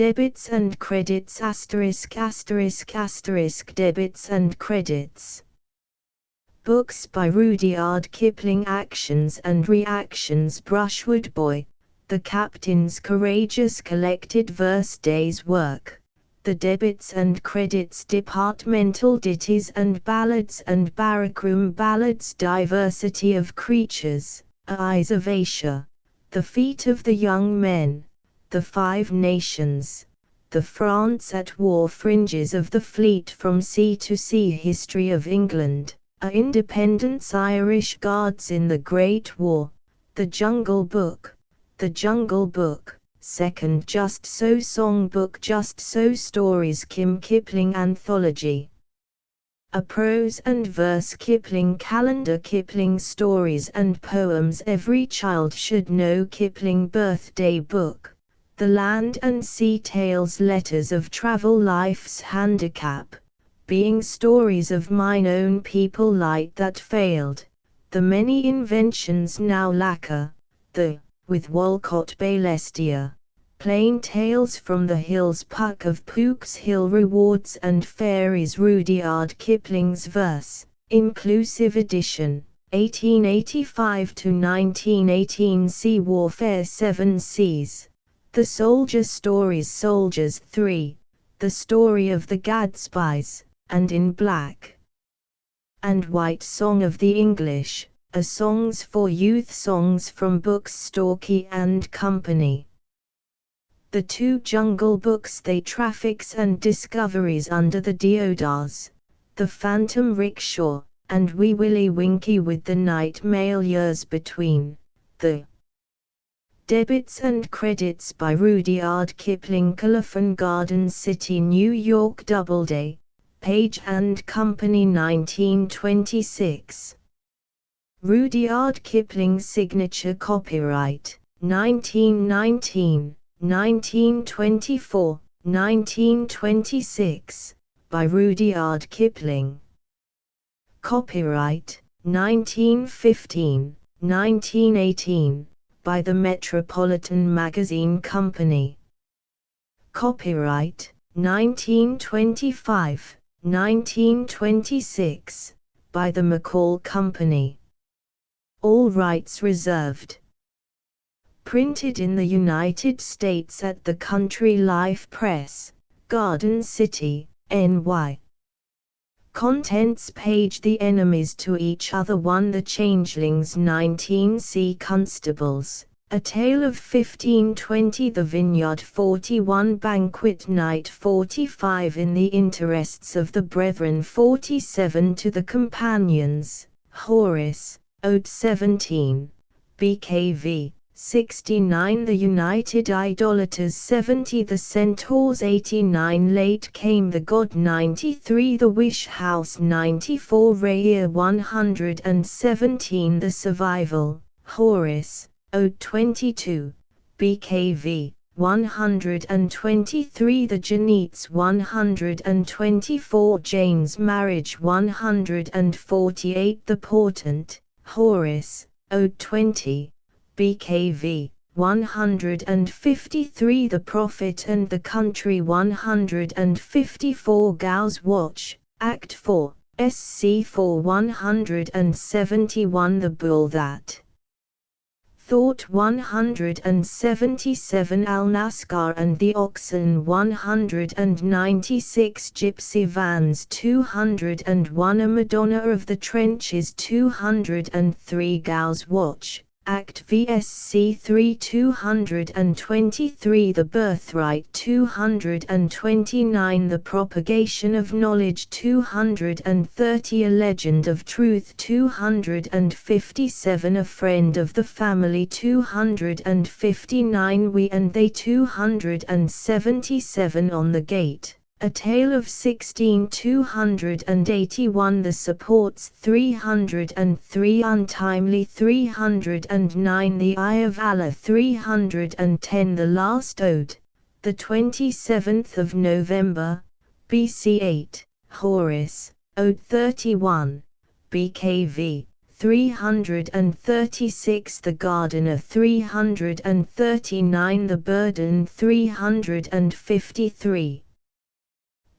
Debits and credits *******, debits and credits. Books by Rudyard Kipling. Actions and Reactions. Brushwood Boy, The Captain's Courageous Collected Verse. Day's Work, The Debits and Credits. Departmental Ditties and Ballads and Barrackroom Ballads. Diversity of Creatures, Eyes of Asia, The Feet of the Young Men, The Five Nations, The France at War. Fringes of the Fleet from Sea to Sea. History of England, Independence. Irish Guards in the Great War, The Jungle Book, The Jungle Book, Second Just So Songbook. Just So Stories. Kim Kipling Anthology, A Prose and Verse Kipling Calendar. Kipling Stories and Poems Every Child Should Know. Kipling Birthday Book, The Land and Sea Tales. Letters of Travel. Life's Handicap, Being Stories of Mine Own People. Light That Failed, The Many Inventions Now Lacquer, with Walcott Bailestia, Plain Tales from the Hills. Puck of Pook's Hill. Rewards and Fairies. Rudyard Kipling's Verse, Inclusive Edition, 1885 to 1918. Sea Warfare. Seven Seas, The Soldier Stories. Soldiers 3, The Story of the Gadsbys, and in Black and White. Song of the English, A Songs for Youth. Songs from Books. Storky and Company, The Two Jungle Books. They Traffics and Discoveries Under the Deodars, The Phantom Rickshaw, and Wee Willie Winkie with the Night Mail. Years Between, The Debits and Credits by Rudyard Kipling. California Garden City, New York. Doubleday, Page and Company, 1926. Rudyard Kipling. Signature. Copyright, 1919, 1924, 1926, by Rudyard Kipling. Copyright, 1915, 1918, by the Metropolitan Magazine Company. Copyright, 1925, 1926, by the McCall Company. All rights reserved. Printed in the United States at the Country Life Press, Garden City, NY. Contents page. The Enemies to Each Other 1. The Changelings. 19. Sea Constables, A Tale of 1520. The Vineyard. 41. Banquet Night. 45. In the Interests of the Brethren. 47. To the Companions, Horace, Ode 17, BKV, 69. The United Idolaters. 70. The Centaurs. 89. Late Came the God. 93. The Wish House. 94. Rayir. 117. The Survival, Horace, Ode 22, BKV, 123. The Janetes. 124. Jane's Marriage. 148. The Portent, Horace, Ode 20, BKV, 153. The Prophet and the Country. 154. Gow's Watch, Act 4, SC 4. 171. The Bull That Thought. 177. Al-Naskar and the Oxen. 196. Gypsy Vans. 201. A Madonna of the Trenches. 203. Gow's Watch, Act VSC 3. 223. The Birthright. 229. The Propagation of Knowledge. 230. A Legend of Truth. 257. A Friend of the Family. 259. We and They. 277. On the Gate, A Tale of 16. 281. The Supports. 303. Untimely. 309. The Eye of Allah. 310. The Last Ode, the 27th of November, BC 8, Horace, Ode 31, BKV, 336, the gardener 339, the burden 353.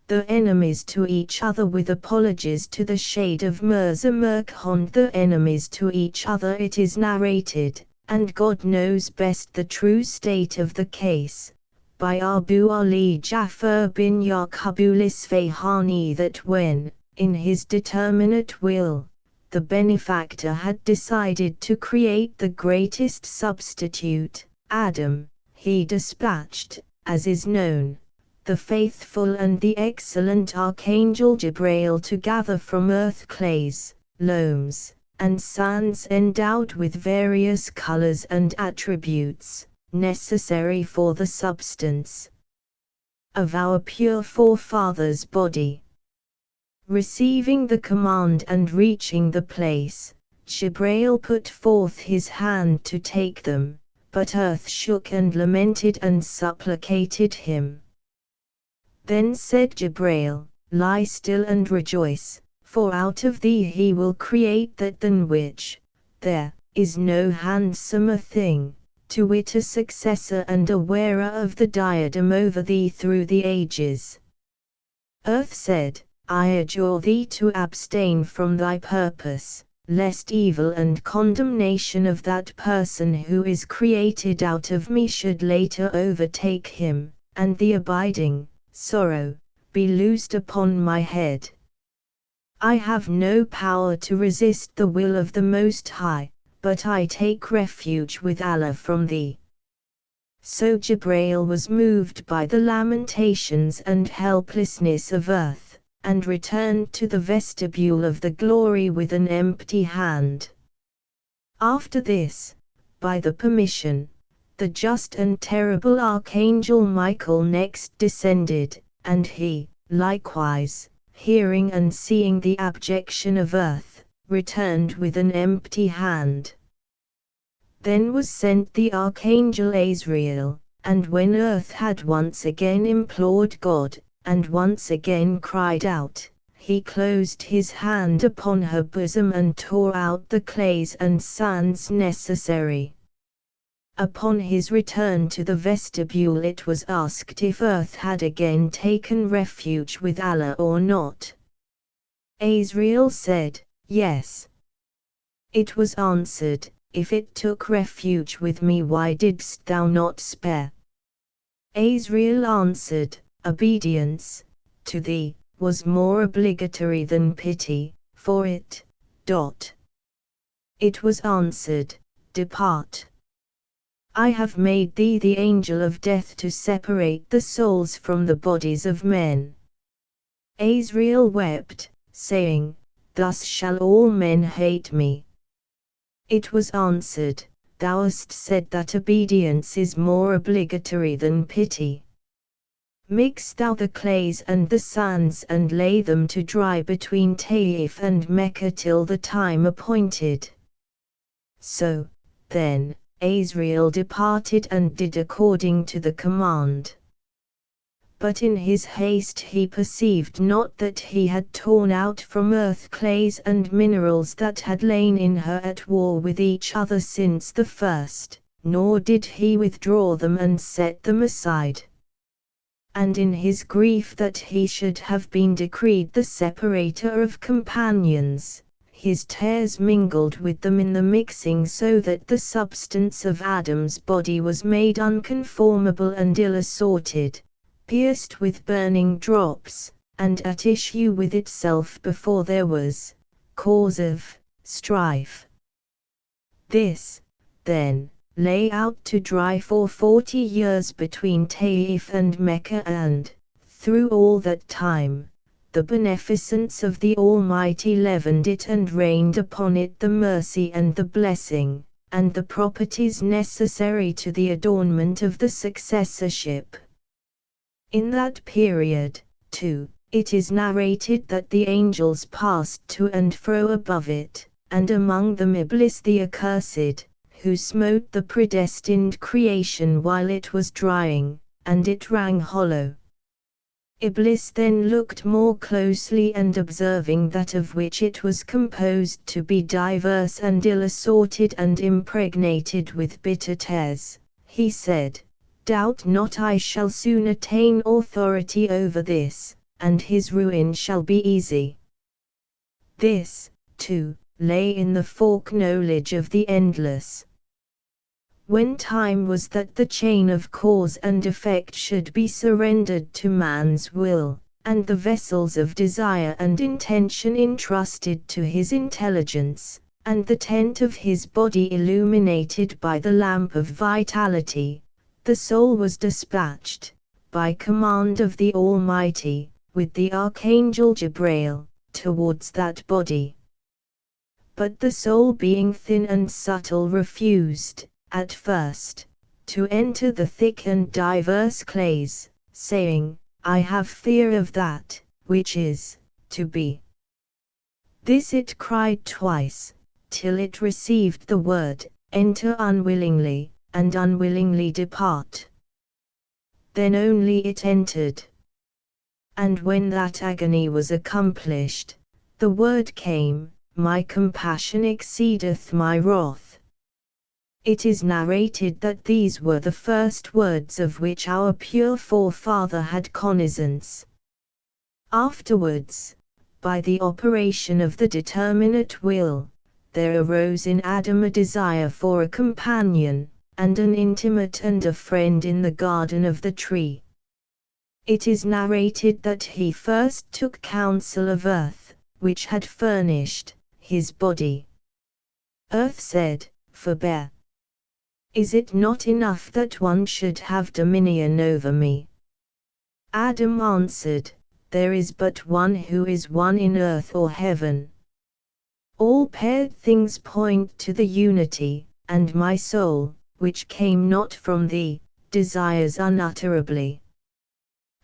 The enemies to each other with apologies to the shade of Mirza Murkhond, the enemies to each other it is narrated, and God knows best the true state of the case, by Abu Ali Jafar bin Yaqub Isfahani, that when, in his determinate will, the benefactor had decided to create the greatest substitute, Adam, he dispatched, as is known, the faithful and the excellent Archangel Jibrail to gather from earth clays, loams, and sands endowed with various colors and attributes, necessary for the substance of our pure forefathers' body. Receiving the command and reaching the place, Jibrail put forth his hand to take them, but earth shook and lamented and supplicated him. Then said Jibrail, "Lie still and rejoice, for out of thee he will create that than which there is no handsomer thing, to wit a successor and a wearer of the diadem over thee through the ages." Earth said, "I adjure thee to abstain from thy purpose, lest evil and condemnation of that person who is created out of me should later overtake him, and the abiding sorrow be loosed upon my head. I have no power to resist the will of the Most High, but I take refuge with Allah from thee." So Jibrail was moved by the lamentations and helplessness of earth, and returned to the vestibule of the glory with an empty hand. After this, by the permission, the just and terrible Archangel Michael next descended, and he, likewise, hearing and seeing the abjection of earth, returned with an empty hand. Then was sent the Archangel Azrael, and when earth had once again implored God, and once again cried out, he closed his hand upon her bosom and tore out the clays and sands necessary. Upon his return to the vestibule it was asked if earth had again taken refuge with Allah or not. Azrael said, "Yes." It was answered, "If it took refuge with me, why didst thou not spare?" Azrael answered, "Obedience to thee was more obligatory than pity for it." It was answered, "Depart. I have made thee the angel of death to separate the souls from the bodies of men." Azrael wept, saying, "Thus shall all men hate me." It was answered, "Thou hast said that obedience is more obligatory than pity. Mix thou the clays and the sands and lay them to dry between Taif and Mecca till the time appointed." So, then, Azrael departed and did according to the command. But in his haste he perceived not that he had torn out from earth clays and minerals that had lain in her at war with each other since the first, nor did he withdraw them and set them aside. And in his grief that he should have been decreed the separator of companions, his tears mingled with them in the mixing, so that the substance of Adam's body was made unconformable and ill-assorted, pierced with burning drops, and at issue with itself before there was cause of strife. This, then, lay out to dry for 40 years between Taif and Mecca, and, through all that time, the beneficence of the Almighty leavened it and rained upon it the mercy and the blessing, and the properties necessary to the adornment of the successorship. In that period, too, it is narrated that the angels passed to and fro above it, and among them Iblis the accursed, who smote the predestined creation while it was drying, and it rang hollow. Iblis then looked more closely, and observing that of which it was composed to be diverse and ill-assorted and impregnated with bitter tares, he said, "Doubt not I shall soon attain authority over this, and his ruin shall be easy." This, too, lay in the foreknowledge of the endless. When time was that the chain of cause and effect should be surrendered to man's will, and the vessels of desire and intention entrusted to his intelligence, and the tent of his body illuminated by the lamp of vitality, the soul was dispatched, by command of the Almighty, with the Archangel Jibrail, towards that body. But the soul, being thin and subtle, refused, at first, to enter the thick and diverse clays, saying, "I have fear of that, which is, to be." This it cried twice, till it received the word, "Enter unwillingly, and unwillingly depart." Then only it entered. And when that agony was accomplished, the word came, "My compassion exceedeth my wrath." It is narrated that these were the first words of which our pure forefather had cognizance. Afterwards, by the operation of the determinate will, there arose in Adam a desire for a companion, and an intimate and a friend in the garden of the tree. It is narrated that he first took counsel of earth, which had furnished his body. Earth said, "Forbear. Is it not enough that one should have dominion over me?" Adam answered, "There is but one who is one in earth or heaven. All paired things point to the unity, and my soul, which came not from thee, desires unutterably."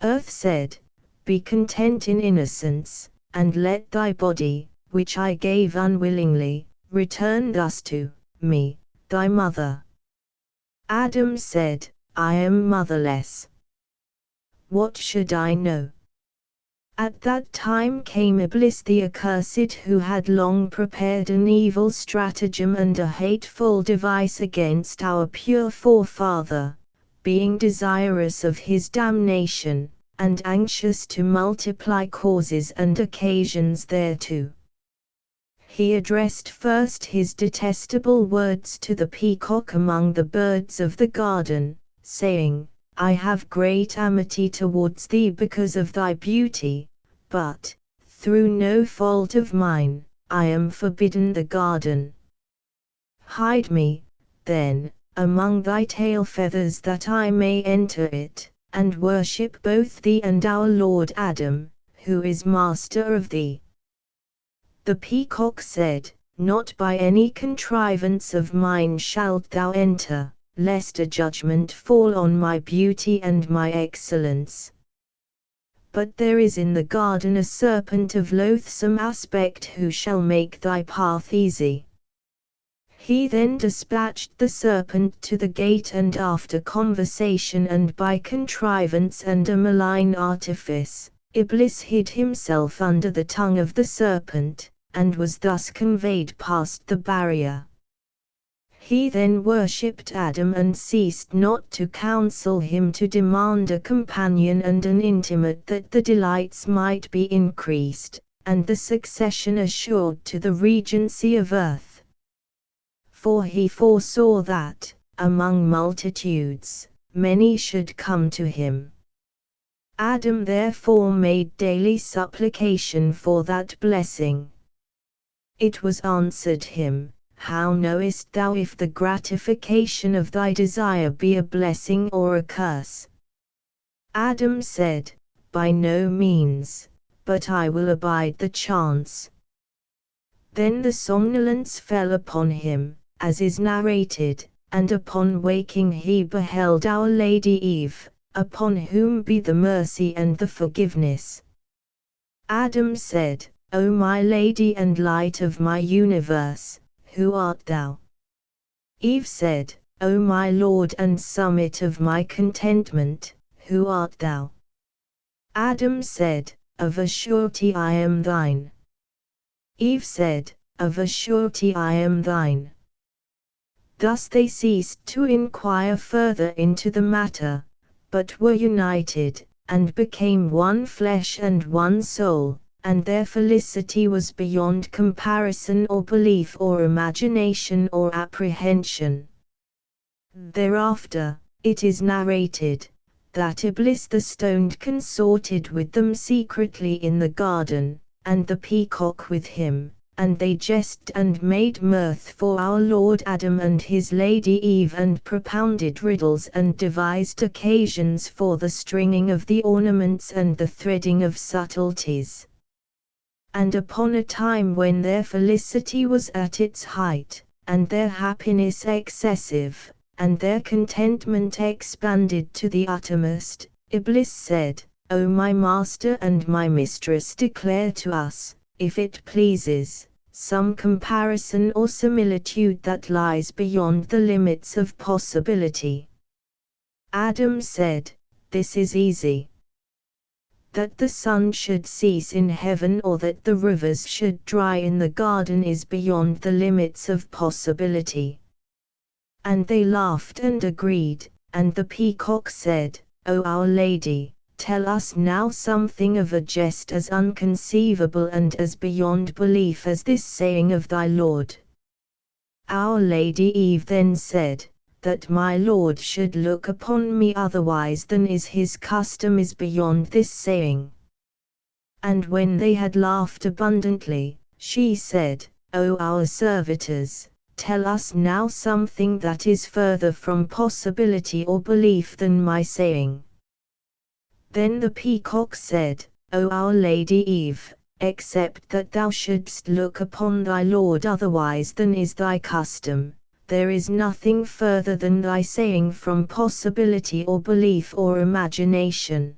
Earth said, "Be content in innocence, and let thy body, which I gave unwillingly, return thus to me, thy mother." Adam said, "I am motherless. What should I know?" At that time came Iblis the accursed, who had long prepared an evil stratagem and a hateful device against our pure forefather, being desirous of his damnation, and anxious to multiply causes and occasions thereto. He addressed first his detestable words to the peacock among the birds of the garden, saying, "I have great amity towards thee because of thy beauty, but, through no fault of mine, I am forbidden the garden. Hide me, then, among thy tail feathers that I may enter it, and worship both thee and our Lord Adam, who is master of thee." The peacock said, "Not by any contrivance of mine shalt thou enter, lest a judgment fall on my beauty and my excellence. But there is in the garden a serpent of loathsome aspect who shall make thy path easy." He then dispatched the serpent to the gate, and after conversation and by contrivance and a malign artifice, Iblis hid himself under the tongue of the serpent, and was thus conveyed past the barrier. He then worshipped Adam and ceased not to counsel him to demand a companion and an intimate, that the delights might be increased, and the succession assured to the regency of earth. For he foresaw that, among multitudes, many should come to him. Adam therefore made daily supplication for that blessing. It was answered him, "How knowest thou if the gratification of thy desire be a blessing or a curse?" Adam said, "By no means, but I will abide the chance." Then the somnolence fell upon him, as is narrated, and upon waking he beheld Our Lady Eve, upon whom be the mercy and the forgiveness. Adam said, "O my Lady and light of my universe, who art thou?" Eve said, "O my Lord and summit of my contentment, who art thou?" Adam said, "Of a surety I am thine." Eve said, "Of a surety I am thine." Thus they ceased to inquire further into the matter, but were united, and became one flesh and one soul, and their felicity was beyond comparison or belief or imagination or apprehension. Thereafter, it is narrated, that Iblis the stoned consorted with them secretly in the garden, and the peacock with him, and they jested and made mirth for our Lord Adam and his lady Eve, and propounded riddles and devised occasions for the stringing of the ornaments and the threading of subtleties. And upon a time when their felicity was at its height, and their happiness excessive, and their contentment expanded to the uttermost, Iblis said, "O my master and my mistress, declare to us, if it pleases, some comparison or similitude that lies beyond the limits of possibility." Adam said, "This is easy. That the sun should cease in heaven or that the rivers should dry in the garden is beyond the limits of possibility." And they laughed and agreed, and the peacock said, "O our lady, tell us now something of a jest as unconceivable and as beyond belief as this saying of thy Lord." Our Lady Eve then said, "That my Lord should look upon me otherwise than is his custom is beyond this saying." And when they had laughed abundantly, she said, "O our servitors, tell us now something that is further from possibility or belief than my saying." Then the peacock said, "O our Lady Eve, except that thou shouldst look upon thy Lord otherwise than is thy custom, there is nothing further than thy saying from possibility or belief or imagination."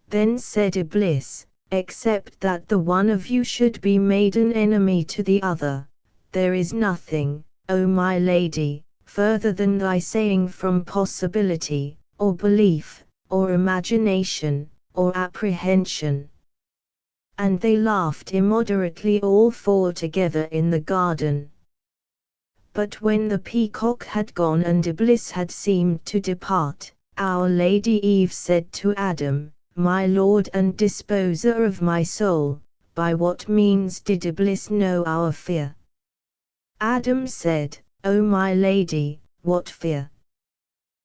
Then said Iblis, "Except that the one of you should be made an enemy to the other, there is nothing, O my lady, further than thy saying from possibility, or belief, or imagination, or apprehension." And they laughed immoderately all four together in the garden. But when the peacock had gone and Iblis had seemed to depart, our Lady Eve said to Adam, "My Lord and disposer of my soul, by what means did Iblis know our fear?" Adam said, "O my lady, what fear?"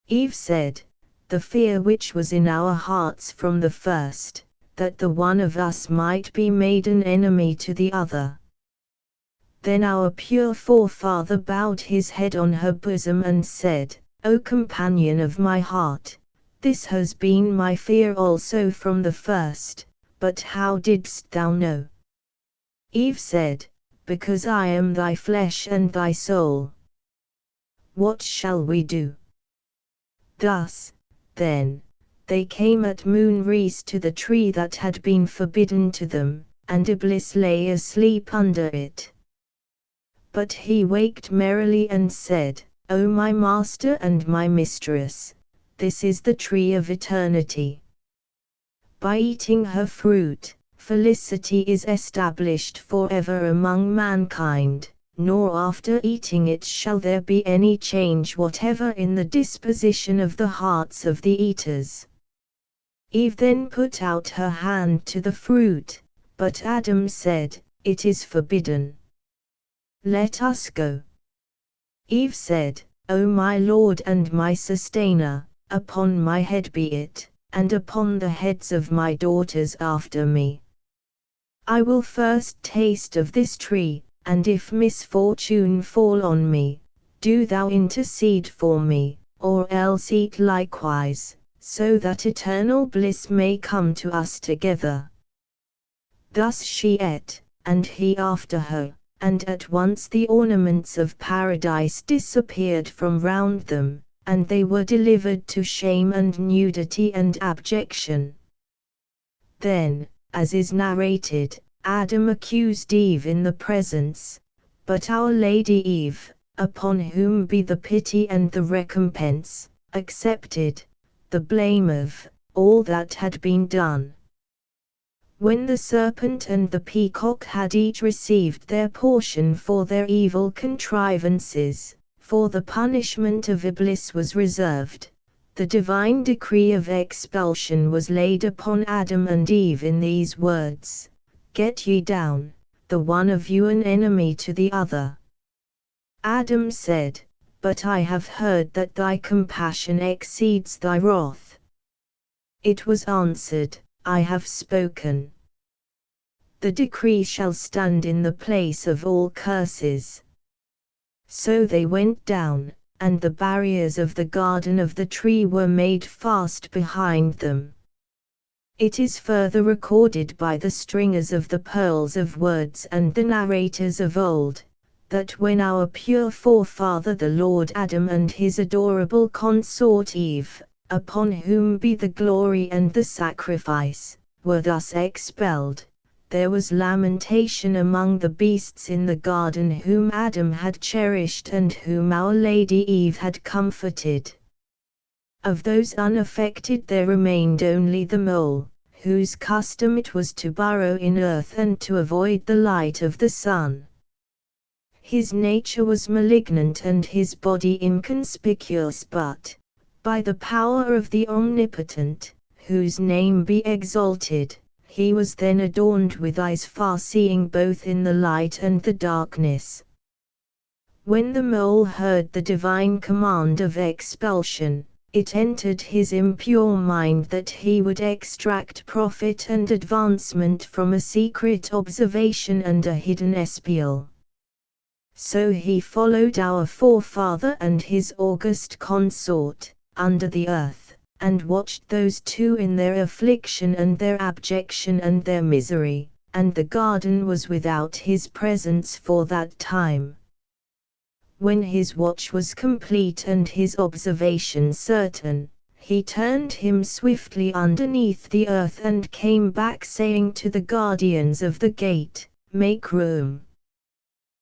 Eve said, "The fear which was in our hearts from the first, that the one of us might be made an enemy to the other." Then our pure forefather bowed his head on her bosom and said, "O companion of my heart, this has been my fear also from the first, but how didst thou know?" Eve said, "Because I am thy flesh and thy soul. What shall we do?" Thus, then, they came at moonrise to the tree that had been forbidden to them, and Iblis lay asleep under it. But he waked merrily and said, "O my master and my mistress, this is the tree of eternity. By eating her fruit, felicity is established forever among mankind, nor after eating it shall there be any change whatever in the disposition of the hearts of the eaters." Eve then put out her hand to the fruit, but Adam said, "It is forbidden. Let us go." Eve said, "O my Lord and my sustainer, upon my head be it, and upon the heads of my daughters after me. I will first taste of this tree, and if misfortune fall on me, do thou intercede for me, or else eat likewise, so that eternal bliss may come to us together." Thus she ate, and he after her, and at once the ornaments of paradise disappeared from round them, and they were delivered to shame and nudity and abjection. Then, as is narrated, Adam accused Eve in the presence, but our Lady Eve, upon whom be the pity and the recompense, accepted the blame of all that had been done. When the serpent and the peacock had each received their portion for their evil contrivances, for the punishment of Iblis was reserved, the divine decree of expulsion was laid upon Adam and Eve in these words: "Get ye down, the one of you an enemy to the other." Adam said, "But I have heard that thy compassion exceeds thy wrath." It was answered, "I have spoken. The decree shall stand in the place of all curses." So they went down, and the barriers of the garden of the tree were made fast behind them. It is further recorded by the stringers of the pearls of words and the narrators of old, that when our pure forefather the Lord Adam and his adorable consort Eve, upon whom be the glory and the sacrifice, were thus expelled, there was lamentation among the beasts in the garden whom Adam had cherished and whom Our Lady Eve had comforted. Of those unaffected there remained only the mole, whose custom it was to burrow in earth and to avoid the light of the sun. His nature was malignant and his body inconspicuous, but, by the power of the Omnipotent, whose name be exalted, he was then adorned with eyes far-seeing both in the light and the darkness. When the mole heard the divine command of expulsion, it entered his impure mind that he would extract profit and advancement from a secret observation and a hidden espial. So he followed our forefather and his august consort, under the earth, and watched those two in their affliction and their abjection and their misery, and the garden was without his presence for that time. When his watch was complete and his observation certain, he turned him swiftly underneath the earth and came back saying to the guardians of the gate, "Make room.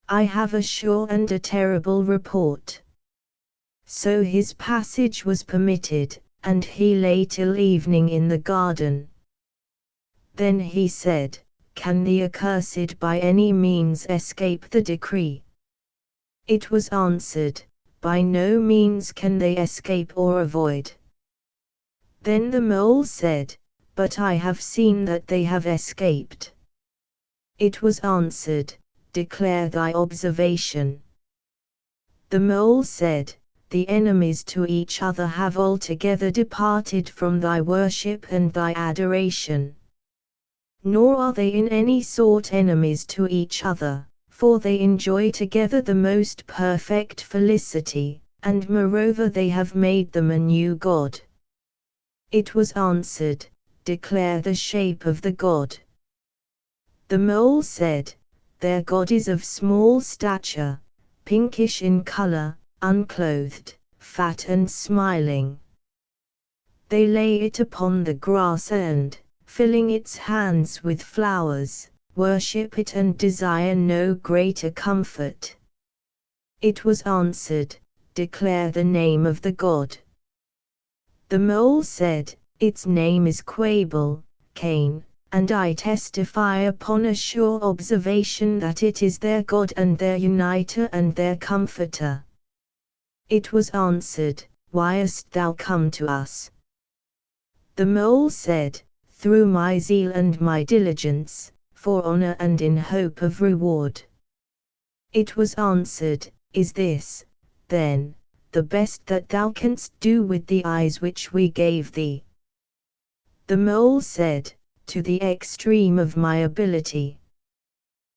I have a sure and a terrible report." So his passage was permitted, and he lay till evening in the garden. Then he said, "Can the accursed by any means escape the decree?" It was answered, "By no means can they escape or avoid." Then the mole said, "But I have seen that they have escaped." It was answered, "Declare thy observation." The mole said, "The enemies to each other have altogether departed from thy worship and thy adoration. Nor are they in any sort enemies to each other, for they enjoy together the most perfect felicity, and moreover they have made them a new god." It was answered, "Declare the shape of the god." The mole said, "Their god is of small stature, pinkish in color, unclothed, fat and smiling. They lay it upon the grass and, filling its hands with flowers, worship it and desire no greater comfort." It was answered, "Declare the name of the god." The mole said, "Its name is Quabel, Cain, and I testify upon a sure observation that it is their God and their uniter and their comforter." It was answered, "Why hast thou come to us?" The mole said, "Through my zeal and my diligence, for honor and in hope of reward." It was answered, "Is this, then, the best that thou canst do with the eyes which we gave thee?" The mole said, "To the extreme of my ability."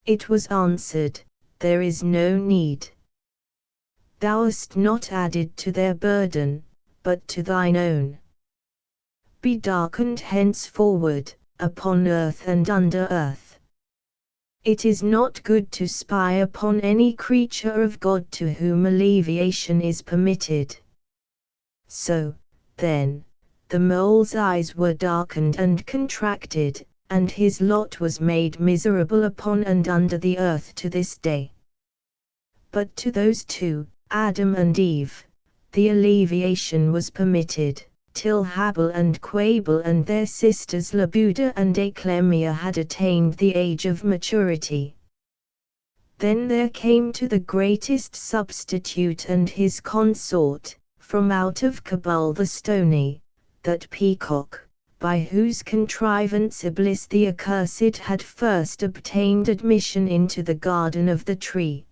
It was answered, "There is no need. Thou hast not added to their burden, but to thine own. Be darkened henceforward, upon earth and under earth. It is not good to spy upon any creature of God to whom alleviation is permitted." So, then, the mole's eyes were darkened and contracted, and his lot was made miserable upon and under the earth to this day. But to those two, Adam and Eve, the alleviation was permitted, till Habel and Quabel and their sisters Labuda and Aclemia had attained the age of maturity. Then there came to the greatest substitute and his consort, from out of Cabul the stony, that peacock, by whose contrivance Iblis the accursed had first obtained admission into the garden of the tree.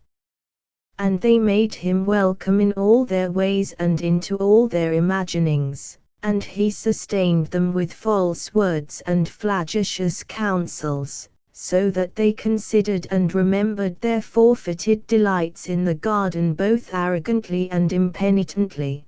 And they made him welcome in all their ways and into all their imaginings, and he sustained them with false words and flagitious counsels, so that they considered and remembered their forfeited delights in the garden both arrogantly and impenitently.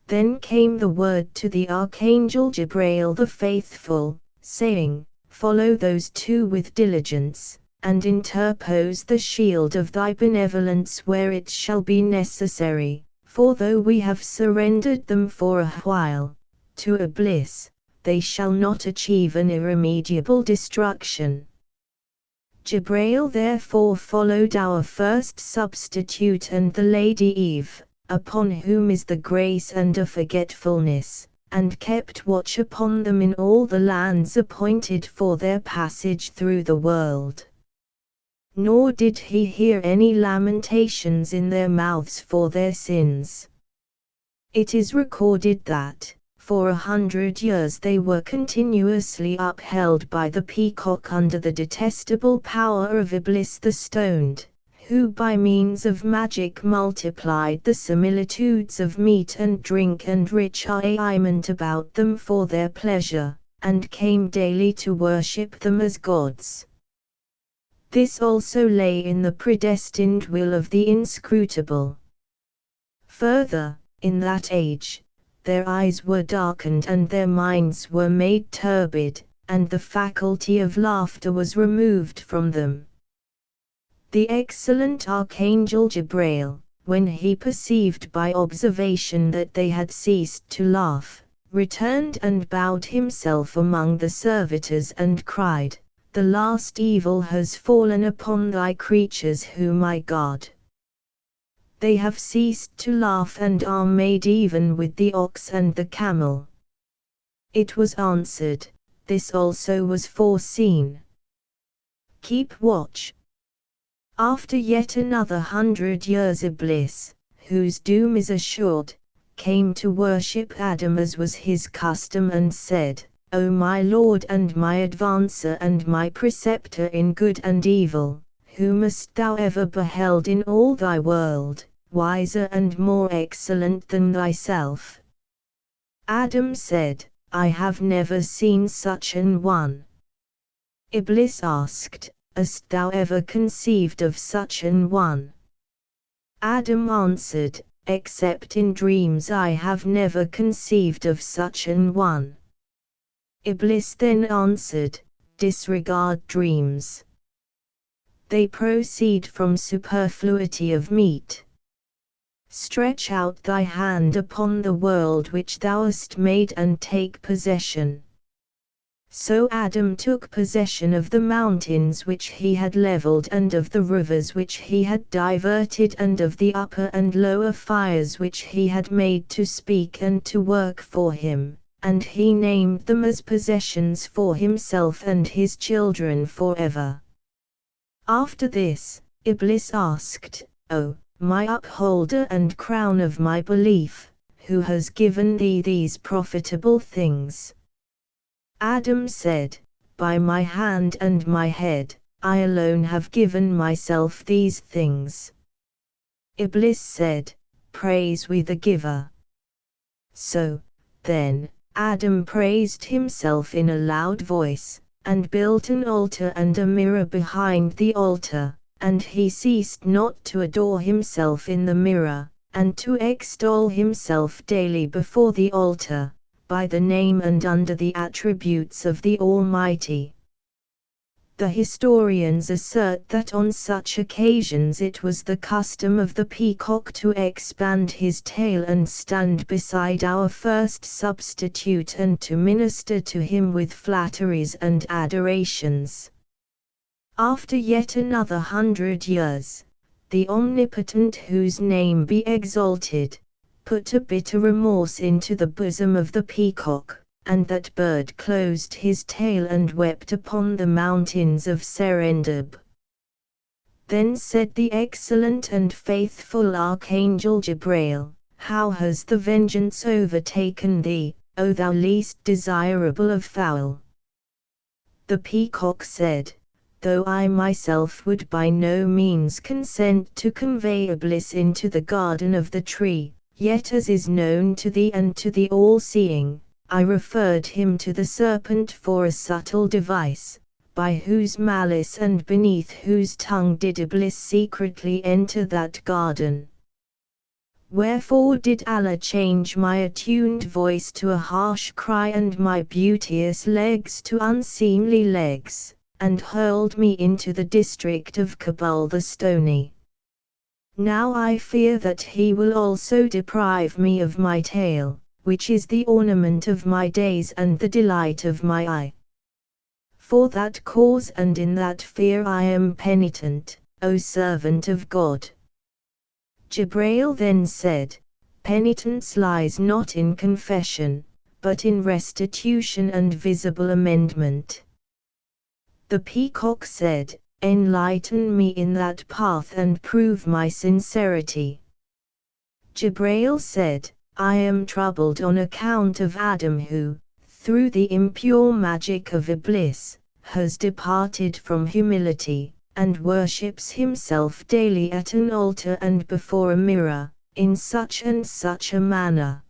Then came the word to the archangel Jibrail the faithful, saying, Follow those two with diligence, and interpose the shield of thy benevolence where it shall be necessary, for though we have surrendered them for a while to Iblis, they shall not achieve an irremediable destruction. Jibrail therefore followed our first substitute and the Lady Eve, upon whom is the grace and a forgetfulness, and kept watch upon them in all the lands appointed for their passage through the world. Nor did he hear any lamentations in their mouths for their sins. It is recorded that, for 100 years they were continuously upheld by the peacock under the detestable power of Iblis the stoned, who by means of magic multiplied the similitudes of meat and drink and rich arrayment about them for their pleasure, and came daily to worship them as gods. This also lay in the predestined will of the inscrutable. Further, in that age, their eyes were darkened and their minds were made turbid, and the faculty of laughter was removed from them. The excellent archangel Jibrail, when he perceived by observation that they had ceased to laugh, returned and bowed himself among the servitors and cried, The last evil has fallen upon thy creatures who my God. They have ceased to laugh and are made even with the ox and the camel. It was answered, This also was foreseen. Keep watch. After yet another 100 years Iblis, whose doom is assured, came to worship Adam as was his custom and said, O my Lord and my advancer and my preceptor in good and evil, whom hast thou ever beheld in all thy world, wiser and more excellent than thyself? Adam said, I have never seen such an one. Iblis asked, Hast thou ever conceived of such an one? Adam answered, Except in dreams I have never conceived of such an one. Iblis then answered, Disregard dreams. They proceed from superfluity of meat. Stretch out thy hand upon the world which thou hast made and take possession. So Adam took possession of the mountains which he had levelled and of the rivers which he had diverted and of the upper and lower fires which he had made to speak and to work for him, and he named them as possessions for himself and his children forever. After this, Iblis asked, O, my upholder and crown of my belief, who has given thee these profitable things? Adam said, By my hand and my head, I alone have given myself these things. Iblis said, Praise we the giver. So, then, Adam praised himself in a loud voice, and built an altar and a mirror behind the altar, and he ceased not to adore himself in the mirror, and to extol himself daily before the altar, by the name and under the attributes of the Almighty. The historians assert that on such occasions it was the custom of the peacock to expand his tail and stand beside our first substitute and to minister to him with flatteries and adorations. After yet another 100 years, the Omnipotent whose name be exalted, put a bitter remorse into the bosom of the peacock, and that bird closed his tail and wept upon the mountains of Serendib. Then said the excellent and faithful Archangel Jibrail, how has the vengeance overtaken thee, O thou least desirable of fowl? The peacock said, though I myself would by no means consent to convey Iblis into the garden of the tree, yet as is known to thee and to the all-seeing, I referred him to the serpent for a subtle device, by whose malice and beneath whose tongue did Iblis secretly enter that garden. Wherefore did Allah change my attuned voice to a harsh cry and my beauteous legs to unseemly legs, and hurled me into the district of Kabul the stony. Now I fear that he will also deprive me of my tail, which is the ornament of my days and the delight of my eye. For that cause and in that fear I am penitent, O servant of God. Jibrail then said, penitence lies not in confession, but in restitution and visible amendment. The peacock said, enlighten me in that path and prove my sincerity. Jibrail said, I am troubled on account of Adam who, through the impure magic of Iblis, has departed from humility, and worships himself daily at an altar and before a mirror, in such and such a manner.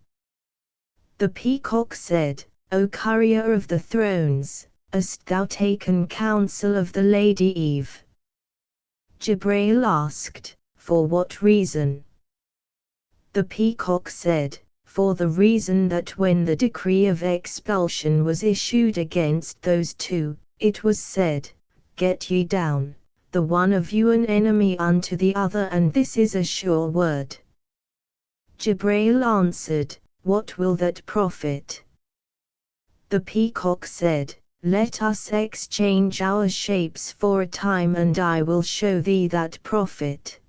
The peacock said, O courier of the thrones, hast thou taken counsel of the Lady Eve? Jibrail asked, for what reason? The peacock said, for the reason that when the decree of expulsion was issued against those two, it was said, get ye down, the one of you an enemy unto the other, and this is a sure word. Jibrail answered, what will that profit? The peacock said, let us exchange our shapes for a time and I will show thee that profit.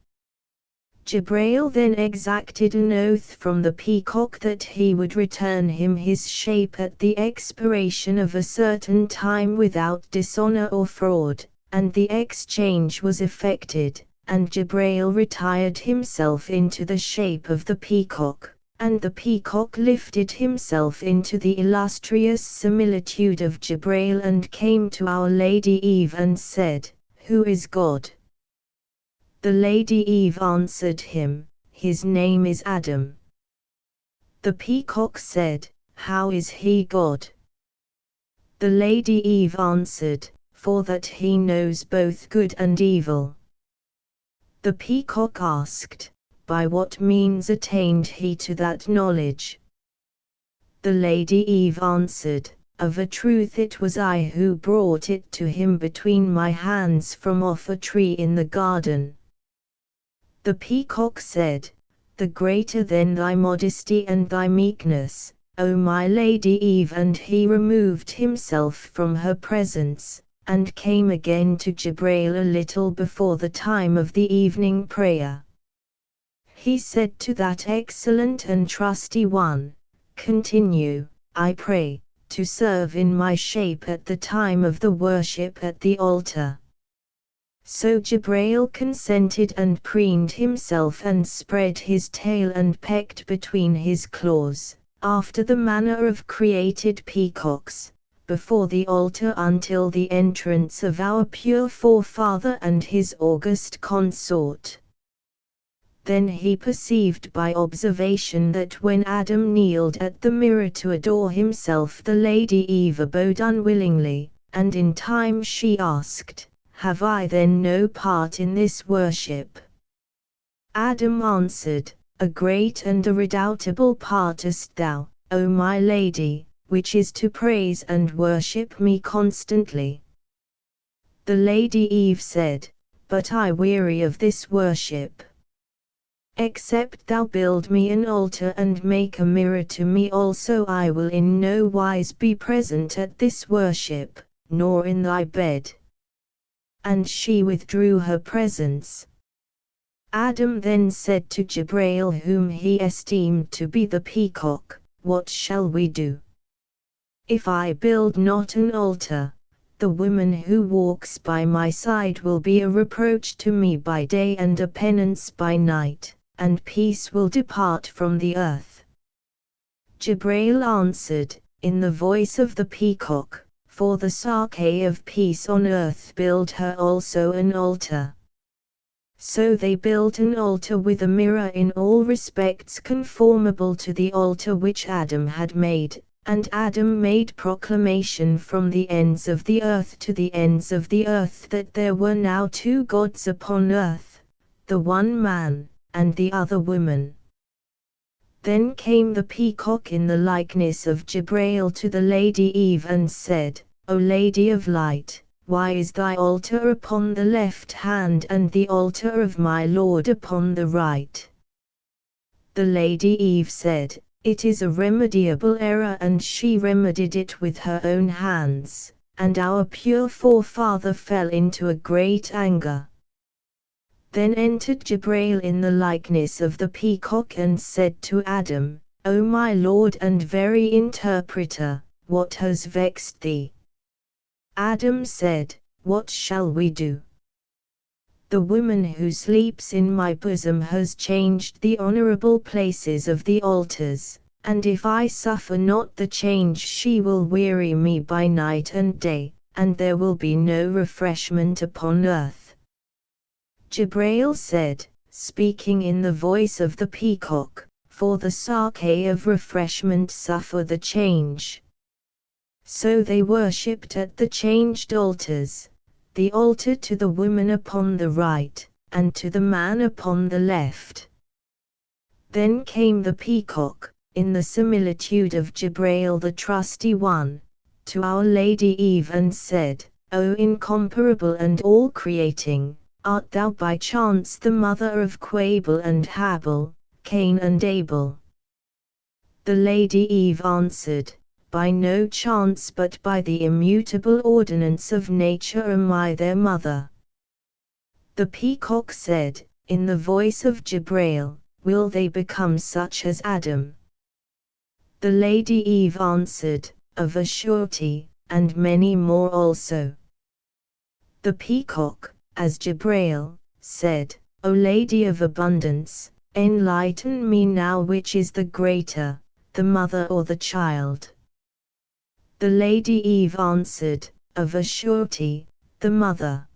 Jibrail then exacted an oath from the peacock that he would return him his shape at the expiration of a certain time without dishonor or fraud, and the exchange was effected, and Jibrail retired himself into the shape of the peacock, and the peacock lifted himself into the illustrious similitude of Jibrail and came to Our Lady Eve and said, who is God? The Lady Eve answered him, his name is Adam. The peacock said, how is he God? The Lady Eve answered, for that he knows both good and evil. The peacock asked, by what means attained he to that knowledge? The Lady Eve answered, of a truth it was I who brought it to him between my hands from off a tree in the garden. The peacock said, the greater then thy modesty and thy meekness, O my Lady Eve, and he removed himself from her presence, and came again to Jibrail a little before the time of the evening prayer. He said to that excellent and trusty one, continue, I pray, to serve in my shape at the time of the worship at the altar. So Jibrail consented and preened himself and spread his tail and pecked between his claws, after the manner of created peacocks, before the altar until the entrance of our pure forefather and his august consort. Then he perceived by observation that when Adam kneeled at the mirror to adore himself, the Lady Eve abode unwillingly, and in time she asked, have I then no part in this worship? Adam answered, a great and a redoubtable part hast thou, O my Lady, which is to praise and worship me constantly. The Lady Eve said, but I weary of this worship. Except thou build me an altar and make a mirror to me also, I will in no wise be present at this worship, nor in thy bed. And she withdrew her presence. Adam then said to Jibreel, whom he esteemed to be the peacock, "What shall we do? If I build not an altar, the woman who walks by my side will be a reproach to me by day and a penance by night, and peace will depart from the earth." Jibreel answered, in the voice of the peacock, "For the Sake of peace on earth build her also an altar." So they built an altar with a mirror in all respects conformable to the altar which Adam had made, and Adam made proclamation from the ends of the earth to the ends of the earth that there were now two gods upon earth, the one man, and the other woman. Then came the peacock in the likeness of Jibreel to the Lady Eve and said, "O Lady of Light, why is thy altar upon the left hand and the altar of my Lord upon the right?" The Lady Eve said, "It is a remediable error," and she remedied it with her own hands, and our pure forefather fell into a great anger. Then entered Jibreel in the likeness of the peacock and said to Adam, "O my Lord and very interpreter, what has vexed thee?" Adam said, "What shall we do? The woman who sleeps in my bosom has changed the honorable places of the altars, and if I suffer not the change she will weary me by night and day, and there will be no refreshment upon earth." Jibreel said, speaking in the voice of the peacock, "For the Sake of refreshment suffer the change." So they worshipped at the changed altars, the altar to the woman upon the right, and to the man upon the left. Then came the peacock, in the similitude of Jibreel the trusty one, to our Lady Eve and said, "O incomparable and all-creating, art thou by chance the mother of Quabel and Habel, Cain and Abel?" The Lady Eve answered, "By no chance, but by the immutable ordinance of nature am I their mother." The peacock said, in the voice of Jibreel, "Will they become such as Adam?" The Lady Eve answered, "Of a surety, and many more also." The peacock, as Jibreel, said, "O Lady of abundance, enlighten me now which is the greater, the mother or the child?" The Lady Eve answered, "Of a surety, the mother."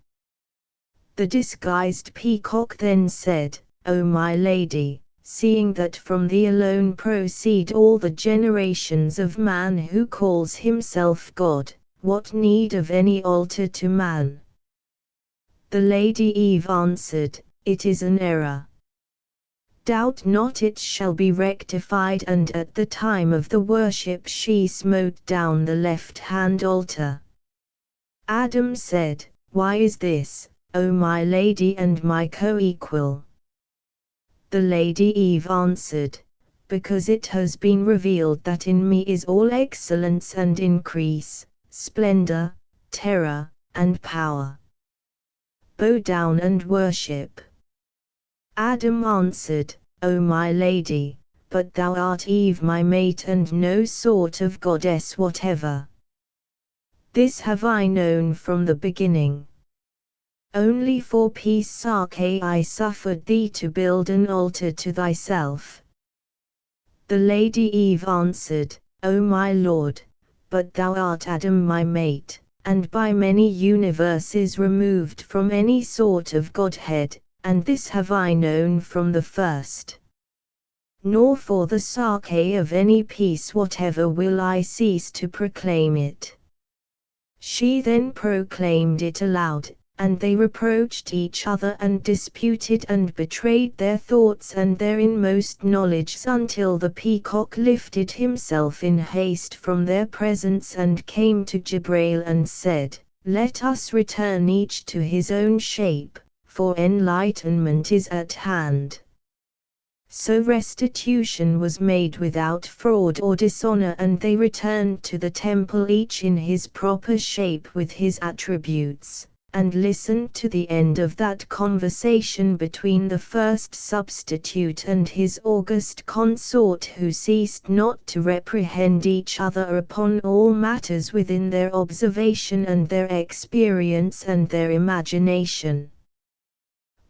The disguised peacock then said, "O my lady, seeing that from thee alone proceed all the generations of man who calls himself God, what need of any altar to man?" The Lady Eve answered, "It is an error. Doubt not it shall be rectified," and at the time of the worship she smote down the left-hand altar. Adam said, "Why is this, O my lady and my co-equal?" The Lady Eve answered, "Because it has been revealed that in me is all excellence and increase, splendor, terror, and power. Bow down and worship." Adam answered, "O my lady, but thou art Eve my mate and no sort of goddess whatever. This have I known from the beginning. Only for peace sake I suffered thee to build an altar to thyself." The Lady Eve answered, "O my Lord, but thou art Adam my mate, and by many universes removed from any sort of Godhead, and this have I known from the first. Nor for the sake of any peace whatever will I cease to proclaim it." She then proclaimed it aloud, and they reproached each other and disputed and betrayed their thoughts and their inmost knowledge until the peacock lifted himself in haste from their presence and came to Jibreel and said, "Let us return each to his own shape, for enlightenment is at hand." So restitution was made without fraud or dishonor, and they returned to the temple each in his proper shape with his attributes, and listened to the end of that conversation between the first substitute and his august consort, who ceased not to reprehend each other upon all matters within their observation and their experience and their imagination.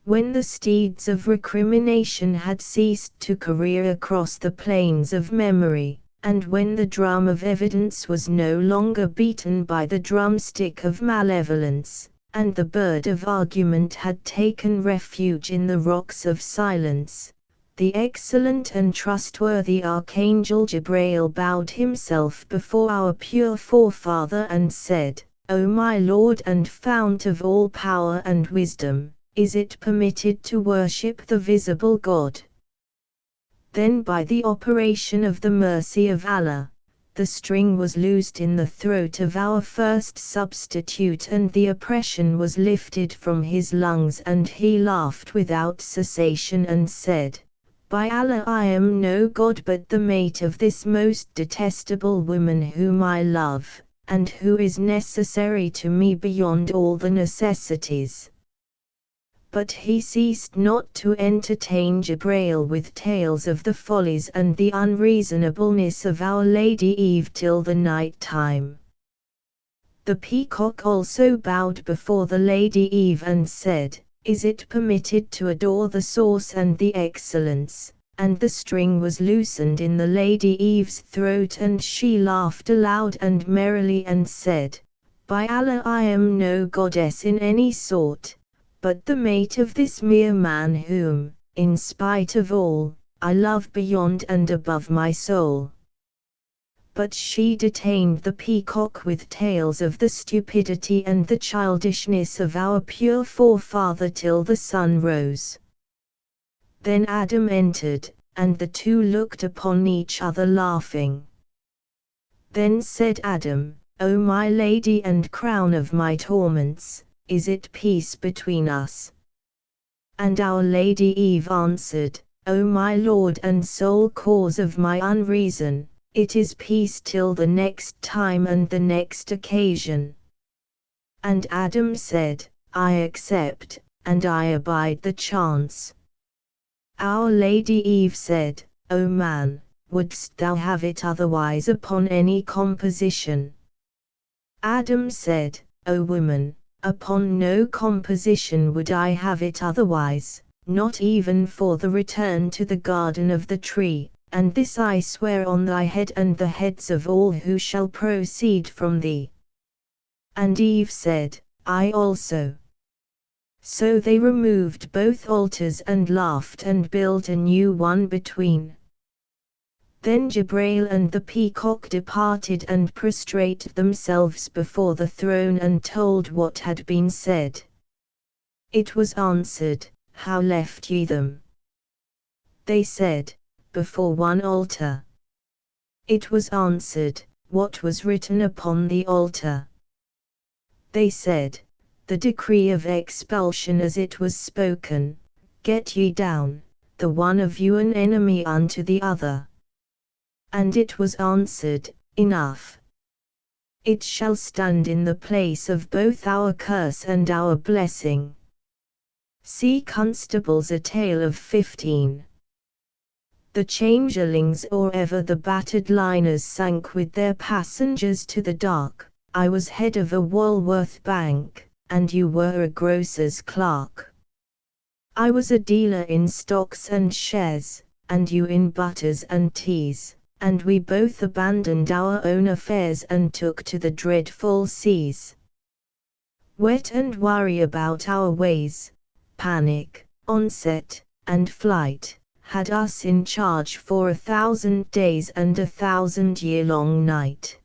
When the steeds of recrimination had ceased to career across the plains of memory, and when the drum of evidence was no longer beaten by the drumstick of malevolence, and the bird of argument had taken refuge in the rocks of silence, the excellent and trustworthy Archangel Gabriel bowed himself before our pure forefather and said, "O my Lord and fount of all power and wisdom, is it permitted to worship the visible God?" Then by the operation of the mercy of Allah, the string was loosed in the throat of our first substitute and the oppression was lifted from his lungs, and he laughed without cessation and said, "By Allah, I am no god but the mate of this most detestable woman whom I love, and who is necessary to me beyond all the necessities." But he ceased not to entertain Gabriel with tales of the follies and the unreasonableness of Our Lady Eve till the night time. The peacock also bowed before the Lady Eve and said, "Is it permitted to adore the source and the excellence?" And the string was loosened in the Lady Eve's throat, and she laughed aloud and merrily and said, "By Allah, I am no goddess in any sort, but the mate of this mere man whom, in spite of all, I love beyond and above my soul." But she detained the peacock with tales of the stupidity and the childishness of our pure forefather till the sun rose. Then Adam entered, and the two looked upon each other laughing. Then said Adam, "O my lady and crown of my torments, is it peace between us?" And our Lady Eve answered, "O my Lord and sole cause of my unreason, it is peace till the next time and the next occasion." And Adam said, "I accept, and I abide the chance." Our Lady Eve said, "O man, wouldst thou have it otherwise upon any composition?" Adam said, "O woman, upon no composition would I have it otherwise, not even for the return to the garden of the tree, and this I swear on thy head and the heads of all who shall proceed from thee." And Eve said, "I also." So they removed both altars and laughed and built a new one between. Then Gabriel and the peacock departed and prostrated themselves before the throne and told what had been said. It was answered, "How left ye them?" They said, "Before one altar." It was answered, "What was written upon the altar?" They said, "The decree of expulsion as it was spoken, get ye down, the one of you an enemy unto the other." And it was answered, "Enough. It shall stand in the place of both our curse and our blessing." See Constables, a Tale of 15. The changelings or ever the battered liners sank with their passengers to the dark. I was head of a Walworth bank, and you were a grocer's clerk. I was a dealer in stocks and shares, and you in butters and teas. And we both abandoned our own affairs and took to the dreadful seas. Wet and worry about our ways, panic, onset, and flight, had us in charge for 1,000 days and 1,000-year-long night.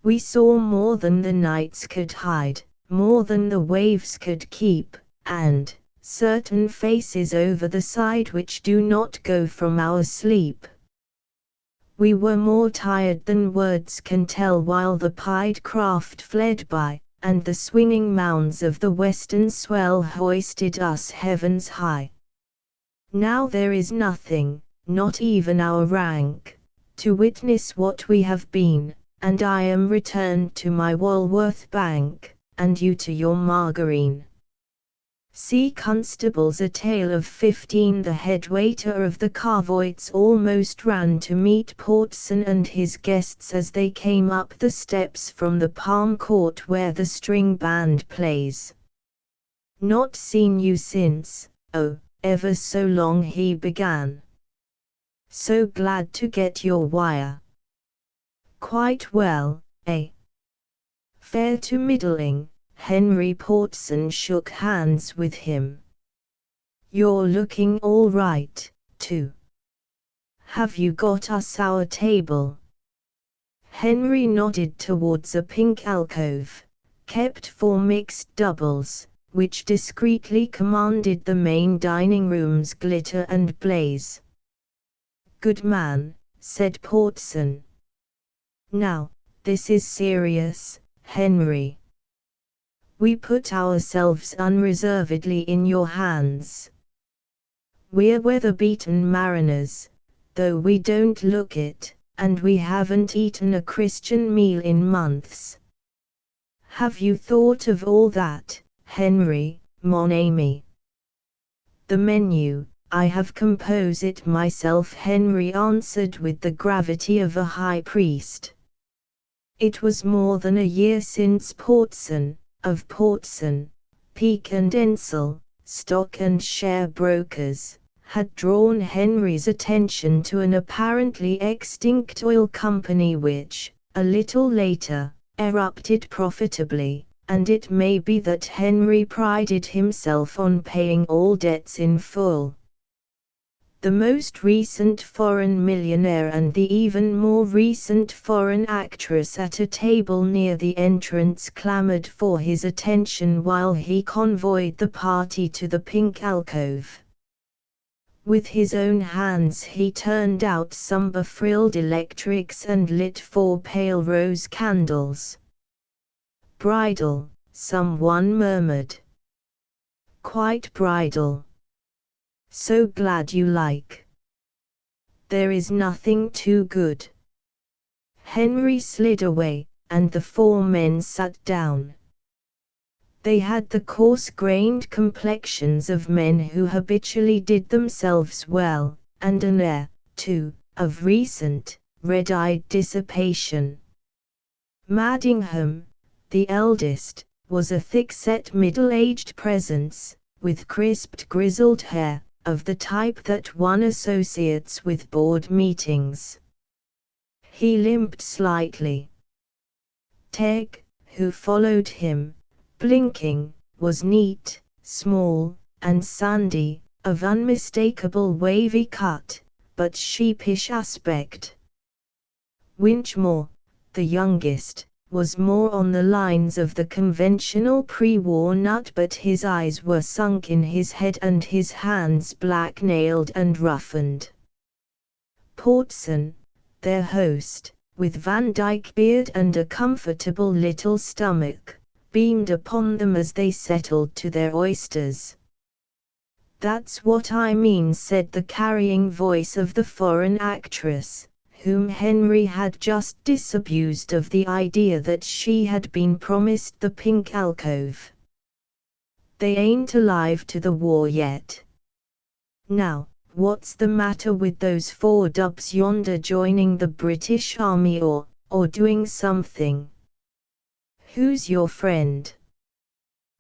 We saw more than the nights could hide, more than the waves could keep, and certain faces over the side which do not go from our sleep. We were more tired than words can tell while the pied craft fled by, and the swinging mounds of the western swell hoisted us heavens high. Now there is nothing, not even our rank, to witness what we have been, and I am returned to my Walworth bank, and you to your margarine. See Constables, A Tale of 15. The head waiter of the Carvoits almost ran to meet Portson and his guests as they came up the steps from the palm court where the string band plays. Not seen you since, oh, ever so long, he began. So glad to get your wire. Quite well, eh? Fair to middling. Henry Portson shook hands with him. You're looking all right, too. Have you got us our table? Henry nodded towards a pink alcove, kept for mixed doubles, which discreetly commanded the main dining room's glitter and blaze. Good man, said Portson. Now, this is serious, Henry. We put ourselves unreservedly in your hands. We're weather-beaten mariners, though we don't look it, and we haven't eaten a Christian meal in months. Have you thought of all that, Henry, mon ami? The menu, I have composed it myself, Henry answered with the gravity of a high priest. It was more than a year since Portson, of Portson, Peake and Ensel, stock and share brokers, had drawn Henry's attention to an apparently extinct oil company which, a little later, erupted profitably, and it may be that Henry prided himself on paying all debts in full. The most recent foreign millionaire and the even more recent foreign actress at a table near the entrance clamored for his attention while he convoyed the party to the pink alcove. With his own hands he turned out some befrilled electrics and lit 4 pale rose candles. Bridal, someone murmured. Quite bridal. So glad you like. There is nothing too good. Henry slid away, and the 4 men sat down. They had the coarse-grained complexions of men who habitually did themselves well, and an air, too, of recent, red-eyed dissipation. Madingham, the eldest, was a thick-set middle-aged presence, with crisped grizzled hair, of the type that one associates with board meetings. He limped slightly. Teg, who followed him, blinking, was neat, small, and sandy, of unmistakable wavy cut, but sheepish aspect. Winchmore, the youngest, was more on the lines of the conventional pre-war nut, but his eyes were sunk in his head and his hands black-nailed and roughened. Portson, their host, with Van Dyke beard and a comfortable little stomach, beamed upon them as they settled to their oysters. That's what I mean, said the carrying voice of the foreign actress, whom Henry had just disabused of the idea that she had been promised the pink alcove. They ain't alive to the war yet. Now, what's the matter with those 4 dubs yonder joining the British Army or doing something? Who's your friend?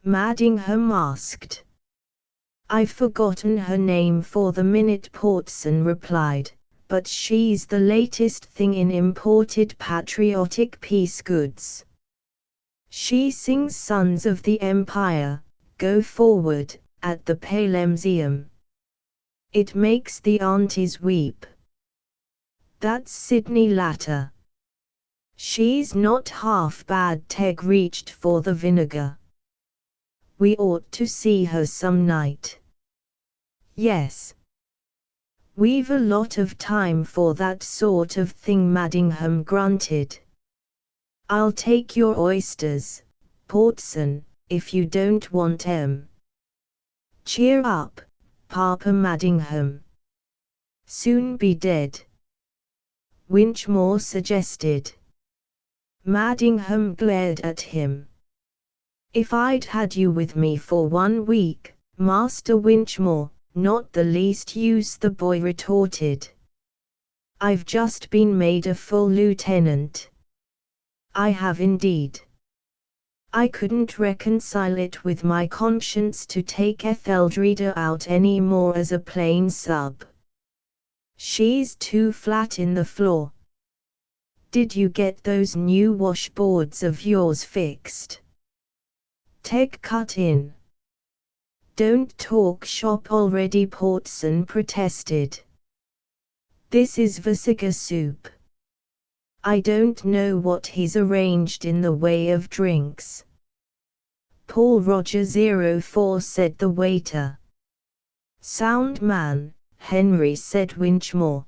Madingham asked. I've forgotten her name for the minute, Portson replied, but she's the latest thing in imported patriotic peace goods. She sings Sons of the Empire, Go Forward, at the Pale-Museum. It makes the aunties weep. That's Sydney Latter. She's not half bad. Teg reached for the vinegar. We ought to see her some night. Yes. We've a lot of time for that sort of thing, Madingham grunted. I'll take your oysters, Portson, if you don't want 'em. Cheer up, Papa Madingham. Soon be dead. Winchmore suggested. Madingham glared at him. If I'd had you with me for 1 week, Master Winchmore, not the least use, the boy retorted. I've just been made a full lieutenant. I have indeed. I couldn't reconcile it with my conscience to take Etheldreda out any more as a plain sub. She's too flat in the floor. Did you get those new washboards of yours fixed? Teg cut in. Don't talk shop already, Portson protested. This is Vasica soup. I don't know what he's arranged in the way of drinks. Paul Roger 04 said the waiter. Sound man, Henry said Winchmore.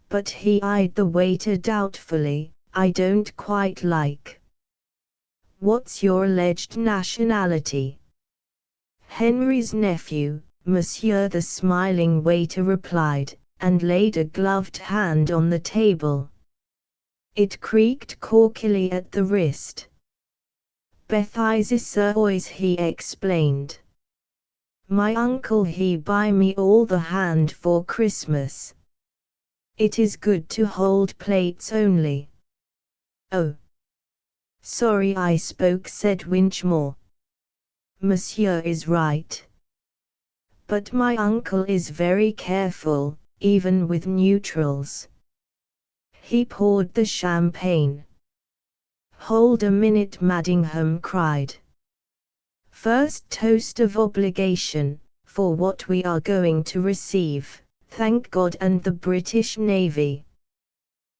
But he eyed the waiter doubtfully. I don't quite like. What's your alleged nationality? Henry's nephew, Monsieur, the smiling waiter replied, and laid a gloved hand on the table. It creaked corkily at the wrist. Bethisis he explained. My uncle he buy me all the hand for Christmas. It is good to hold plates only. Oh. Sorry I spoke, said Winchmore. Monsieur is right. But my uncle is very careful, even with neutrals. He poured the champagne. Hold a minute, Madingham cried. First toast of obligation, for what we are going to receive, thank God and the British Navy.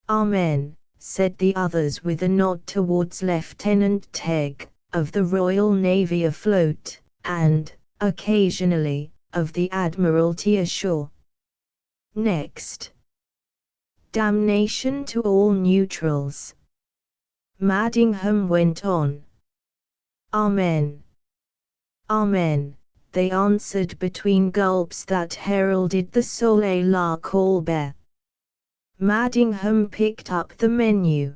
Amen, said the others with a nod towards Lieutenant Tegg, of the Royal Navy afloat, and, occasionally, of the Admiralty ashore. Next. Damnation to all neutrals. Madingham went on. Amen. Amen, they answered between gulps that heralded the Soleil la Colbert. Madingham picked up the menu.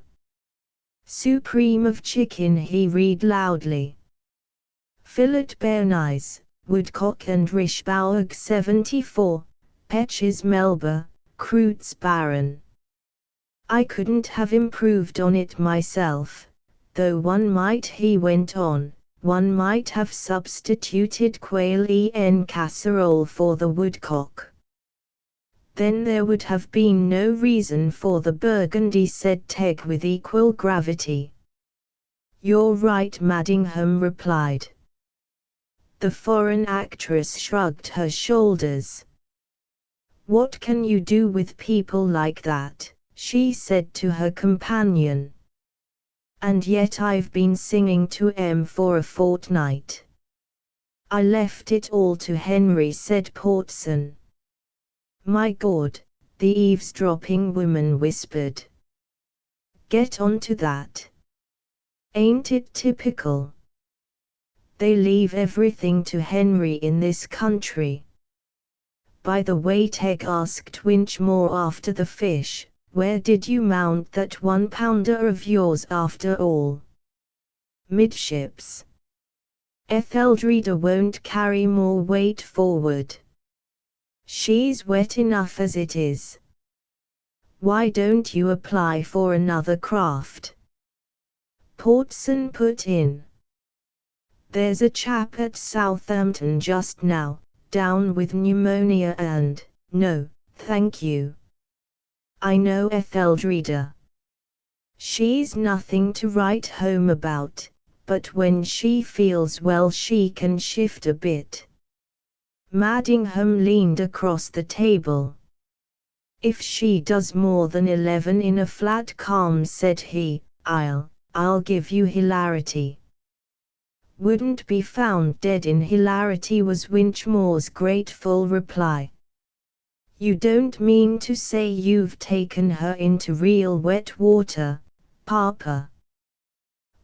Supreme of chicken, he read loudly. Fillet béarnaise, woodcock and Richebourg 74, Petches Melba, Croûtes Baron. I couldn't have improved on it myself, though one might, he went on, one might have substituted quail en casserole for the woodcock. Then there would have been no reason for the burgundy, said Tegg with equal gravity. You're right, Madingham replied. The foreign actress shrugged her shoulders. What can you do with people like that? She said to her companion. And yet I've been singing to M for a fortnight. I left it all to Henry, said Portson. My God, the eavesdropping woman whispered. Get on to that. Ain't it typical? They leave everything to Henry in this country. By the way, Tegg asked Winchmore after the fish. Where did you mount that 1-pounder of yours after all? Midships. Etheldreda won't carry more weight forward. She's wet enough as it is. Why don't you apply for another craft? Portson put in. There's a chap at Southampton just now, down with pneumonia and, no, thank you. I know Etheldreda. She's nothing to write home about, but when she feels well she can shift a bit. Madingham leaned across the table. If she does more than 11 in a flat calm, said he, I'll give you hilarity. Wouldn't be found dead in hilarity, was Winchmore's grateful reply. You don't mean to say you've taken her into real wet water, Papa?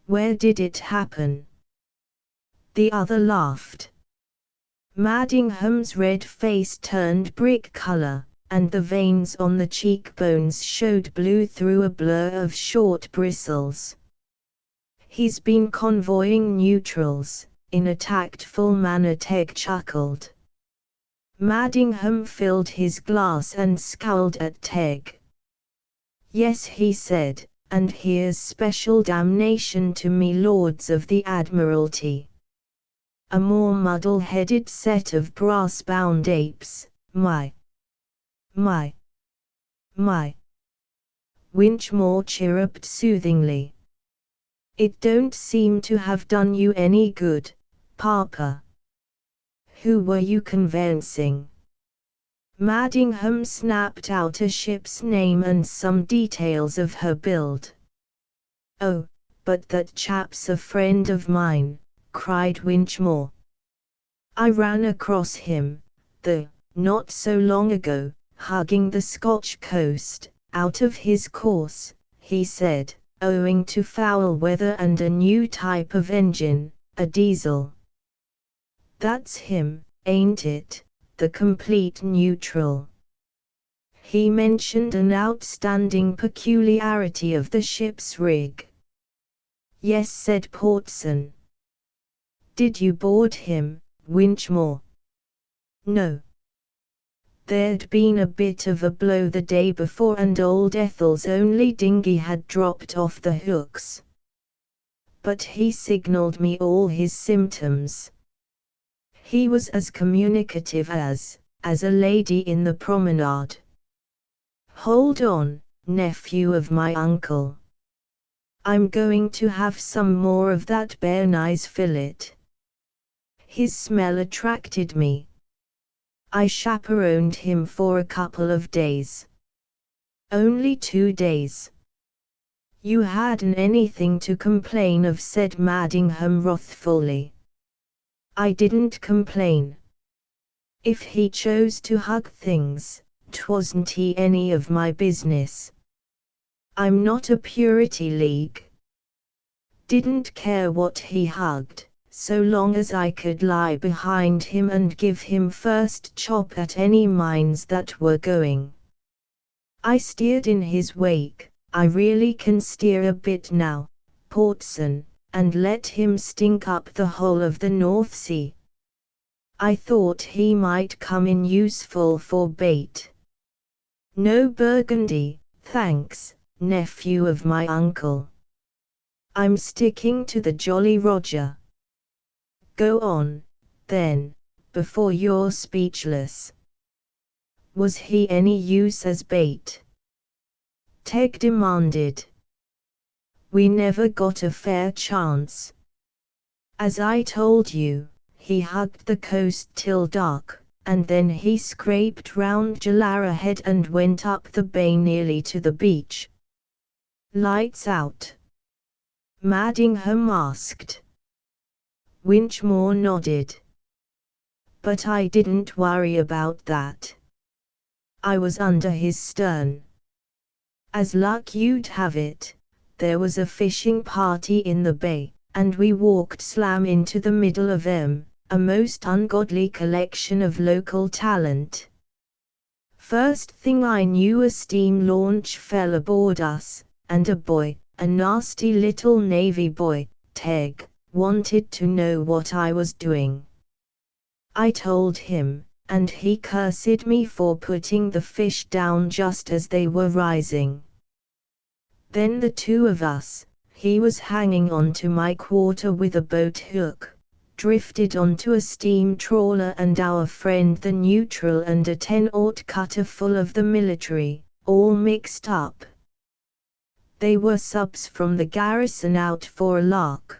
Where did it happen? The other laughed. Madingham's red face turned brick color, and the veins on the cheekbones showed blue through a blur of short bristles. He's been convoying neutrals, in a tactful manner, Teg chuckled. Madingham filled his glass and scowled at Teg. Yes, he said, and here's special damnation to me lords of the Admiralty. A more muddle-headed set of brass-bound apes, my. Winchmore chirruped soothingly. It don't seem to have done you any good, Papa. Who were you convincing? Madingham snapped out a ship's name and some details of her build. Oh, but that chap's a friend of mine, cried Winchmore. I ran across him, not so long ago, hugging the Scotch coast, out of his course, he said, owing to foul weather and a new type of engine, a diesel. That's him, ain't it, the complete neutral? He mentioned an outstanding peculiarity of the ship's rig. Yes, said Portson. Did you board him, Winchmore? No. There'd been a bit of a blow the day before and old Ethel's only dinghy had dropped off the hooks. But he signalled me all his symptoms. He was as communicative as a lady in the promenade. Hold on, nephew of my uncle. I'm going to have some more of that Béarnaise fillet. His smell attracted me. I chaperoned him for a couple of days. Only 2 days. You hadn't anything to complain of, said Madingham wrathfully. I didn't complain. If he chose to hug things, 'twasn't any of my business. I'm not a Purity League. Didn't care what he hugged, so long as I could lie behind him and give him first chop at any mines that were going. I steered in his wake, I really can steer a bit now, Portson, and let him stink up the whole of the North Sea. I thought he might come in useful for bait. No Burgundy, thanks, nephew of my uncle. I'm sticking to the Jolly Roger. Go on, then, before you're speechless. Was he any use as bait? Teg demanded. We never got a fair chance. As I told you, he hugged the coast till dark, and then he scraped round Jalara Head and went up the bay nearly to the beach. Lights out? Madingham asked. Winchmore nodded. But I didn't worry about that. I was under his stern. As luck you'd have it, there was a fishing party in the bay, and we walked slam into the middle of a most ungodly collection of local talent. First thing I knew, a steam launch fell aboard us, and a boy, a nasty little navy boy, Teg, wanted to know what I was doing. I told him, and he cursed me for putting the fish down just as they were rising. Then the two of us, he was hanging on to my quarter with a boat hook, drifted onto a steam trawler, and our friend the neutral and a 10-odd cutter full of the military, all mixed up. They were subs from the garrison out for a lark.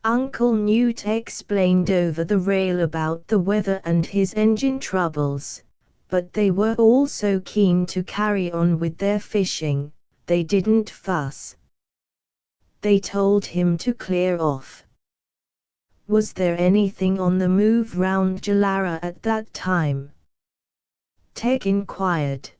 Uncle Newt explained over the rail about the weather and his engine troubles, but they were all so keen to carry on with their fishing, they didn't fuss. They told him to clear off. Was there anything on the move round Jalara at that time? Teg inquired.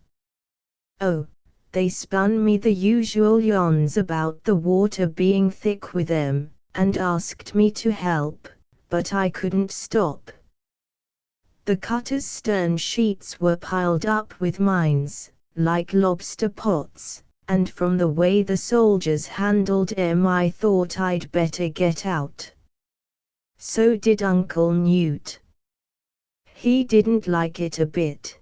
Oh, they spun me the usual yarns about the water being thick with them, and asked me to help, but I couldn't stop. The cutter's stern sheets were piled up with mines, like lobster pots, and from the way the soldiers handled him I thought I'd better get out. So did Uncle Newt. He didn't like it a bit.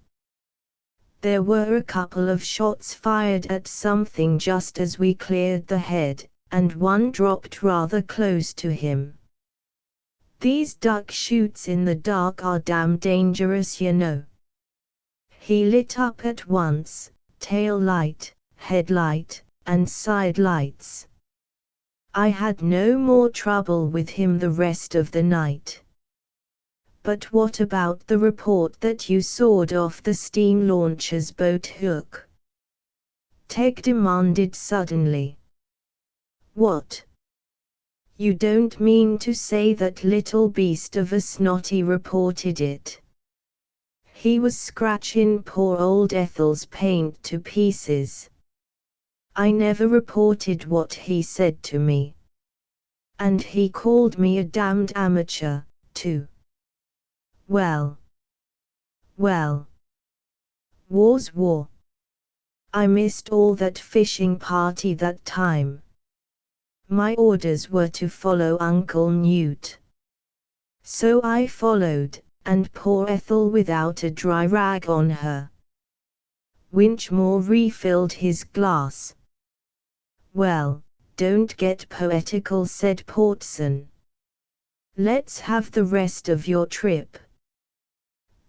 There were a couple of shots fired at something just as we cleared the head, and one dropped rather close to him. These duck shoots in the dark are damn dangerous, you know. He lit up at once, tail light, headlight, and side lights. I had no more trouble with him the rest of the night. But what about the report that you sawed off the steam launcher's boat hook? Ted demanded suddenly. What? You don't mean to say that little beast of a Snotty reported it? He was scratching poor old Ethel's paint to pieces. I never reported what he said to me. And he called me a damned amateur, too. Well. War's war. I missed all that fishing party that time. My orders were to follow Uncle Newt. So I followed, and poor Ethel without a dry rag on her. Winchmore refilled his glass. Well, don't get poetical, said Portson. Let's have the rest of your trip.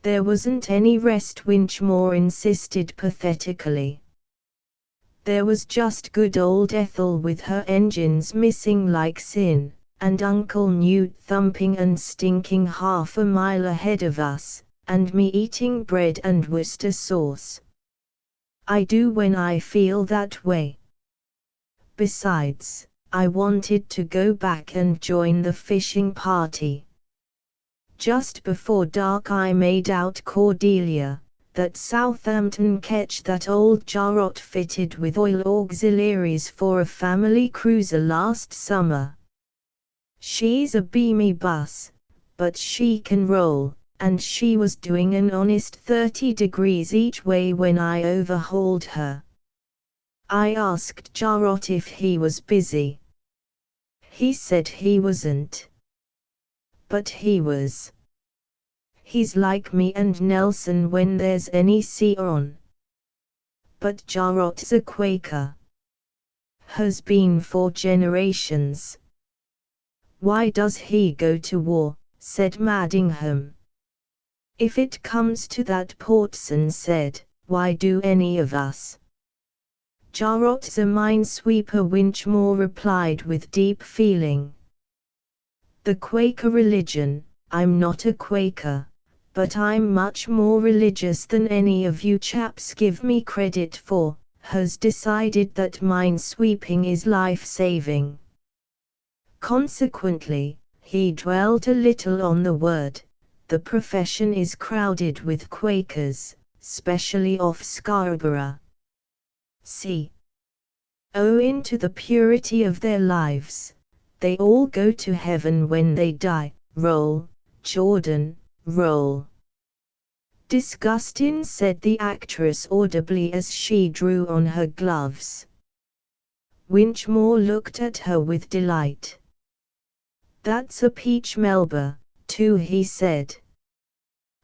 There wasn't any rest, Winchmore insisted pathetically. There was just good old Ethel with her engines missing like sin, and Uncle Newt thumping and stinking half a mile ahead of us, and me eating bread and Worcester sauce. I do when I feel that way. Besides, I wanted to go back and join the fishing party. Just before dark I made out Cordelia, that Southampton ketch that old Jarrott fitted with oil auxiliaries for a family cruiser last summer. She's a beamy bus, but she can roll, and she was doing an honest 30 degrees each way when I overhauled her. I asked Jarrott if he was busy. He said he wasn't. But he was. He's like me and Nelson when there's any sea on. But Jarrott's a Quaker. Has been for generations. Why does he go to war? Said Maddingham. If it comes to that, Portson said, why do any of us? Jarrott's a minesweeper, Winchmore replied with deep feeling. The Quaker religion, I'm not a Quaker, but I'm much more religious than any of you chaps give me credit for, has decided that minesweeping is life-saving. Consequently, he dwelt a little on the word. The profession is crowded with Quakers, specially off Scarborough. See. Owing to the purity of their lives, they all go to heaven when they die. Roll, Jordan, roll. Disgusting, said the actress audibly as she drew on her gloves. Winchmore looked at her with delight. That's a peach Melba, too, he said.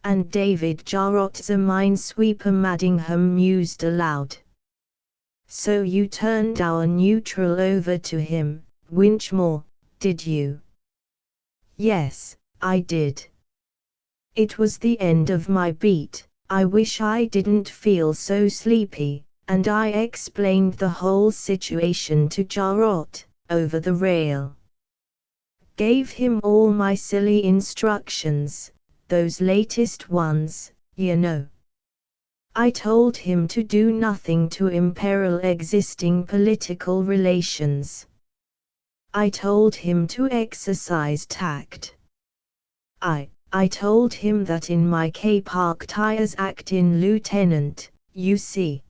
And David Jarrott's a minesweeper, Maddingham mused aloud. So you turned our neutral over to him, Winchmore, did you? Yes, I did. It was the end of my beat. I wish I didn't feel so sleepy, and I explained the whole situation to Jarrott, over the rail. Gave him all my silly instructions, those latest ones, you know. I told him to do nothing to imperil existing political relations. I told him to exercise tact. I told him that in my K-Park as acting lieutenant, you see.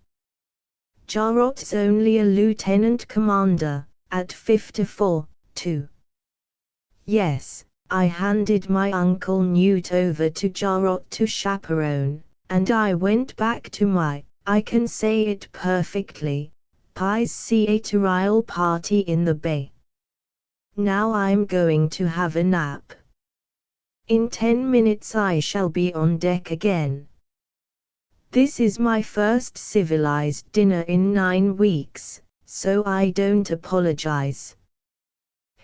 Jarrott's only a lieutenant commander, at 54, too. Yes, I handed my Uncle Newt over to Jarrott to chaperone, and I went back to my, I can say it perfectly, Pies theatrical party in the bay. Now I'm going to have a nap. In 10 minutes I shall be on deck again. This is my first civilized dinner in 9 weeks, so I don't apologize.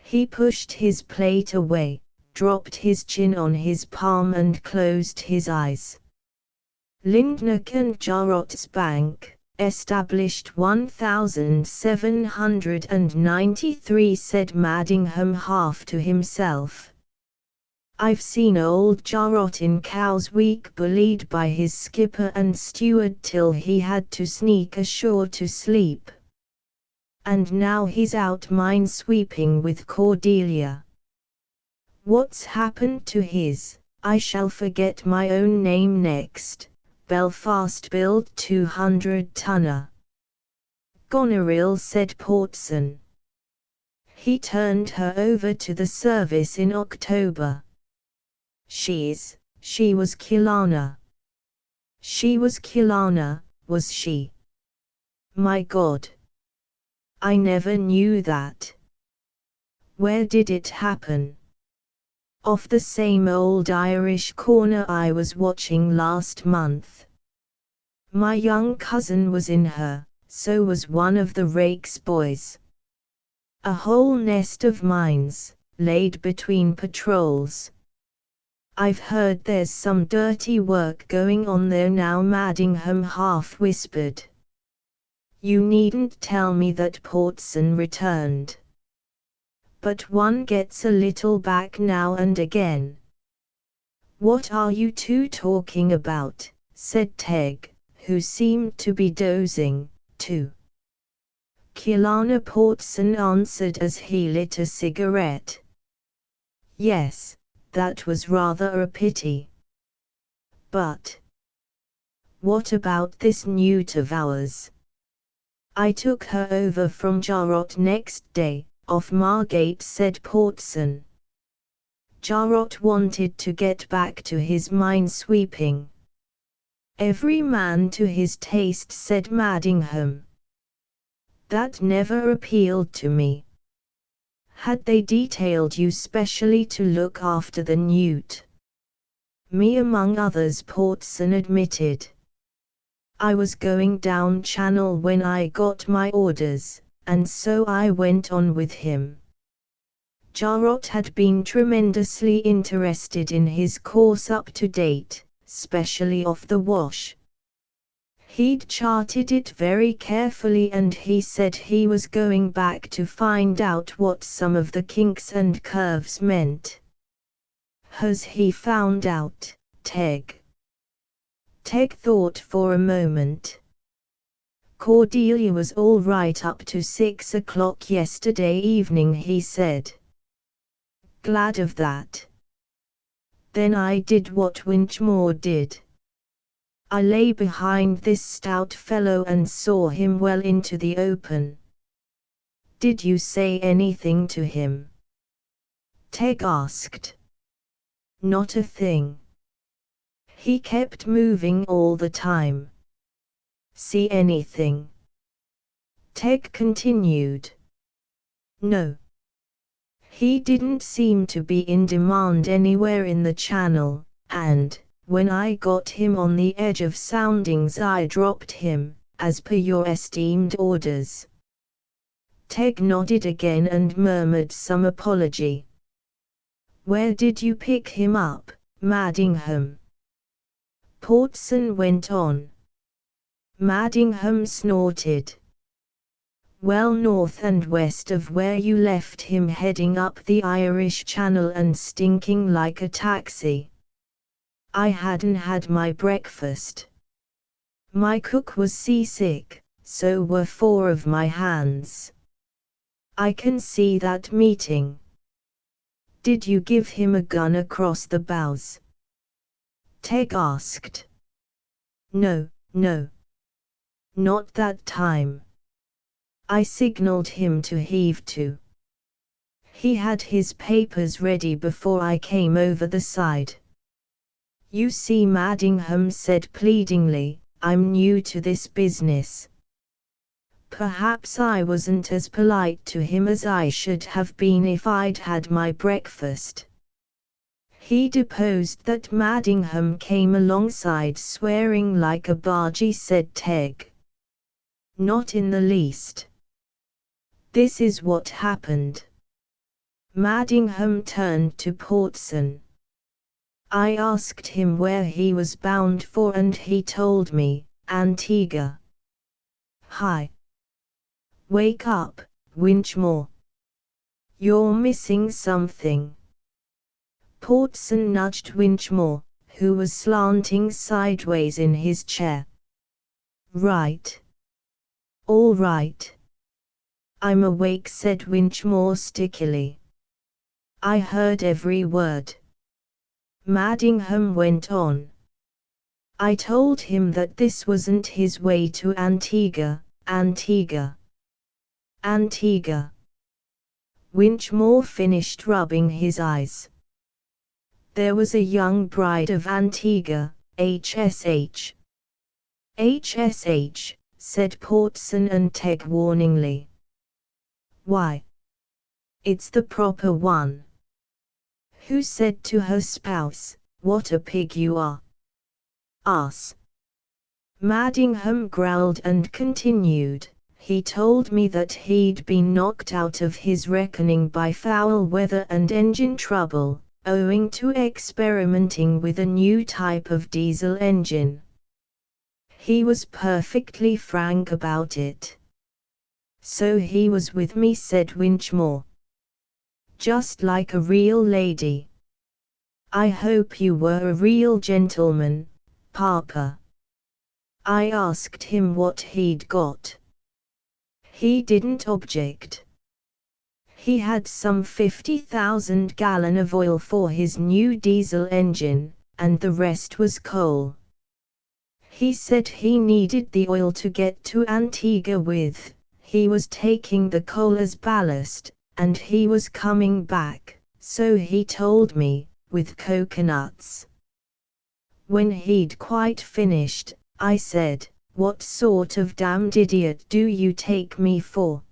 He pushed his plate away, dropped his chin on his palm and closed his eyes. Lindner and Jarrot's Bank, established 1793, said Madingham half to himself. I've seen old Jarrott in Cowes Week bullied by his skipper and steward till he had to sneak ashore to sleep. And now he's out mine-sweeping with Cordelia. What's happened to his, I shall forget my own name next, Belfast-built 200-tonner? Goneril, said Portson. He turned her over to the service in October. She was Kilana. She was Kilana, was she? My God! I never knew that. Where did it happen? Off the same old Irish corner I was watching last month. My young cousin was in her, so was one of the Rake's boys. A whole nest of mines, laid between patrols. I've heard there's some dirty work going on there now, Madingham half whispered. You needn't tell me that, Portson returned. But one gets a little back now and again. What are you two talking about? Said Teg, who seemed to be dozing, too. Kilana, Portson answered as he lit a cigarette. Yes, that was rather a pity. But what about this newt of ours? I took her over from Jarrott next day, off Margate, said Portson. Jarrott wanted to get back to his mine-sweeping. Every man to his taste, said Madingham. That never appealed to me. Had they detailed you specially to look after the newt? Me among others, Portson admitted. I was going down Channel when I got my orders, and so I went on with him. Jarrott had been tremendously interested in his course up to date, specially off the Wash. He'd charted it very carefully and he said he was going back to find out what some of the kinks and curves meant. Has he found out, Teg? Teg thought for a moment. Cordelia was all right up to 6 o'clock yesterday evening, he said. Glad of that. Then I did what Winchmore did. I lay behind this stout fellow and saw him well into the open. Did you say anything to him? Teg asked. Not a thing. He kept moving all the time. See anything? Teg continued. No. He didn't seem to be in demand anywhere in the Channel, and when I got him on the edge of soundings I dropped him, as per your esteemed orders. Teg nodded again and murmured some apology. Where did you pick him up, Madingham? Portson went on. Madingham snorted. Well, north and west of where you left him, heading up the Irish Channel and stinking like a taxi. I hadn't had my breakfast. My cook was seasick, so were 4 of my hands. I can see that meeting. Did you give him a gun across the bows? Teg asked. No, no. Not that time. I signalled him to heave to. He had his papers ready before I came over the side. You see, Madingham said pleadingly, I'm new to this business. Perhaps I wasn't as polite to him as I should have been if I'd had my breakfast. He deposed that Madingham came alongside swearing like a bargee, said Tegg. Not in the least. This is what happened. Madingham turned to Portson. I asked him where he was bound for and he told me, Antigua. Hi. Wake up, Winchmore. You're missing something. Portson nudged Winchmore, who was slanting sideways in his chair. Right. All right. I'm awake, said Winchmore stickily. I heard every word. Madingham went on. I told him that this wasn't his way to Antigua. Antigua. Winchmore finished rubbing his eyes. There was a young bride of Antigua, HSH. HSH, said Portson and Tegg warningly. Why? It's the proper one. Who said to her spouse, what a pig you are? Ass. Madingham growled and continued. He told me that he'd been knocked out of his reckoning by foul weather and engine trouble, owing to experimenting with a new type of diesel engine. He was perfectly frank about it. So he was with me, said Winchmore. Just like a real lady. I hope you were a real gentleman, Papa. I asked him what he'd got. He didn't object. He had some 50,000 gallons of oil for his new diesel engine, and the rest was coal. He said he needed the oil to get to Antigua with, he was taking the coal as ballast, and he was coming back, so he told me, with coconuts. When he'd quite finished, I said, what sort of damned idiot do you take me for?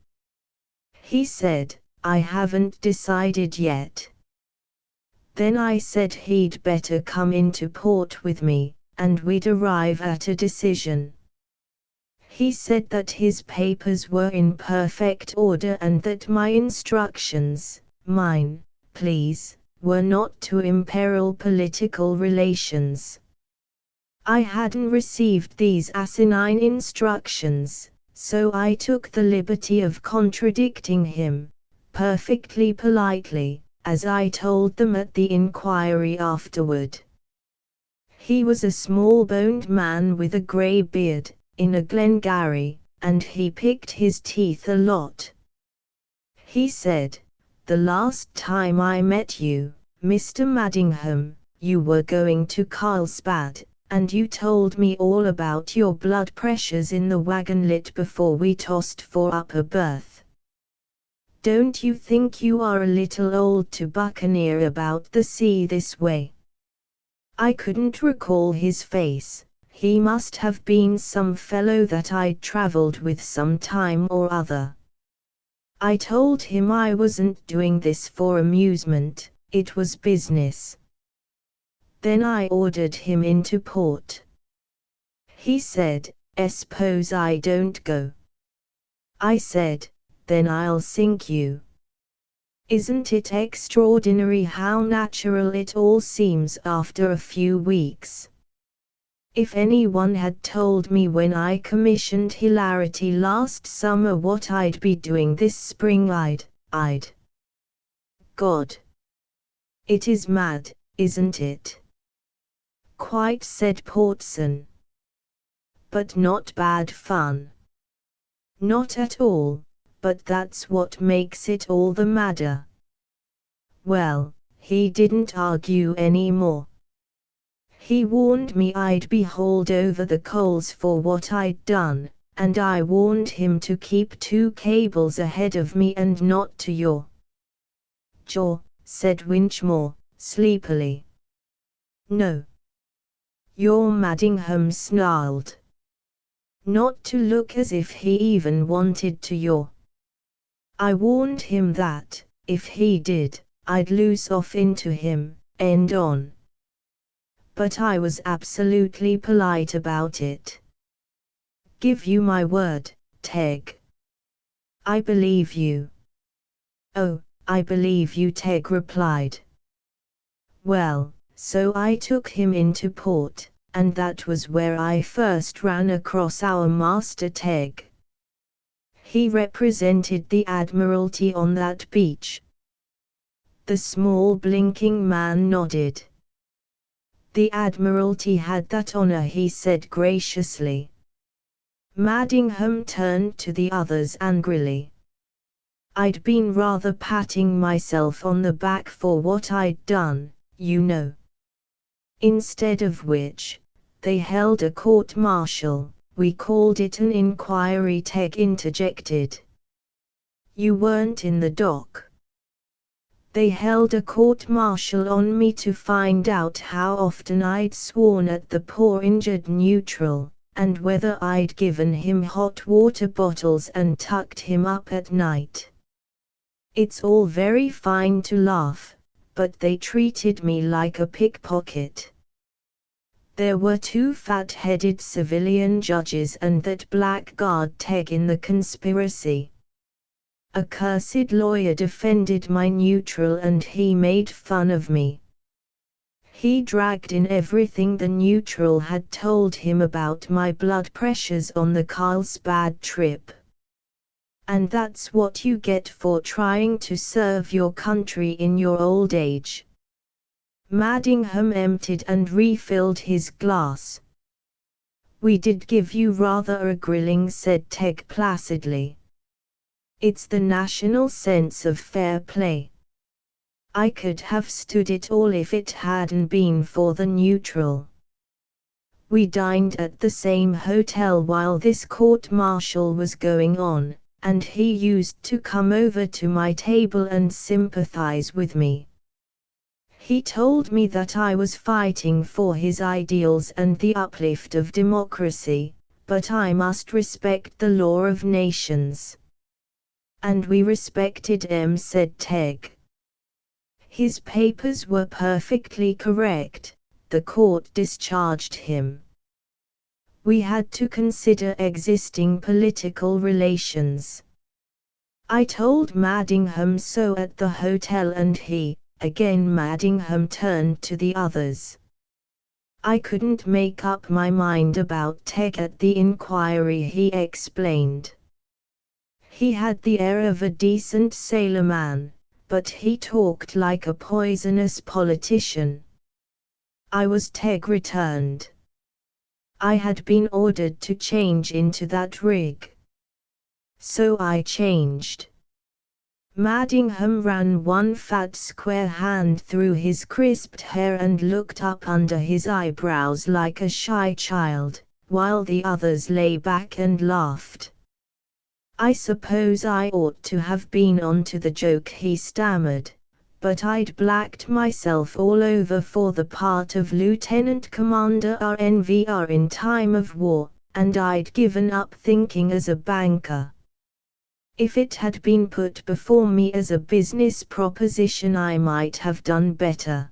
He said, I haven't decided yet. Then I said he'd better come into port with me, and we'd arrive at a decision. He said that his papers were in perfect order and that my instructions, mine, please, were not to imperil political relations. I hadn't received these asinine instructions, so I took the liberty of contradicting him, perfectly politely, as I told them at the inquiry afterward. He was a small-boned man with a grey beard, in a Glengarry, and he picked his teeth a lot. He said, the last time I met you, Mr. Madingham, you were going to Carlsbad, and you told me all about your blood pressures in the wagonlet before we tossed for upper berth. Don't you think you are a little old to buccaneer about the sea this way? I couldn't recall his face. He must have been some fellow that I'd travelled with some time or other. I told him I wasn't doing this for amusement, it was business. Then I ordered him into port. He said, "Suppose I don't go?" I said, "Then I'll sink you." Isn't it extraordinary how natural it all seems after a few weeks? If anyone had told me when I commissioned Hilarity last summer what I'd be doing this spring, I'd. God! It is mad, isn't it? Quite, said Portson. But not bad fun. Not at all, but that's what makes it all the madder. Well, he didn't argue any more. He warned me I'd be hauled over the coals for what I'd done, and I warned him to keep 2 cables ahead of me and not to your jaw, said Winchmore, sleepily. No. Your Madingham snarled. Not to look as if he even wanted to yaw. I warned him that, if he did, I'd loose off into him, end on. But I was absolutely polite about it. Give you my word, Teg. I believe you. Oh, I believe you, Teg replied. Well, so I took him into port, and that was where I first ran across our master Teg. He represented the Admiralty on that beach. The small blinking man nodded. The Admiralty had that honor, he said graciously. Madingham turned to the others angrily. I'd been rather patting myself on the back for what I'd done, you know. Instead of which, they held a court-martial. We called it an inquiry, Teg interjected. You weren't in the dock. They held a court-martial on me to find out how often I'd sworn at the poor injured neutral, and whether I'd given him hot water bottles and tucked him up at night. It's all very fine to laugh, but they treated me like a pickpocket. There were 2 fat-headed civilian judges and that blackguard Teg in the conspiracy. A cursed lawyer defended my neutral and he made fun of me. He dragged in everything the neutral had told him about my blood pressures on the Carlsbad trip. And that's what you get for trying to serve your country in your old age. Madingham emptied and refilled his glass. We did give you rather a grilling, said Teg placidly. It's the national sense of fair play. I could have stood it all if it hadn't been for the neutral. We dined at the same hotel while this court-martial was going on, and he used to come over to my table and sympathize with me. He told me that I was fighting for his ideals and the uplift of democracy, but I must respect the law of nations. And we respected him, said Teg. His papers were perfectly correct, the court discharged him. We had to consider existing political relations. I told Madingham so at the hotel and he, again Madingham turned to the others. I couldn't make up my mind about Teg at the inquiry, he explained. He had the air of a decent sailorman, but he talked like a poisonous politician. I was, Teg returned. I had been ordered to change into that rig. So I changed. Madingham ran one fat square hand through his crisped hair and looked up under his eyebrows like a shy child, while the others lay back and laughed. I suppose I ought to have been onto the joke, he stammered, but I'd blacked myself all over for the part of Lieutenant Commander RNVR in time of war, and I'd given up thinking as a banker. If it had been put before me as a business proposition I might have done better.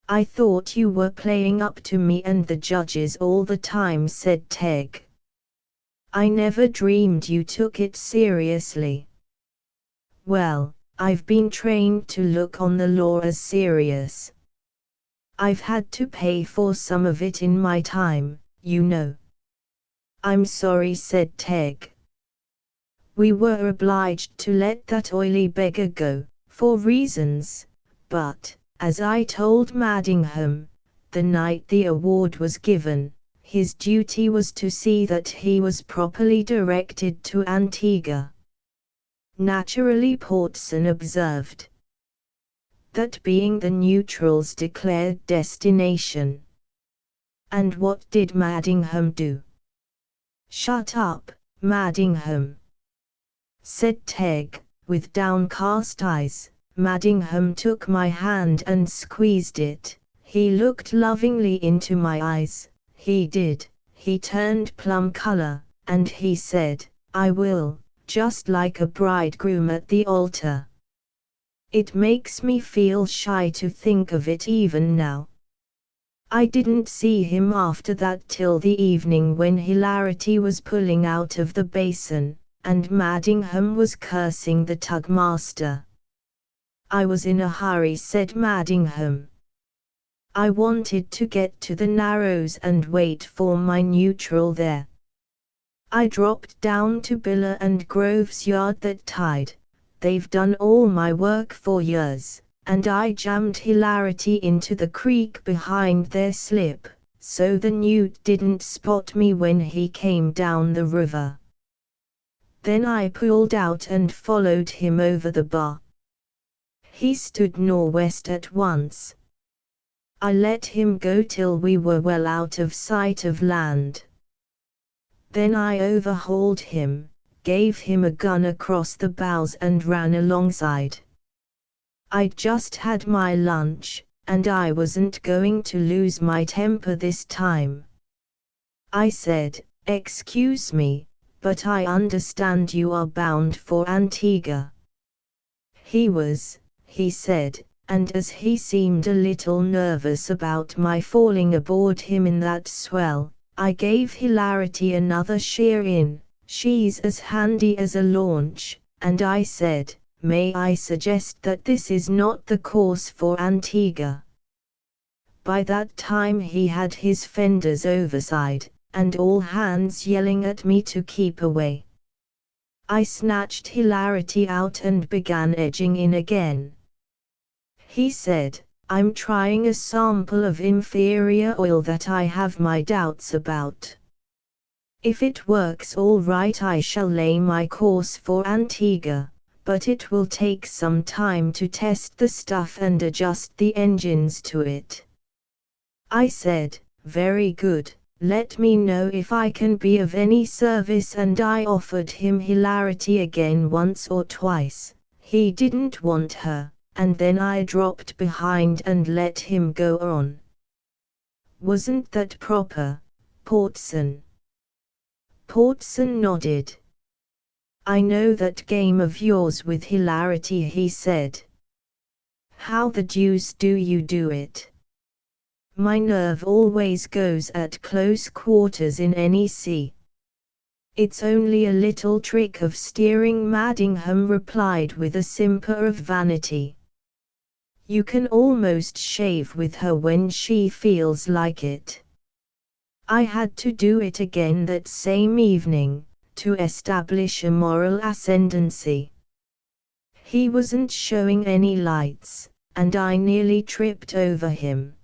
I thought you were playing up to me and the judges all the time, said Teg. I never dreamed you took it seriously. Well, I've been trained to look on the law as serious. I've had to pay for some of it in my time, you know. I'm sorry, said Teg. We were obliged to let that oily beggar go, for reasons, but, as I told Madingham, the night the award was given, his duty was to see that he was properly directed to Antigua. Naturally, Portson observed. That being the neutral's declared destination. And what did Madingham do? Shut up, Madingham, said Teg, with downcast eyes. Madingham took my hand and squeezed it. He looked lovingly into my eyes. He did, he turned plum color, and he said, "I will, just like a bridegroom at the altar." It makes me feel shy to think of it even now. I didn't see him after that till the evening when Hilarity was pulling out of the basin, and Maddingham was cursing the tugmaster. "I was in a hurry," said Maddingham. "I wanted to get to the Narrows and wait for my neutral there. I dropped down to Biller and Grove's Yard that tide. They've done all my work for years, and I jammed Hilarity into the creek behind their slip, so the newt didn't spot me when he came down the river. Then I pulled out and followed him over the bar. He stood northwest at once. I let him go till we were well out of sight of land. Then I overhauled him, gave him a gun across the bows and ran alongside. I'd just had my lunch, and I wasn't going to lose my temper this time. I said, "Excuse me, but I understand you are bound for Antigua." He said, and as he seemed a little nervous about my falling aboard him in that swell, I gave Hilarity another sheer in. "She's as handy as a launch," and I said, "May I suggest that this is not the course for Antigua?" By that time he had his fenders overside, and all hands yelling at me to keep away. I snatched Hilarity out and began edging in again. He said, "I'm trying a sample of inferior oil that I have my doubts about. If it works all right I shall lay my course for Antigua, but it will take some time to test the stuff and adjust the engines to it." I said, "Very good, let me know if I can be of any service," and I offered him Hilarity again once or twice. He didn't want her, and then I dropped behind and let him go on. "Wasn't that proper, Portson?" Portson nodded. "I know that game of yours with Hilarity," he said. "How the deuce do you do it? My nerve always goes at close quarters in any sea." "It's only a little trick of steering," Maddingham replied with a simper of vanity. "You can almost shave with her when she feels like it." I had to do it again that same evening, to establish a moral ascendancy. He wasn't showing any lights, and I nearly tripped over him.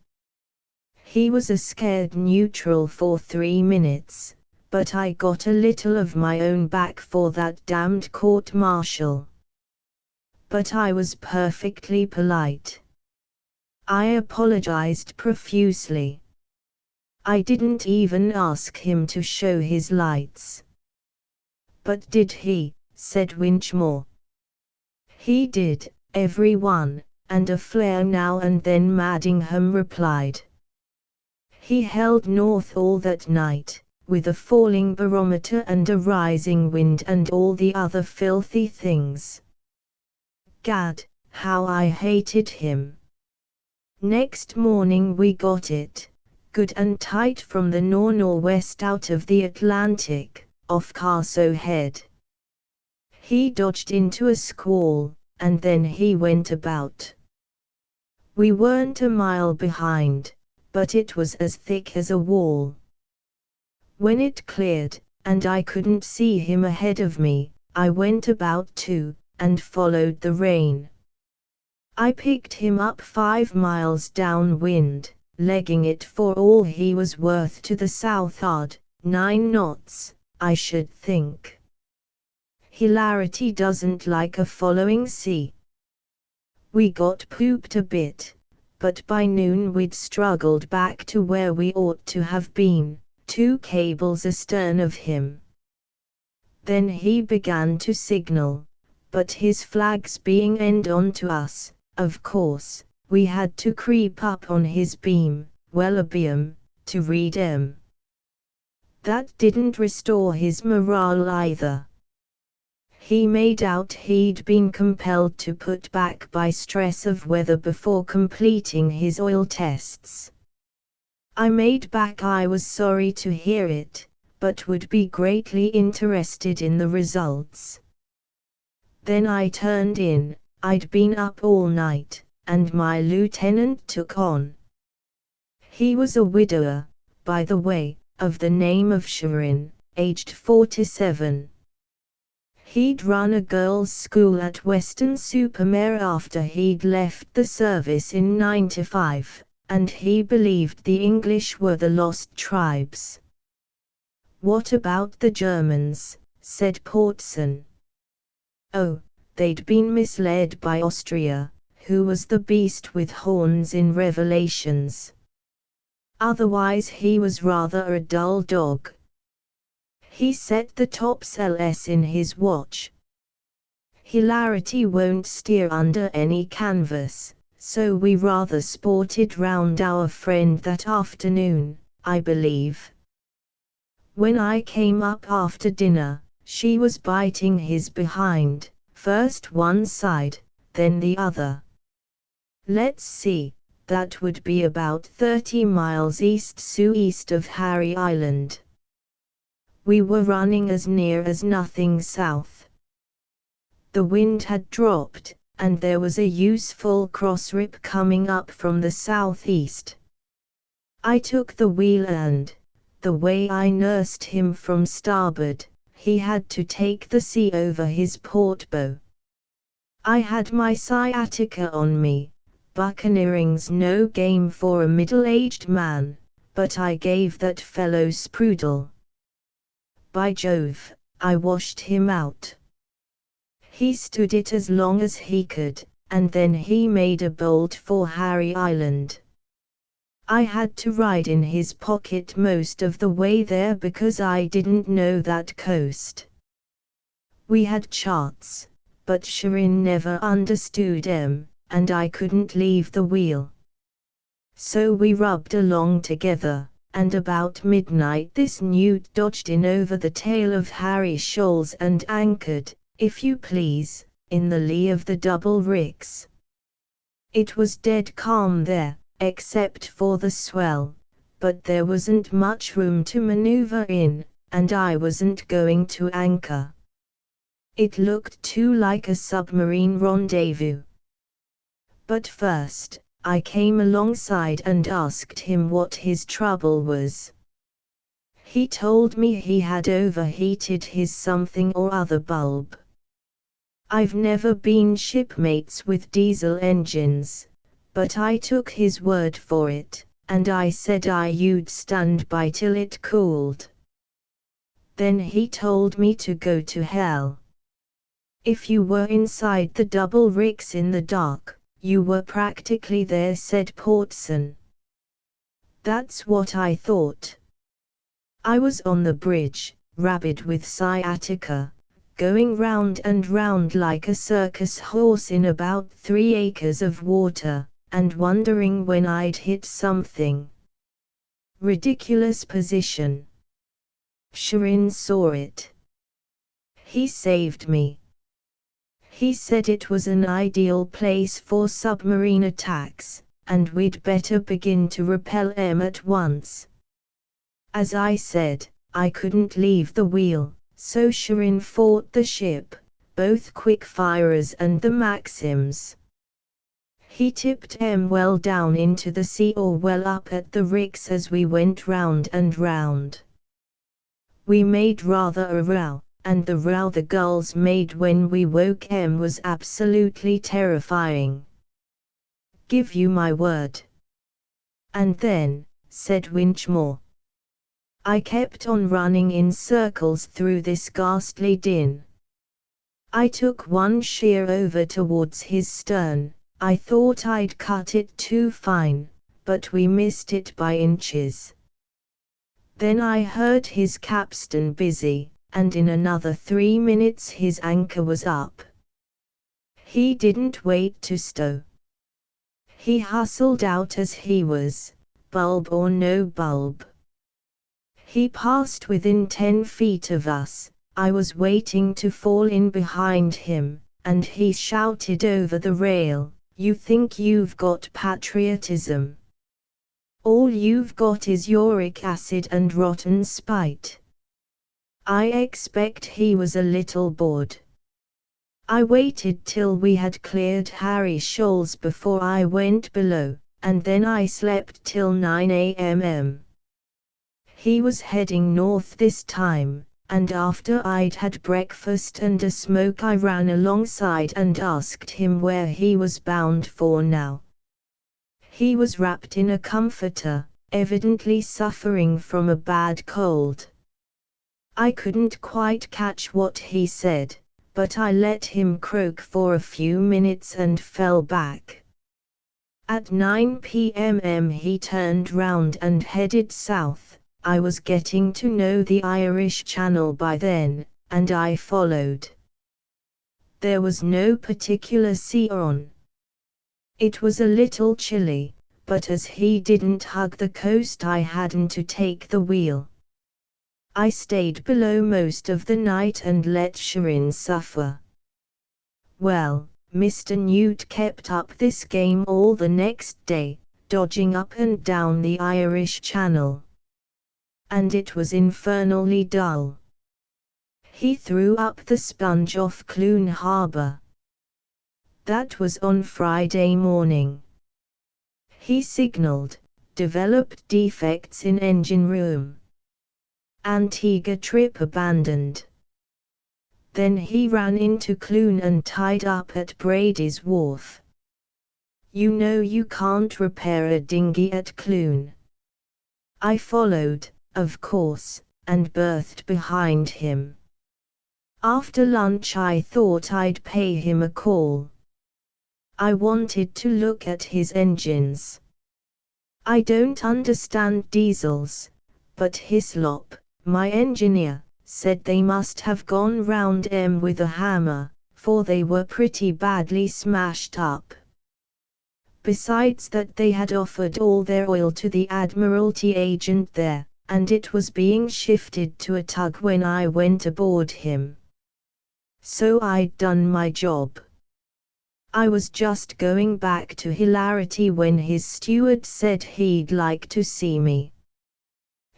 He was a scared neutral for 3 minutes, but I got a little of my own back for that damned court-martial. But I was perfectly polite. I apologized profusely. I didn't even ask him to show his lights. "But did he?" said Winchmore. "He did, every one, and a flare now and then," Maddingham replied. "He held north all that night, with a falling barometer and a rising wind and all the other filthy things. Gad, how I hated him. Next morning we got it, good and tight from the northwest out of the Atlantic, off Carso Head. He dodged into a squall, and then he went about. We weren't a mile behind, but it was as thick as a wall. When it cleared, and I couldn't see him ahead of me, I went about too, and followed the rain. I picked him up 5 miles downwind, legging it for all he was worth to the southward, 9 knots, I should think. Hilarity doesn't like a following sea. We got pooped a bit, but by noon we'd struggled back to where we ought to have been, 2 cables astern of him. Then he began to signal, but his flags being end on to us, of course, we had to creep up on his beam, well abeam, to read 'em. That didn't restore his morale either. He made out he'd been compelled to put back by stress of weather before completing his oil tests. I made back I was sorry to hear it, but would be greatly interested in the results. Then I turned in. I'd been up all night, and my lieutenant took on. He was a widower, by the way, of the name of Shirin, aged 47. He'd run a girls' school at Weston-super-Mare after he'd left the service in '95, and he believed the English were the lost tribes. "What about the Germans?" said Portson. "Oh, they'd been misled by Austria, who was the beast with horns in Revelations. Otherwise he was rather a dull dog. He set the topsails in his watch. Hilarity won't steer under any canvas, so we rather sported round our friend that afternoon, I believe. When I came up after dinner, she was biting his behind, first one side, then the other. Let's see, that would be about 30 miles east of Harry Island. We were running as near as nothing south. The wind had dropped, and there was a useful cross-rip coming up from the southeast. I took the wheel and, the way I nursed him from starboard, he had to take the sea over his port bow. I had my sciatica on me, buccaneering's no game for a middle-aged man, but I gave that fellow sprudel. By Jove, I washed him out. He stood it as long as he could, and then he made a bolt for Harry Island. I had to ride in his pocket most of the way there because I didn't know that coast. We had charts, but Shirin never understood 'em, and I couldn't leave the wheel. So we rubbed along together, and about midnight this newt dodged in over the tail of Harry Shoals and anchored, if you please, in the lee of the double ricks. It was dead calm there, except for the swell, but there wasn't much room to maneuver in, and I wasn't going to anchor. It looked too like a submarine rendezvous. But first, I came alongside and asked him what his trouble was. He told me he had overheated his something or other bulb. I've never been shipmates with diesel engines, but I took his word for it, and I said you'd stand by till it cooled. Then he told me to go to hell. If you were inside the double ricks in the dark, you were practically there, said Portson. That's what I thought. I was on the bridge, rabid with sciatica, going round and round like a circus horse in about 3 acres of water, and wondering when I'd hit something. Ridiculous position. Shirin saw it. He saved me. He said it was an ideal place for submarine attacks, and we'd better begin to repel 'em at once. As I said, I couldn't leave the wheel, so Shirin fought the ship, both quick-firers and the Maxims. He tipped 'em well down into the sea or well up at the ricks as we went round and round. We made rather a row, and the row the gulls made when we woke 'em was absolutely terrifying. Give you my word. And then, said Winchmore, I kept on running in circles through this ghastly din. I took one sheer over towards his stern. I thought I'd cut it too fine, but we missed it by inches. Then I heard his capstan busy, and in another 3 minutes his anchor was up. He didn't wait to stow. He hustled out as he was, bulb or no bulb. He passed within 10 feet of us. I was waiting to fall in behind him, and he shouted over the rail, "You think you've got patriotism? All you've got is uric acid and rotten spite." I expect he was a little bored. I waited till we had cleared Harry Shoals before I went below, and then I slept till 9 a.m. He was heading north this time, and after I'd had breakfast and a smoke I ran alongside and asked him where he was bound for now. He was wrapped in a comforter, evidently suffering from a bad cold. I couldn't quite catch what he said, but I let him croak for a few minutes and fell back. At 9 p.m. he turned round and headed south. I was getting to know the Irish Channel by then, and I followed. There was no particular sea on. It was a little chilly, but as he didn't hug the coast I hadn't to take the wheel. I stayed below most of the night and let Shirin suffer. Well, Mr. Newt kept up this game all the next day, dodging up and down the Irish Channel. And it was infernally dull. He threw up the sponge off Clune Harbour. That was on Friday morning. He signalled, developed defects in engine room. Antigua trip abandoned. Then he ran into Clune and tied up at Brady's Wharf. You know you can't repair a dinghy at Clune. I followed, of course, and berthed behind him. After lunch I thought I'd pay him a call. I wanted to look at his engines. I don't understand diesels, but Hislop, my engineer, said they must have gone round M with a hammer, for they were pretty badly smashed up. Besides that they had offered all their oil to the Admiralty agent there, and it was being shifted to a tug when I went aboard him. So I'd done my job. I was just going back to hilarity when his steward said he'd like to see me.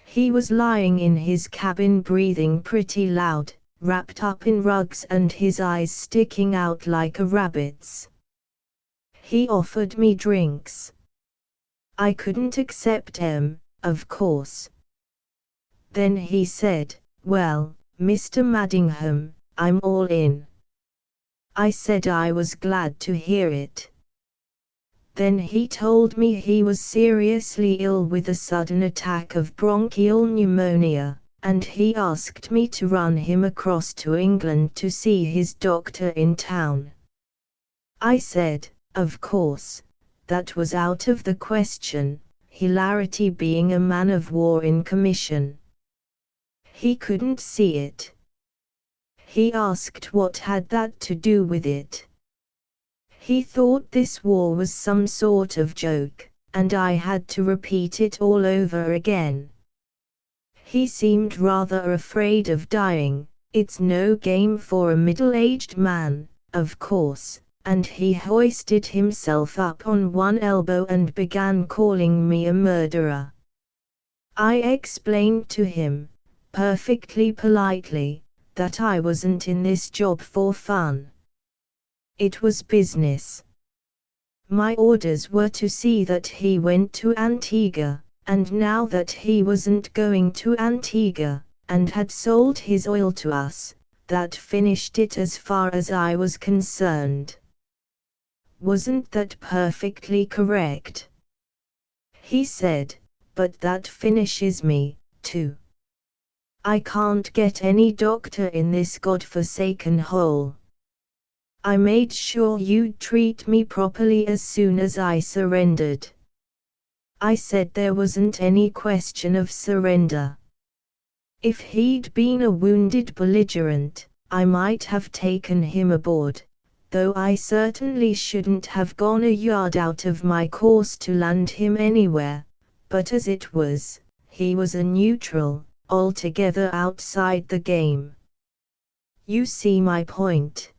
He was lying in his cabin breathing pretty loud, wrapped up in rugs and his eyes sticking out like a rabbit's. He offered me drinks. I couldn't accept 'em, of course. Then he said, "Well, Mr. Maddingham, I'm all in." I said I was glad to hear it. Then he told me he was seriously ill with a sudden attack of bronchial pneumonia, and he asked me to run him across to England to see his doctor in town. I said, of course, that was out of the question, hilarity being a man of war in commission. He couldn't see it. He asked what had that to do with it. He thought this war was some sort of joke, and I had to repeat it all over again. He seemed rather afraid of dying. It's no game for a middle-aged man, of course, and he hoisted himself up on one elbow and began calling me a murderer. I explained to him, perfectly politely, that I wasn't in this job for fun. It was business. My orders were to see that he went to Antigua, and now that he wasn't going to Antigua, and had sold his oil to us, that finished it as far as I was concerned. Wasn't that perfectly correct? He said, but that finishes me, too. I can't get any doctor in this godforsaken hole. I made sure you'd treat me properly as soon as I surrendered. I said there wasn't any question of surrender. If he'd been a wounded belligerent, I might have taken him aboard, though I certainly shouldn't have gone a yard out of my course to land him anywhere, but as it was, he was a neutral, altogether outside the game. You see my point.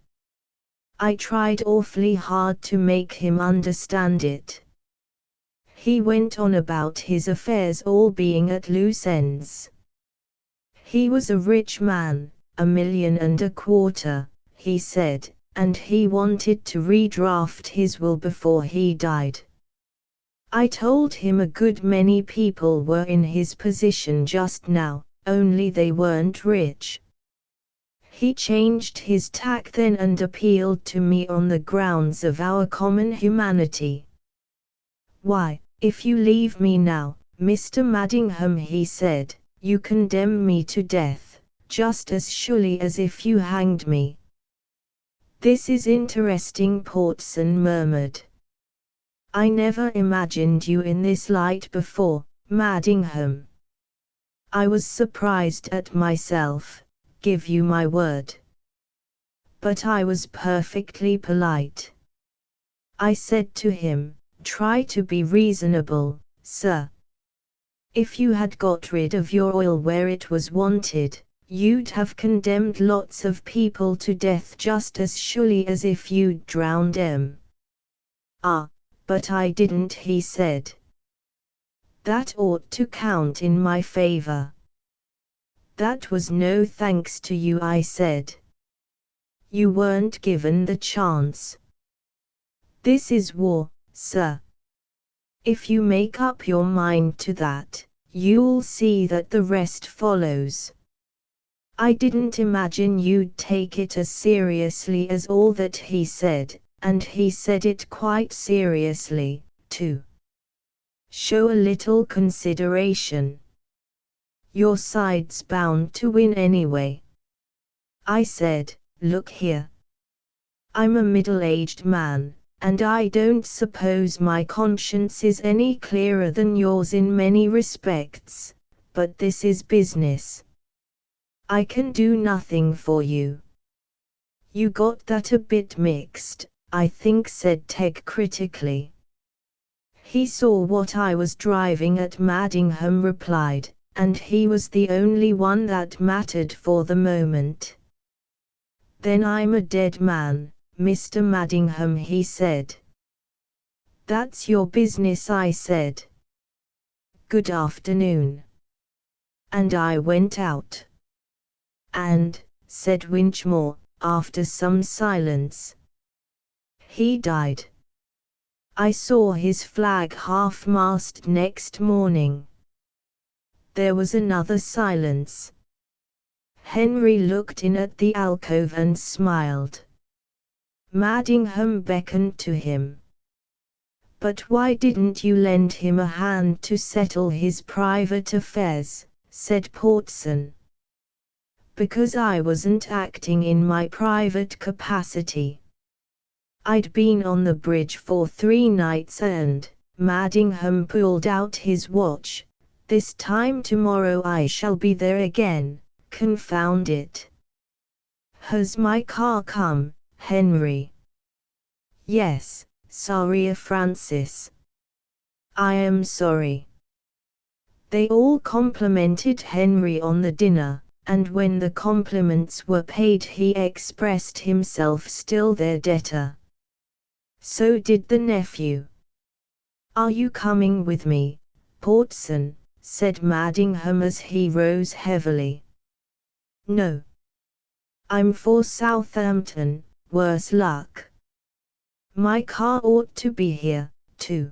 I tried awfully hard to make him understand it. He went on about his affairs all being at loose ends. He was a rich man, $1.25 million, he said, and he wanted to redraft his will before he died. I told him a good many people were in his position just now, only they weren't rich. He changed his tack then and appealed to me on the grounds of our common humanity. Why, if you leave me now, Mr. Madingham, he said, you condemn me to death, just as surely as if you hanged me. This is interesting, Portson murmured. I never imagined you in this light before, Madingham. I was surprised at myself, give you my word. But I was perfectly polite. I said to him, try to be reasonable, sir. If you had got rid of your oil where it was wanted, you'd have condemned lots of people to death just as surely as if you'd drowned 'em. Ah, but I didn't, he said. That ought to count in my favor. That was no thanks to you, I said. You weren't given the chance. This is war, sir. If you make up your mind to that, you'll see that the rest follows. I didn't imagine you'd take it as seriously as all that he said, and he said it quite seriously, too. Show a little consideration. Your side's bound to win anyway. I said, look here. I'm a middle-aged man, and I don't suppose my conscience is any clearer than yours in many respects, but this is business. I can do nothing for you. You got that a bit mixed, I think, said Ted critically. He saw what I was driving at, Madingham replied, and he was the only one that mattered for the moment. Then I'm a dead man, Mr. Madingham, he said. That's your business, I said. Good afternoon. And I went out. And, said Winchmore, after some silence, he died. I saw his flag half-mast next morning. There was another silence. Henry looked in at the alcove and smiled. Madingham beckoned to him. But why didn't you lend him a hand to settle his private affairs, said Portson. Because I wasn't acting in my private capacity. I'd been on the bridge for 3 nights and, Madingham pulled out his watch, this time tomorrow I shall be there again, confound it. Has my car come, Henry? Yes, sorry, Francis. I am sorry. They all complimented Henry on the dinner, and when the compliments were paid he expressed himself still their debtor. So did the nephew. Are you coming with me, Portson? Said Madingham as he rose heavily. No. I'm for Southampton, worse luck. My car ought to be here, too.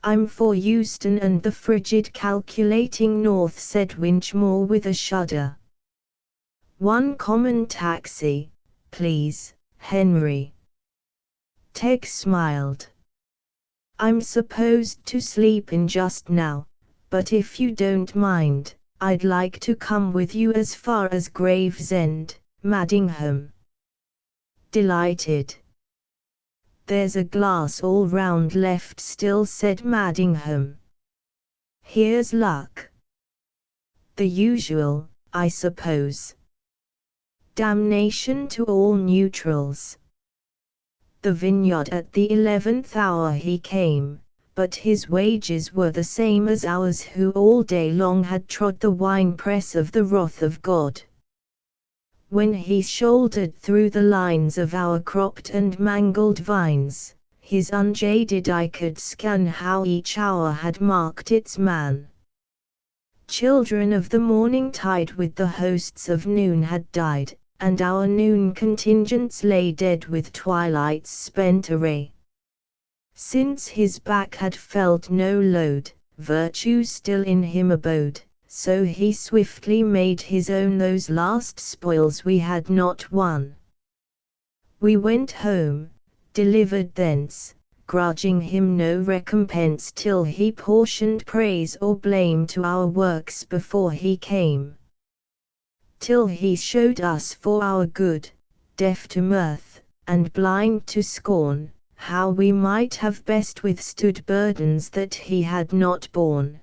I'm for Euston and the frigid calculating north, said Winchmore with a shudder. One common taxi, please, Henry. Ted smiled. I'm supposed to sleep in just now, but if you don't mind, I'd like to come with you as far as Gravesend, Madingham. Delighted. There's a glass all round left still, said Madingham. Here's luck. The usual, I suppose. Damnation to all neutrals. The vineyard at the 11th hour he came, but his wages were the same as ours who all day long had trod the winepress of the wrath of God. When he shouldered through the lines of our cropped and mangled vines, his unjaded eye could scan how each hour had marked its man. Children of the morning tide with the hosts of noon had died, and our noon contingents lay dead with twilight's spent array. Since his back had felt no load, virtue still in him abode, so he swiftly made his own those last spoils we had not won. We went home, delivered thence, grudging him no recompense till he portioned praise or blame to our works before he came. Till he showed us for our good, deaf to mirth, and blind to scorn, how we might have best withstood burdens that he had not borne.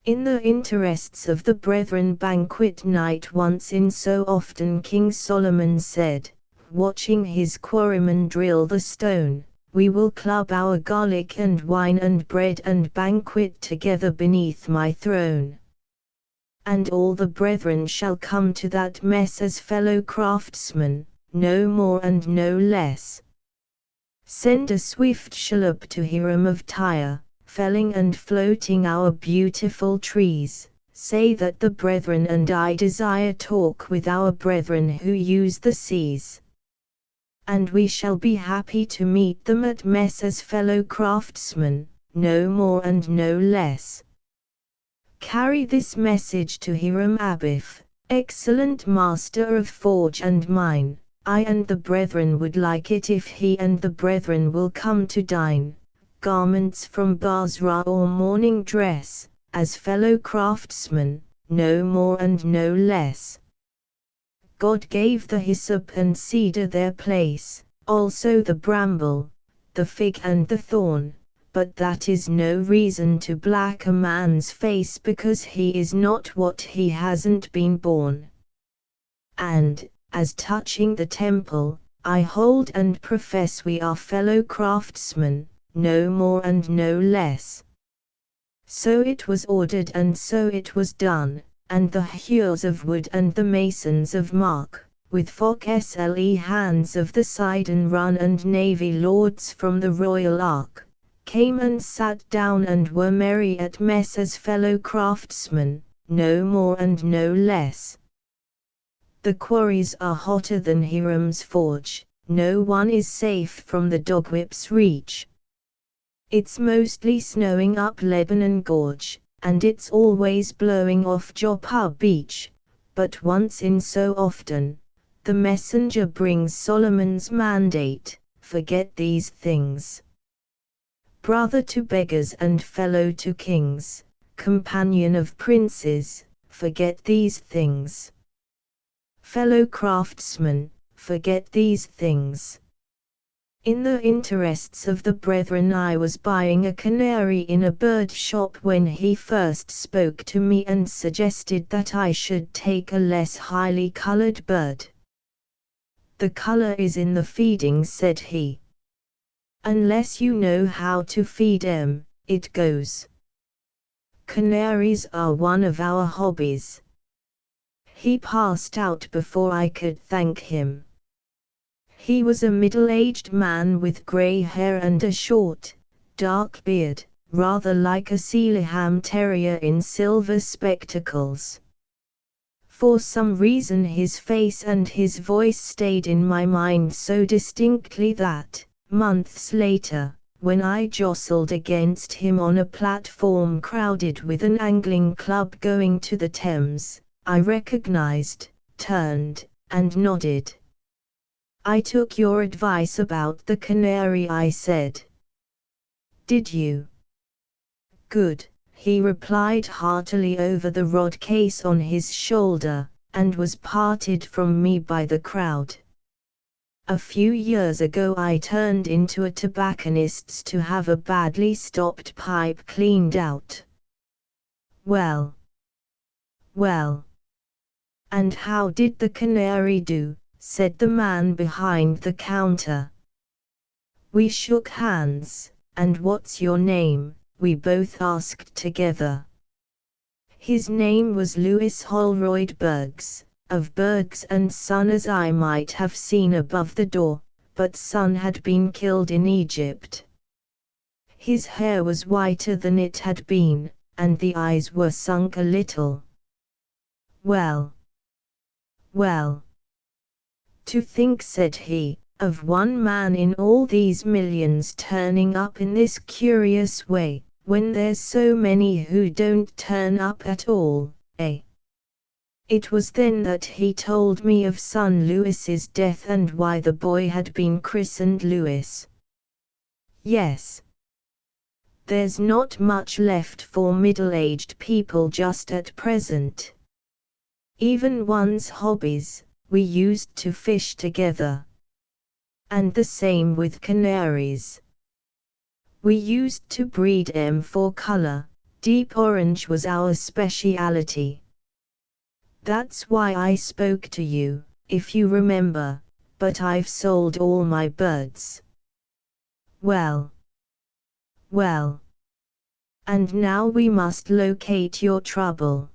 In the interests of the brethren banquet night once in so often King Solomon said, watching his quarryman drill the stone, we will club our garlic and wine and bread and banquet together beneath my throne. And all the brethren shall come to that mess as fellow craftsmen, no more and no less. Send a swift shallop to Hiram of Tyre, felling and floating our beautiful trees, say that the brethren and I desire talk with our brethren who use the seas. And we shall be happy to meet them at mess as fellow craftsmen, no more and no less. Carry this message to Hiram Abiff, excellent master of forge and mine. I and the brethren would like it if he and the brethren will come to dine, garments from Basra or morning dress, as fellow craftsmen, no more and no less. God gave the hyssop and cedar their place, also the bramble, the fig and the thorn, but that is no reason to black a man's face because he is not what he hasn't been born. And, as touching the temple, I hold and profess we are fellow craftsmen, no more and no less. So it was ordered and so it was done, and the hewers of wood and the masons of Mark, with Fox-sle hands of the Sidon Run and navy lords from the Royal Ark, came and sat down and were merry at mess as fellow craftsmen, no more and no less. The quarries are hotter than Hiram's forge, no one is safe from the dogwhip's reach. It's mostly snowing up Lebanon Gorge, and it's always blowing off Joppa Beach, but once in so often, the messenger brings Solomon's mandate, forget these things. Brother to beggars and fellow to kings, companion of princes, forget these things. Fellow craftsmen, forget these things. In the interests of the brethren I was buying a canary in a bird shop when he first spoke to me and suggested that I should take a less highly colored bird. The color is in the feeding, said he. Unless you know how to feed 'em, it goes. Canaries are one of our hobbies. He passed out before I could thank him. He was a middle-aged man with grey hair and a short, dark beard, rather like a Sealyham terrier in silver spectacles. For some reason his face and his voice stayed in my mind so distinctly that, months later, when I jostled against him on a platform crowded with an angling club going to the Thames, I recognized, turned, and nodded. I took your advice about the canary, I said. Did you? Good, he replied heartily over the rod case on his shoulder, and was parted from me by the crowd. A few years ago I turned into a tobacconist's to have a badly stopped pipe cleaned out. Well. And how did the canary do? Said the man behind the counter. We shook hands, "And what's your name?" we both asked together. His name was Louis Holroyd Bergs, of Bergs and Son, as I might have seen above the door, but Son had been killed in Egypt. His hair was whiter than it had been, and the eyes were sunk a little. "Well, well. To think," said he, "of one man in all these millions turning up in this curious way, when there's so many who don't turn up at all, eh?" It was then that he told me of son Louis's death and why the boy had been christened Louis. "Yes. There's not much left for middle-aged people just at present. Even one's hobbies, we used to fish together. And the same with canaries. We used to breed 'em for color, deep orange was our speciality. That's why I spoke to you, if you remember, but I've sold all my birds." "Well, well. And now we must locate your trouble."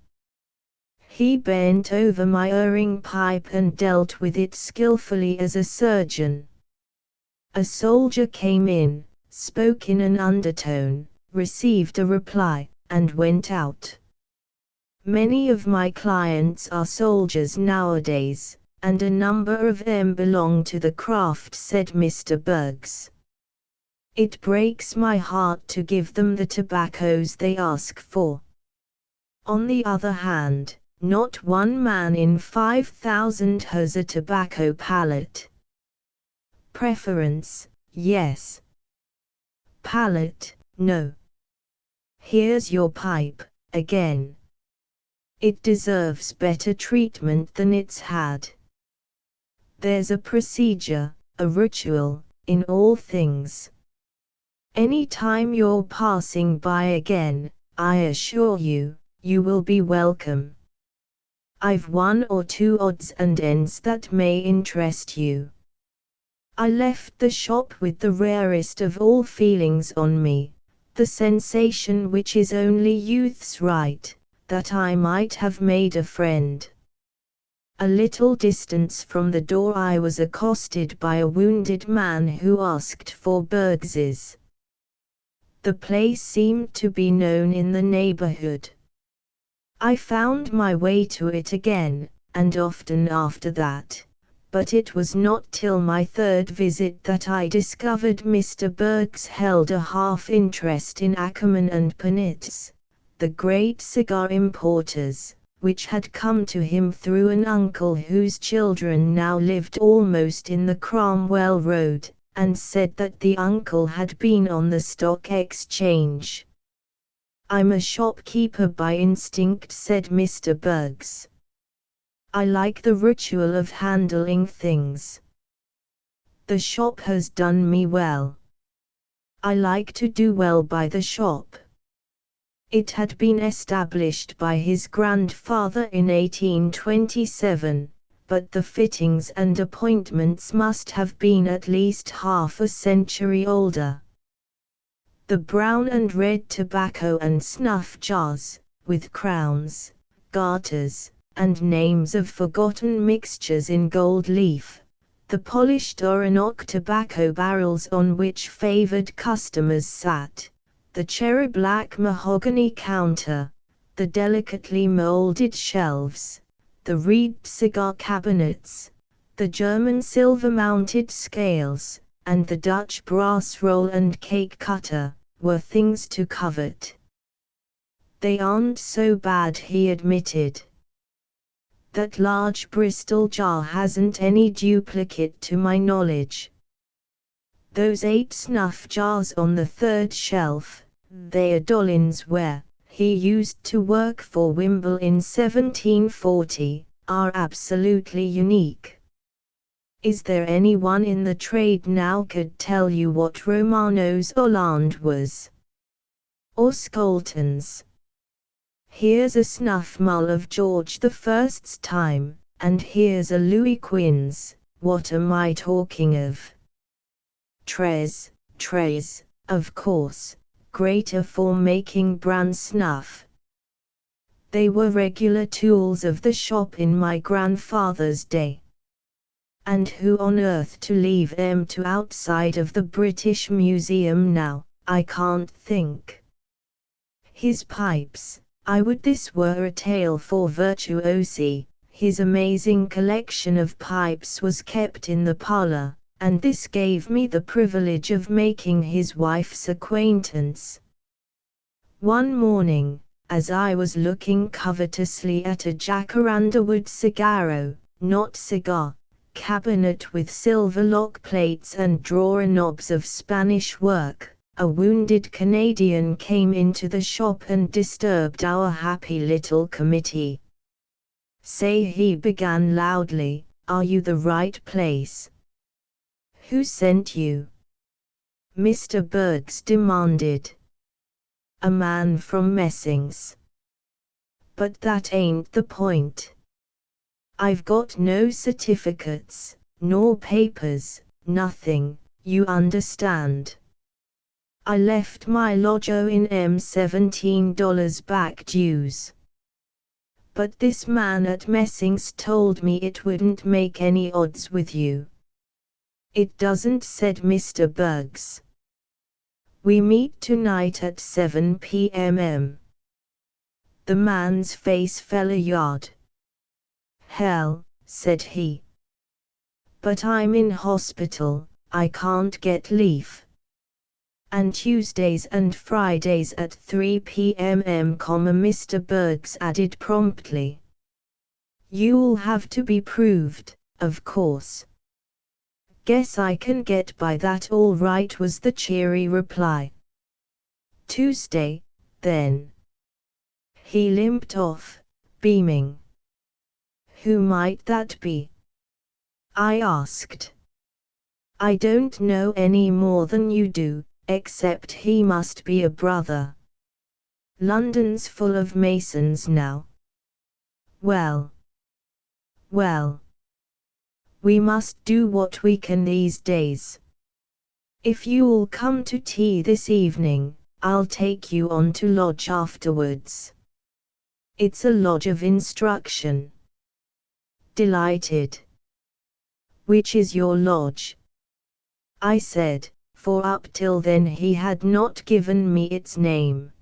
He bent over my erring pipe and dealt with it skillfully as a surgeon. A soldier came in, spoke in an undertone, received a reply, and went out. Many of my clients are soldiers nowadays, and a number of them belong to the craft, said Mr. Bergs. It breaks my heart to give them the tobaccos they ask for. On the other hand, not one man in 5,000 has a tobacco palate. Preference, yes. Palate, no. Here's your pipe, again. It deserves better treatment than it's had. There's a procedure, a ritual, in all things. Any time you're passing by again, I assure you, you will be welcome. I've one or two odds and ends that may interest you. I left the shop with the rarest of all feelings on me, the sensation which is only youth's right, that I might have made a friend. A little distance from the door I was accosted by a wounded man who asked for Bergs's. The place seemed to be known in the neighborhood. I found my way to it again, and often after that, but it was not till my third visit that I discovered Mr. Bergs held a half-interest in Ackerman and Panitz, the great cigar importers, which had come to him through an uncle whose children now lived almost in the Cromwell Road, and said that the uncle had been on the stock exchange. "I'm a shopkeeper by instinct," said Mr. Bergs. "I like the ritual of handling things. The shop has done me well. I like to do well by the shop." It had been established by his grandfather in 1827, but the fittings and appointments must have been at least half a century older. The brown and red tobacco and snuff jars, with crowns, garters, and names of forgotten mixtures in gold leaf, the polished Oronoque tobacco barrels on which favored customers sat, the cherry-black mahogany counter, the delicately molded shelves, the reed cigar cabinets, the German silver-mounted scales, and the Dutch brass roll and cake cutter, were things to covet. "They aren't so bad," he admitted. "That large Bristol jar hasn't any duplicate to my knowledge. Those 8 snuff jars on the third shelf, they are Dollin's ware, he used to work for Wimble in 1740, are absolutely unique. Is there anyone in the trade now could tell you what Romano's Hollande was? Or Scolton's? Here's a snuff mull of George I's time, and here's a Louis Quinze, what am I talking of? Tres, of course, greater for making brand snuff. They were regular tools of the shop in my grandfather's day. And who on earth to leave them to outside of the British Museum now, I can't think. His pipes, I would this were a tale for virtuosi. His amazing collection of pipes was kept in the parlor, and this gave me the privilege of making his wife's acquaintance. One morning, as I was looking covetously at a jacaranda-wood cigarro, not cigar, cabinet with silver lock plates and drawer knobs of Spanish work, a wounded Canadian came into the shop and disturbed our happy little committee. "Say," he began loudly, "are you the right place?" "Who sent you?" Mr. Bergs demanded. "A man from Messings." "But that ain't the point. I've got no certificates, nor papers, nothing, you understand. I left my lodger in $17 back dues. But this man at Messings told me it wouldn't make any odds with you." "It doesn't," said Mr. Bergs. "We meet tonight at 7 p.m. The man's face fell a yard. "Hell," said he. "But I'm in hospital, I can't get leave. And Tuesdays and Fridays at 3 p.m. Mr. Bergs added promptly. "You'll have to be proved, of course." "Guess I can get by that all right," was the cheery reply. "Tuesday, then." He limped off, beaming. "Who might that be?" I asked. "I don't know any more than you do, except he must be a brother. London's full of Masons now." Well, we must do what we can these days. If you'll come to tea this evening, I'll take you on to lodge afterwards. It's a lodge of instruction." "Delighted." "Which is your lodge?" I said, for up till then he had not given me its name.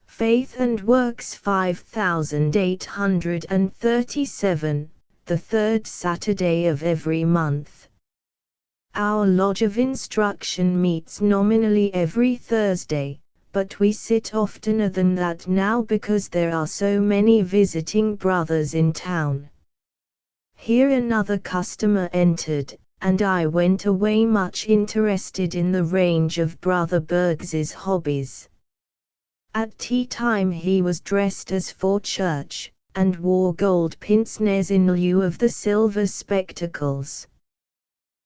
"Faith and Works 5837, the third Saturday of every month. Our Lodge of Instruction meets nominally every Thursday, but we sit oftener than that now because there are so many visiting brothers in town." Here another customer entered, and I went away much interested in the range of Brother Bergs's hobbies. At tea time he was dressed as for church, and wore gold pince-nez in lieu of the silver spectacles.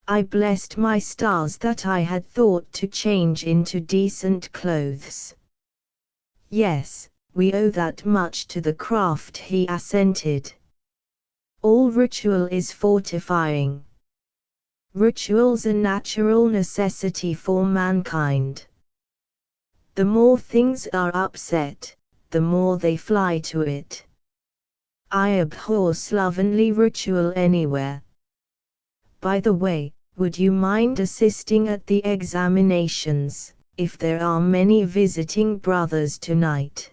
I blessed my stars that I had thought to change into decent clothes. "Yes, we owe that much to the craft," he assented. "All ritual is fortifying. Ritual's a natural necessity for mankind. The more things are upset, the more they fly to it. I abhor slovenly ritual anywhere. By the way, would you mind assisting at the examinations, if there are many visiting brothers tonight?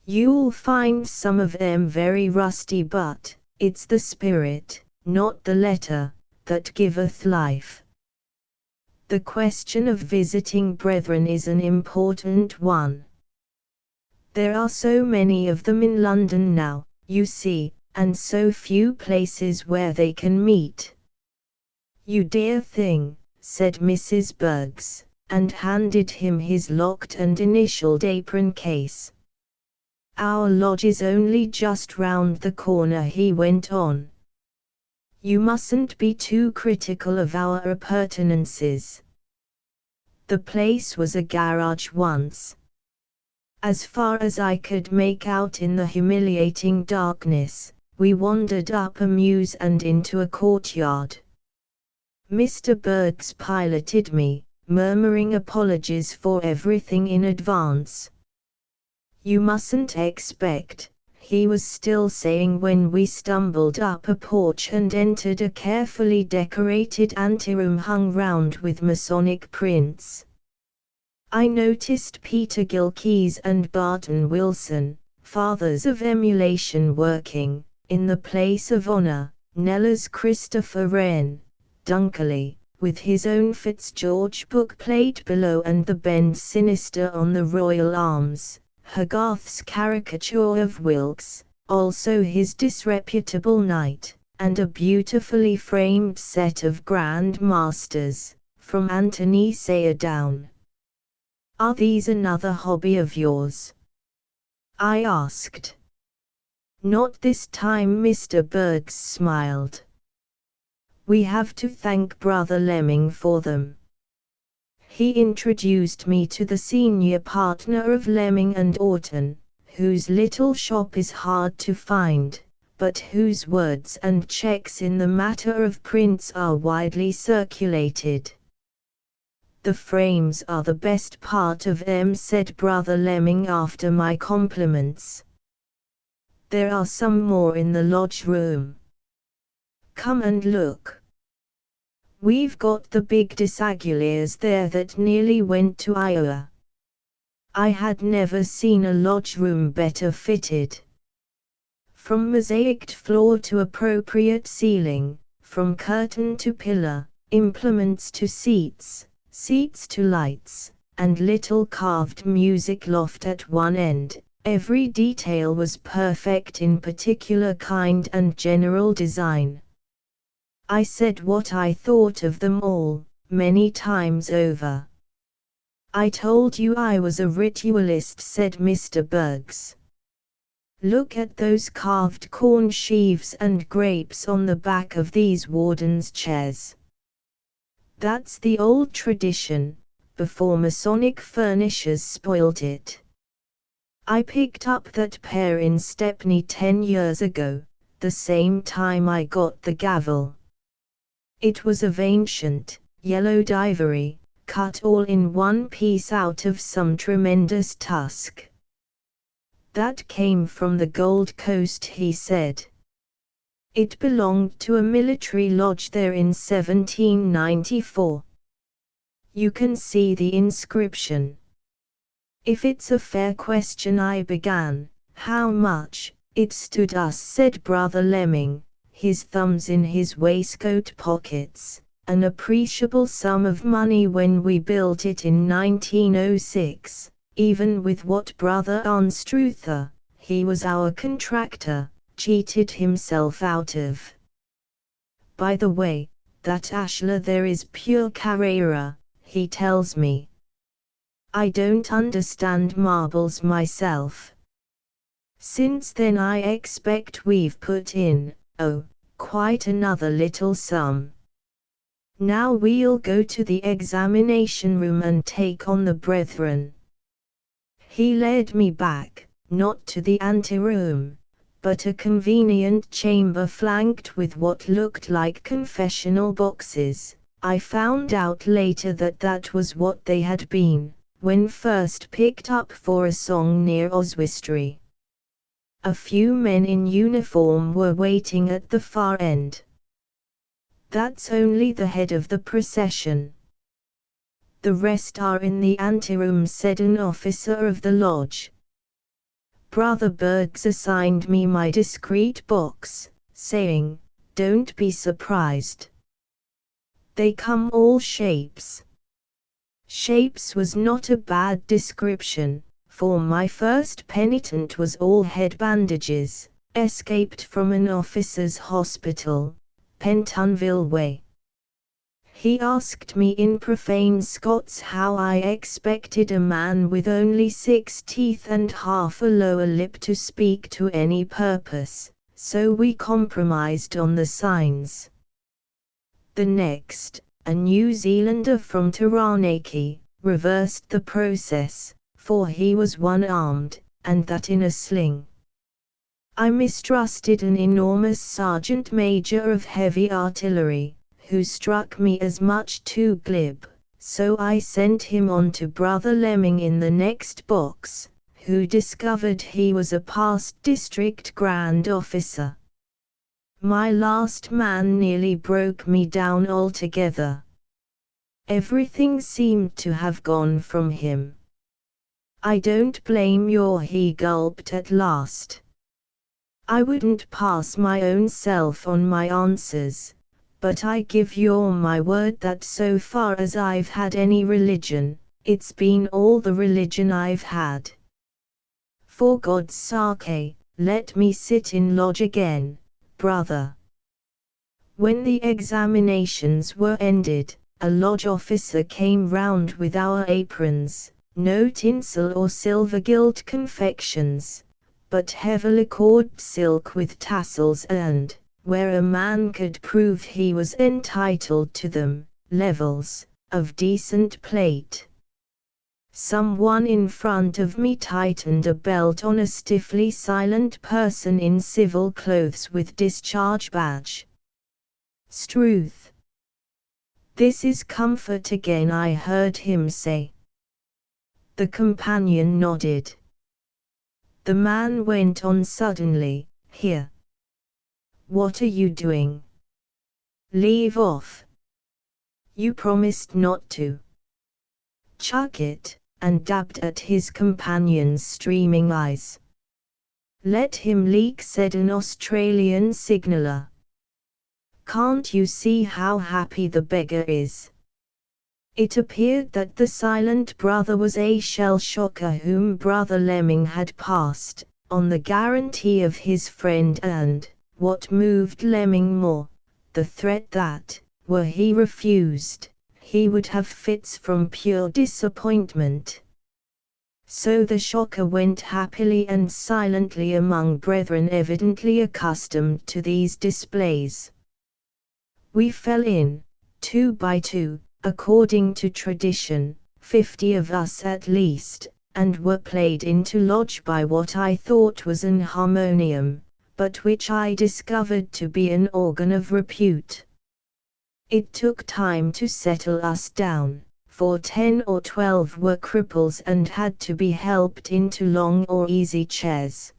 You'll find some of them very rusty, but it's the spirit, not the letter, that giveth life." The question of visiting brethren is an important one. There are so many of them in London now, you see, and so few places where they can meet. "You dear thing," said Mrs. Bergs, and handed him his locked and initialed apron case. "Our lodge is only just round the corner," he went on. "You mustn't be too critical of our appurtenances. The place was a garage once. As far as I could make out in the humiliating darkness, we wandered up a mews and into a courtyard. Mr. Bergs piloted me, murmuring apologies for everything in advance. "You mustn't expect," he was still saying when we stumbled up a porch and entered a carefully decorated anteroom hung round with Masonic prints. I noticed Peter Gilkey's and Barton Wilson, fathers of emulation, working, in the place of honor, Nella's Christopher Wren, Dunkerley, with his own Fitzgeorge bookplate below and the bend sinister on the royal arms, Hogarth's caricature of Wilkes, also his disreputable knight, and a beautifully framed set of Grand Masters, from Anthony Sayer down. "Are these another hobby of yours?" I asked. "Not this time," Mr. Bergs smiled. "We have to thank Brother Lemming for them." He introduced me to the senior partner of Lemming and Orton, whose little shop is hard to find, but whose words and checks in the matter of prints are widely circulated. "The frames are the best part of them," said Brother Lemming after my compliments. "There are some more in the lodge room. Come and look. We've got the big Desaguliers there that nearly went to Iowa." I had never seen a lodge room better fitted. From mosaiced floor to appropriate ceiling, from curtain to pillar, implements to seats, seats to lights, and little carved music loft at one end, every detail was perfect in particular kind and general design. I said what I thought of them all, many times over. "I told you I was a ritualist," said Mr. Bergs. "Look at those carved corn sheaves and grapes on the back of these wardens' chairs. That's the old tradition, before Masonic furnishers spoilt it. I picked up that pair in Stepney 10 years ago, the same time I got the gavel. It was of ancient, yellowed ivory, cut all in one piece out of some tremendous tusk. That came from the Gold Coast," he said. "It belonged to a military lodge there in 1794. You can see the inscription." "If it's a fair question," I began. "How much it stood us," said Brother Lemming, his thumbs in his waistcoat pockets. "An appreciable sum of money when we built it in 1906, even with what Brother Anstruther, he was our contractor, cheated himself out of. By the way, that ashlar there is pure Carrara, he tells me. I don't understand marbles myself. Since then I expect we've put in, quite another little sum. Now we'll go to the examination room and take on the brethren." He led me back, not to the anteroom, but a convenient chamber flanked with what looked like confessional boxes. I found out later that that was what they had been, when first picked up for a song near Oswestry. A few men in uniform were waiting at the far end. "That's only the head of the procession. The rest are in the anteroom," said an officer of the lodge. Brother Bergs assigned me my discreet box, saying, "Don't be surprised. They come all shapes." Shapes was not a bad description, for my first penitent was all head bandages, escaped from an officers' hospital, Pentonville way. He asked me in profane Scots how I expected a man with only 6 teeth and half a lower lip to speak to any purpose, so we compromised on the signs. The next, a New Zealander from Taranaki, reversed the process, for he was one-armed, and that in a sling. I mistrusted an enormous sergeant major of heavy artillery, who struck me as much too glib, so I sent him on to Brother Lemming in the next box, who discovered he was a past district grand officer. My last man nearly broke me down altogether. Everything seemed to have gone from him. I don't blame you, he gulped at last. I wouldn't pass my own self on my answers, but I give you my word that so far as I've had any religion, it's been all the religion I've had. For God's sake, let me sit in lodge again, brother. When the examinations were ended, a lodge officer came round with our aprons, no tinsel or silver gilt confections, but heavy lacquered silk with tassels and, where a man could prove he was entitled to them, levels of decent plate. Someone in front of me tightened a belt on a stiffly silent person in civil clothes with discharge badge. "Struth. This is comfort again," I heard him say. The companion nodded. The man went on suddenly, "Here. What are you doing? Leave off. You promised not to." "Chuck it," and dabbed at his companion's streaming eyes. "Let him leak," said an Australian signaller. "Can't you see how happy the beggar is?" It appeared that the silent brother was a shell-shocker whom Brother Lemming had passed, on the guarantee of his friend and, what moved Lemming more, the threat that, were he refused, he would have fits from pure disappointment. So the shocker went happily and silently among brethren evidently accustomed to these displays. We fell in, 2 by 2, according to tradition, 50 of us at least, and were played into lodge by what I thought was an harmonium, but which I discovered to be an organ of repute. It took time to settle us down, for 10 or 12 were cripples and had to be helped into long or easy chairs.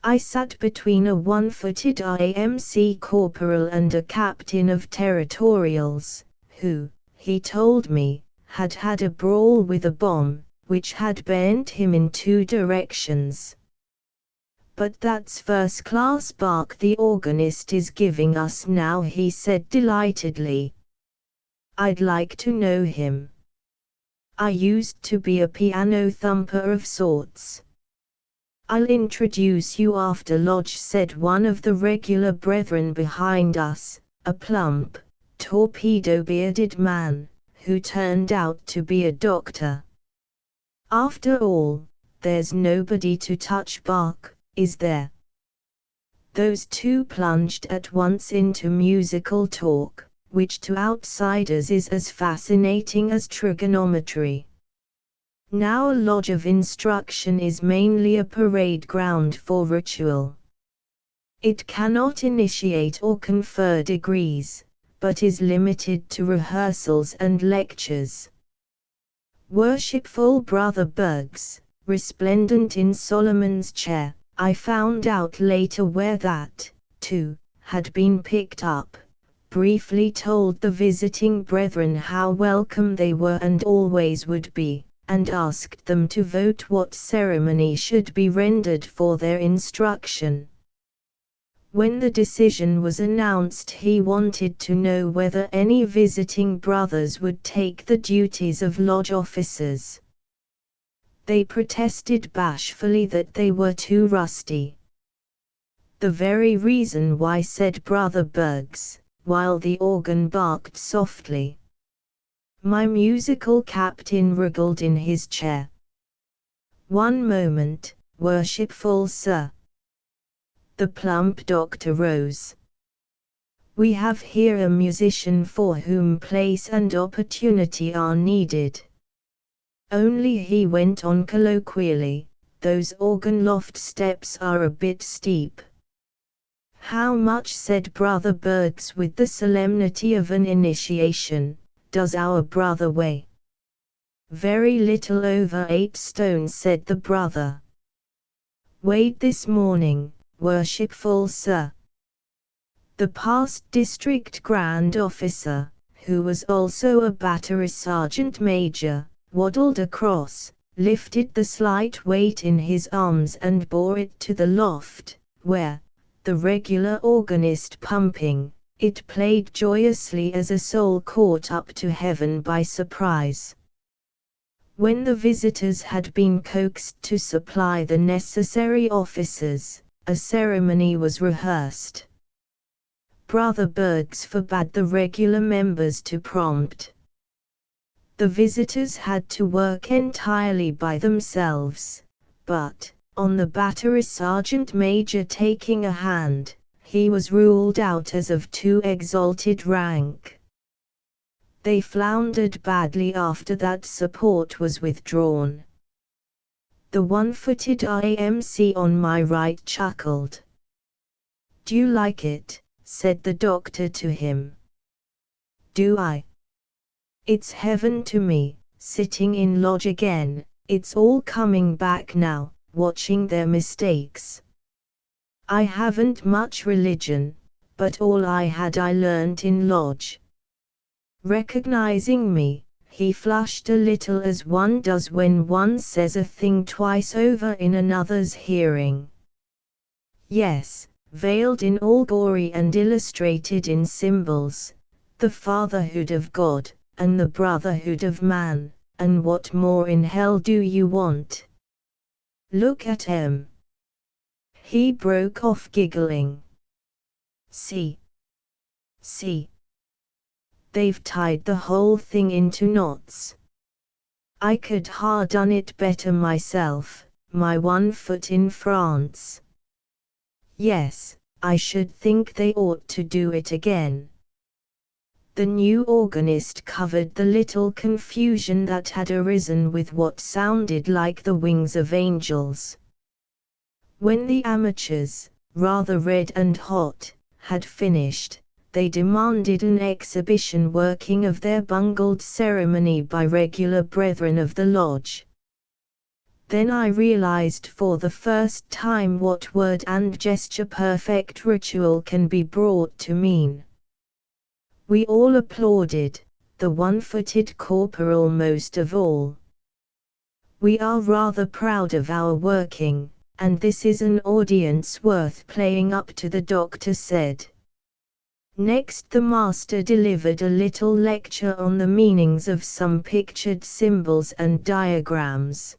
I sat between a one-footed IMC corporal and a captain of territorials, who, he told me, had had a brawl with a bomb, which had bent him in 2 directions. "But that's first-class bark the organist is giving us now," he said delightedly. "I'd like to know him. I used to be a piano thumper of sorts." "I'll introduce you after lodge," said one of the regular brethren behind us, a plump, torpedo-bearded man, who turned out to be a doctor. "After all, there's nobody to touch bark, is there?" Those two plunged at once into musical talk, which to outsiders is as fascinating as trigonometry. Now a lodge of instruction is mainly a parade ground for ritual. It cannot initiate or confer degrees, but is limited to rehearsals and lectures. Worshipful Brother Bergs, resplendent in Solomon's chair, I found out later where that, too, had been picked up, briefly told the visiting brethren how welcome they were and always would be, and asked them to vote what ceremony should be rendered for their instruction. When the decision was announced, he wanted to know whether any visiting brothers would take the duties of lodge officers. They protested bashfully that they were too rusty. "The very reason why," said Brother Bergs, while the organ barked softly. My musical captain wriggled in his chair. "One moment, worshipful sir." The plump doctor rose. "We have here a musician for whom place and opportunity are needed. Only," he went on colloquially, "those organ loft steps are a bit steep." "How much?" said Brother Bergs with the solemnity of an initiation. does our brother weigh?" "Very little over 8 stone," said the brother. "Weighed this morning, worshipful sir." The past district grand officer, who was also a battery sergeant major, waddled across, lifted the slight weight in his arms and bore it to the loft, where, the regular organist pumping, it played joyously as a soul caught up to heaven by surprise. When the visitors had been coaxed to supply the necessary officers, a ceremony was rehearsed. Brother Bergs forbade the regular members to prompt. The visitors had to work entirely by themselves, but, on the battery sergeant major taking a hand, he was ruled out as of too exalted rank. They floundered badly after that support was withdrawn. The one-footed IMC on my right chuckled. "Do you like it?" said the doctor to him. "Do I? It's heaven to me, sitting in lodge again. It's all coming back now, watching their mistakes. I haven't much religion, but all I had I learnt in lodge." Recognizing me, he flushed a little as one does when one says a thing twice over in another's hearing. "Yes, veiled in all gory and illustrated in symbols, the fatherhood of God, and the brotherhood of man, and what more in hell do you want? Look at 'em." He broke off giggling. See. They've tied the whole thing into knots. I could ha' done it better myself, my one foot in France. Yes, I should think they ought to do it again. The new organist covered the little confusion that had arisen with what sounded like the wings of angels. When the amateurs, rather red and hot, had finished, they demanded an exhibition working of their bungled ceremony by regular brethren of the lodge. Then I realized for the first time what word and gesture perfect ritual can be brought to mean. We all applauded, the one-footed corporal most of all. We are rather proud of our working, and this is an audience worth playing up to, the doctor said. Next the master delivered a little lecture on the meanings of some pictured symbols and diagrams.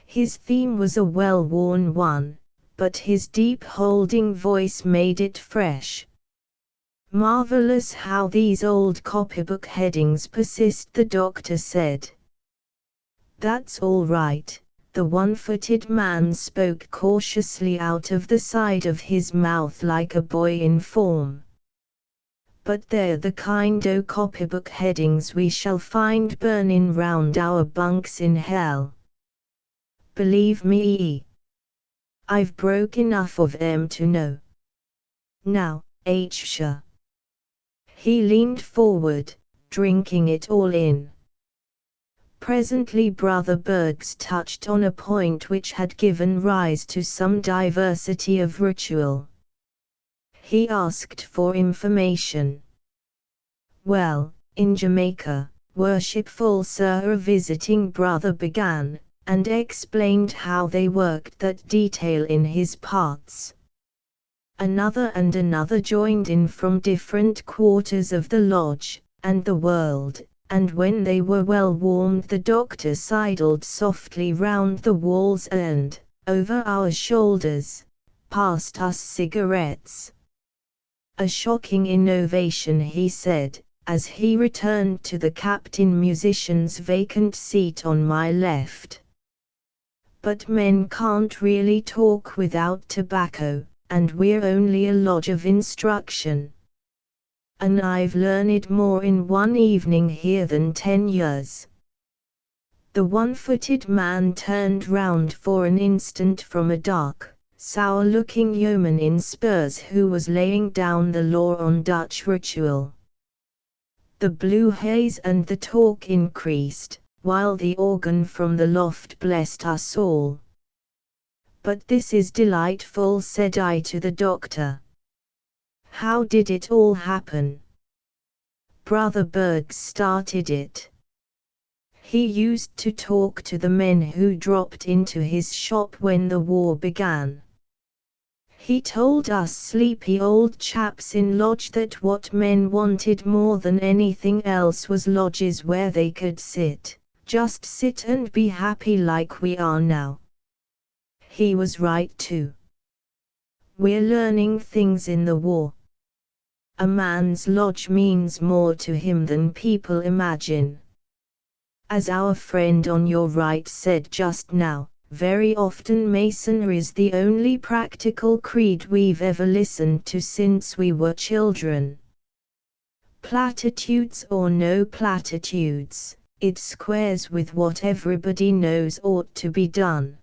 His theme was a well-worn one, but his deep holding voice made it fresh. "Marvelous how these old copybook headings persist," the doctor said. "That's all right," the one-footed man spoke cautiously out of the side of his mouth like a boy in form. "But they're the kind o' copybook headings we shall find burnin' round our bunks in hell. Believe me, I've broke enough of 'em to know. Now, Sure." He leaned forward, drinking it all in. Presently Brother Bergs touched on a point which had given rise to some diversity of ritual. He asked for information. "Well, in Jamaica, worshipful sir," a visiting brother began, and explained how they worked that detail in his parts. Another and another joined in from different quarters of the lodge, and the world, and when they were well warmed the doctor sidled softly round the walls and, over our shoulders, passed us cigarettes. "A shocking innovation," he said, as he returned to the captain musician's vacant seat on my left. "But men can't really talk without tobacco, and we're only a lodge of instruction. And I've learned more in one evening here than 10 years. The one-footed man turned round for an instant from a dark, sour-looking yeoman in spurs who was laying down the law on Dutch ritual. The blue haze and the talk increased, while the organ from the loft blessed us all. "But this is delightful," said I to the doctor. "How did it all happen?" "Brother Bergs started it. He used to talk to the men who dropped into his shop when the war began. He told us sleepy old chaps in lodge that what men wanted more than anything else was lodges where they could just sit and be happy like we are now. He was right too. We're learning things in the war. A man's lodge means more to him than people imagine. As our friend on your right said just now, very often Masonry's the only practical creed we've ever listened to since we were children. Platitudes or no platitudes, it squares with what everybody knows ought to be done."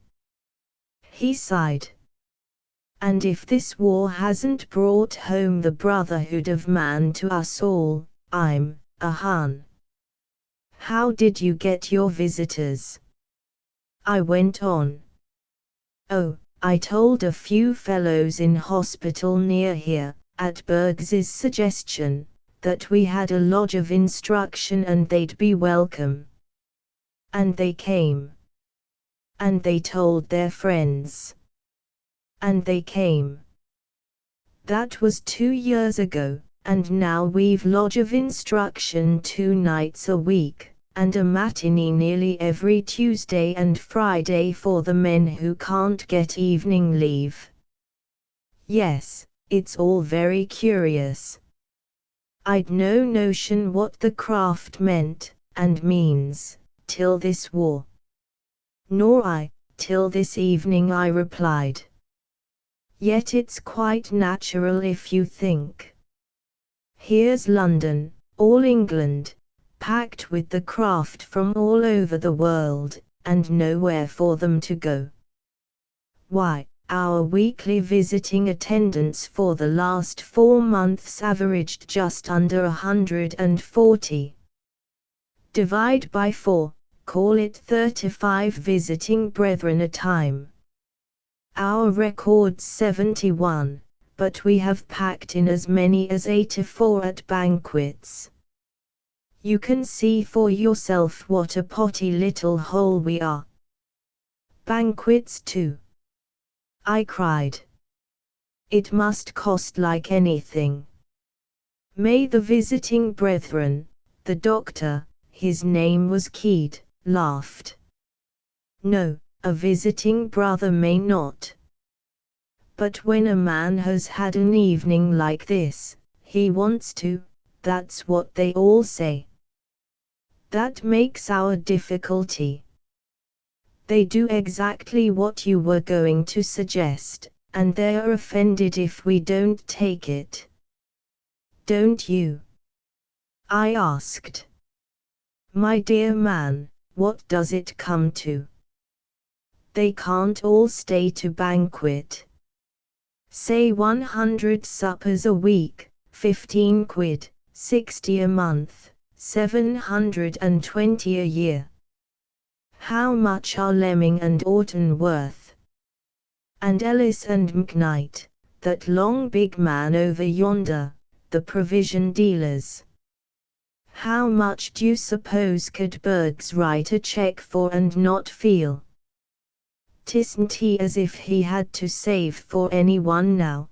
He sighed. "And if this war hasn't brought home the brotherhood of man to us all, I'm a Hun." "How did you get your visitors?" I went on. "Oh, I told a few fellows in hospital near here, at Bergs's suggestion, that we had a lodge of instruction and they'd be welcome. And they came. And they told their friends. And they came. That was 2 years ago, and now we've lodge of instruction 2 nights a week, and a matinee nearly every Tuesday and Friday for the men who can't get evening leave. Yes, it's all very curious. I'd no notion what the craft meant, and means, till this war." "Nor I, till this evening," I replied. "Yet it's quite natural if you think. Here's London, all England, packed with the craft from all over the world, and nowhere for them to go. Why, our weekly visiting attendance for the last 4 months averaged just under 140. Divide by 4, call it 35 visiting brethren a time. Our record's 71, but we have packed in as many as 84 at banquets. You can see for yourself what a potty little hole we are." "Banquets too?" I cried. "It must cost like anything." May the visiting brethren, the doctor, his name was Keed, laughed. "No, a visiting brother may not. But when a man has had an evening like this, he wants to, that's what they all say. That makes our difficulty. They do exactly what you were going to suggest, and they're offended if we don't take it. Don't you?" I asked. "My dear man, what does it come to? They can't all stay to banquet. Say 100 suppers a week, 15 quid, 60 a month, 720 a year. How much are Lemming and Orton worth? And Ellis and McKnight, that long big man over yonder, the provision dealers. How much do you suppose could Bergs write a check for and not feel? 'Tisn't he as if he had to save for anyone now.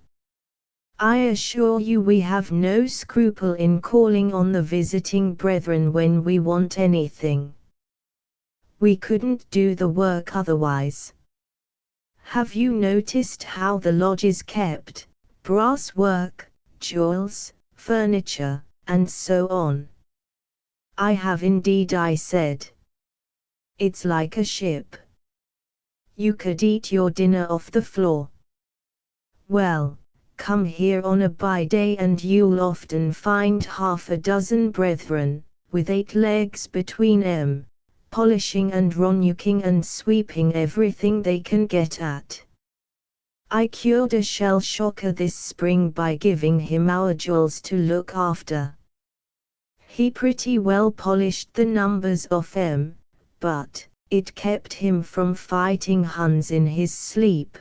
I assure you we have no scruple in calling on the visiting brethren when we want anything. We couldn't do the work otherwise. Have you noticed how the lodge is kept? Brass work, jewels, furniture, and so on." "I have indeed," I said. "It's like a ship. You could eat your dinner off the floor. Well, come here on a by-day and you'll often find half a dozen brethren, with 8 legs between 'em, polishing and ronnuking and sweeping everything they can get at. I cured a shell shocker this spring by giving him our jewels to look after. He pretty well polished the numbers off 'em, but it kept him from fighting Huns in his sleep.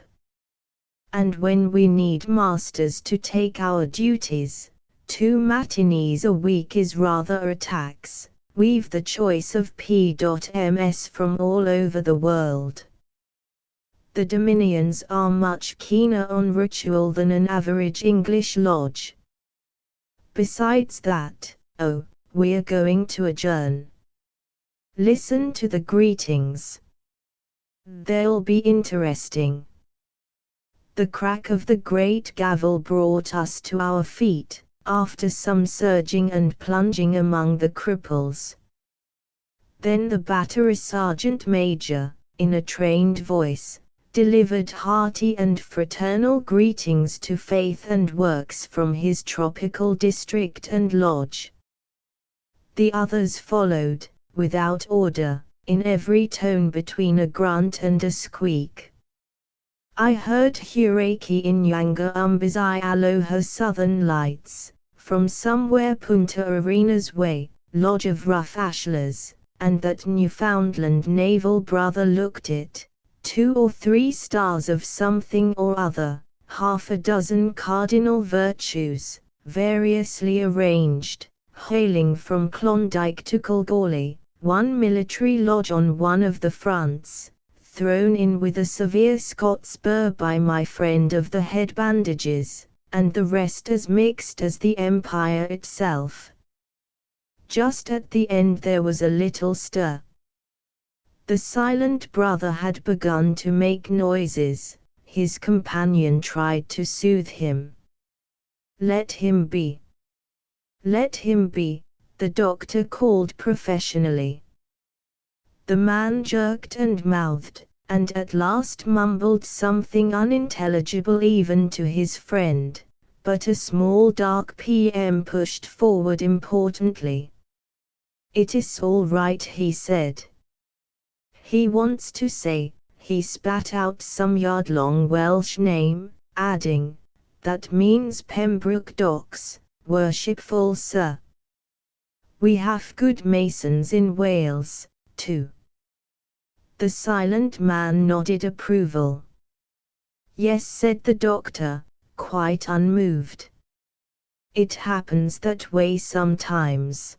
And when we need masters to take our duties, 2 matinees a week is rather a tax. We've the choice of P.M.S. from all over the world. The Dominions are much keener on ritual than an average English lodge. Besides that, we're going to adjourn. Listen to the greetings. They'll be interesting. The crack of the great gavel brought us to our feet, after some surging and plunging among the cripples. Then the battery sergeant major, in a trained voice, delivered hearty and fraternal greetings to faith and works from his tropical district and lodge. The others followed, without order, in every tone between a grunt and a squeak. I heard Huraki Inyanga Umbazai Aloha Southern Lights, from somewhere Punta Arenas way, lodge of rough ashlars, and that Newfoundland naval brother looked it, 2 or 3 stars of something or other, half a dozen cardinal virtues, variously arranged, hailing from Klondike to Kilgawly, 1 military lodge on one of the fronts, thrown in with a severe Scot spur by my friend of the head bandages, and the rest as mixed as the Empire itself. Just at the end there was a little stir. The silent brother had begun to make noises. His companion tried to soothe him. "Let him be. Let him be," the doctor called professionally. The man jerked and mouthed, and at last mumbled something unintelligible even to his friend, but a small dark PM pushed forward importantly. "It is all right," he said. "He wants to say," he spat out some yard-long Welsh name, adding, "that means Pembroke Docks, worshipful sir. We have good masons in Wales, too." The silent man nodded approval. "Yes," said the doctor, quite unmoved. "It happens that way sometimes.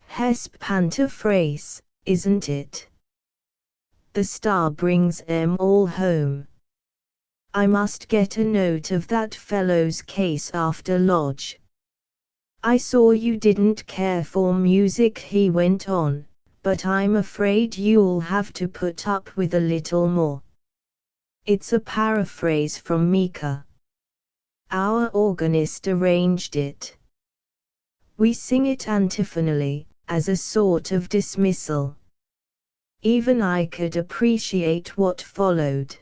Hesp pantaphrase, isn't it? The star brings 'em all home. I must get a note of that fellow's case after lodge. I saw you didn't care for music," he went on, "but I'm afraid you'll have to put up with a little more. It's a paraphrase from Mika. Our organist arranged it. We sing it antiphonally, as a sort of dismissal. Even I could appreciate what followed.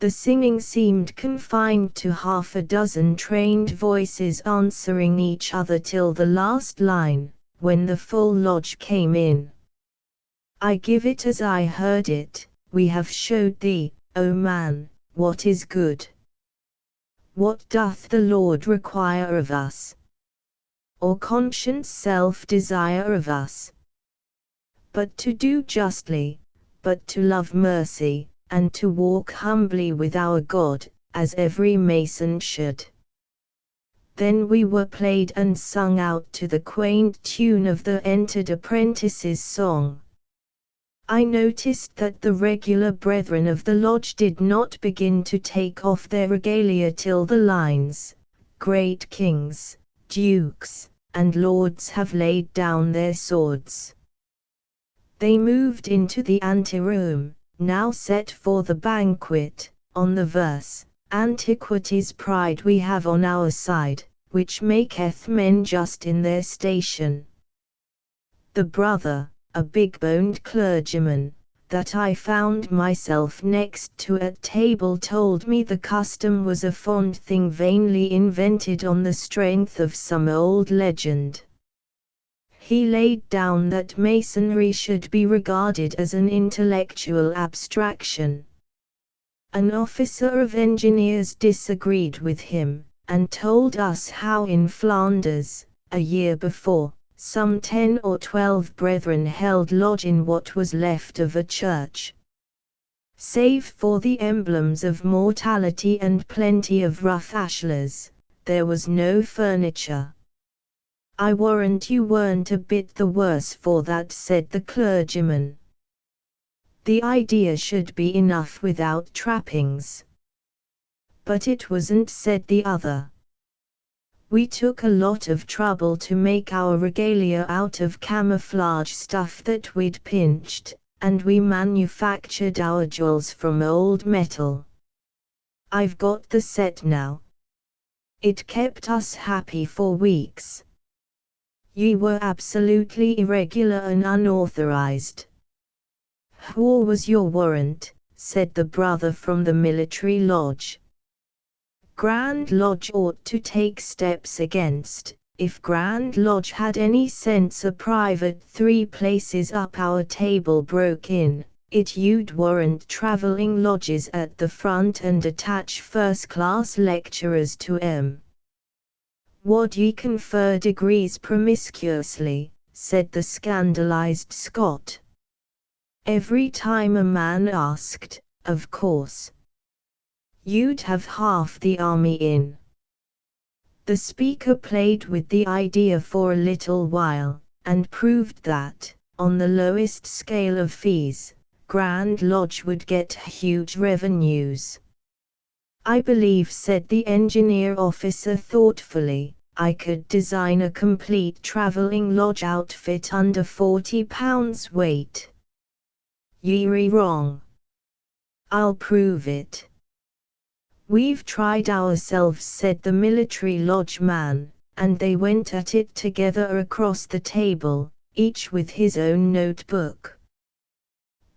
The singing seemed confined to half a dozen trained voices answering each other till the last line, when the full lodge came in. I give it as I heard it: we have showed thee, O man, what is good. What doth the Lord require of us? Or conscience self-desire of us? But to do justly, but to love mercy, and to walk humbly with our God, as every mason should. Then we were played and sung out to the quaint tune of the entered apprentice's song. I noticed that the regular brethren of the lodge did not begin to take off their regalia till the lines, "Great kings, dukes, and lords have laid down their swords." They moved into the anteroom, now set for the banquet, on the verse, "Antiquity's pride we have on our side, which maketh men just in their station." The brother, a big-boned clergyman, that I found myself next to at table told me the custom was a fond thing vainly invented on the strength of some old legend. He laid down that masonry should be regarded as an intellectual abstraction. An officer of engineers disagreed with him, and told us how in Flanders, A year before, some 10 or 12 brethren held lodge in what was left of a church. Save for the emblems of mortality and plenty of rough ashlars, there was no furniture. I warrant you weren't a bit the worse for that, said the clergyman. The idea should be enough without trappings. But it wasn't, said the other. We took a lot of trouble to make our regalia out of camouflage stuff that we'd pinched, and we manufactured our jewels from old metal. I've got the set now. It kept us happy for weeks. Ye were absolutely irregular and unauthorized. Who was your warrant? Said the brother from the military lodge. Grand Lodge ought to take steps against. If Grand Lodge had any sense, a private 3 places up our table broke in, you'd warrant travelling lodges at the front and attach first-class lecturers to 'em. Would ye confer degrees promiscuously? Said the scandalized Scot. Every time a man asked, of course. You'd have half the army in. The speaker played with the idea for a little while, and proved that, on the lowest scale of fees, Grand Lodge would get huge revenues. I believe, said the engineer officer thoughtfully, I could design a complete travelling lodge outfit under £40 weight. Ye're wrong. I'll prove it. We've tried ourselves, said the military lodge man, and they went at it together across the table, each with his own notebook.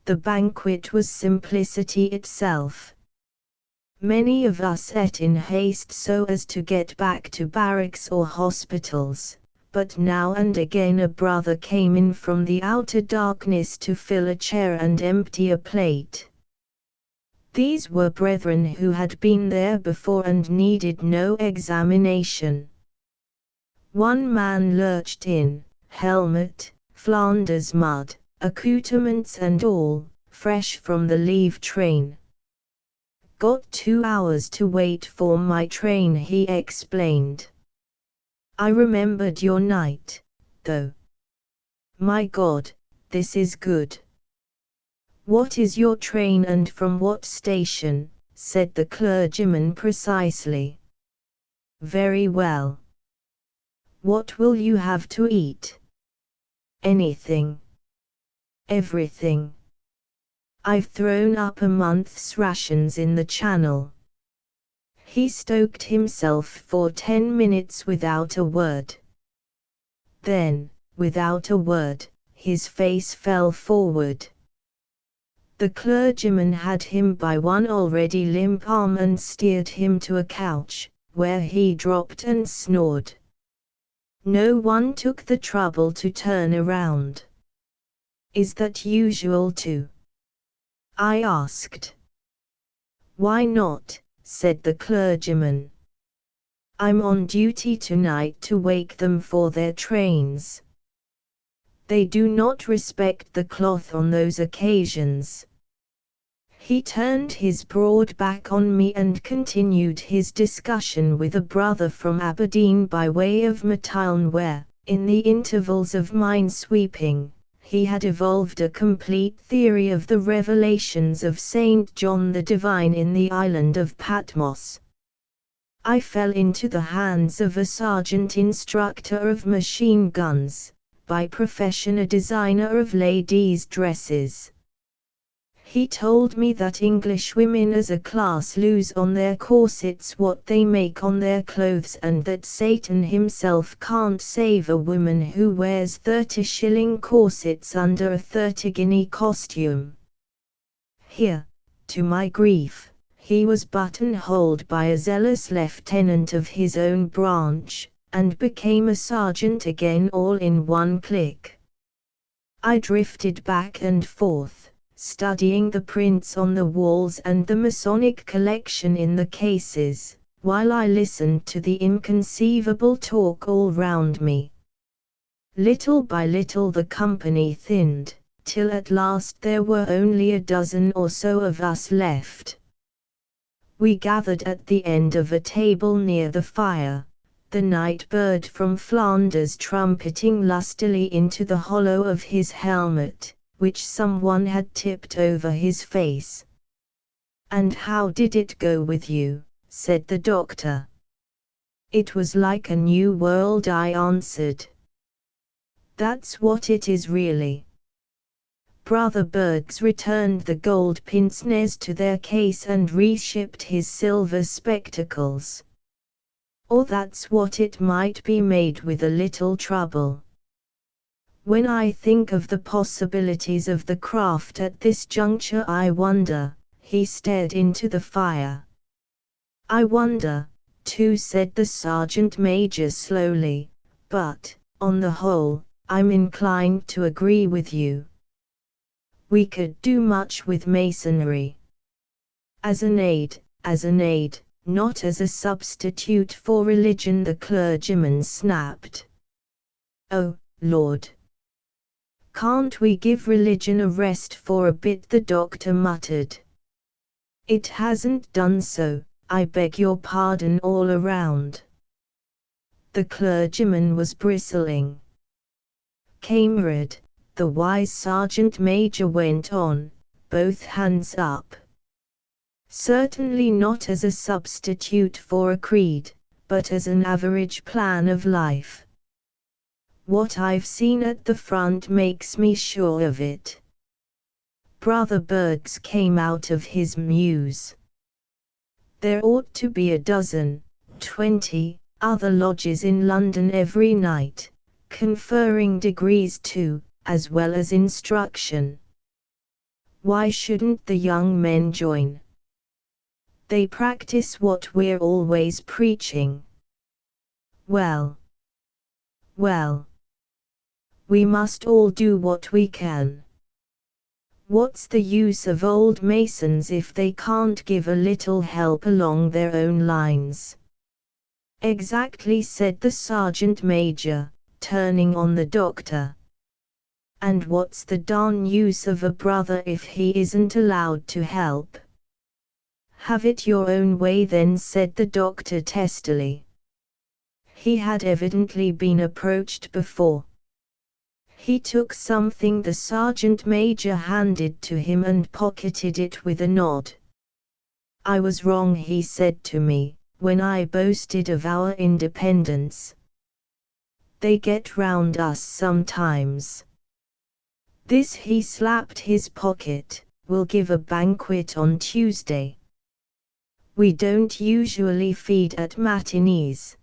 The banquet was simplicity itself. Many of us ate in haste so as to get back to barracks or hospitals, but now and again a brother came in from the outer darkness to fill a chair and empty a plate. These were brethren who had been there before and needed no examination. One man lurched in, helmet, Flanders mud, accoutrements and all, fresh from the leave train. Got 2 hours to wait for my train, he explained. I remembered your night, though. My God, this is good. What is your train and from what station? Said the clergyman precisely. Very well. What will you have to eat? Anything. Everything. I've thrown up a month's rations in the Channel. He stoked himself for 10 minutes without a word. Then, without a word, his face fell forward. The clergyman had him by one already limp arm and steered him to a couch, where he dropped and snored. No one took the trouble to turn around. Is that usual too? I asked. Why not? Said the clergyman. I'm on duty tonight to wake them for their trains. They do not respect the cloth on those occasions. He turned his broad back on me and continued his discussion with a brother from Aberdeen by way of Matilne, where, in the intervals of mine-sweeping, he had evolved a complete theory of the revelations of Saint John the Divine in the island of Patmos. I fell into the hands of a sergeant instructor of machine guns, by profession a designer of ladies' dresses. He told me that English women as a class lose on their corsets what they make on their clothes, and that Satan himself can't save a woman who wears 30-shilling corsets under a 30-guinea costume. Here, to my grief, he was buttonholed by a zealous lieutenant of his own branch, and became a sergeant again all in one click. I drifted back and forth, studying the prints on the walls and the Masonic collection in the cases, while I listened to the inconceivable talk all round me. Little by little the company thinned, till at last there were only a dozen or so of us left. We gathered at the end of a table near the fire, the night bird from Flanders trumpeting lustily into the hollow of his helmet, which someone had tipped over his face. "And how did it go with you?" said the doctor. "It was like a new world," I answered. "That's what it is really." Brother Bergs returned the gold pince-nez to their case and reshipped his silver spectacles. Or that's what it might be made with a little trouble. When I think of the possibilities of the craft at this juncture, I wonder. He stared into the fire. "I wonder, too," said the sergeant major slowly, "but, on the whole, I'm inclined to agree with you. We could do much with masonry. As an aid, not as a substitute for religion," the clergyman snapped. "Oh, Lord! Can't we give religion a rest for a bit?" the doctor muttered. "It hasn't done so, I beg your pardon, all around." The clergyman was bristling. "Kamerad," the wise sergeant major went on, both hands up. "Certainly not as a substitute for a creed, but as an average plan of life. What I've seen at the front makes me sure of it." Brother Bergs came out of his muse. "There ought to be a dozen, 20, other lodges in London every night, conferring degrees too, as well as instruction. Why shouldn't the young men join? They practice what we're always preaching." Well, we must all do what we can. What's the use of old masons if they can't give a little help along their own lines? "Exactly," said the sergeant major, turning on the doctor. "And what's the darn use of a brother if he isn't allowed to help?" "Have it your own way then," said the doctor testily. He had evidently been approached before. He took something the sergeant major handed to him and pocketed it with a nod. "I was wrong," he said to me, "when I boasted of our independence. They get round us sometimes. This," he slapped his pocket, "will give a banquet on Tuesday. We don't usually feed at matinees.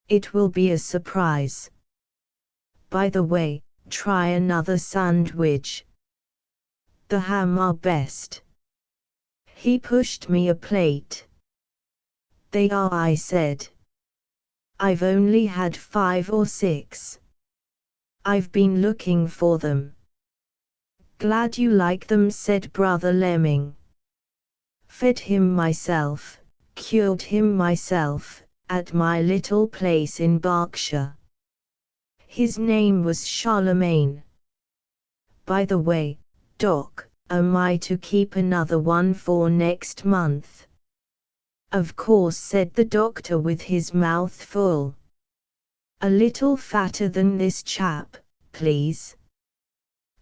It will be a surprise. By the way, try another sandwich. The ham are best." He pushed me a plate. "They are," I said. "I've only had 5 or 6. I've been looking for them." "Glad you like them," said Brother Lemming. "Fed him myself, cured him myself, at my little place in Berkshire. His name was Charlemagne. By the way, Doc, am I to keep another one for next month?" "Of course," said the doctor with his mouth full. "A little fatter than this chap, please.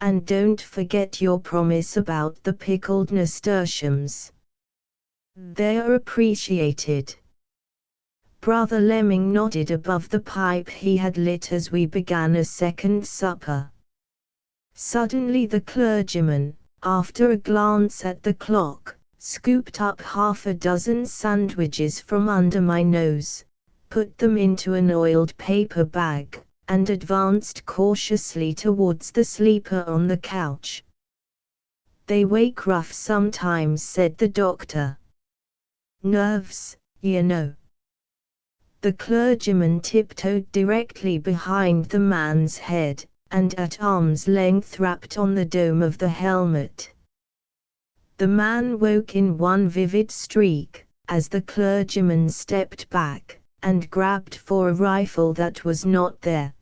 And don't forget your promise about the pickled nasturtiums. They're appreciated." Brother Lemming nodded above the pipe he had lit as we began a second supper. Suddenly the clergyman, after a glance at the clock, scooped up half a dozen sandwiches from under my nose, put them into an oiled paper bag, and advanced cautiously towards the sleeper on the couch. "They wake rough sometimes," said the doctor. "Nerves, you know." The clergyman tiptoed directly behind the man's head, and at arm's length rapped on the dome of the helmet. The man woke in one vivid streak, as the clergyman stepped back and grabbed for a rifle that was not there.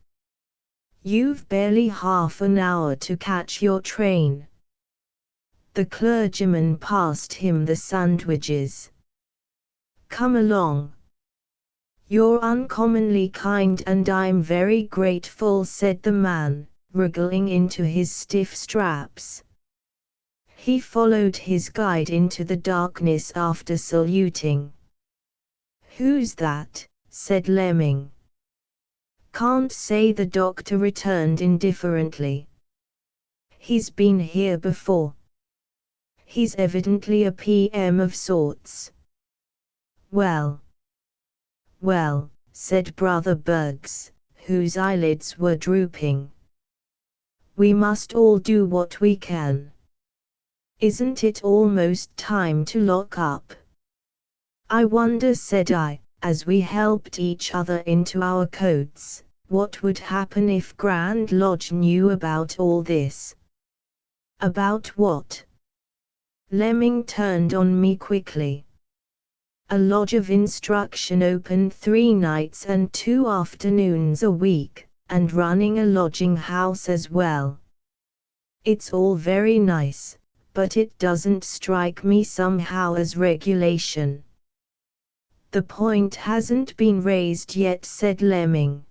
"You've barely half an hour to catch your train." The clergyman passed him the sandwiches. "Come along." "You're uncommonly kind and I'm very grateful," said the man, wriggling into his stiff straps. He followed his guide into the darkness after saluting. "Who's that?" said Lemming. "Can't say," the doctor returned indifferently. "He's been here before. He's evidently a PM of sorts." Well, said Brother Bergs, whose eyelids were drooping. "We must all do what we can. Isn't it almost time to lock up?" "I wonder," said I, as we helped each other into our coats, "what would happen if Grand Lodge knew about all this?" "About what?" Lemming turned on me quickly. "A lodge of instruction open 3 nights and 2 afternoons a week, and running a lodging house as well. It's all very nice, but it doesn't strike me somehow as regulation." "The point hasn't been raised yet," said Lemming.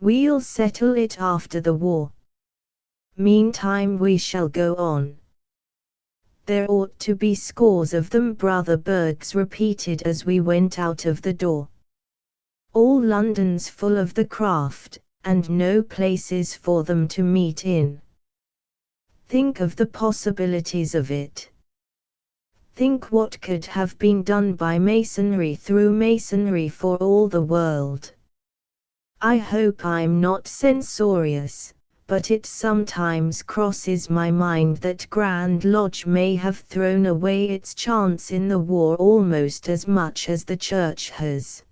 "We'll settle it after the war. Meantime we shall go on." "There ought to be scores of them," Brother Bergs repeated as we went out of the door. "All London's full of the craft, and no places for them to meet in. Think of the possibilities of it. Think what could have been done by Masonry through Masonry for all the world. I hope I'm not censorious, but it sometimes crosses my mind that Grand Lodge may have thrown away its chance in the war almost as much as the Church has."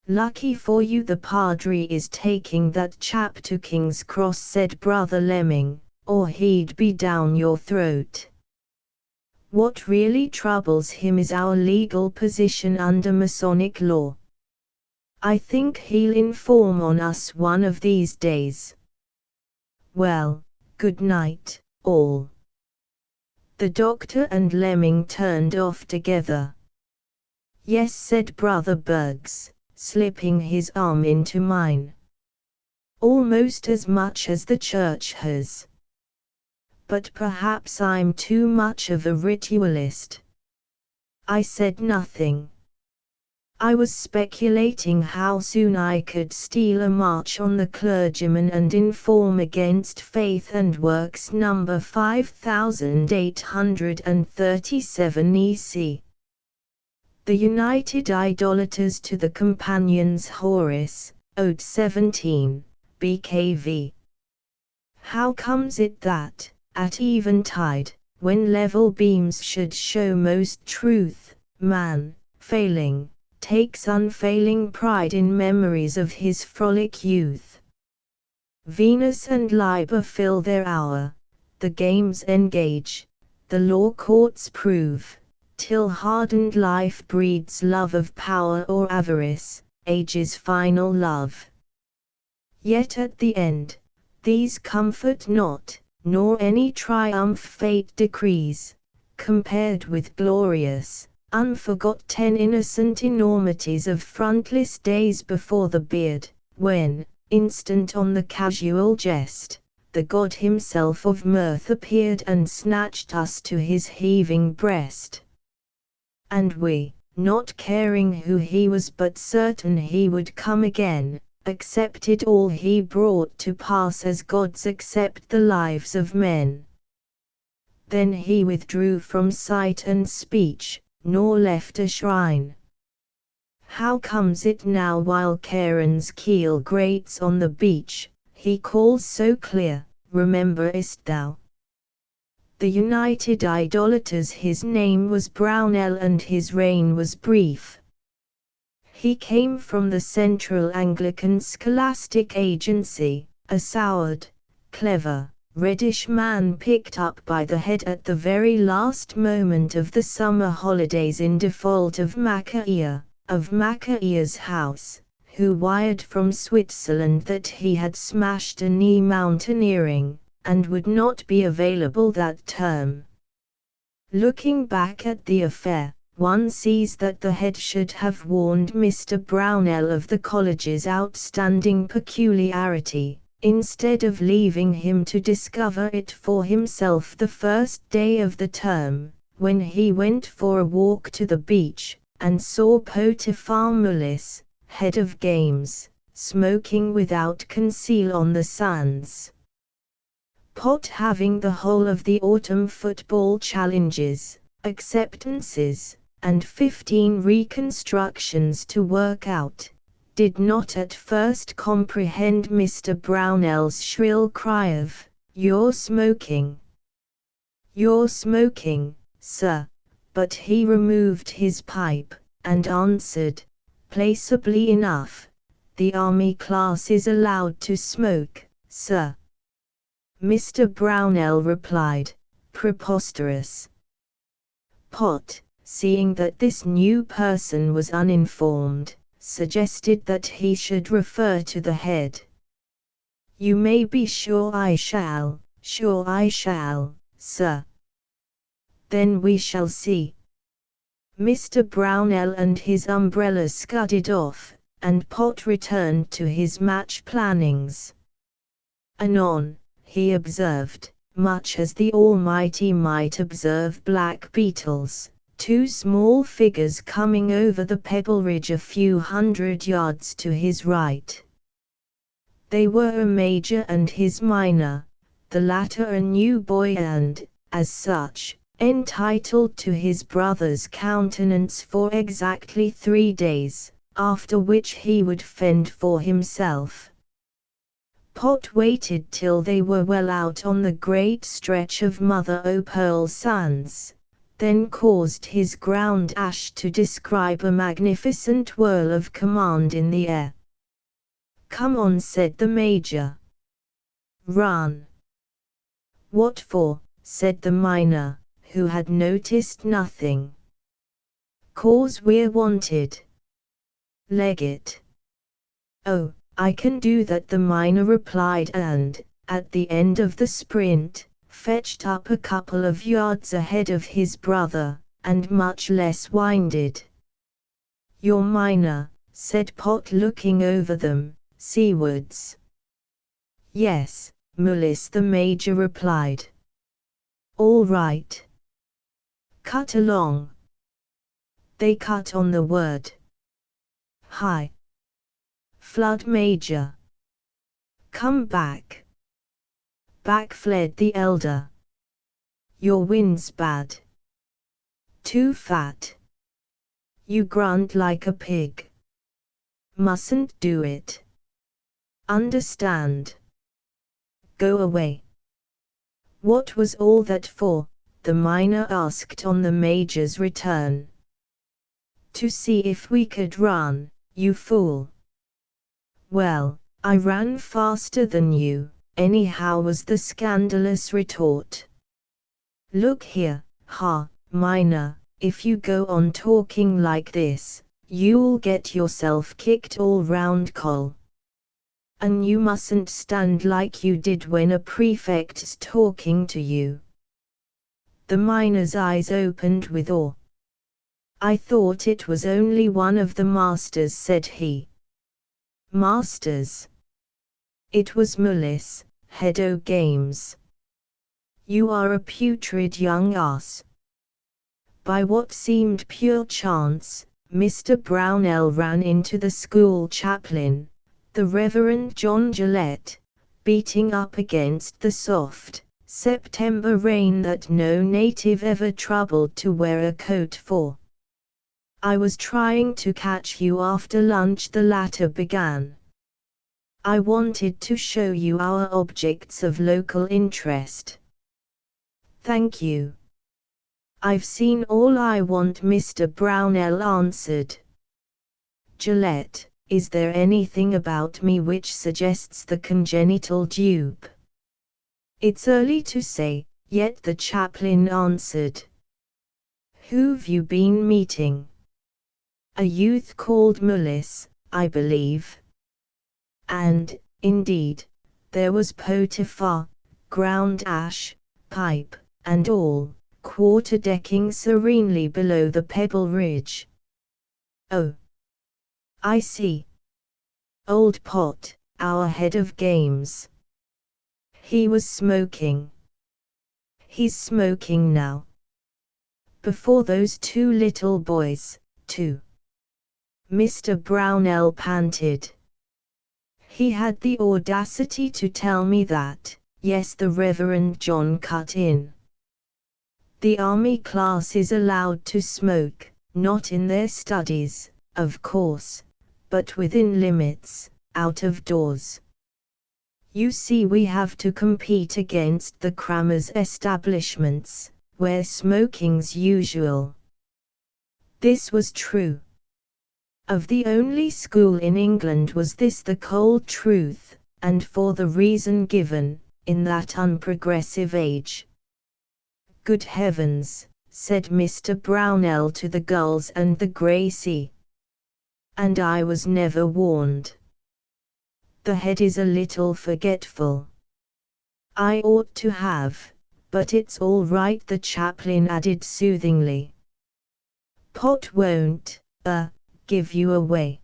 "Lucky for you the Padre is taking that chap to King's Cross," said Brother Lemming, "or he'd be down your throat. What really troubles him is our legal position under Masonic law. I think he'll inform on us one of these days. Well, good night, all." The doctor and Lemming turned off together. "Yes," said Brother Bergs, slipping his arm into mine. "Almost as much as the Church has. But perhaps I'm too much of a ritualist." I said nothing. I was speculating how soon I could steal a march on the clergyman and inform against Faith and Works number 5837 EC. The United Idolaters to the Companions, Horace, Ode 17, BKV. How comes it that, at eventide, when level beams should show most truth, man, failing, takes unfailing pride in memories of his frolic youth? Venus and Liber fill their hour, the games engage, the law courts prove, till hardened life breeds love of power or avarice, age's final love. Yet at the end, these comfort not, nor any triumph fate decrees, compared with glorious, unforgot 10 innocent enormities of frontless days before the beard, when, instant on the casual jest, the God himself of mirth appeared and snatched us to his heaving breast. And we, not caring who he was but certain he would come again, accepted all he brought to pass as gods accept the lives of men. Then he withdrew from sight and speech, nor left a shrine. How comes it now while Charon's keel grates on the beach, he calls so clear, rememberest thou? The United Idolaters, his name was Brownell and his reign was brief. He came from the Central Anglican Scholastic Agency, a soured, clever, reddish man picked up by the head at the very last moment of the summer holidays in default of Macaea's house, who wired from Switzerland that he had smashed a knee mountaineering, and would not be available that term. Looking back at the affair, one sees that the head should have warned Mr. Brownell of the college's outstanding peculiarity, instead of leaving him to discover it for himself the first day of the term, when he went for a walk to the beach, and saw Potiphar Mullis, head of games, smoking without conceal on the sands. Pot having the whole of the autumn football challenges, acceptances, and 15 reconstructions to work out, did not at first comprehend Mr. Brownell's shrill cry of, "You're smoking! You're smoking, sir," but he removed his pipe, and answered, placeably enough, "The army class is allowed to smoke, sir." Mr. Brownell replied, "Preposterous." Pot, seeing that this new person was uninformed, suggested that he should refer to the head. "You may be sure I shall, sir." "Then we shall see." Mr. Brownell and his umbrella scudded off, and Pot returned to his match plannings. "Anon," he observed, much as the Almighty might observe black beetles, 2 small figures coming over the pebble ridge a few hundred yards to his right. They were a major and his minor, the latter a new boy and, as such, entitled to his brother's countenance for exactly 3 days, after which he would fend for himself. Pot waited till they were well out on the great stretch of Mother o' Pearl sands, then caused his ground ash to describe a magnificent whirl of command in the air. "Come on," said the major. "Run." "What for?" said the minor, who had noticed nothing. "'Cause we're wanted." "Leg it." "Oh, I can do that," the minor replied, and, at the end of the sprint, fetched up a couple of yards ahead of his brother, and much less winded. "You're minor," said Pot, looking over them, seawards. "Yes, Mullis," the major replied. "All right. Cut along." They cut on the word. "Hi! Flood, major! Come back!" Back fled the elder. "Your wind's bad. Too fat. You grunt like a pig. Mustn't do it. Understand? Go away." "What was all that for?" the minor asked on the major's return. "To see if we could run, you fool." "Well, I ran faster than you, anyhow," was the scandalous retort. "Look here, minor, if you go on talking like this, you'll get yourself kicked all round Col. And you mustn't stand like you did when a prefect's talking to you." The minor's eyes opened with awe. "I thought it was only one of the masters," said he. "Masters?" "It was Mullis, head o' games." "You are a putrid young ass." By what seemed pure chance, Mr. Brownell ran into the school chaplain, the Reverend John Gillette, beating up against the soft September rain that no native ever troubled to wear a coat for. "I was trying to catch you after lunch," the latter began. "I wanted to show you our objects of local interest." "Thank you. I've seen all I want," Mr. Brownell answered. "Gillette, is there anything about me which suggests the congenital dupe?" It's early to say, yet the chaplain answered. Who've you been meeting? A youth called Mullis, I believe. And, indeed, there was Potiphar, ground ash, pipe, and all, quarter-decking serenely below the pebble ridge. Oh, I see. Old Pot, our head of games. He was smoking. He's smoking now. Before those two little boys, too. Mr. Brownell panted. He had the audacity to tell me that. Yes, the Reverend John cut in. The army class is allowed to smoke, not in their studies, of course, but within limits, out of doors. You see, we have to compete against the crammers' establishments, where smoking's usual. This was true. Of the only school in England was this the cold truth, and for the reason given, in that unprogressive age. Good heavens, said Mr. Brownell to the gulls and the grey sea. And I was never warned. The head is a little forgetful. I ought to have, but it's all right, the chaplain added soothingly. Pot won't, give you away.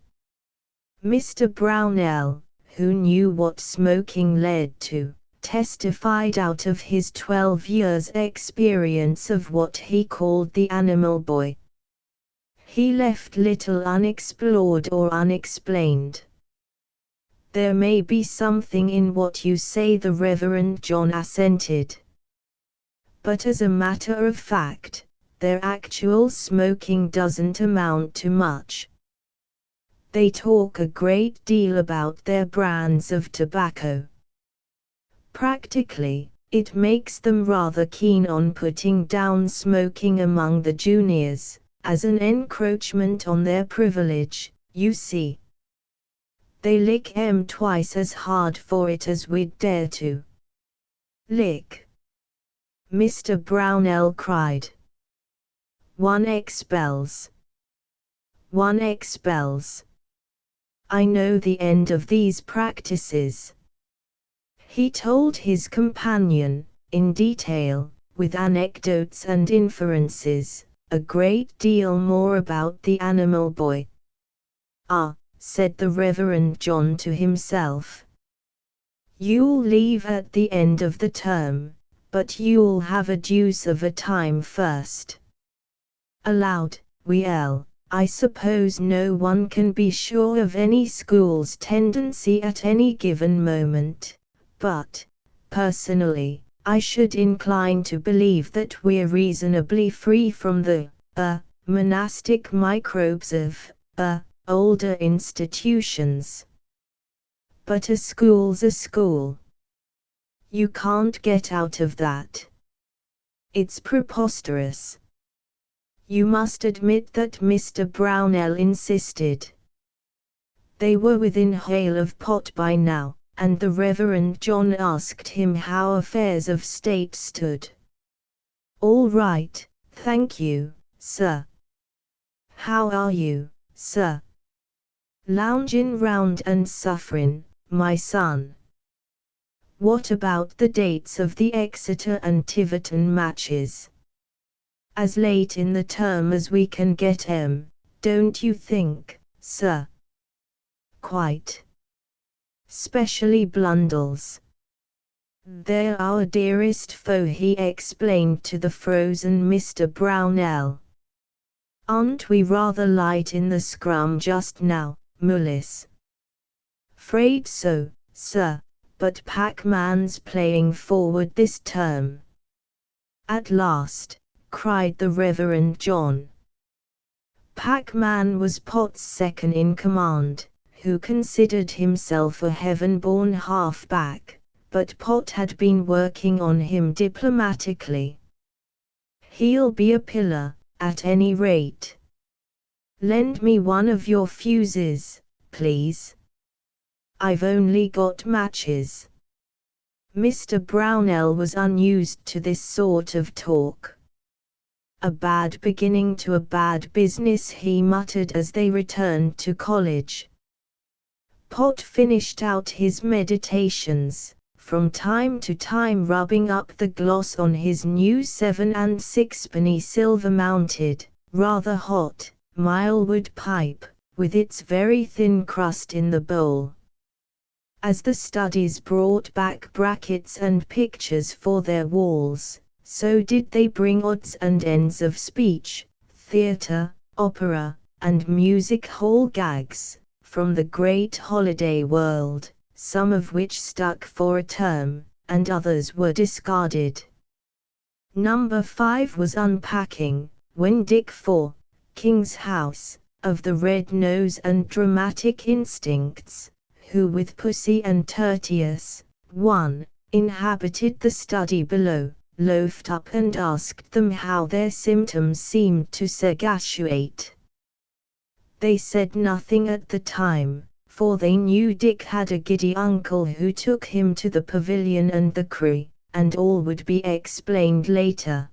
Mr. Brownell, who knew what smoking led to, testified out of his 12 years' experience of what he called the animal boy. He left little unexplored or unexplained. There may be something in what you say, the Reverend John assented. But as a matter of fact, their actual smoking doesn't amount to much. They talk a great deal about their brands of tobacco. Practically, it makes them rather keen on putting down smoking among the juniors, as an encroachment on their privilege, you see. They lick 'em twice as hard for it as we'd dare to. Lick! Mr. Brownell cried. One expels. One expels. I know the end of these practices. He told his companion, in detail, with anecdotes and inferences, a great deal more about the animal boy. Ah, said the Reverend John to himself. You'll leave at the end of the term, but you'll have a deuce of a time first. Aloud, well, I suppose no one can be sure of any school's tendency at any given moment, but, personally, I should incline to believe that we're reasonably free from the, monastic microbes of, older institutions. But a school's a school. You can't get out of that. It's preposterous. You must admit that Mr. Brownell insisted. They were within hail of Pot by now, and the Reverend John asked him how affairs of state stood. All right, thank you, sir. How are you, sir? Loungin' round and sufferin', my son. What about the dates of the Exeter and Tiverton matches? As late in the term as we can get 'em, don't you think, sir? Quite. Specially Blundell's. They're our dearest foe, he explained to the frozen Mr. Brownell. Aren't we rather light in the scrum just now, Mullis? Afraid so, sir, but Pac-Man's playing forward this term. At last, cried the Reverend John. Pac-Man was Pot's second in command, who considered himself a heaven-born half-back, but Pot had been working on him diplomatically. He'll be a pillar, at any rate. Lend me one of your fuses, please. I've only got matches. Mr. Brownell was unused to this sort of talk. "A bad beginning to a bad business," he muttered as they returned to college. Pot finished out his meditations, from time to time rubbing up the gloss on his new 7 and 6penny silver-mounted, rather hot, Milewood pipe, with its very thin crust in the bowl. As the studies brought back brackets and pictures for their walls, so did they bring odds and ends of speech, theatre, opera, and music-hall gags, from the great holiday world, some of which stuck for a term, and others were discarded. Number 5 was unpacking, when Dick IV, King's House, of the red nose and dramatic instincts, who with Pussy and Tertius, 1, inhabited the study below, loafed up and asked them how their symptoms seemed to sagactuate. They said nothing at the time, for they knew Dick had a giddy uncle who took him to the pavilion and the Cree, and all would be explained later.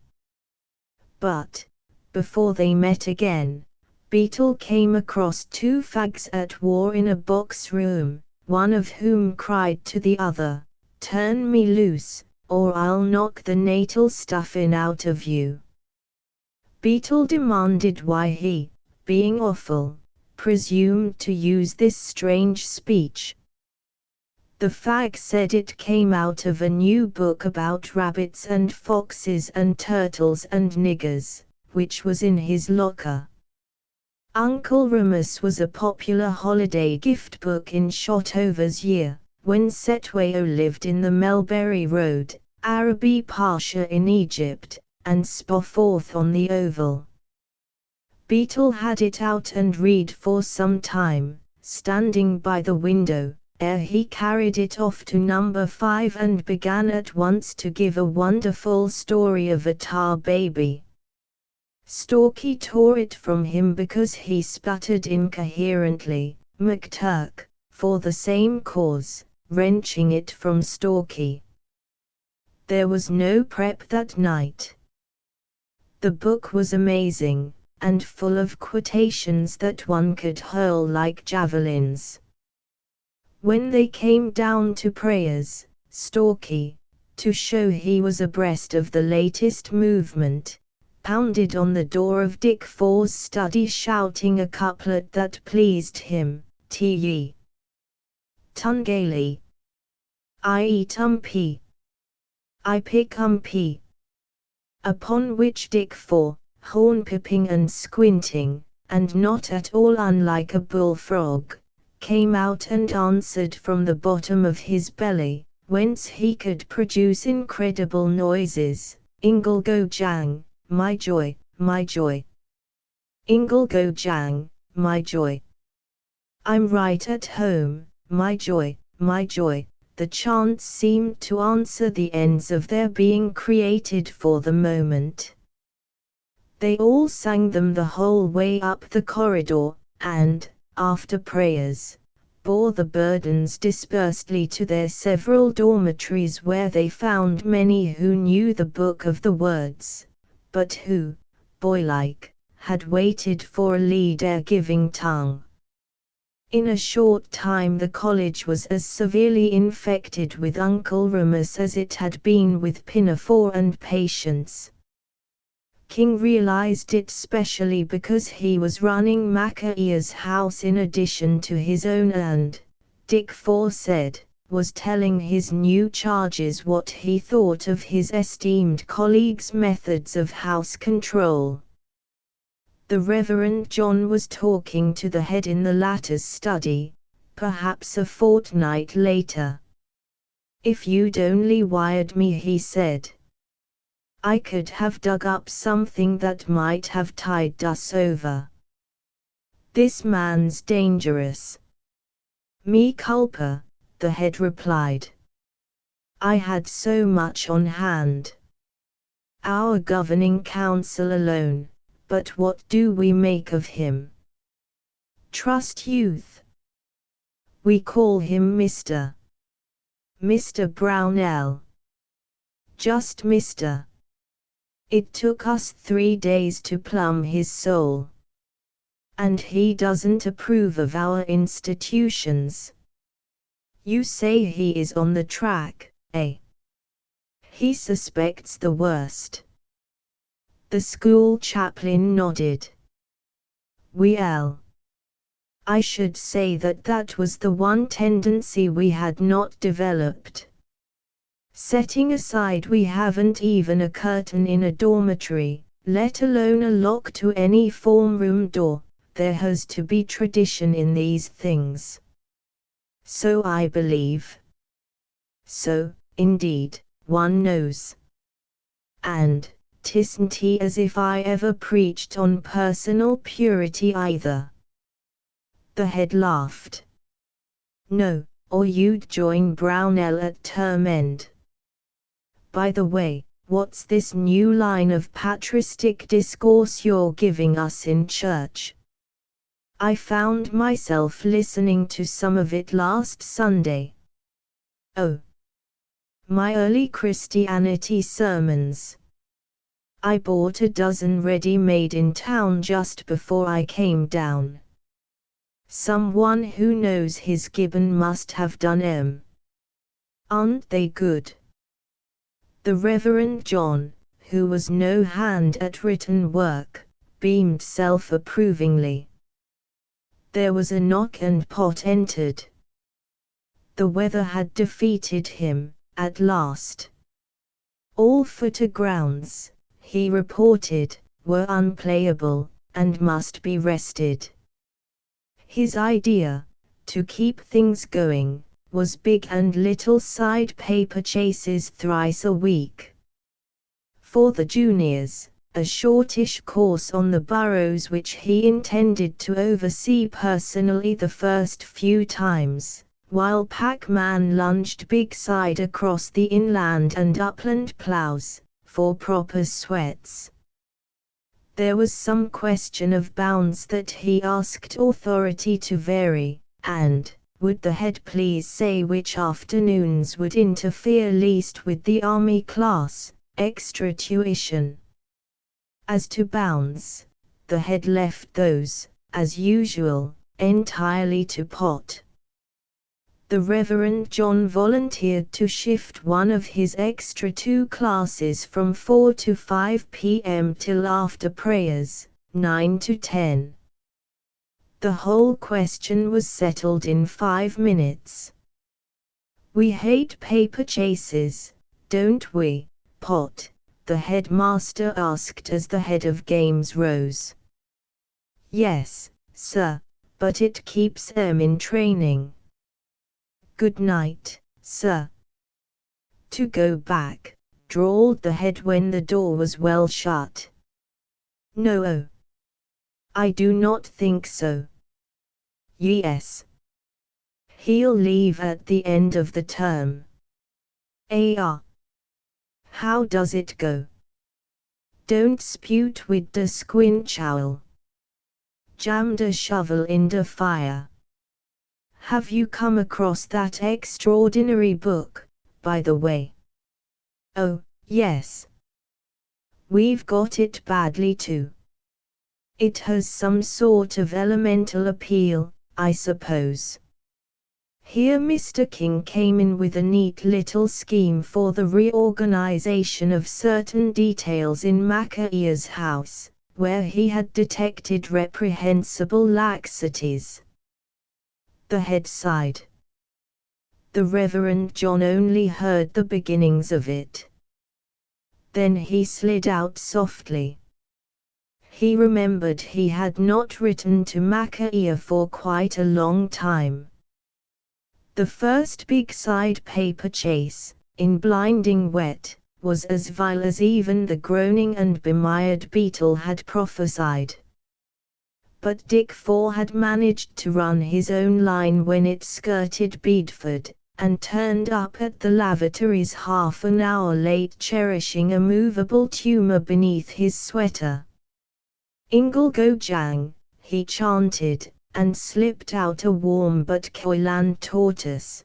But, before they met again, Beetle came across 2 fags at war in a box room, one of whom cried to the other, "Turn me loose, or I'll knock the natal stuffin' out of you." Beetle demanded why he, being awful, presumed to use this strange speech. The fag said it came out of a new book about rabbits and foxes and turtles and niggers, which was in his locker. Uncle Remus was a popular holiday gift book in Shotover's year, when Setwayo lived in the Melberry Road, Arabi Pasha in Egypt, and Spofforth on the Oval. Beetle had it out and read for some time, standing by the window, ere he carried it off to number 5 and began at once to give a wonderful story of a tar baby. Stalky tore it from him because he sputtered incoherently, McTurk, for the same cause, wrenching it from Stalky. There was no prep that night. The book was amazing, and full of quotations that one could hurl like javelins. When they came down to prayers, Stalky, to show he was abreast of the latest movement, pounded on the door of Dick IV's study shouting a couplet that pleased him, "T-ye Tungaly I eat umpy I pick umpy." Upon which Dick IV, horn-pipping and squinting, and not at all unlike a bullfrog, came out and answered from the bottom of his belly, whence he could produce incredible noises, "Ingle go jang, my joy, my joy. Ingle go jang, my joy. I'm right at home, my joy, my joy." The chants seemed to answer the ends of their being created for the moment. They all sang them the whole way up the corridor, and, after prayers, bore the burdens dispersedly to their several dormitories, where they found many who knew the book of the words, but who, boylike, had waited for a lead ere giving tongue. In a short time the college was as severely infected with Uncle Remus as it had been with Pinafore and Patience. King realized it specially because he was running Macaea's house in addition to his own and, Dick IV said, was telling his new charges what he thought of his esteemed colleague's methods of house control. The Reverend John was talking to the head in the latter's study, perhaps a fortnight later. "If you'd only wired me," he said, "I could have dug up something that might have tied us over. This man's dangerous." "Me culpa," the head replied. "I had so much on hand. Our governing council alone. But what do we make of him? Trust youth. We call him Mr. Mr. Brownell. Just Mr. It took us 3 days to plumb his soul. And he doesn't approve of our institutions. You say he is on the track, eh? He suspects the worst. The school chaplain nodded. Well, I should say that was the one tendency we had not developed. Setting aside we haven't even a curtain in a dormitory, let alone a lock to any form room door, there has to be tradition in these things. So I believe. So, indeed, one knows. And 'tisn't he as if I ever preached on personal purity either. The head laughed. No, or you'd join Brownell at term end. By the way, what's this new line of patristic discourse you're giving us in church? I found myself listening to some of it last Sunday. Oh, my early Christianity sermons. I bought a dozen ready-made in town just before I came down. Someone who knows his Gibbon must have done 'em. Aren't they good? The Reverend John, who was no hand at written work, beamed self-approvingly. There was a knock and Pot entered. The weather had defeated him, at last. All footer grounds, he reported, were unplayable, and must be rested. His idea, to keep things going, was big and little side paper chases thrice a week. For the juniors, a shortish course on the burros which he intended to oversee personally the first few times, while Pac-Man lunged big side across the inland and upland plows, for proper sweats. There was some question of bounds that he asked authority to vary, and would the head please say which afternoons would interfere least with the army class, extra tuition. As to bounds, the head left those, as usual, entirely to Pot. The Reverend John volunteered to shift one of his extra 2 classes from 4 to 5 p.m. till after prayers, 9 to 10. The whole question was settled in 5 minutes. We hate paper chases, don't we, Pot? The headmaster asked as the head of games rose. Yes, sir, but it keeps 'em in training. Good night, sir. To go back, drawled the head when the door was well shut. No, I do not think so. Yes. He'll leave at the end of the term. How does it go? Don't spute wid de squinchowl. Jam de shovel in de fire. Have you come across that extraordinary book, by the way? Oh, yes. We've got it badly too. It has some sort of elemental appeal, I suppose. Here Mr. King came in with a neat little scheme for the reorganization of certain details in Macaea's house, where he had detected reprehensible laxities. The head sighed. The Reverend John only heard the beginnings of it. Then he slid out softly. He remembered he had not written to Macaea for quite a long time. The first big side paper chase, in blinding wet, was as vile as even the groaning and bemired beetle had prophesied. But Dick Four had managed to run his own line when it skirted Bedford, and turned up at the lavatories half an hour late cherishing a movable tumour beneath his sweater. Ingle go jang, he chanted, and slipped out a warm but Koilan tortoise.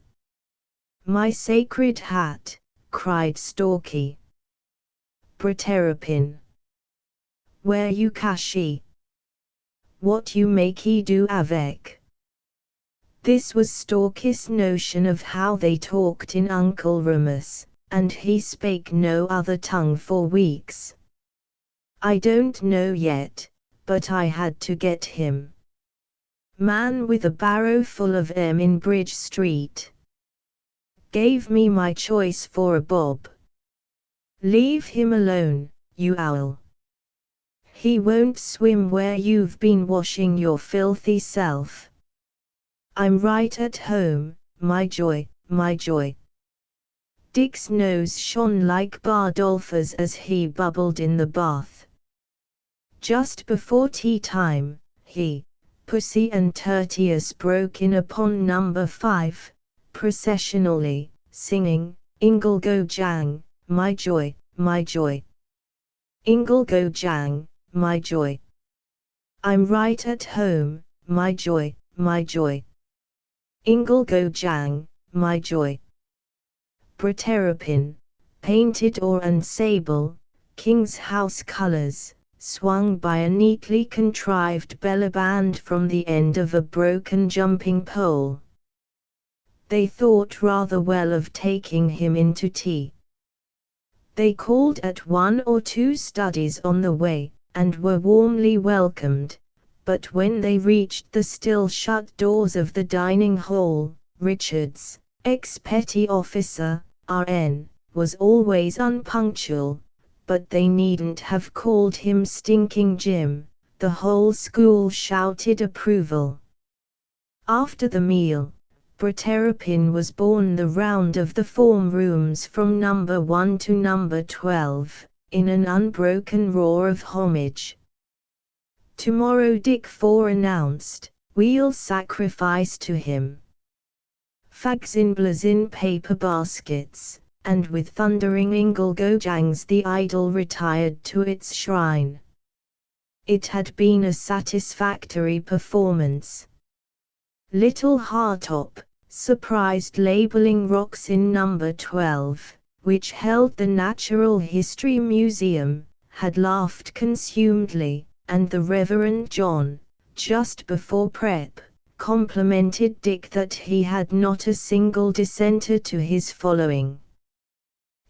My sacred hat, cried Storky. Proterpin. Where you cache? What you makey do avec? This was Storky's notion of how they talked in Uncle Remus, and he spake no other tongue for weeks. I don't know yet, but I had to get him. Man with a barrow full of 'em in Bridge Street. Gave me my choice for a bob. Leave him alone, you owl. He won't swim where you've been washing your filthy self. I'm right at home, my joy, my joy. Dick's nose shone like Bardolpho's as he bubbled in the bath. Just before tea time, he, Pussy and Tertius broke in upon number 5, processionally, singing, Ingle go jang, my joy, my joy. Ingle go jang, my joy. I'm right at home, my joy, my joy. Ingle go jang, my joy. Proterpin, painted or and sable, King's House colors, swung by a neatly contrived bellaband from the end of a broken jumping pole. They thought rather well of taking him in to tea. They called at 1 or 2 studies on the way, and were warmly welcomed, but when they reached the still shut doors of the dining hall, Richards, ex-petty officer, RN, was always unpunctual, but they needn't have called him Stinking Jim. The whole school shouted approval. After the meal, Proterpin was borne the round of the form rooms from number 1 to number 12, in an unbroken roar of homage. Tomorrow Dick 4 announced, we'll sacrifice to him. Fags in blazin paper baskets, and with thundering ingle-go-jangs the idol retired to its shrine. It had been a satisfactory performance. Little Hartop, surprised labeling rocks in number 12, which held the Natural History Museum, had laughed consumedly, and the Reverend John, just before prep, complimented Dick that he had not a single dissenter to his following.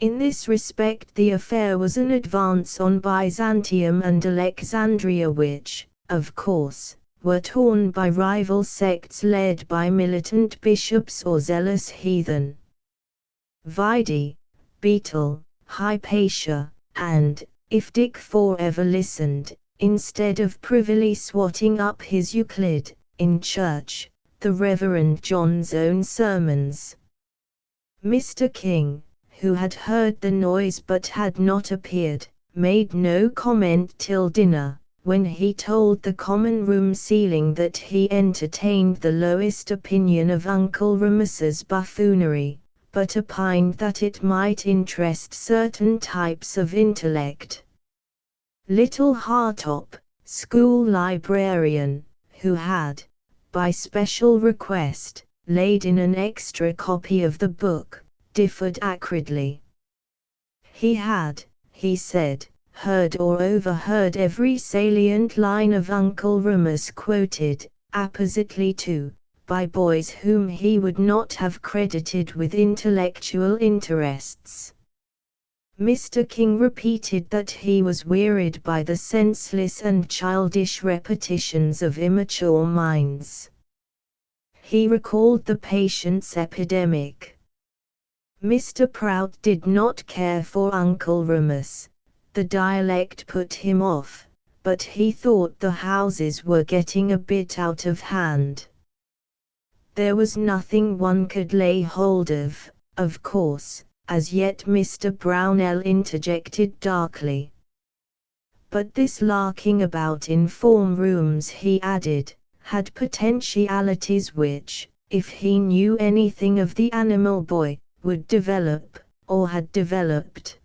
In this respect the affair was an advance on Byzantium and Alexandria, which, of course, were torn by rival sects led by militant bishops or zealous heathen. Vide, Beetle, Hypatia, and, if Dick 4 ever listened, instead of privily swatting up his Euclid, in church, the Reverend John's own sermons. Mr. King, who had heard the noise but had not appeared, made no comment till dinner, when he told the common room ceiling that he entertained the lowest opinion of Uncle Remus's buffoonery, but opined that it might interest certain types of intellect. Little Hartop, school librarian, who had, by special request, laid in an extra copy of the book, differed acridly. He had, he said, heard or overheard every salient line of Uncle Remus quoted, appositely to, by boys whom he would not have credited with intellectual interests. Mr. King repeated that he was wearied by the senseless and childish repetitions of immature minds. He recalled the patience epidemic. Mr. Prout did not care for Uncle Remus. The dialect put him off, but he thought the houses were getting a bit out of hand. There was nothing one could lay hold of course, as yet. Mr. Brownell interjected darkly. But this larking about in form rooms, he added, had potentialities which, if he knew anything of the animal boy, would develop, or had developed.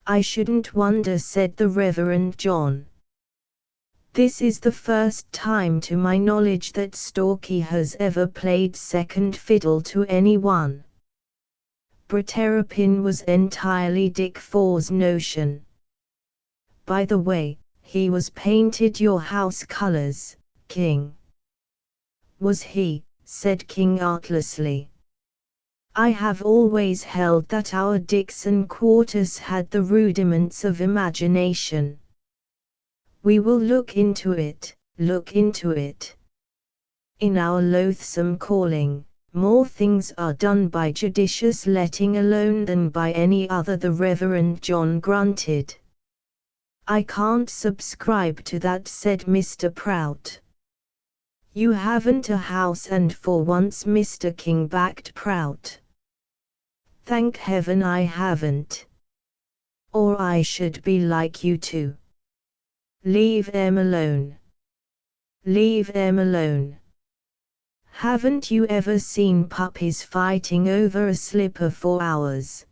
I shouldn't wonder, said the Reverend John. This is the first time to my knowledge that Storky has ever played second fiddle to anyone. Proterpine was entirely Dick Faw's notion. By the way, he was painted your house colors, King. Was he? Said King artlessly. I have always held that our Dixon quarters had the rudiments of imagination. We will look into it, look into it. In our loathsome calling, more things are done by judicious letting alone than by any other. The Reverend John grunted. I can't subscribe to that, said Mr. Prout. You haven't a house, and for once Mr. King backed Prout. Thank heaven I haven't. Or I should be like you two. Leave them alone. Leave them alone. Haven't you ever seen puppies fighting over a slipper for hours?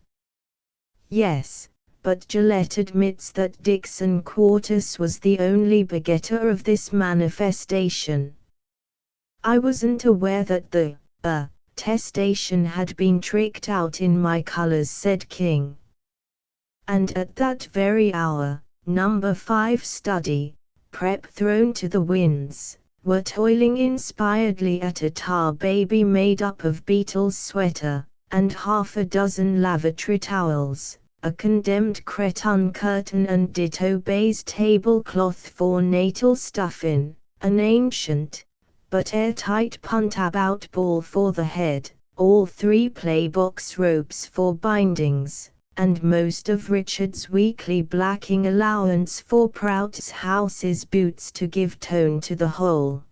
Yes, but Gillette admits that Dixon Quartus was the only begetter of this manifestation. I wasn't aware that the testation had been tricked out in my colors, said King. And at that very hour, number 5 study, prep thrown to the winds, were toiling inspiredly at a tar baby made up of Beatles sweater, and half a dozen lavatory towels, a condemned cretonne curtain and ditto baize tablecloth for natal stuffing, an ancient, but airtight punt-about ball for the head, all 3 playbox ropes for bindings, and most of Richard's weekly blacking allowance for Prout's house's boots to give tone to the whole.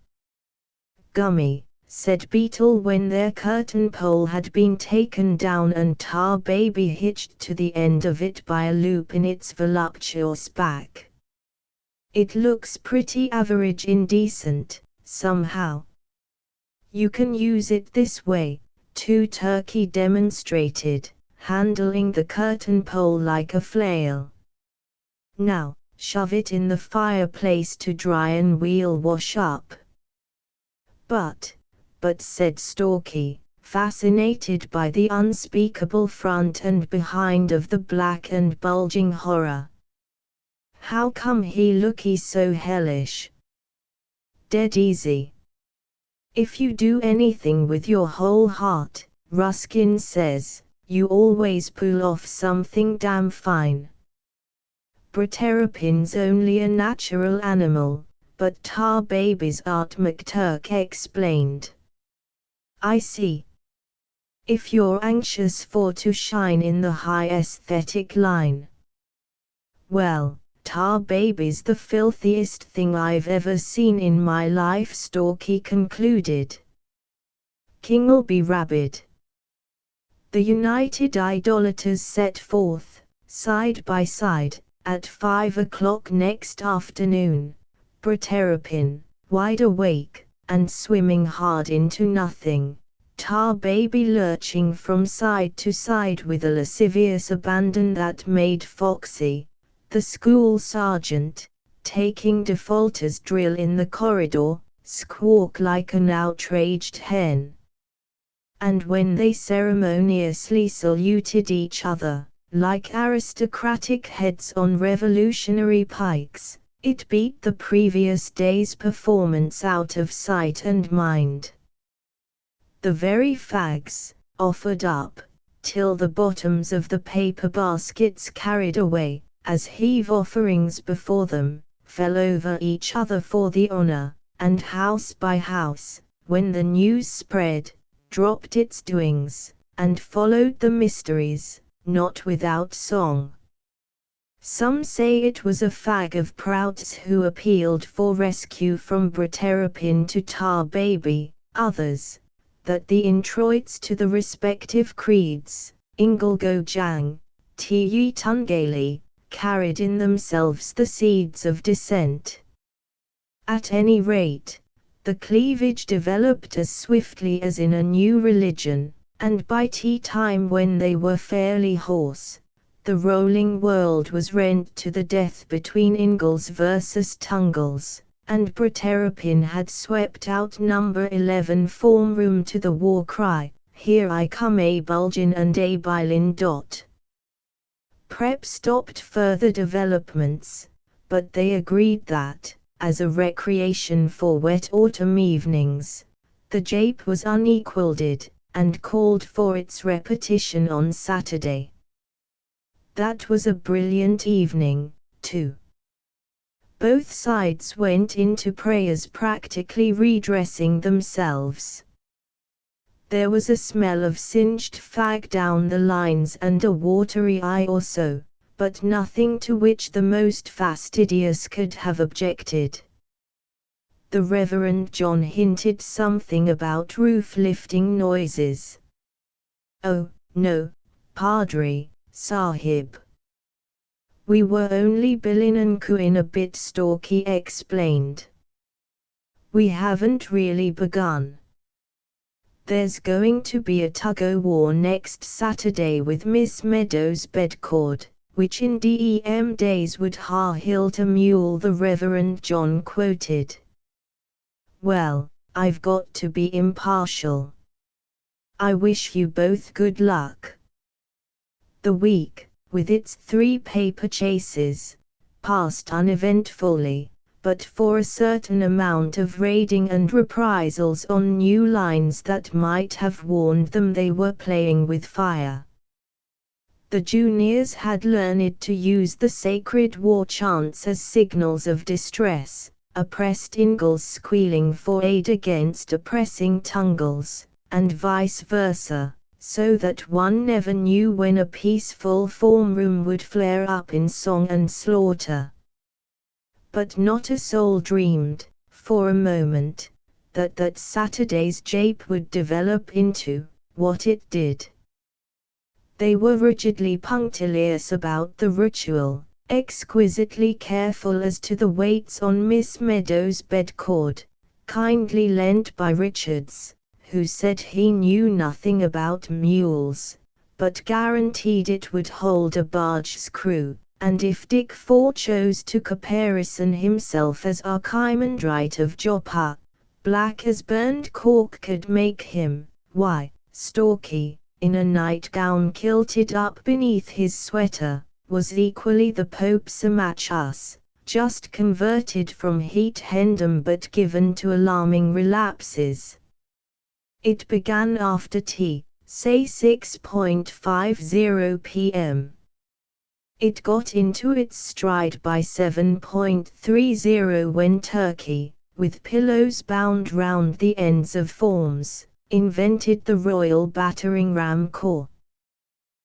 Gummy, said Beetle when their curtain pole had been taken down and Tar Baby hitched to the end of it by a loop in its voluptuous back. It looks pretty average indecent, somehow. You can use it this way, Turkey demonstrated, handling the curtain pole like a flail. Now, shove it in the fireplace to dry and we'll wash up. But, said Storky, fascinated by the unspeakable front and behind of the black and bulging horror. How come he looky so hellish? Dead easy. If you do anything with your whole heart, Ruskin says, you always pull off something damn fine. Proterpine's only a natural animal, but Tar Babies aren't, McTurk explained. I see. If you're anxious for to shine in the high aesthetic line. Well, Tar Baby's the filthiest thing I've ever seen in my life, Storky concluded. King'll be rabid. The united idolaters set forth, side by side, at 5 o'clock next afternoon, Proterpine, wide awake, and swimming hard into nothing, Tar Baby lurching from side to side with a lascivious abandon that made Foxy, the school sergeant, taking defaulter's drill in the corridor, squawk like an outraged hen. And when they ceremoniously saluted each other, like aristocratic heads on revolutionary pikes, it beat the previous day's performance out of sight and mind. The very fags, offered up, till the bottoms of the paper baskets carried away, as heave offerings before them, fell over each other for the honor, and house by house, when the news spread, dropped its doings, and followed the mysteries, not without song. Some say it was a fag of Prout's who appealed for rescue from Proterpine to Tar Baby, others, that the introits to the respective creeds, Ingolgo Jang, T. Tungali, carried in themselves the seeds of dissent. At any rate, the cleavage developed as swiftly as in a new religion, and by tea time, when they were fairly hoarse, the rolling world was rent to the death between Ingalls versus Tungles, and Proterpine had swept out number 11 form room to the war cry, Here I come a bulgin and a bilin dot. Prep stopped further developments, but they agreed that, as a recreation for wet autumn evenings, the jape was unequalled, and called for its repetition on Saturday. That was a brilliant evening, too. Both sides went into prayers practically redressing themselves. There was a smell of singed fag down the lines and a watery eye or so, but nothing to which the most fastidious could have objected. The Reverend John hinted something about roof-lifting noises. "Oh, no, Padre Sahib. We were only billin' and cooin' a bit," Storky explained. "We haven't really begun. There's going to be a tug-o'-war next Saturday with Miss Meadows' bedcord, which in DEM days would ha' hilt a mule," the Reverend John quoted. "Well, I've got to be impartial. I wish you both good luck." The week, with its 3 paper chases, passed uneventfully, but for a certain amount of raiding and reprisals on new lines that might have warned them they were playing with fire. The juniors had learned to use the sacred war chants as signals of distress, oppressed Ingalls squealing for aid against oppressing Tungals, and vice versa, so that one never knew when a peaceful form room would flare up in song and slaughter. But not a soul dreamed, for a moment, that Saturday's jape would develop into what it did. They were rigidly punctilious about the ritual, exquisitely careful as to the weights on Miss Meadows' bedcord, kindly lent by Richards, who said he knew nothing about mules, but guaranteed it would hold a barge's crew, and if Dick Fore chose to caparison himself as Archimandrite of Joppa, black as burned cork could make him, why, Storky, in a nightgown kilted up beneath his sweater, was equally the Pope Samachus, just converted from heat hendom but given to alarming relapses. It began after tea, say 6:50 p.m. It got into its stride by 7:30 when Turkey, with pillows bound round the ends of forms, invented the royal battering ram corps.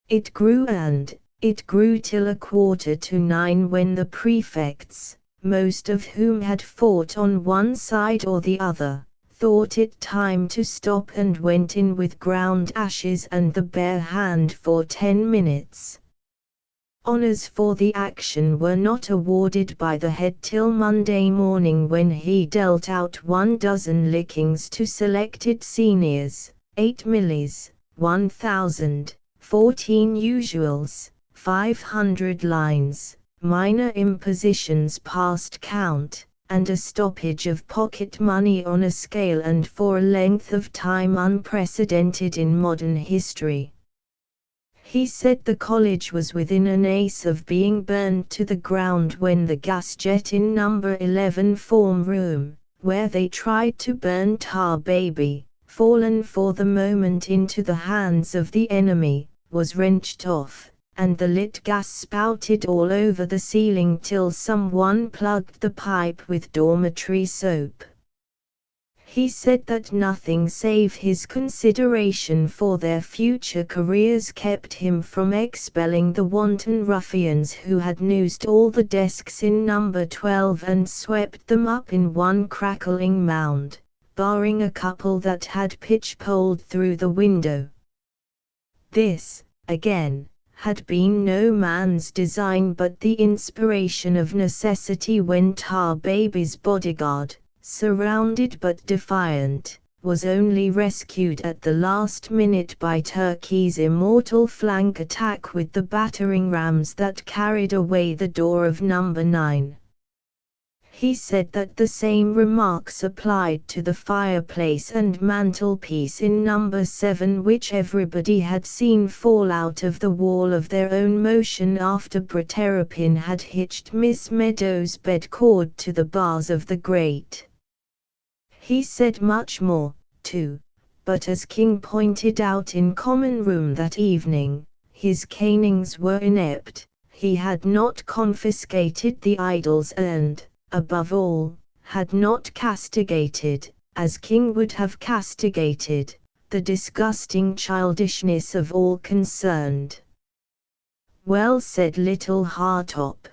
It grew till 8:45 when the prefects, most of whom had fought on one side or the other, thought it time to stop and went in with ground ashes and the bare hand for 10 minutes. Honours for the action were not awarded by the head till Monday morning, when he dealt out 12 lickings to selected seniors, 8 millies, 1,000, 14 usuals, 500 lines, minor impositions past count, and a stoppage of pocket money on a scale and for a length of time unprecedented in modern history. He said the college was within an ace of being burned to the ground when the gas jet in number 11 form room, where they tried to burn Tar Baby, fallen for the moment into the hands of the enemy, was wrenched off, and the lit gas spouted all over the ceiling till someone plugged the pipe with dormitory soap. He said that nothing save his consideration for their future careers kept him from expelling the wanton ruffians who had noosed all the desks in number 12 and swept them up in one crackling mound, barring a couple that had pitch-poled through the window. This, again, had been no man's design but the inspiration of necessity when Tar Baby's bodyguard, surrounded but defiant, was only rescued at the last minute by Turkey's immortal flank attack with the battering rams that carried away the door of number 9. He said that the same remarks applied to the fireplace and mantelpiece in number 7, which everybody had seen fall out of the wall of their own motion after Proterpine had hitched Miss Meadows' bed cord to the bars of the grate. He said much more, too, but as King pointed out in common room that evening, his canings were inept. He had not confiscated the idols and, above all, had not castigated, as King would have castigated, the disgusting childishness of all concerned. "Well," said little Hartop.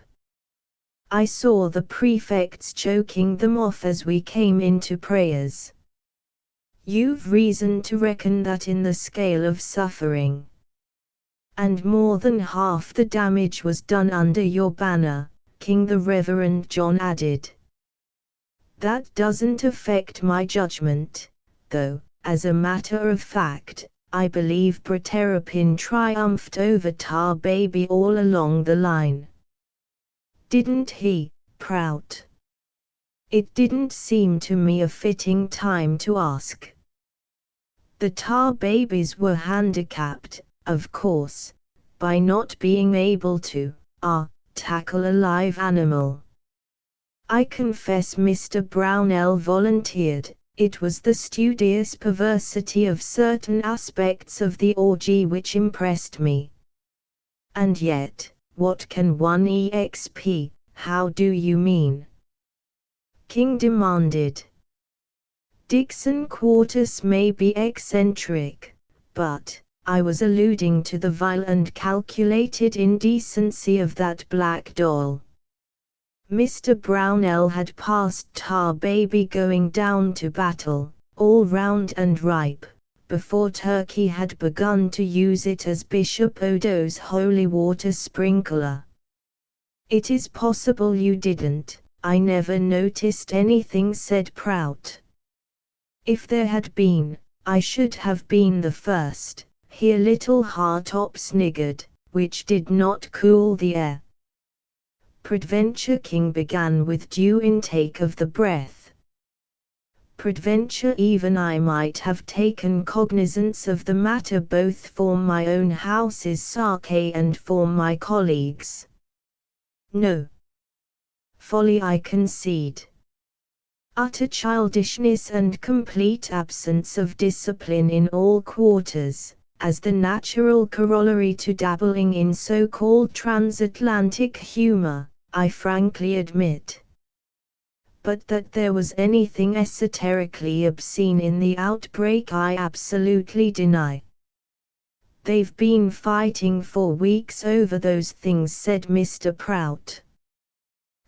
"I saw the prefects choking them off as we came into prayers. You've reason to reckon that in the scale of suffering. And more than half the damage was done under your banner," King the Reverend John added. "That doesn't affect my judgment, though, as a matter of fact, I believe Proterpine triumphed over Tar Baby all along the line." "Didn't he, Prout?" "It didn't seem to me a fitting time to ask. The Tar Babies were handicapped, of course, by not being able to, tackle a live animal. I confess Mr. Brownell volunteered, it was the studious perversity of certain aspects of the orgy which impressed me." "And yet, what can one exp? How do you mean?" King demanded. "Dixon Quartus may be eccentric, but I was alluding to the vile and calculated indecency of that black doll. Mr. Brownell had passed Tar Baby going down to battle, all round and ripe, before Turkey had begun to use it as Bishop Odo's holy water sprinkler." "It is possible you didn't, I never noticed anything," said Prout. "If there had been, I should have been the first." Here little Hartop sniggered, which did not cool the air. "Peradventure," King began with due intake of the breath, "peradventure even I might have taken cognizance of the matter both for my own house's sake and for my colleagues'. No. Folly, I concede. Utter childishness and complete absence of discipline in all quarters, as the natural corollary to dabbling in so-called transatlantic humor, I frankly admit. But that there was anything esoterically obscene in the outbreak I absolutely deny." "They've been fighting for weeks over those things," said Mr. Prout.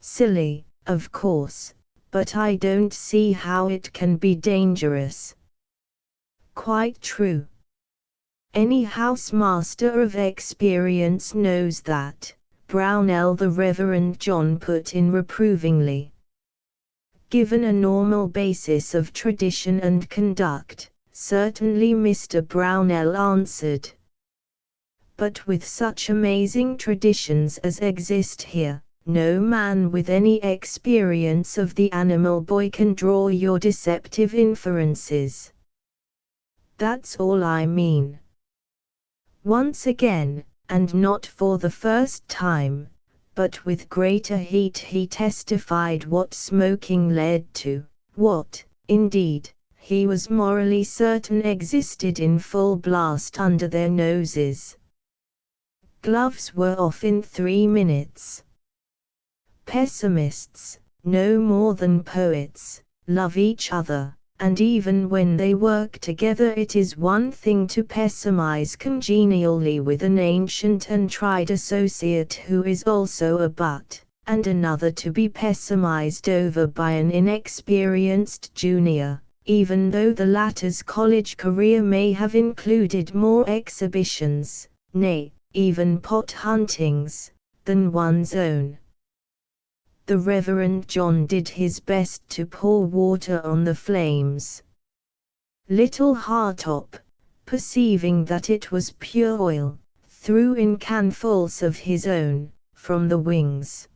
"Silly, of course, but I don't see how it can be dangerous." "Quite true. Any housemaster of experience knows that," Brownell the Reverend John put in reprovingly. "Given a normal basis of tradition and conduct, certainly," Mr. Brownell answered. "But with such amazing traditions as exist here, no man with any experience of the animal boy can draw your deceptive inferences. That's all I mean." Once again, and not for the first time, but with greater heat, he testified what smoking led to, what, indeed, he was morally certain existed in full blast under their noses. Gloves were off in 3 minutes. Pessimists, no more than poets, love each other, and even when they work together it is one thing to pessimize congenially with an ancient and tried associate who is also a butt, and another to be pessimized over by an inexperienced junior, even though the latter's college career may have included more exhibitions, nay, even pot huntings, than one's own. The Reverend John did his best to pour water on the flames. Little Hartop, perceiving that it was pure oil, threw in canfuls of his own, from the wings.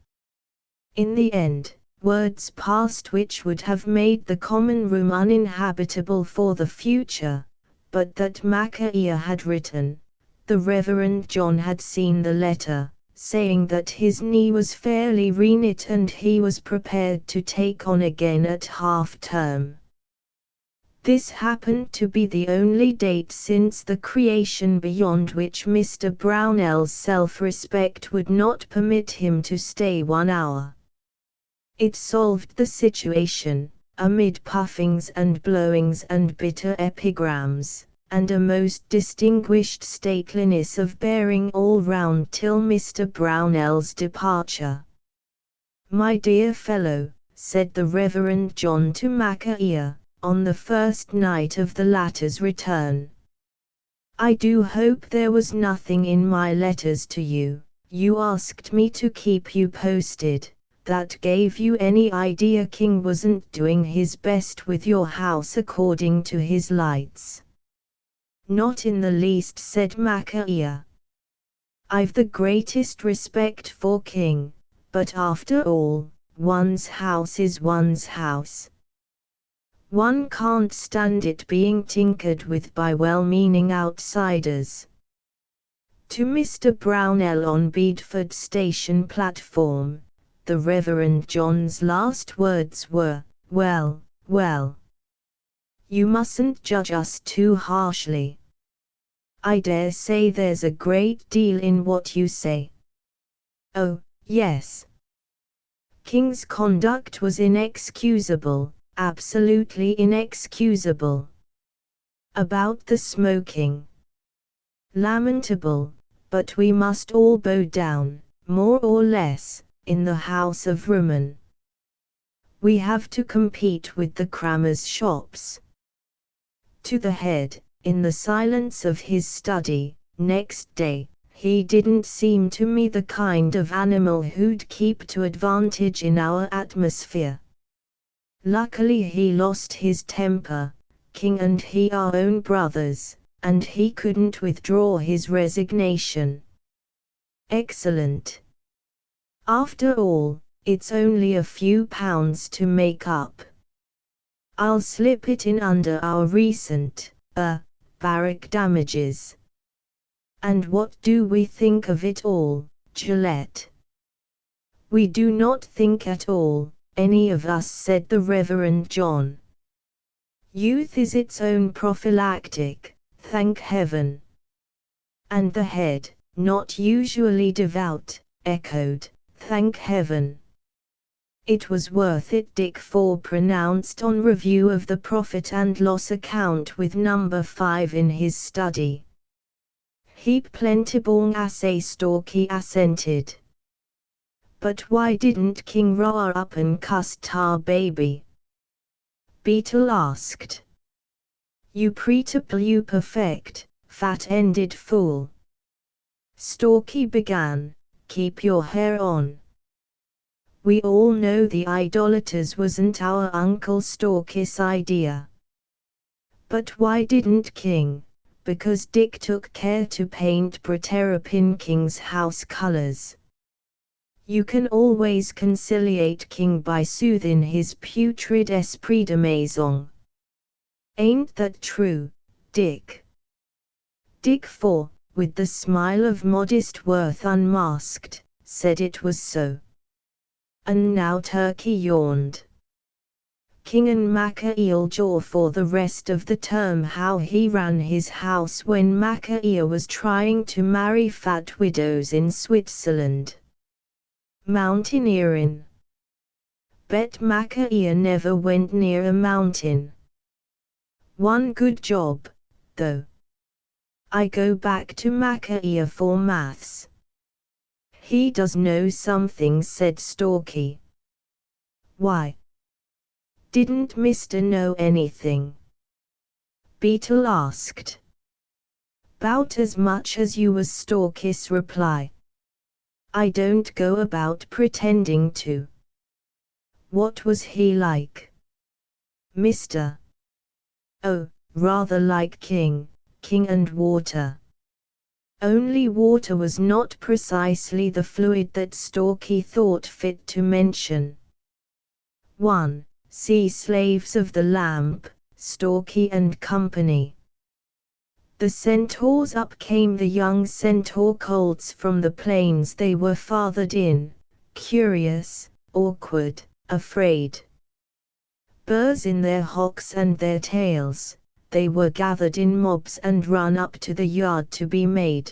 In the end, words passed which would have made the common room uninhabitable for the future, but that Micaiah had written. The Reverend John had seen the letter, saying that his knee was fairly reknit and he was prepared to take on again at half-term. This happened to be the only date since the creation beyond which Mr. Brownell's self-respect would not permit him to stay 1 hour. It solved the situation, amid puffings and blowings and bitter epigrams, and a most distinguished stateliness of bearing all round till Mr. Brownell's departure. "My dear fellow," said the Reverend John to Micaiah, on the first night of the latter's return, "I do hope there was nothing in my letters to you, you asked me to keep you posted, that gave you any idea King wasn't doing his best with your house according to his lights." "Not in the least," said Micaiah. "I've the greatest respect for King, but after all, one's house is one's house. One can't stand it being tinkered with by well-meaning outsiders." To Mr. Brownell on Bedford Station platform, the Reverend John's last words were, "Well, well. You mustn't judge us too harshly. I dare say there's a great deal in what you say." "Oh, yes. King's conduct was inexcusable, absolutely inexcusable. About the smoking. Lamentable, but we must all bow down, more or less, in the House of Rimmon. We have to compete with the crammers' shops." To the Head, in the silence of his study, next day, "He didn't seem to me the kind of animal who'd keep to advantage in our atmosphere. Luckily he lost his temper, King and he are own brothers, and he couldn't withdraw his resignation. Excellent. After all, it's only a few pounds to make up. I'll slip it in under our recent, barrack damages. And what do we think of it all, Gillette?" "We do not think at all, any of us," said the Reverend John. "Youth is its own prophylactic, thank heaven." And the Head, not usually devout, echoed, "Thank heaven." "It was worth it," Dick Four pronounced on review of the profit and loss account with number 5 in his study. "Heap plenty bong assay," Storky assented. "But why didn't King roar up and cuss tar baby?" Beetle asked. "You pretuple you perfect, fat-ended fool." Storky began, "Keep your hair on. We all know the idolaters wasn't our Uncle Stork's idea." "But why didn't King?" "Because Dick took care to paint Proterpin King's house colors. You can always conciliate King by soothing his putrid esprit de maison. Ain't that true, Dick?" Dick Four, with the smile of modest worth unmasked, said it was so. And now Turkey yawned. King and Micaiah jaw for the rest of the term how he ran his house when Micaiah was trying to marry fat widows in Switzerland. Mountaineering. Bet Micaiah never went near a mountain. One good job, though. I go back to Micaiah for maths. He does know something, said Storky. Why? Didn't Mr. know anything? Beetle asked. About as much as you, was Storky's reply. I don't go about pretending to. What was he like? Mr. Oh, rather like King and water. Only water was not precisely the fluid that Storky thought fit to mention. 1. See Slaves of the Lamp, Storky and Company. The centaurs up came the young centaur colts from the plains they were fathered in, curious, awkward, afraid. Burrs in their hocks and their tails, they were gathered in mobs and run up to the yard to be made.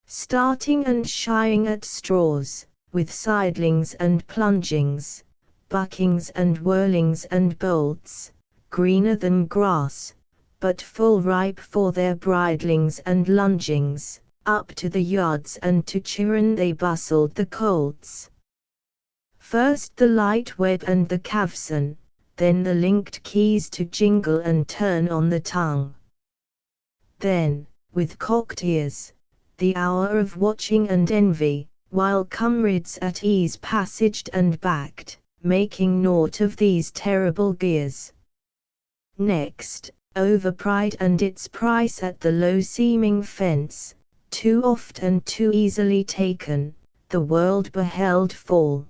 Starting and shying at straws, with sidlings and plungings, buckings and whirlings and bolts, greener than grass, but full ripe for their bridlings and lungings, up to the yards and to churn they bustled the colts. First the light web and the cavson, then the linked keys to jingle and turn on the tongue. Then, with cocked ears, the hour of watching and envy, while comrades at ease passaged and backed, making naught of these terrible gears. Next, over pride and its price at the low-seeming fence, too oft and too easily taken, the world beheld fall.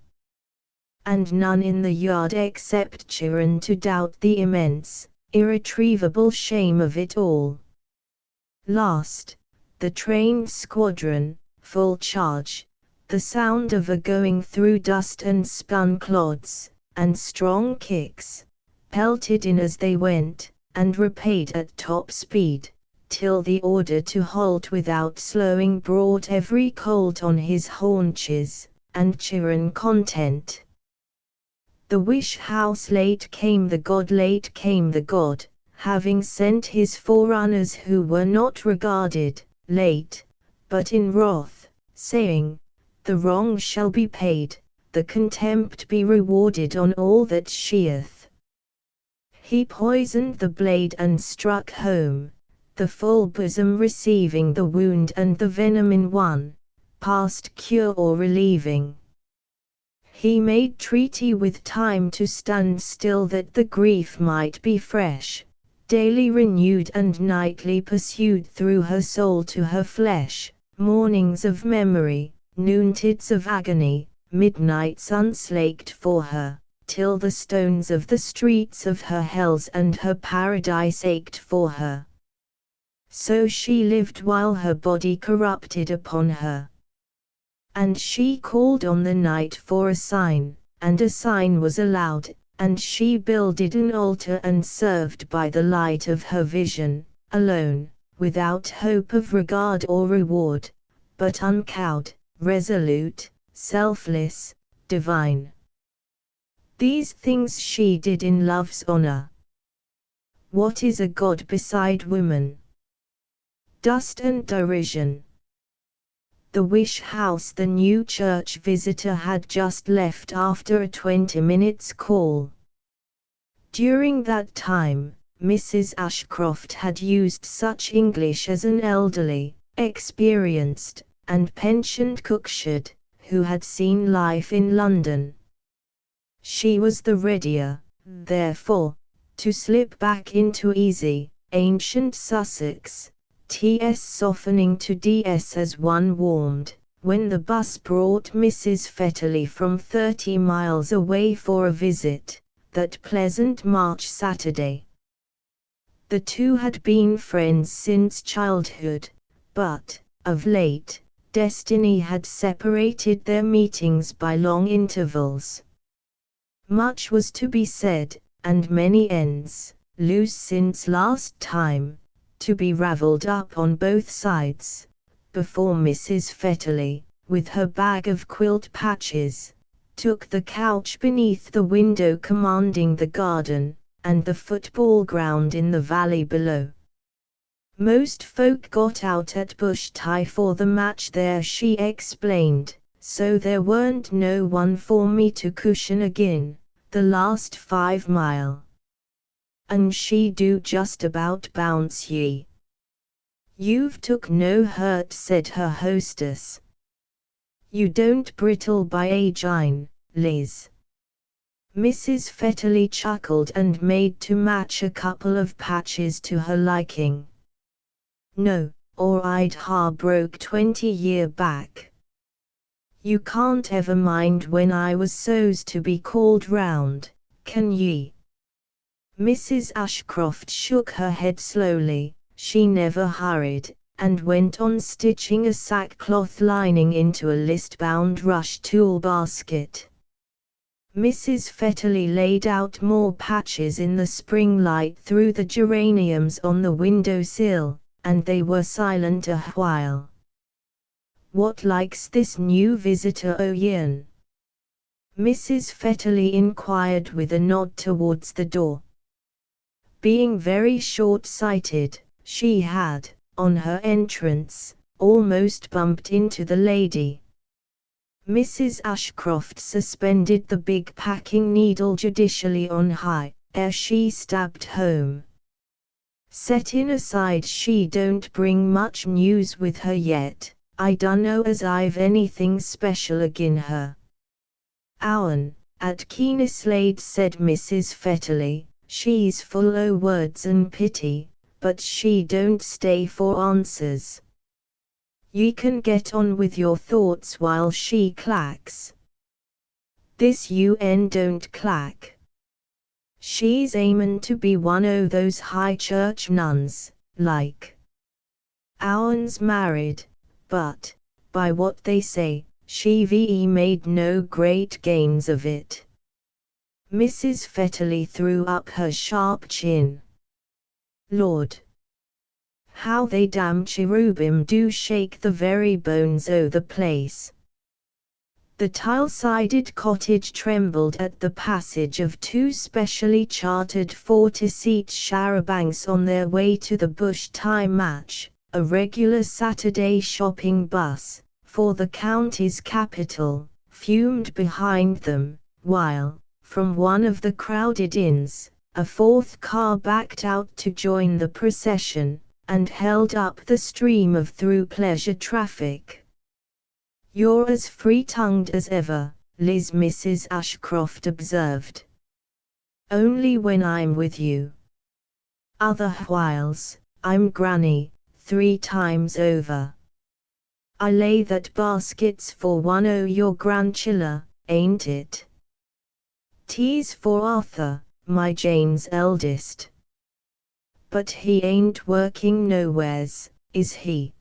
And none in the yard except children to doubt the immense, irretrievable shame of it all. Last, the trained squadron, full charge, the sound of a going through dust and spun clods, and strong kicks, pelted in as they went, and repaid at top speed, till the order to halt without slowing brought every colt on his haunches, and children content. The wish house late came the god, having sent his forerunners who were not regarded, late, but in wrath, saying, the wrong shall be paid, the contempt be rewarded on all that sheath. He poisoned the blade and struck home, the full bosom receiving the wound and the venom in one, past cure or relieving. He made treaty with time to stand still that the grief might be fresh, daily renewed and nightly pursued through her soul to her flesh, mornings of memory, noontids of agony, midnights unslaked for her, till the stones of the streets of her hells and her paradise ached for her. So she lived while her body corrupted upon her. And she called on the night for a sign, and a sign was allowed, and she builded an altar and served by the light of her vision, alone, without hope of regard or reward, but uncowed, resolute, selfless, divine. These things she did in love's honor. What is a god beside woman? Dust and derision. The wish house the new church visitor had just left after a 20 minutes call. During that time, Mrs. Ashcroft had used such English as an elderly, experienced, and pensioned cook should, who had seen life in London. She was the readier, therefore, to slip back into easy, ancient Sussex, T.S. softening to D.S. as one warmed, when the bus brought Mrs. Fetterly from 30 miles away for a visit, that pleasant March Saturday. The two had been friends since childhood, but, of late, destiny had separated their meetings by long intervals. Much was to be said, and many ends, loose since last time, to be ravelled up on both sides, before Mrs. Fetterly, with her bag of quilt patches, took the couch beneath the window commanding the garden, and the football ground in the valley below. Most folk got out at Bush Tie for the match there, she explained, so there weren't no one for me to cushion agin, the last 5 mile. And she do just about bounce ye. You've took no hurt, said her hostess. You don't brittle by age, Liz. Mrs. Fetterly chuckled and made to match a couple of patches to her liking. No, or I'd ha' broke 20 year back. You can't ever mind when I was so's to be called round, can ye? Mrs. Ashcroft shook her head slowly. She never hurried, and went on stitching a sackcloth lining into a list-bound rush tool basket. Mrs. Fetterly laid out more patches in the spring light through the geraniums on the window-sill, and they were silent a while. "What likes this new visitor o' yourn?" Mrs. Fetterly inquired with a nod towards the door. Being very short-sighted, she had, on her entrance, almost bumped into the lady. Mrs. Ashcroft suspended the big packing needle judicially on high, ere she stabbed home. "Settin' aside she don't bring much news with her yet, I dunno as I've anything special agin her." "Owen, at Keeneslade," said Mrs. Fetterly, "she's full o' words and pity, but she don't stay for answers. Ye can get on with your thoughts while she clacks. This don't clack. She's aimin' to be one o' those high church nuns, like. Owen's married, but, by what they say, she've made no great gains of it." Mrs. Fetterly threw up her sharp chin. "Lord! How they damn cherubim do shake the very bones o' the place." The tile-sided cottage trembled at the passage of two specially chartered 40-seat charabancs on their way to the Bush Tie match, a regular Saturday shopping bus, for the county's capital, fumed behind them, while, from one of the crowded inns, a fourth car backed out to join the procession, and held up the stream of through-pleasure traffic. "You're as free-tongued as ever, Liz," Mrs. Ashcroft observed. "Only when I'm with you. Other whiles, I'm granny, 3 times over. I lay that basket's for one o' your grandchiller, ain't it? 'Tis for Arthur, my Jane's eldest. But he ain't working nowheres, is he?"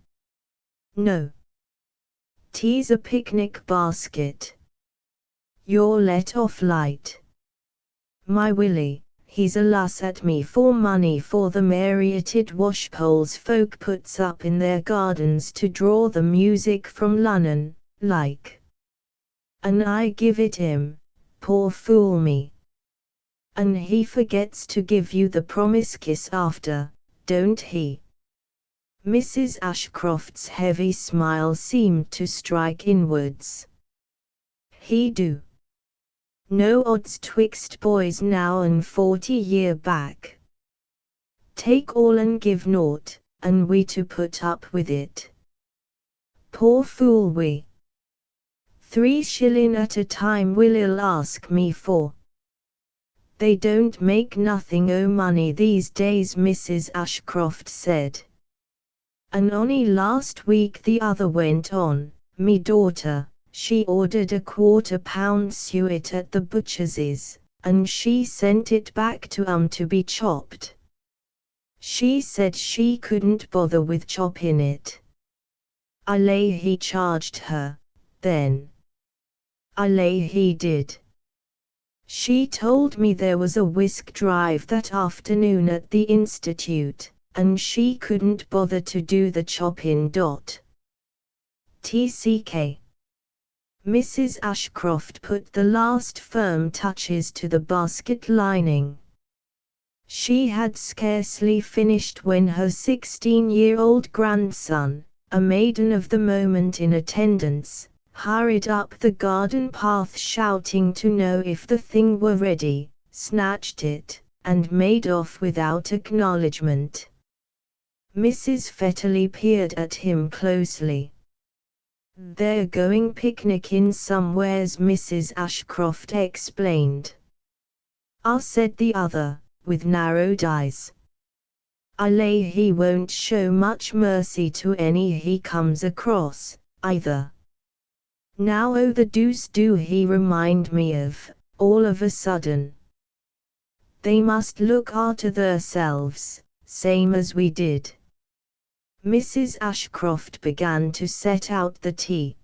"No. 'Tis a picnic basket. You're let off light. My Willie, he's a lass at me for money for the marioted washpoles folk puts up in their gardens to draw the music from Lunnon, like. An' I give it him, poor fool me. An' he forgets to give you the promise kiss after, don't he?" Mrs. Ashcroft's heavy smile seemed to strike inwards. "He do. No odds twixt boys now an' 40 year back. Take all an' give naught, an' we to put up with it. Poor fool we. 3 shillin' at a time will 'ill ask me for. They don't make nothing o' money these days," Mrs. Ashcroft said. "An' only last week," the other went on, "me daughter, she ordered a £1/4 suet at the butcher's, an' she sent it back to be chopped. She said she couldn't bother with choppin' it. I lay he charged her, then. I lay he did. She told me there was a whisk drive that afternoon at the Institute, and she couldn't bother to do the choppin'. Tck. Mrs. Ashcroft put the last firm touches to the basket lining. She had scarcely finished when her 16-year-old grandson, a maiden of the moment in attendance, hurried up the garden path shouting to know if the thing were ready, snatched it, and made off without acknowledgement. Mrs. Fetterly peered at him closely. "They're going picnicking somewheres," Mrs. Ashcroft explained. "Ah," said the other, with narrowed eyes. "I lay he won't show much mercy to any he comes across, either. Now oh the deuce do he remind me of, all of a sudden. They must look arter theirselves, same as we did. Mrs. Ashcroft began to set out the tea.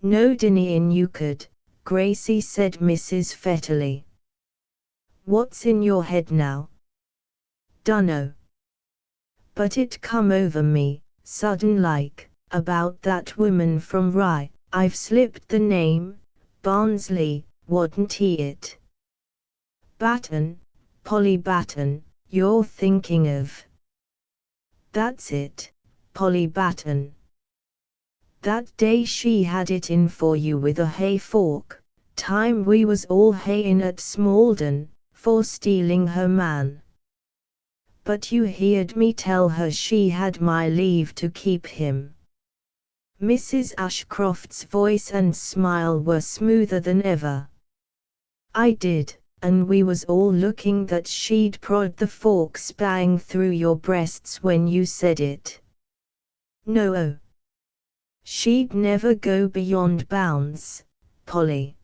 No denying you could, Gracie said Mrs. Fetterly. What's in your head now? Dunno. But it come over me, sudden like, about that woman from Rye, I've slipped the name, Barnsley, wasn't he it? Batten, Polly Batten, you're thinking of. That's it, Polly Batten. That day she had it in for you with a hay fork, time we was all hayin' at Smaldon, for stealing her man. But you heard me tell her she had my leave to keep him. Mrs. Ashcroft's voice and smile were smoother than ever. I did, and we was all looking that she'd prod the fork spang through your breasts when you said it. No, oh. She'd never go beyond bounds, Polly.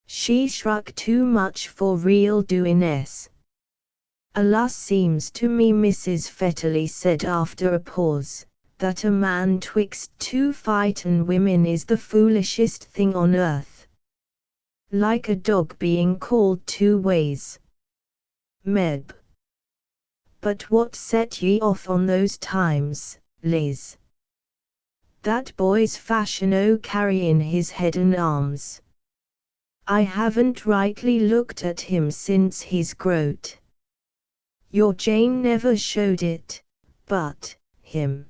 She struck too much for real doiness. Alas seems to me Mrs. Fetterly said after a pause, that a man twixt two fightin' women is the foolishest thing on earth. Like a dog being called two ways. Meb. But what set ye off on those times, Liz? That boy's fashion o' carryin' his head and arms. I haven't rightly looked at him since he's growt. Your Jane never showed it, but him.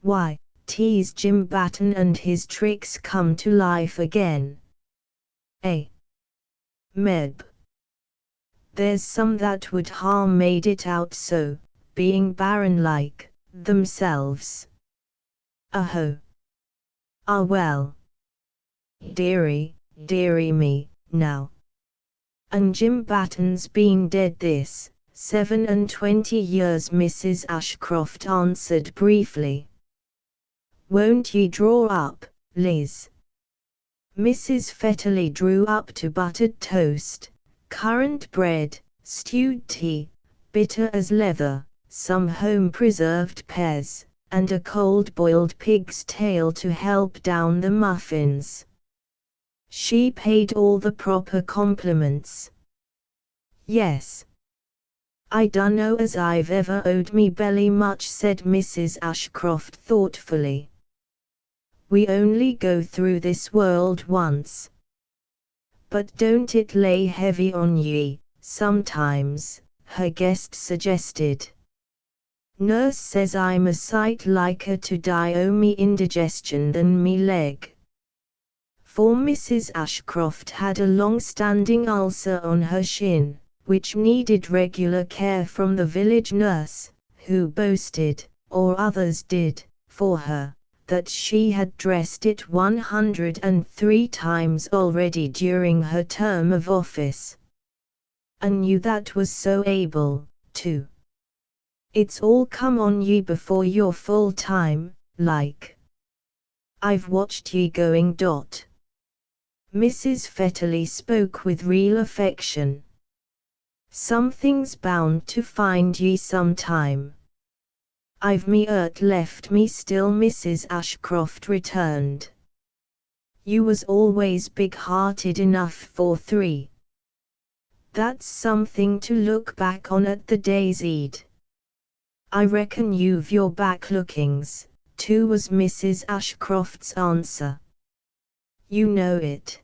Why, 'tis Jim Batten and his tricks come to life again. Eh? Meb. There's some that would harm made it out so, being barren like, themselves. Aho. Ah well. Dearie, dearie me, now. And Jim Batten's been dead this, 27 years Mrs. Ashcroft answered briefly. Won't ye draw up, Liz? Mrs. Fetterly drew up to buttered toast, currant bread, stewed tea, bitter as leather, some home-preserved pears, and a cold-boiled pig's tail to help down the muffins. She paid all the proper compliments. Yes. I dunno as I've ever owed me belly much, said Mrs. Ashcroft thoughtfully. We only go through this world once. But don't it lay heavy on ye, sometimes, her guest suggested. Nurse says I'm a sight liker to die o' me indigestion than me leg. For Mrs. Ashcroft had a long-standing ulcer on her shin, which needed regular care from the village nurse, who boasted, or others did, for her, that she had dressed it 103 times already during her term of office. And you that was so able, too. It's all come on ye before your full time, like. I've watched ye going. Mrs. Fetterly spoke with real affection. Something's bound to find ye sometime. I've me left me still, Mrs. Ashcroft returned. You was always big-hearted enough for 3. That's something to look back on at the day's Eid. I reckon you've your back-lookings, too, was Mrs. Ashcroft's answer. You know it.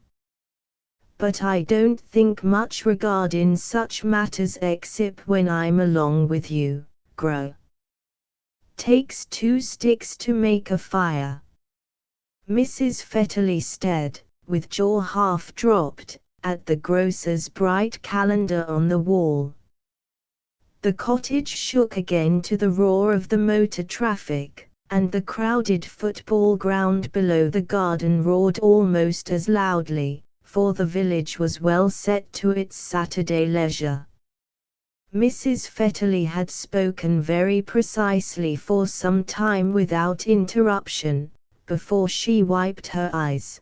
But I don't think much regardin' such matters except when I'm along with you, Gro. Takes 2 sticks to make a fire. Mrs. Fetterly stared, with jaw half dropped, at the grocer's bright calendar on the wall. The cottage shook again to the roar of the motor traffic, and the crowded football ground below the garden roared almost as loudly, for the village was well set to its Saturday leisure. Mrs. Fetterly had spoken very precisely for some time without interruption, before she wiped her eyes.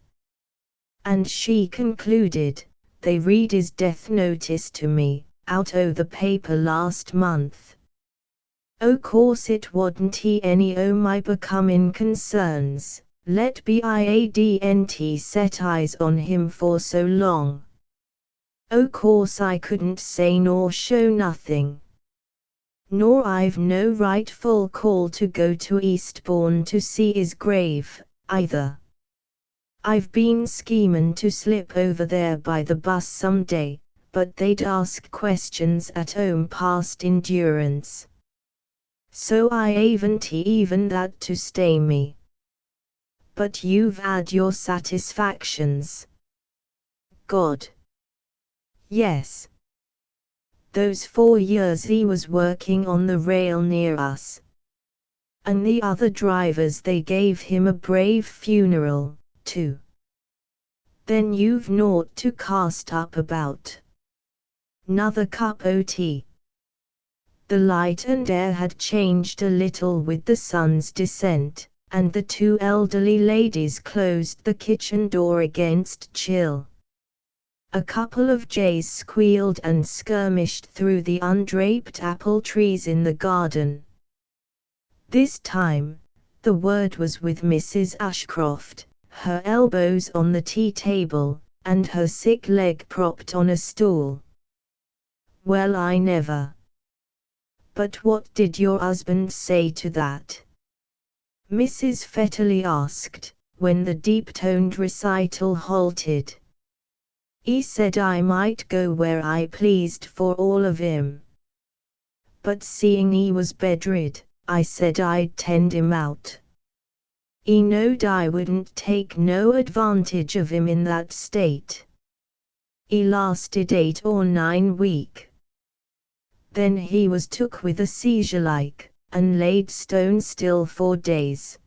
And she concluded, "They read his death notice to me, out o' the paper last month. O' course it wa'n't he any o' my becomin' concerns, let biadn't set eyes on him for so long. O' course I couldn't say nor show nothing. Nor I've no rightful call to go to Eastbourne to see his grave, either. I've been schemin' to slip over there by the bus some day, but they'd ask questions at home past endurance. So I haven't even that to stay me. But you've had your satisfactions." "God. Yes. Those 4 years he was working on the rail near us. And the other drivers, they gave him a brave funeral, too. Then you've naught to cast up about. 'Nother cup o' tea." The light and air had changed a little with the sun's descent, and the two elderly ladies closed the kitchen door against chill. A couple of jays squealed and skirmished through the undraped apple trees in the garden. This time, the word was with Mrs. Ashcroft, her elbows on the tea table, and her sick leg propped on a stool. "Well, I never. But what did your husband say to that?" Mrs. Fetterly asked, when the deep-toned recital halted. "He said I might go where I pleased for all of him. But seeing he was bedrid, I said I'd tend him out. He knowed I wouldn't take no advantage of him in that state. He lasted 8 or 9 week. Then he was took with a seizure like, and laid stone still for days.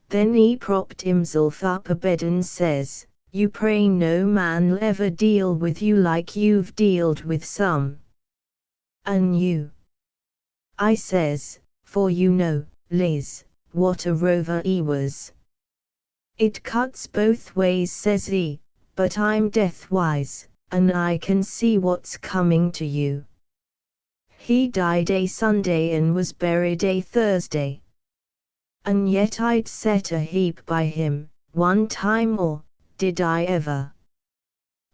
Then he propped himself up a bed and says, 'You pray no man'll ever deal with you like you've dealed with some. And you?' I says, for you know, Liz, what a rover he was. 'It cuts both ways,' says he, 'but I'm death-wise, and I can see what's coming to you. He died a Sunday and was buried a Thursday. And yet I'd set a heap by him, one time or, did I ever?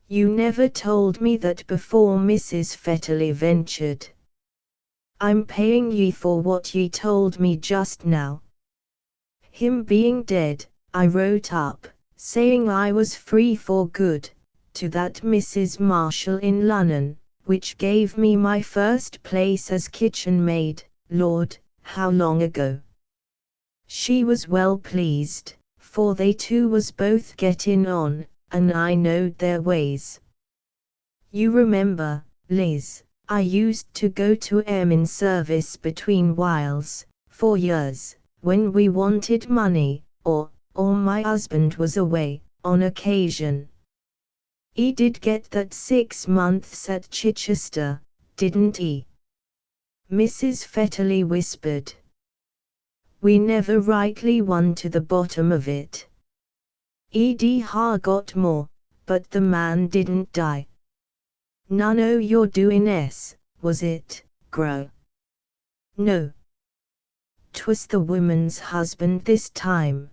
You never told me that before,' Mrs. Fetterly ventured. "I'm paying ye for what ye told me just now. Him being dead, I wrote up, saying I was free for good, to that Mrs. Marshall in Lunnon, which gave me my first place as kitchen maid, Lord, how long ago. She was well pleased, for they two was both gettin' on, and I knowed their ways. You remember, Liz, I used to go to 'em in service between whiles, for years, when we wanted money, or my husband was away, on occasion. He did get that 6 months at Chichester, didn't he?" Mrs. Fetterly whispered. "We never rightly won to the bottom of it. Ed ha got more, but the man didn't die. None o' your doin'ess, was it, Gro?" "No. 'Twas the woman's husband this time.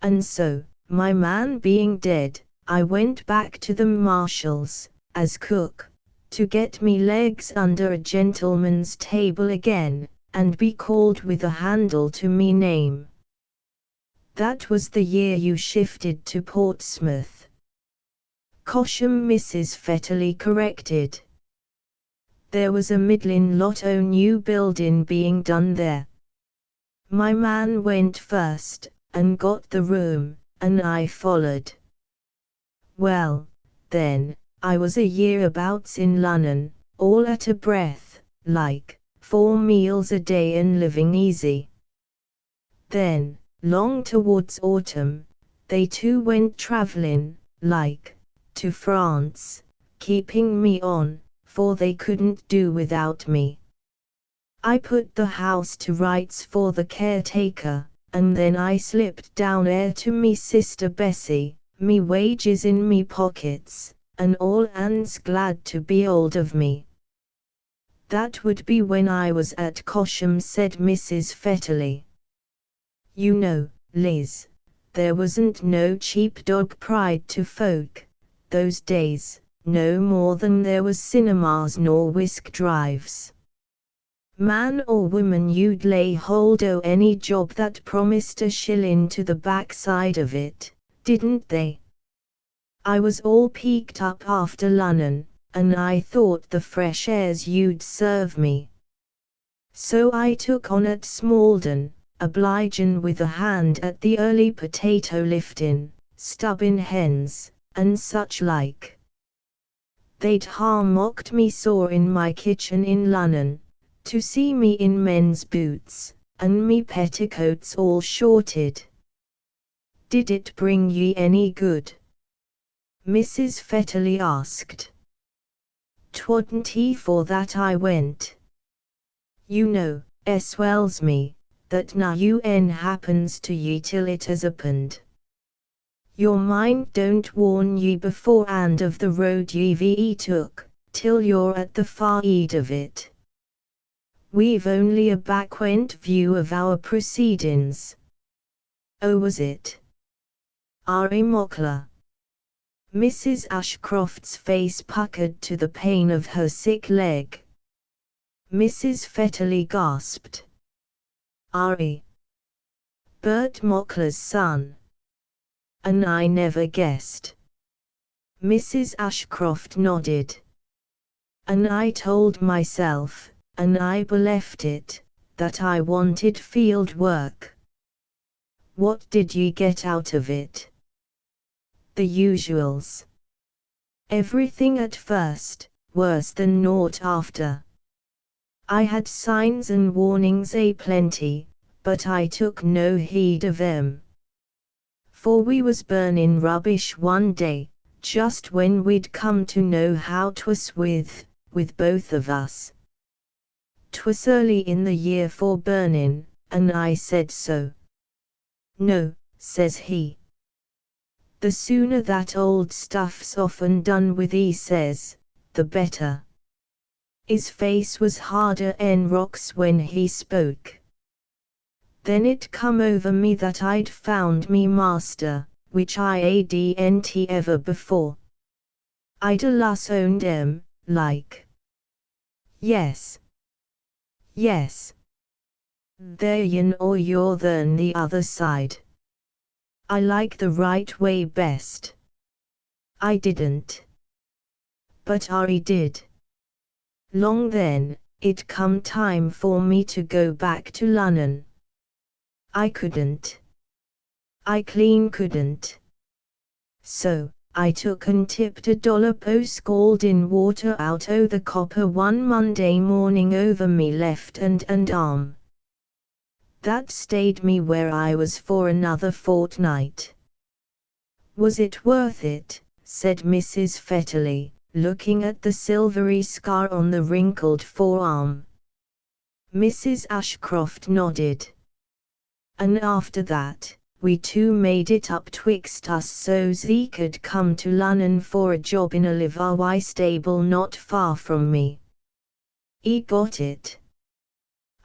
And so, my man being dead, I went back to the Marshalls, as cook, to get me legs under a gentleman's table again, and be called with a handle to me name. That was the year you shifted to Portsmouth." "Cosham," Mrs. Fetterly corrected. "There was a middlin' lot o' new buildin' being done there. My man went first, and got the room, and I followed. Well, then, I was a year abouts in Lunnon, all at a breath, like, 4 meals a day and living easy. Then, long towards autumn, they two went travellin', like, to France, keeping me on, for they couldn't do without me. I put the house to rights for the caretaker, and then I slipped down ere to me sister Bessie, me wages in me pockets, and all hands glad to be old of me. That would be when I was at Cosham, said Mrs. Fetterly. You know, Liz, there wasn't no cheap dog pride to folk, those days, no more than there was cinemas nor whisk drives. Man or woman, you'd lay hold o' any job that promised a shillin' to the backside of it, didn't they? I was all peaked up after Lunnon, and I thought the fresh airs you'd serve me. So I took on at Smaldon, obligin' with a hand at the early potato liftin', stubbin' hens, and such like. They'd mocked me sore in my kitchen in Lunnon, to see me in men's boots, and me petticoats all shorted. Did it bring ye any good? Mrs. Fetterly asked. 'Twa'n't he for that I went. You know, swells me, that na un happens to ye till it has happened. Your mind don't warn ye beforehand of the road ye took, till you're at the far eed of it. We've only a backwent view of our proceedings. Oh, was it? Ari Mockler. Mrs. Ashcroft's face puckered to the pain of her sick leg. Mrs. Fetterly gasped. Ari. Bert Mockler's son. And I never guessed. Mrs. Ashcroft nodded. And I told myself, and I believed it, that I wanted field work. What did ye get out of it? The usuals. Everything at first, worse than naught after. I had signs and warnings plenty, but I took no heed of 'em. For we was burnin' rubbish one day, just when we'd come to know how 'twas with both of us. 'Twas early in the year for burnin', and I said so. No, says he. The sooner that old stuff's off and done with, he says, the better. His face was harder 'en rocks when he spoke. Then it come over me that I'd found me master, which I hadn't ever before. I'd allus owned 'em, like. Yes. Yes. There you're than the other side. I like the right way best. I didn't. But Ari did. Long then, it come time for me to go back to Lunnon. I couldn't. I clean couldn't. So, I took and tipped a dollop o' scalding water out o' the copper one Monday morning over me left hand and arm. That stayed me where I was for another fortnight. Was it worth it? Said Mrs. Fetterly, looking at the silvery scar on the wrinkled forearm. Mrs. Ashcroft nodded. And after that, we two made it up twixt us so's he could come to Lunnon for a job in a livery stable not far from me. He got it.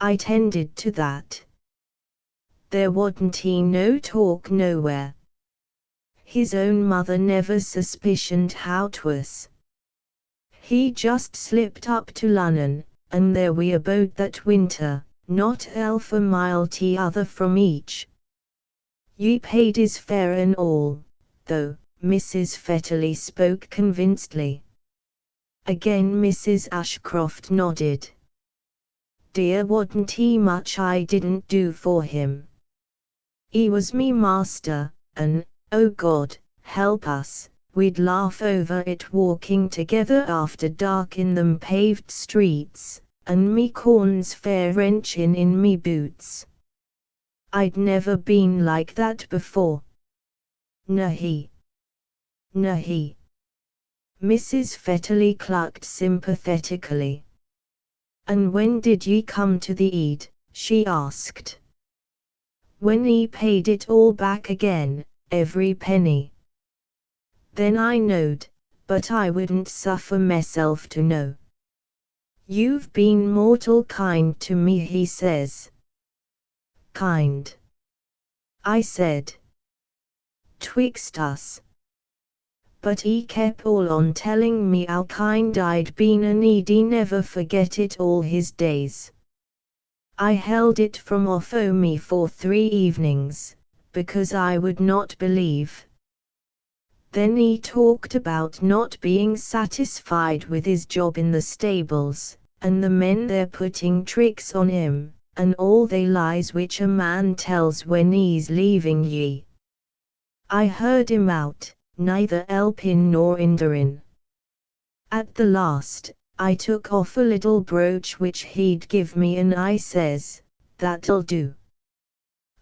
I tended to that. There wasn't he no talk nowhere. His own mother never suspicioned how 'twas. He just slipped up to Lunnon, and there we abode that winter, not half a mile t'other from each. Ye paid his fare and all, though. Mrs. Fetterly spoke convincedly. Again Mrs. Ashcroft nodded. Dear, wasn't he much I didn't do for him. He was me master, and, oh God, help us, we'd laugh over it walking together after dark in them paved streets, and me corns fair wrenchin' in me boots. I'd never been like that before. Nahi. Nahi. Mrs. Fetterly clucked sympathetically. And when did ye come to the Eid? She asked. when he paid it all back again, every penny. Then I knowed, but I wouldn't suffer myself to know. You've been mortal kind to me, he says. Kind? I said. Twixt us. But he kept all on telling me how kind I'd been and he'd never forget it all his days. I held it from off o' me for 3 evenings, because I would not believe. Then he talked about not being satisfied with his job in the stables, and the men there putting tricks on him, and all they lies which a man tells when he's leaving ye. I heard him out, neither helpin' nor hinderin'. At the last, I took off a little brooch which he'd give me and I says, that'll do.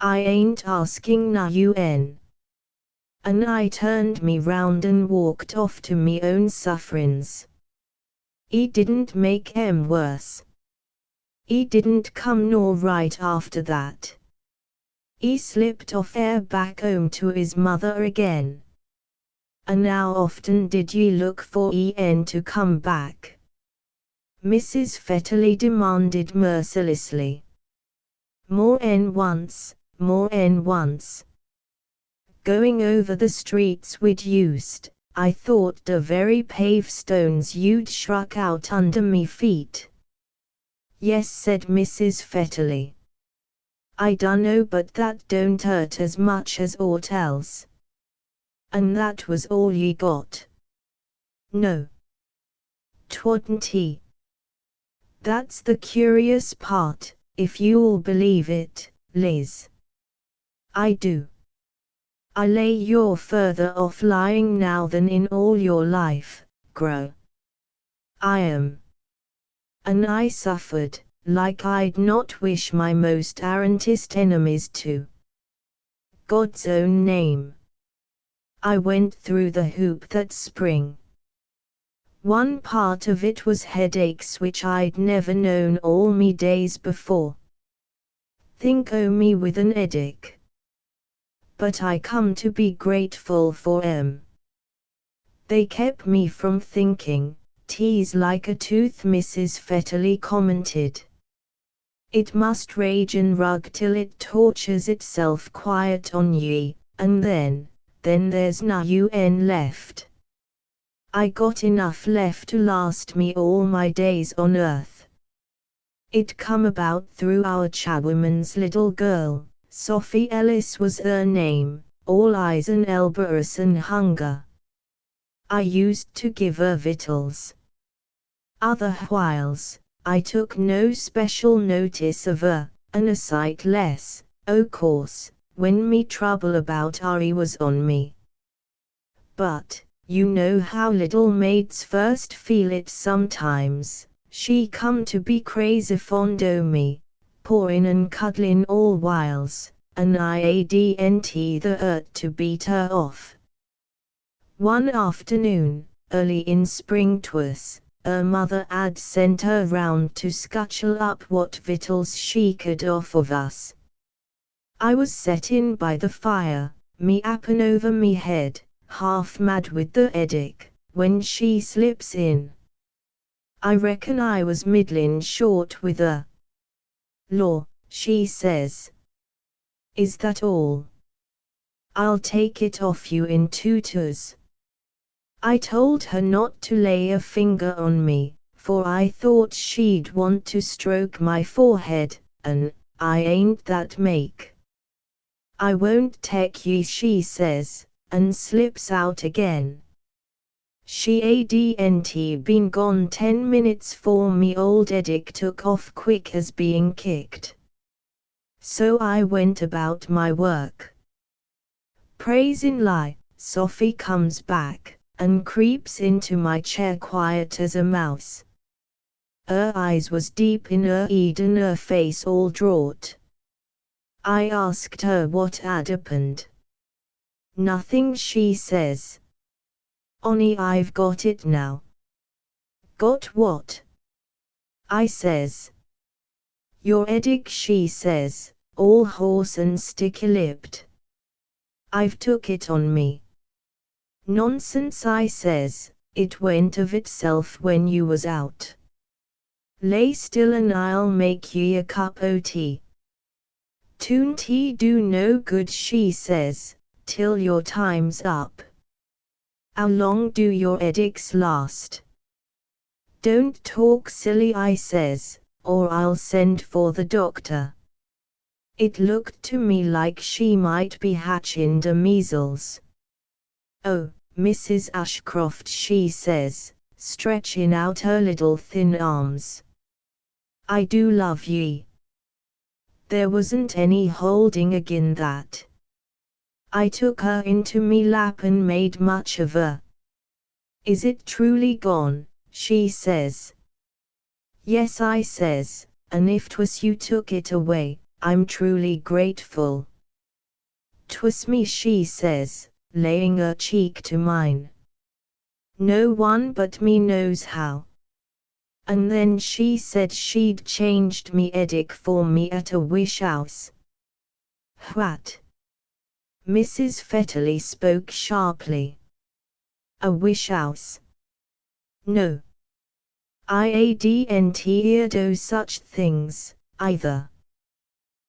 I ain't asking na UN. And I turned me round and walked off to me own sufferin's. He didn't make 'em worse. He didn't come nor right after that. He slipped off back home to his mother again. And how often did ye look for en to come back? Mrs. Fetterly demanded mercilessly. More 'en once, more 'en once. Going over the streets we'd used, I thought the very pavestones you'd struck out under me feet. Yes, said Mrs. Fetterly. I dunno, but that don't hurt as much as aught else. And that was all ye got? No. 'Twa'n't he. That's the curious part, if you'll believe it, Liz. I do. I lay you're further off lying now than in all your life, Gro. I am. And I suffered, like I'd not wish my most arrantest enemies to. God's own name. I went through the hoop that spring. One part of it was headaches which I'd never known all me days before. Think o' me with an headache. But I come to be grateful for 'em. They kept me from thinking. Tease like a tooth, Mrs. Fetterly commented. It must rage and rug till it tortures itself quiet on ye, and then there's na UN left. I got enough left to last me all my days on earth. It come about through our chawoman's little girl, Sophie Ellis was her name, all eyes and elberus and hunger. I used to give her victuals. Other whiles, I took no special notice of her, and a sight less, o' course, when me trouble about her was on me. But, you know how little maids first feel it sometimes, she come to be crazy fond o' me, pawin' and cuddlin' all whiles, and I adn't the hurt to beat her off. One afternoon, early in spring 'twas, her mother had sent her round to scutchel up what victuals she could off of us. I was settin' by the fire, me appin over me head, half mad with the headache, when she slips in. I reckon I was middlin' short with her. Law, she says. Is that all? I'll take it off you in 2 twos. I told her not to lay a finger on me, for I thought she'd want to stroke my forehead, and I ain't that make. I won't take ye, she says, and slips out again. She hadn't been gone 10 minutes 'fore me old headache took off quick as being kicked. So I went about my work. Praisin' lie, Sophie comes back, and creeps into my chair quiet as a mouse. Her eyes was deep in her head and her face all drawt. I asked her what had happened. Nothing, she says. Only I've got it now. Got what? I says. Your headache, she says, all hoarse and sticky-lipped. I've took it on me. Nonsense, I says, it went of itself when you was out. Lay still and I'll make ye a cup o' tea. Toon tea do no good, she says, till your time's up. How long do your edicts last? Don't talk silly, I says, or I'll send for the doctor. It looked to me like she might be hatching the measles. Oh, Mrs. Ashcroft, she says, stretching out her little thin arms. I do love ye. There wasn't any holding agin that. I took her into me lap and made much of her. Is it truly gone? She says. Yes, I says, and if 'twas you took it away, I'm truly grateful. 'Twas me, she says, laying her cheek to mine. No one but me knows how. And then she said she'd changed me edic for me at a wish house. What? Mrs. Fetterly spoke sharply. A wish house? No. I adn't heard o' such things, either.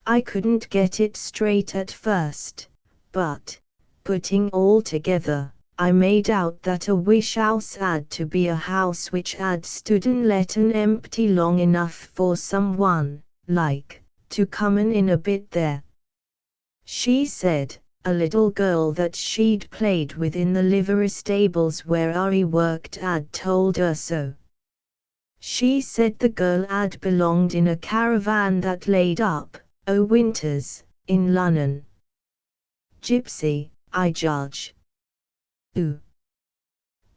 I couldn't get it straight at first, but, putting all together, I made out that a wish house had to be a house which had stood and let an empty long enough for someone, like, to come in a bit there. She said, a little girl that she'd played with in the livery stables where Ari worked had told her so. She said the girl had belonged in a caravan that laid up, o' winters, in Lunnon. Gypsy, I judge. Ooh.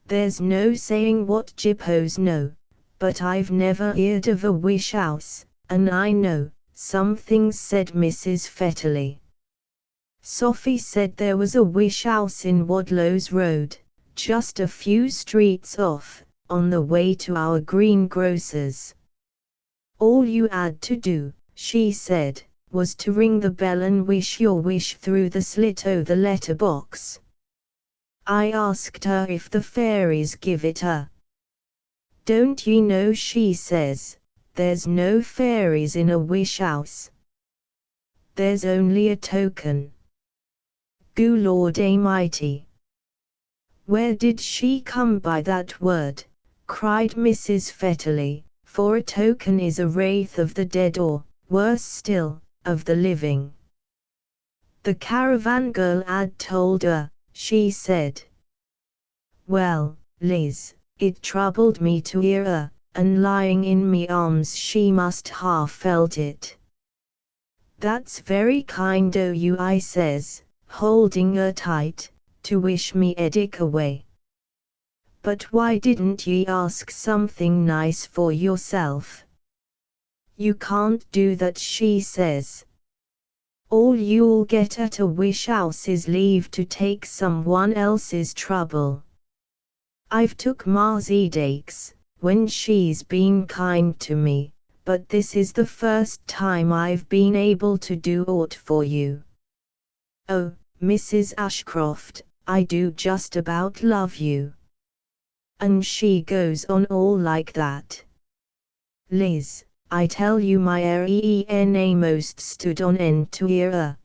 There's no saying what gyppos know, but I've never heard of a wish house, and I know some things, said Mrs. Fetterly. Sophie said there was a wish house in Wadlow's Road, just a few streets off, on the way to our greengrocer's. All you had to do, she said, was to ring the bell and wish your wish through the slit o' the letterbox. I asked her if the fairies give it her. Don't ye know, she says, there's no fairies in a wish house. There's only a token. Goo Lord A'mighty. Where did she come by that word? Cried Mrs. Fetterly, for a token is a wraith of the dead or, worse still, of the living. The caravan girl had told her, she said. Well, Liz, it troubled me to hear her, and lying in me arms she must ha' felt it. That's very kind o' you, I says, holding her tight, to wish me edic away. But why didn't ye ask something nice for yourself? You can't do that, she says. All you'll get at a wish house is leave to take someone else's trouble. I've took Ma's edaches, when she's been kind to me, but this is the first time I've been able to do aught for you. Oh, Mrs. Ashcroft, I do just about love you. And she goes on all like that. Liz, I tell you my RENA most stood on end to hear her.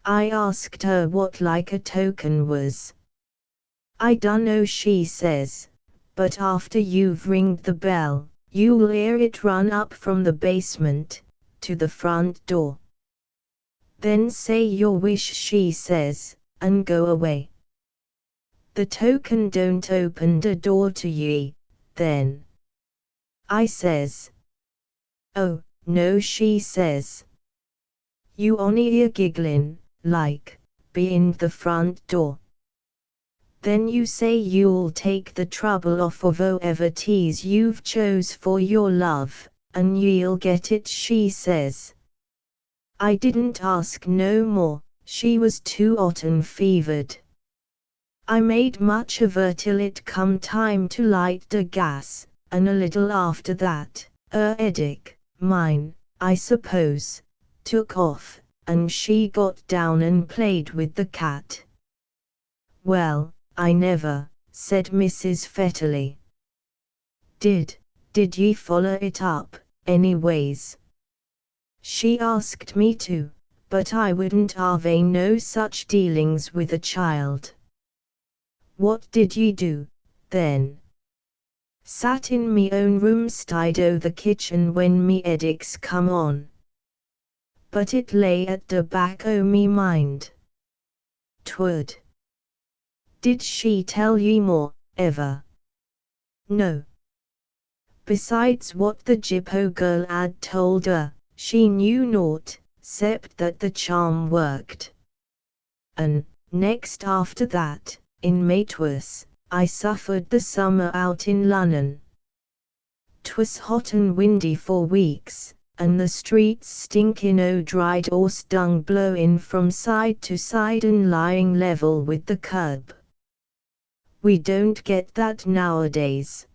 I asked her what like a token was. I dunno, she says, but after you've ringed the bell, you'll hear it run up from the basement, to the front door. Then say your wish, she says, and go away. The token don't open the door to ye, then. I says. Oh, no, she says. You only hear giggling, like, be'ind the front door. Then you say you'll take the trouble off of whoever 'tis you've chose for your love, and ye'll get it, she says. I didn't ask no more, she was too hot and fevered. I made much of her till it come time to light the gas, and a little after that, edic, mine, I suppose, took off, and she got down and played with the cat. Well, I never, said Mrs. Fetterly. Did ye follow it up, anyways? She asked me to, but I wouldn't have no such dealings with a child. What did ye do, then? Sat in me own room stide o' the kitchen when me edicts come on. But it lay at the back o' me mind. 'Twould. Did she tell ye more, ever? No. Besides what the Jippo girl 'ad told her, she knew naught, 'cept that the charm worked. An' next after that, in May 'twas, I suffered the summer out in Lunnon. 'Twas hot and windy for weeks, and the streets stinkin' o' dried 'orse dung blowin' from side to side and lying level with the curb. We don't get that nowadays.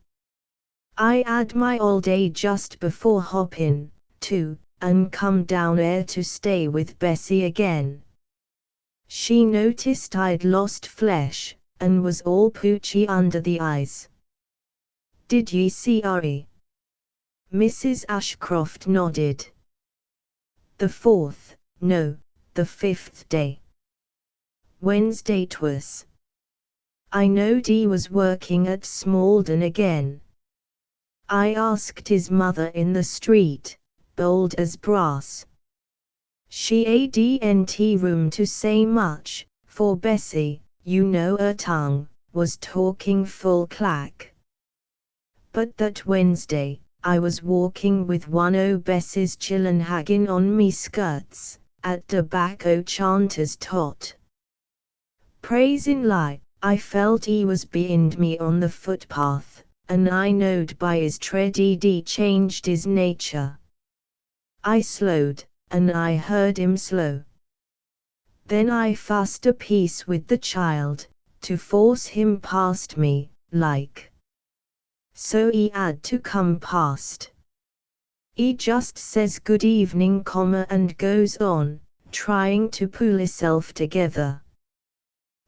I 'ad my holiday just before hoppin', too, and come down 'ere to stay with Bessie again. She noticed I'd lost flesh, and was all poochy under the eyes. Did ye see Ari? Mrs. Ashcroft nodded. The 4th, no, the 5th day. Wednesday 'twas. I knowed he was working at Smaldon again. I asked his mother in the street, bold as brass. She adn't room to say much, for Bessie, you know her tongue, was talking full clack. But that Wednesday, I was walking with one o' Bessie's chillun haggin' on me skirts, at the back o' Chanter's tot. Praisin' lie, I felt he was be'ind me on the footpath, and I knowed by his tread he'd changed his nature. I slowed, and I heard him slow. Then I fussed a piece with the child, to force him past me, like. So he 'ad to come past. He just says good evening, and goes on, trying to pull hisself together.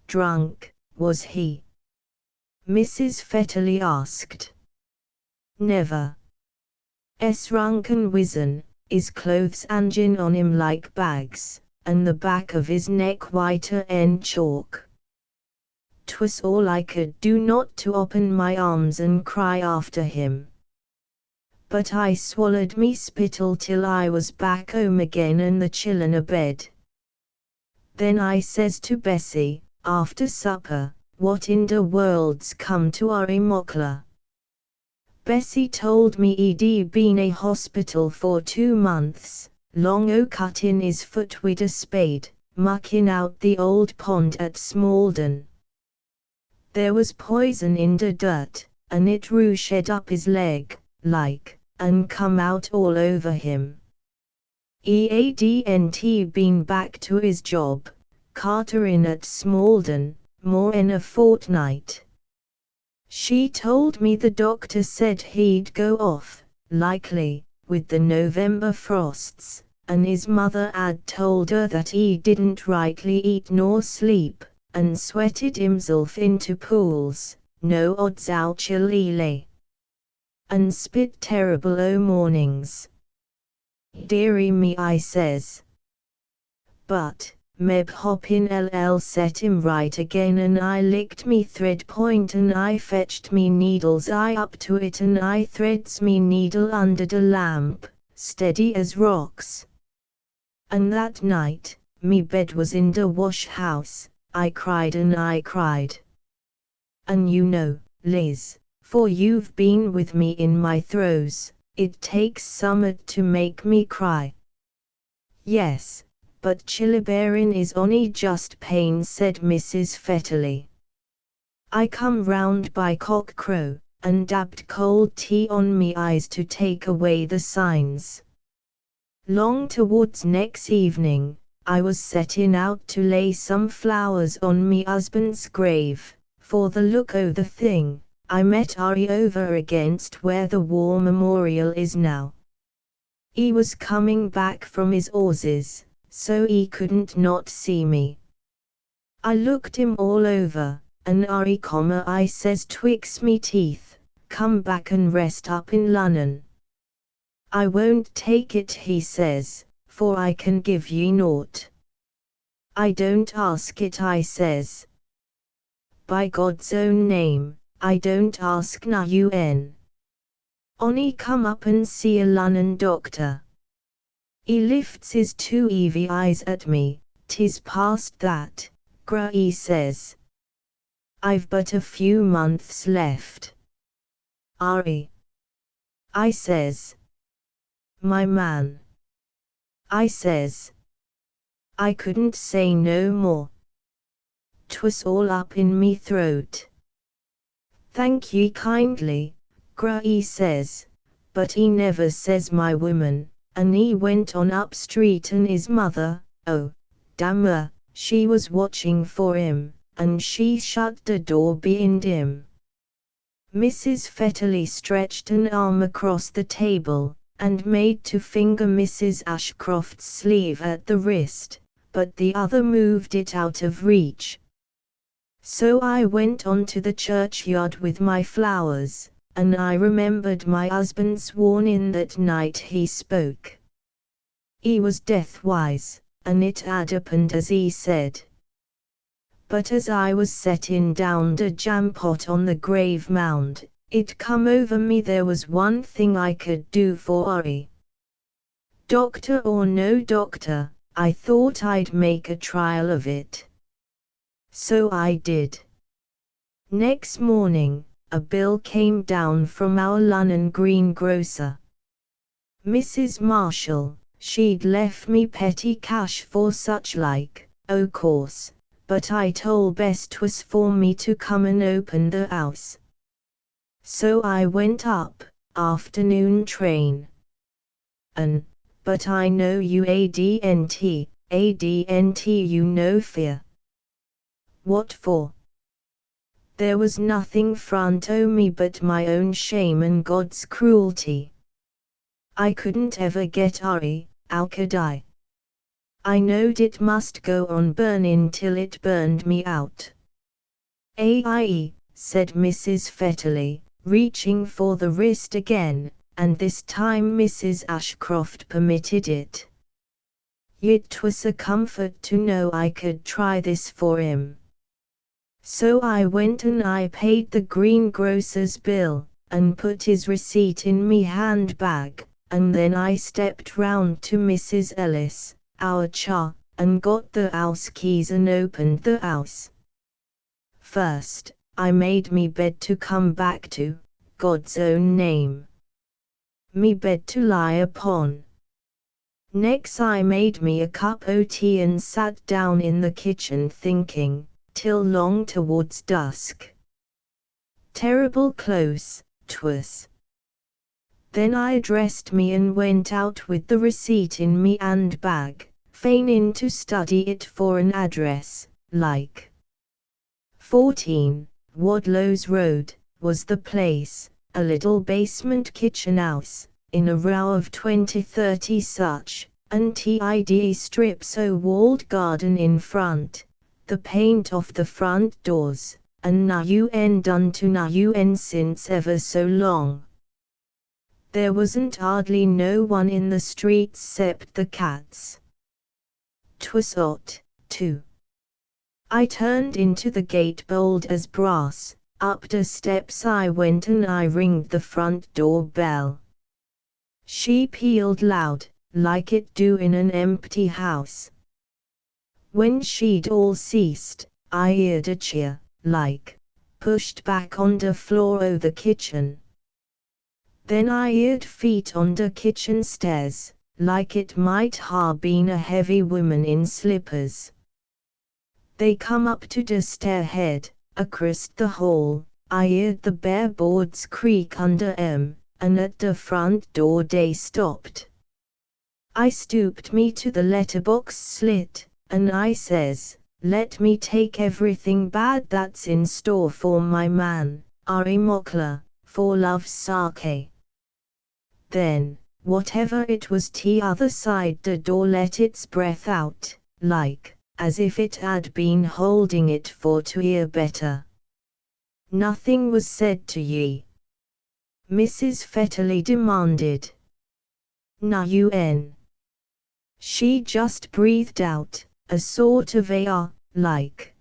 Drunk, was he? Mrs. Fetterly asked. Never. Srunken wizen, his clothes hangin' on him like bags, and the back of his neck whiter 'en chalk. 'Twas all I could do not to open my arms and cry after him. But I swallowed me spittle till I was back home again and the chillun a bed. Then I says to Bessie, after supper, what in the world's come to Ari Mockler? Bessie told me he'd been a hospital for 2 months, long o' cuttin' his foot wid a spade, muckin' out the old pond at Smaldon. There was poison in the dirt, and it rooshed up his leg, like, and come out all over him. He'adn't been back to his job, carterin' at Smaldon, more'n a fortnight. She told me the doctor said he'd go off, likely, with the November frosts, and his mother 'ad told her that he didn't rightly eat nor sleep, and sweated himself into pools, no odds how chill he lay. And spit terrible o' mornings. Dearie me, I says. But Meb Hoppin LL set him right again, and I licked me thread point and I fetched me needles I up to it and I threads me needle under the lamp, steady as rocks. And that night, me bed was in the wash house, I cried and I cried. And you know, Liz, for you've been with me in my throes, it takes summat to make me cry. Yes, but chiliberin is only just pain, said Mrs. Fetterly. I come round by cock crow, and dabbed cold tea on me eyes to take away the signs. Long towards next evening, I was settin' out to lay some flowers on me husband's grave, for the look o' the thing, I met Ari over against where the war memorial is now. 'E was coming back from his 'orses, so 'e couldn't not see me. I looked him all over, and I says twixt me teeth, come back and rest up in Lunnon. I won't take it, he says, for I can give ye nought. I don't ask it, I says. By God's own name, I don't ask na UN. Ony come up and see a Lunnon doctor. 'E lifts his two evie eyes at me, 'tis past that, gra 'e says. I've but a few months left. Ari. I says. My man. I says. I couldn't say no more. 'Twas all up in me throat. Thank ye kindly, gra 'e says, but 'e never says my woman, and 'e went on up street and 'is mother, oh, damn her, she was watching for 'im, and she shut the door be'ind 'im. Mrs. Fetterly stretched an arm across the table, and made to finger Mrs. Ashcroft's sleeve at the wrist, but the other moved it out of reach. So I went on to the churchyard with my flowers, and I remembered my husband sworn in that night he spoke. 'E was death-wise, and it had happened as he said. But as I was settin' down the jam pot on the grave mound, it come over me there was one thing I could do for Ori. Doctor or no doctor, I thought I'd make a trial of it. So I did. Next morning, a bill came down from our Lunnon greengrocer. Mrs. Marshall, she'd left me petty cash for such like, o' course, but I told Bess 'twas for me to come and open the house. So I went up, afternoon train. But I know you ADNT you no fear. What for? There was nothing front o' me but my own shame and God's cruelty. I couldn't ever get Ori, how could I? I knowed it must go on burnin' till it burned me out. Aye, said Mrs. Fetterly, reaching for the wrist again, and this time Mrs. Ashcroft permitted it. Yet 'twas a comfort to know I could try this for him. So I went and I paid the greengrocer's bill, and put his receipt in me handbag, and then I stepped round to Mrs. Ellis, our cha, and got the house keys and opened the house. First, I made me bed to come back to, God's own name. Me bed to lie upon. Next I made me a cup o' tea and sat down in the kitchen thinking, till long towards dusk. Terrible close, 'twas. Then I dressed me and went out with the receipt in me handbag, feigning to study it for an address, like 14, Wadlow's Road, was the place, a little basement kitchen house, in a row of 20-30 such, and tidy strips o' walled garden in front, the paint off the front doors, and na UN done to na UN since ever so long. There wasn't hardly no one in the streets 'cept the cats. 'Twas hot, too. I turned into the gate bold as brass, up the steps I went and I ringed the front door bell. She pealed loud, like it do in an empty house. When she'd all ceased, I heard a cheer, like, pushed back on the floor o' the kitchen. Then I heard feet on the kitchen stairs, like it might ha' been a heavy woman in slippers. They come up to the stairhead, across the hall, I heard the bare boards creak under 'em, and at the front door they stopped. I stooped me to the letterbox slit, and I says, let me take everything bad that's in store for my man, Ari Mockler, for love's sake. Then, whatever it was t'other side the door let its breath out, like, as if it had been holding it for to hear better. Nothing was said to ye? Mrs. Fetterly demanded. Na un. She just breathed out, a sort of like.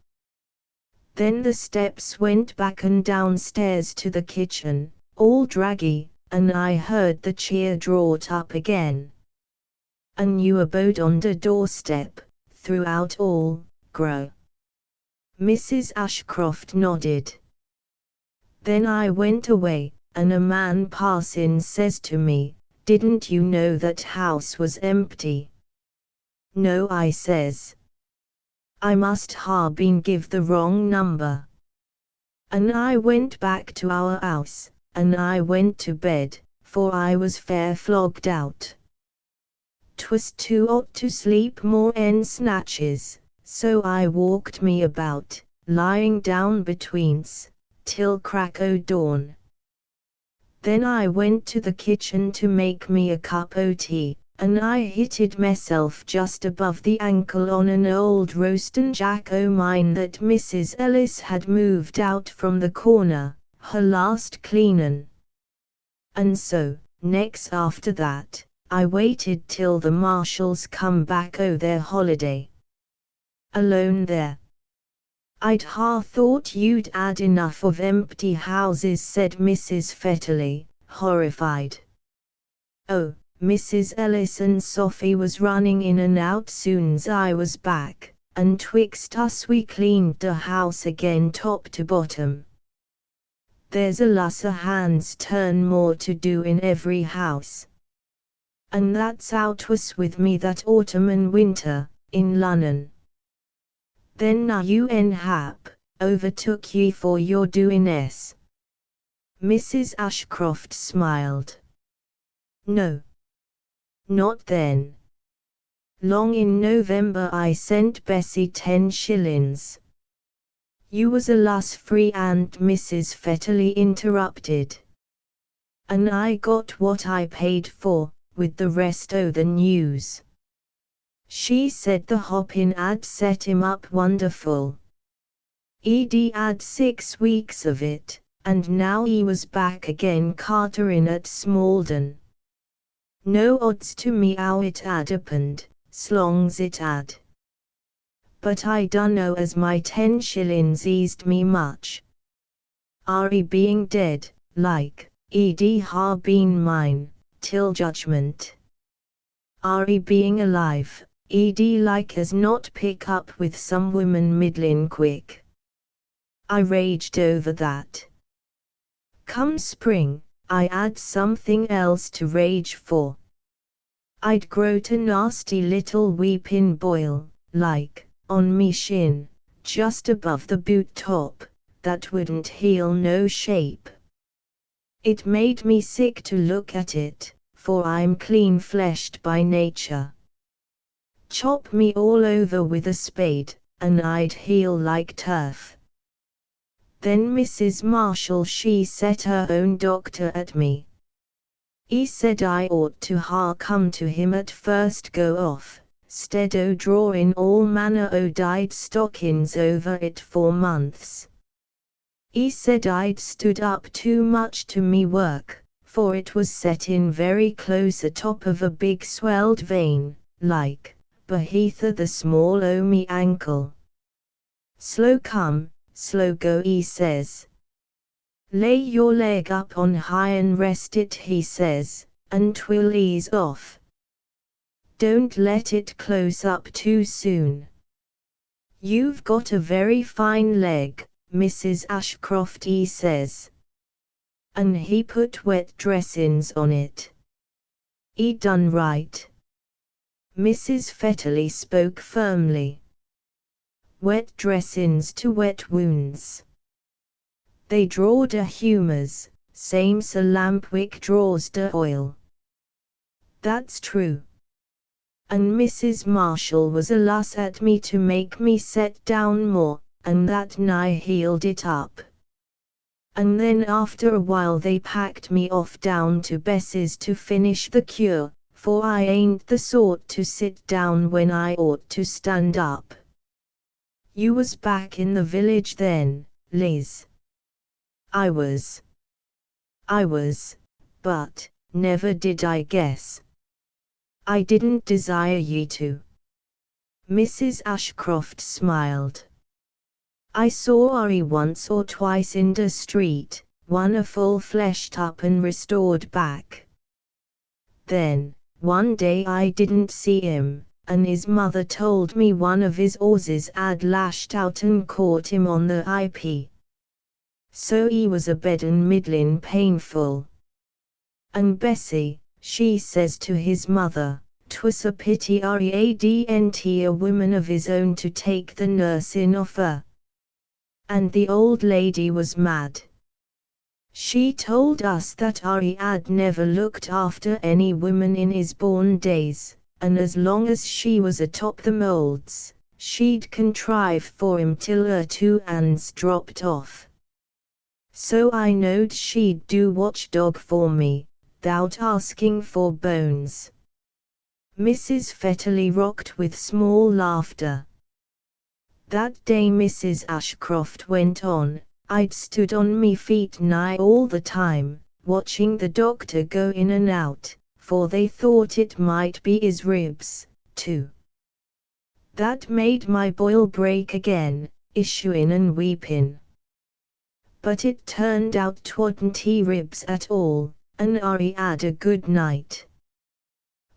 Then the steps went back and downstairs to the kitchen, all draggy, and I heard the chair drawed up again. And you abode on the doorstep, throughout all, grow. Mrs. Ashcroft nodded. Then I went away, and a man passin' says to me, didn't you know that house was empty? No, I says. I must ha' been give the wrong number. And I went back to our house, and I went to bed, for I was fair flogged out. 'Twas too hot to sleep more en snatches, so I walked me about, lying down betweens, till crack o' dawn. Then I went to the kitchen to make me a cup o' tea, and I hitted meself just above the ankle on an old roastin' jack o' mine that Mrs. Ellis had moved out from the corner, her last cleanin'. And so, next after that, I waited till the Marshalls come back o' their holiday. Alone there. I'd ha' thought you'd had enough of empty houses, said Mrs. Fetterly, horrified. Oh, Mrs. Ellis and Sophie was running in and out soon's I was back, and twixt us we cleaned the house again top to bottom. There's a loss o' hands turn more to do in every house. And that's how 'twas with me that autumn and winter, in Lunnon. Then na un hap, overtook ye for your doiness. Mrs. Ashcroft smiled. No. Not then. Long in November I sent Bessie 10 shillings. You was a lass free, and Mrs. Fetterly interrupted. And I got what I paid for, with the rest o' the news. She said the hoppin' had set him up wonderful. He'd had 6 weeks of it, and now he was back again carterin' at Smaldon. No odds to me how it had happened, s'long's it had. But I dunno as my 10 shillings eased me much. He being dead, like, he'd ha' been mine, till judgment. He being alive, he'd like as not pick up with some woman middlin' quick. I raged over that. Come spring, I had something else to rage for. I'd growed a nasty little weepin' boil, like, on me shin, just above the boot top, that wouldn't heal no shape. It made me sick to look at it, for I'm clean-fleshed by nature. Chop me all over with a spade, and I'd heal like turf. Then Mrs. Marshall she set her own doctor at me. He said I ought to ha' come to him at first go off, 'stead o' drawin' all manner o' dyed stockins over it for months. He said I'd stood up too much to me work, for it was set in very close atop of a big swelled vein, like, beheath o' the small o' me ankle. Slow come, slow go, he says. Lay your leg up on high and rest it, he says, and 'twill ease off. Don't let it close up too soon. You've got a very fine leg, Mrs. Ashcroft, he says. And he put wet dressin's on it. He done right. Mrs. Fetterly spoke firmly. Wet dressin's to wet wounds. They draw de humours, same's a lamp wick draws de oil. That's true. And Mrs. Marshall was a lass at me to make me set down more, and that nigh healed it up. And then after a while they packed me off down to Bess's to finish the cure, for I ain't the sort to sit down when I ought to stand up. You was back in the village then, Liz? I was, but never did I guess. I didn't desire ye to. Mrs. Ashcroft smiled. I saw Ari once or twice in the street, one a full fleshed up and restored back. Then, one day I didn't see him, and his mother told me one of his horses had lashed out and caught him on the IP. So he was a bed and middlin' painful. And Bessie, she says to his mother, 'twas a pity Ari hadn't a woman of his own to take the nursin' off her. And the old lady was mad. She told us that Ari had never looked after any woman in his born days, and as long as she was atop the moulds, she'd contrive for him till her 2 hands dropped off. So I knowed she'd do watchdog for me, 'thout asking for bones. Mrs. Fetterly rocked with small laughter. That day Mrs. Ashcroft went on, I'd stood on me feet nigh all the time, watching the doctor go in and out, for they thought it might be his ribs, too. That made my boil break again, issuin' and weepin'. But it turned out 'twa'n't he ribs at all, and Ari had a good night.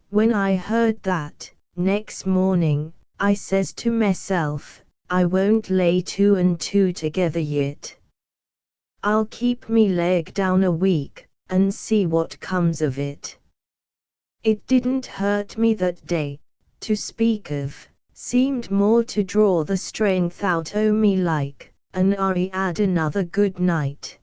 When I heard that, next morning, I says to meself, I won't lay 2 and 2 together yet. I'll keep me leg down a week, and see what comes of it. It didn't hurt me that day, to speak of, seemed more to draw the strength out o' me like, and Ari had another good night.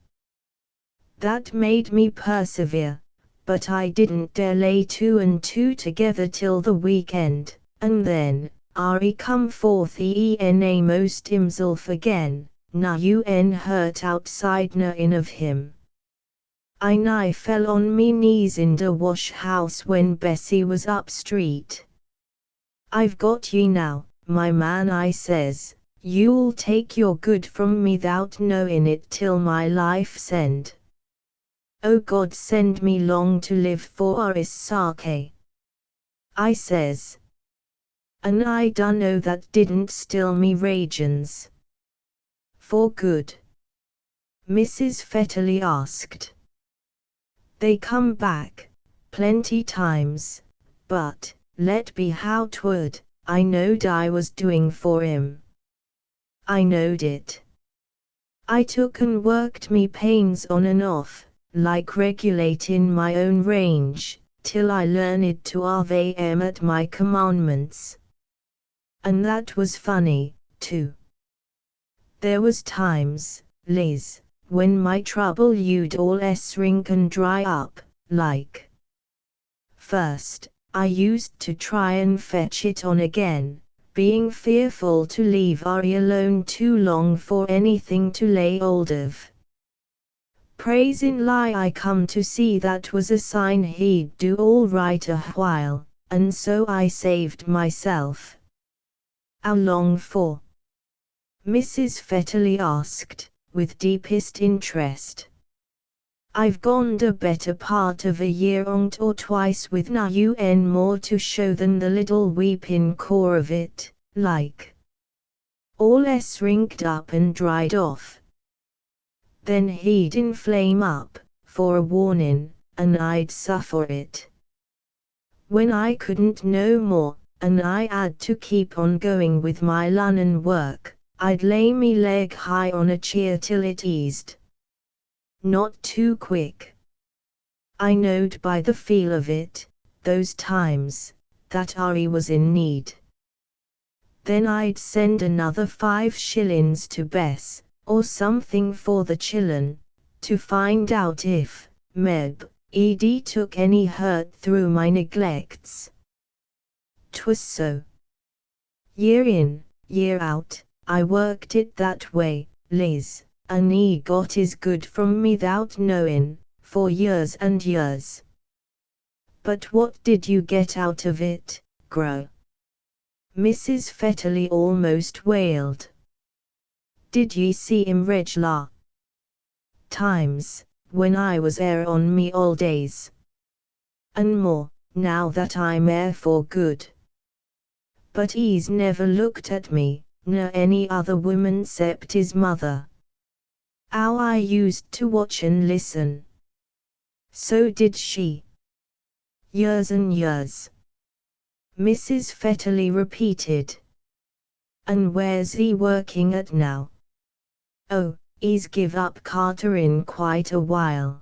That made me persevere, but I didn't dare lay 2 and 2 together till the weekend, and then, Ari come forth en most himself again, na hurt outside na in of him. I nigh fell on me knees in the wash house when Bessie was up street. I've got ye now, my man, I says, you'll take your good from me thout knowin' it till my life's end. O God, send me long to live for Oris Sake. I says. And I dunno that didn't still me ragens. For good? Mrs. Fetterly asked. They come back, plenty times, but, let be how 'twould, I knowed I was doing for him. I knowed it. I took and worked me pains on and off, like regulatin' my own range, till I learned to obey 'em at my commandments. And that was funny, too. There was times, Liz, when my trouble you'd all shrink and dry up, like. First, I used to try and fetch it on again, being fearful to leave Ari alone too long for anything to lay hold of. Praisin' lie, I come to see that was a sign he'd do all right a while, and so I saved myself. How long for? Mrs. Fetterly asked, with deepest interest. I've gone the better part of a year on't or twice with na more to show than the little weepin' core of it, like. All shrinked up and dried off. Then he'd inflame up, for a warnin', and I'd suffer it. When I couldn't no more, and I had to keep on going with my Lunnon work, I'd lay me leg high on a chair till it eased. Not too quick. I knowed by the feel of it, those times, that Ari was in need. Then I'd send another 5 shillings to Bess, or something for the chillun, to find out if, meb, Edie took any hurt through my neglects. 'Twas so. Year in, year out, I worked it that way, Liz, and 'e got his good from me 'thout knowin', for years and years. But what did you get out of it, Gro? Mrs. Fetterly almost wailed. Did ye see 'im reg'lar times, when I was 'ere on me old days? An' more, now that I'm 'ere for good. But 'e's never looked at me, ner any other woman 'cept 'is mother. 'Ow I used to watch and listen. So did she. Years and years. Mrs. Fetterly repeated. An' where's 'e working at now? Oh, 'e's give up Carterin quite a while.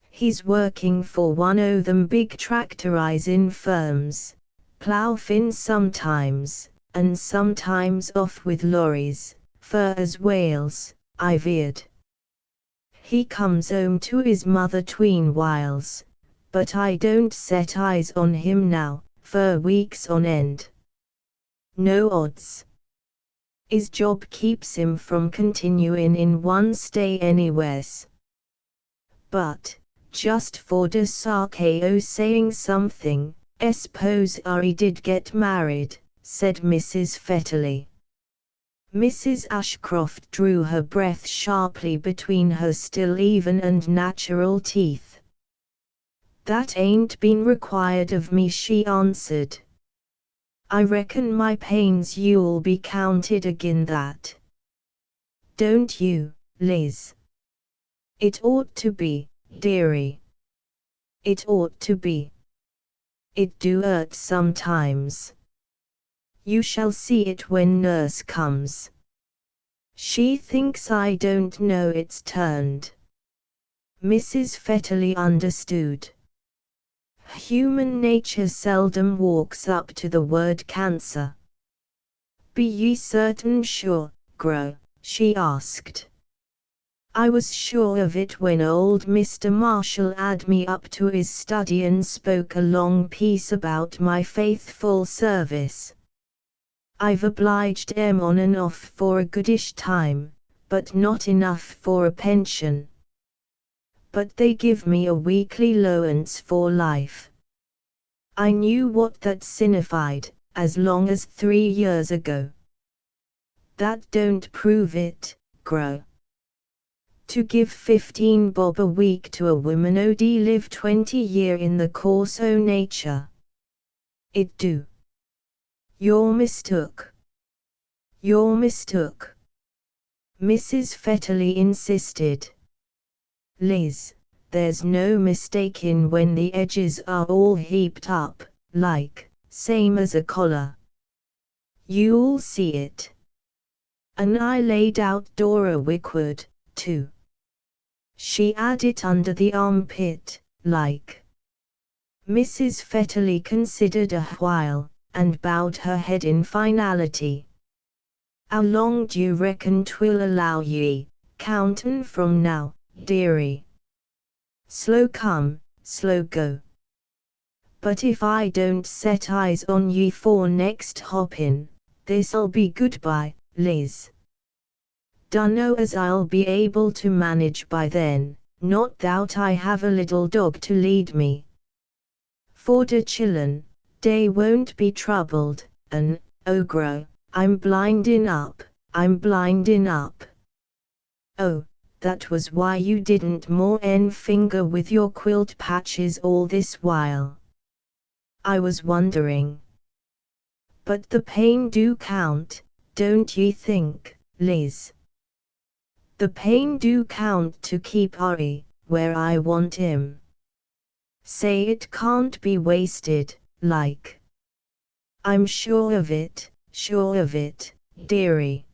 He's working for one o' them big tractorizin' firms, ploughin' sometimes, an' sometimes off with lorries, fur as Wales, I've 'eard. He comes 'ome to 'is mother 'tween whiles, but I don't set eyes on him now, for weeks on end. No odds. 'Is job keeps him from continuin' in one stay anywheres. But, just for the sake o' saying something, s'pose 'e did get married, said Mrs. Fetterly. Mrs. Ashcroft drew her breath sharply between her still even and natural teeth. That ain't been required of me, she answered. I reckon my pains you'll be counted agin that. Don't you, Liz? It ought to be, dearie. It ought to be. It do 'urt sometimes. You shall see it when nurse comes. She thinks I don't know it's turned. Mrs. Fetterly understood. Human nature seldom walks up to the word cancer. Be ye certain sure, Gro? She asked. I was sure of it when old Mr. Marshall 'ad me up to his study and spoke a long piece about my faithful service. I've obliged 'em on and off for a goodish time, but not enough for a pension. But they give me a weekly lowance for life. I knew what that signified, as long as 3 years ago. That don't prove it, Gro. To give 15 bob a week to a woman o'd live 20 year in the course o' nature. It do. You're mistook. You're mistook. Mrs. Fetterly insisted. Liz, there's no mistakin' when the edges are all heaped up, like, same as a collar. You'll see it. And I laid out Dora Wickwood, too. She 'ad it under the armpit, like. Mrs. Fetterly considered a while, and bowed her head in finality. 'Ow long d'you reckon 'twill allow ye, countin' from now, dearie? Slow come, slow go. But if I don't set eyes on ye for next hoppin', this'll be goodbye, Liz. Dunno as I'll be able to manage by then, not thout I have a little dog to lead me. For de chillun, dey won't be troubled, an', oh Gro, I'm blindin' up, I'm blindin' up. Oh, that was why you didn't more 'en finger with your quilt patches all this while. I was wondering. But the pain do count, don't ye think, Liz? The pain do count to keep Ari where I want him. Say it can't be wasted, like. I'm sure of it, dearie.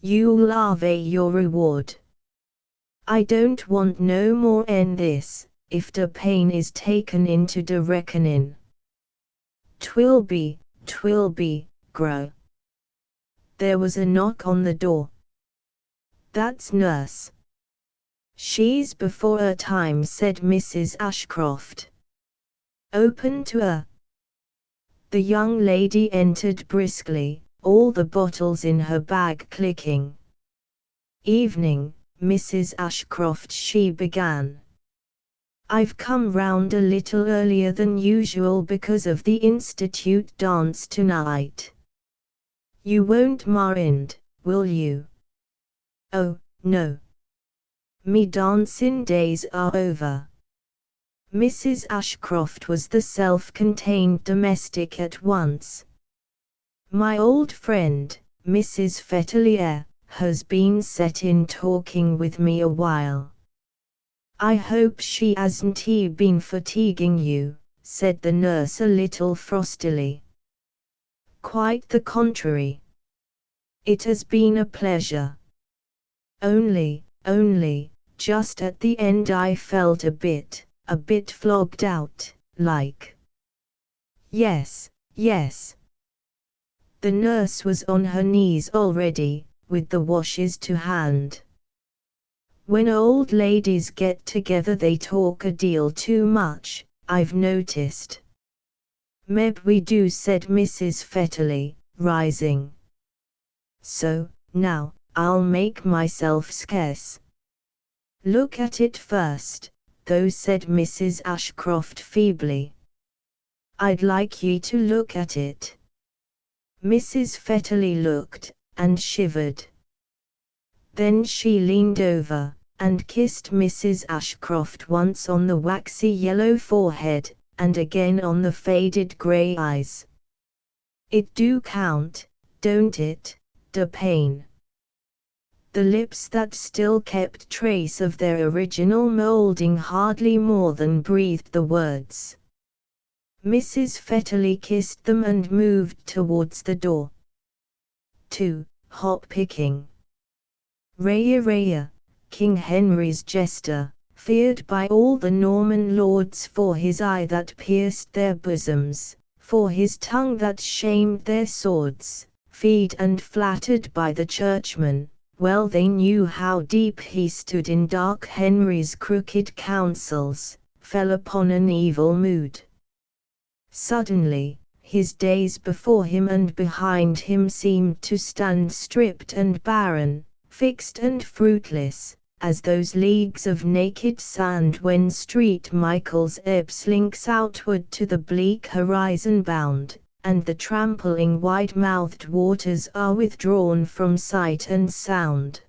You'll have your reward. I don't want no more 'en this, if the pain is taken into de reckonin'. 'Twill be, Gro. There was a knock on the door. That's nurse. She's before her time, said Mrs. Ashcroft. Open to her. The young lady entered briskly, all the bottles in her bag clicking. Evening, Mrs. Ashcroft, she began. I've come round a little earlier than usual because of the Institute dance tonight. You won't mind, will you? Oh, no. Me dancing days are over. Mrs. Ashcroft was the self-contained domestic at once. My old friend, Mrs. Fetelier, has been set in talking with me a while. I hope she hasn't been fatiguing you, said the nurse a little frostily. Quite the contrary. It has been a pleasure. Only, just at the end I felt a bit flogged out, like. Yes. The nurse was on her knees already, with the washes to hand. When old ladies get together they talk a deal too much, I've noticed. Meb we do, said Mrs. Fetterly, rising. So, now, I'll make myself scarce. Look at it first, though, said Mrs. Ashcroft feebly. I'd like ye to look at it. Mrs. Fetterly looked, and shivered. Then she leaned over, and kissed Mrs. Ashcroft once on the waxy yellow forehead, and again on the faded grey eyes. It do count, don't it, de pain? The lips that still kept trace of their original moulding hardly more than breathed the words. Mrs. Fetterly kissed them and moved towards the door. 2. Hop picking. Raya, King Henry's jester, feared by all the Norman lords for his eye that pierced their bosoms, for his tongue that shamed their swords, feed and flattered by the churchmen, well they knew how deep he stood in dark Henry's crooked counsels, fell upon an evil mood. Suddenly, his days before him and behind him seemed to stand stripped and barren, fixed and fruitless, as those leagues of naked sand when St. Michael's ebb slinks outward to the bleak horizon bound, and the trampling wide-mouthed waters are withdrawn from sight and sound.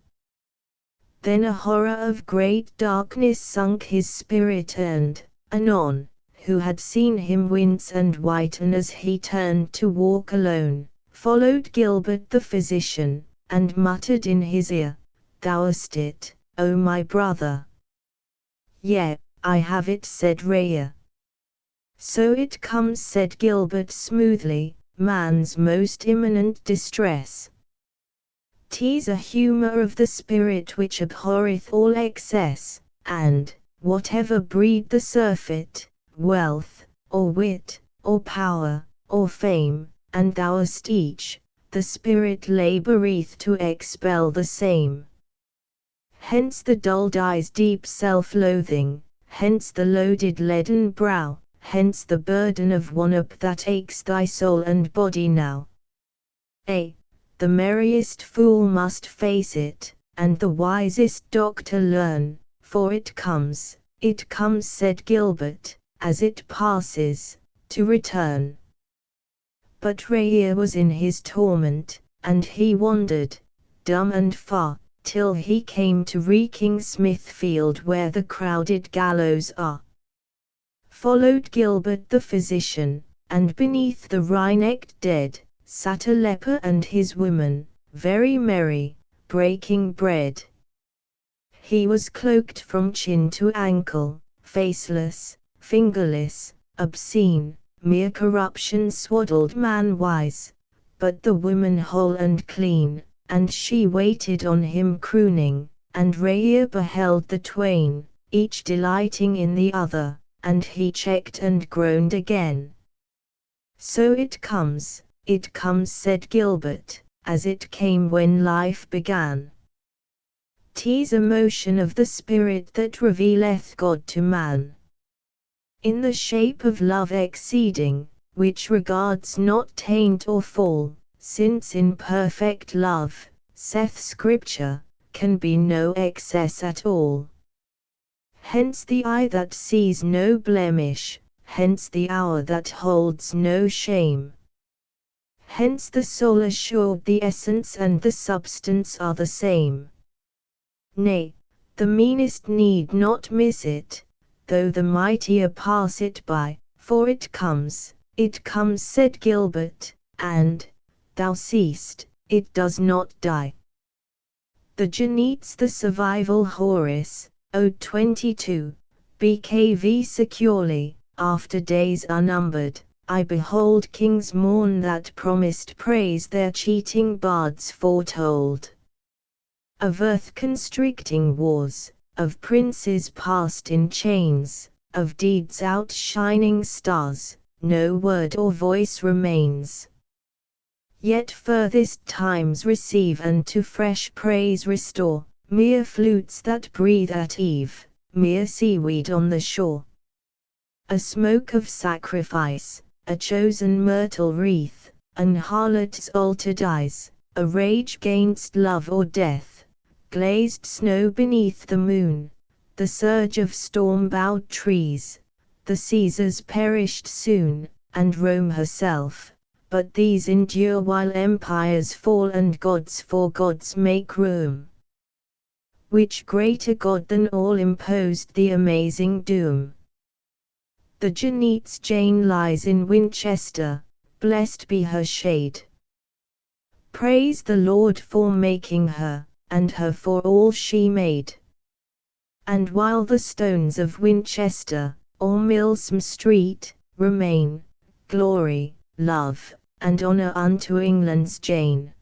Then a horror of great darkness sunk his spirit and, anon, who had seen him wince and whiten as he turned to walk alone, followed Gilbert the physician, and muttered in his ear, "Thou hast it, O my brother." "Yea, I have it," said Raya. "So it comes," said Gilbert smoothly, "man's most imminent distress. 'Tis a humour of the spirit which abhorreth all excess, and, whatever breed the surfeit, wealth, or wit, or power, or fame, and thou hast each, the spirit laboureth to expel the same. Hence the dulled eye's deep self-loathing, hence the loaded leaden brow, hence the burden of one-up that aches thy soul and body now. The merriest fool must face it, and the wisest doctor learn, for it comes, said Gilbert, as it passes, to return." But Raya was in his torment, and he wandered, dumb and far, till he came to reeking Smithfield where the crowded gallows are. Followed Gilbert the physician, and beneath the wry-necked dead, sat a leper and his woman, very merry, breaking bread. He was cloaked from chin to ankle, faceless, fingerless, obscene, mere corruption swaddled man-wise, but the woman whole and clean, and she waited on him crooning, and Raya beheld the twain, each delighting in the other, and he checked and groaned again. "So it comes," said Gilbert, "as it came when life began. 'Tis a motion of the spirit that revealeth God to man. In the shape of love exceeding, which regards not taint or fall, since in perfect love, saith Scripture, can be no excess at all. Hence the eye that sees no blemish, hence the hour that holds no shame. Hence the soul assured the essence and the substance are the same. Nay, the meanest need not miss it, though the mightier pass it by, for it comes, said Gilbert, and, thou seest, it does not die. The Genetes, the survival Horace, Ode 22, BKV securely, after days unnumbered, I behold kings mourn that promised praise their cheating bards foretold. Of earth constricting wars, of princes passed in chains, of deeds outshining stars, no word or voice remains. Yet furthest times receive and to fresh praise restore, mere flutes that breathe at eve, mere seaweed on the shore. A smoke of sacrifice, a chosen myrtle wreath, an harlot's altered eyes, a rage 'gainst love or death, glazed snow beneath the moon, the surge of storm-bowed trees, the Caesars perished soon, and Rome herself, but these endure while empires fall and gods for gods make room. Which greater god than all imposed the amazing doom? The Genetes Jane lies in Winchester, blessed be her shade. Praise the Lord for making her, and her for all she made. And while the stones of Winchester, or Milsom Street, remain, glory, love, and honor unto England's Jane.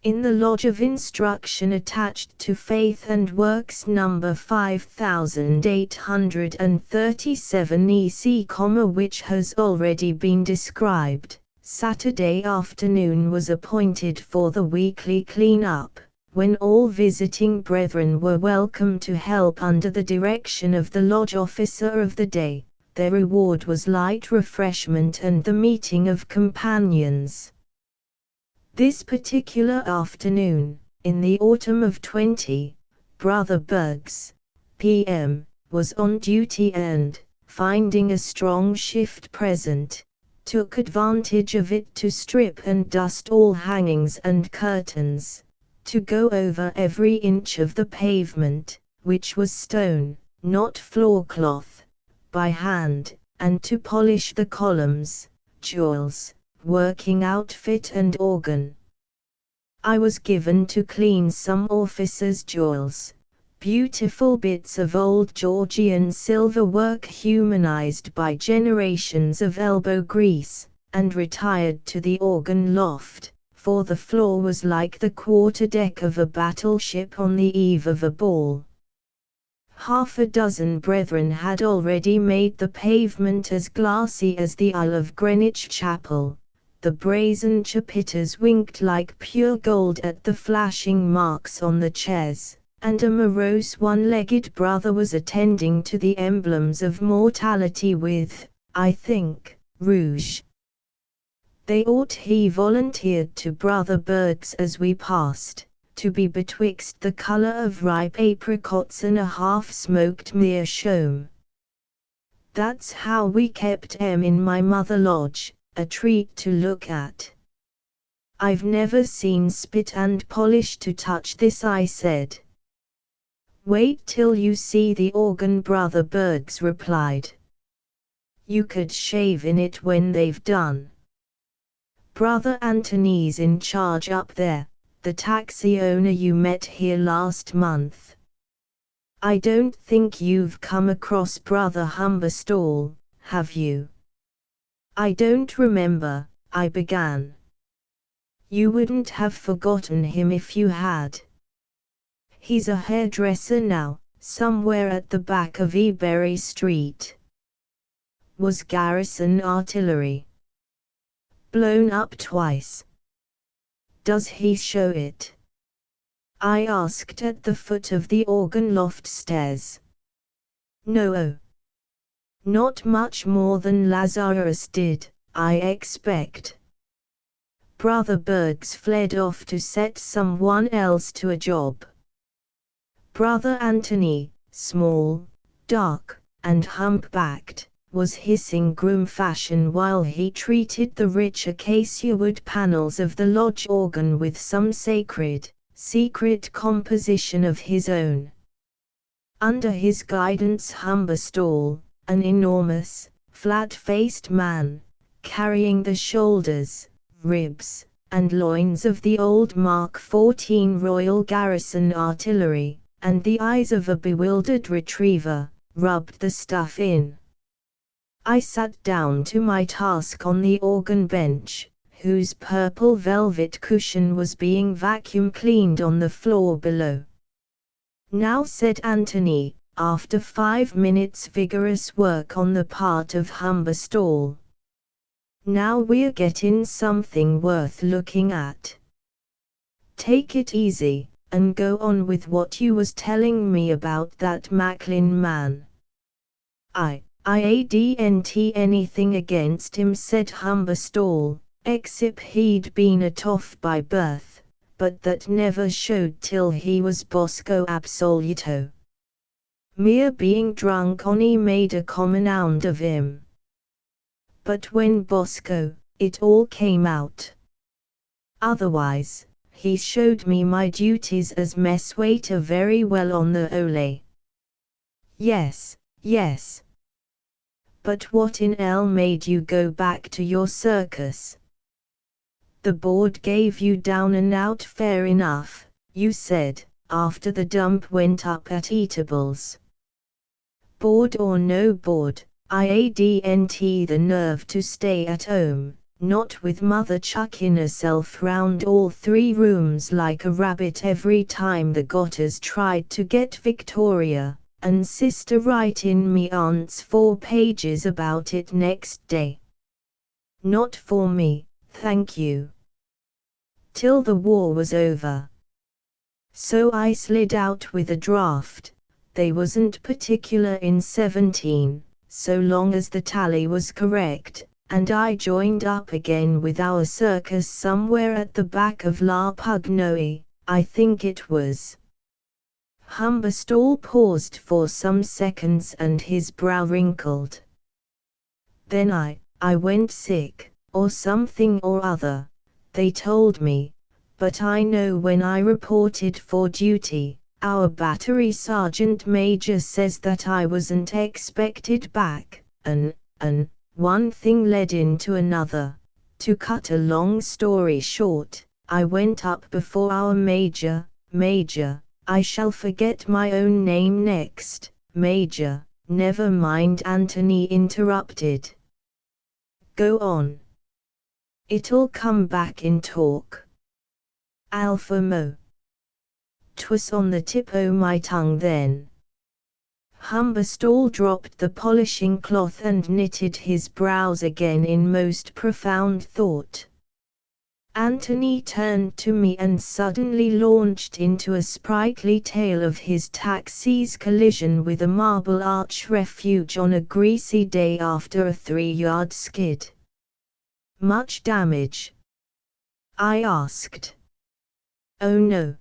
In the Lodge of Instruction attached to Faith and Works number 5837 EC, which has already been described, Saturday afternoon was appointed for the weekly clean-up, when all visiting brethren were welcome to help under the direction of the lodge officer of the day. Their reward was light refreshment and the meeting of companions. This particular afternoon, in the autumn of 20, Brother Bergs, P.M., was on duty and, finding a strong shift present, took advantage of it to strip and dust all hangings and curtains, to go over every inch of the pavement, which was stone, not floorcloth, by hand, and to polish the columns, jewels, working outfit and organ. I was given to clean some officers' jewels, beautiful bits of old Georgian silver work humanized by generations of elbow grease, and retired to the organ loft, for the floor was like the quarter-deck of a battleship on the eve of a ball. Half a dozen brethren had already made the pavement as glassy as the aisle of Greenwich Chapel. The brazen chapiters winked like pure gold at the flashing marks on the chairs, and a morose one-legged brother was attending to the emblems of mortality with, I think, rouge. He volunteered to Brother Bergs as we passed, to be betwixt the colour of ripe apricots and a half-smoked meerschaum. That's how we kept in my mother lodge, a treat to look at. I've never seen spit and polish to touch this, I said. Wait till you see the organ, Brother Bergs replied. You could shave in it when they've done. Brother Anthony's in charge up there, the taxi owner you met here last month. I don't think you've come across Brother Humberstall, have you? I don't remember, I began. You wouldn't have forgotten him if you had. He's a hairdresser now, somewhere at the back of Ebury Street. Was Garrison Artillery blown up twice? Does he show it? I asked at the foot of the organ loft stairs. No. Not much more than Lazarus did, I expect. Brother Bergs fled off to set someone else to a job. Brother Anthony, small, dark, and humpbacked, was hissing groom fashion while he treated the rich acacia wood panels of the lodge organ with some sacred, secret composition of his own. Under his guidance Humberstall, an enormous, flat-faced man, carrying the shoulders, ribs, and loins of the old Mark XIV Royal Garrison artillery, and the eyes of a bewildered retriever, rubbed the stuff in. I sat down to my task on the organ bench, whose purple velvet cushion was being vacuum cleaned on the floor below. "Now," said Anthony, after 5 minutes' vigorous work on the part of Humberstall. "Now we're getting something worth looking at. Take it easy, and go on with what you was telling me about that Macklin man." I hadn't anything against him," said Humberstall, "except he'd been a toff by birth, but that never showed till he was Bosco Absoluto. Mere being drunk on 'e made a common hound of him. But when Bosco, it all came out. Otherwise, he showed me my duties as mess waiter very well on the Ole." Yes. But what in 'ell made you go back to your circus?" "The board gave you down and out fair enough," you said, after the dump went up at Eatables. "Board or no board, I hadn't the nerve to stay at 'ome, not with mother chucking herself round all 3 rooms like a rabbit every time the Gotters tried to get Victoria, and sister writing me aunt's 4 pages about it next day. Not for me, thank you. Till the war was over. So I slid out with a draft. They wasn't particular in 17, so long as the tally was correct, and I joined up again with our circus somewhere at the back of La Pugnoe, I think it was." Humberstall paused for some seconds and his brow wrinkled. "Then I went sick, or something or other, they told me, but I know when I reported for duty, our battery sergeant major says that I wasn't expected back, and one thing led into another. To cut a long story short, I went up before our major, I shall forget my own name next, Major." "Never mind," Anthony interrupted. "Go on. It'll come back in talk." "Alpha Mo." "'Twas on the tip o' my tongue then." Humberstall dropped the polishing cloth and knitted his brows again in most profound thought. Anthony turned to me and suddenly launched into a sprightly tale of his taxi's collision with a Marble Arch refuge on a greasy day after a 3-yard skid. "Much damage?" I asked. "Oh no.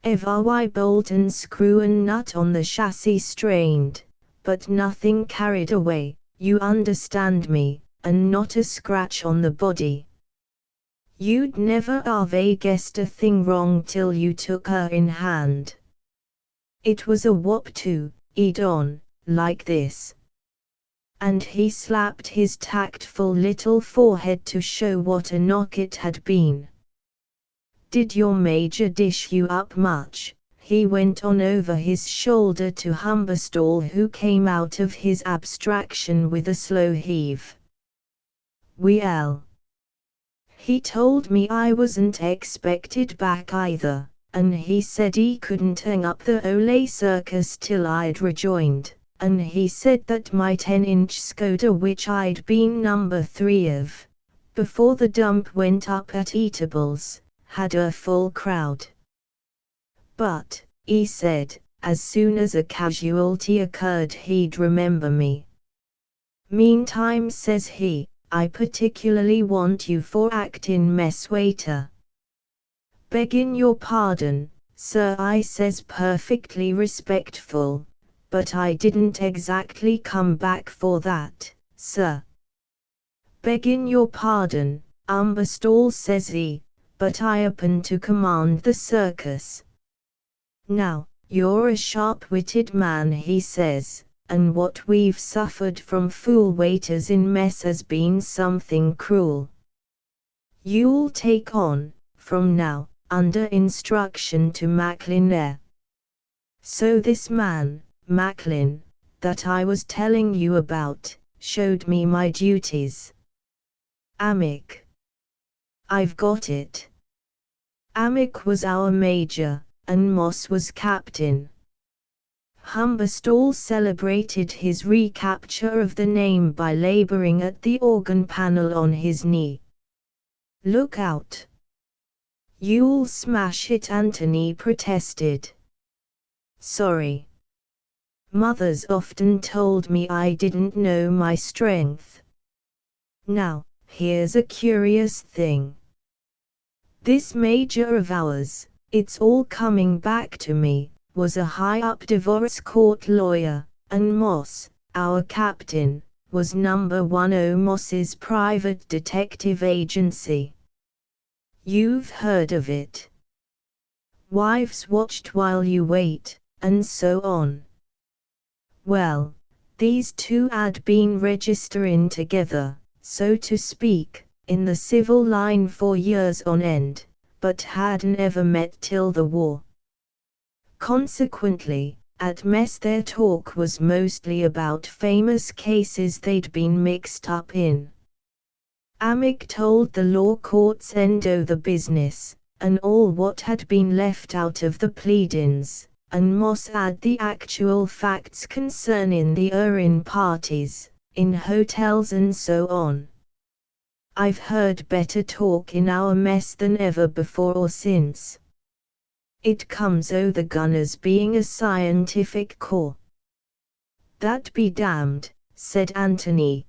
Every bolt and screw and nut on the chassis strained, but nothing carried away, you understand me, and not a scratch on the body. You'd never have guessed a thing wrong till you took her in hand. It was a whop too, he'd on, like this." And he slapped his tactful little forehead to show what a knock it had been. "Did your major dish you up much?" he went on over his shoulder to Humberstall, who came out of his abstraction with a slow heave. "Well, he told me I wasn't expected back either, and he said he couldn't hang up the Ole circus till I'd rejoined, and he said that my 10-inch Skoda, which I'd been number 3 of, before the dump went up at Eatables, had a full crowd. But, he said, as soon as a casualty occurred he'd remember me. Meantime, says he, I particularly want you for acting mess waiter." "Begging your pardon," "Sir," I says, perfectly respectful, "but I didn't exactly come back for that, sir." "Beggin' your pardon, Umberstall," says he, "but I happen to command the circus." "Now, you're a sharp-witted man," he says, "and what we've suffered from fool waiters in mess has been something cruel. You'll take on, from now, under instruction to Macklin there." So this man, Macklin, that I was telling you about, showed me my duties. Amick. I've got it. Amick was our major, and Moss was captain. Humberstall celebrated his recapture of the name by laboring at the organ panel on his knee. "Look out! You'll smash it," Anthony protested. "Sorry. Mother's often told me I didn't know my strength. Now, here's a curious thing. This major of ours, it's all coming back to me, was a high-up divorce court lawyer, and Moss, our captain, was number 10 Moss's private detective agency. You've heard of it. Wives Watched While You Wait, and so on. Well, these two had been registering together, so to speak, in the civil line for years on end, but had never met till the war. Consequently, at mess their talk was mostly about famous cases they'd been mixed up in. Amick told the law court's end o' the business, and all what had been left out of the pleadings, and Moss had the actual facts concerning the in parties, in hotels and so on. I've heard better talk in our mess than ever before or since. It comes o' the gunners being a scientific corps. "That be damned," said Anthony.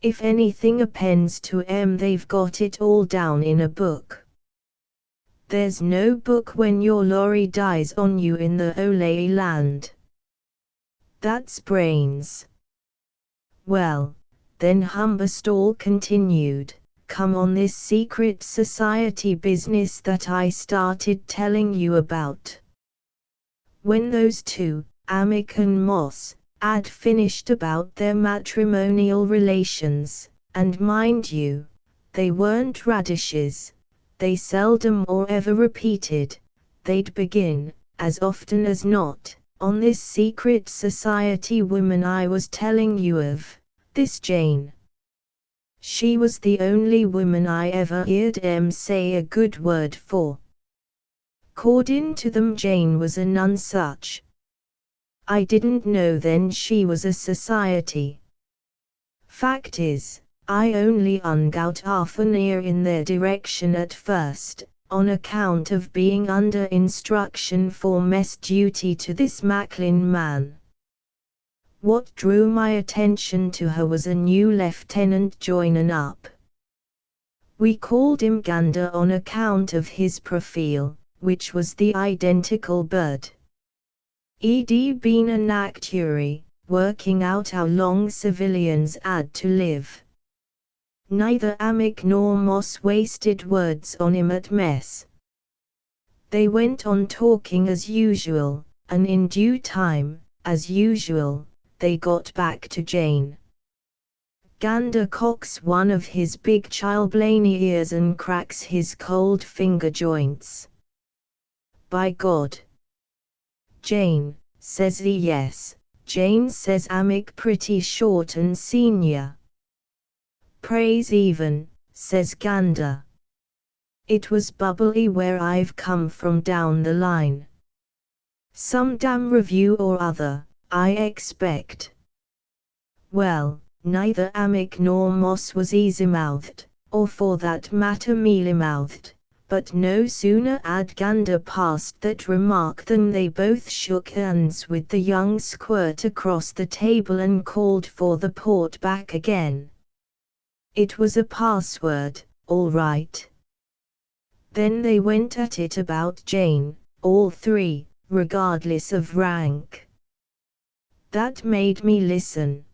"If anything appends to 'em, they've got it all down in a book. There's no book when your lorry dies on you in the Holy Land. That's brains." "Well, then," Humberstall continued, "come on this secret society business that I started telling you about. When those two, Amick and Moss, had finished about their matrimonial relations, and mind you, they weren't radishes, they seldom or ever repeated, they'd begin, as often as not, on this secret society woman I was telling you of, this Jane. She was the only woman I ever heard 'em say a good word for. 'Cordin' to them, Jane was a none such. I didn't know then she was a society. Fact is, I only 'ung out half an ear in their direction at first, on account of being under instruction for mess duty to this Macklin man. What drew my attention to her was a new lieutenant joinin' up. We called him Gander on account of his profile, which was the identical bird. He'd been an actuary, working out how long civilians had to live. Neither Amick nor Moss wasted words on him at mess. They went on talking as usual, and in due time, as usual, they got back to Jane. Gander cocks one of his big chilblainy ears and cracks his cold finger joints. "By God! Jane," says he. "Yes, Jane," says Amick, pretty short and senior. "Praise even," says Gander. "It was bubbly where I've come from down the line. Some damn review or other, I expect." Well, neither Amick nor Moss was easy-mouthed, or for that matter mealy-mouthed, but no sooner had Gander passed that remark than they both shook hands with the young squirt across the table and called for the port back again. It was a password, all right. Then they went at it about Jane, all three, regardless of rank. That made me listen.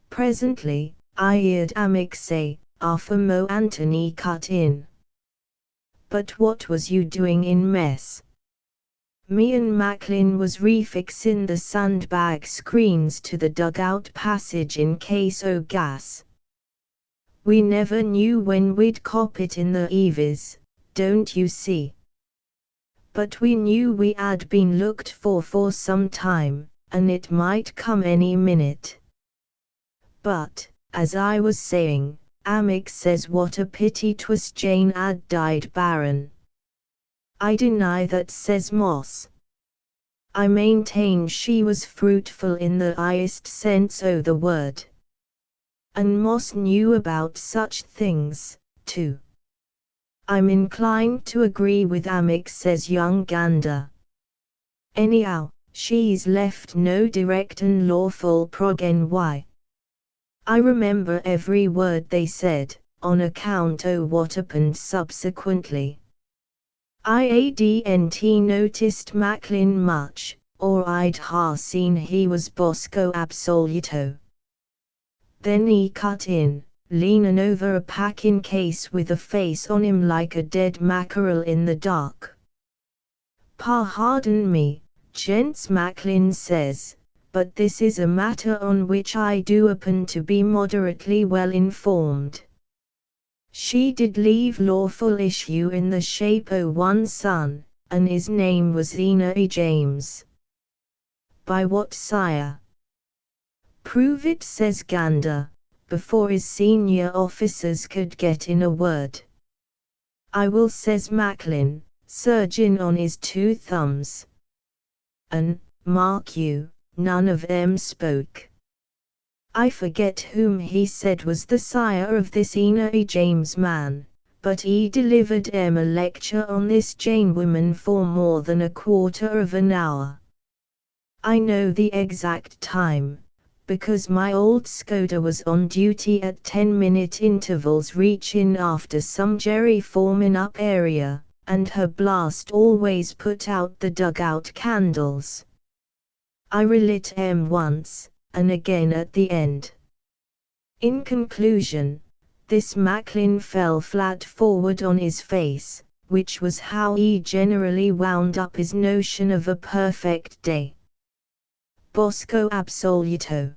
Presently, I heard Amick say, "Afamo." Anthony cut in. "But what was you doing in mess?" "Me and Macklin was refixin' the sandbag screens to the dugout passage in case o' gas. We never knew when we'd cop it in the eaves, don't you see? But we knew we 'ad been looked for some time, and it might come any minute. But, as I was saying, Amick says what a pity 'twas Jane 'ad died barren. I deny that, says Moss. I maintain she was fruitful in the highest sense o' the word. And Moss knew about such things, too." "I'm inclined to agree with Amick," says young Gander. "Anyhow, she's left no direct and lawful progeny. I remember every word they said, on account o' what happened subsequently. I hadn't noticed Macklin much, or I'd ha' seen he was Bosco Absoluto." Then he cut in, leanin' over a packin' case with a face on him like a dead mackerel in the dark. "Pardon me, gents," Macklin says, "but this is a matter on which I do happen to be moderately well informed. She did leave lawful issue in the shape o' one son, and his name was Henry James." "By what sire?" "Prove it," says Gander, before his senior officers could get in a word. "I will," says Macklin, surging on his two thumbs. And, mark you, none of them spoke. I forget whom he said was the sire of this Henry James man, but he delivered a lecture on this Jane woman for more than a quarter of an hour. I know the exact time, because my old Skoda was on duty at 10-minute intervals reaching after some jerry forming up area, and her blast always put out the dugout candles. I relit them once, and again at the end. In conclusion, this Macklin fell flat forward on his face, which was how he generally wound up his notion of a perfect day. Bosco Absoluto.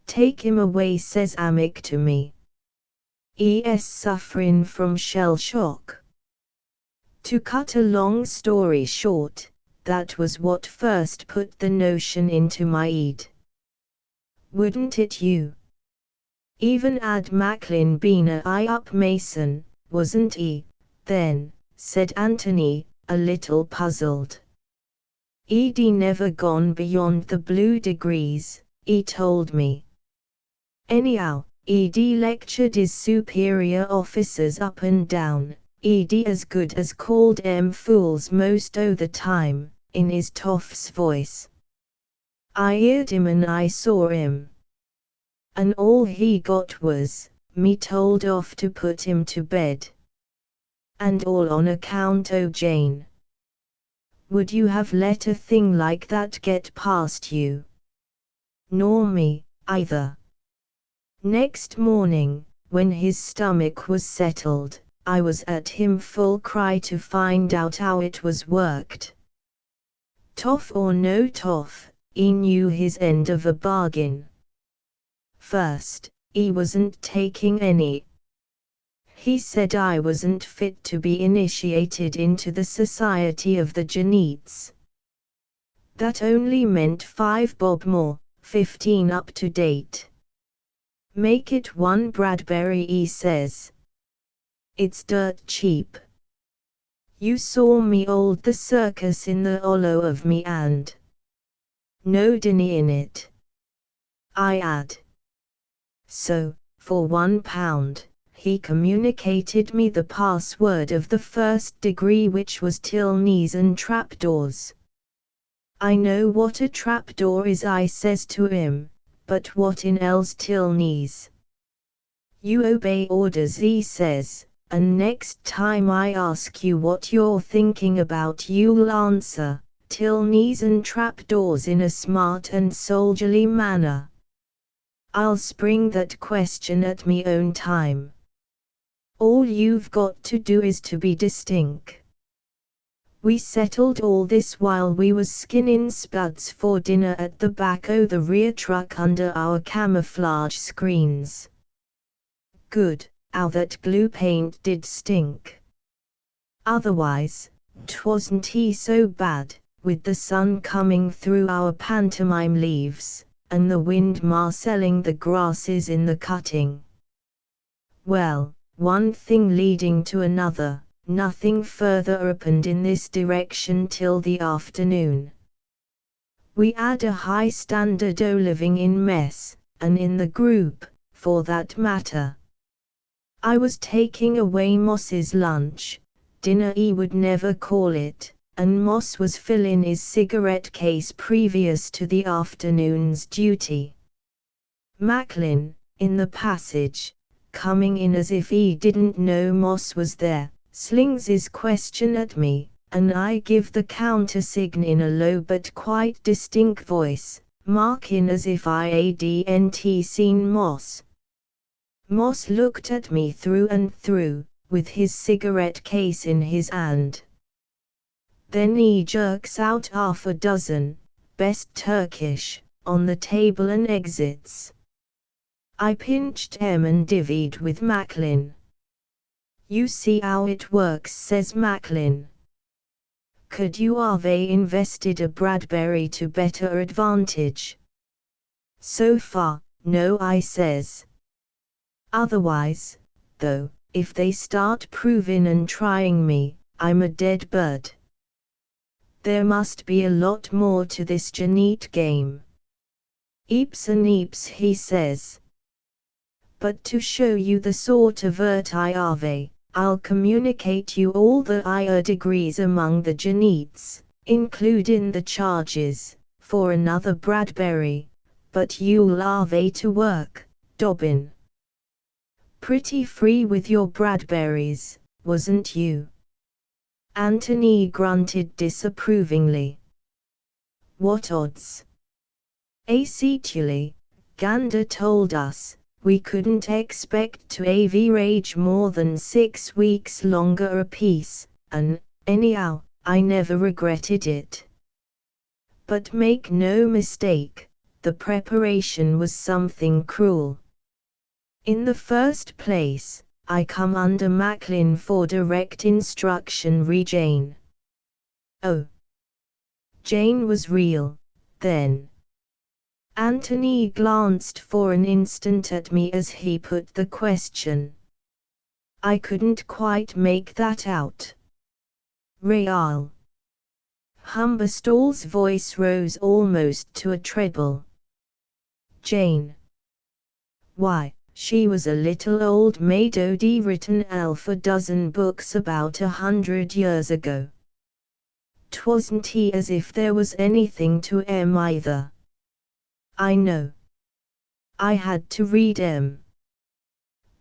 "Take him away," says Amick to me. "Es suffering from shell shock." To cut a long story short, that was what first put the notion into my head. Wouldn't it you? Even had Macklin been a high-up Mason, wasn't he, then, said Anthony, a little puzzled. He'd never gone beyond the blue degrees, he told me. Anyhow, he'd lectured his superior officers up and down, he'd as good as called 'em fools most o' the time, in his toff's voice. I heard him and I saw him. And all he got was, me told off to put him to bed. And all on account o' Jane. Would you have let a thing like that get past you? Nor me, either. Next morning, when his stomach was settled, I was at him full cry to find out how it was worked. Toff or no toff, he knew his end of a bargain. First, he wasn't taking any. He said I wasn't fit to be initiated into the Society of the Jeannettes. That only meant 5 bob more, 15 up to date. Make it 1 Bradbury, he says. It's dirt cheap. You saw me hold the circus in the hollow of me hand. No denying it. I had. So, for £1, he communicated me the password of the first degree, which was till knees and trapdoors. I know what a trapdoor is, I says to him, but what in hell's till knees? You obey orders, he says, and next time I ask you what you're thinking about you'll answer, till knees and trapdoors in a smart and soldierly manner. I'll spring that question at me own time. All you've got to do is to be distinct. We settled all this while we was skinning spuds for dinner at the back o' the rear truck under our camouflage screens. Good, 'ow that glue paint did stink. Otherwise, 'twasn't he so bad, with the sun coming through our pantomime leaves, and the wind marcelling the grasses in the cutting. Well, one thing leading to another, nothing further happened in this direction till the afternoon. We had a high standard o' living in mess, and in the group, for that matter. I was taking away Moss's lunch, dinner he would never call it, and Moss was filling his cigarette case previous to the afternoon's duty. Macklin, in the passage, coming in as if he didn't know Moss was there, slings his question at me, and I give the countersign in a low but quite distinct voice, marking as if I hadn't seen Moss. Moss looked at me through and through, with his cigarette case in his hand. Then he jerks out half a dozen, best Turkish, on the table and exits. I pinched him and divvied with Macklin. You see how it works, says Macklin. Could you have invested a Bradbury to better advantage? So far, no, I says. Otherwise, though, if they start proving and trying me, I'm a dead bird. There must be a lot more to this Janet game. Heaps and heaps, he says. But to show you the sort of ert I have, I'll communicate you all the higher degrees among the Janets, including the charges, for another Bradbury, but you'll have to work, Dobbin. Pretty free with your Bradburys, wasn't you? Anthony grunted disapprovingly. What odds? Actually, Gander told us, we couldn't expect to average more than 6 weeks longer apiece, and, anyhow, I never regretted it. But make no mistake, the preparation was something cruel. In the first place, I come under Macklin for direct instruction re Jane. Oh. Jane was real, then. Anthony glanced for an instant at me as he put the question. I couldn't quite make that out. Real. Humberstall's voice rose almost to a treble. Jane. Why, she was a little old maid who'd written half a dozen books about 100 years ago. 'Twasn't he as if there was anything to 'em either. I know. I had to read 'em.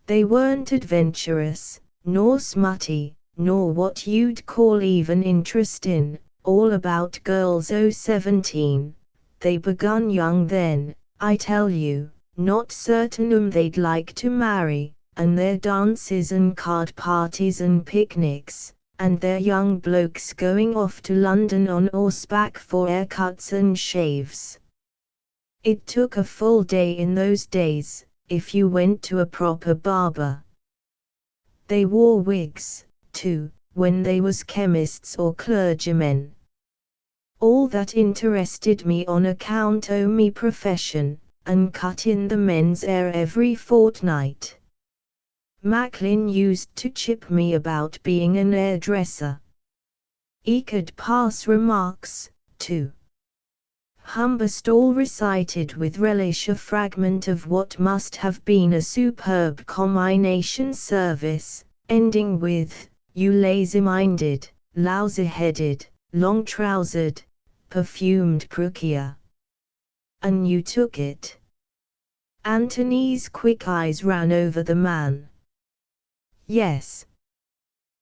They weren't adventurous, nor smutty, nor what you'd call even interestin', all about girls o' 17, they begun young then, I tell you, not certain they'd like to marry, and their dances and card parties and picnics, and their young blokes going off to London on horseback for haircuts and shaves. It took a full day in those days, if you went to a proper barber. They wore wigs, too, when they was chemists or clergymen. All that interested me on account o' me profession, and cut in the men's hair every fortnight. Macklin used to chip me about being an hairdresser. He could pass remarks, too. Humberstall recited with relish a fragment of what must have been a superb combination service, ending with, you lazy-minded, lousy-headed, long-trousered, perfumed Prukia. And you took it. Anthony's quick eyes ran over the man. Yes,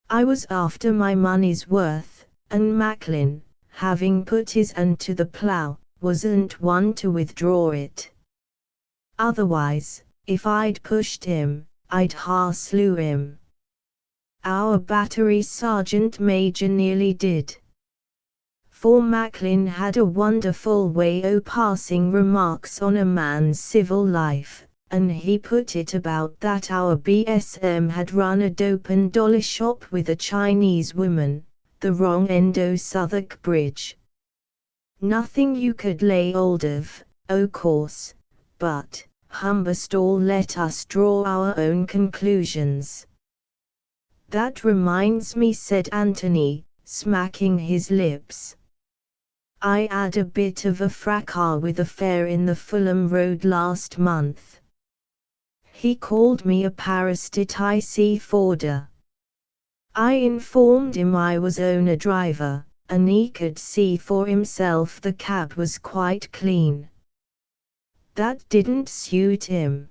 I was after my money's worth, and Macklin, having put his hand to the plough, wasn't one to withdraw it. Otherwise, if I'd pushed him, I'd slew him. Our battery sergeant major nearly did. For Macklin had a wonderful way o' passing remarks on a man's civil life, and he put it about that our BSM had run a dope and dollar shop with a Chinese woman, the wrong end o' Southwark Bridge. Nothing you could lay hold of, o' course, but Humberstall let us draw our own conclusions. That reminds me, said Anthony, smacking his lips. I had a bit of a fracas with a fare in the Fulham Road last month. He called me a parasite forder. I informed him I was owner driver, and he could see for himself the cab was quite clean. That didn't suit him.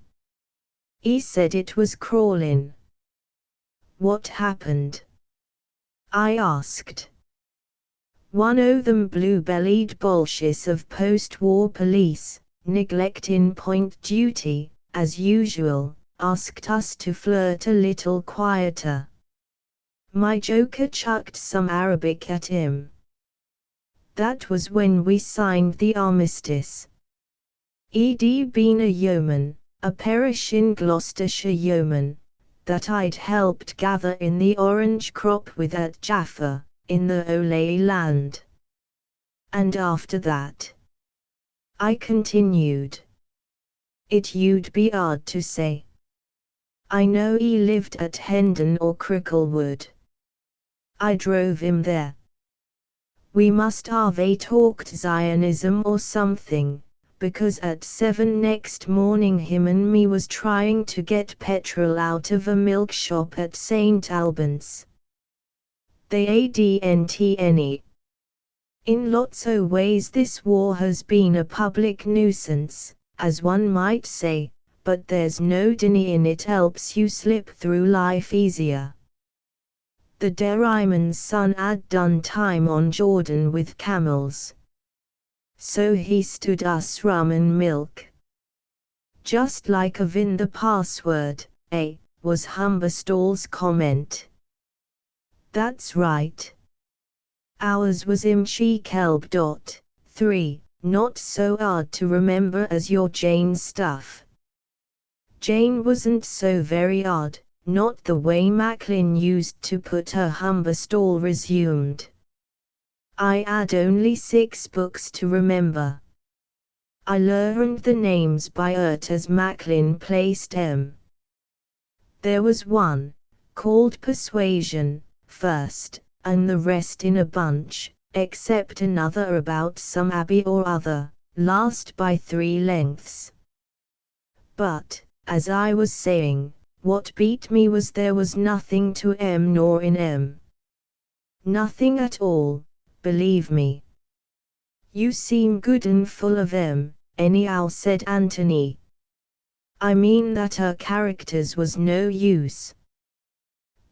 He said it was crawling. What happened? I asked. One o' them blue-bellied bolshes of post-war police, neglecting point duty, as usual, asked us to flirt a little quieter. My joker chucked some Arabic at him. That was when we signed the armistice. He'd been a yeoman, a parish in Gloucestershire yeoman, that I'd helped gather in the orange crop with at Jaffa, in the Olay land. And after that, I continued. It you'd be hard to say. I know he lived at Hendon or Cricklewood. I drove him there. We must have talked Zionism or something, because at 7 next morning him and me was trying to get petrol out of a milk shop at St. Albans. They adntne. In lots o' ways this war has been a public nuisance, as one might say, but there's no denying it helps you slip through life easier. The dairyman's son had done time on Jordan with camels. So he stood us rum and milk. Just like a vin the password, was Humberstall's comment. That's right. Ours was Imchi-Kelb.3, not so hard to remember as your Jane's stuff. Jane wasn't so very hard, not the way Macklin used to put her. Humberstall resumed. I had only 6 books to remember. I learned the names by heart as Macklin placed them. There was one, called Persuasion, first, and the rest in a bunch, except another about some abbey or other, last by 3 lengths. But, as I was saying, what beat me was there was nothing to M nor in M. Nothing at all, believe me. You seem good and full of M, anyhow, said Anthony. I mean that her characters was no use.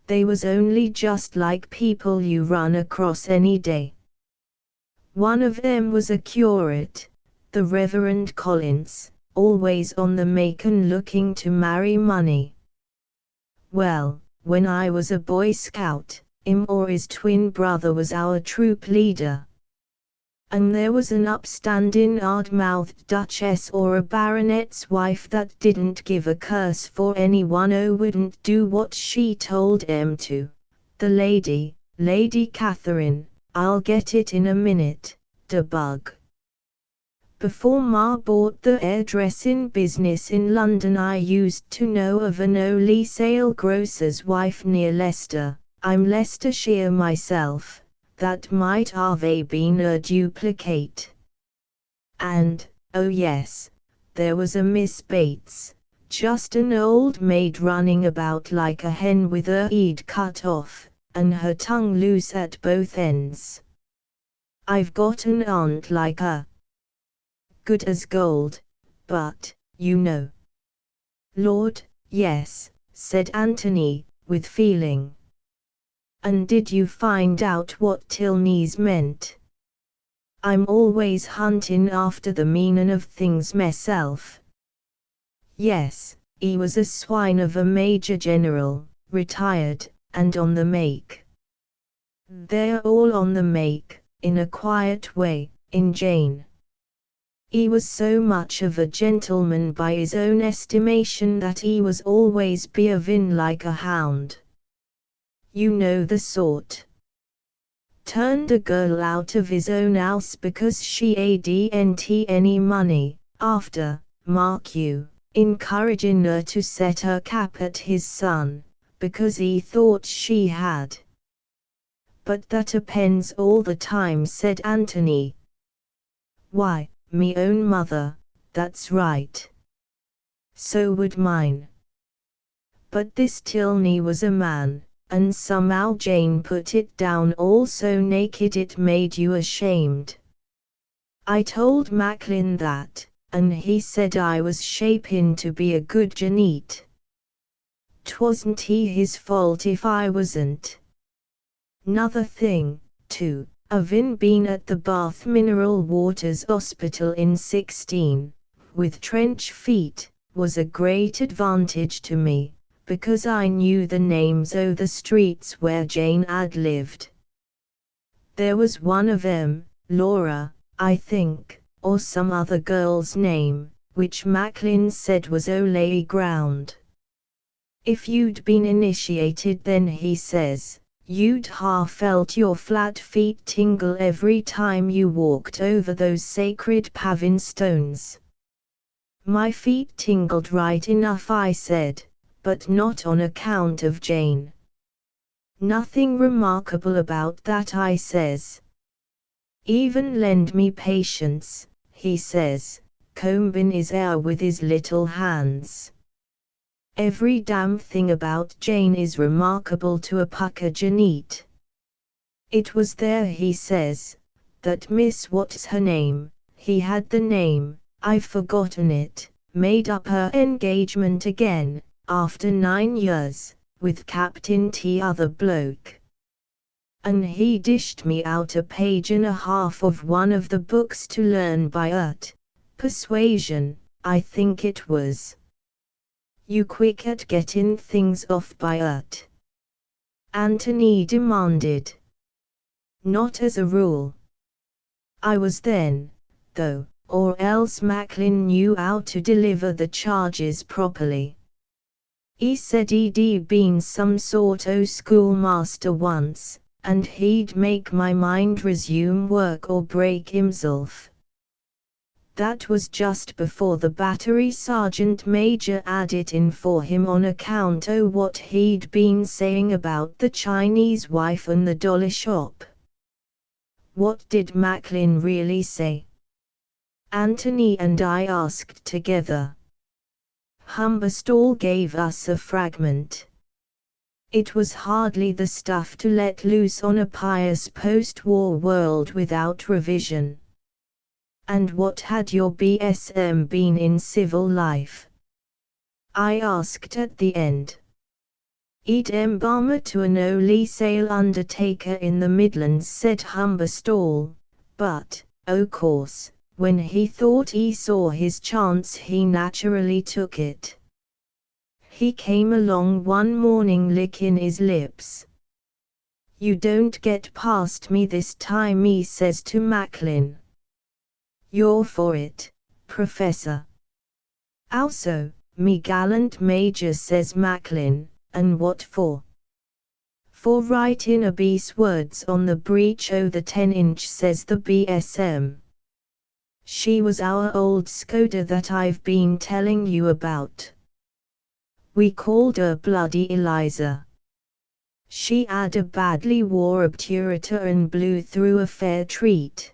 They was only just like people you run across any day. One of them was a curate, the Reverend Collins, always on the make and looking to marry money. Well, when I was a Boy Scout, him or his twin brother was our troop leader. And there was an upstanding hard-mouthed duchess or a baronet's wife that didn't give a curse for anyone who wouldn't do what she told em to. The Lady Catherine, I'll get it in a minute, de bug. Before Ma bought the hairdressing business in London I used to know of an Ole sale grocer's wife near Leicester. I'm Leicestershire myself. That might have been a duplicate. And, oh yes, there was a Miss Bates, just an old maid running about like a hen with her head cut off, and her tongue loose at both ends. I've got an aunt like her. Good as gold, but, you know. Lord, yes, said Anthony, with feeling. And did you find out what Tilneys meant? I'm always huntin' after the meanin' of things myself. Yes, he was a swine of a major general, retired, and on the make. They're all on the make, in a quiet way, in Jane. He was so much of a gentleman by his own estimation that he was always behavin' like a hound. You know the sort. Turned a girl out of his own house because she hadn't any money, after, mark you, encouragin' her to set her cap at his son, because he thought she had. But that appends all the time, said Anthony. Why, me own mother, that's right. So would mine. But this Tilney was a man, and somehow Jane put it down all so naked it made you ashamed. I told Macklin that, and he said I was shapin' to be a good Janet. 'Twasn't he his fault if I wasn't. 'Nother thing, too, I've been at the Bath Mineral Waters Hospital in 16, with trench feet, was a great advantage to me, because I knew the names o' the streets where Jane had lived. There was one of 'em, Laura, I think, or some other girl's name, which Macklin said was Olay ground. If you'd been initiated then, he says, you'd felt your flat feet tingle every time you walked over those sacred paving stones. My feet tingled right enough, I said, but not on account of Jane. Nothing remarkable about that, I says. Even lend me patience, he says, combing his hair with his little hands. Every damn thing about Jane is remarkable to a pucker Janet. It was there, he says, that Miss What's her name, he had the name, I've forgotten it, made up her engagement again, after 9 years, with Captain T other bloke. And he dished me out a page and a half of one of the books to learn by heart, Persuasion, I think it was. You quick at getting things off by heart? Anthony demanded. Not as a rule. I was then, though, or else Macklin knew how to deliver the charges properly. He said he'd been some sort o' schoolmaster once, and he'd make my mind resume work or break himself. That was just before the battery sergeant major had it in for him on account o' what he'd been saying about the Chinese wife and the dollar shop. What did Macklin really say? Anthony and I asked together. Humberstall gave us a fragment. It was hardly the stuff to let loose on a pious post-war world without revision. And what had your BSM been in civil life? I asked at the end. He'd embalmer to an early sale undertaker in the Midlands, said Humberstall, but, o' course, when he thought he saw his chance he naturally took it. He came along one morning licking his lips. You don't get past me this time, he says to Macklin. You're for it, Professor. How so, me gallant major, says Macklin, and what for? For writing obese words on the breech o' the 10-inch, says the BSM. She was our old Skoda that I've been telling you about. We called her Bloody Eliza. She had a badly wore obturator and blew through a fair treat.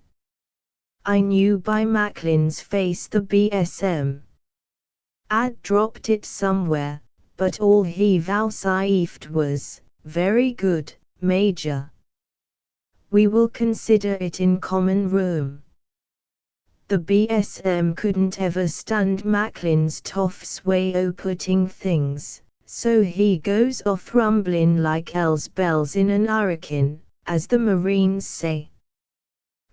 I knew by Macklin's face the BSM had dropped it somewhere, but all he vouchsafed was, very good, Major. We will consider it in common room. The BSM couldn't ever stand Macklin's toffs way o' putting things, So he goes off rumbling like hell's bells in an hurricane, as the Marines say.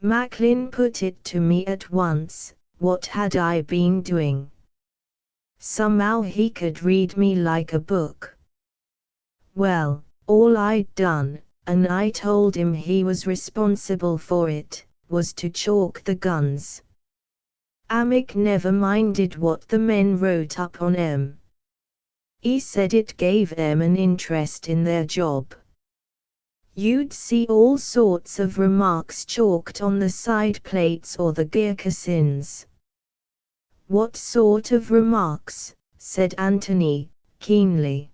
Macklin put it to me at once, what had I been doing? Somehow he could read me like a book. Well, all I'd done, and I told him he was responsible for it, was to chalk the guns. Amick never minded what the men wrote up on 'em. He said it gave 'em an interest in their job. You'd see all sorts of remarks chalked on the side plates or the gear caissons. What sort of remarks? Said Anthony, keenly.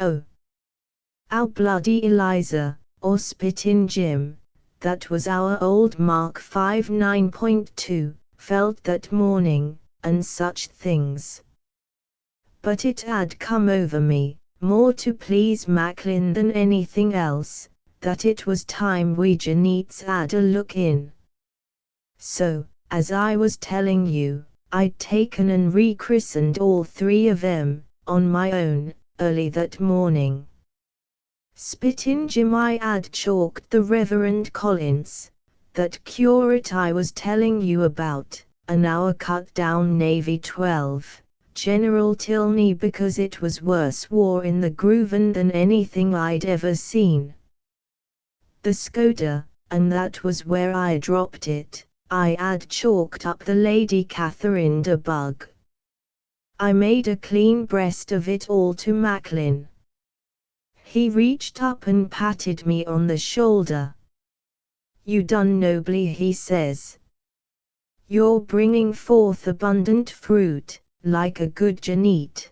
Oh, our bloody Eliza, or Spittin' Jim, that was our old Mark 59.2, felt that morning, and such things. But it had come over me, more to please Macklin than anything else, that it was time we Janites had a look in. So, as I was telling you, I'd taken and rechristened all three of 'em, on my own, early that morning. Spittin' Jim I had chalked the Reverend Collins, that curate I was telling you about, an hour cut down Navy 12. General Tilney because it was worse war in the Grooven than anything I'd ever seen. The Skoda, and that was where I dropped it, I had chalked up the Lady Catherine de Bug. I made a clean breast of it all to Macklin. He reached up and patted me on the shoulder. You done nobly, he says. You're bringing forth abundant fruit, like a good Janite.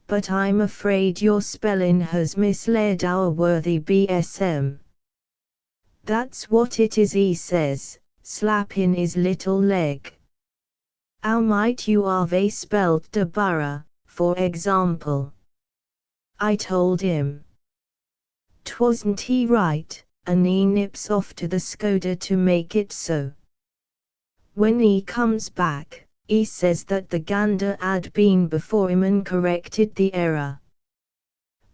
But I'm afraid your spelling has misled our worthy BSM. That's what it is, he says, slapping his little leg. How might you have spelled Deborah, for example? I told him. 'Twasn't he right, and he nips off to the Skoda to make it so. When he comes back, he says that the gander had been before him and corrected the error.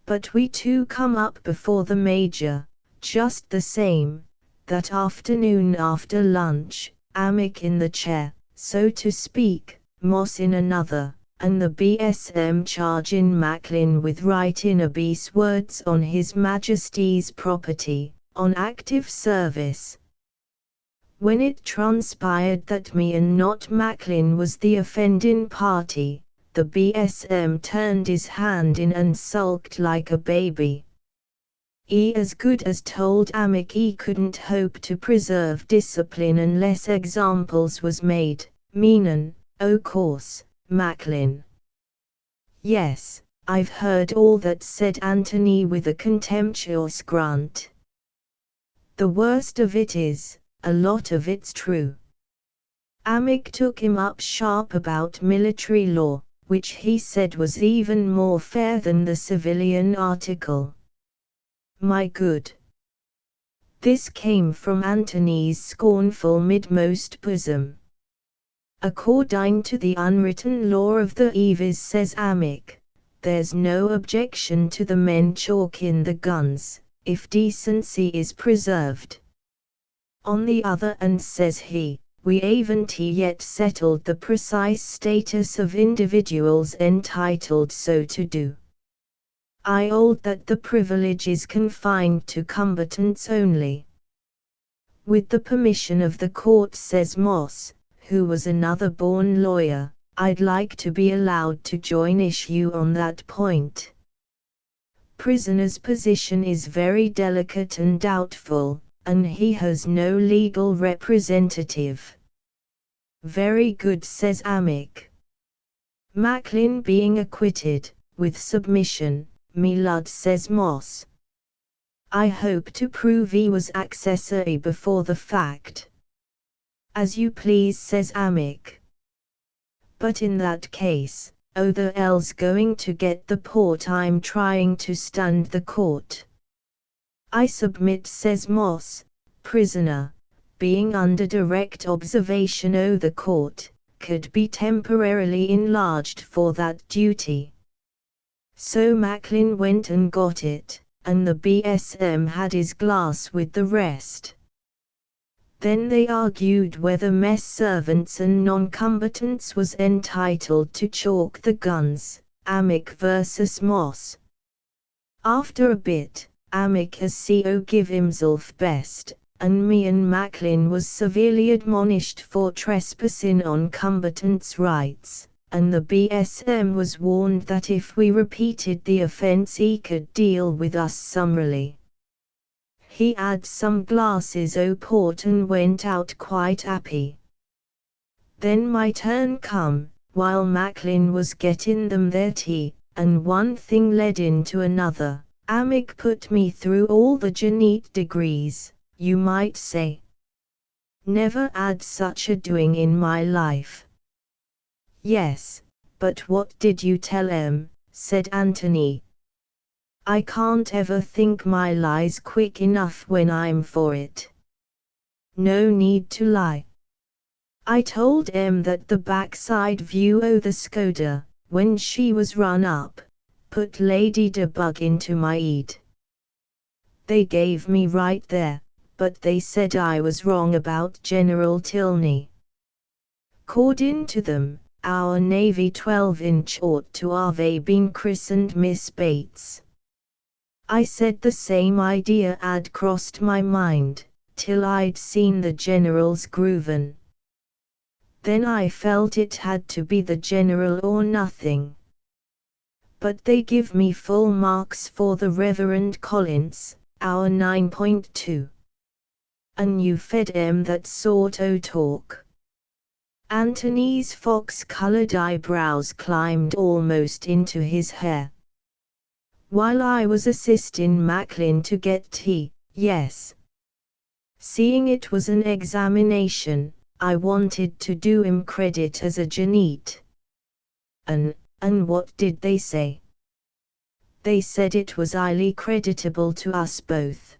But we two come up before the Major, just the same, that afternoon after lunch, Amick in the chair, so to speak, Moss in another, and the BSM charging Macklin with writing obese words on His Majesty's property, on active service. When it transpired that me and not Macklin was the offending party, the BSM turned his hand in and sulked like a baby. He as good as told Amick he couldn't hope to preserve discipline unless examples was made, meanin', o' course, Macklin. Yes, I've heard all that, said Anthony with a contemptuous grunt. The worst of it is, a lot of it's true. Amick took him up sharp about military law, which he said was even more fair than the civilian article. My good. This came from Anthony's scornful midmost bosom. According to the unwritten law of the Eves, says Amick, there's no objection to the men chalking the guns, if decency is preserved. On the other hand, says he, we haven't yet settled the precise status of individuals entitled so to do. I hold that the privilege is confined to combatants only. With the permission of the court, says Moss, who was another born lawyer, I'd like to be allowed to join issue on that point. Prisoner's position is very delicate and doubtful, and he has no legal representative. Very good, says Amick. Macklin being acquitted, with submission, me lud, says Moss. I hope to prove he was accessory before the fact. As you please, says Amick. But in that case, the hell's going to get the port I'm trying to stand the court. I submit, says Moss, prisoner, being under direct observation o' the court, could be temporarily enlarged for that duty. So Macklin went and got it, and the BSM had his glass with the rest. Then they argued whether mess servants and non-combatants was entitled to chalk the guns, Amick versus Moss. After a bit, Amick as CO give himself best, and me and Macklin was severely admonished for trespassing on combatants' rights, and the BSM was warned that if we repeated the offence he could deal with us summarily. He had some glasses o' port and went out quite happy. Then my turn come, while Macklin was getting them their tea, and one thing led into another. Amick put me through all the Janite degrees, you might say. Never had such a doing in my life. Yes, but what did you tell 'em? Said Anthony. I can't ever think my lies quick enough when I'm for it. No need to lie. I told 'em that the backside view o' the Skoda, when she was run up, put Lady Debug into my head. They gave me right there, but they said I was wrong about General Tilney. According to them, our Navy 12-inch ought to have been christened Miss Bates. I said the same idea had crossed my mind, till I'd seen the General's groovin'. Then I felt it had to be the General or nothing. But they give me full marks for the Reverend Collins, our 9.2. And you fed 'em that sort o' talk. Anthony's fox-coloured eyebrows climbed almost into his hair. While I was assisting Macklin to get tea, yes. Seeing it was an examination, I wanted to do him credit as a Janite. And what did they say? They said it was highly creditable to us both.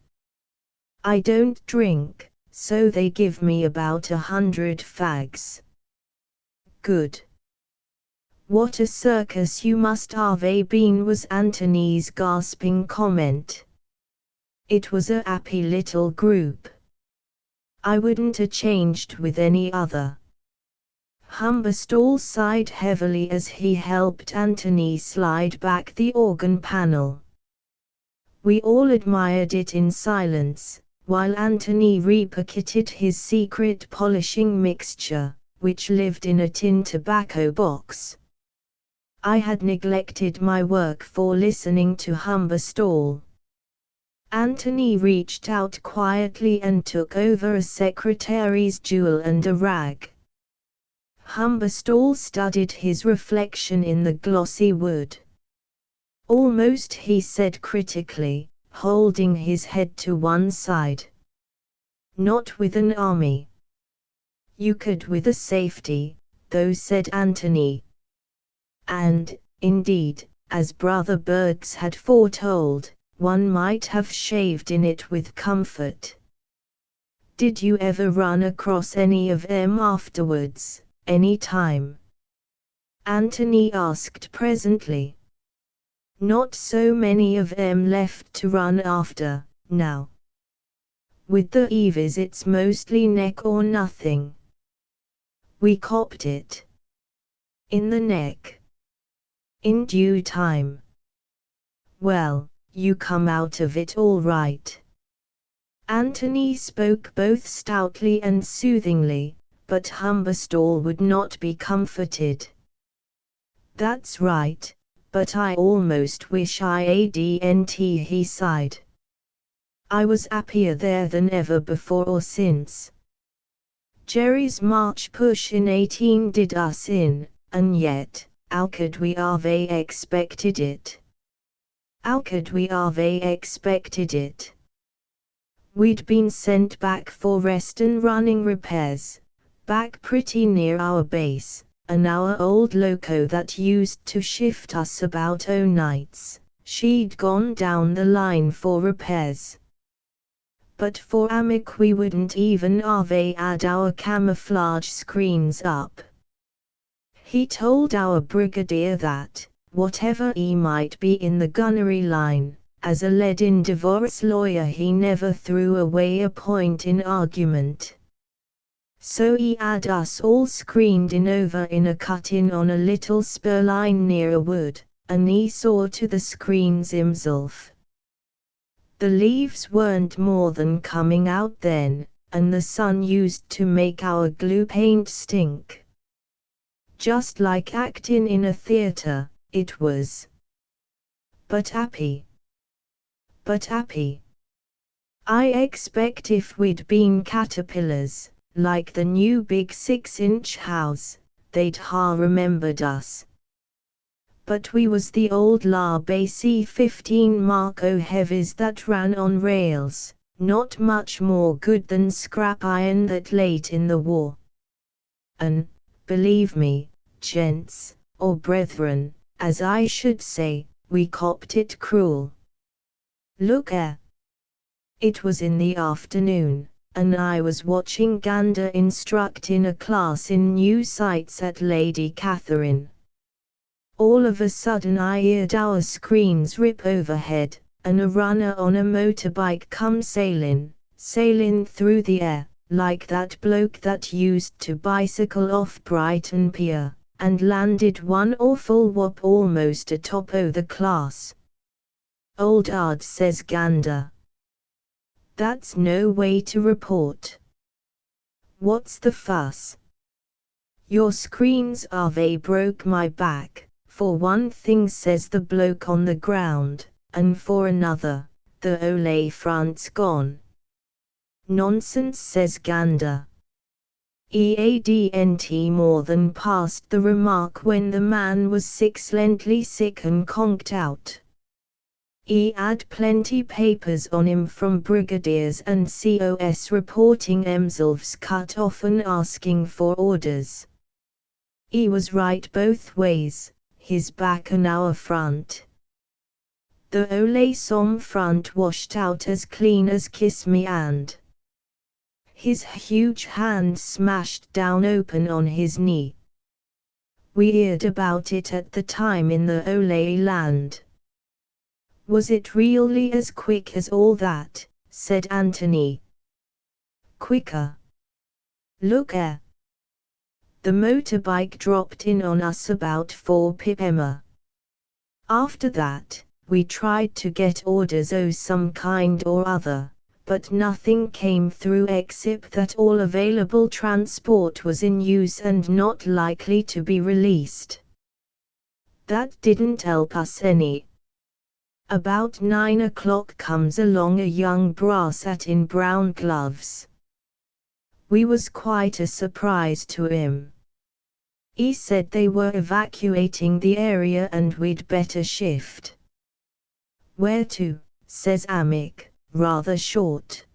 I don't drink, so they give me about 100 fags. Good. What a circus you must have been, was Anthony's gasping comment. It was a happy little group. I wouldn't have changed with any other. Humberstall sighed heavily as he helped Anthony slide back the organ panel. We all admired it in silence, while Anthony repocketed his secret polishing mixture, which lived in a tin tobacco box. I had neglected my work for listening to Humberstall. Anthony reached out quietly and took over a secretary's jewel and a rag. Humberstall studied his reflection in the glossy wood. Almost, he said critically, holding his head to one side. Not with an army. You could with a safety, though, said Anthony. And, indeed, as Brother Birds had foretold, one might have shaved in it with comfort. Did you ever run across any of 'em afterwards, any time? Anthony asked presently. Not so many of 'em left to run after, now. With the Eves it's mostly neck or nothing. We copped it. In the neck. In due time. Well, you come out of it all right. Anthony spoke both stoutly and soothingly, but Humberstall would not be comforted. That's right, but I almost wish I hadn't, he sighed. I was happier there than ever before or since. Jerry's March push in 18 did us in, and yet, how could we have expected it? How could we have expected it? We'd been sent back for rest and running repairs, back pretty near our base, and our old loco that used to shift us about o' nights, she'd gone down the line for repairs. But for Amick we wouldn't even have had our camouflage screens up. He told our brigadier that, whatever he might be in the gunnery line. As a leaden divorce lawyer he never threw away a point in argument. So he had us all screened in over in a cut-in on a little spur line near a wood, and he saw to the screens himself. The leaves weren't more than coming out then, and the sun used to make our glue paint stink. Just like acting in a theatre, it was. But happy. I expect if we'd been caterpillars, like the new big 6-inch house, they'd ha remembered us. But we was the old La Basie 15 Marco heavies that ran on rails, not much more good than scrap iron that late in the war. And, believe me, gents, or brethren, as I should say, we copped it cruel. Look It was in the afternoon, and I was watching Gander instruct in a class in new sights at Lady Catherine. All of a sudden I heard our screens rip overhead, and a runner on a motorbike come sailing through the air, like that bloke that used to bicycle off Brighton Pier, and landed one awful whop almost atop o' the class. Old Ard, says Gander. That's no way to report. What's the fuss? Your screens are they broke my back, for one thing, says the bloke on the ground, and for another, the Olay front's gone. Nonsense, says Gander. Eadn't more than passed the remark when the man was silently sick and conked out. He had plenty papers on him from brigadiers and COS reporting themselves cut off and asking for orders. He was right both ways, his back and our front. The Olay Somme front washed out as clean as kiss me, and his huge hand smashed down open on his knee. We heard about it at the time in the Olay land. Was it really as quick as all that? Said Anthony. Quicker. Look The motorbike dropped in on us about 4 p.m. After that, we tried to get orders of some kind or other, but nothing came through except that all available transport was in use and not likely to be released. That didn't help us any. About 9 o'clock comes along a young brass in brown gloves. We was quite a surprise to him. He said they were evacuating the area and we'd better shift. Where to? Says Amick, rather short.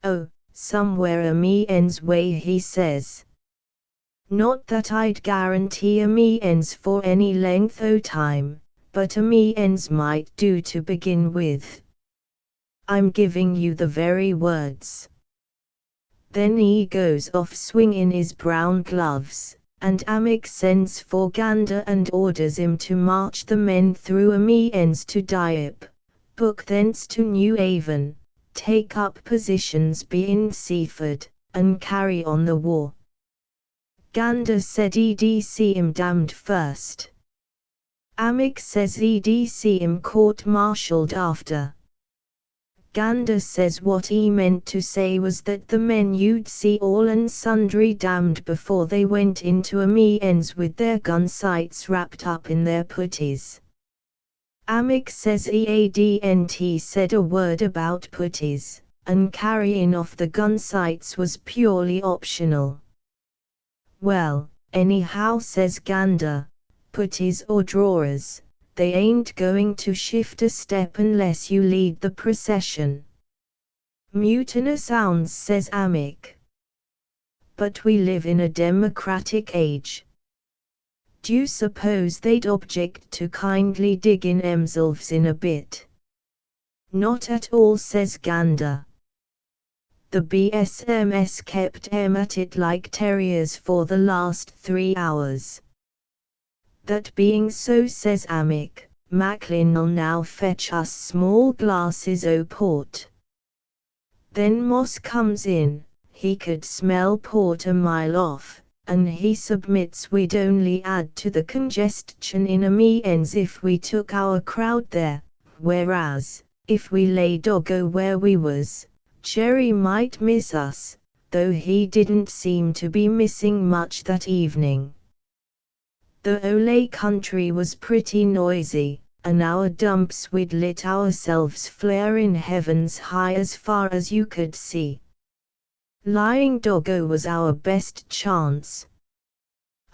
Oh, somewhere a me-ends way, he says. Not that I'd guarantee a me-ends for any length o' time, but a me-ends might do to begin with. I'm giving you the very words. Then he goes off swinging his brown gloves, and Amick sends for Gander and orders him to march the men through a me-ends to Dieppe, book thence to New Haven, take up positions in Seaford, and carry on the war. Gander said he'd see him damned first. Amick says he'd see him court-martialed after. Gander says what he meant to say was that the men you'd see all and sundry damned before they went into a me-ends with their gun sights wrapped up in their puttees. Amick says he said a word about puttees, and carrying off the gun sights was purely optional. Well, anyhow, says Gander, puttees or drawers, they ain't going to shift a step unless you lead the procession. Mutinous sounds, says Amick. But we live in a democratic age. D'you suppose they'd object to kindly digging themselves in a bit? Not at all, says Gander. The BSMS kept 'em at it like terriers for the last 3 hours. That being so, says Amick, Macklin'll now fetch us small glasses o' port. Then Moss comes in, he could smell port a mile off, and he submits we'd only add to the congestion in a means if we took our crowd there, whereas, if we lay doggo where we was, Jerry might miss us, though he didn't seem to be missing much that evening. The Olay country was pretty noisy, and our dumps we'd lit ourselves flare in heavens high as far as you could see. Lying doggo was our best chance.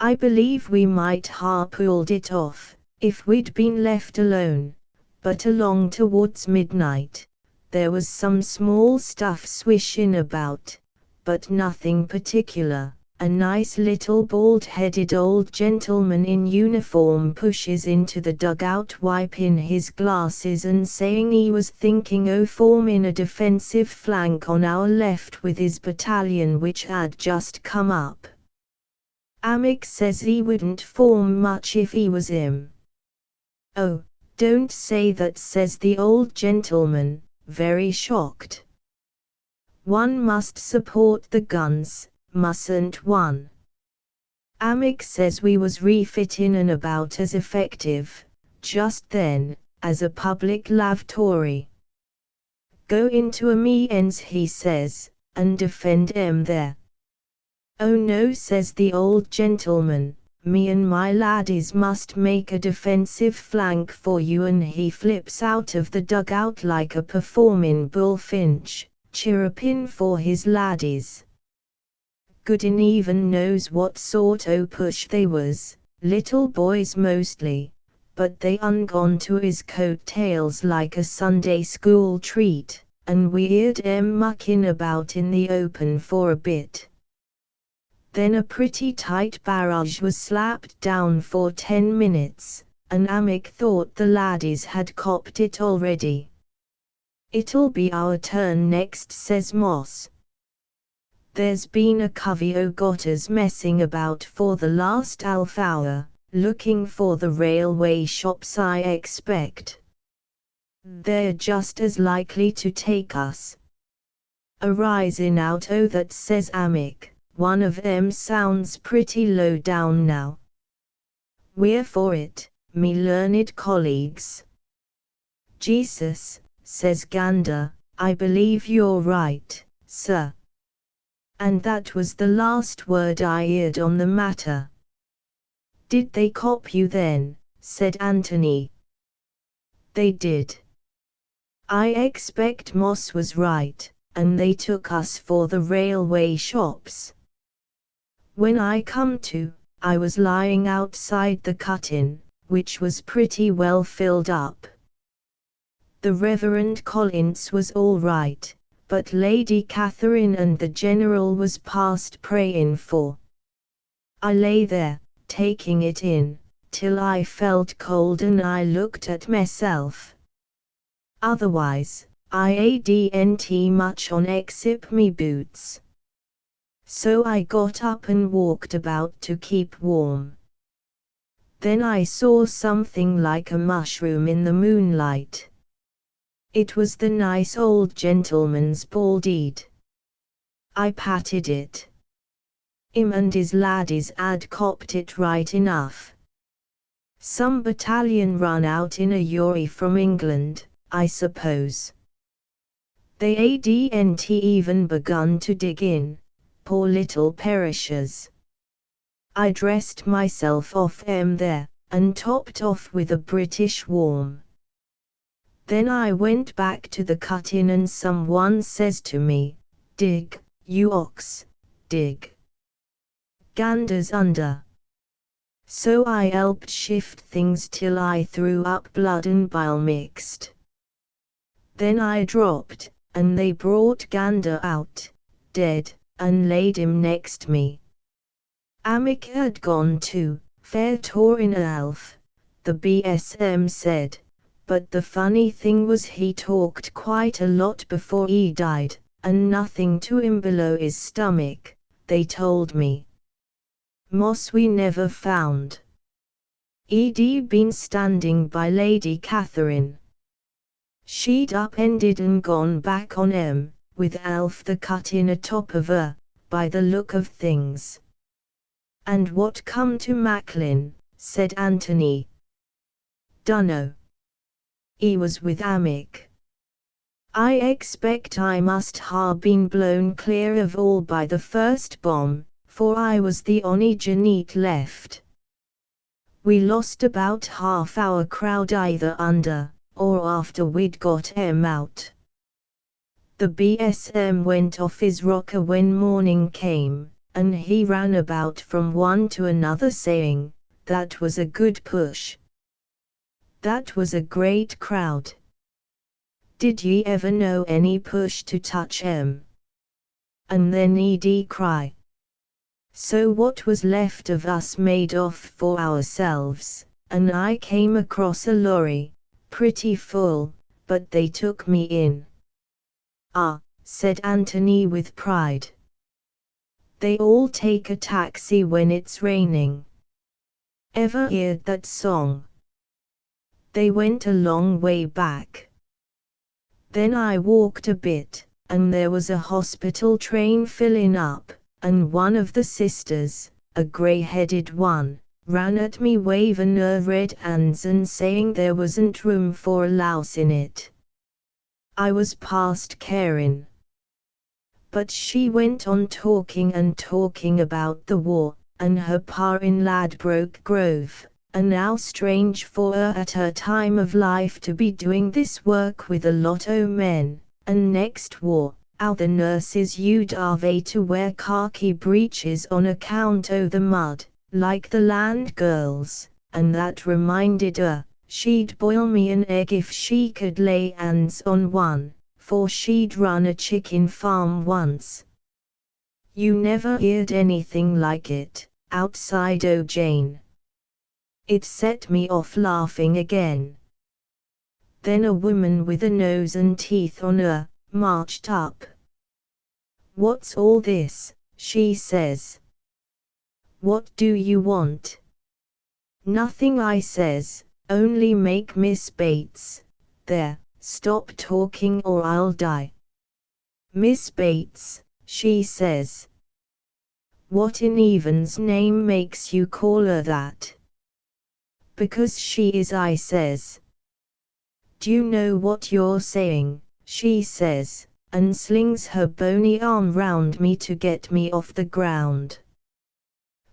I believe we might ha' pulled it off, if we'd been left alone, but along towards midnight, there was some small stuff swishin' about, but nothing particular. A nice little bald-headed old gentleman in uniform pushes into the dugout wiping his glasses and saying he was thinking o' forming a defensive flank on our left with his battalion which had just come up. Amick says he wouldn't form much if he was him. Oh, don't say that, says the old gentleman, very shocked. One must support the guns, mustn't one? Amick says we was refitting and about as effective, just then, as a public lavatory. Go into a means, he says, and defend 'em there. Oh no, says the old gentleman, me and my laddies must make a defensive flank for you, and he flips out of the dugout like a performing bullfinch, chirruping for his laddies. Goodin even knows what sort o' push they was, little boys mostly, but they ungone to his coat-tails like a Sunday school treat, and we heard 'em mucking about in the open for a bit. Then a pretty tight barrage was slapped down for 10 minutes, and Amick thought the laddies had copped it already. It'll be our turn next, says Moss. There's been a covey o' gotters messing about for the last half hour, looking for the railway shops, I expect. They're just as likely to take us. A risin' out o' that, says Amick, one of 'em sounds pretty low down now. We're for it, me learned colleagues. Jesus, says Gander, I believe you're right, sir. And that was the last word I heard on the matter. Did they cop you then? Said Anthony. They did. I expect Moss was right, and they took us for the railway shops. When I come to, I was lying outside the cut-in, which was pretty well filled up. The Reverend Collins was all right, but Lady Catherine and the General was past praying for. I lay there, taking it in, till I felt cold and I looked at myself. Otherwise, I adn't much on except me boots. So I got up and walked about to keep warm. Then I saw something like a mushroom in the moonlight. It was the nice old gentleman's bald-head. I patted it. Him and his laddies had copped it right enough. Some battalion run out in a Yuri from England, I suppose. They hadn't even begun to dig in, poor little perishers. I dressed myself off 'em there, and topped off with a British warm. Then I went back to the cut-in and someone says to me, dig, you ox, dig. Gander's under. So I helped shift things till I threw up blood and bile mixed. Then I dropped, and they brought Gander out, dead, and laid him next me. Amick had gone too, fair torin' a elf, the BSM said. But the funny thing was he talked quite a lot before he died, and nothing to him below his stomach, they told me. Moss we never found. Ed been standing by Lady Catherine. She'd upended and gone back on with Alf the cut in atop of her, by the look of things. And what come to Macklin, said Anthony. Dunno. He was with Amick. I expect I must ha' been blown clear of all by the first bomb, for I was the only Janeet left. We lost about half our crowd either under, or after we'd got out. The BSM went off his rocker when morning came, and he ran about from one to another saying, that was a good push. That was a great crowd. Did ye ever know any push to touch And then Ed cry. So what was left of us made off for ourselves, and I came across a lorry, pretty full, but they took me in. Ah, said Anthony with pride. They all take a taxi when it's raining. Ever heard that song? They went a long way back. Then I walked a bit, and there was a hospital train filling up, and one of the sisters, a grey-headed one, ran at me waving her red hands and saying there wasn't room for a louse in it. I was past caring. But she went on talking and talking about the war, and her pa in Ladbroke Grove, and how strange for her at her time of life to be doing this work with a lot o' men, and next war, how the nurses you'd have to wear khaki breeches on account o' the mud, like the land girls, and that reminded her, she'd boil me an egg if she could lay hands on one, for she'd run a chicken farm once. You never heard anything like it, outside o' Jane. It set me off laughing again. Then a woman with a nose and teeth on her, marched up. What's all this, she says. What do you want? Nothing, I says, only make Miss Bates. There, stop talking or I'll die. Miss Bates, she says. What in Evan's name makes you call her that? Because she is, I says. Do you know what you're saying, she says, and slings her bony arm round me to get me off the ground.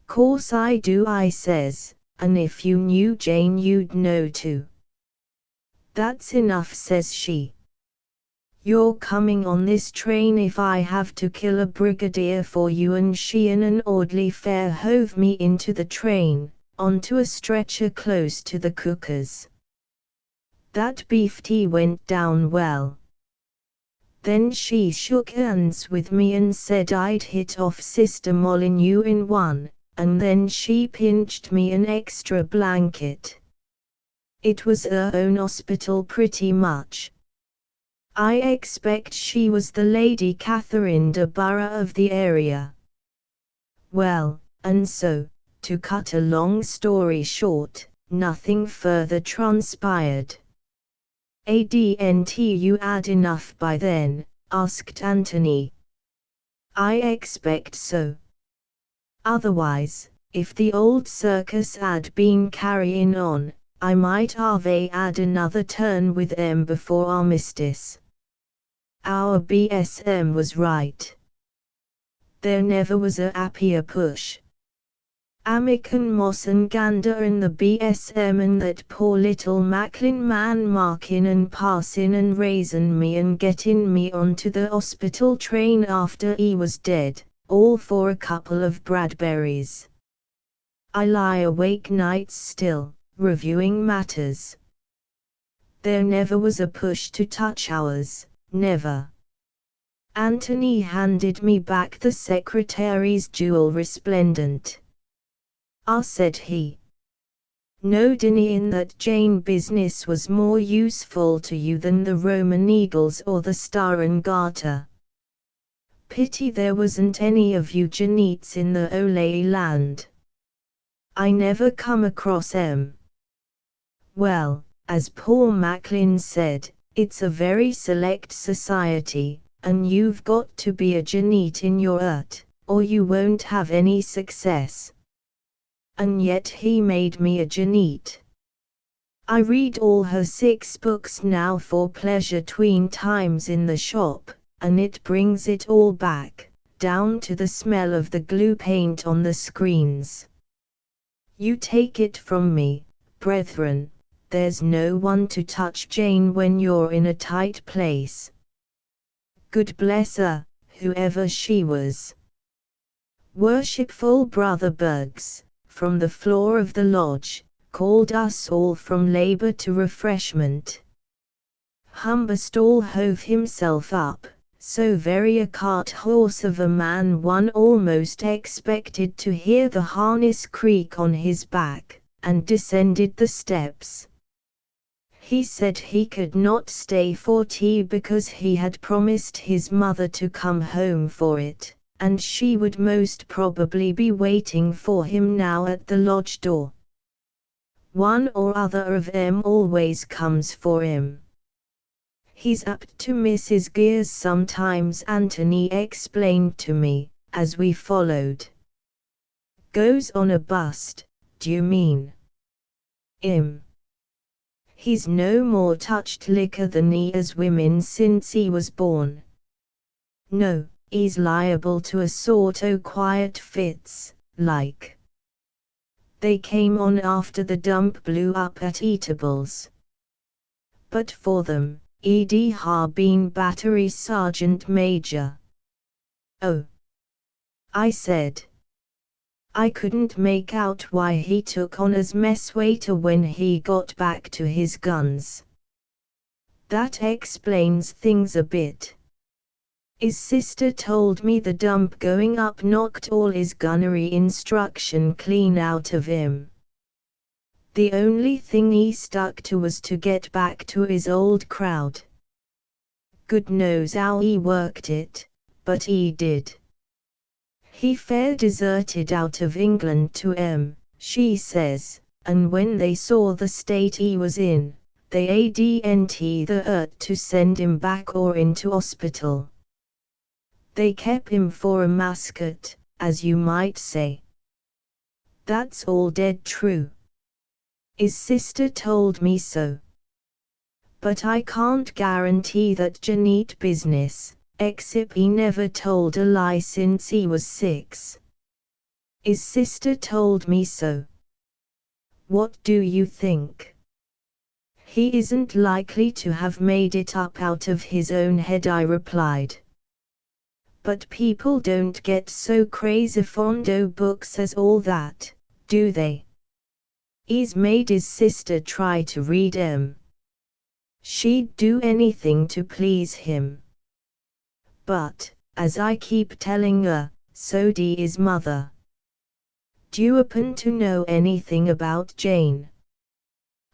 Course I do, I says, and if you knew Jane you'd know too. That's enough, says she. You're coming on this train if I have to kill a brigadier for you, and she in an orderly fare hove me into the train, onto a stretcher close to the cookers. That beef tea went down well. Then she shook hands with me and said I'd hit off Sister Molyneux in one, and then she pinched me an extra blanket. It was her own hospital pretty much. I expect she was the Lady Catherine de Borough of the area. Well, and so, to cut a long story short, nothing further transpired. Adn't you had enough by then? Asked Anthony. I expect so. Otherwise, if the old circus had been carrying on, I might have had another turn with them before armistice. Our BSM was right. There never was a happier push. Amick and Moss and Gander and the BSM and that poor little Macklin man marking and passing and raising me and getting me onto the hospital train after he was dead, all for a couple of Bradberries. I lie awake nights still, reviewing matters. There never was a push to touch ours, never. Anthony handed me back the secretary's jewel resplendent. Ah, said he. No denying that Jane business was more useful to you than the Roman eagles or the Star and Garter. Pity there wasn't any of you Janeets in the Olay land. I never come across 'em. Well, as Paul Macklin said, it's a very select society, and you've got to be a Janite in your art, or you won't have any success. And yet he made me a Janite. I read all her 6 books now for pleasure tween times in the shop, and it brings it all back, down to the smell of the glue paint on the screens. You take it from me, brethren, there's no one to touch Jane when you're in a tight place. God bless her, whoever she was. Worshipful Brother Bugs, from the floor of the lodge, called us all from labor to refreshment. Humberstall hove himself up, so very a cart horse of a man one almost expected to hear the harness creak on his back, and descended the steps. He said he could not stay for tea because he had promised his mother to come home for it, and she would most probably be waiting for him now at the lodge door. One or other of 'em always comes for him. He's up to Mrs. Gears sometimes, Anthony explained to me, as we followed. Goes on a bust, d'you mean? He's no more touched liquor than he has women since he was born. No, he's liable to a sort o' quiet fits, like. They came on after the dump blew up at Eatables. But for them, he'd ha been Battery Sergeant Major. Oh, I said. I couldn't make out why he took on as mess waiter when he got back to his guns. That explains things a bit. His sister told me the dump going up knocked all his gunnery instruction clean out of him. The only thing he stuck to was to get back to his old crowd. Good knows how he worked it, but he did. He fair deserted out of England to she says, and when they saw the state he was in, they adn't the earth to send him back or into hospital. They kept him for a mascot, as you might say. That's all dead true. His sister told me so. But I can't guarantee that Janite business, except he never told a lie since he was 6. His sister told me so. What do you think? He isn't likely to have made it up out of his own head, I replied. But people don't get so crazy fond o' books as all that, do they? He's made his sister try to read 'em. She'd do anything to please him. But, as I keep telling her, so'd his mother. D'you happen to know anything about Jane?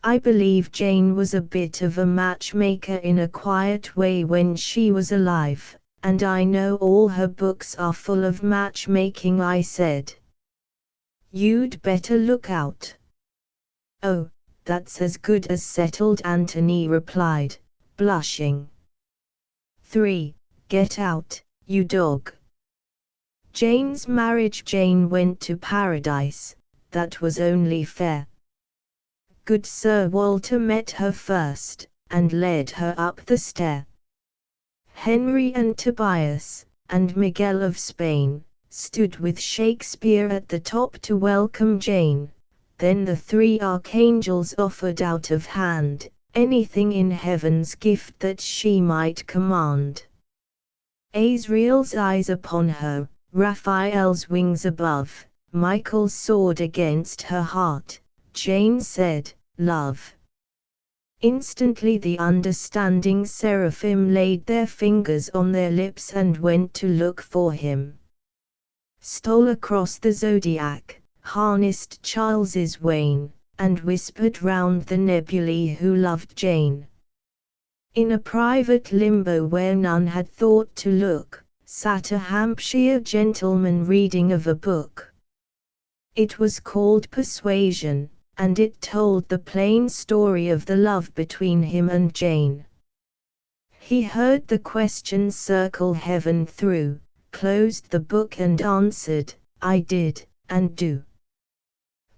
I believe Jane was a bit of a matchmaker in a quiet way when she was alive, and I know all her books are full of matchmaking, I said. You'd better look out. Oh, that's as good as settled, Anthony replied, blushing. 3. Get out, you dog. Jane's marriage. Jane went to paradise, that was only fair. Good Sir Walter met her first, and led her up the stair. Henry and Tobias, and Miguel of Spain, stood with Shakespeare at the top to welcome Jane. Then the 3 archangels offered out of hand, anything in heaven's gift that she might command. Azrael's eyes upon her, Raphael's wings above, Michael's sword against her heart. Jane said, "Love." Instantly the understanding seraphim laid their fingers on their lips and went to look for him. Stole across the zodiac, harnessed Charles's wain, and whispered round the nebulae who loved Jane. In a private limbo where none had thought to look, sat a Hampshire gentleman reading of a book. It was called Persuasion, and it told the plain story of the love between him and Jane. He heard the question circle heaven through, closed the book and answered, "I did, and do."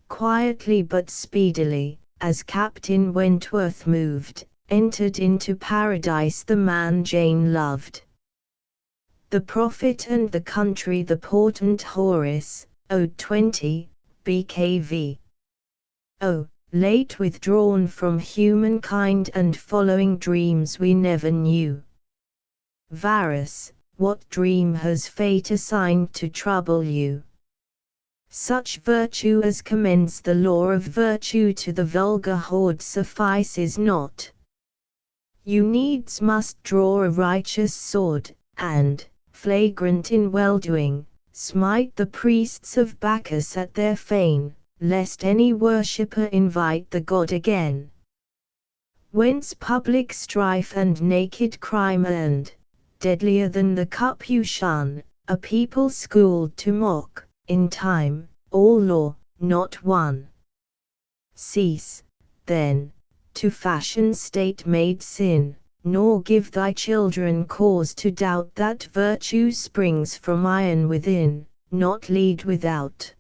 Quietly but speedily, as Captain Wentworth moved, entered into paradise the man Jane loved. The Prophet and the Country. The Portent. Horace, Ode 20, BKV. Oh, late withdrawn from humankind and following dreams we never knew. Varus, what dream has fate assigned to trouble you? Such virtue as commends the law of virtue to the vulgar horde suffices not. You needs must draw a righteous sword, and, flagrant in well-doing, smite the priests of Bacchus at their fane, lest any worshipper invite the god again. Whence public strife and naked crime and, deadlier than the cup you shun, a people schooled to mock, in time, all law, not one. Cease, then, to fashion state-made sin, nor give thy children cause to doubt that virtue springs from iron within, not lead without.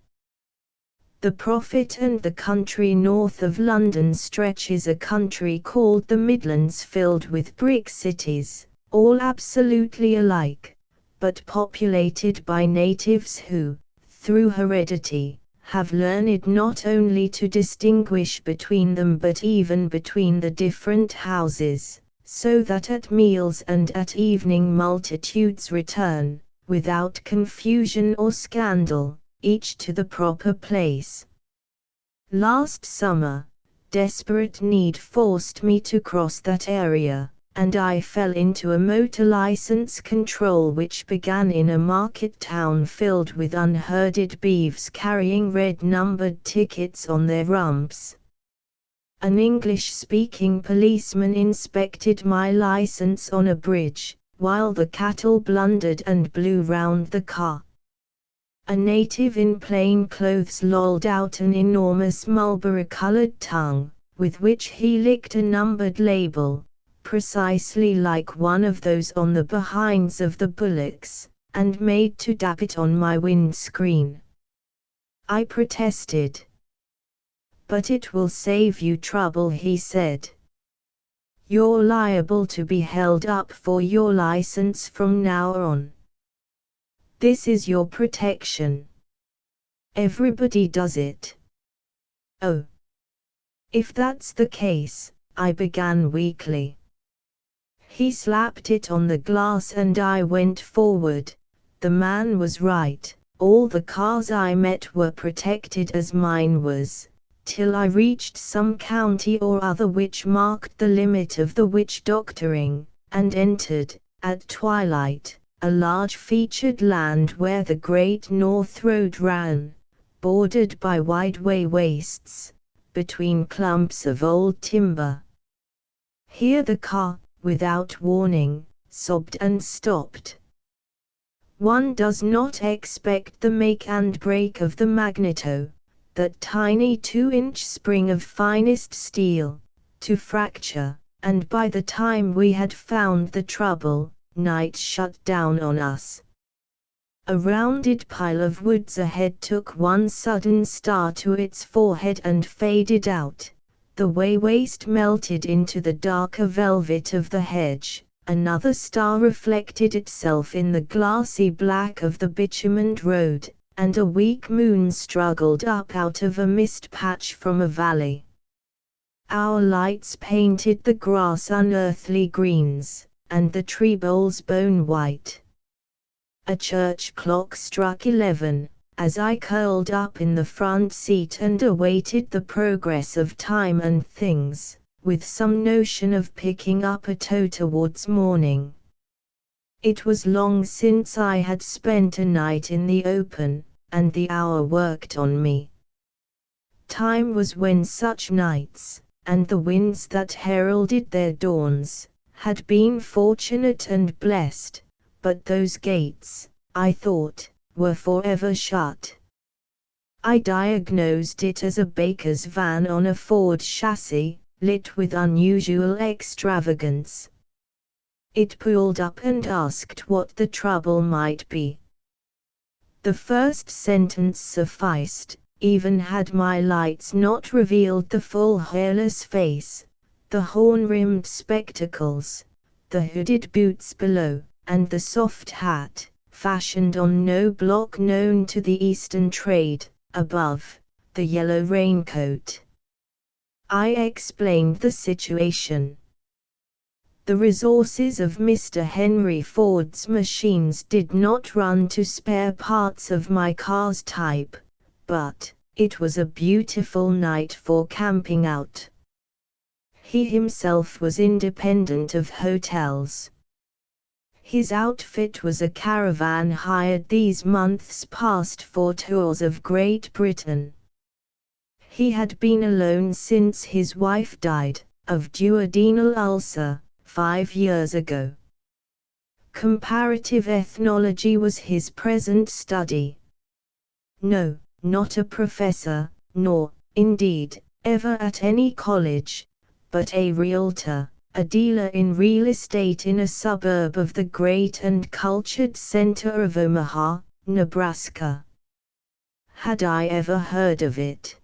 The Prophet and the Country. North of London stretches a country called the Midlands, filled with brick cities, all absolutely alike, but populated by natives who, through heredity, have learned not only to distinguish between them but even between the different houses, so that at meals and at evening multitudes return, without confusion or scandal, each to the proper place. Last summer, desperate need forced me to cross that area, and I fell into a motor license control which began in a market town filled with unherded beeves carrying red numbered tickets on their rumps. An English-speaking policeman inspected my license on a bridge, while the cattle blundered and blew round the car. A native in plain clothes lolled out an enormous mulberry-colored tongue, with which he licked a numbered label, precisely like one of those on the behinds of the bullocks, and made to dab it on my windscreen. I protested. "But it will save you trouble," he said. "You're liable to be held up for your license from now on. This is your protection. Everybody does it." "Oh. If that's the case," I began weakly. He slapped it on the glass and I went forward. The man was right, all the cars I met were protected as mine was, till I reached some county or other which marked the limit of the witch doctoring, and entered, at twilight, a large featured land where the Great North Road ran, bordered by wide wastes, between clumps of old timber. Here the car, without warning, sobbed and stopped. One does not expect the make and break of the magneto, that tiny 2-inch spring of finest steel, to fracture, and by the time we had found the trouble, night shut down on us. A rounded pile of woods ahead took one sudden star to its forehead and faded out. The waste melted into the darker velvet of the hedge, another star reflected itself in the glassy black of the bitumened road, and a weak moon struggled up out of a mist patch from a valley. Our lights painted the grass unearthly greens, and the tree boles bone white. A church clock struck 11. As I curled up in the front seat and awaited the progress of time and things, with some notion of picking up a toe towards morning. It was long since I had spent a night in the open, and the hour worked on me. Time was when such nights, and the winds that heralded their dawns, had been fortunate and blessed, but those gates, I thought, were forever shut. I diagnosed it as a baker's van on a Ford chassis, lit with unusual extravagance. It pulled up and asked what the trouble might be. The first sentence sufficed, even had my lights not revealed the full hairless face, the horn-rimmed spectacles, the hooded boots below, and the soft hat, fashioned on no block known to the Eastern trade, above, the yellow raincoat. I explained the situation. The resources of Mr. Henry Ford's machines did not run to spare parts of my car's type, but it was a beautiful night for camping out. He himself was independent of hotels. His outfit was a caravan hired these months past for tours of Great Britain. He had been alone since his wife died, of duodenal ulcer, 5 years ago. Comparative ethnology was his present study. No, not a professor, nor, indeed, ever at any college, but a realtor, a dealer in real estate in a suburb of the great and cultured center of Omaha, Nebraska. Had I ever heard of it?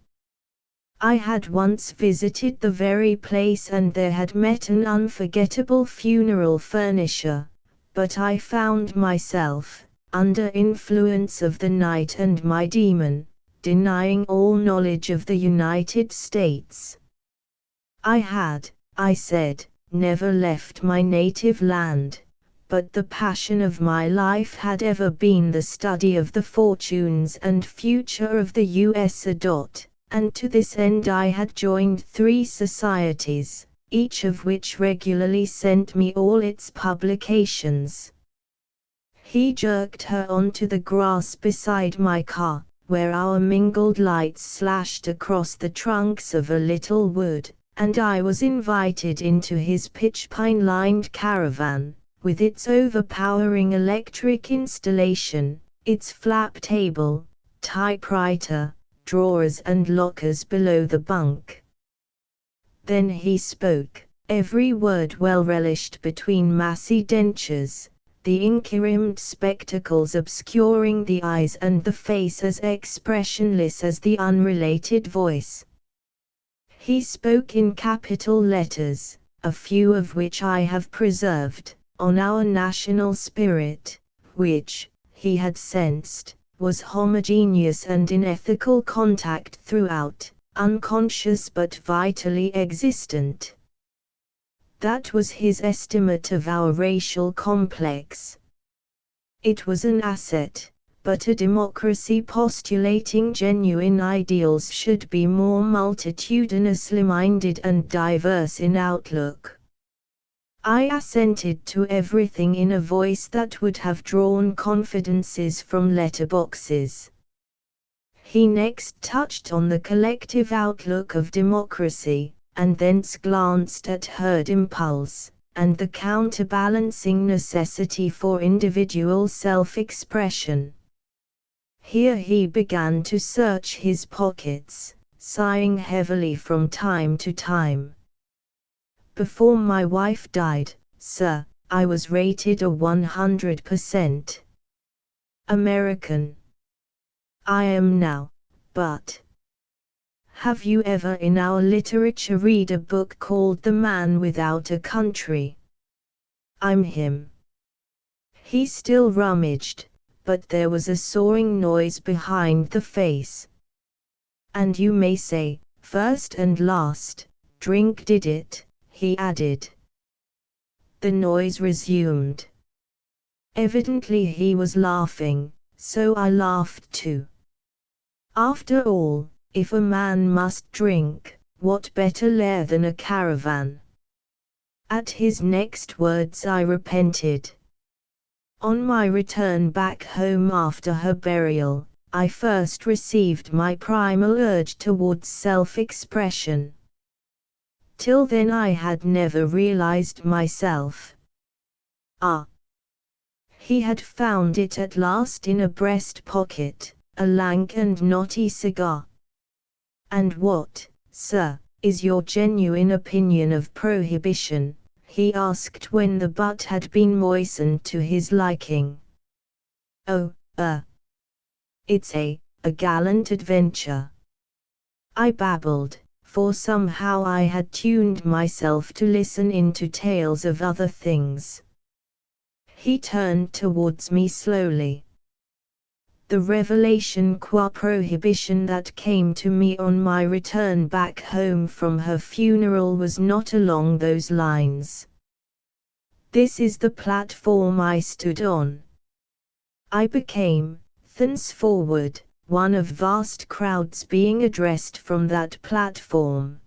I had once visited the very place and there had met an unforgettable funeral furnisher, but I found myself, under influence of the night and my demon, denying all knowledge of the United States. I had, I said, never left my native land, but the passion of my life had ever been the study of the fortunes and future of the U.S. And to this end I had joined 3 societies, each of which regularly sent me all its publications. He jerked her onto the grass beside my car, where our mingled lights slashed across the trunks of a little wood, and I was invited into his pitch pine-lined caravan, with its overpowering electric installation, its flap table, typewriter, drawers and lockers below the bunk. Then he spoke, every word well relished between massy dentures, the inky-rimmed spectacles obscuring the eyes and the face as expressionless as the unrelated voice. He spoke in capital letters, a few of which I have preserved, on our national spirit, which, he had sensed, was homogeneous and in ethical contact throughout, unconscious but vitally existent. That was his estimate of our racial complex. It was an asset, but a democracy postulating genuine ideals should be more multitudinously minded and diverse in outlook. I assented to everything in a voice that would have drawn confidences from letterboxes. He next touched on the collective outlook of democracy, and thence glanced at herd impulse, and the counterbalancing necessity for individual self-expression. Here he began to search his pockets, sighing heavily from time to time. Before my wife died, sir, I was rated a 100% American. I am now, but have you ever in our literature read a book called The Man Without a Country? I'm him. He still rummaged, but there was a sawing noise behind the face. And you may say, first and last, drink did it, he added. The noise resumed. Evidently he was laughing, so I laughed too. After all, if a man must drink, what better lair than a caravan? At his next words I repented. On my return back home after her burial, I first received my primal urge towards self-expression. Till then I had never realized myself. Ah! He had found it at last in a breast pocket, a lank and knotty cigar. "And what, sir, is your genuine opinion of prohibition?" he asked when the butt had been moistened to his liking. "Oh, it's a gallant adventure," I babbled, for somehow I had tuned myself to listen into tales of other things. He turned towards me slowly. The revelation qua prohibition that came to me on my return back home from her funeral was not along those lines. "This is the platform I stood on. I became, thenceforward, one of vast crowds being addressed from that platform.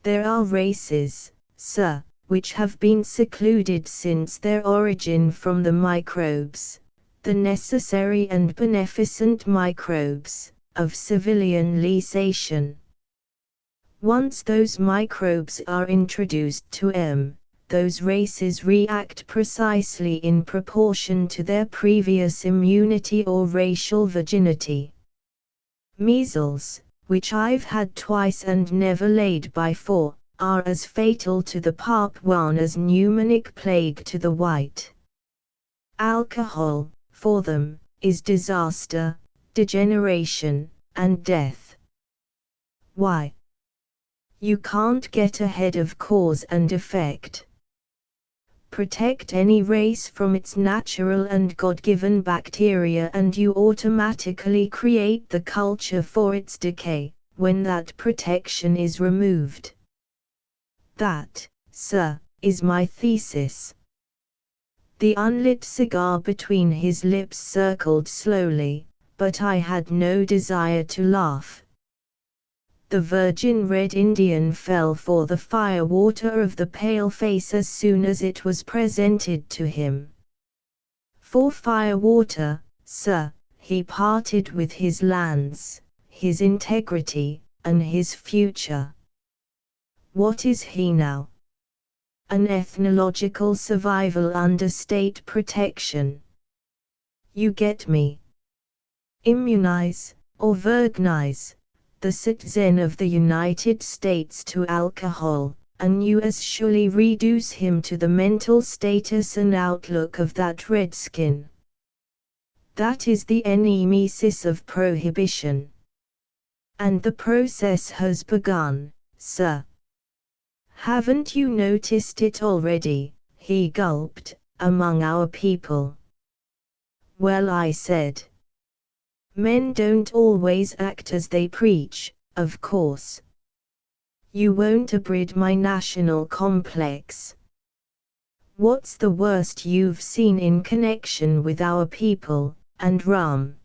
There are races, sir, which have been secluded since their origin from the microbes, the necessary and beneficent microbes, of civilian legislation. Once those microbes are introduced to those races react precisely in proportion to their previous immunity or racial virginity. Measles, which I've had twice and never laid by for, are as fatal to the Papuan as pneumonic plague to the white. Alcohol, for them, is disaster, degeneration, and death. Why? You can't get ahead of cause and effect. Protect any race from its natural and God-given bacteria and you automatically create the culture for its decay, when that protection is removed. That, sir, is my thesis." The unlit cigar between his lips circled slowly, but I had no desire to laugh. The virgin red Indian fell for the firewater of the paleface as soon as it was presented to him. For firewater, sir, he parted with his lands, his integrity, and his future. What is he now? An ethnological survival under state protection. You get me. Immunize, or virginize, the citizen of the United States to alcohol, and you as surely reduce him to the mental status and outlook of that redskin. That is the nemesis of prohibition. And the process has begun, sir. Haven't you noticed it already, he gulped, among our people? Well, I said. Men don't always act as they preach, of course. You won't abrid my national complex. What's the worst you've seen in connection with our people, and rum?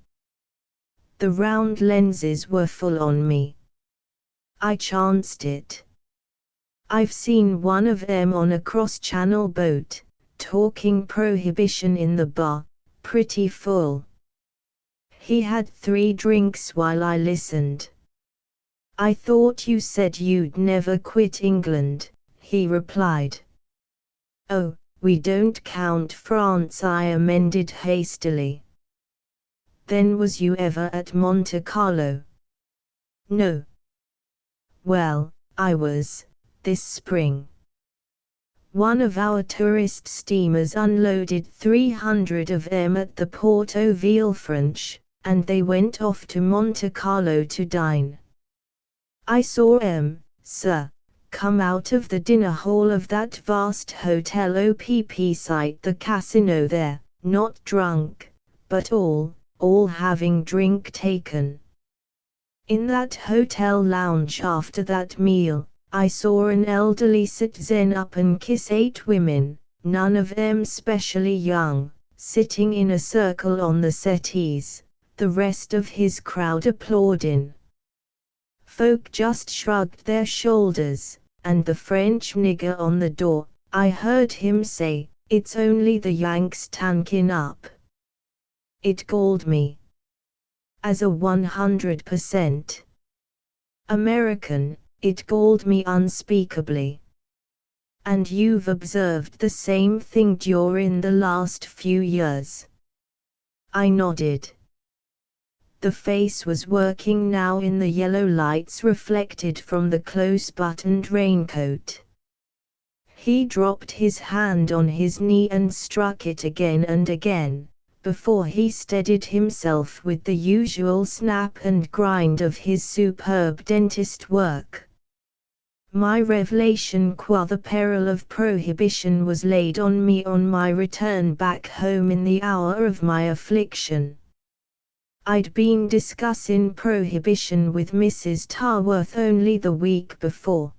The round lenses were full on me. I chanced it. I've seen one of them on a cross-channel boat, talking prohibition in the bar, pretty full. He had 3 drinks while I listened. I thought you said you'd never quit England, he replied. Oh, we don't count France, I amended hastily. Then was you ever at Monte Carlo? No. Well, I was, this spring. One of our tourist steamers unloaded 300 of them at the Port of Villefranche, and they went off to Monte Carlo to dine. I saw sir, come out of the dinner hall of that vast hotel OPP site, the casino there, not drunk, but all having drink taken. In that hotel lounge after that meal, I saw an elderly citizen up and kiss 8 women, none of them specially young, sitting in a circle on the settees, the rest of his crowd applauding. Folk just shrugged their shoulders, and the French nigger on the door, I heard him say, "It's only the Yanks tanking up." It galled me. As a 100% American, it galled me unspeakably. And you've observed the same thing during the last few years? I nodded. The face was working now in the yellow lights reflected from the close-buttoned raincoat. He dropped his hand on his knee and struck it again and again, before he steadied himself with the usual snap and grind of his superb dentist work. My revelation qua the peril of prohibition was laid on me on my return back home in the hour of my affliction. I'd been discussing prohibition with Mrs. Tarworth only the week before.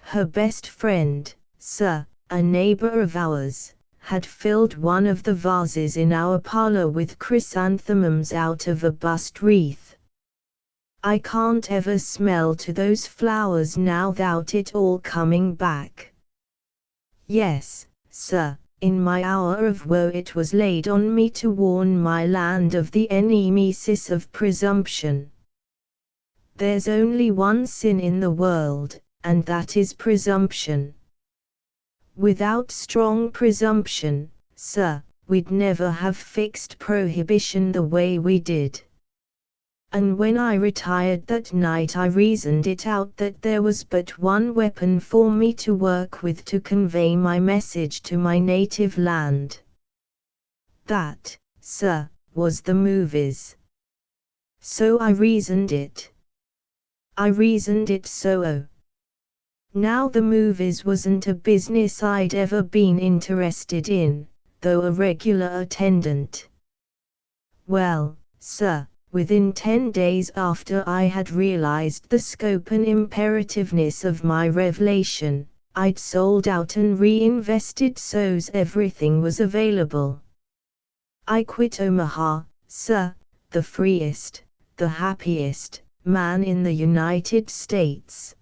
Her best friend, sir, a neighbor of ours, had filled one of the vases in our parlor with chrysanthemums out of a bust wreath. I can't ever smell to those flowers now without it all coming back. Yes, sir, in my hour of woe it was laid on me to warn my land of the nemesis of presumption. There's only one sin in the world, and that is presumption. Without strong presumption, sir, we'd never have fixed prohibition the way we did. And when I retired that night I reasoned it out that there was but one weapon for me to work with to convey my message to my native land. That, sir, was the movies. So I reasoned it. So. Now the movies wasn't a business I'd ever been interested in, though a regular attendant. Well, sir, within 10 days after I had realized the scope and imperativeness of my revelation, I'd sold out and reinvested so's everything was available. I quit Omaha, sir, the freest, the happiest man in the United States.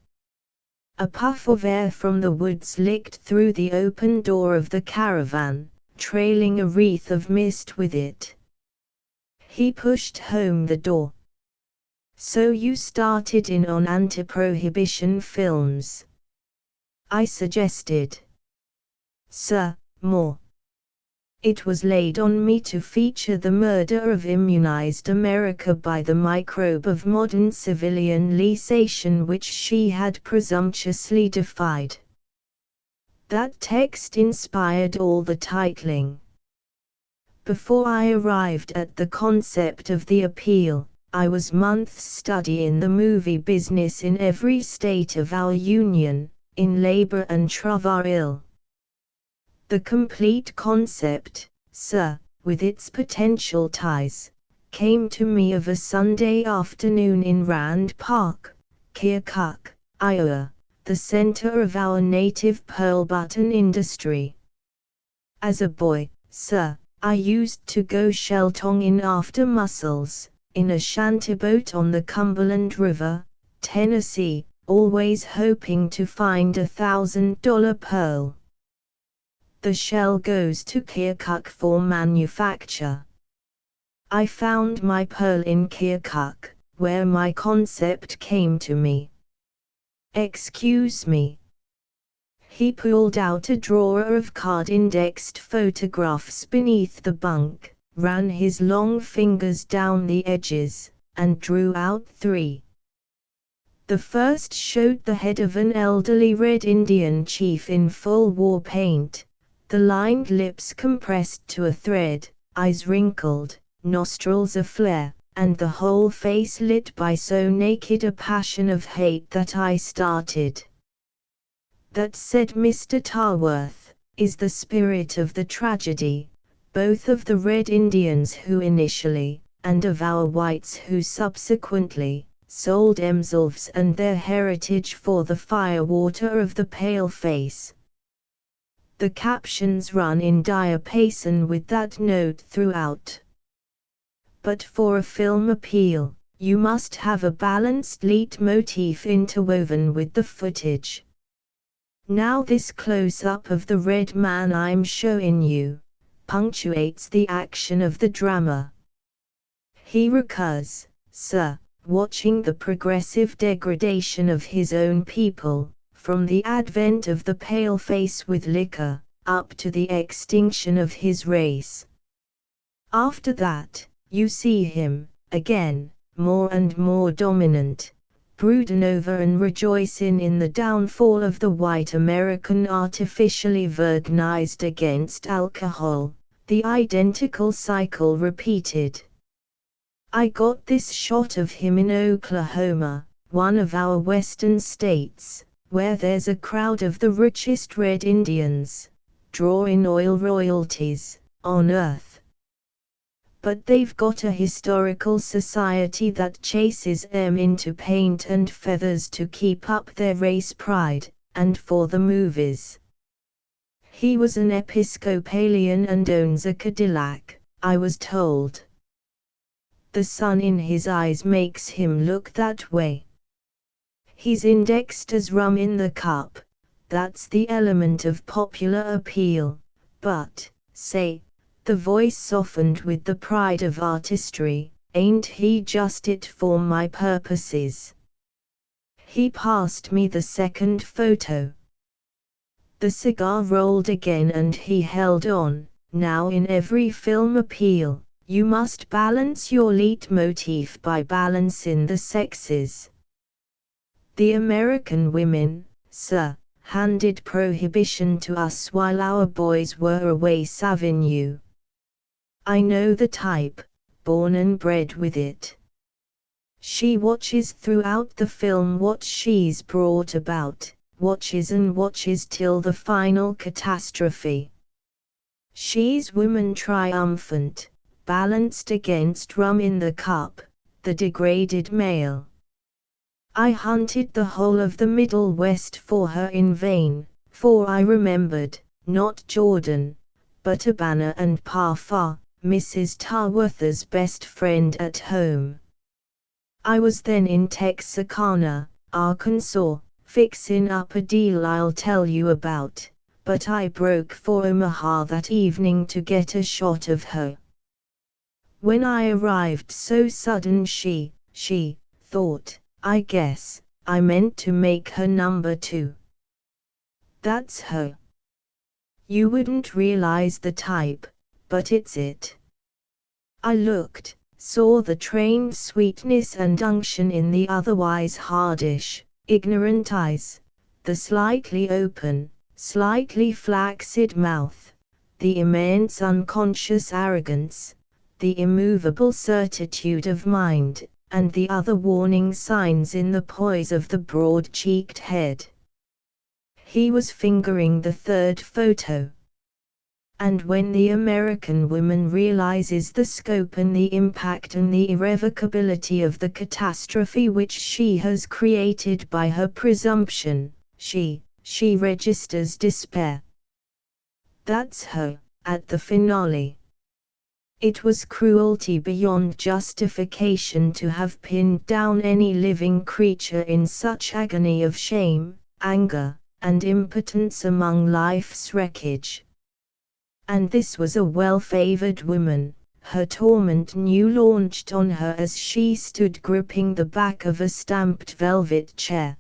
A puff of air from the woods licked through the open door of the caravan, trailing a wreath of mist with it. He pushed home the door. So you started in on anti-prohibition films? I suggested. Sir, more. It was laid on me to feature the murder of immunized America by the microbe of modern civilian legislation which she had presumptuously defied. That text inspired all the titling. Before I arrived at the concept of the appeal, I was months studying the movie business in every state of our union, in labor and travail. The complete concept, sir, with its potential ties, came to me of a Sunday afternoon in Rand Park, Keokuk, Iowa, the center of our native pearl button industry. As a boy, sir, I used to go shell-tonging after mussels, in a shantyboat on the Cumberland River, Tennessee, always hoping to find $1,000 pearl. The shell goes to Keokuk for manufacture. I found my pearl in Keokuk, where my concept came to me. Excuse me. He pulled out a drawer of card-indexed photographs beneath the bunk, ran his long fingers down the edges, and drew out 3. The first showed the head of an elderly Red Indian chief in full war paint, the lined lips compressed to a thread, eyes wrinkled, nostrils aflare, and the whole face lit by so naked a passion of hate that I started. That, said Mr. Tarworth, is the spirit of the tragedy, both of the Red Indians who initially, and of our whites who subsequently, sold themselves and their heritage for the firewater of the paleface. The captions run in diapason with that note throughout. But for a film appeal, you must have a balanced leitmotif interwoven with the footage. Now this close-up of the red man I'm showing you, punctuates the action of the drama. He recurs, sir, watching the progressive degradation of his own people, from the advent of the paleface with liquor, up to the extinction of his race. After that, you see him, again, more and more dominant, brooding over and rejoicing in the downfall of the white American artificially virginized against alcohol, the identical cycle repeated. I got this shot of him in Oklahoma, one of our western states, where there's a crowd of the richest red Indians, drawing oil royalties, on earth. But they've got a historical society that chases them into paint and feathers to keep up their race pride, and for the movies. He was an Episcopalian and owns a Cadillac, I was told. The sun in his eyes makes him look that way. He's indexed as rum in the cup, that's the element of popular appeal, but, say, the voice softened with the pride of artistry, ain't he just it for my purposes? He passed me the second photo. The cigar rolled again and he held on. Now in every film appeal, you must balance your leitmotif by balancing the sexes. The American women, sir, handed prohibition to us while our boys were away saving you. I know the type, born and bred with it. She watches throughout the film what she's brought about, watches and watches till the final catastrophe. She's woman triumphant, balanced against rum in the cup, the degraded male. I hunted the whole of the Middle West for her in vain, for I remembered, not Jordan, but Abana and Parfa, Mrs. Tarwortha's best friend at home. I was then in Texarkana, Arkansas, fixing up a deal I'll tell you about, but I broke for Omaha that evening to get a shot of her. When I arrived so sudden she thought, I guess, I meant to make her number 2. That's her. You wouldn't realize the type, but it's it. I looked, saw the trained sweetness and unction in the otherwise hardish, ignorant eyes, the slightly open, slightly flaccid mouth, the immense unconscious arrogance, the immovable certitude of mind, and the other warning signs in the poise of the broad-cheeked head. He was fingering the third photo. And when the American woman realizes the scope and the impact and the irrevocability of the catastrophe which she has created by her presumption, she registers despair. That's her, at the finale. It was cruelty beyond justification to have pinned down any living creature in such agony of shame, anger, and impotence among life's wreckage. And this was a well-favored woman, her torment new launched on her as she stood gripping the back of a stamped velvet chair.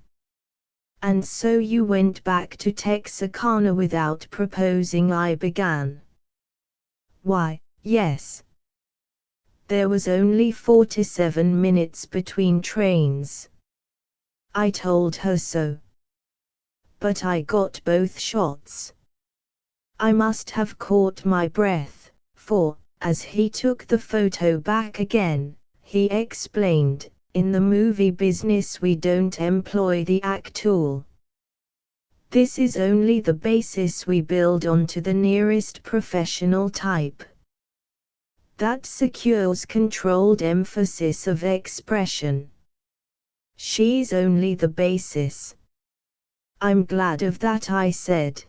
And so you went back to Texarkana without proposing, I began. Why, yes. There was only 47 minutes between trains. I told her so. But I got both shots. I must have caught my breath, for, as he took the photo back again, he explained, in the movie business we don't employ the act tool. This is only the basis we build onto the nearest professional type. That secures controlled emphasis of expression. She's only the basis. I'm glad of that, I said.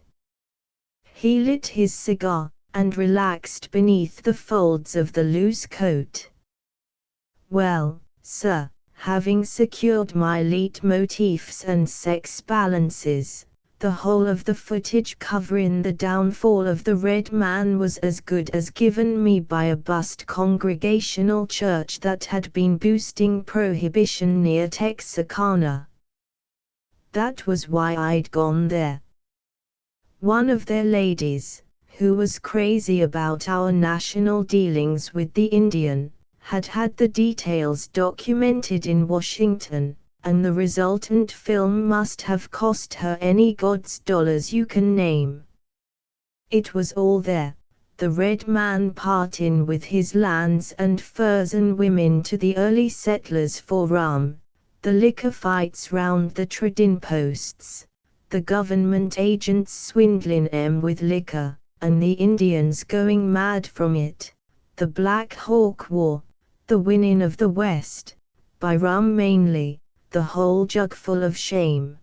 He lit his cigar, and relaxed beneath the folds of the loose coat. Well, sir, having secured my leitmotifs and sex balances, the whole of the footage covering the downfall of the red man was as good as given me by a bust Congregational church that had been boosting prohibition near Texarkana. That was why I'd gone there. One of their ladies, who was crazy about our national dealings with the Indian, had had the details documented in Washington, and the resultant film must have cost her any God's dollars you can name. It was all there, the red man parting with his lands and furs and women to the early settlers for rum, the liquor fights round the trading posts, the government agents swindling 'em with liquor, and the Indians going mad from it, the Black Hawk War, the winning of the West, by rum mainly, the whole jug full of shame.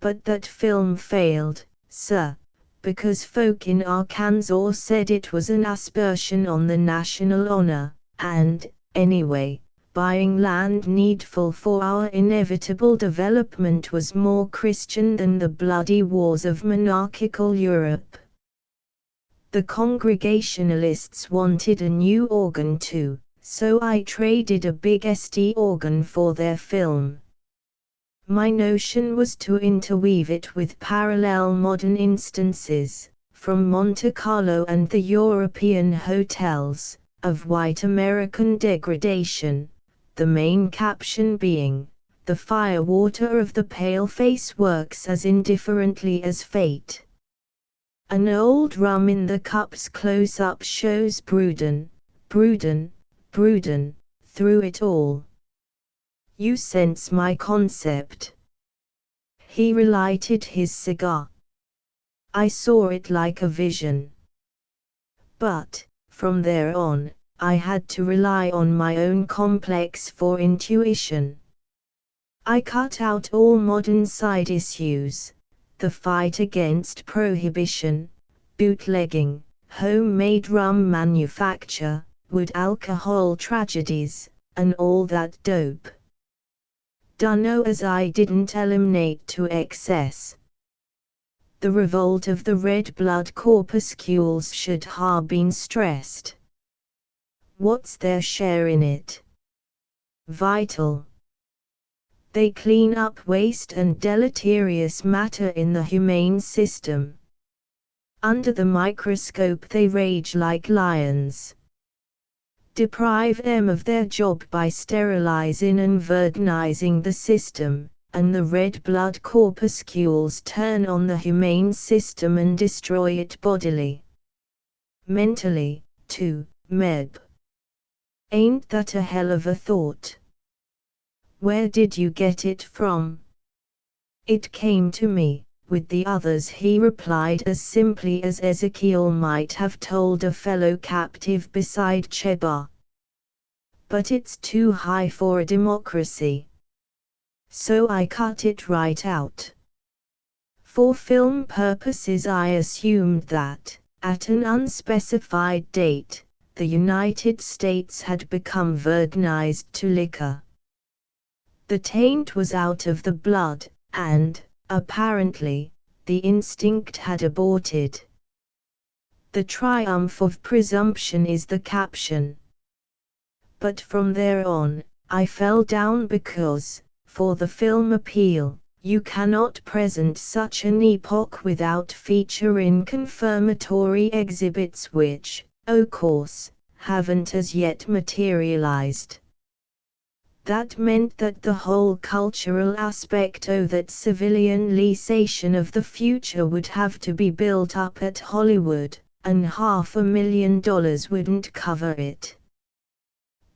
But that film failed, sir, because folk in Arkansas said it was an aspersion on the national honor, and, anyway, buying land needful for our inevitable development was more Christian than the bloody wars of monarchical Europe. The Congregationalists wanted a new organ too, so I traded a big SD organ for their film. My notion was to interweave it with parallel modern instances, from Monte Carlo and the European hotels, of white American degradation, the main caption being, "The firewater of the paleface works as indifferently as fate." An old rum in the cups close-up shows Bruden, Bruden, Bruden, through it all. You sense my concept. He relighted his cigar. I saw it like a vision. But, from there on, I had to rely on my own complex for intuition. I cut out all modern side issues, the fight against prohibition, bootlegging, homemade rum manufacture, wood alcohol tragedies, and all that dope. Dunno as I didn't eliminate to excess. The revolt of the red blood corpuscles should ha' been stressed. What's their share in it? Vital. They clean up waste and deleterious matter in the humane system. Under the microscope they rage like lions. Deprive them of their job by sterilizing and virginizing the system, and the red blood corpuscles turn on the humane system and destroy it bodily. Mentally, too, Meb. Ain't that a hell of a thought? Where did you get it from? It came to me, with the others, he replied as simply as Ezekiel might have told a fellow captive beside Chebar. But it's too high for a democracy. So I cut it right out. For film purposes I assumed that, at an unspecified date, the United States had become virginized to liquor. The taint was out of the blood, and, apparently, the instinct had aborted. The triumph of presumption is the caption. But from there on, I fell down because, for the film appeal, you cannot present such an epoch without featuring confirmatory exhibits which, o' course, haven't as yet materialized. That meant that the whole cultural aspect of that civilianization of the future would have to be built up at Hollywood, and $500,000 wouldn't cover it.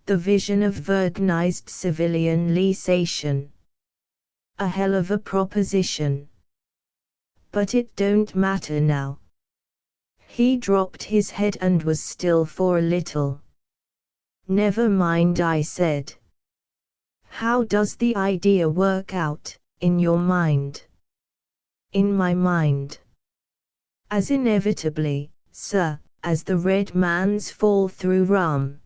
The vision of virginized civilianization. A hell of a proposition. But it don't matter now. He dropped his head and was still for a little. Never mind, I said. How does the idea work out, in your mind? In my mind. As inevitably, sir, as the red man's fall through rum.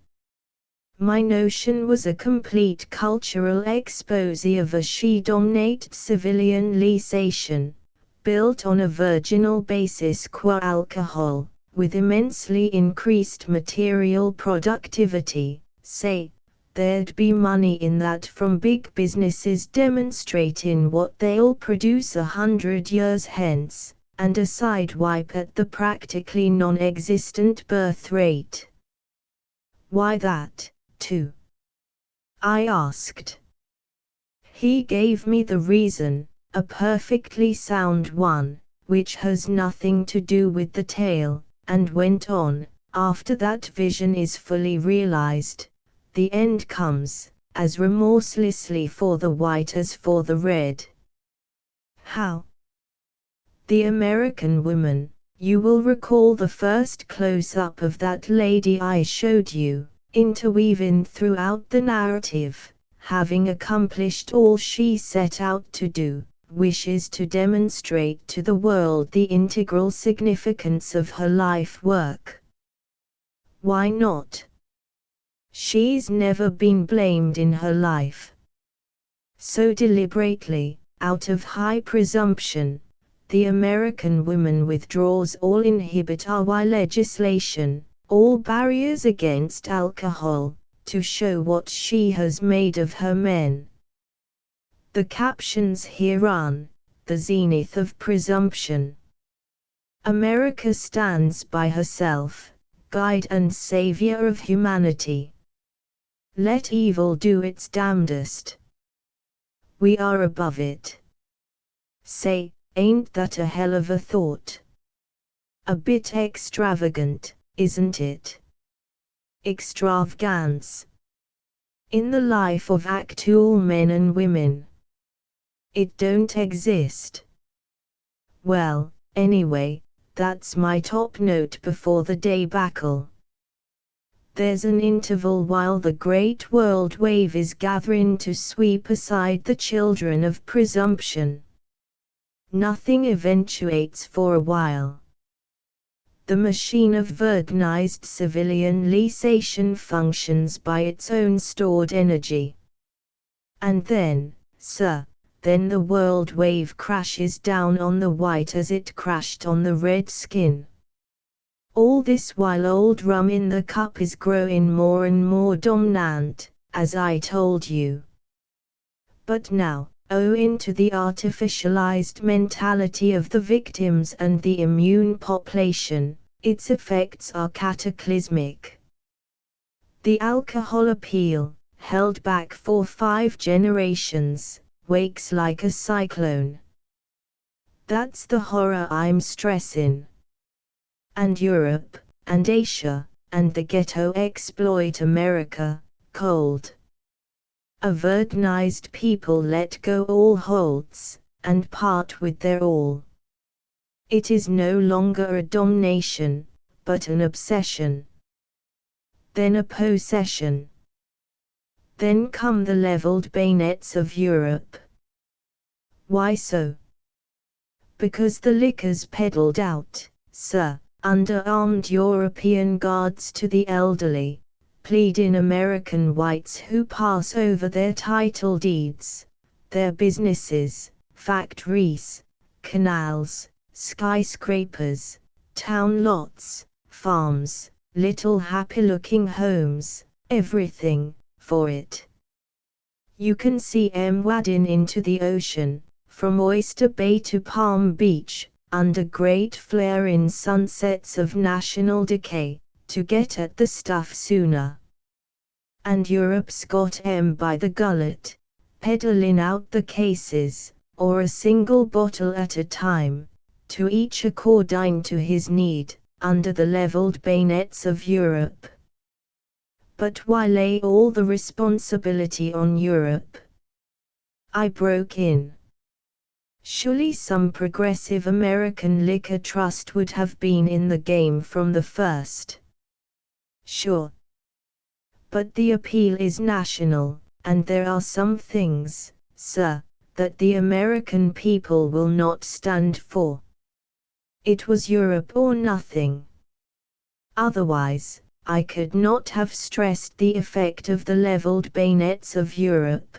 My notion was a complete cultural exposé of a she-dominated civilianization, built on a virginal basis qua alcohol, with immensely increased material productivity, say. There'd be money in that from big businesses demonstrating what they'll produce 100 years hence, and a sidewipe at the practically non-existent birth rate. Why that, too? I asked. He gave me the reason, a perfectly sound one, which has nothing to do with the tale, and went on, after that vision is fully realized, the end comes, as remorselessly for the white as for the red. How? The American woman, you will recall the first close-up of that lady I showed you, interweaving throughout the narrative, having accomplished all she set out to do, wishes to demonstrate to the world the integral significance of her life work. Why not? She's never been blamed in her life. So deliberately, out of high presumption, the American woman withdraws all inhibitory legislation, all barriers against alcohol, to show what she has made of her men. The captions here run, the zenith of presumption. America stands by herself, guide and savior of humanity. Let evil do its damnedest. We are above it. Say, ain't that a hell of a thought? A bit extravagant, isn't it? Extravagance. In the life of actual men and women. It don't exist. Well, anyway, that's my top note before the debacle. There's an interval while the great world wave is gathering to sweep aside the children of presumption. Nothing eventuates for a while. The machine of virginized civilian leasation functions by its own stored energy. And then, sir, then the world wave crashes down on the white as it crashed on the red skin. All this while old rum in the cup is growing more and more dominant, as I told you. But now, owing to the artificialized mentality of the victims and the immune population, its effects are cataclysmic. The alcohol appeal, held back for 5 generations, wakes like a cyclone. That's the horror I'm stressing. And Europe, and Asia, and the ghetto exploit America, cold. A virginized people let go all holds, and part with their all. It is no longer a domination, but an obsession. Then a possession. Then come the leveled bayonets of Europe. Why so? Because the liquor's peddled out, sir, under armed European guards to the elderly, pleading American whites who pass over their title deeds, their businesses, factories, canals, skyscrapers, town lots, farms, little happy-looking homes, everything, for it. You can see 'em wading into the ocean, from Oyster Bay to Palm Beach, under great flaring sunsets of national decay, to get at the stuff sooner. And Europe's got 'em by the gullet, peddling out the cases, or a single bottle at a time, to each according to his need, under the leveled bayonets of Europe. But why lay all the responsibility on Europe? I broke in. Surely some progressive American liquor trust would have been in the game from the first. Sure. But the appeal is national, and there are some things, sir, that the American people will not stand for. It was Europe or nothing. Otherwise, I could not have stressed the effect of the leveled bayonets of Europe.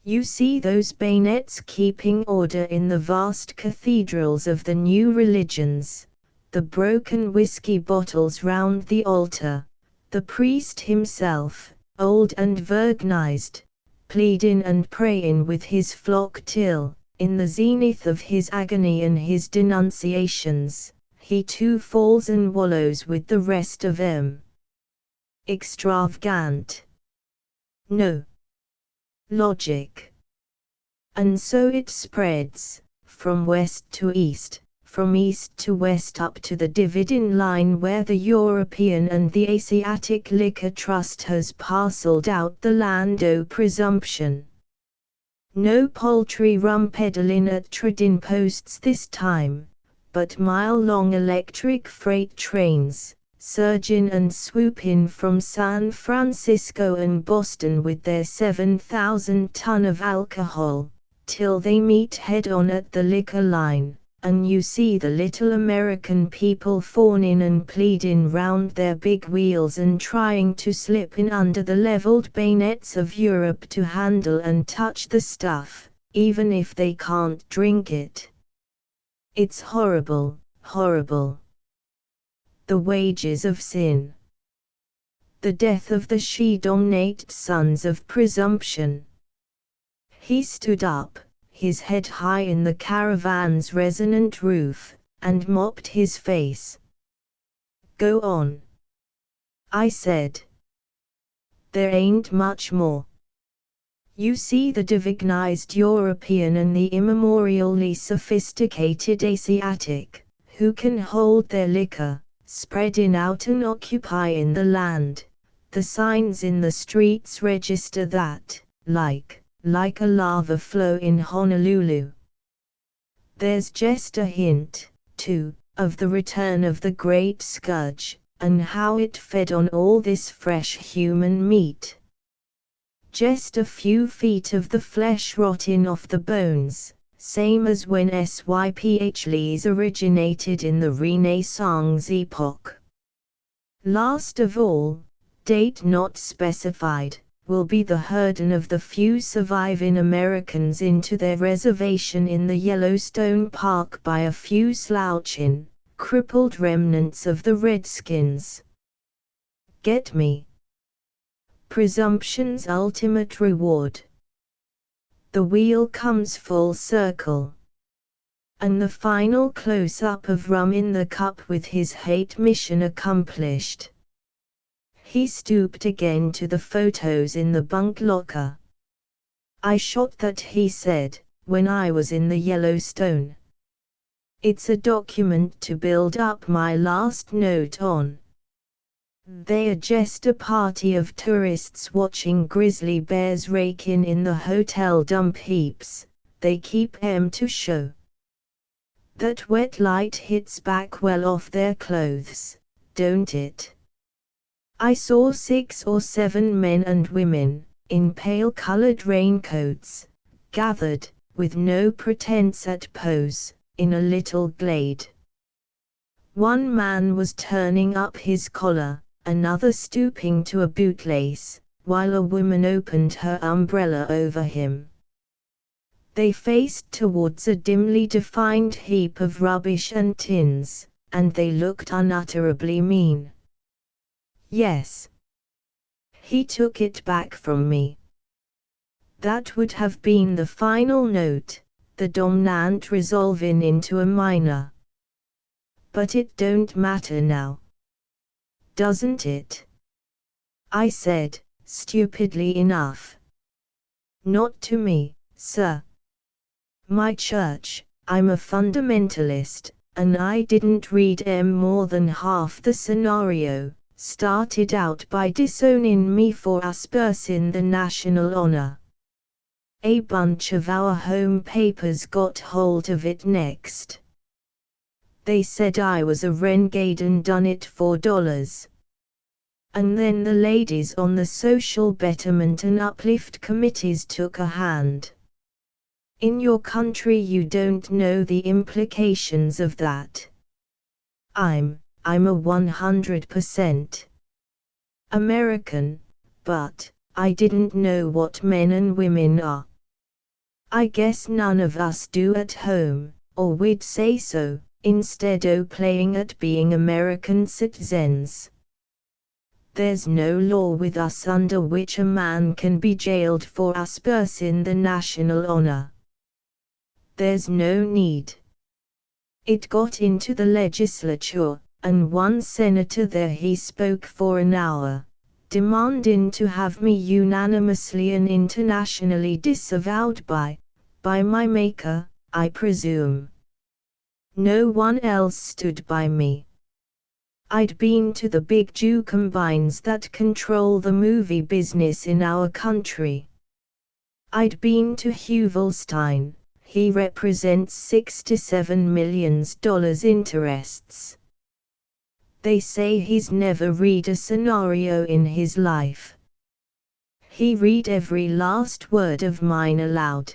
You see those bayonets keeping order in the vast cathedrals of the new religions, the broken whiskey bottles round the altar, the priest himself, old and virginized, pleading and praying with his flock till, in the zenith of his agony and his denunciations, he too falls and wallows with the rest of 'em. extravagant. No logic. And so it spreads, from west to east, from east to west up to the dividing line where the European and the Asiatic Liquor Trust has parceled out the land o' presumption. No paltry rum peddling at trading posts this time, but mile-long electric freight trains, surging and swooping from San Francisco and Boston with their 7,000 ton of alcohol, till they meet head-on at the liquor line, and you see the little American people fawning and pleading round their big wheels and trying to slip in under the leveled bayonets of Europe to handle and touch the stuff, even if they can't drink it. It's horrible, horrible. The wages of sin. The death of the she-dominated sons of presumption. He stood up, his head high in the caravan's resonant roof, and mopped his face. "Go on," I said. "There ain't much more. You see the divignized European and the immemorially sophisticated Asiatic, who can hold their liquor, spreading out and occupying the land. The signs in the streets register that, like a lava flow in Honolulu. There's just a hint, too, of the return of the Great Scourge, and how it fed on all this fresh human meat. Just a few feet of the flesh rotting off the bones, same as when Syphles originated in the Renaissance epoch. Last of all, date not specified, will be the herding of the few surviving Americans into their reservation in the Yellowstone Park by a few slouching, crippled remnants of the Redskins. Get me? Presumption's ultimate reward. The wheel comes full circle. And the final close-up of rum in the cup with his hate mission accomplished. He stooped again to the photos in the bunk locker. "I shot that," he said, "when I was in the Yellowstone. It's a document to build up my last note on. They're just a party of tourists watching grizzly bears raking in the hotel dump heaps. They keep 'em to show. That wet light hits back well off their clothes, don't it? I saw 6 or 7 men and women, in pale-colored raincoats, gathered, with no pretense at pose, in a little glade. One man was turning up his collar, another stooping to a bootlace, while a woman opened her umbrella over him. They faced towards a dimly defined heap of rubbish and tins, and they looked unutterably mean. Yes. He took it back from me. That would have been the final note, the dominant resolving into a minor. But it don't matter now. Doesn't it? I said, stupidly enough. Not to me, sir. My church, I'm a fundamentalist, and I didn't read more than half the scenario, started out by disowning me for aspersing the national honor. A bunch of our home papers got hold of it next. They said I was a renegade and done it for $. And then the ladies on the social betterment and uplift committees took a hand. In your country you don't know the implications of that. I'm a 100% American, but I didn't know what men and women are. I guess none of us do at home, or we'd say so, instead o' playing at being American citizens. There's no law with us under which a man can be jailed for aspersing the national honor. There's no need. It got into the legislature, and one senator there he spoke for an hour, demanding to have me unanimously and internationally disavowed by my maker, I presume. No one else stood by me. I'd been to the big Jew combines that control the movie business in our country. I'd been to Huvelstein, he represents $6 to $7 million interests. They say he's never read a scenario in his life. He read every last word of mine aloud.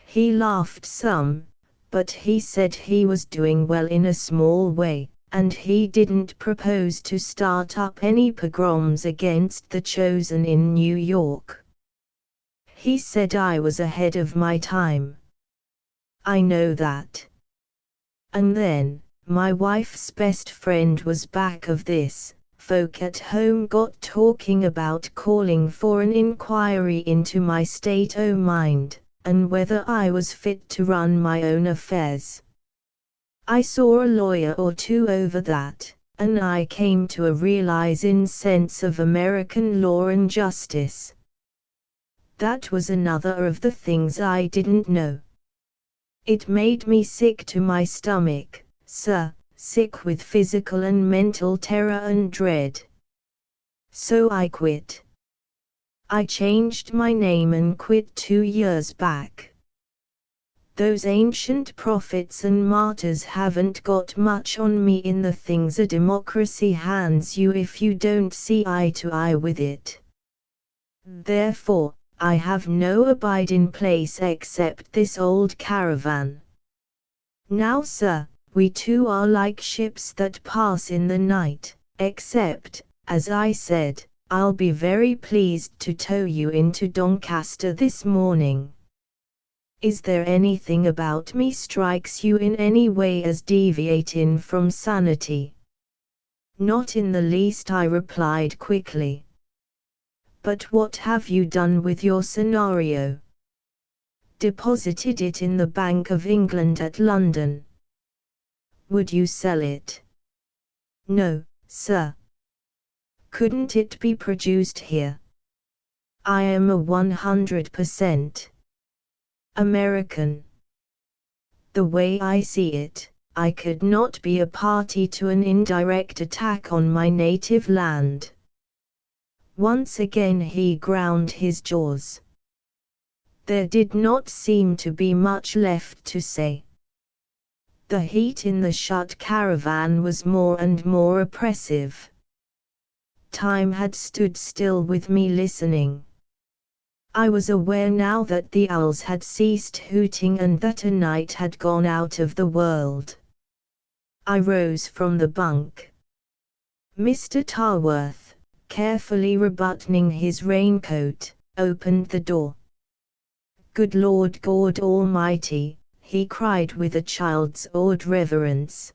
He laughed some, but he said he was doing well in a small way, and he didn't propose to start up any pogroms against the chosen in New York. He said I was ahead of my time. I know that. And then, my wife's best friend was back of this. Folk at home got talking about calling for an inquiry into my state o' mind, and whether I was fit to run my own affairs. I saw a lawyer or two over that, and I came to a realizing sense of American law and justice. That was another of the things I didn't know. It made me sick to my stomach, sir, sick with physical and mental terror and dread. So I quit. I changed my name and quit 2 years back. Those ancient prophets and martyrs haven't got much on me in the things a democracy hands you if you don't see eye to eye with it. Therefore, I have no abiding place except this old caravan. Now, sir, we two are like ships that pass in the night, except, as I said, I'll be very pleased to tow you into Doncaster this morning. Is there anything about me strikes you in any way as deviating from sanity? Not in the least, I replied quickly. But what have you done with your scenario? Deposited it in the Bank of England at London. Would you sell it? No, sir. Couldn't it be produced here? I am a 100% American. The way I see it, I could not be a party to an indirect attack on my native land. Once again he ground his jaws. There did not seem to be much left to say. The heat in the shut caravan was more and more oppressive. Time had stood still with me listening. I was aware now that the owls had ceased hooting and that a night had gone out of the world. I rose from the bunk. Mr. Tarworth, carefully rebuttoning his raincoat, opened the door. "Good Lord God Almighty," he cried with a child's awed reverence.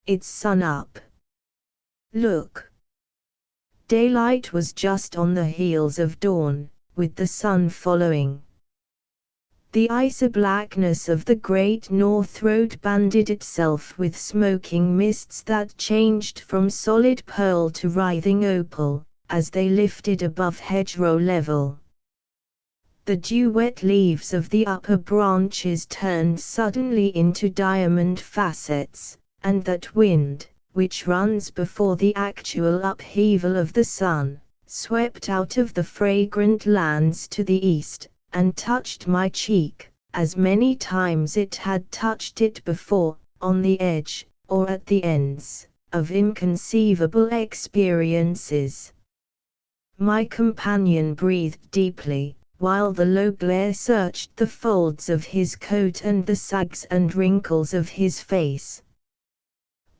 "It's sun up. Look." Daylight was just on the heels of dawn, with the sun following. The icy blackness of the Great North Road banded itself with smoking mists that changed from solid pearl to writhing opal, as they lifted above hedgerow level. The dew-wet leaves of the upper branches turned suddenly into diamond facets, and that wind, which runs before the actual upheaval of the sun, swept out of the fragrant lands to the east, and touched my cheek, as many times it had touched it before, on the edge, or at the ends, of inconceivable experiences. My companion breathed deeply, while the low glare searched the folds of his coat and the sags and wrinkles of his face.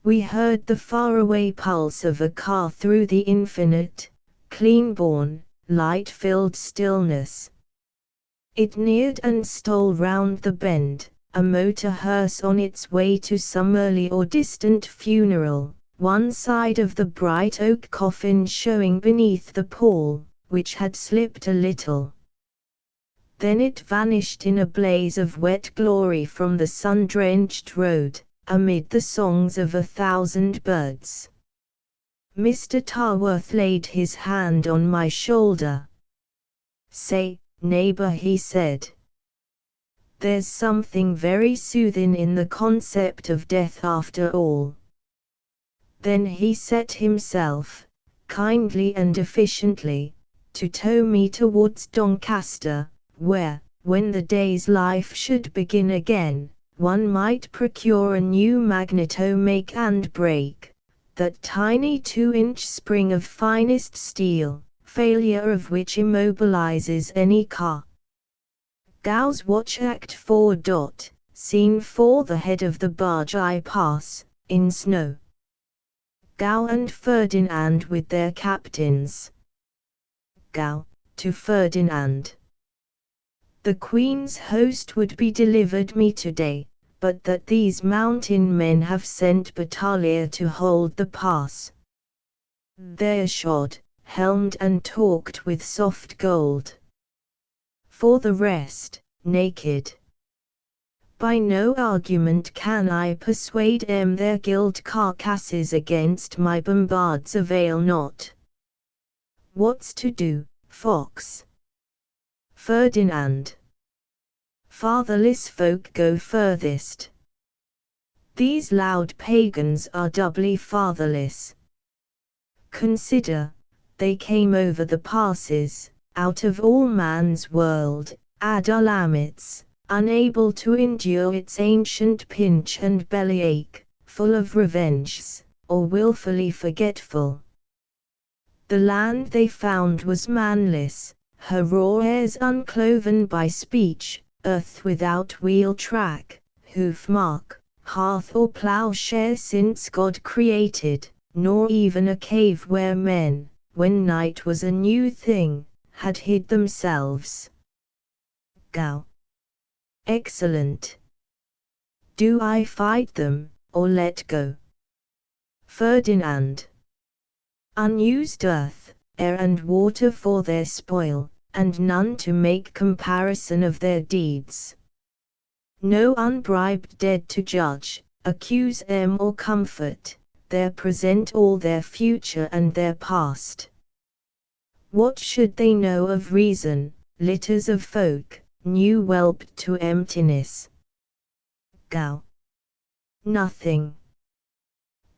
We heard the faraway pulse of a car through the infinite, clean-born, light-filled stillness. It neared and stole round the bend, a motor hearse on its way to some early or distant funeral, one side of the bright oak coffin showing beneath the pall, which had slipped a little. Then it vanished in a blaze of wet glory from the sun-drenched road, amid the songs of 1,000 birds. Mr. Tarworth laid his hand on my shoulder. "Say, neighbor," he said. "There's something very soothing in the concept of death after all." Then he set himself, kindly and efficiently, to tow me towards Doncaster, where, when the day's life should begin again, one might procure a new magneto make and break, that tiny 2-inch spring of finest steel, failure of which immobilizes any car. Gow's Watch Act 4. Scene 4. The head of the barge I pass, in snow. Gow and Ferdinand with their captains. Gow, to Ferdinand. The Queen's host would be delivered me today, but that these mountain men have sent battalier to hold the pass. They're shod, helmed and talked with soft gold. For the rest, naked. By no argument can I persuade 'em their gilt carcasses against my bombards avail not. What's to do, Fox? Ferdinand. Fatherless folk go furthest. These loud pagans are doubly fatherless. Consider, they came over the passes, out of all man's world, Adulamit's, unable to endure its ancient pinch and bellyache, full of revenges, or wilfully forgetful. The land they found was manless, her raw airs uncloven by speech, earth without wheel track, hoof mark, hearth or ploughshare since God created, nor even a cave where men, when night was a new thing, had hid themselves. Gow. Excellent. Do I fight them, or let go? Ferdinand. Unused earth, air and water for their spoil, and none to make comparison of their deeds. No unbribed dead to judge, accuse them or comfort, their present all their future and their past. What should they know of reason, litters of folk, new whelped to emptiness? Gow. Nothing.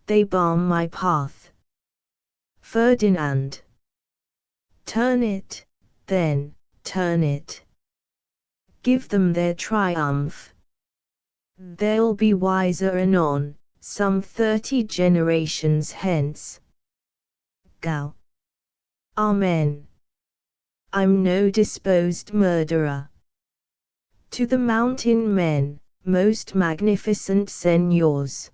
They bar my path. Ferdinand. Turn it, then, turn it. Give them their triumph. They'll be wiser anon, some 30 generations hence. Gow. Amen. I'm no disposed murderer. To the mountain men, most magnificent seigneurs,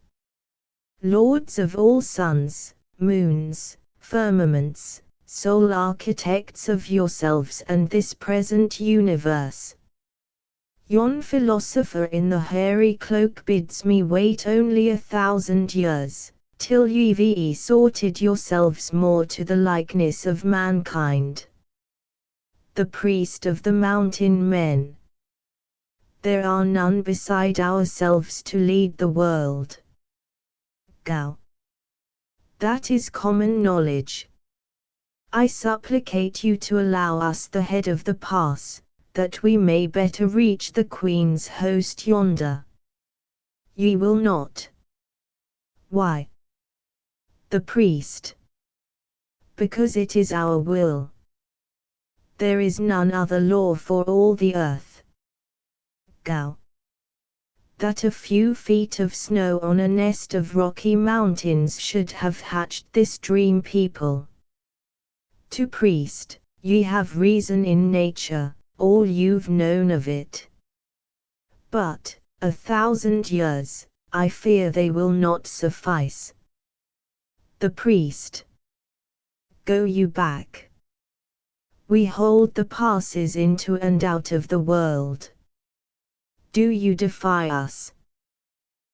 lords of all suns, moons, firmaments, sole architects of yourselves and this present universe. Yon philosopher in the hairy cloak bids me wait only 1,000 years, till ye sorted yourselves more to the likeness of mankind. The priest of the mountain men. There are none beside ourselves to lead the world. Gow. That is common knowledge. I supplicate you to allow us the head of the pass, that we may better reach the Queen's host yonder. Ye will not. Why? The priest. Because it is our will. There is none other law for all the earth. Gow. That a few feet of snow on a nest of rocky mountains should have hatched this dream people. To priest, ye have reason in nature, all you've known of it. But, 1,000 years, I fear they will not suffice. The priest. Go you back. We hold the passes into and out of the world. Do you defy us?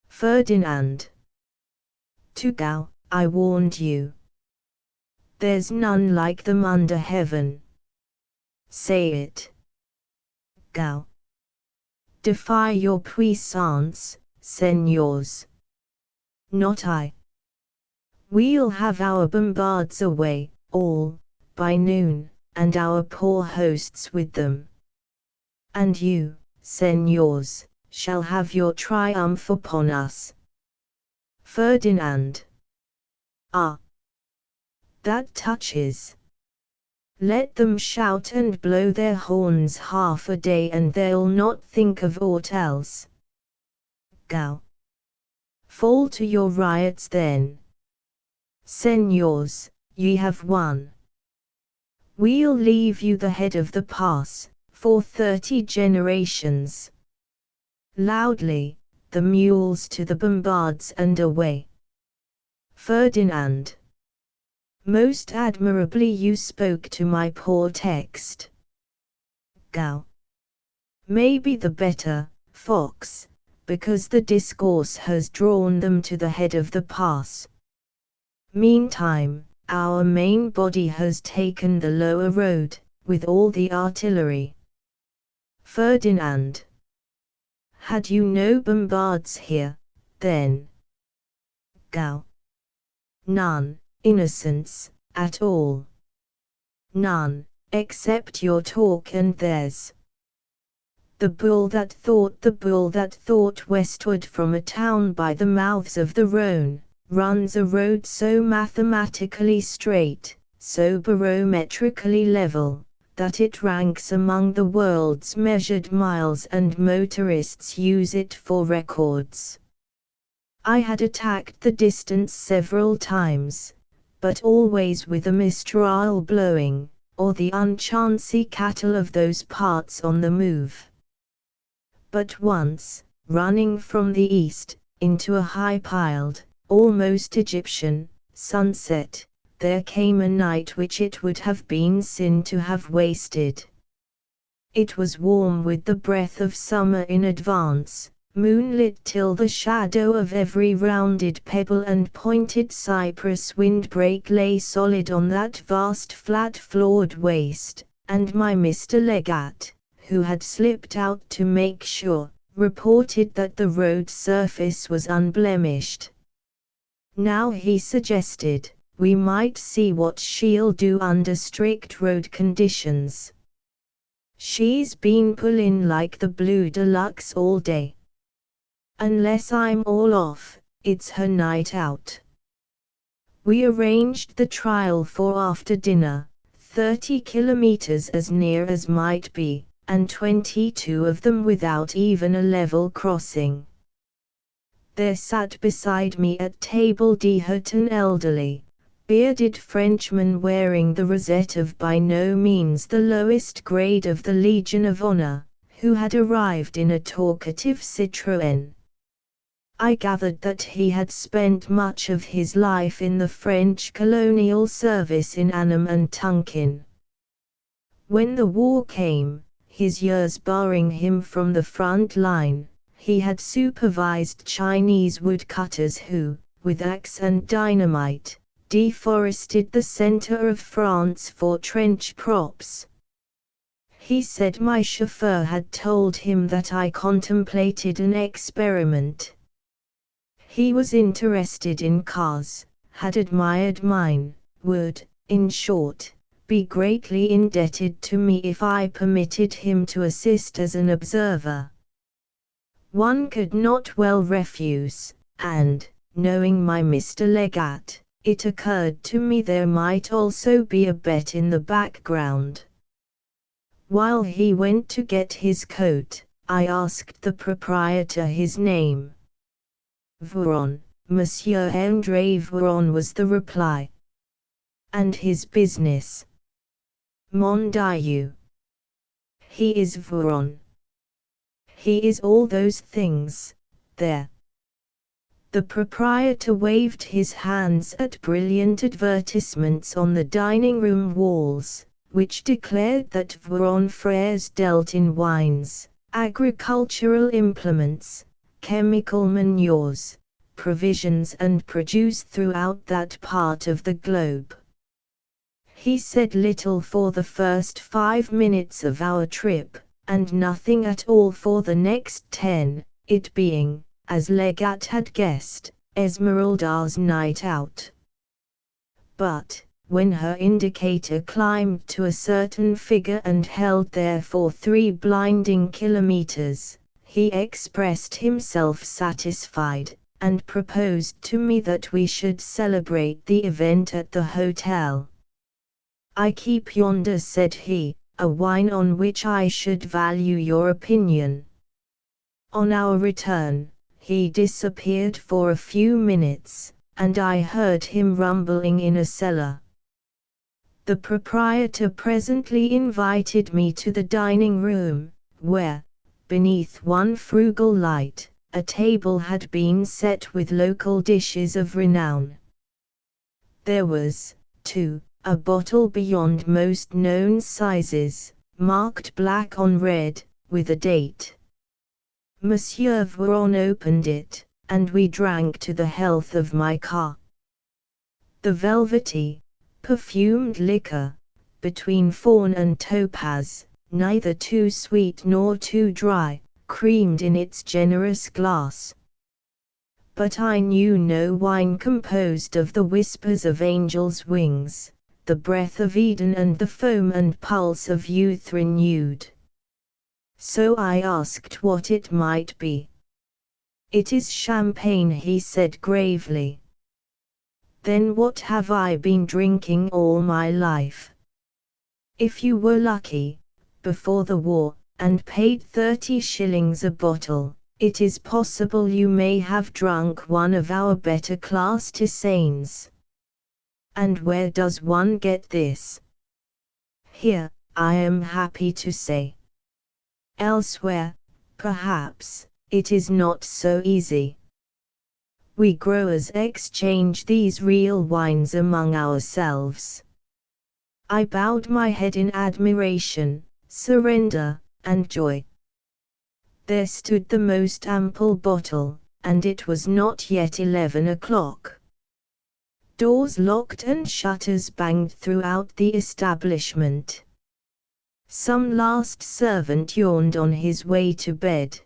Ferdinand. To Gow, I warned you. There's none like them under heaven. Say it. Gow. Defy your puissance, seigneurs. Not I. We'll have our bombards away, all, by noon, and our poor hosts with them. And you, señors, shall have your triumph upon us. Ferdinand. Ah! That touches. Let them shout and blow their horns half a day and they'll not think of aught else. Go. Fall to your riots then. Señors, ye have won. We'll leave you the head of the pass, for 30 generations. Loudly, the mules to the bombards and away. Ferdinand. Most admirably you spoke to my poor text. Go. Maybe the better, Fox, because the discourse has drawn them to the head of the pass. Meantime, our main body has taken the lower road, with all the artillery. Ferdinand. Had you no bombards here, then? Go. None, innocents, at all. None, except your talk and theirs. The bull that thought westward from a town by the mouths of the Rhone, runs a road so mathematically straight, so barometrically level, that it ranks among the world's measured miles and motorists use it for records. I had attacked the distance several times, but always with a mistral blowing, or the unchancy cattle of those parts on the move. But once, running from the east, into a high-piled, almost Egyptian, sunset, there came a night which it would have been sin to have wasted. It was warm with the breath of summer in advance, moonlit till the shadow of every rounded pebble and pointed cypress windbreak lay solid on that vast flat-floored waste, and my Mr. Legate, who had slipped out to make sure, reported that the road surface was unblemished. Now he suggested, we might see what she'll do under strict road conditions. She's been pullin' like the Blue Deluxe all day. Unless I'm all off, it's her night out. We arranged the trial for after dinner, 30 kilometers as near as might be, and 22 of them without even a level crossing. There sat beside me at table d'hôte an elderly, bearded Frenchman wearing the rosette of by no means the lowest grade of the Legion of Honor, who had arrived in a talkative Citroën. I gathered that he had spent much of his life in the French colonial service in Annam and Tonkin. When the war came, his years barring him from the front line, he had supervised Chinese woodcutters who, with axe and dynamite, deforested the center of France for trench props. He said my chauffeur had told him that I contemplated an experiment. He was interested in cars, had admired mine, would, in short, be greatly indebted to me if I permitted him to assist as an observer. One could not well refuse, and, knowing my Mr. Legate, it occurred to me there might also be a bet in the background. While he went to get his coat, I asked the proprietor his name. Varon, Monsieur André Varon was the reply. And his business? Mon Dieu. He is Varon. He is all those things, there. The proprietor waved his hands at brilliant advertisements on the dining room walls, which declared that Varon Frères dealt in wines, agricultural implements, chemical manures, provisions and produce throughout that part of the globe. He said little for the first 5 minutes of our trip, and nothing at all for the next 10, it being, as Legate had guessed, Esmeralda's night out. but, when her indicator climbed to a certain figure and held there for 3 blinding kilometers, he expressed himself satisfied, and proposed to me that we should celebrate the event at the hotel. "I keep yonder," said he, "a wine on which I should value your opinion." On our return, he disappeared for a few minutes, and I heard him rumbling in a cellar. The proprietor presently invited me to the dining room, where, beneath one frugal light, a table had been set with local dishes of renown. There was, too, a bottle beyond most known sizes, marked black on red, with a date. Monsieur Véron opened it, and we drank to the health of my car. The velvety, perfumed liquor, between fawn and topaz, neither too sweet nor too dry, creamed in its generous glass. But I knew no wine composed of the whispers of angels' wings, the breath of Eden and the foam and pulse of youth renewed. So I asked what it might be. "It is champagne," he said gravely. "Then what have I been drinking all my life? If you were lucky, before the war, and paid 30 shillings a bottle, it is possible you may have drunk one of our better class tisanes. And where does one get this? Here, I am happy to say. Elsewhere, perhaps, it is not so easy. We growers exchange these real wines among ourselves." I bowed my head in admiration, surrender, and joy. There stood the most ample bottle, and it was not yet 11 o'clock. Doors locked and shutters banged throughout the establishment. Some last servant yawned on his way to bed.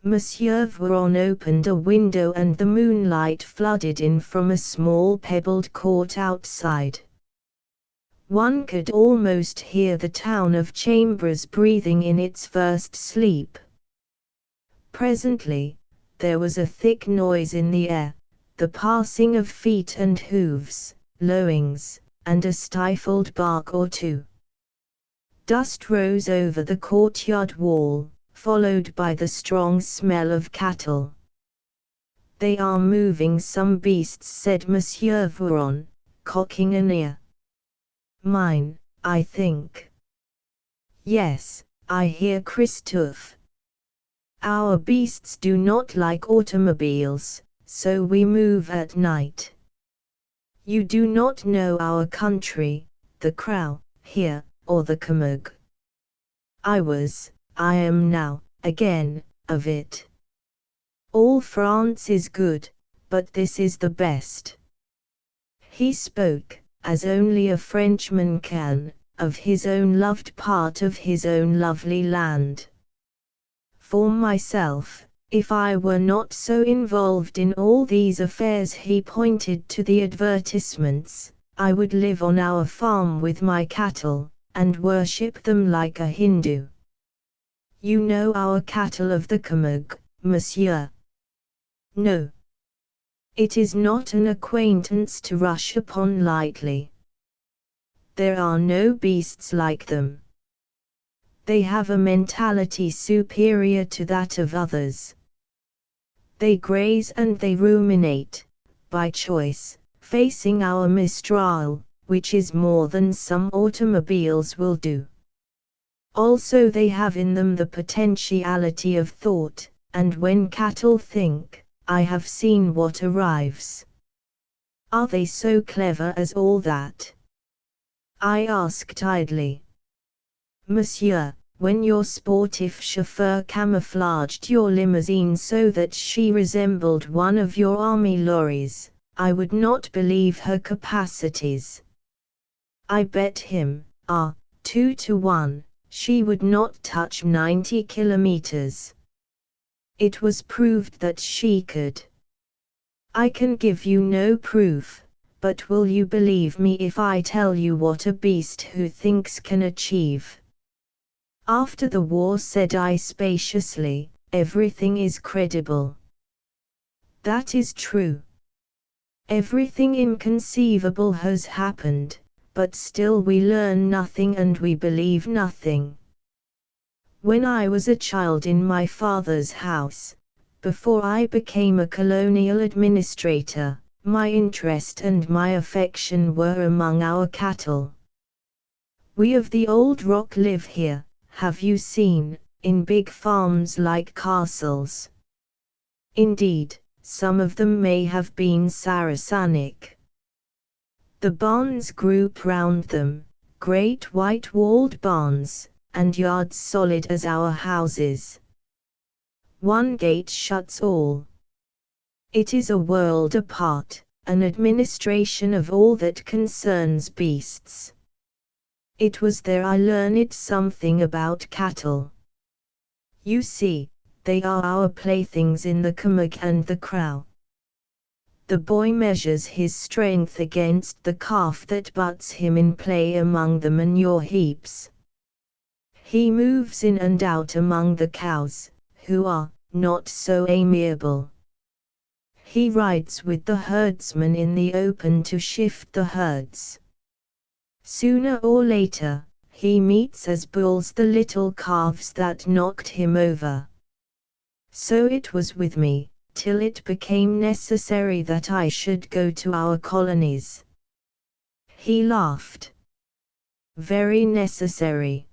Monsieur Véron opened a window and the moonlight flooded in from a small pebbled court outside. One could almost hear the town of Chambers breathing in its first sleep. Presently, there was a thick noise in the air, the passing of feet and hooves, lowings, and a stifled bark or two. Dust rose over the courtyard wall, followed by the strong smell of cattle. "They are moving some beasts," said Monsieur Véron, cocking an ear. "Mine, I think." "Yes, I hear Christophe. Our beasts do not like automobiles, so we move at night. You do not know our country, the Crow, here, or the Camargue. I am now, again, of it. All France is good, but this is the best." He spoke, as only a Frenchman can, of his own loved part of his own lovely land. For myself, if I were not so involved in all these affairs, he pointed to the advertisements, I would live on our farm with my cattle, and worship them like a Hindu. You know our cattle of the Camargue, monsieur? No. It is not an acquaintance to rush upon lightly. There are no beasts like them. They have a mentality superior to that of others. They graze and they ruminate, by choice, facing our Mistral, which is more than some automobiles will do. Also they have in them the potentiality of thought, and when cattle think, I have seen what arrives. Are they so clever as all that? I asked idly. Monsieur, when your sportive chauffeur camouflaged your limousine so that she resembled one of your army lorries, I would not believe her capacities. I bet him, 2 to 1, she would not touch 90 kilometers. It was proved that she could. I can give you no proof, but will you believe me if I tell you what a beast who thinks can achieve? After the war, said I spaciously, everything is credible. That is true. Everything inconceivable has happened, but still we learn nothing and we believe nothing. When I was a child in my father's house, before I became a colonial administrator, my interest and my affection were among our cattle. We of the old rock live here, have you seen, in big farms like castles. Indeed, some of them may have been Saracenic. The barns group round them, great white-walled barns, and yards solid as our houses. One gate shuts all. It is a world apart, an administration of all that concerns beasts. It was there I learned something about cattle. You see, they are our playthings in the commag and the crow. The boy measures his strength against the calf that butts him in play among the manure heaps. He moves in and out among the cows, who are not so amiable. He rides with the herdsman in the open to shift the herds. Sooner or later, he meets as bulls the little calves that knocked him over. So it was with me, till it became necessary that I should go to our colonies. He laughed. Very necessary.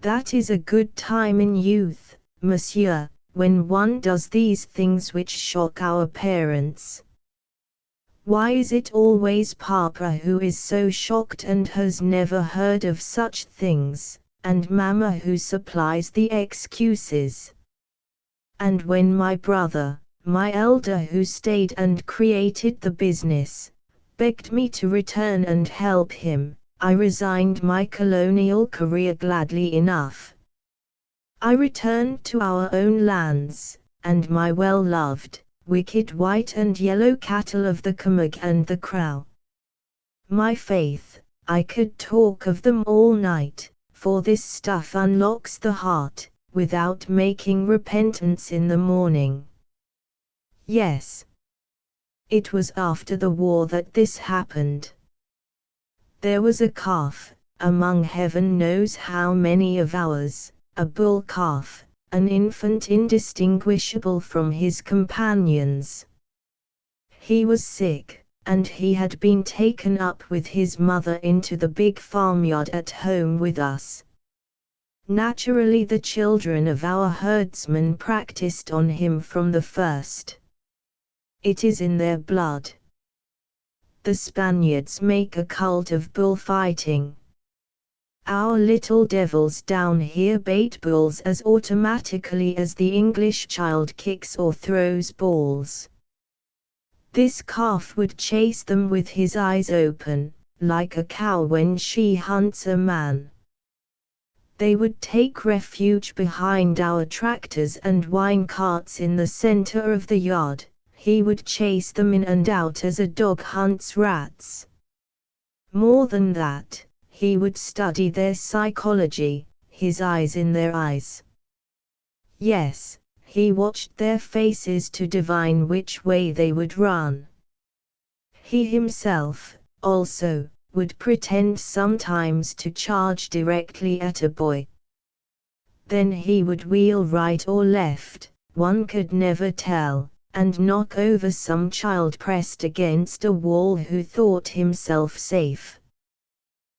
That is a good time in youth, monsieur, when one does these things which shock our parents. Why is it always Papa who is so shocked and has never heard of such things, and Mama who supplies the excuses? And when my brother, my elder who stayed and created the business, begged me to return and help him, I resigned my colonial career gladly enough. I returned to our own lands, and my well-loved, wicked white and yellow cattle of the commag and the crow. My faith, I could talk of them all night, for this stuff unlocks the heart, without making repentance in the morning. Yes. It was after the war that this happened. There was a calf, among heaven knows how many of ours, a bull calf, an infant indistinguishable from his companions. He was sick, and he had been taken up with his mother into the big farmyard at home with us. Naturally the children of our herdsmen practiced on him from the first. It is in their blood. The Spaniards make a cult of bullfighting. Our little devils down here bait bulls as automatically as the English child kicks or throws balls. This calf would chase them with his eyes open, like a cow when she hunts a man. They would take refuge behind our tractors and wine carts in the center of the yard. He would chase them in and out as a dog hunts rats. More than that, he would study their psychology, his eyes in their eyes. Yes, he watched their faces to divine which way they would run. He himself, also, would pretend sometimes to charge directly at a boy. Then he would wheel right or left, one could never tell, and knock over some child pressed against a wall who thought himself safe.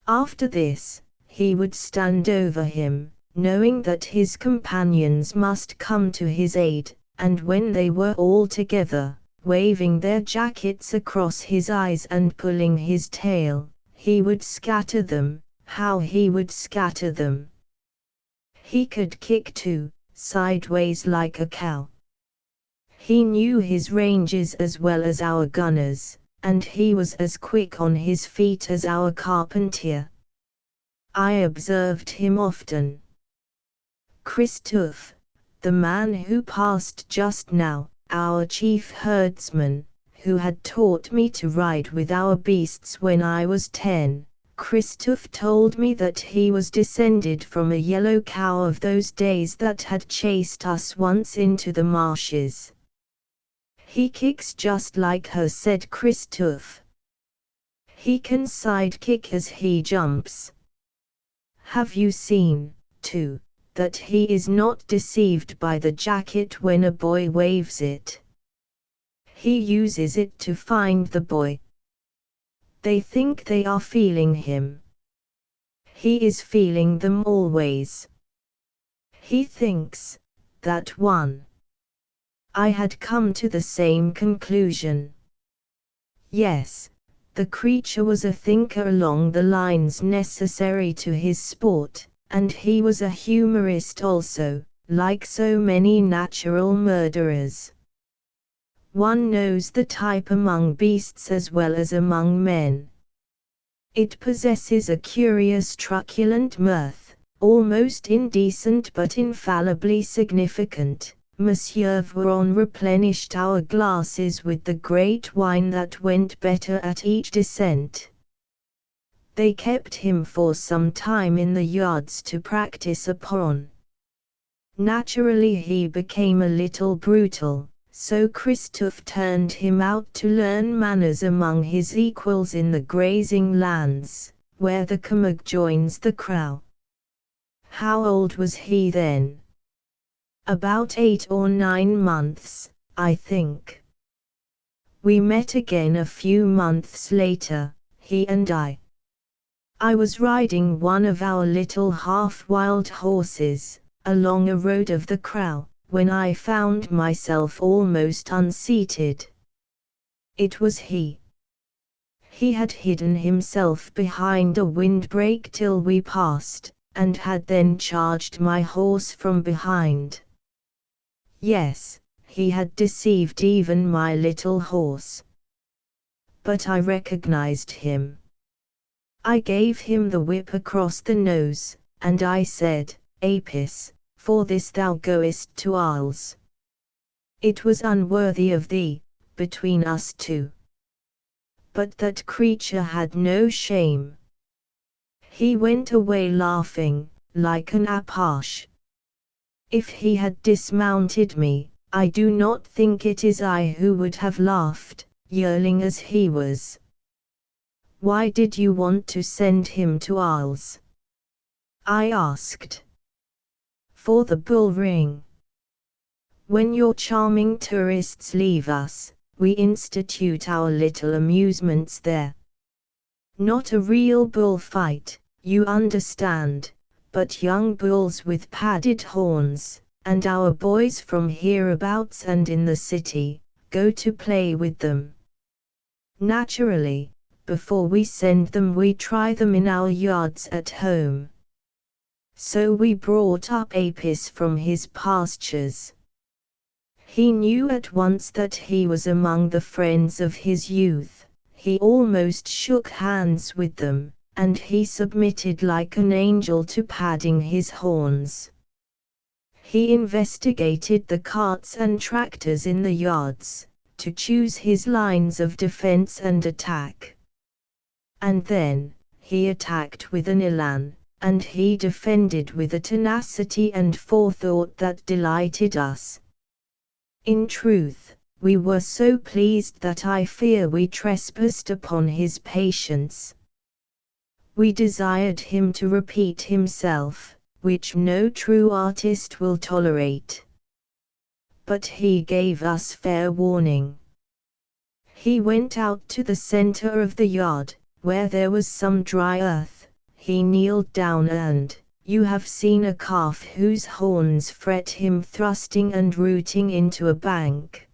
After this, he would stand over him, knowing that his companions must come to his aid, and when they were all together, waving their jackets across his eyes and pulling his tail, he would scatter them. How he would scatter them! He could kick too, sideways like a cow. He knew his ranges as well as our gunners, and he was as quick on his feet as our carpenter. I observed him often. Christophe, the man who passed just now, our chief herdsman, who had taught me to ride with our beasts when I was 10, Christophe told me that he was descended from a yellow cow of those days that had chased us once into the marshes. He kicks just like her, said Christophe. He can side kick as he jumps. Have you seen, too, that he is not deceived by the jacket when a boy waves it? He uses it to find the boy. They think they are feeling him. He is feeling them always. He thinks that one. I had come to the same conclusion. Yes, the creature was a thinker along the lines necessary to his sport, and he was a humorist also, like so many natural murderers. One knows the type among beasts as well as among men. It possesses a curious truculent mirth, almost indecent but infallibly significant. Monsieur Varon replenished our glasses with the great wine that went better at each descent. They kept him for some time in the yards to practice upon. Naturally he became a little brutal, so Christophe turned him out to learn manners among his equals in the grazing lands, where the Camargue joins the Crow. How old was he then? About 8 or 9 months, I think. We met again a few months later, he and I. I was riding one of our little half-wild horses, along a road of the Crow, when I found myself almost unseated. It was he. He had hidden himself behind a windbreak till we passed, and had then charged my horse from behind. Yes, he had deceived even my little horse. But I recognized him. I gave him the whip across the nose, and I said, Apis, for this thou goest to Arles. It was unworthy of thee, between us two. But that creature had no shame. He went away laughing, like an apache. If he had dismounted me, I do not think it is I who would have laughed, yearling as he was. Why did you want to send him to Arles? I asked. For the bull ring. When your charming tourists leave us, we institute our little amusements there. Not a real bullfight, you understand, but young bulls with padded horns, and our boys from hereabouts and in the city, go to play with them. Naturally, before we send them we try them in our yards at home. So we brought up Apis from his pastures. He knew at once that he was among the friends of his youth, he almost shook hands with them, and he submitted like an angel to padding his horns. He investigated the carts and tractors in the yards, to choose his lines of defense and attack. And then, he attacked with an elan, and he defended with a tenacity and forethought that delighted us. In truth, we were so pleased that I fear we trespassed upon his patience. We desired him to repeat himself, which no true artist will tolerate. But he gave us fair warning. He went out to the center of the yard, where there was some dry earth. He kneeled down and, you have seen a calf whose horns fret him thrusting and rooting into a bank.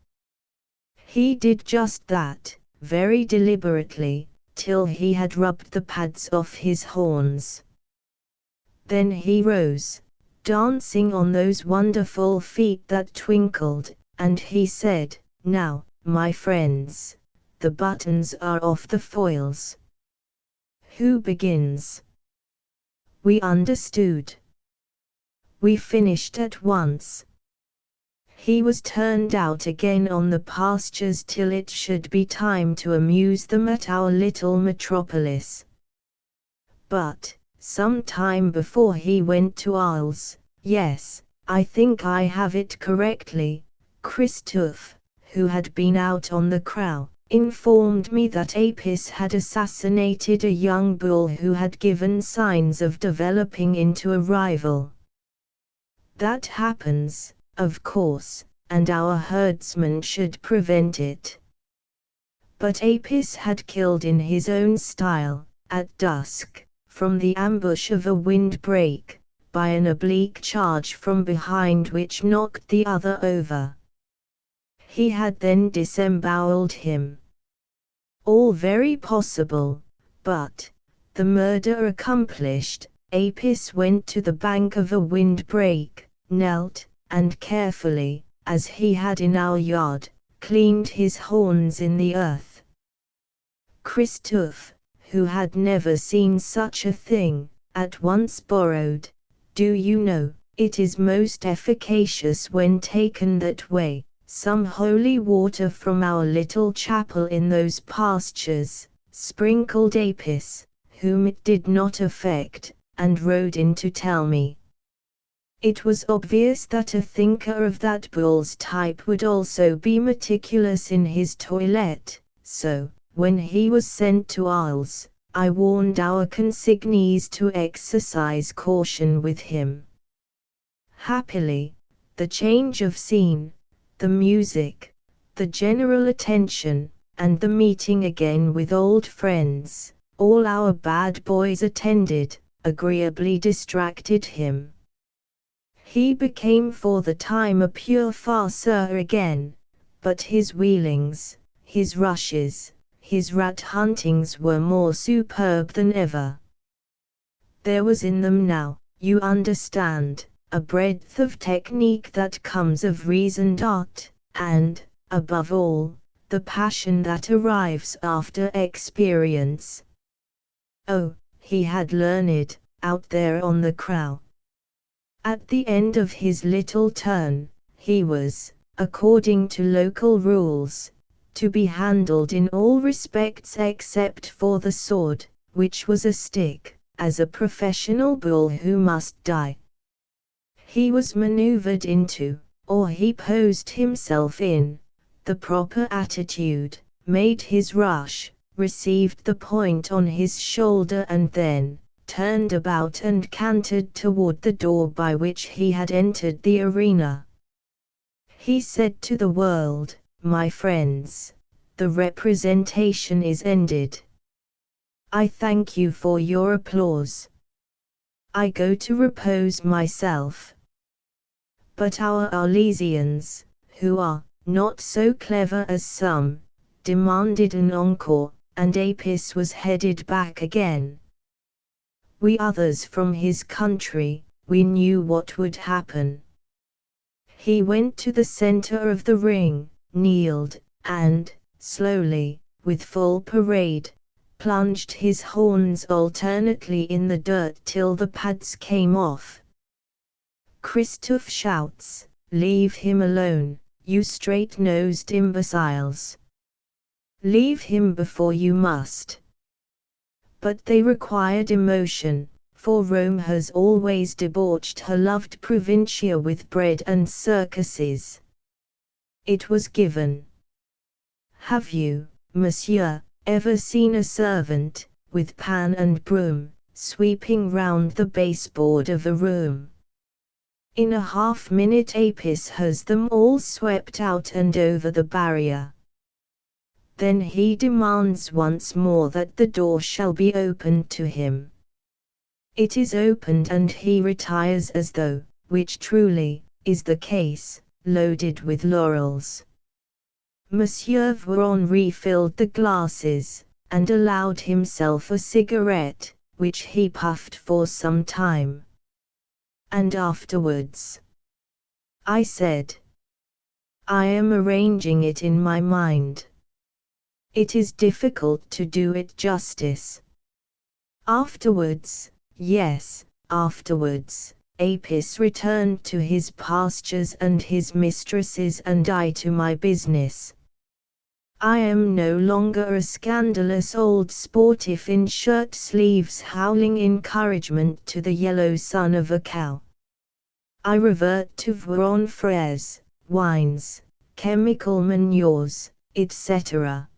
He did just that, very deliberately, till he had rubbed the pads off his horns. Then he rose, dancing on those wonderful feet that twinkled, and he said, Now, my friends, the buttons are off the foils. Who begins? We understood. We finished at once. He was turned out again on the pastures till it should be time to amuse them at our little metropolis. But, some time before he went to Arles, yes, I think I have it correctly, Christophe, who had been out on the crow, informed me that Apis had assassinated a young bull who had given signs of developing into a rival. That happens, of course, and our herdsman should prevent it. But Apis had killed in his own style, at dusk, from the ambush of a windbreak, by an oblique charge from behind which knocked the other over. He had then disemboweled him. All very possible, but, the murder accomplished, Apis went to the bank of a windbreak, knelt, and carefully, as he had in our yard, cleaned his horns in the earth. Christophe, who had never seen such a thing, at once borrowed, do you know, it is most efficacious when taken that way, some holy water from our little chapel in those pastures, sprinkled Apis, whom it did not affect, and rode in to tell me. It was obvious that a thinker of that bull's type would also be meticulous in his toilette, so, when he was sent to Arles, I warned our consignees to exercise caution with him. Happily, the change of scene, the music, the general attention, and the meeting again with old friends, all our bad boys attended, agreeably distracted him. He became for the time a pure farceur again, but his wheelings, his rushes, his rat huntings were more superb than ever. There was in them now, you understand, a breadth of technique that comes of reasoned art, and, above all, the passion that arrives after experience. Oh, he had learned, out there on the crow. At the end of his little turn, he was, according to local rules, to be handled in all respects except for the sword, which was a stick, as a professional bull who must die. He was maneuvered into, or he posed himself in, the proper attitude, made his rush, received the point on his shoulder and then, turned about and cantered toward the door by which he had entered the arena. He said to the world, my friends, the representation is ended. I thank you for your applause. I go to repose myself. But our Arlesians, who are not so clever as some, demanded an encore, and Apis was headed back again. We others from his country, we knew what would happen. He went to the center of the ring, kneeled, and, slowly, with full parade, plunged his horns alternately in the dirt till the pads came off. Christophe shouts, leave him alone, you straight-nosed imbeciles. Leave him before you must. But they required emotion, for Rome has always debauched her loved provincia with bread and circuses. It was given. Have you, monsieur, ever seen a servant, with pan and broom, sweeping round the baseboard of a room? In a half-minute Apis has them all swept out and over the barrier. Then he demands once more that the door shall be opened to him. It is opened and he retires as though, which truly, is the case, loaded with laurels. Monsieur Varon refilled the glasses, and allowed himself a cigarette, which he puffed for some time. And afterwards, I said, I am arranging it in my mind. It is difficult to do it justice. Afterwards, yes, afterwards, Apis returned to his pastures and his mistresses, and I to my business. I am no longer a scandalous old sportif in shirt sleeves howling encouragement to the yellow son of a cow. I revert to Voron fraise, wines, chemical manures, etc.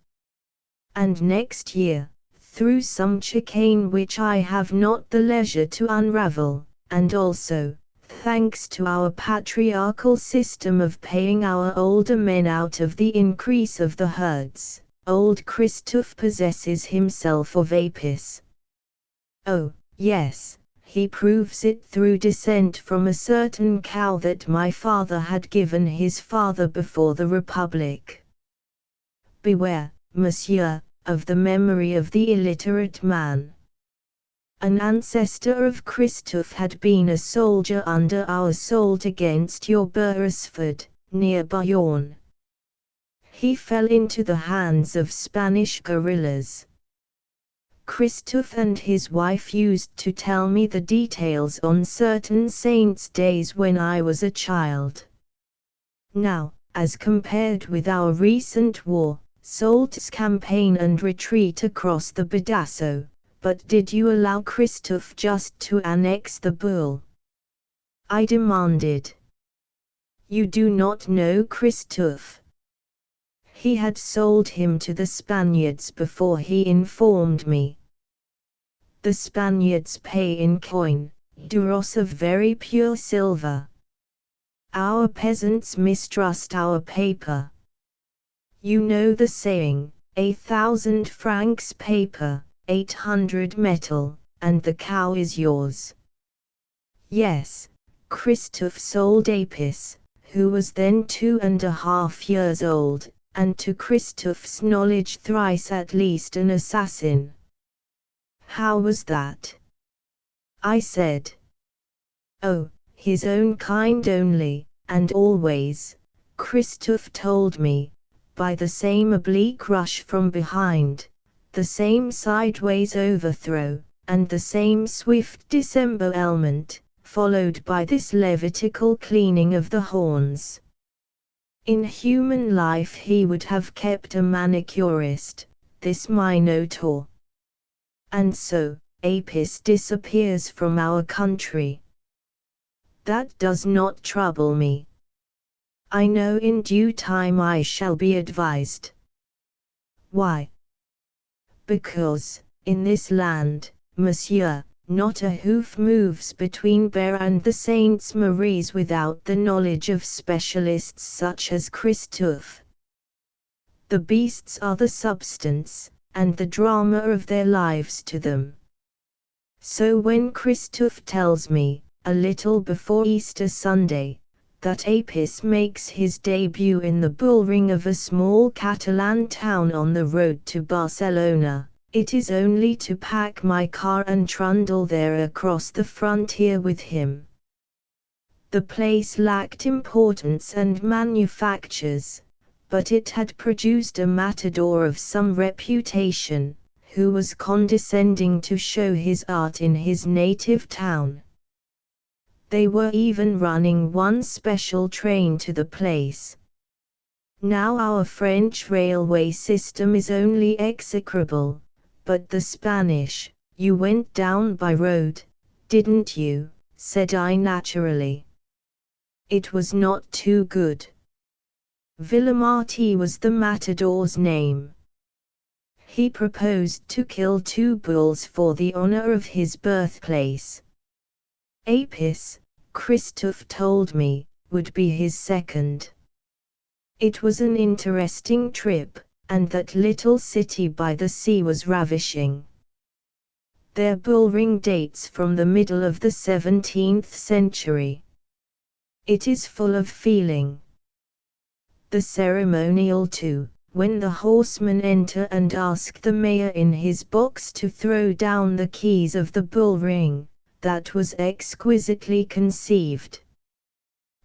And next year, through some chicane which I have not the leisure to unravel, and also, thanks to our patriarchal system of paying our older men out of the increase of the herds, old Christophe possesses himself of Apis. Oh, yes, he proves it through descent from a certain cow that my father had given his father before the Republic. Beware, monsieur, of the memory of the illiterate man. An ancestor of Christophe had been a soldier under our assault against your Beresford, near Bayonne. He fell into the hands of Spanish guerrillas. Christophe and his wife used to tell me the details on certain saints' days when I was a child. Now, as compared with our recent war, Soult's campaign and retreat across the Badasso, but did you allow Christophe just to annex the Bull? I demanded. You do not know Christophe. He had sold him to the Spaniards before he informed me. The Spaniards pay in coin, duros of very pure silver. Our peasants mistrust our paper. You know the saying, 1,000 francs paper, 800 metal, and the cow is yours. Yes, Christophe sold Apis, who was then 2.5 years old, and to Christophe's knowledge thrice at least an assassin. How was that? I said. Oh, his own kind only, and always, Christophe told me, by the same oblique rush from behind, the same sideways overthrow, and the same swift disembowelment, followed by this levitical cleaning of the horns. In human life he would have kept a manicurist, this Minotaur. And so, Apis disappears from our country. That does not trouble me. I know in due time I shall be advised. Why? Because, in this land, monsieur, not a hoof moves between Ber and the Saints Maries without the knowledge of specialists such as Christophe. The beasts are the substance, and the drama of their lives to them. So when Christophe tells me, a little before Easter Sunday, that Apis makes his debut in the bullring of a small Catalan town on the road to Barcelona, it is only to pack my car and trundle there across the frontier with him. The place lacked importance and manufactures, but it had produced a matador of some reputation, who was condescending to show his art in his native town. They were even running one special train to the place. Now our French railway system is only execrable, but the Spanish, you went down by road, didn't you? Said I naturally. It was not too good. Villamarty was the matador's name. He proposed to kill 2 bulls for the honor of his birthplace. Apis, Christophe told me, would be his second. It was an interesting trip, and that little city by the sea was ravishing. Their bullring dates from the middle of the 17th century. It is full of feeling. The ceremonial too, when the horsemen enter and ask the mayor in his box to throw down the keys of the bullring, that was exquisitely conceived.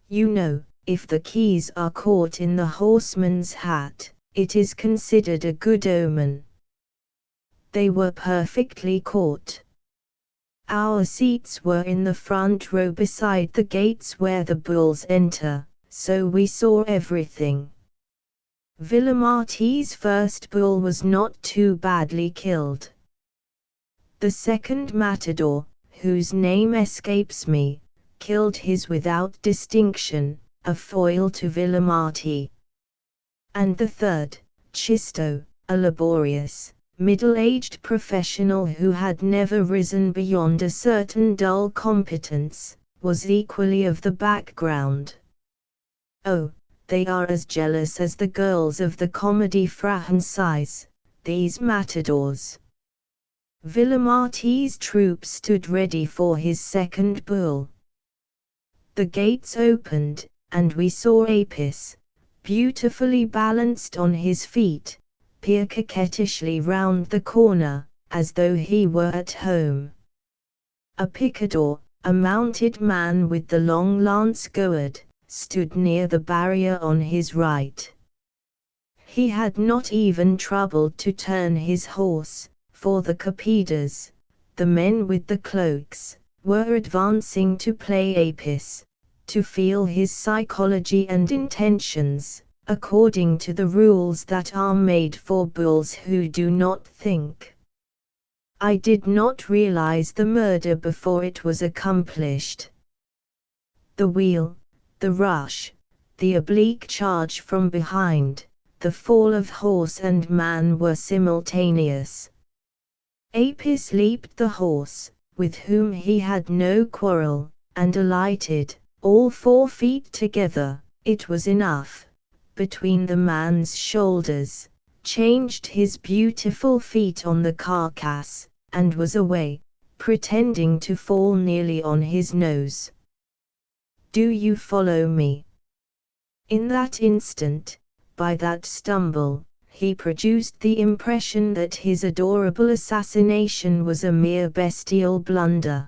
You know, if the keys are caught in the horseman's hat, it is considered a good omen. They were perfectly caught. Our seats were in the front row beside the gates where the bulls enter, so we saw everything. Villamarty's first bull was not too badly killed. The second matador, whose name escapes me, killed his without distinction, a foil to Villamarty. And the third, Chisto, a laborious, middle-aged professional who had never risen beyond a certain dull competence, was equally of the background. Oh, they are as jealous as the girls of the Comédie Française, these matadors. Villamarty's troop stood ready for his second bull. The gates opened, and we saw Apis, beautifully balanced on his feet, peer coquettishly round the corner, as though he were at home. A picador, a mounted man with the long lance-goad, stood near the barrier on his right. He had not even troubled to turn his horse, for the capiders, the men with the cloaks, were advancing to play Apis, to feel his psychology and intentions, according to the rules that are made for bulls who do not think. I did not realize the murder before it was accomplished. The wheel, the rush, the oblique charge from behind, the fall of horse and man were simultaneous. Apis leaped the horse, with whom he had no quarrel, and alighted, all 4 feet together, it was enough, between the man's shoulders, changed his beautiful feet on the carcass, and was away, pretending to fall nearly on his nose. Do you follow me? In that instant, by that stumble, he produced the impression that his adorable assassination was a mere bestial blunder.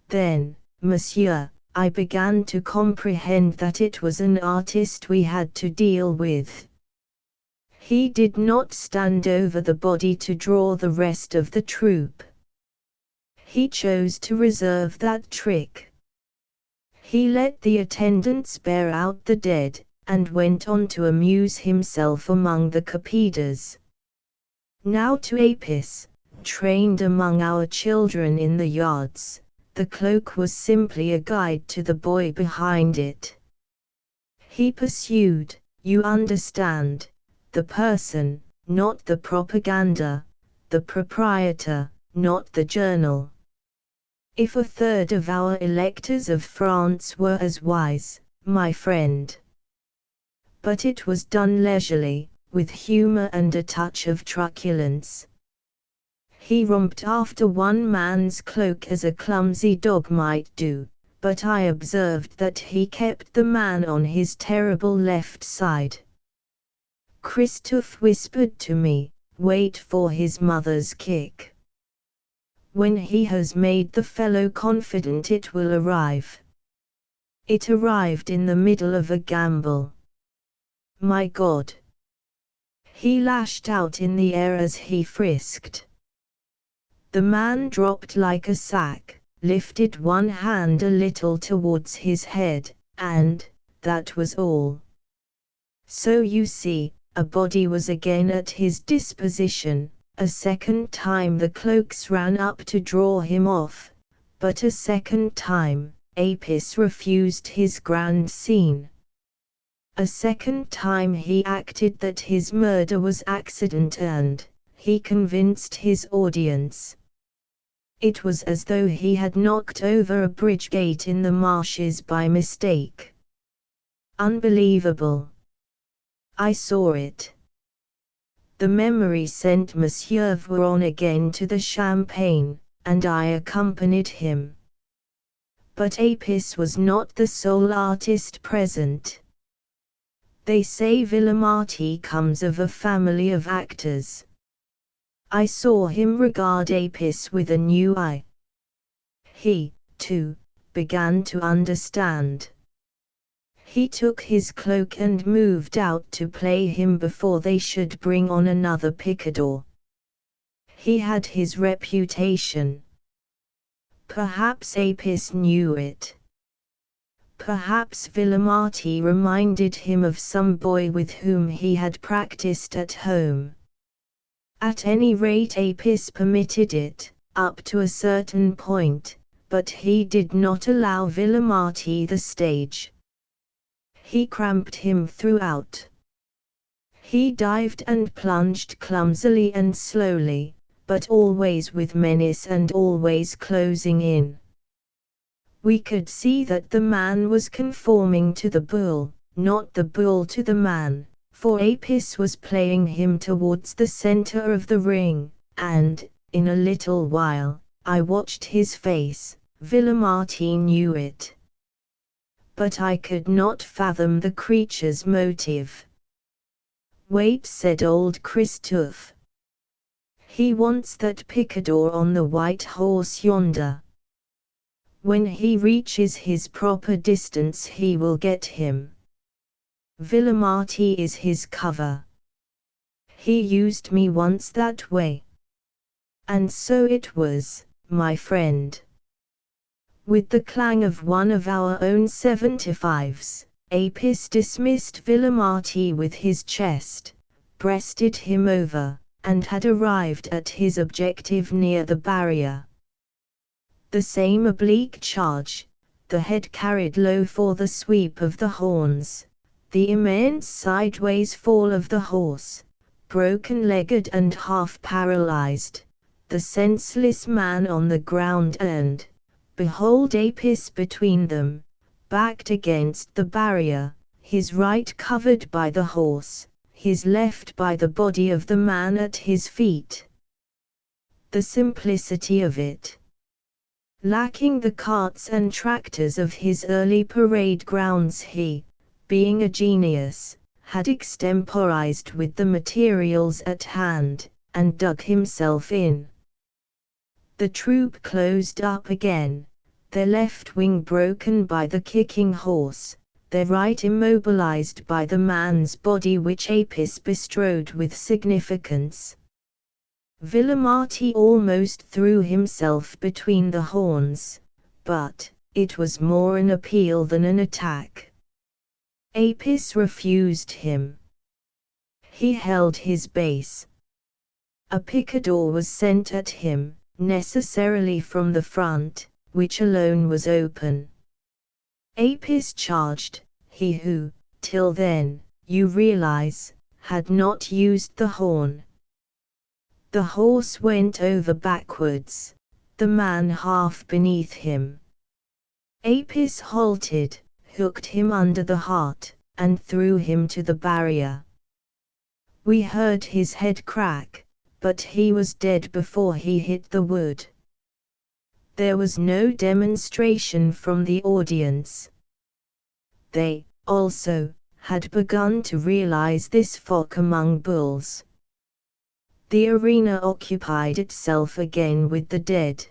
Then, monsieur, I began to comprehend that it was an artist we had to deal with. He did not stand over the body to draw the rest of the troop. He chose to reserve that trick. He let the attendants bear out the dead, and went on to amuse himself among the capiders. Now to Apis, trained among our children in the yards, the cloak was simply a guide to the boy behind it. He pursued, you understand, the person, not the propaganda, the proprietor, not the journal. If a third of our electors of France were as wise, my friend. But it was done leisurely, with humor and a touch of truculence. He romped after one man's cloak as a clumsy dog might do, but I observed that he kept the man on his terrible left side. Christophe whispered to me, wait for his mother's kick. When he has made the fellow confident it will arrive. It arrived in the middle of a gambol. My God! He lashed out in the air as he frisked. The man dropped like a sack, lifted one hand a little towards his head, and that was all. So you see, a body was again at his disposition. A second time the cloaks ran up to draw him off, but a second time, Apis refused his grand scene. A second time he acted that his murder was accident and he convinced his audience. It was as though he had knocked over a bridge gate in the marshes by mistake. Unbelievable. I saw it. The memory sent Monsieur Varon again to the Champagne, and I accompanied him. But Apis was not the sole artist present. They say Villamarty comes of a family of actors. I saw him regard Apis with a new eye. He, too, began to understand. He took his cloak and moved out to play him before they should bring on another picador. He had his reputation. Perhaps Apis knew it. Perhaps Villamarti reminded him of some boy with whom he had practiced at home. At any rate, Apis permitted it, up to a certain point, but he did not allow Villamarti the stage. He cramped him throughout. He dived and plunged clumsily and slowly, but always with menace and always closing in. We could see that the man was conforming to the bull, not the bull to the man, for Apis was playing him towards the center of the ring, and, in a little while, I watched his face. Villamarti knew it. But I could not fathom the creature's motive. "Wait," said old Christophe. "He wants that picador on the white horse yonder. When he reaches his proper distance he will get him. Villamarti is his cover. He used me once that way. And so it was, my friend." With the clang of one of our own 75s, Apis dismissed Villamarti with his chest, breasted him over, and had arrived at his objective near the barrier. The same oblique charge, the head carried low for the sweep of the horns, the immense sideways fall of the horse, broken-legged and half-paralyzed, the senseless man on the ground and, behold Apis between them, backed against the barrier, his right covered by the horse, his left by the body of the man at his feet. The simplicity of it! Lacking the carts and tractors of his early parade grounds, he, being a genius, had extemporized with the materials at hand, and dug himself in. The troop closed up again, their left wing broken by the kicking horse, their right immobilized by the man's body which Apis bestrode with significance. Villamarti almost threw himself between the horns, but it was more an appeal than an attack. Apis refused him. He held his base. A picador was sent at him, necessarily from the front, which alone was open. Apis charged, he who, till then, you realize, had not used the horn. The horse went over backwards, the man half beneath him. Apis halted, hooked him under the heart, and threw him to the barrier. We heard his head crack, but he was dead before he hit the wood. There was no demonstration from the audience. They, also, had begun to realize this folk among bulls. The arena occupied itself again with the dead.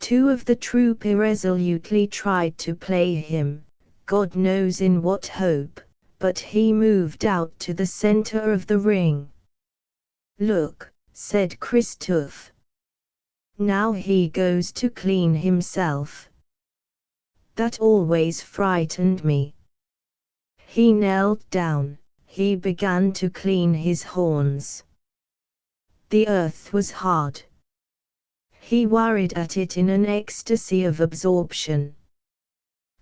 Two of the troop irresolutely tried to play him, God knows in what hope, but he moved out to the center of the ring. "Look," said Christophe. "Now he goes to clean himself." That always frightened me. He knelt down, he began to clean his horns. The earth was hard. He worried at it in an ecstasy of absorption.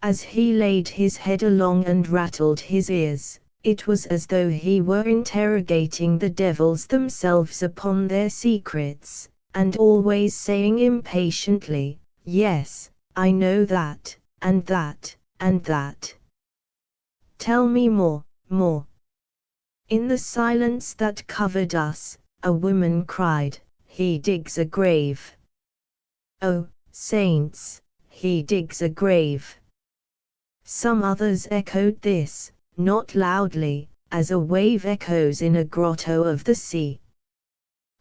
As he laid his head along and rattled his ears, it was as though he were interrogating the devils themselves upon their secrets, and always saying impatiently, "Yes, I know that, and that, and that. Tell me more, more." In the silence that covered us, a woman cried, "He digs a grave. Oh, saints, he digs a grave." Some others echoed this, not loudly, as a wave echoes in a grotto of the sea.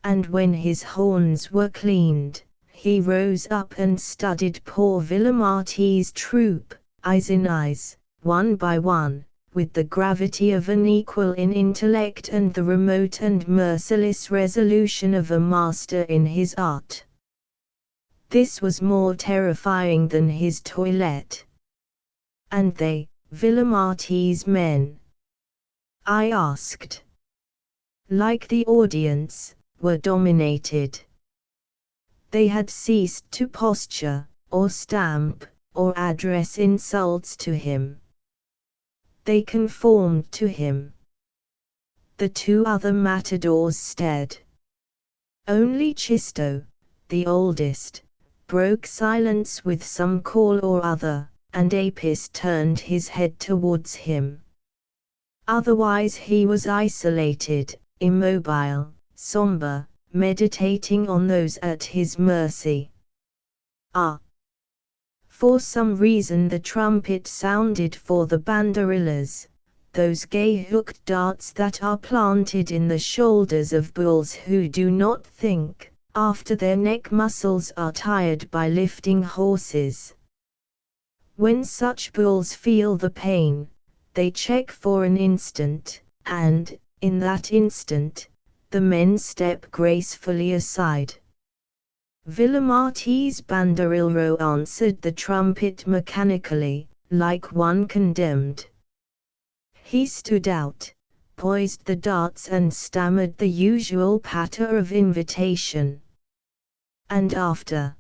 And when his horns were cleaned, he rose up and studied poor Villamarti's troop, eyes in eyes, one by one, with the gravity of an equal in intellect and the remote and merciless resolution of a master in his art. This was more terrifying than his toilet. And they, Villamarti's men? I asked. Like the audience, were dominated. They had ceased to posture, or stamp, or address insults to him. They conformed to him. The two other matadors stared. Only Chisto, the oldest, broke silence with some call or other, and Apis turned his head towards him. Otherwise he was isolated, immobile, somber, meditating on those at his mercy. For some reason the trumpet sounded for the banderillas, those gay hooked darts that are planted in the shoulders of bulls who do not think, after their neck muscles are tired by lifting horses. When such bulls feel the pain, they check for an instant, and, in that instant, the men step gracefully aside. Villamarti's banderillo answered the trumpet mechanically, like one condemned. He stood out, poised the darts and stammered the usual patter of invitation. And after.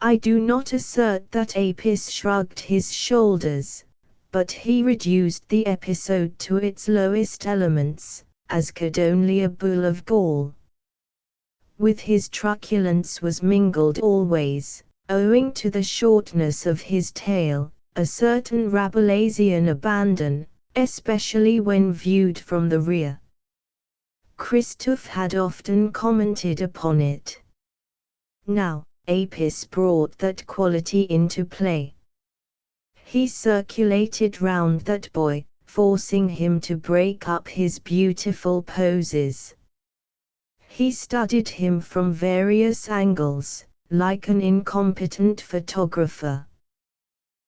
I do not assert that Apis shrugged his shoulders, but he reduced the episode to its lowest elements, as could only a bull of Gaul. With his truculence was mingled always, owing to the shortness of his tail, a certain Rabelaisian abandon, especially when viewed from the rear. Christophe had often commented upon it. Now, Apis brought that quality into play. He circulated round that boy, forcing him to break up his beautiful poses. He studied him from various angles, like an incompetent photographer.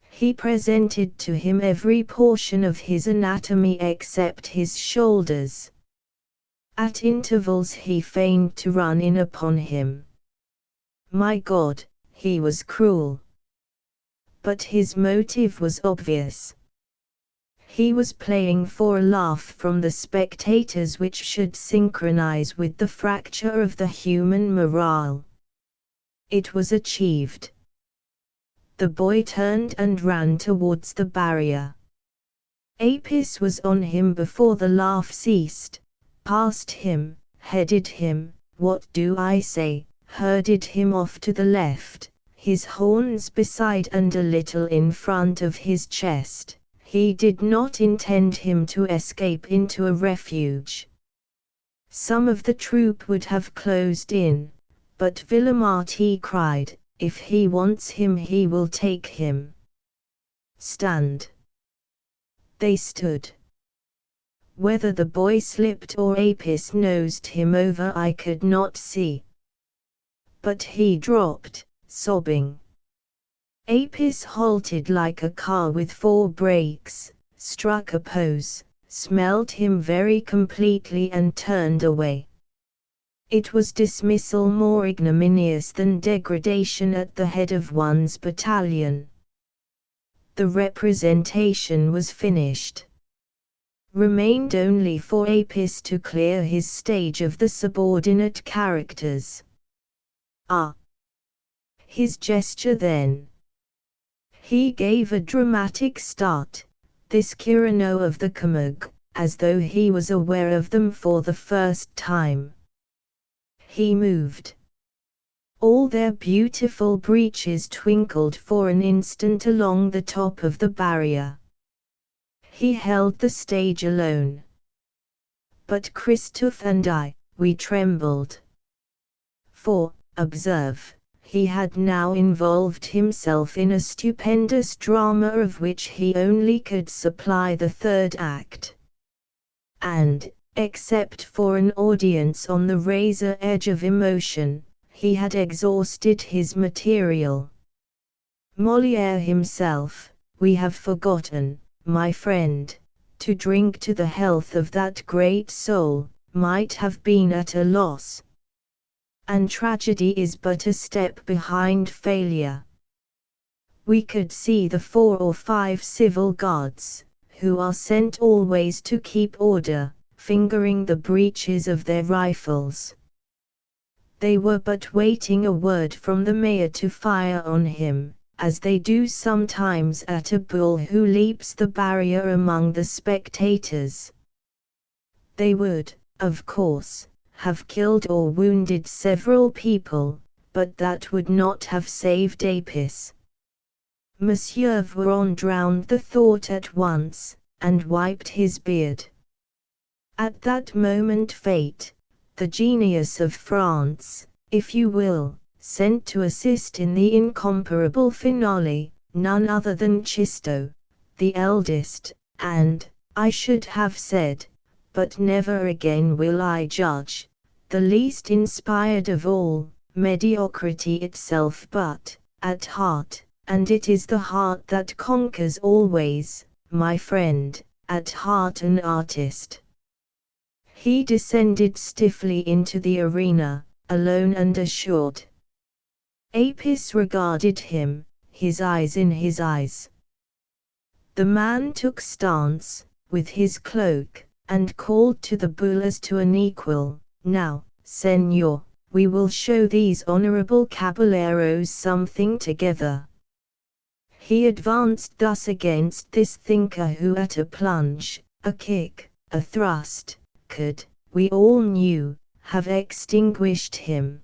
He presented to him every portion of his anatomy except his shoulders. At intervals he feigned to run in upon him. My God, he was cruel. But his motive was obvious. He was playing for a laugh from the spectators which should synchronize with the fracture of the human morale. It was achieved. The boy turned and ran towards the barrier. Apis was on him before the laugh ceased, passed him, headed him, what do I say, herded him off to the left, his horns beside and a little in front of his chest. He did not intend him to escape into a refuge. Some of the troop would have closed in, but Villamarti cried, if he wants him he will take him. Stand. They stood. Whether the boy slipped or Apis nosed him over I could not see. But he dropped, sobbing. Apis halted like a car with four brakes, struck a pose, smelled him very completely and turned away. It was dismissal more ignominious than degradation at the head of one's battalion. The representation was finished. Remained only for Apis to clear his stage of the subordinate characters. His gesture then. He gave a dramatic start, this Cyrano of the Camargue, as though he was aware of them for the first time. He moved. All their beautiful breeches twinkled for an instant along the top of the barrier. He held the stage alone. But Christophe and I, we trembled. For, observe, he had now involved himself in a stupendous drama of which he only could supply the third act. And, except for an audience on the razor edge of emotion, he had exhausted his material. Molière himself, we have forgotten, my friend, to drink to the health of that great soul, might have been at a loss. and tragedy is but a step behind failure. We could see the 4 or 5 civil guards, who are sent always to keep order, fingering the breeches of their rifles. They were but waiting a word from the mayor to fire on him, as they do sometimes at a bull who leaps the barrier among the spectators. They would, of course, have killed or wounded several people, but that would not have saved Apis. Monsieur Varon drowned the thought at once, and wiped his beard. At that moment fate, the genius of France, if you will, sent to assist in the incomparable finale, none other than Chisto, the eldest, and, I should have said, but never again will I judge, the least inspired of all, mediocrity itself, but, at heart, and it is the heart that conquers always, my friend, at heart an artist. He descended stiffly into the arena, alone and assured. Apis regarded him, his eyes in his eyes. The man took stance, with his cloak, and called to the bull as to an equal, "Now, Señor, we will show these honorable caballeros something together." He advanced thus against this thinker who at a plunge, a kick, a thrust, could, we all knew, have extinguished him.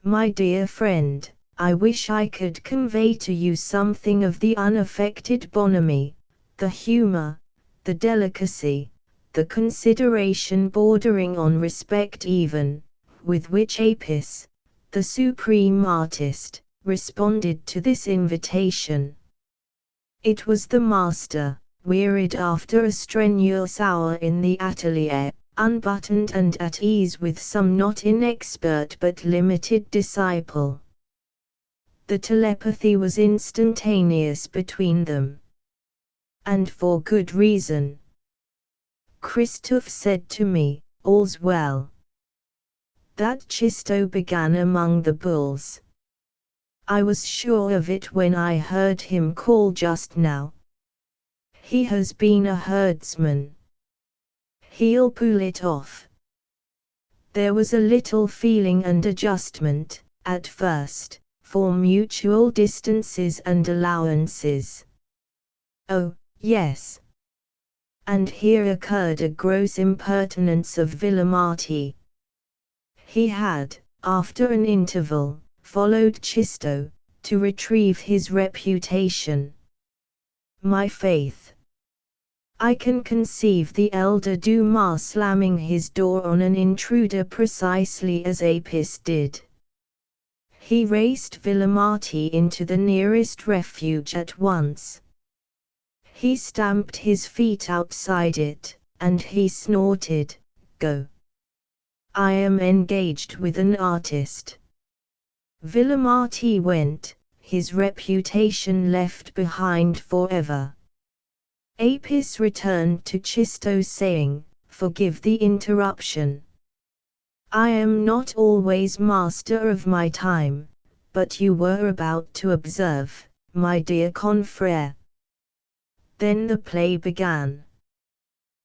My dear friend, I wish I could convey to you something of the unaffected bonhomie, the humor, the delicacy, the consideration bordering on respect even, with which Apis, the supreme artist, responded to this invitation. It was the master, wearied after a strenuous hour in the atelier, unbuttoned and at ease with some not inexpert but limited disciple. The telepathy was instantaneous between them. And for good reason. Christophe said to me, "All's well." That Chisto began among the bulls. I was sure of it when I heard him call just now. He has been a herdsman. He'll pull it off. There was a little feeling and adjustment, at first, for mutual distances and allowances. Oh, yes. And here occurred a gross impertinence of Villamarti. He had, after an interval, followed Chisto, to retrieve his reputation. My faith! I can conceive the elder Dumas slamming his door on an intruder precisely as Apis did. He raced Villamarti into the nearest refuge at once. He stamped his feet outside it, and he snorted, "Go! I am engaged with an artist." Villamarti went, his reputation left behind forever. Apis returned to Chisto saying, "Forgive the interruption. I am not always master of my time, but you were about to observe, my dear confrère." Then the play began.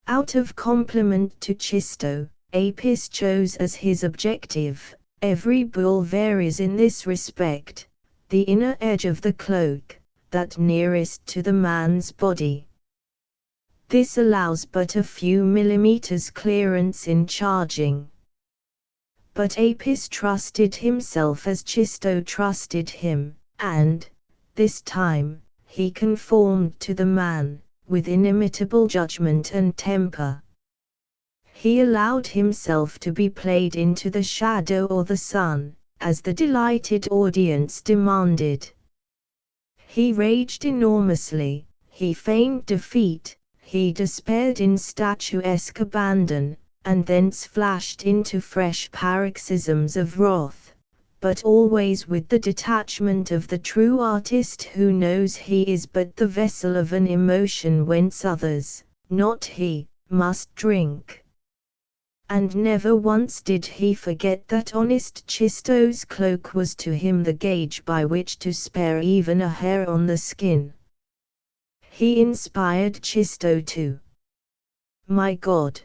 Out of compliment to Chisto, Apis chose as his objective, every bull varies in this respect, the inner edge of the cloak, that nearest to the man's body. This allows but a few millimeters clearance in charging. But Apis trusted himself as Chisto trusted him, and, this time, he conformed to the man, with inimitable judgment and temper. He allowed himself to be played into the shadow or the sun, as the delighted audience demanded. He raged enormously, he feigned defeat, he despaired in statuesque abandon, and thence flashed into fresh paroxysms of wrath, but always with the detachment of the true artist who knows he is but the vessel of an emotion whence others, not he, must drink. and never once did he forget that honest Chisto's cloak was to him the gauge by which to spare even a hair on the skin. He inspired Chisto too. My God!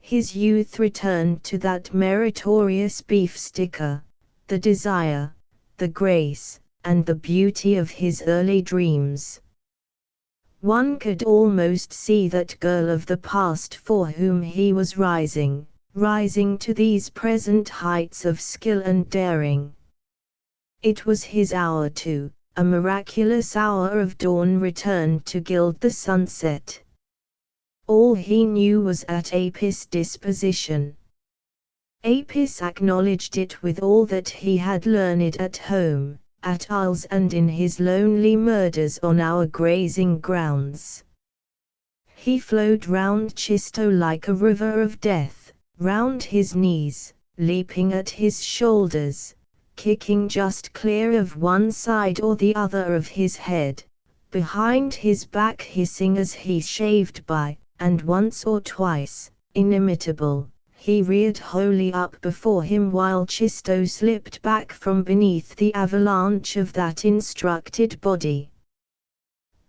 His youth returned to that meritorious beef-sticker, the desire, the grace, and the beauty of his early dreams. One could almost see that girl of the past for whom he was rising to these present heights of skill and daring. It was his hour too, a miraculous hour of dawn returned to gild the sunset. All he knew was at Apis' disposition. Apis acknowledged it with all that he had learned at home, at Isles and in his lonely murders on our grazing grounds. He flowed round Chisto like a river of death, round his knees, leaping at his shoulders, kicking just clear of one side or the other of his head, behind his back hissing as he shaved by, and once or twice, inimitable, he reared wholly up before him while Chisto slipped back from beneath the avalanche of that instructed body.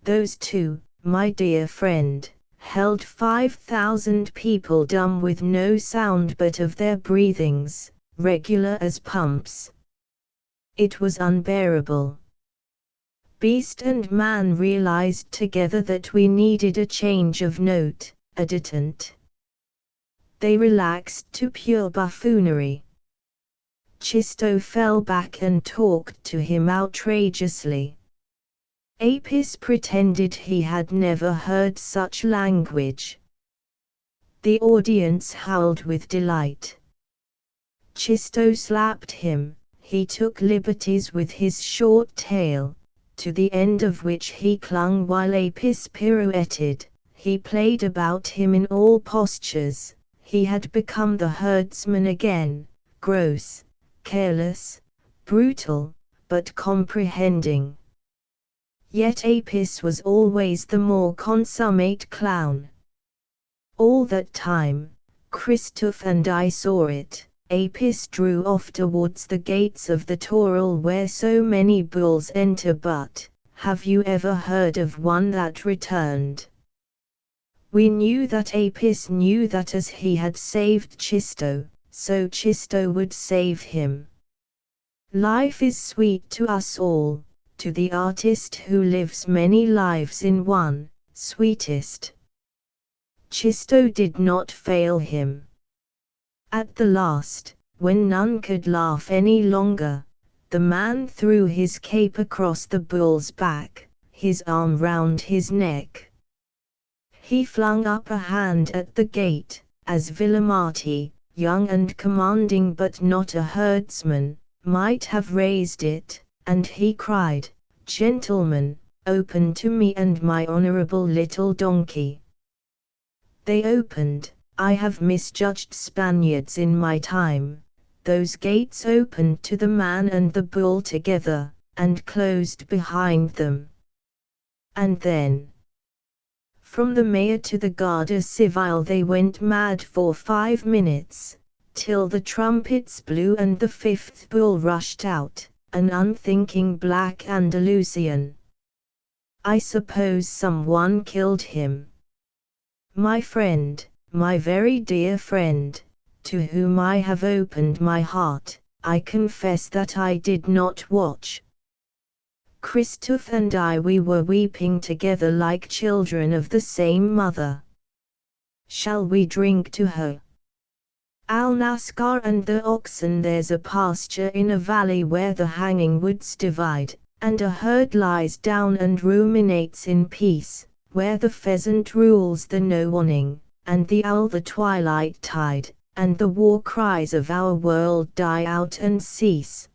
Those two, my dear friend, held 5,000 people dumb with no sound but of their breathings, regular as pumps. It was unbearable. Beast and man realized together that we needed a change of note, a detente. They relaxed to pure buffoonery. Chisto fell back and talked to him outrageously. Apis pretended he had never heard such language. The audience howled with delight. Chisto slapped him, he took liberties with his short tail, to the end of which he clung while Apis pirouetted. He played about him in all postures. He had become the herdsman again, gross, careless, brutal, but comprehending. Yet Apis was always the more consummate clown. All that time, Christophe and I saw it, Apis drew off towards the gates of the Taural where so many bulls enter, but, have you ever heard of one that returned? We knew that Apis knew that as he had saved Chisto, so Chisto would save him. Life is sweet to us all, to the artist who lives many lives in one, sweetest. Chisto did not fail him. At the last, when none could laugh any longer, the man threw his cape across the bull's back, his arm round his neck. He flung up a hand at the gate, as Villamati, young and commanding but not a herdsman, might have raised it, and he cried, "Gentlemen, open to me and my honorable little donkey." They opened. I have misjudged Spaniards in my time. Those gates opened to the man and the bull together, and closed behind them. And then, from the mayor to the Guardia Civil they went mad for 5 minutes, till the trumpets blew and the fifth bull rushed out, an unthinking black Andalusian. I suppose someone killed him. My friend, my very dear friend, to whom I have opened my heart, I confess that I did not watch. Christophe and I, we were weeping together like children of the same mother. Shall we drink to her? Al-Naskar and the oxen. There's a pasture in a valley where the hanging woods divide, and a herd lies down and ruminates in peace, where the pheasant rules the no-warning, and the owl the twilight tide, and the war cries of our world die out and cease.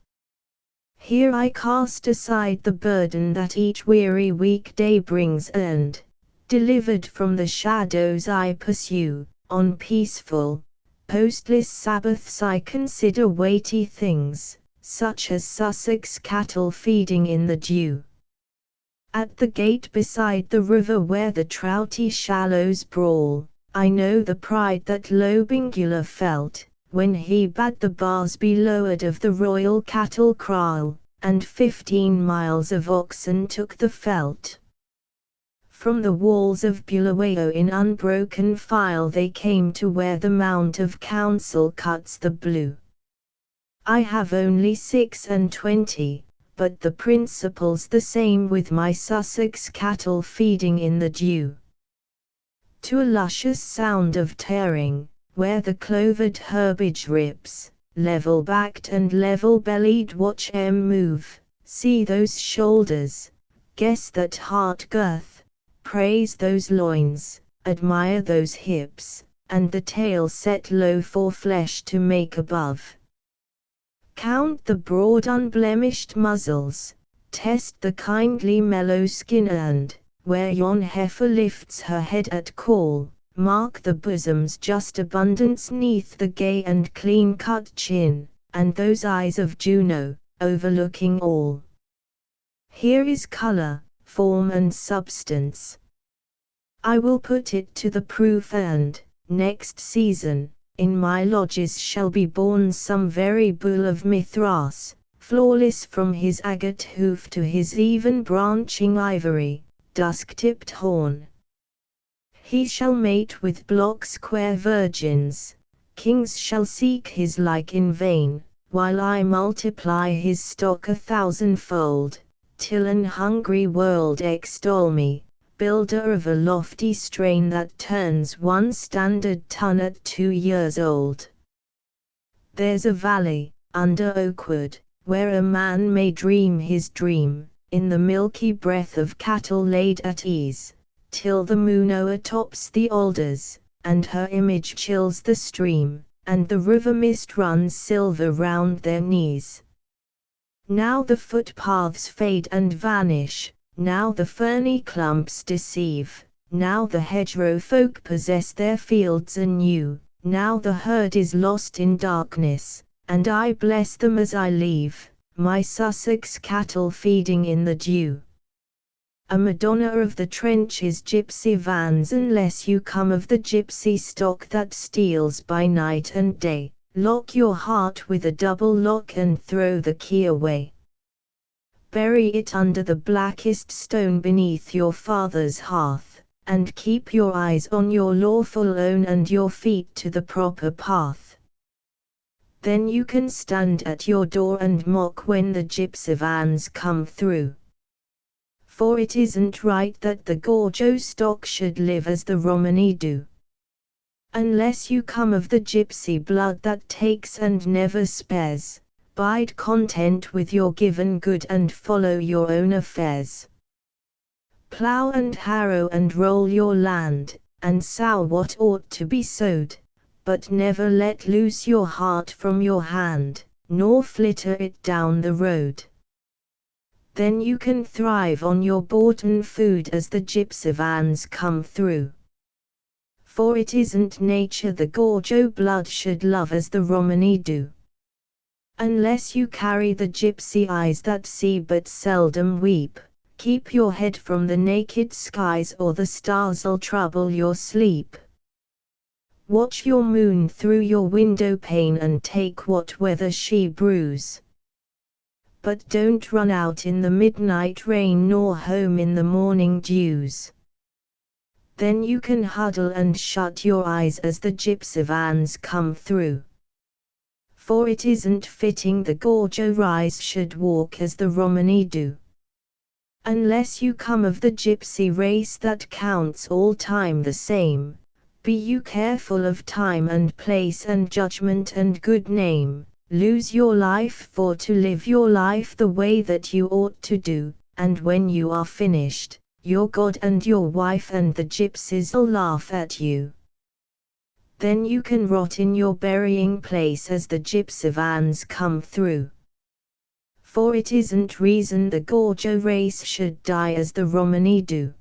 Here I cast aside the burden that each weary weekday brings, and, delivered from the shadows I pursue, on peaceful, postless Sabbaths I consider weighty things, such as Sussex cattle feeding in the dew. At the gate beside the river where the trouty shallows brawl, I know the pride that Lobengula felt, when he bade the bars be lowered of the royal cattle kraal, and 15 miles of oxen took the veldt. From the walls of Bulawayo in unbroken file they came to where the Mount of Council cuts the blue. I have only 26, but the principle's the same with my Sussex cattle feeding in the dew. To a luscious sound of tearing, where the clovered herbage rips, level-backed and level-bellied watch 'em move, see those shoulders, guess that heart girth, praise those loins, admire those hips, and the tail set low for flesh to make above. Count the broad unblemished muzzles, test the kindly mellow skin and, where yon heifer lifts her head at call, mark the bosom's just abundance neath the gay and clean-cut chin, and those eyes of Juno, overlooking all. Here is colour, form and substance. I will put it to the proof and, next season, in my lodges shall be born some very bull of Mithras, flawless from his agate hoof to his even branching ivory, dusk-tipped horn. He shall mate with block-square virgins, kings shall seek his like in vain, while I multiply his stock 1,000-fold, till an hungry world extol me, builder of a lofty strain that turns 1 standard ton at 2 years old. There's a valley, under Oakwood, where a man may dream his dream, in the milky breath of cattle laid at ease, till the moon o'ertops the alders, and her image chills the stream, and the river mist runs silver round their knees. Now the footpaths fade and vanish, now the ferny clumps deceive, now the hedgerow folk possess their fields anew, now the herd is lost in darkness, and I bless them as I leave, my Sussex cattle feeding in the dew. A Madonna of the trenches gypsy vans unless you come of the gypsy stock that steals by night and day, lock your heart with a double lock and throw the key away. Bury it under the blackest stone beneath your father's hearth, and keep your eyes on your lawful own and your feet to the proper path. Then you can stand at your door and mock when the gypsy vans come through. For it isn't right that the Gorgo stock should live as the Romany do. Unless you come of the gypsy blood that takes and never spares, bide content with your given good and follow your own affairs. Plough and harrow and roll your land, and sow what ought to be sowed, but never let loose your heart from your hand, nor flitter it down the road. Then you can thrive on your boughten food as the gypsy vans come through. For it isn't nature the Gorgo blood should love as the Romany do. Unless you carry the gypsy eyes that see but seldom weep, keep your head from the naked skies or the stars'll trouble your sleep. Watch your moon through your window pane and take what weather she brews. But don't run out in the midnight rain nor home in the morning dews. Then you can huddle and shut your eyes as the gypsy vans come through. For it isn't fitting the Gorgo rise should walk as the Romany do. Unless you come of the gypsy race that counts all time the same, be you careful of time and place and judgment and good name, lose your life for to live your life the way that you ought to do, and when you are finished, your God and your wife and the gypsies'll laugh at you. Then you can rot in your burying place as the gypsy vans come through. For it isn't reason the Gorgo race should die as the Romany do.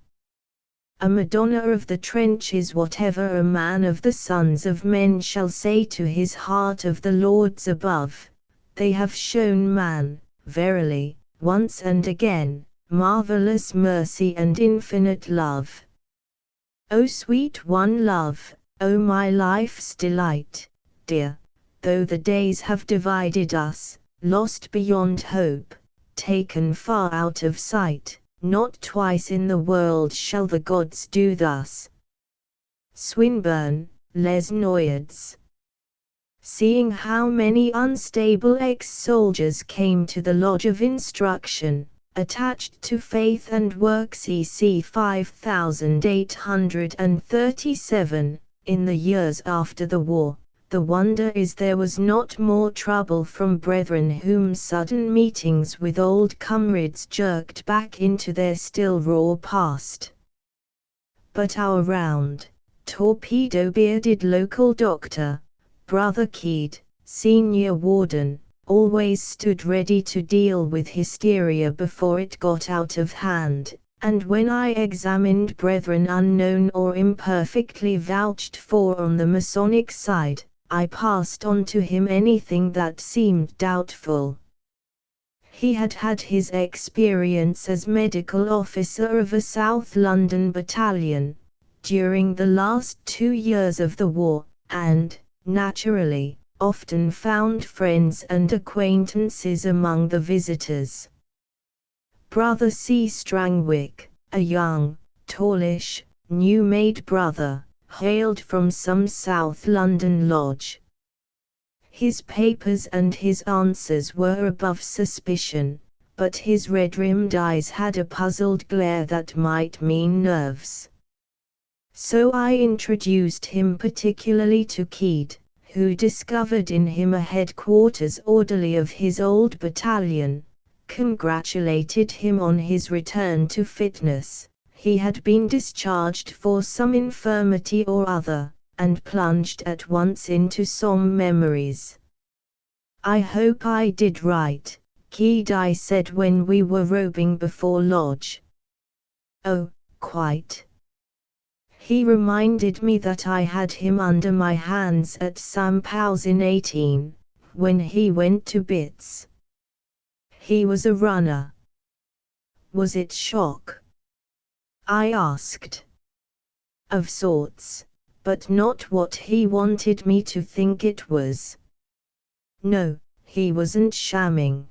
A Madonna of the trenches whatever a man of the sons of men shall say to his heart of the lords above, they have shown man, verily, once and again, marvelous mercy and infinite love. O sweet one love, O my life's delight, dear, though the days have divided us, lost beyond hope, taken far out of sight, not twice in the world shall the gods do thus. Swinburne, Les Noyades. Seeing how many unstable ex-soldiers came to the Lodge of Instruction, attached to Faith and Works EC 5837, in the years after the war, the wonder is there was not more trouble from brethren whom sudden meetings with old comrades jerked back into their still raw past. But our round, torpedo-bearded local doctor, Brother Keed, senior warden, always stood ready to deal with hysteria before it got out of hand, and when I examined brethren unknown or imperfectly vouched for on the Masonic side, I passed on to him anything that seemed doubtful. He had had his experience as medical officer of a South London battalion, during the last 2 years of the war, and, naturally, often found friends and acquaintances among the visitors. Brother C. Strangwick, a young, tallish, new-made brother, hailed from some South London lodge. His papers and his answers were above suspicion, but his red-rimmed eyes had a puzzled glare that might mean nerves. So I introduced him particularly to Keed, who discovered in him a headquarters orderly of his old battalion, congratulated him on his return to fitness. He had been discharged for some infirmity or other, and plunged at once into some memories. I hope I did right, Keed, I said when we were robing before lodge. Oh, quite. He reminded me that I had him under my hands at Sam Powell's in 18, when he went to bits. He was a runner. Was it shock? I asked. Of sorts, but not what he wanted me to think it was. No, he wasn't shamming.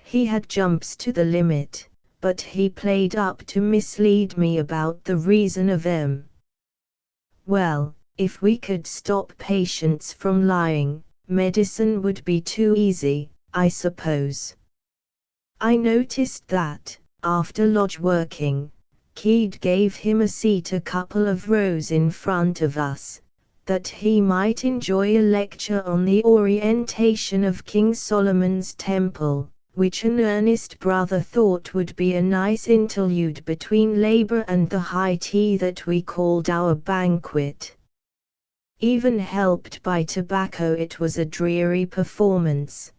He had jumps to the limit, but he played up to mislead me about the reason of them. Well, if we could stop patients from lying, medicine would be too easy, I suppose. I noticed that, after lodge working, Keed gave him a seat a couple of rows in front of us, that he might enjoy a lecture on the orientation of King Solomon's Temple, which an earnest brother thought would be a nice interlude between labor and the high tea that we called our banquet. Even helped by tobacco, it was a dreary performance.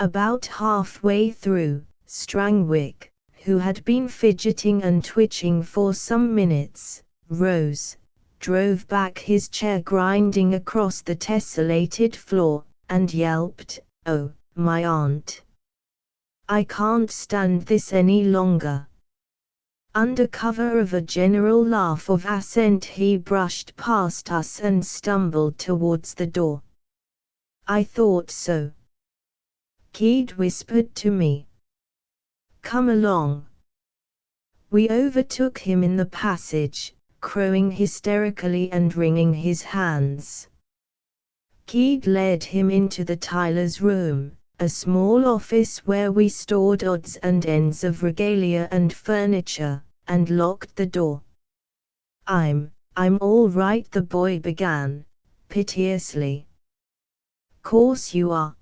About halfway through, Strangwick, who had been fidgeting and twitching for some minutes, rose, drove back his chair grinding across the tessellated floor, and yelped, "Oh, my aunt! I can't stand this any longer." Under cover of a general laugh of assent, he brushed past us and stumbled towards the door. "I thought so," Keed whispered to me. "Come along." We overtook him in the passage, crowing hysterically and wringing his hands. Keed led him into the Tyler's room, a small office where we stored odds and ends of regalia and furniture, and locked the door. I'm all right," the boy began, piteously. "Course you are."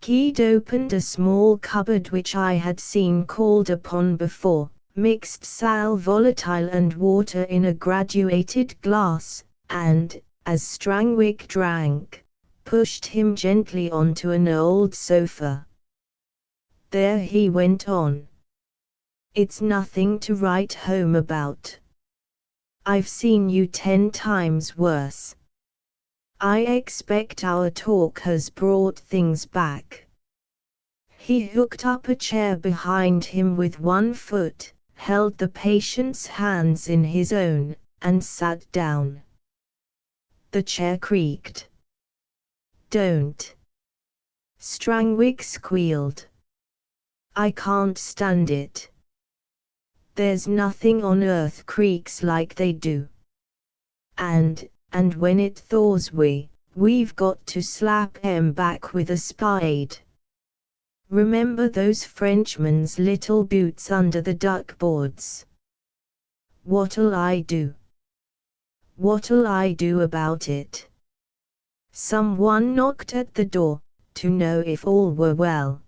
Keed opened a small cupboard which I had seen called upon before, mixed sal volatile and water in a graduated glass, and, as Strangwick drank, pushed him gently onto an old sofa. There he went on. "It's nothing to write home about. I've seen you 10 times worse. I expect our talk has brought things back." He hooked up a chair behind him with one foot, held the patient's hands in his own, and sat down. The chair creaked. "Don't!" Strangwick squealed. "I can't stand it. There's nothing on earth creaks like they do. And when it thaws we've got to slap 'em back with a spade. Remember those Frenchmen's little boots under the duckboards? What'll I do? What'll I do about it?" Someone knocked at the door, to know if all were well.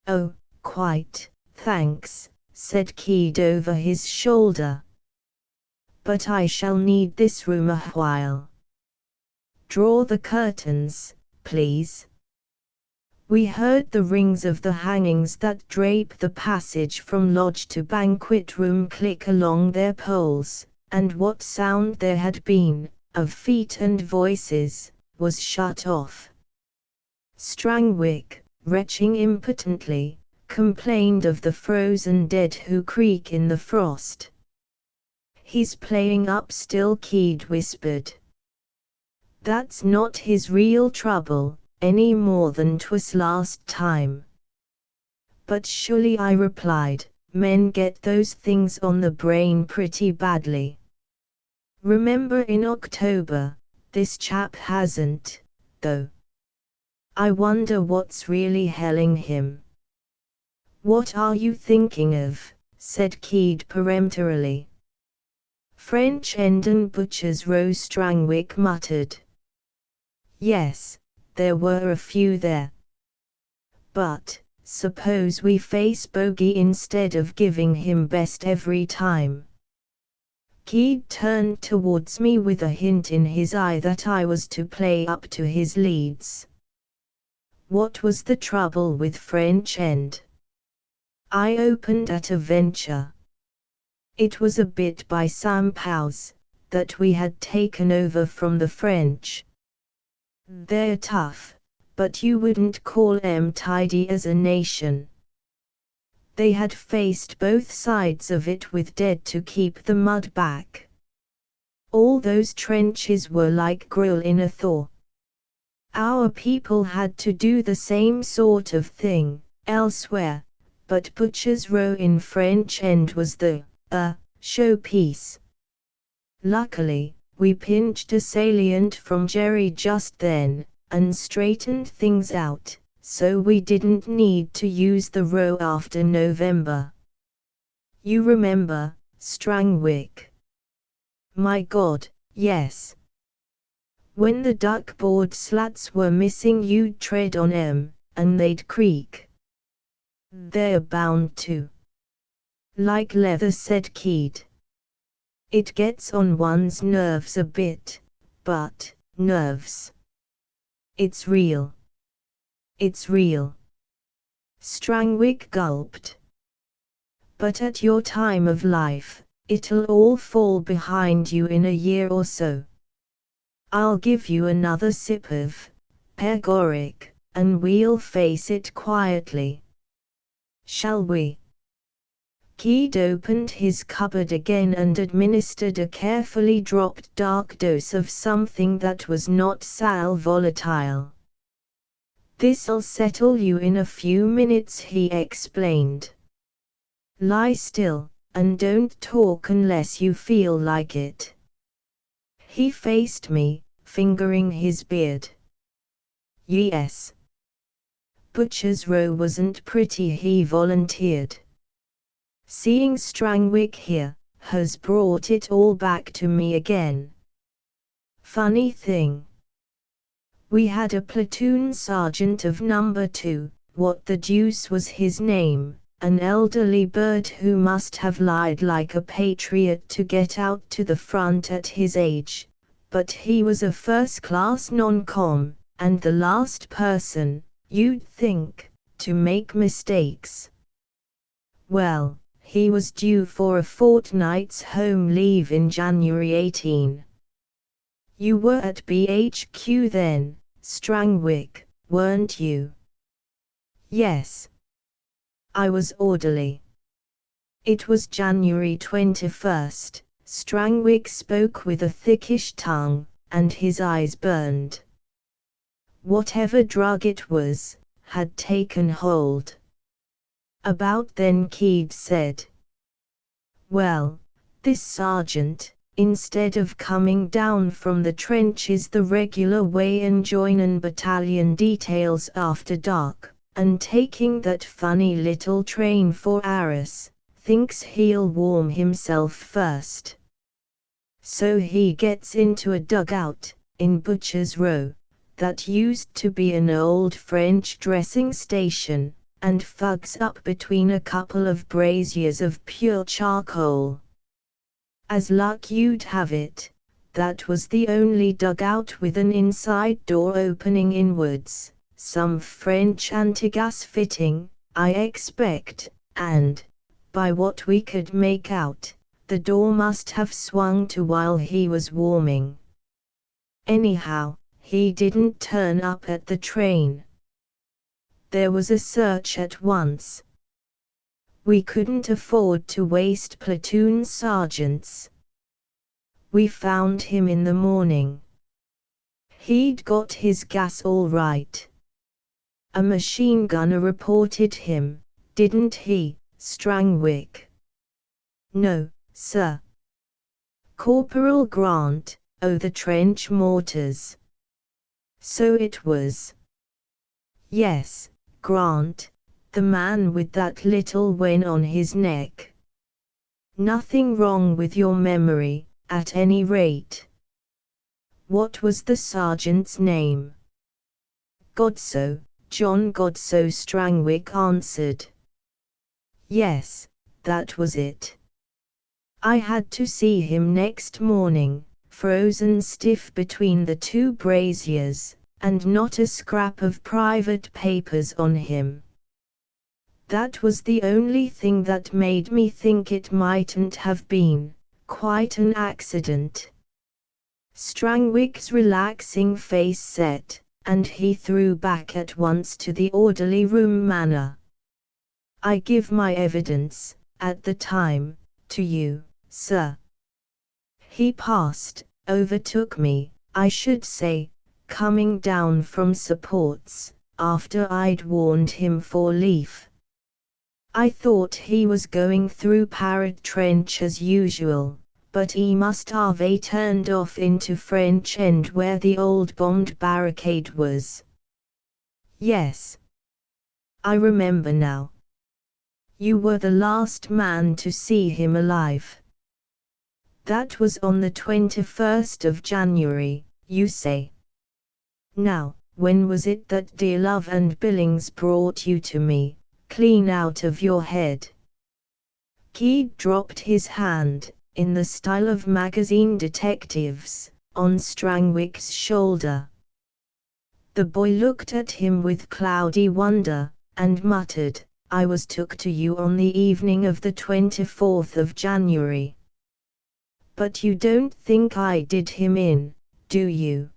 "Oh, quite, thanks," said Keed over his shoulder. "But I shall need this room a while. Draw the curtains, please." We heard the rings of the hangings that drape the passage from lodge to banquet room click along their poles, and what sound there had been, of feet and voices, was shut off. Strangwick, retching impotently, complained of the frozen dead who creak in the frost. "He's playing up still," Keed whispered. "That's not his real trouble, any more than 'twas last time." "But surely," I replied, "men get those things on the brain pretty badly. Remember in October, this chap hasn't, though. I wonder what's really helling him." "What are you thinking of?" said Keed peremptorily. "French End and Butcher's Row," Strangwick muttered. "Yes, there were a few there. But suppose we face Bogey instead of giving him best every time?" Keed turned towards me with a hint in his eye that I was to play up to his leads. "What was the trouble with French End?" I opened at a venture. "It was a bit by Sam Powers, that we had taken over from the French. They're tough, but you wouldn't call 'em tidy as a nation. They had faced both sides of it with dead to keep the mud back. All those trenches were like gruel in a thaw. Our people had to do the same sort of thing, elsewhere, but Butcher's Row in French End was the showpiece. Luckily, we pinched a salient from Jerry just then, and straightened things out, so we didn't need to use the row after November. You remember, Strangwick?" "My God, yes. When the duckboard slats were missing you'd tread on 'em, and they'd creak." "They're bound to. Like leather," said Keed. "It gets on one's nerves a bit, but, nerves. It's real. It's real." Strangwick gulped. "But at your time of life, it'll all fall behind you in a year or so. I'll give you another sip of Pegoric, and we'll face it quietly. Shall we?" Keed opened his cupboard again and administered a carefully dropped dark dose of something that was not sal volatile. "This'll settle you in a few minutes," he explained. "Lie still, and don't talk unless you feel like it." He faced me, fingering his beard. "Yes. Butcher's Row wasn't pretty," he volunteered. "Seeing Strangwick here has brought it all back to me again. Funny thing. We had a platoon sergeant of number 2, what the deuce was his name, an elderly bird who must have lied like a patriot to get out to the front at his age, but he was a first-class non-com, and the last person, you'd think, to make mistakes. Well, he was due for a fortnight's home leave in January 18. You were at BHQ then, Strangwick, weren't you?" "Yes. I was orderly." "It was January 21st, Strangwick spoke with a thickish tongue, and his eyes burned. Whatever drug it was, had taken hold. About then Keed said, "Well, this sergeant, instead of coming down from the trenches the regular way and joinin' battalion details after dark, and taking that funny little train for Arras, thinks he'll warm himself first. So he gets into a dugout, in Butcher's Row, that used to be an old French dressing station, and fugs up between a couple of braziers of pure charcoal. As luck you'd have it, that was the only dugout with an inside door opening inwards, some French anti-gas fitting, I expect, and, by what we could make out, the door must have swung to while he was warming. Anyhow, he didn't turn up at the train. There was a search at once. We couldn't afford to waste platoon sergeants. We found him in the morning. He'd got his gas all right. A machine gunner reported him, didn't he, Strangwick?" "No, sir." "Corporal Grant, the trench mortars." "So it was." "Yes, Grant, the man with that little wen on his neck. Nothing wrong with your memory, at any rate." "What was the sergeant's name?" "Godso, John Godso," Strangwick answered. "Yes, that was it. I had to see him next morning, frozen stiff between the two braziers, and not a scrap of private papers on him. That was the only thing that made me think it mightn't have been quite an accident." Strangwick's relaxing face set, and he threw back at once to the orderly room manner. "I give my evidence, at the time, to you, sir. He overtook me, I should say, coming down from supports, after I'd warned him for leaf. I thought he was going through Parrot Trench as usual, but he must have turned off into French End where the old bombed barricade was." "Yes. I remember now. You were the last man to see him alive. That was on the 21st of January, you say. Now, when was it that dear Love and Billings brought you to me, clean out of your head?" Keed dropped his hand, in the style of magazine detectives, on Strangwick's shoulder. The boy looked at him with cloudy wonder, and muttered, "I was took to you on the evening of the 24th of January. But you don't think I did him in, do you?"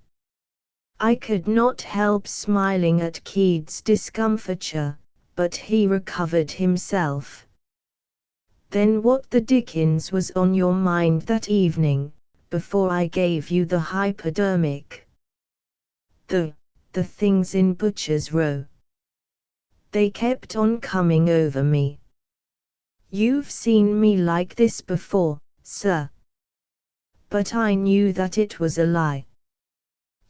I could not help smiling at Keed's discomfiture, but he recovered himself. "Then what the dickens was on your mind that evening, before I gave you the hypodermic?" The things in Butcher's Row. They kept on coming over me." "You've seen me like this before, sir." "But I knew that it was a lie.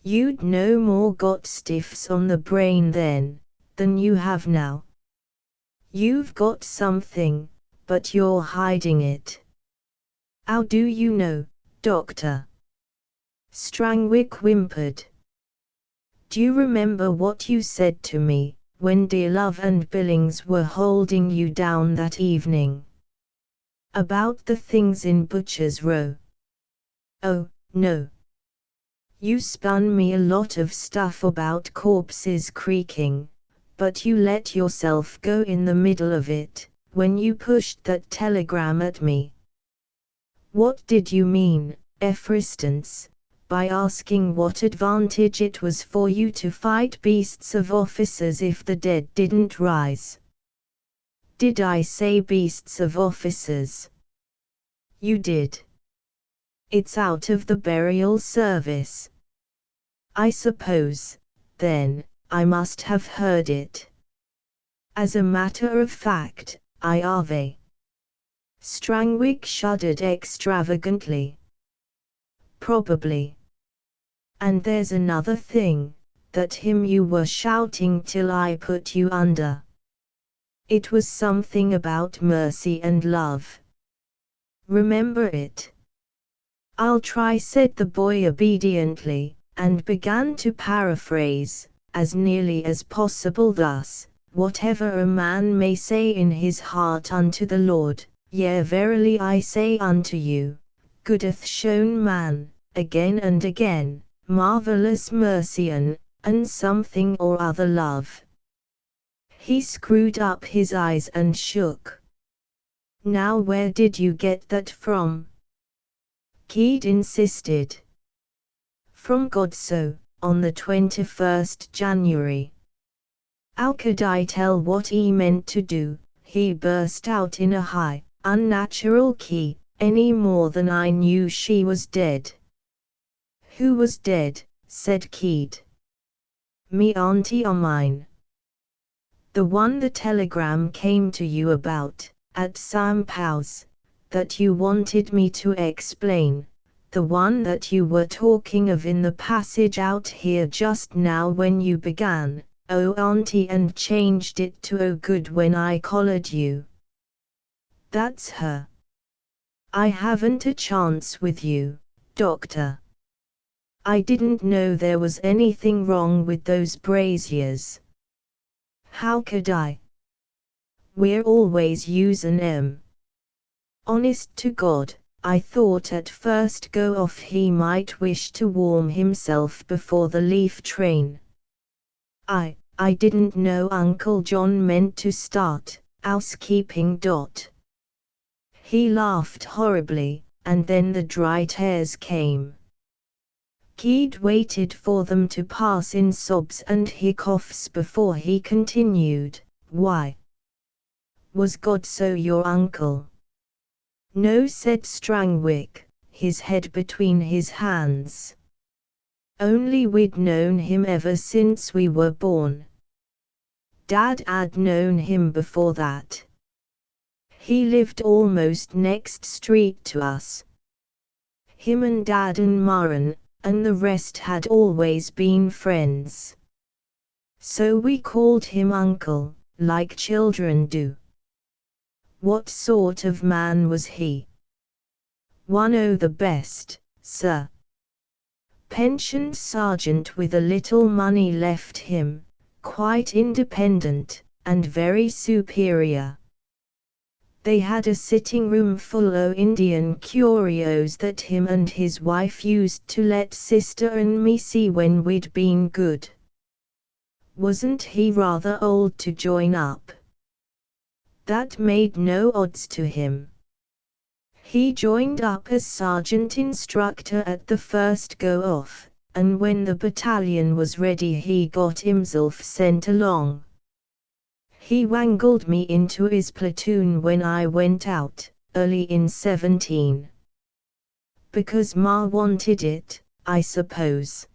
You'd no more got stiffs on the brain then, than you have now. You've got something, but you're hiding it." "How do you know, Doctor?" Strangwick whimpered. "Do you remember what you said to me, when dear Love and Billings were holding you down that evening? About the things in Butcher's Row?" "Oh, no. You spun me a lot of stuff about corpses creaking, but you let yourself go in the middle of it, when you pushed that telegram at me." "What did you mean, for instance, by asking what advantage it was for you to fight beasts of officers if the dead didn't rise?" "Did I say beasts of officers?" "You did." It's out of the burial service. I suppose, then, I must have heard it. As a matter of fact, Ave. Strangwick shuddered extravagantly. Probably. And there's another thing, that hymn you were shouting till I put you under. It was something about mercy and love. Remember it? I'll try, said the boy obediently, and began to paraphrase, as nearly as possible thus: whatever a man may say in his heart unto the Lord, yea verily I say unto you, God hath shown man, again and again, marvelous mercy and something or other love. He screwed up his eyes and shook. Now where did you get that from? Keed insisted. From God, so, on the 21st January. How could I tell what he meant to do? He burst out in a high, unnatural key, any more than I knew she was dead. Who was dead? Said Keed. Me auntie or mine. The one the telegram came to you about, at Sam Powell's, that you wanted me to explain, the one that you were talking of in the passage out here just now when you began, oh auntie, and changed it to oh good when I collared you. That's her. I haven't a chance with you, doctor. I didn't know there was anything wrong with those braziers. How could I? We're always using 'em. Honest to God, I thought at first go off he might wish to warm himself before the leaf train. I didn't know Uncle John meant to start housekeeping. He laughed horribly, and then the dry tears came. Keed waited for them to pass in sobs and hiccoughs before he continued, why? Was God so your uncle? No, said Strangwick, his head between his hands. Only we'd known him ever since we were born. Dad had known him before that. He lived almost next street to us. Him and Dad and Maren, and the rest had always been friends. So we called him Uncle, like children do. What sort of man was he? One o' the best, sir. Pensioned sergeant with a little money left him, quite independent, and very superior. They had a sitting room full o' Indian curios that him and his wife used to let sister and me see when we'd been good. Wasn't he rather old to join up? That made no odds to him. He joined up as sergeant instructor at the first go-off, and when the battalion was ready he got himself sent along. He wangled me into his platoon when I went out, early in 17. Because Ma wanted it, I suppose.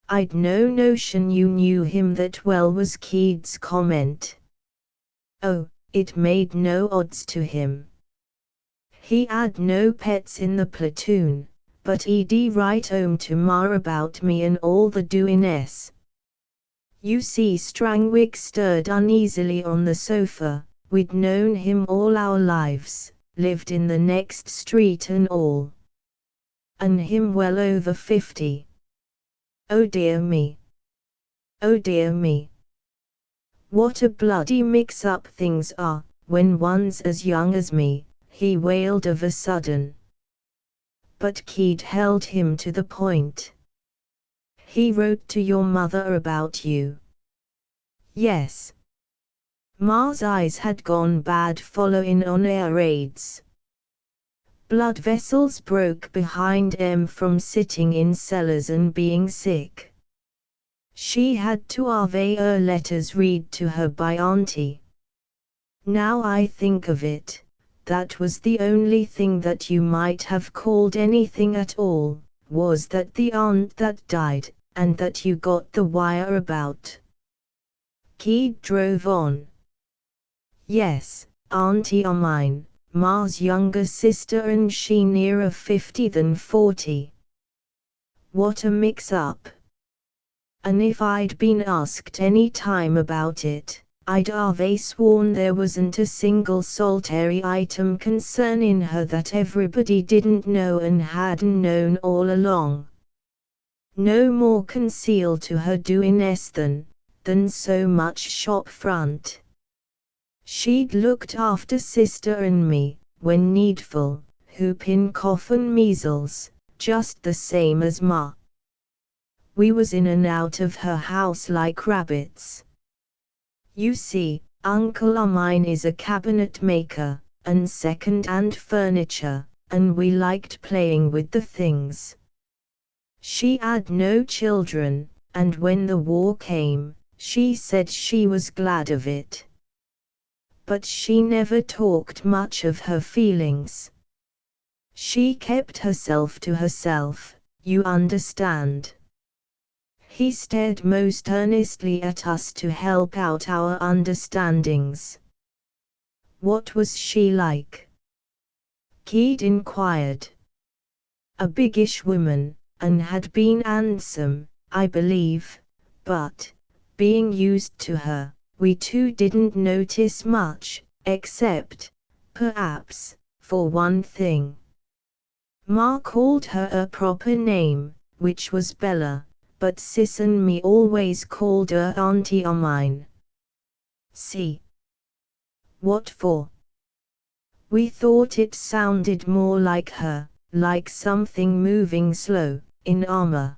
I'd no notion you knew him that well, was Keed's comment. Oh, it made no odds to him. He had no pets in the platoon, but he'd write home to Ma about me and all the doiness. You see, Strangwick stirred uneasily on the sofa. We'd known him all our lives, lived in the next street and all. And him well over 50. Oh dear me. Oh dear me. What a bloody mix-up things are, when one's as young as me, he wailed of a sudden. But Keed held him to the point. He wrote to your mother about you. Yes. Ma's eyes had gone bad following on air raids. Blood vessels broke behind em from sitting in cellars and being sick. She had to have her letters read to her by auntie. Now I think of it, that was the only thing that you might have called anything at all, was that the aunt that died, and that you got the wire about. Keed drove on. Yes, Auntie are mine, Ma's younger sister, and she nearer 50 than 40. What a mix-up. And if I'd been asked any time about it, I'd have sworn there wasn't a single solitary item concerning her that everybody didn't know and hadn't known all along. No more concealed to her doiness than so much shop front. She'd looked after sister and me, when needful, whooping cough and measles, just the same as Ma. We was in and out of her house like rabbits. You see, Uncle Armine is a cabinet maker, and second-hand furniture, and we liked playing with the things. She had no children, and when the war came, she said she was glad of it. But she never talked much of her feelings. She kept herself to herself, you understand. He stared most earnestly at us to help out our understandings. What was she like? Keed inquired. A biggish woman, and had been handsome, I believe, but, being used to her, we two didn't notice much, except, perhaps, for one thing. Ma called her a proper name, which was Bella, but Sis and me always called her Auntie Armine. See? What for? We thought it sounded more like her, like something moving slow, in armor.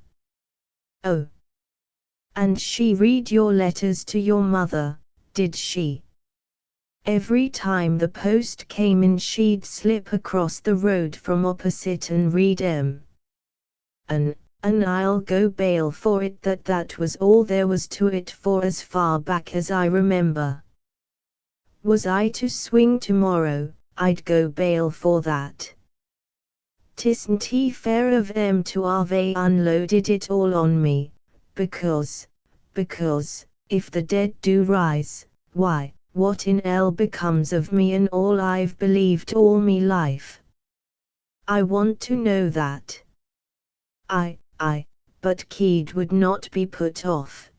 Oh. And she read your letters to your mother, did she? Every time the post came in she'd slip across the road from opposite and read 'em. And I'll go bail for it that was all there was to it for as far back as I remember. Was I to swing tomorrow, I'd go bail for that. 'Tisn't fair of 'em to have unloaded it all on me, because, if the dead do rise, why, what in hell becomes of me and all I've believed all me life? I want to know that. But Keed would not be put off.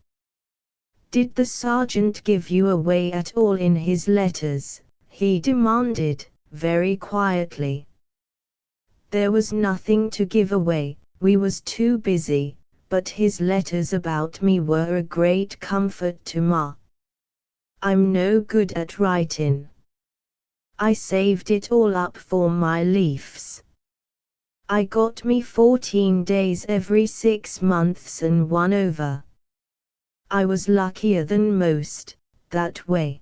Did the sergeant give you away at all in his letters? He demanded, very quietly. There was nothing to give away, we was too busy, but his letters about me were a great comfort to Ma. I'm no good at writing. I saved it all up for my leafs. I got me 14 days every 6 months and one over. I was luckier than most, that way.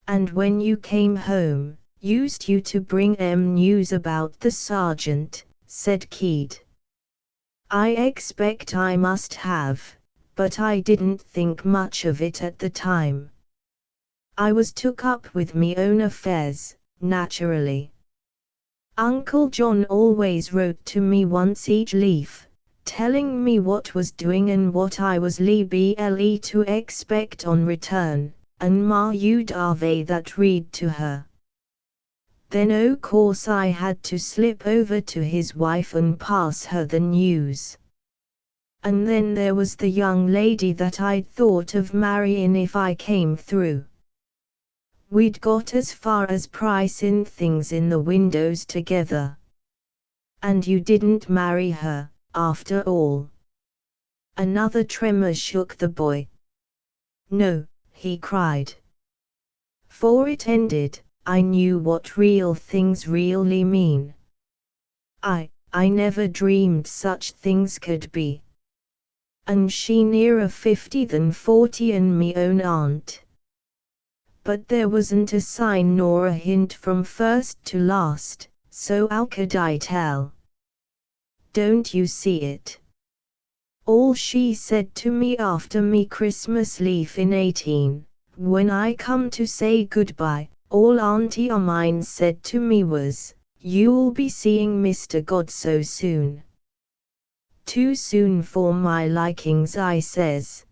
And when you came home, used you to bring news about the sergeant, said Keed. I expect I must have, but I didn't think much of it at the time. I was took up with me own affairs, naturally. Uncle John always wrote to me once each leaf, telling me what was doing and what I was liable to expect on return, and Ma you'd have that read to her. Then o' course I had to slip over to his wife and pass her the news. And then there was the young lady that I'd thought of marrying if I came through. We'd got as far as pricing things in the windows together. And you didn't marry her, after all. Another tremor shook the boy. No, he cried. For it ended, I knew what real things really mean. I never dreamed such things could be. And she nearer 50 than 40 and me own aunt. But there wasn't a sign nor a hint from first to last, so how could I tell? Don't you see it? All she said to me after me Christmas leave in 18, when I come to say goodbye, All Auntie Ermine said to me was, "You'll be seeing Mr. God so soon." "Too soon for my likings," I says.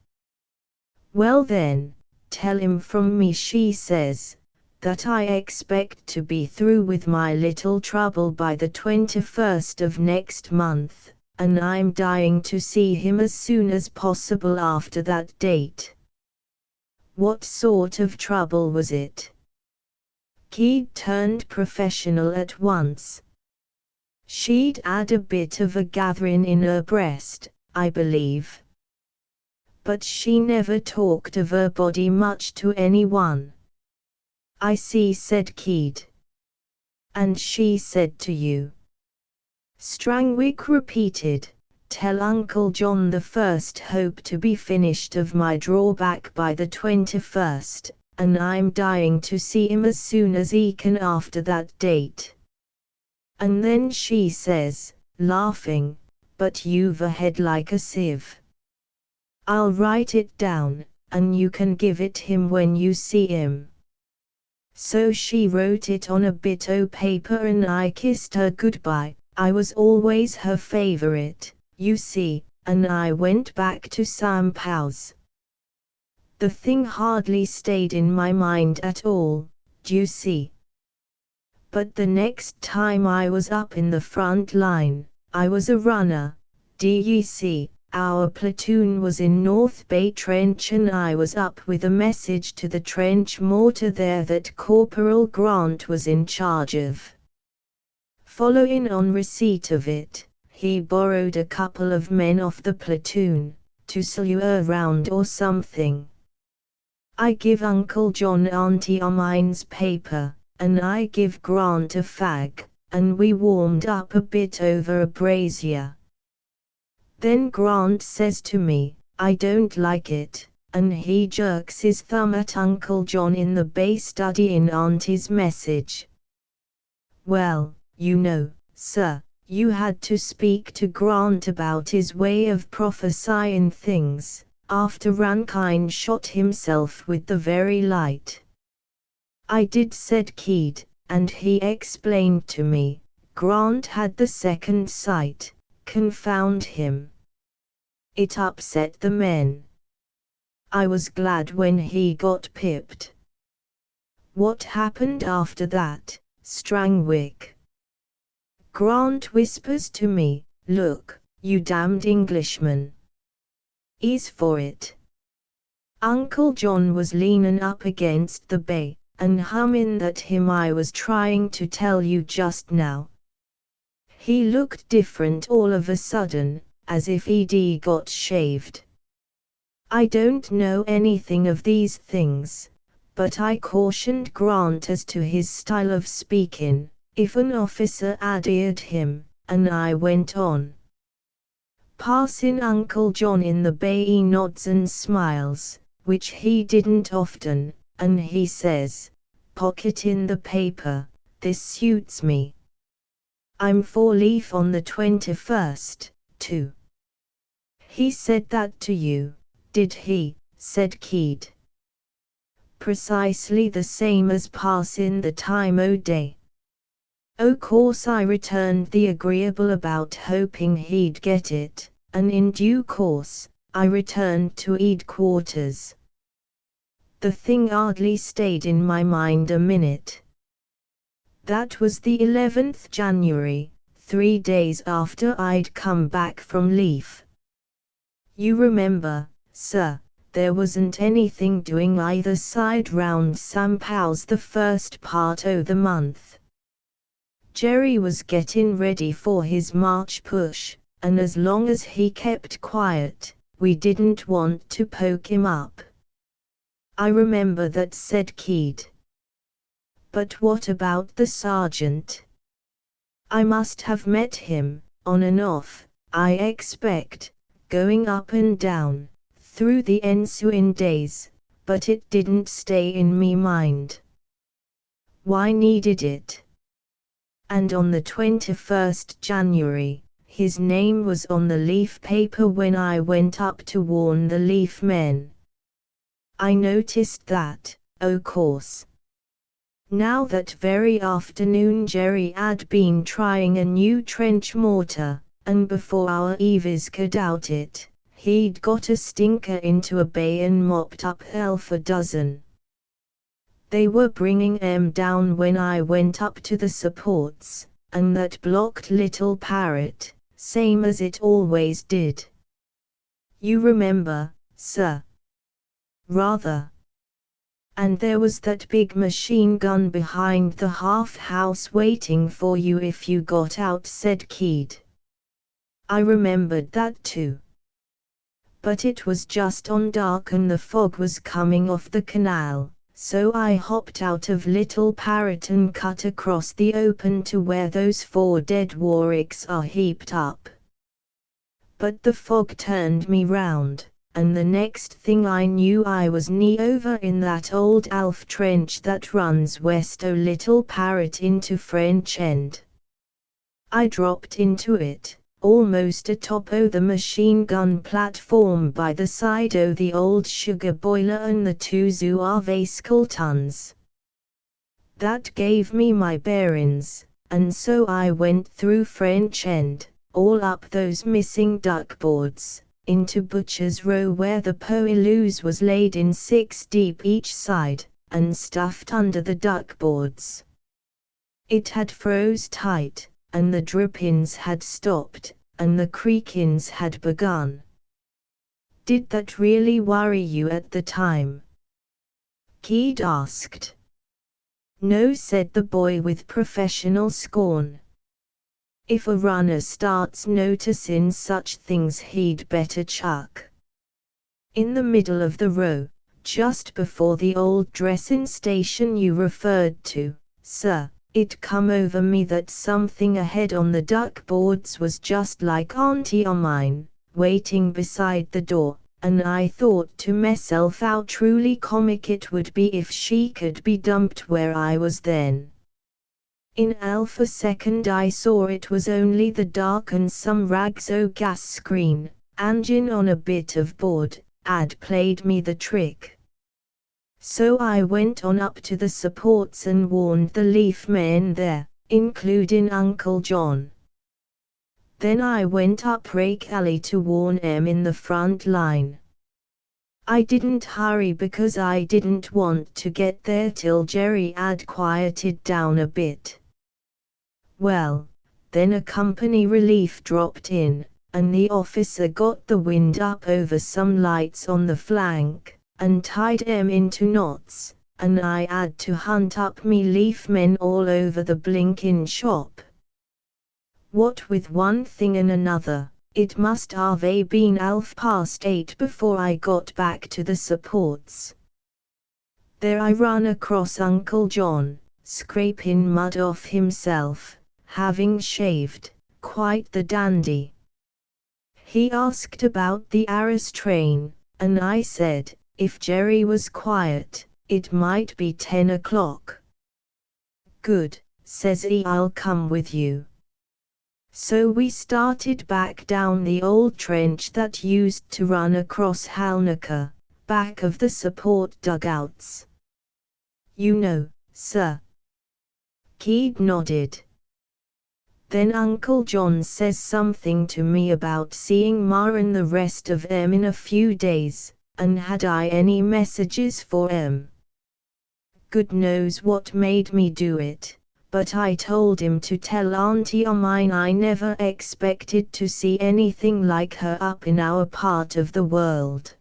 "Well then, tell him from me," she says, "that I expect to be through with my little trouble by the 21st of next month, and I'm dying to see him as soon as possible after that date." What sort of trouble was it? Keed turned professional at once. She'd had a bit of a gathering in her breast, I believe. But she never talked of her body much to anyone. "I see," said Keed. "And she said to you?" Strangwick repeated, "Tell Uncle John the first hope to be finished of my drawback by the 21st, and I'm dying to see him as soon as he can after that date." And then she says, laughing, "But you've a head like a sieve. I'll write it down, and you can give it him when you see him." So she wrote it on a bit o' paper and I kissed her goodbye. I was always her favorite, you see, and I went back to Sam Powell's. The thing hardly stayed in my mind at all, d'you see? But the next time I was up in the front line, I was a runner, d'ye see. Our platoon was in North Bay Trench and I was up with a message to the trench mortar there that Corporal Grant was in charge of. Following on receipt of it, he borrowed a couple of men off the platoon, to slew around or something. I give Uncle John Auntie Ermine's paper, and I give Grant a fag, and we warmed up a bit over a brazier. Then Grant says to me, "I don't like it," and he jerks his thumb at Uncle John in the bay studying Auntie's message. "Well, you know, sir, you had to speak to Grant about his way of prophesying things, after Rankine shot himself with the very light." "I did," said Keed, "and he explained to me, Grant had the second sight, confound him. It upset the men. I was glad when he got pipped." "What happened after that, Strangwick?" "Grant whispers to me, 'Look, you damned Englishman. He's for it.'" Uncle John was leanin' up against the bay, and hummin' that hymn I was trying to tell you just now. He looked different all of a sudden, as if he'd got shaved. I don't know anything of these things, but I cautioned Grant as to his style of speaking, if an officer adhered him, and I went on. Passin' Uncle John in the bay, he nods and smiles, which he didn't often, and he says, pocketin' the paper, "This suits me. I'm for leave on the 21st, too." "He said that to you, did he?" said Keed. "Precisely the same as passin' the time o' day." "O' course," I returned the agreeable about hoping he'd get it, and in due course, I returned to headquarters. The thing hardly stayed in my mind a minute. That was the 11th January, 3 days after I'd come back from leave. You remember, sir, there wasn't anything doing either side round Sam Powell's the first part o' the month. Jerry was getting ready for his March push, and as long as he kept quiet, we didn't want to poke him up. "I remember that," said Keed. "But what about the sergeant?" "I must have met him, on and off, I expect, going up and down, through the ensuing days, but it didn't stay in me mind. Why needed it? And on the 21st January, his name was on the leaf paper when I went up to warn the leaf men. I noticed that, o' course." Now that very afternoon Jerry had been trying a new trench mortar, and before our Eves could out it, he'd got a stinker into a bay and mopped up half a dozen. They were bringing em down when I went up to the supports, and that blocked little parrot, same as it always did. You remember, sir? Rather. And there was that big machine gun behind the half-house waiting for you if you got out, said Keed. I remembered that too. But it was just on dark and the fog was coming off the canal, so I hopped out of Little Parrot and cut across the open to where those 4 dead Warwicks are heaped up. But the fog turned me round, and the next thing I knew I was knee over in that old Alf trench that runs west o' Little Parrot into French End. I dropped into it, almost atop o' the machine gun platform by the side o' the old sugar boiler and the 2 Zouave skeletons. That gave me my bearings, and so I went through French End, all up those missing duckboards, into Butcher's Row where the Poilouse was laid in 6 deep each side, and stuffed under the duckboards. It had froze tight, and the drippings had stopped, and the creakings had begun. Did that really worry you at the time? Keed asked. No, said the boy with professional scorn. If a runner starts noticing such things he'd better chuck. In the middle of the row, just before the old dressing station you referred to, sir, it come over me that something ahead on the duckboards was just like Auntie o' mine, waiting beside the door, and I thought to myself how truly comic it would be if she could be dumped where I was then. In half a second I saw it was only the dark and some rags o' gas screen, engine on a bit of board, had played me the trick. So I went on up to the supports and warned the leaf men there, including Uncle John. Then I went up Rake Alley to warn em in the front line. I didn't hurry because I didn't want to get there till Jerry had quieted down a bit. Well, then a company relief dropped in, and the officer got the wind up over some lights on the flank, and tied em into knots, and I had to hunt up me leaf men all over the blinkin' shop. What with one thing and another, it must have been 8:30 before I got back to the supports. There I run across Uncle John, scraping mud off himself, having shaved, quite the dandy. He asked about the Arras train, and I said, if Jerry was quiet, it might be 10 o'clock. Good, says he, I'll come with you. So we started back down the old trench that used to run across Halnaker, back of the support dugouts. You know, sir. Keed nodded. Then Uncle John says something to me about seeing Ma and the rest of em in a few days, and had I any messages for em. Good knows what made me do it, but I told him to tell Auntie o' mine I never expected to see anything like her up in our part of the world.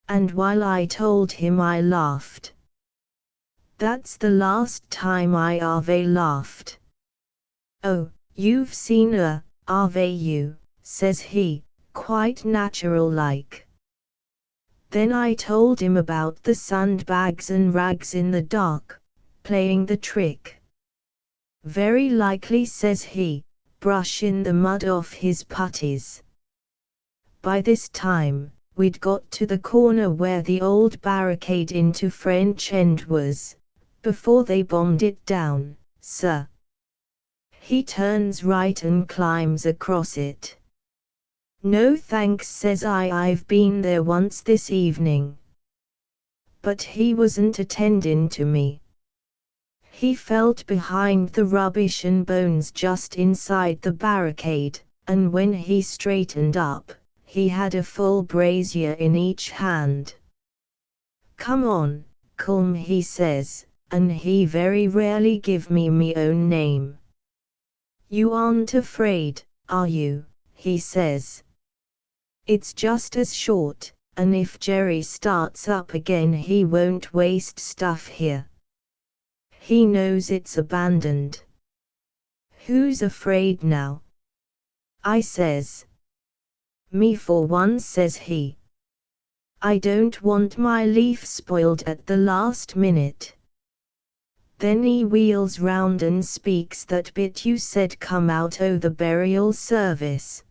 And while I told him I laughed. That's the last time I laughed. Oh, you've seen her, have you, says he, quite natural-like. Then I told him about the sandbags and rags in the dark, playing the trick. Very likely, says he, brushing the mud off his puttees. By this time, we'd got to the corner where the old barricade into French End was, before they bombed it down, sir. He turns right and climbs across it. No thanks, says I've been there once this evening. But he wasn't attending to me. He felt behind the rubbish and bones just inside the barricade, and when he straightened up, he had a full brazier in each hand. "Come on, calm," he says, and he very rarely give me own name. "You aren't afraid, are you?" he says. "It's just as short, and if Jerry starts up again he won't waste stuff here. He knows it's abandoned." "Who's afraid now?" I says. "Me for one," says he. "I don't want my leaf spoiled at the last minute." Then he wheels round and speaks that bit you said come out o' the burial service.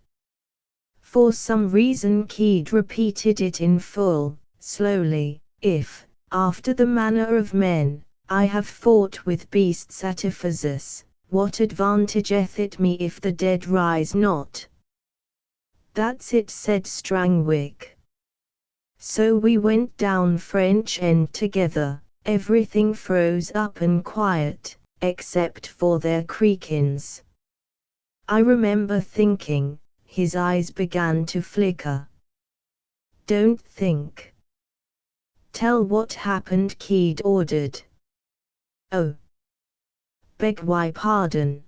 For some reason Keed repeated it in full, slowly. "If, after the manner of men, I have fought with beasts at Ephesus, what advantageth it me if the dead rise not?" "That's it," said Strangwick. So we went down French End together. Everything froze up and quiet, except for their creakins. I remember thinking, his eyes began to flicker. "Don't think. Tell what happened," Keed ordered. "Oh. Beg why pardon."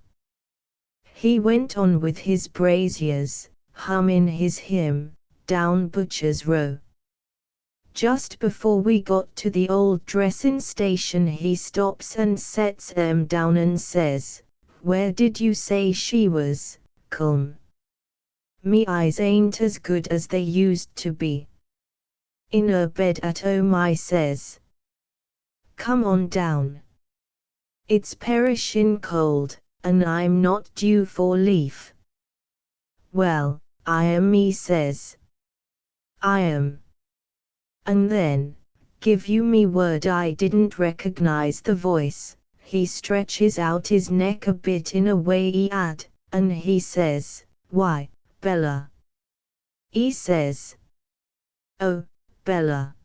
He went on with his braziers, humming his hymn, down Butcher's Row. Just before we got to the old dressing station he stops and sets down and says, "Where did you say she was, Culm?" "Me eyes ain't as good as they used to be." "In her bed at home," I says. "Come on down. It's perishin' cold, and I'm not due for leaf." "Well, I am," he says. "I am. And then, give you me word I didn't recognize the voice." He stretches out his neck a bit in a way he had, and he says, "Why, Bella." He says. "Oh, Bella."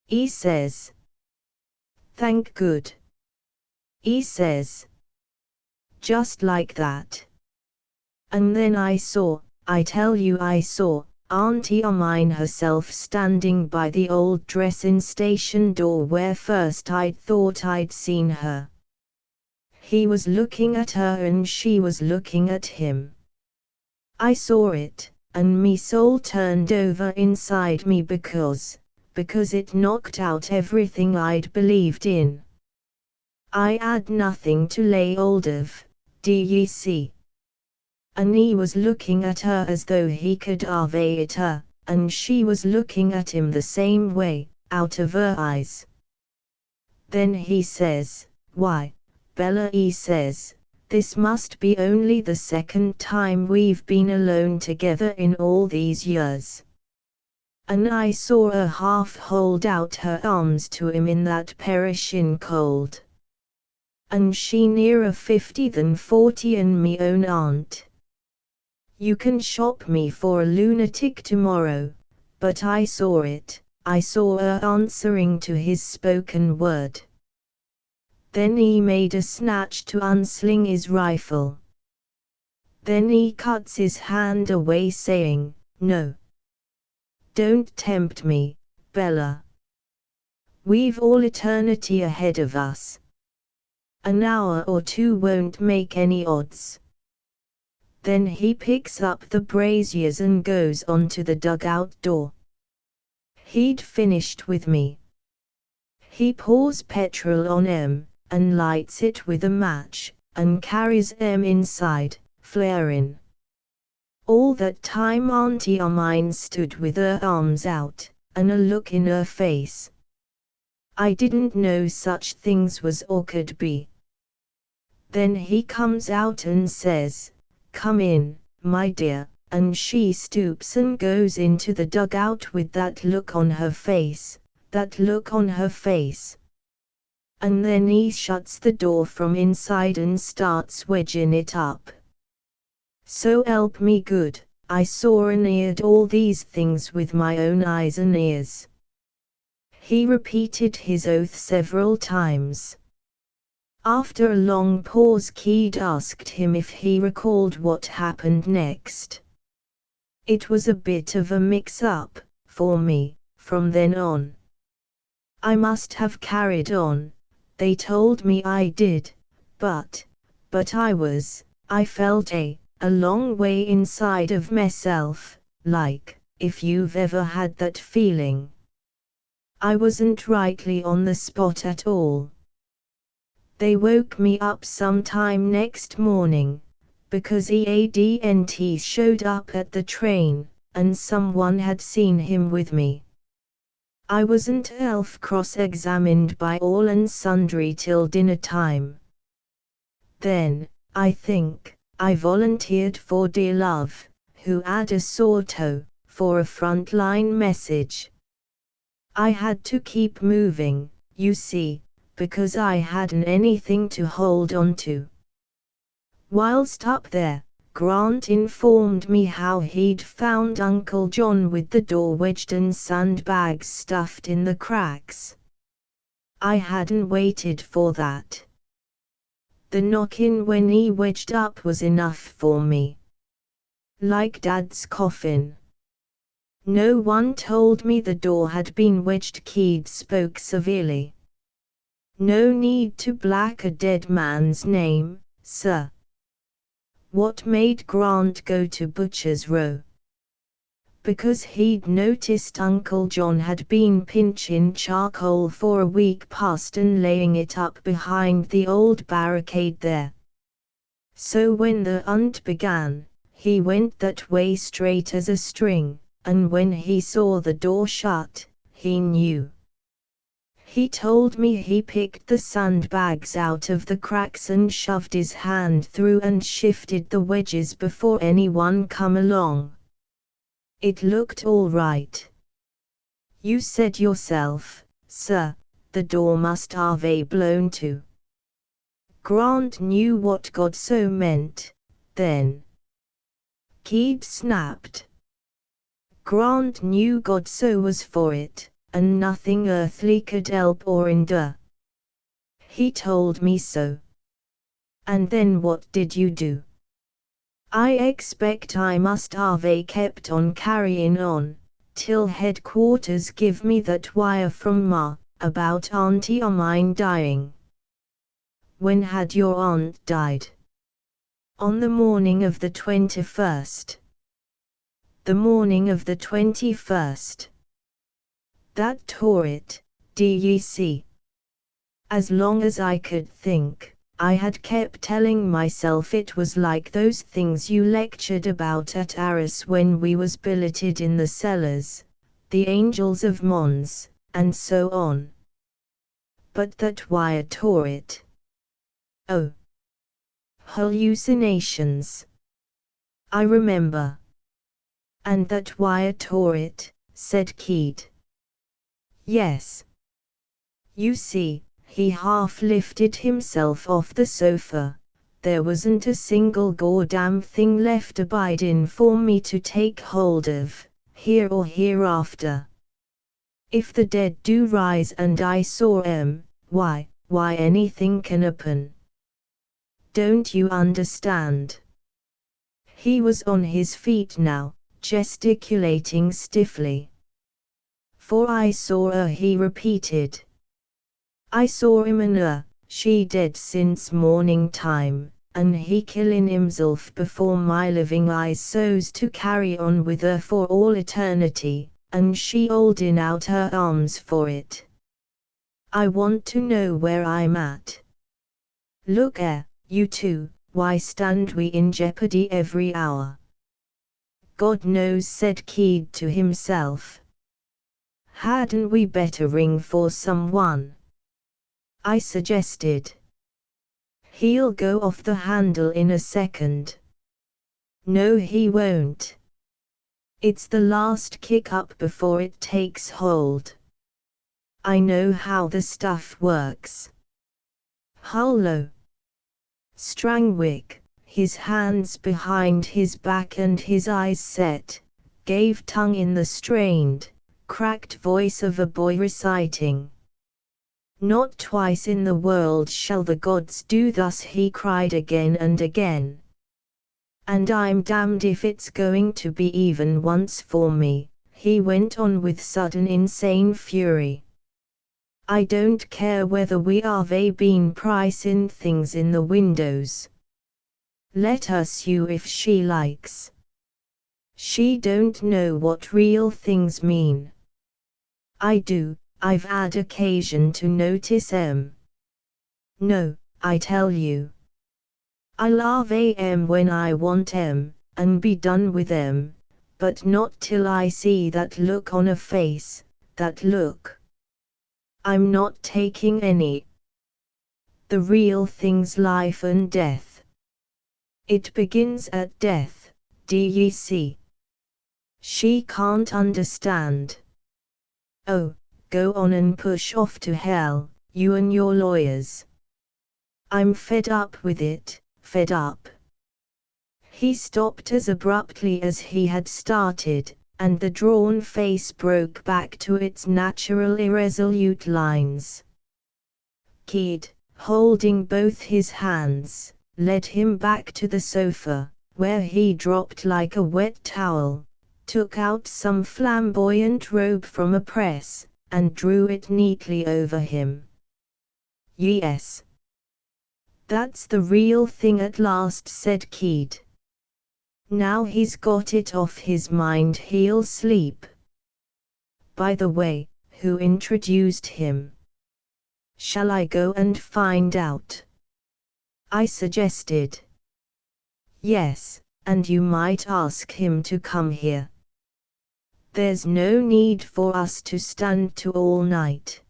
He says. "Thank good." He says. Just like that. And then I tell you I saw, Auntie Ermine herself standing by the old dressing station door where first I'd thought I'd seen her. He was looking at her and she was looking at him. I saw it, and me soul turned over inside me because it knocked out everything I'd believed in. I 'ad nothing to lay hold of, d'ye see? And he was looking at her as though he could harvey at her, and she was looking at him the same way, out of her eyes. Then he says, "Why, Bella," he says, "this must be only the second time we've been alone together in all these years." And I saw her half hold out her arms to him in that perishin' cold. And she nearer 50 than 40 and me own aunt. You can shop me for a lunatic tomorrow, but I saw it, I saw her answering to his spoken word. Then he made a snatch to unsling his rifle. Then he cuts his hand away saying, "No. Don't tempt me, Bella. We've all eternity ahead of us. An hour or two won't make any odds." Then he picks up the braziers and goes on to the dugout door. He'd finished with me. He pours petrol on and lights it with a match, and carries inside, flaring. All that time Auntie Ermine stood with her arms out, and a look in her face. I didn't know such things was or could be. Then he comes out and says, "Come in, my dear," and she stoops and goes into the dugout with that look on her face, that look on her face. And then he shuts the door from inside and starts wedging it up. So help me good, I saw and heard all these things with my own eyes and ears. He repeated his oath several times. After a long pause, Keed asked him if he recalled what happened next. It was a bit of a mix-up, for me, from then on. I must have carried on, they told me I did, but I felt a long way inside of myself, like, if you've ever had that feeling. I wasn't rightly on the spot at all. They woke me up sometime next morning, because EADNT showed up at the train, and someone had seen him with me. I wasn't cross-examined by all and sundry till dinner time. Then, I think, I volunteered for dear love, who had a sore toe, for a frontline message. I had to keep moving, you see, because I hadn't anything to hold on to. Whilst up there, Grant informed me how he'd found Uncle John with the door wedged and sandbags stuffed in the cracks. I hadn't waited for that. The knock-in when he wedged up was enough for me. Like Dad's coffin. No one told me the door had been wedged. Keed spoke severely. No need to black a dead man's name, sir. What made Grant go to Butcher's Row? Because he'd noticed Uncle John had been pinching charcoal for a week past and laying it up behind the old barricade there. So when the hunt began, he went that way straight as a string, and when he saw the door shut, he knew. He told me he picked the sandbags out of the cracks and shoved his hand through and shifted the wedges before anyone come along. It looked all right. You said yourself, sir, the door must have blown to. Grant knew what God so meant, then. Keed snapped. Grant knew God so was for it, and nothing earthly could help or endure. He told me so. And then what did you do? I expect I must have kept on carrying on, till headquarters give me that wire from Ma, about Auntie o' mine dying. When had your aunt died? On the morning of the 21st. The morning of the 21st. That tore it, d'ye see? As long as I could think, I had kept telling myself it was like those things you lectured about at Arras when we was billeted in the cellars, the angels of Mons, and so on. But that wire tore it. Oh. Hallucinations. I remember. And that wire tore it, said Keed. Yes. You see, he half lifted himself off the sofa. There wasn't a single goddamn thing left abiding for me to take hold of, here or hereafter. If the dead do rise and I saw 'em, why anything can happen. Don't you understand? He was on his feet now, gesticulating stiffly. For I saw her, he repeated. I saw him and her, she dead since morning time, and he killing himself before my living eyes so's to carry on with her for all eternity, and she holding out her arms for it. I want to know where I'm at. Look you two, why stand we in jeopardy every hour? God knows, said Keed to himself. Hadn't we better ring for someone? I suggested. He'll go off the handle in a second. No, he won't. It's the last kick up before it takes hold. I know how the stuff works. Hullo. Strangwick, his hands behind his back and his eyes set, gave tongue in the strained, cracked voice of a boy reciting. Not twice in the world shall the gods do thus, he cried again and again. And I'm damned if it's going to be even once for me, he went on with sudden insane fury. I don't care whether we are they been pricing things in the windows. Let her sue if she likes. She don't know what real things mean. I do, I've had occasion to notice 'em. No, I tell you. I love 'em when I want 'em, and be done with 'em, but not till I see that look on a face, that look. I'm not taking any. The real thing's life and death. It begins at death, d'ye see? She can't understand. Oh, go on and push off to hell, you and your lawyers. I'm fed up with it, fed up. He stopped as abruptly as he had started, and the drawn face broke back to its natural irresolute lines. Keed, holding both his hands, led him back to the sofa, where he dropped like a wet towel, took out some flamboyant robe from a press, and drew it neatly over him. Yes. That's the real thing at last, said Keed. Now he's got it off his mind, he'll sleep. By the way, who introduced him? Shall I go and find out? I suggested. Yes, and you might ask him to come here. There's no need for us to stand to all night.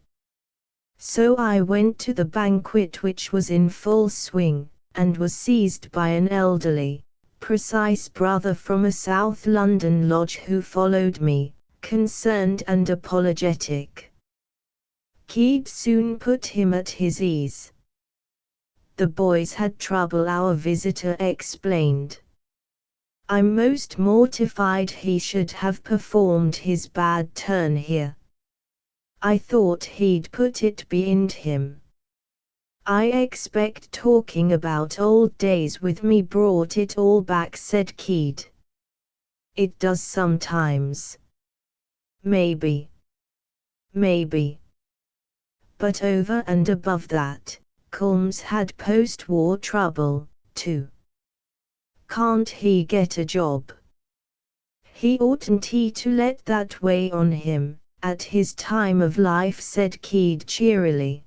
So I went to the banquet, which was in full swing, and was seized by an elderly, precise brother from a South London lodge who followed me, concerned and apologetic. Keed soon put him at his ease. The boys had trouble, our visitor explained. I'm most mortified he should have performed his bad turn here. I thought he'd put it behind him. I expect talking about old days with me brought it all back, said Keed. It does sometimes. Maybe. But over and above that, Colmes had post-war trouble, too. Can't he get a job? He oughtn't he to let that weigh on him, at his time of life, said Keed cheerily.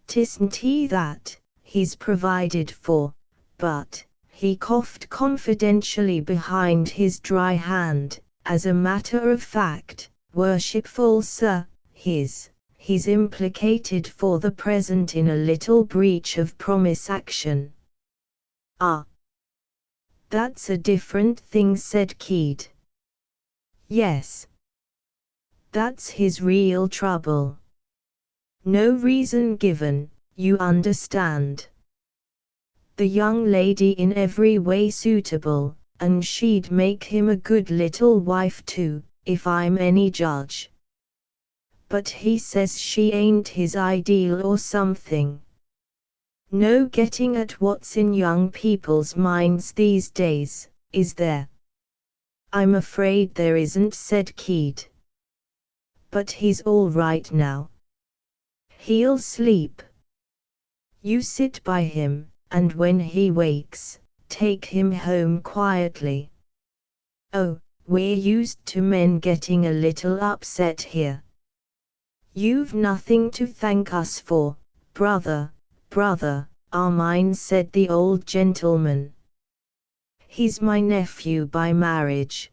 'Tisn't he that, he's provided for, but, he coughed confidentially behind his dry hand, as a matter of fact, worshipful sir, he's implicated for the present in a little breach of promise action. Ah. That's a different thing, said Keed. Yes. That's his real trouble. No reason given, you understand. The young lady in every way suitable, and she'd make him a good little wife too, if I'm any judge. But he says she ain't his ideal or something. No getting at what's in young people's minds these days, is there? I'm afraid there isn't, said Keed. But he's all right now. He'll sleep. You sit by him, and when he wakes, take him home quietly. Oh, we're used to men getting a little upset here. You've nothing to thank us for, brother, Armine, said the old gentleman. He's my nephew by marriage.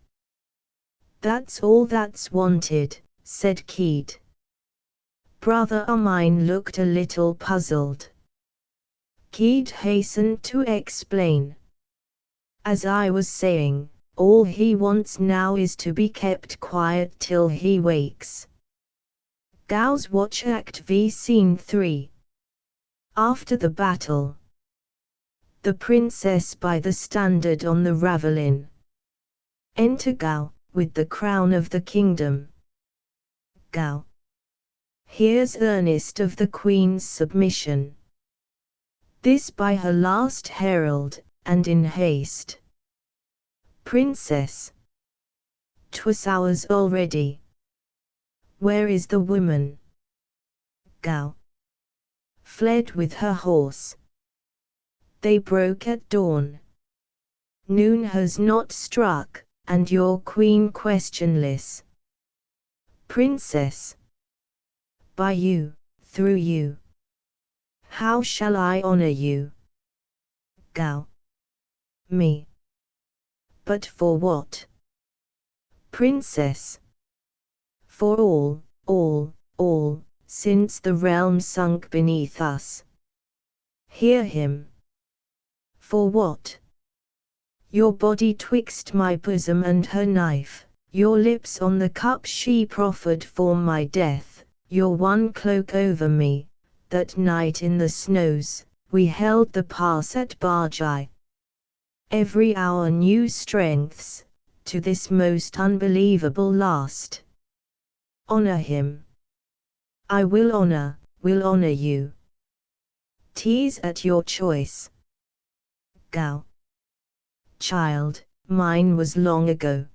That's all that's wanted, said Keed. Brother Armine looked a little puzzled. Keed hastened to explain. As I was saying, all he wants now is to be kept quiet till he wakes. Gauss Watch Act V Scene 3. After the battle. The princess by the standard on the ravelin. Enter Gau, with the crown of the kingdom. Gau. Here's earnest of the Queen's submission. This by her last herald, and in haste. Princess, 'twas hours already. Where is the woman? Gao fled with her horse. They broke at dawn. Noon has not struck, and your queen questionless. Princess, by you, through you. How shall I honor you? Gao, me. But for what? Princess, for all, since the realm sunk beneath us. Hear him. For what? Your body twixt my bosom and her knife, your lips on the cup she proffered for my death, your one cloak over me. That night in the snows, we held the pass at Barjai. Every hour new strengths, to this most unbelievable last. Honor him. I will honor you. Tease at your choice. Gao. Child, mine was long ago.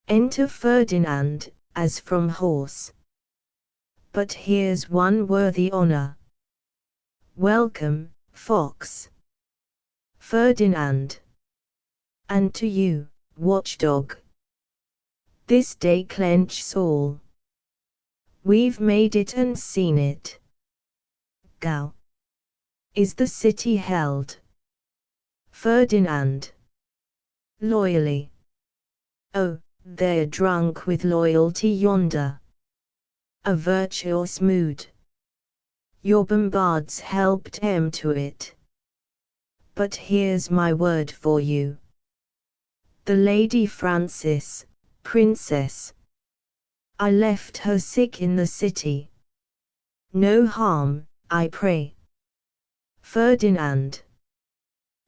Enter Ferdinand, as from horse. But here's one worthy honor. Welcome, fox. Ferdinand. And to you, watchdog. This day clench all. We've made it and seen it. Gao. Is the city held? Ferdinand. Loyally. Oh, they're drunk with loyalty yonder. A virtuous mood. Your bombards helped em to it. But here's my word for you. The Lady Francis, Princess. I left her sick in the city. No harm, I pray. Ferdinand.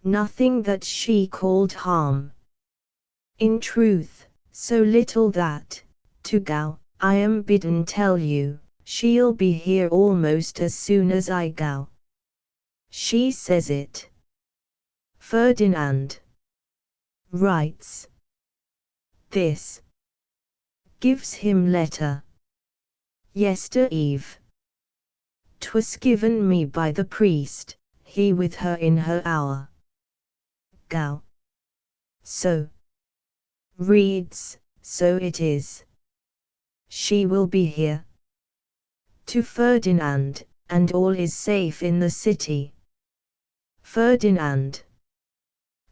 Nothing that she called harm. In truth, so little that, to Gao, I am bidden tell you, she'll be here almost as soon as I go. She says it. Ferdinand writes this. Gives him letter. Yester eve. 'Twas given me by the priest, he with her in her hour. Gao. So. Reads, so it is. She will be here. To Ferdinand, and all is safe in the city. Ferdinand.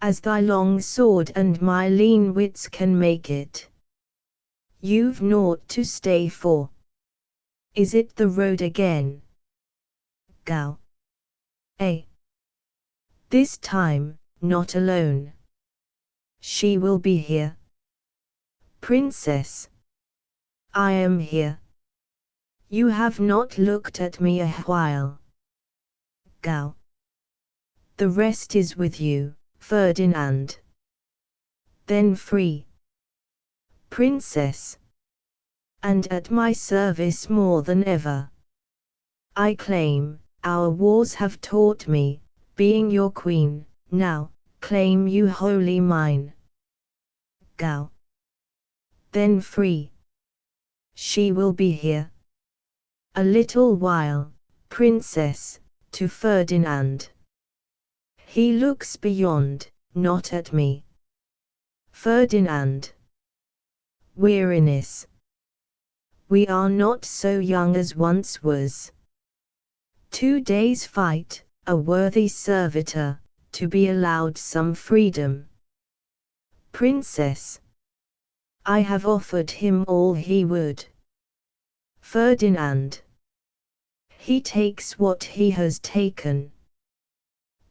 As thy long sword and my lean wits can make it. You've naught to stay for. Is it the road again? Gao. This time, not alone. She will be here. Princess. I am here. You have not looked at me a while. Gao. The rest is with you, Ferdinand. Then free. Princess. And at my service more than ever. I claim, our wars have taught me, being your queen, now, claim you wholly mine. Gao. Then free. She will be here. A little while, Princess, to Ferdinand. He looks beyond, not at me. Ferdinand. Weariness. We are not so young as once was. 2 days' fight, a worthy servitor, to be allowed some freedom. Princess. I have offered him all he would. Ferdinand. He takes what he has taken.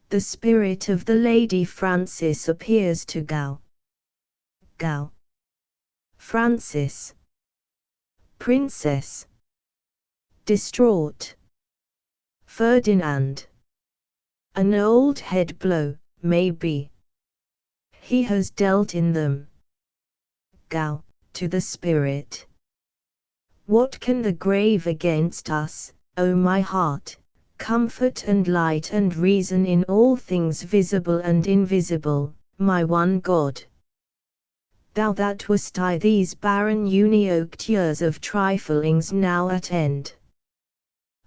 The spirit of the Lady Francis appears to Gao. Gao. Francis. Princess. Distraught. Ferdinand. An old head blow, maybe. He has dealt in them. Gao, to the spirit. What can the grave against us, O my heart? Comfort and light and reason in all things visible and invisible, my one God. Thou that wast these barren unyoked years of triflings now at end.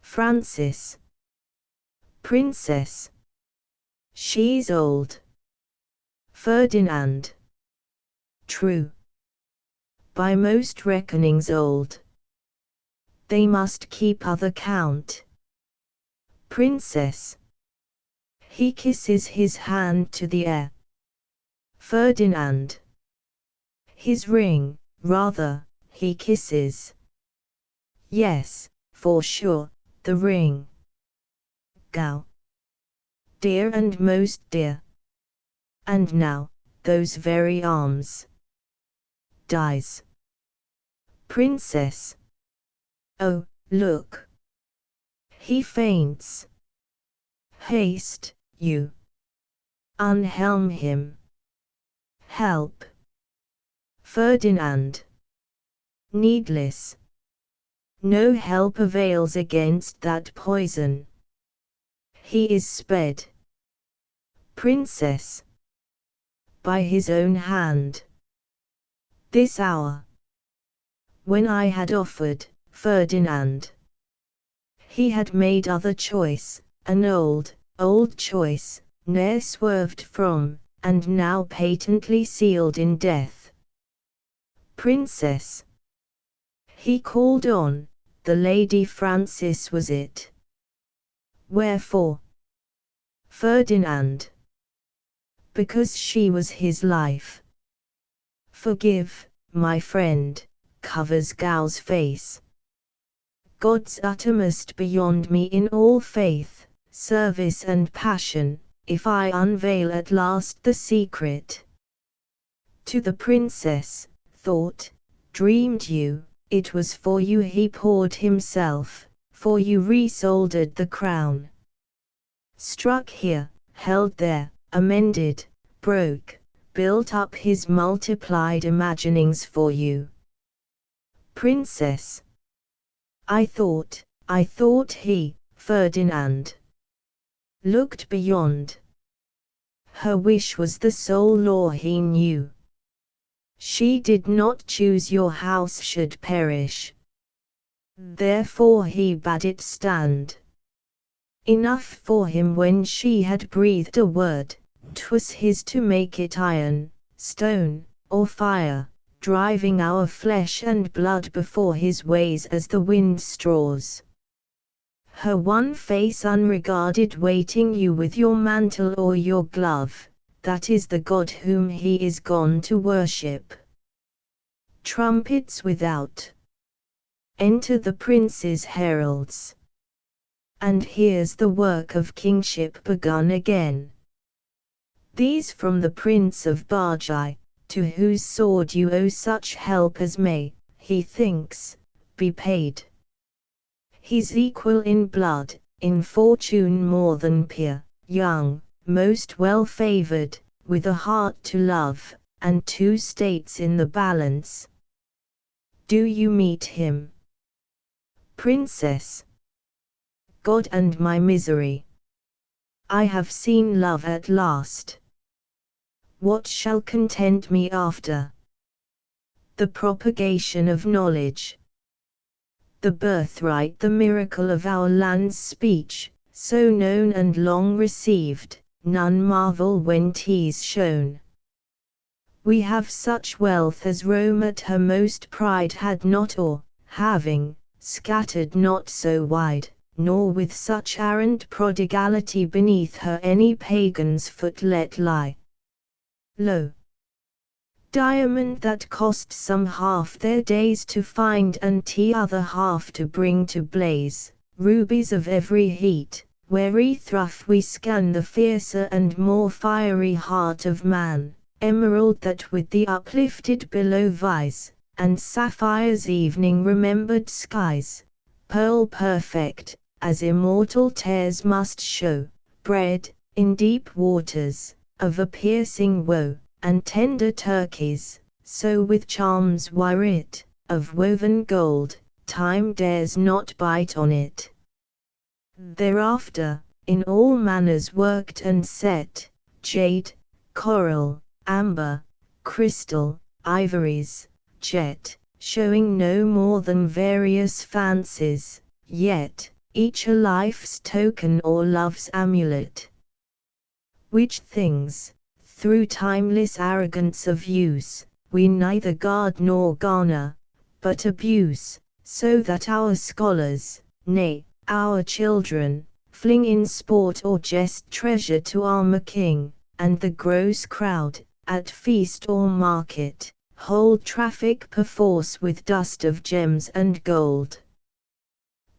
Francis. Princess. She's old. Ferdinand. True. By most reckonings old. They must keep other count. Princess. He kisses his hand to the air. Ferdinand. His ring, rather, he kisses. Yes, for sure, the ring. Gau. Dear and most dear. And now, those very arms. Dies. Princess. Oh, look. He faints. Haste, you. Unhelm him. Help. Ferdinand. Needless. No help avails against that poison. He is sped. Princess. By his own hand. This hour. When I had offered, Ferdinand. He had made other choice, an old choice, ne'er swerved from, and now patently sealed in death. Princess. He called on, the Lady Francis was it. Wherefore? Ferdinand. Because she was his life. Forgive, my friend, covers Gau's face. God's uttermost beyond me in all faith, service and passion, if I unveil at last the secret. To the princess, thought, dreamed you, it was for you he poured himself, for you resoldered the crown. Struck here, held there, amended, broke, built up his multiplied imaginings for you. Princess. I thought he, Ferdinand, looked beyond. Her wish was the sole law he knew. She did not choose your house should perish. Therefore he bade it stand. Enough for him when she had breathed a word, 'twas his to make it iron, stone, or fire, driving our flesh and blood before his ways as the wind straws. Her one face unregarded waiting you with your mantle or your glove, that is the God whom he is gone to worship. Trumpets without. Enter the prince's heralds. And here's the work of kingship begun again. These from the Prince of Bajai, to whose sword you owe such help as may, he thinks, be paid. He's equal in blood, in fortune more than peer, young, most well favored, with a heart to love, and 2 states in the balance. Do you meet him? Princess. God and my misery. I have seen love at last. What shall content me after? The propagation of knowledge. The birthright, the miracle of our land's speech, so known and long received, none marvel when 'tis shown. We have such wealth as Rome at her most pride had not, or, having, scattered not so wide, nor with such arrant prodigality beneath her any pagan's foot let lie. Lo! Diamond that cost some half their days to find and t'other half to bring to blaze, rubies of every heat, wherethrough we scan the fiercer and more fiery heart of man, emerald that with the uplifted billow vies, and sapphires evening remembered skies, pearl perfect, as immortal tears must show, bred, in deep waters, of a piercing woe, and tender turkeys, so with charms were it, of woven gold, time dares not bite on it. Thereafter, in all manners worked and set, jade, coral, amber, crystal, ivories, jet, showing no more than various fancies, yet, each a life's token or love's amulet. Which things, through timeless arrogance of use, we neither guard nor garner, but abuse, so that our scholars, nay, our children, fling in sport or jest treasure to arm a king, and the gross crowd, at feast or market, hold traffic perforce with dust of gems and gold.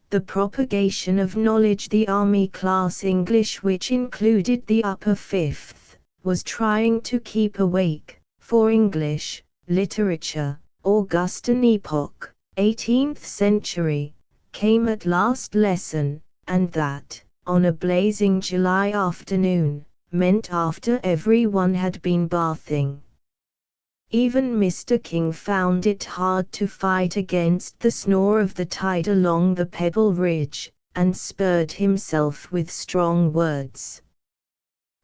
The propagation of knowledge. The army class English, which included the upper fifth, was trying to keep awake, for English literature, Augustan epoch, 18th century, came at last lesson, and that, on a blazing July afternoon, meant after everyone had been bathing. Even Mr. King found it hard to fight against the snore of the tide along the pebble ridge, and spurred himself with strong words.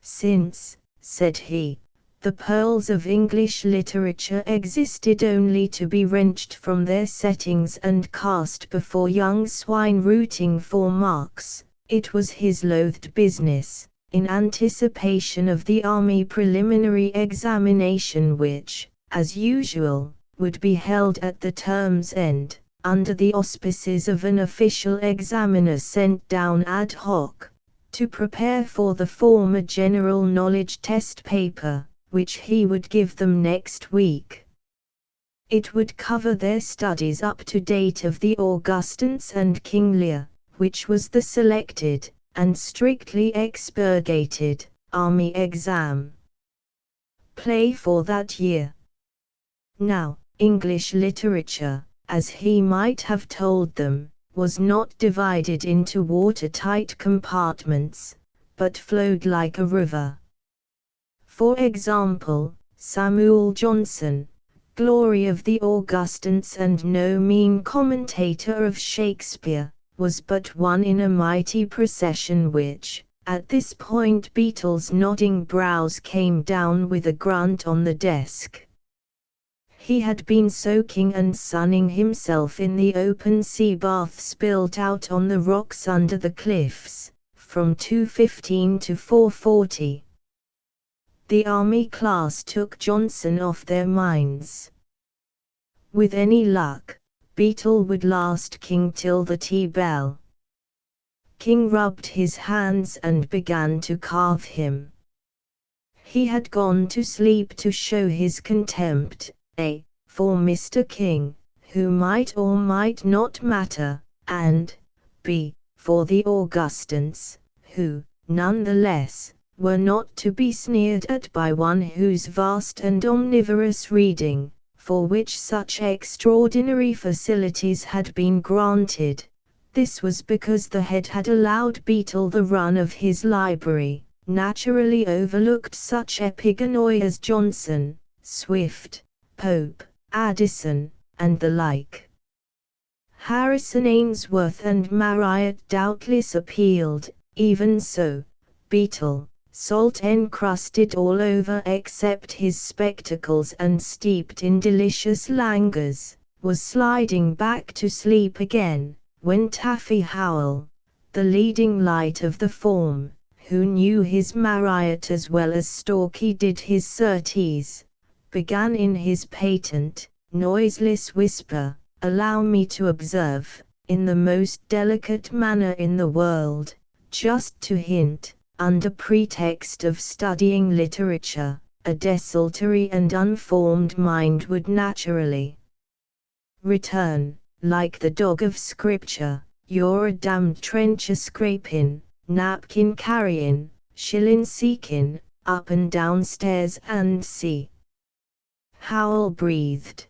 Since, said he, the pearls of English literature existed only to be wrenched from their settings and cast before young swine rooting for marks, it was his loathed business, in anticipation of the army preliminary examination which, as usual, would be held at the term's end, under the auspices of an official examiner sent down ad hoc, to prepare for the former general knowledge test paper, which he would give them next week. It would cover their studies up to date of the Augustans and King Lear, which was the selected, and strictly expurgated, army exam. Play for that year. Now, English literature, as he might have told them, was not divided into watertight compartments, but flowed like a river. For example, Samuel Johnson, glory of the Augustans and no mean commentator of Shakespeare, was but one in a mighty procession which, at this point Beetle's nodding brows came down with a grunt on the desk. He had been soaking and sunning himself in the open sea baths built out on the rocks under the cliffs, from 2:15 to 4:40. The army class took Johnson off their minds. With any luck, Beetle would last King till the tea bell. King rubbed his hands and began to carve him. He had gone to sleep to show his contempt, A, for Mr. King, who might or might not matter, and B, for the Augustans, who, nonetheless, were not to be sneered at by one whose vast and omnivorous reading, for which such extraordinary facilities had been granted. This was because the head had allowed Beetle the run of his library, naturally overlooked such epigonoi as Johnson, Swift, Pope, Addison, and the like. Harrison, Ainsworth and Marryat doubtless appealed. Even so, Beetle, salt encrusted all over except his spectacles and steeped in delicious languors, was sliding back to sleep again, when Taffy Howell, the leading light of the form, who knew his Marryat as well as Storky did his Surtees, began in his patent, noiseless whisper, "Allow me to observe, in the most delicate manner in the world, just to hint, under pretext of studying literature, a desultory and unformed mind would naturally return, like the dog of Scripture, you're a damned trencher scrapin', napkin carryin', shillin' seekin', up and down stairs and see." Howell breathed.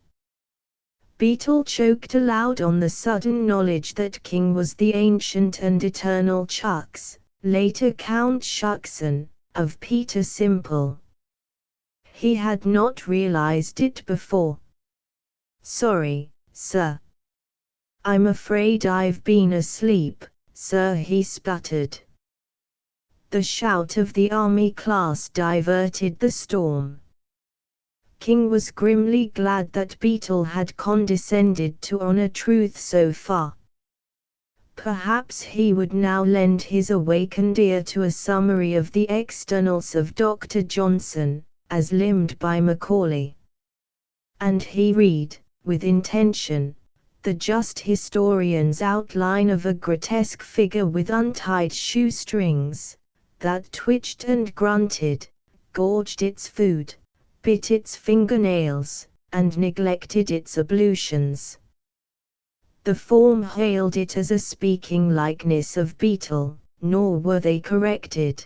Beetle choked aloud on the sudden knowledge that King was the ancient and eternal Chucks, later Count Shuckson, of Peter Simple. He had not realized it before. "Sorry, sir. "I'm afraid I've been asleep, sir," he spluttered. The shout of the army class diverted the storm. King was grimly glad that Beetle had condescended to honor truth so far. Perhaps he would now lend his awakened ear to a summary of the externals of Dr. Johnson, as limned by Macaulay. And he read, with intention, the just historian's outline of a grotesque figure with untied shoestrings, that twitched and grunted, gorged its food, bit its fingernails, and neglected its ablutions. The form hailed it as a speaking likeness of Beetle, nor were they corrected.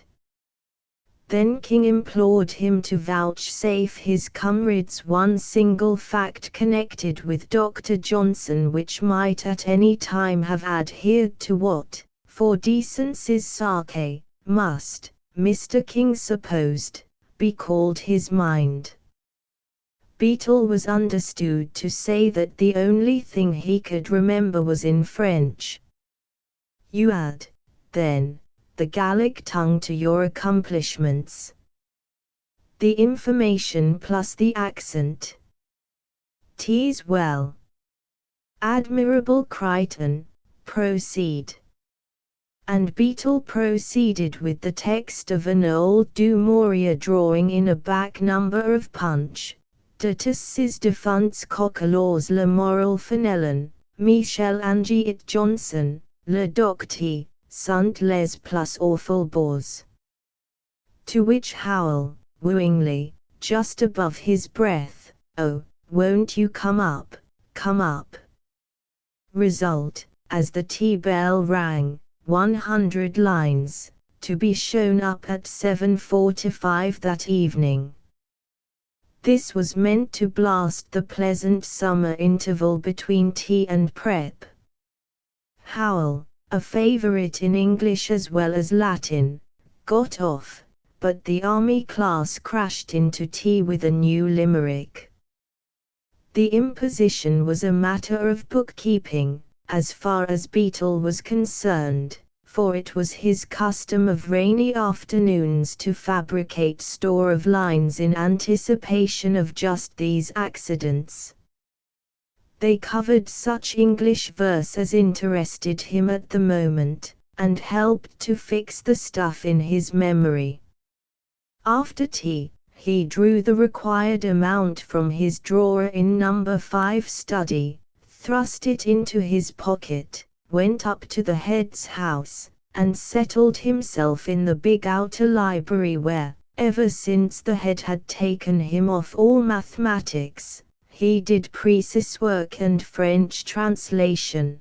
Then King implored him to vouchsafe his comrades one single fact connected with Dr. Johnson which might at any time have adhered to what, for decency's sake, must, Mr. King supposed, be called his mind. Beetle was understood to say that the only thing he could remember was in French. "You add, then, the Gallic tongue to your accomplishments." "The information plus the accent." "'Tis well." "Admirable Crichton, proceed." And Beetle proceeded with the text of an old Du Maurier drawing in a back number of Punch. De Tussis defunts coquelots le moral fenelon, Michel Angiet Johnson, le docte, sunt les plus awful bores. To which Howell, wooingly, just above his breath, "Oh, won't you come up, come up?" Result, as the tea bell rang, 100 lines, to be shown up at 7:45 that evening. This was meant to blast the pleasant summer interval between tea and prep. Howell, a favorite in English as well as Latin, got off, but the army class crashed into tea with a new limerick. The imposition was a matter of bookkeeping, as far as Beetle was concerned, for it was his custom of rainy afternoons to fabricate store of lines in anticipation of just these accidents. They covered such English verse as interested him at the moment, and helped to fix the stuff in his memory. After tea, he drew the required amount from his drawer in number 5 study, thrust it into his pocket, went up to the head's house, and settled himself in the big outer library where, ever since the head had taken him off all mathematics, he did precis work and French translation.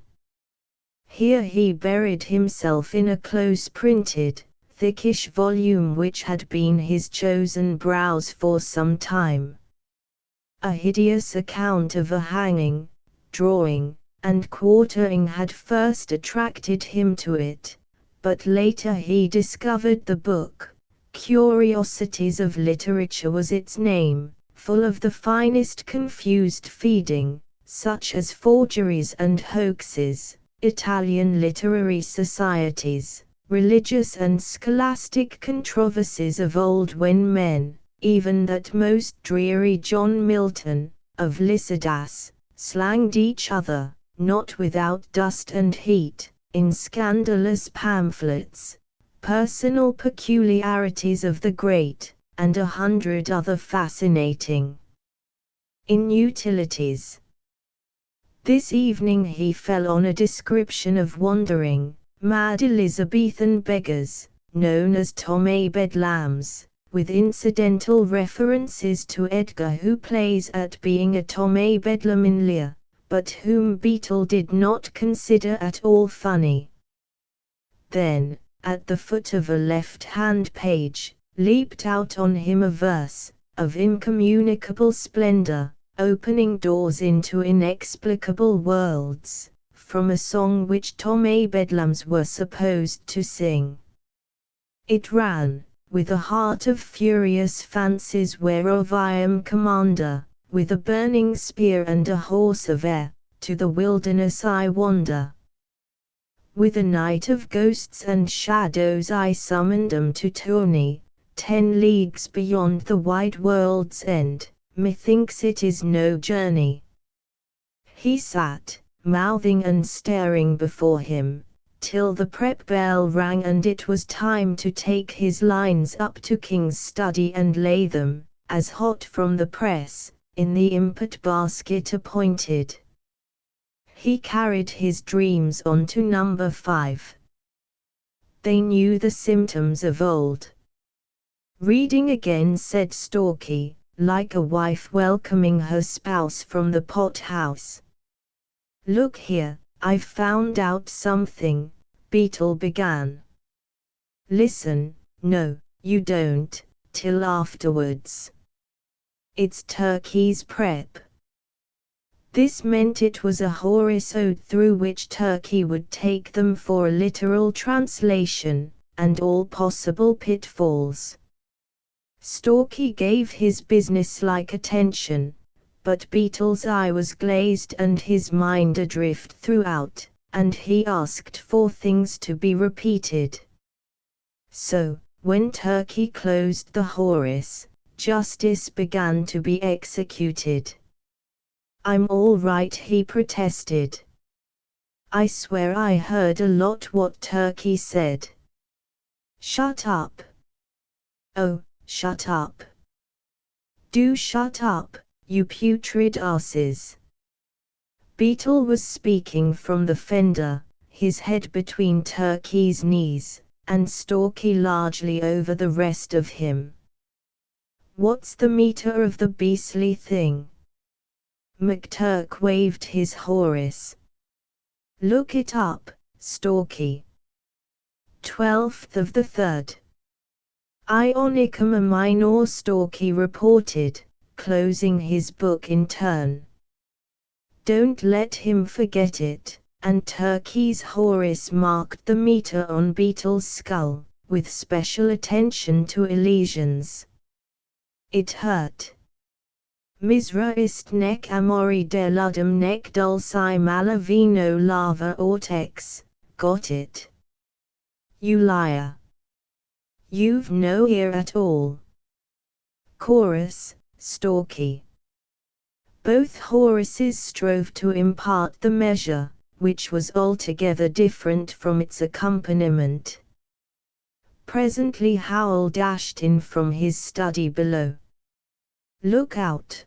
Here he buried himself in a close-printed, thickish volume which had been his chosen browse for some time. A hideous account of a hanging, drawing, and quartering had first attracted him to it, but later he discovered the book. Curiosities of Literature was its name, full of the finest confused feeding, such as forgeries and hoaxes, Italian literary societies, religious and scholastic controversies of old when men, even that most dreary John Milton, of Lycidas, slanged each other, not without dust and heat, in scandalous pamphlets, personal peculiarities of the great, and 100 other fascinating inutilities. This evening he fell on a description of wandering, mad Elizabethan beggars, known as Tommy Bedlams, with incidental references to Edgar, who plays at being a Tommy Bedlam in Lear, but whom Beetle did not consider at all funny. Then, at the foot of a left-hand page, leaped out on him a verse, of incommunicable splendor, opening doors into inexplicable worlds, from a song which Tommy Bedlams were supposed to sing. It ran, with a heart of furious fancies whereof I am commander, with a burning spear and a horse of air, to the wilderness I wander. With a night of ghosts and shadows I summoned 'em to tourney, 10 leagues beyond the wide world's end, methinks it is no journey. He sat, mouthing and staring before him, till the prep bell rang and it was time to take his lines up to King's study and lay them, as hot from the press, in the impot basket appointed. He carried his dreams on to number 5. They knew the symptoms of old. Reading again, said Stalky, like a wife welcoming her spouse from the pot-house. Look here, I've found out something, Beetle began. Listen, no, you don't, till afterwards. It's Turkey's prep. This meant it was a Horace ode through which Turkey would take them for a literal translation, and all possible pitfalls. Stalky gave his businesslike attention, but Beetle's eye was glazed and his mind adrift throughout, and he asked for things to be repeated. So, when Turkey closed the Horace, justice began to be executed. I'm all right, he protested. I swear I heard a lot what Turkey said. Shut up. Oh, shut up. Do shut up, you putrid asses. Beetle was speaking from the fender, his head between Turkey's knees, and Stalky largely over the rest of him. What's the meter of the beastly thing? McTurk waved his Horace. Look it up, Stalky. 12th of the 3rd. Ionicum a minor, Stalky reported, closing his book in turn. Don't let him forget it, and Turkey's Horace marked the meter on Beetle's skull, with special attention to elisions. It hurt. Misra ist nec amori de ludum nec dulci malavino lava ortex, got it? You liar. You've no ear at all. Chorus, Stalky. Both Horaces strove to impart the measure, which was altogether different from its accompaniment. Presently Howl dashed in from his study below. Look out!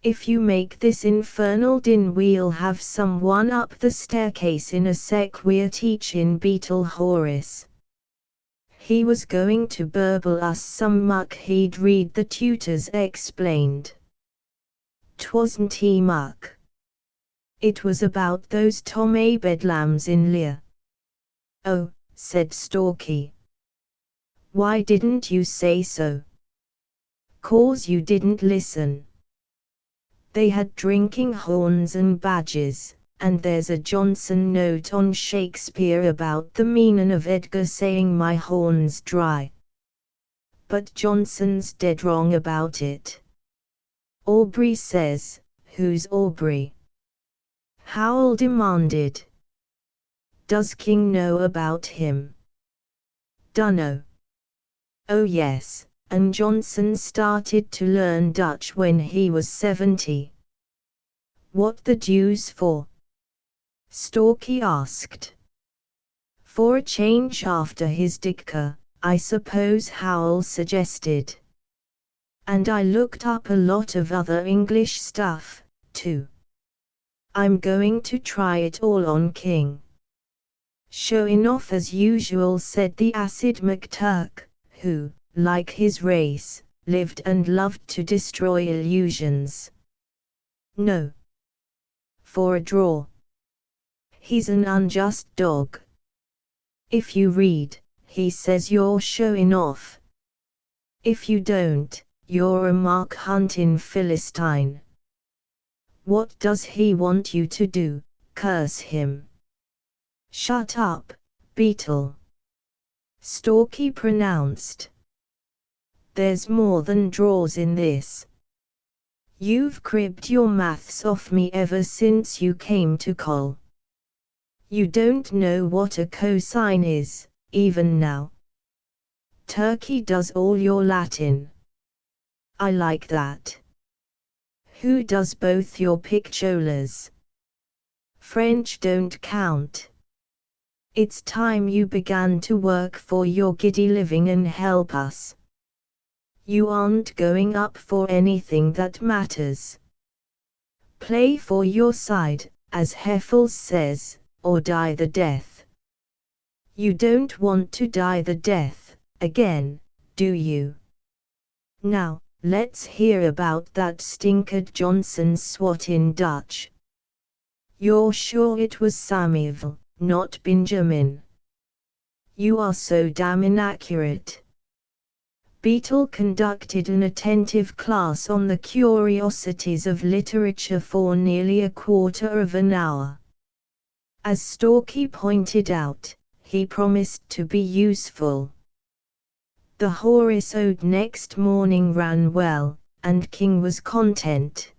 If you make this infernal din we'll have someone up the staircase in a sec, we're teachin' Beetle Horace. He was going to burble us some muck he'd read, the tutors explained. 'Twasn't he muck. It was about those Tommy Bedlams in Lear. Oh, said Stalky. Why didn't you say so? 'Cause you didn't listen. They had drinking horns and badges, and there's a Johnson note on Shakespeare about the meanin' of Edgar saying my horn's dry. But Johnson's dead wrong about it. Aubrey says, who's Aubrey? Howl demanded. Does King know about him? Dunno. Oh yes, and Johnson started to learn Dutch when he was 70. What the deuce for? Stalky asked. For a change after his Ditka, I suppose, Howl suggested. And I looked up a lot of other English stuff, too. I'm going to try it all on King. Showing off as usual, said the acid McTurk, who, like his race, lived and loved to destroy illusions. No. For a draw. He's an unjust dog. If you read, he says you're showing off. If you don't, you're a mark-hunting Philistine. What does he want you to do? Curse him. Shut up, Beetle. Stalky pronounced. There's more than draws in this. You've cribbed your maths off me ever since you came to Col. You don't know what a cosine is, even now. Turkey does all your Latin. I like that. Who does both your piccolas? French don't count. It's time you began to work for your giddy living and help us. You aren't going up for anything that matters. Play for your side, as Heffels says, or die the death. You don't want to die the death, again, do you? Now, let's hear about that stinkered Johnson's swat in Dutch. You're sure it was Samuel, not Benjamin? You are so damn inaccurate. Beetle conducted an attentive class on the curiosities of literature for nearly a quarter of an hour. As Storky pointed out, he promised to be useful. The Horace Ode next morning ran well, and King was content.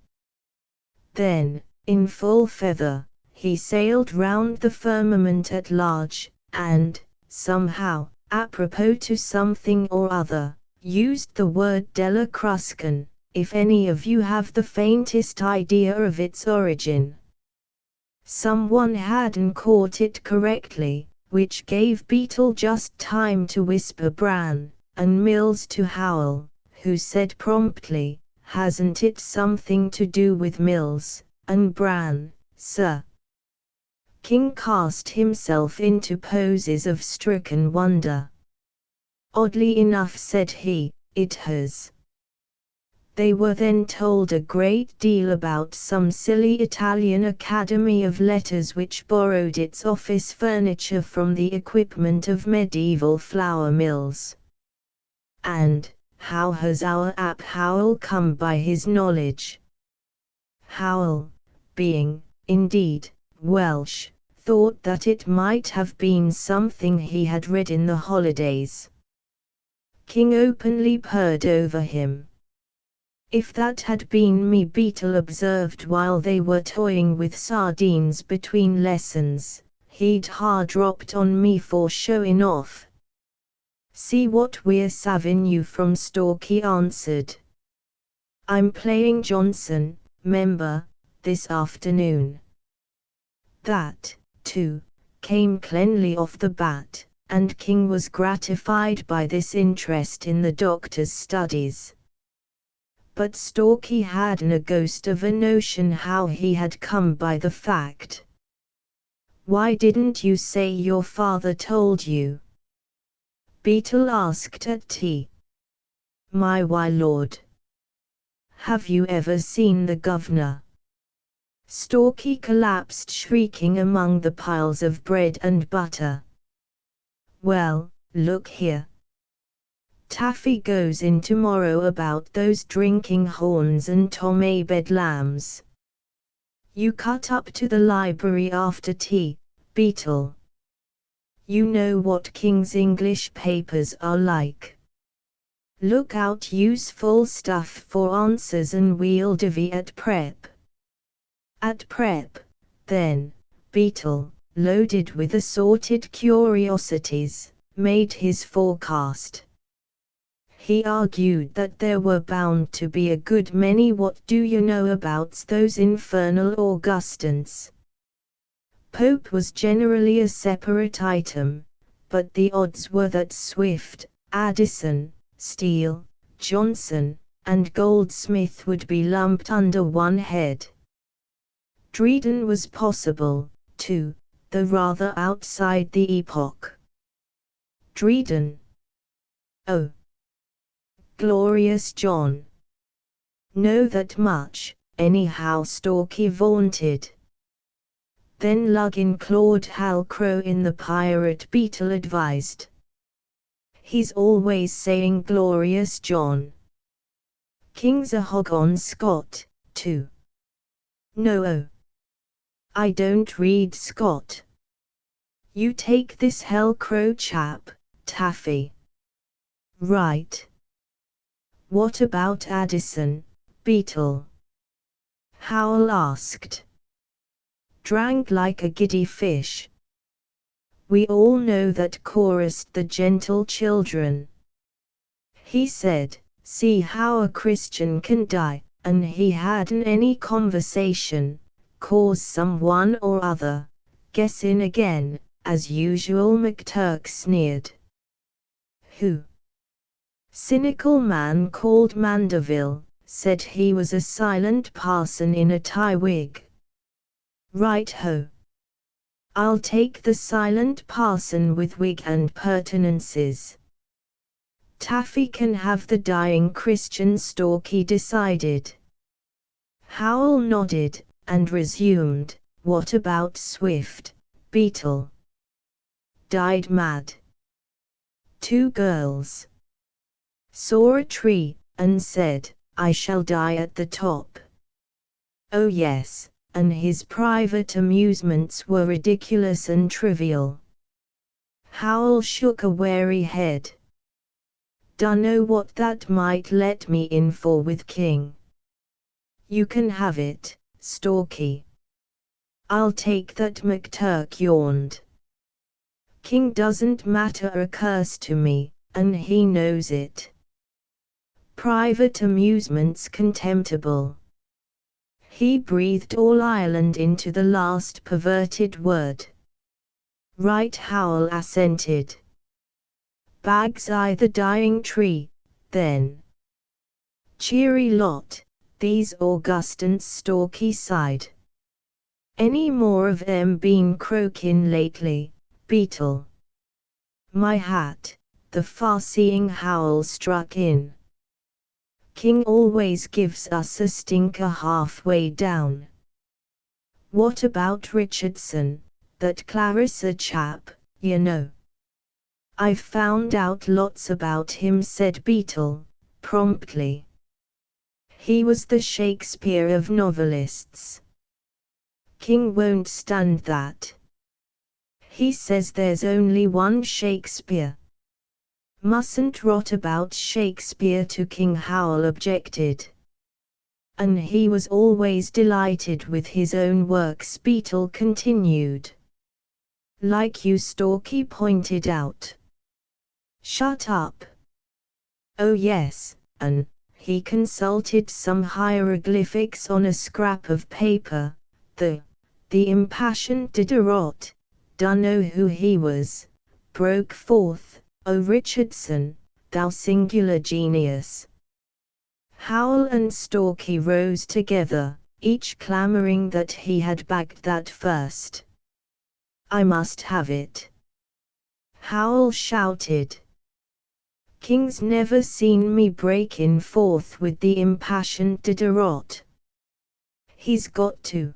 Then, in full feather, he sailed round the firmament at large, and, somehow, apropos to something or other, used the word Delacruscan, if any of you have the faintest idea of its origin. Someone hadn't caught it correctly, which gave Beetle just time to whisper Bran, and Mills to Howell, who said promptly, "Hasn't it something to do with Mills, and Bran, sir?" King cast himself into poses of stricken wonder. "Oddly enough," said he, "it has." They were then told a great deal about some silly Italian Academy of Letters which borrowed its office furniture from the equipment of medieval flour mills. And, how has our Ap Howell come by his knowledge? Howell, being, indeed, Welsh, thought that it might have been something he had read in the holidays. King openly purred over him. "If that had been me," Beetle observed while they were toying with sardines between lessons, "he'd ha' dropped on me for showing off." "See what we're savin' you from," Storky answered. "I'm playing Johnson, member, this afternoon." That, too, came cleanly off the bat, and King was gratified by this interest in the doctor's studies. But Storky hadn't a ghost of a notion how he had come by the fact. "Why didn't you say your father told you?" Beetle asked at tea. "My lord. Have you ever seen the governor?" Storky collapsed shrieking among the piles of bread and butter. "Well, look here. Taffy goes in tomorrow about those drinking horns and Tom A. Bedlams. You cut up to the library after tea, Beetle. You know what King's English papers are like. Look out useful stuff for answers and we'll divvy at prep." At prep, then, Beetle, loaded with assorted curiosities, made his forecast. He argued that there were bound to be a good many "what do you know abouts" those infernal Augustans. Pope was generally a separate item, but the odds were that Swift, Addison, Steele, Johnson, and Goldsmith would be lumped under one head. Dryden was possible, too, though rather outside the epoch. Dryden. Oh. Glorious John. Know that much, anyhow, Storky vaunted. Then lug in Claude Hal Crow in the pirate, Beetle advised. He's always saying Glorious John. King's a hog on Scott, too. No. I don't read Scott. You take this Hal Crow chap, Taffy. Right. What about Addison, Beetle? Howell asked. Drank like a giddy fish. We all know that chorused the gentle children. He said, see how a Christian can die, and he hadn't any conversation, cause someone or other, guess in again, as usual. McTurk sneered. Who? Cynical man called Mandeville, said he was a silent parson in a tie wig. Right ho. I'll take the silent parson with wig and pertinences. Taffy can have the dying Christian, Storky decided. Howell nodded, and resumed, what about Swift, Beetle? Died mad. 2 girls. Saw a tree, and said, I shall die at the top. Oh yes, and his private amusements were ridiculous and trivial. Howell shook a wary head. Dunno what that might let me in for with King. You can have it, Storky. I'll take that. McTurk yawned. King doesn't matter a curse to me, and he knows it. Private amusements contemptible. He breathed all Ireland into the last perverted word. Right, Howell assented. Bag's eye the dying tree, then. Cheery lot, these Augustans. Storky sighed. Any more of 'em been croaking lately, Beetle? My hat, the far-seeing Howell struck in. King always gives us a stinker halfway down. What about Richardson, that Clarissa chap, you know? I've found out lots about him, said Beetle, promptly. He was the Shakespeare of novelists. King won't stand that. He says there's only one Shakespeare. Mustn't rot about Shakespeare to King, Howell objected. And he was always delighted with his own works, Beetle continued. Like you, Storky pointed out. Shut up. Oh yes, and he consulted some hieroglyphics on a scrap of paper. The impassioned Diderot, dunno who he was, broke forth, O Richardson, thou singular genius. Howell and Storky rose together, each clamoring that he had bagged that first. I must have it. Howell shouted. King's never seen me breaking forth with the impassioned Diderot. He's got to.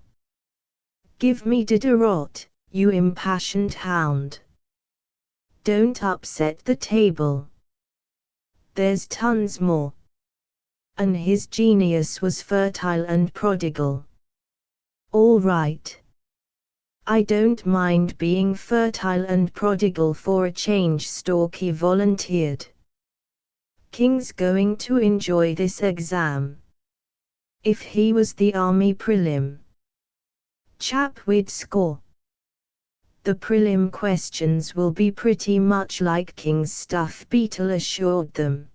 Give me Diderot, you impassioned hound. Don't upset the table. There's tons more. And his genius was fertile and prodigal. All right. I don't mind being fertile and prodigal for a change, Storky volunteered. King's going to enjoy this exam. If he was the army prelim chap, we'd score. The prelim questions will be pretty much like King's stuff, Beetle assured them.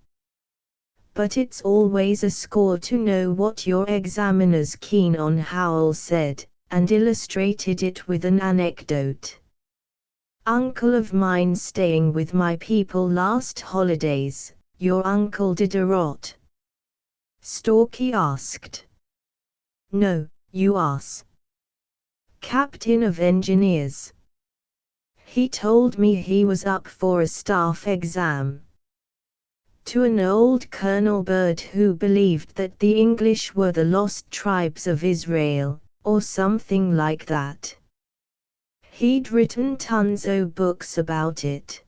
But it's always a score to know what your examiner's keen on, Howell said, and illustrated it with an anecdote. Uncle of mine staying with my people last holidays, your Uncle Diderot? Storky asked. No, you ass. Captain of Engineers. He told me he was up for a staff exam. To an old Colonel Byrd who believed that the English were the lost tribes of Israel, or something like that. He'd written tons o' books about it.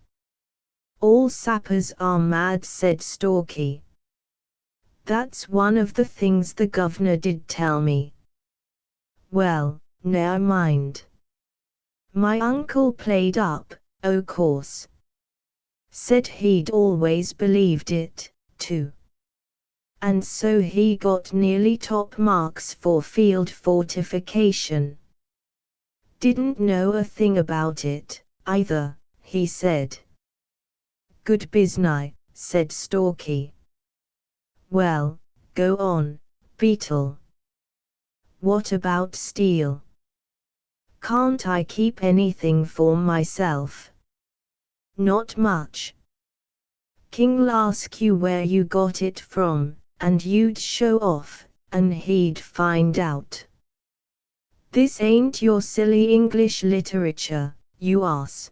All sappers are mad, said Storky. That's one of the things the governor did tell me. Well, ne'er mind. My uncle played up, o' course. Said he'd always believed it, too. And so he got nearly top marks for field fortification. Didn't know a thing about it, either, he said. Good biznai, said Storky. Well, go on, Beetle. What about steel? Can't I keep anything for myself? Not much. King'll ask you where you got it from, and you'd show off, and he'd find out. This ain't your silly English literature, you ass.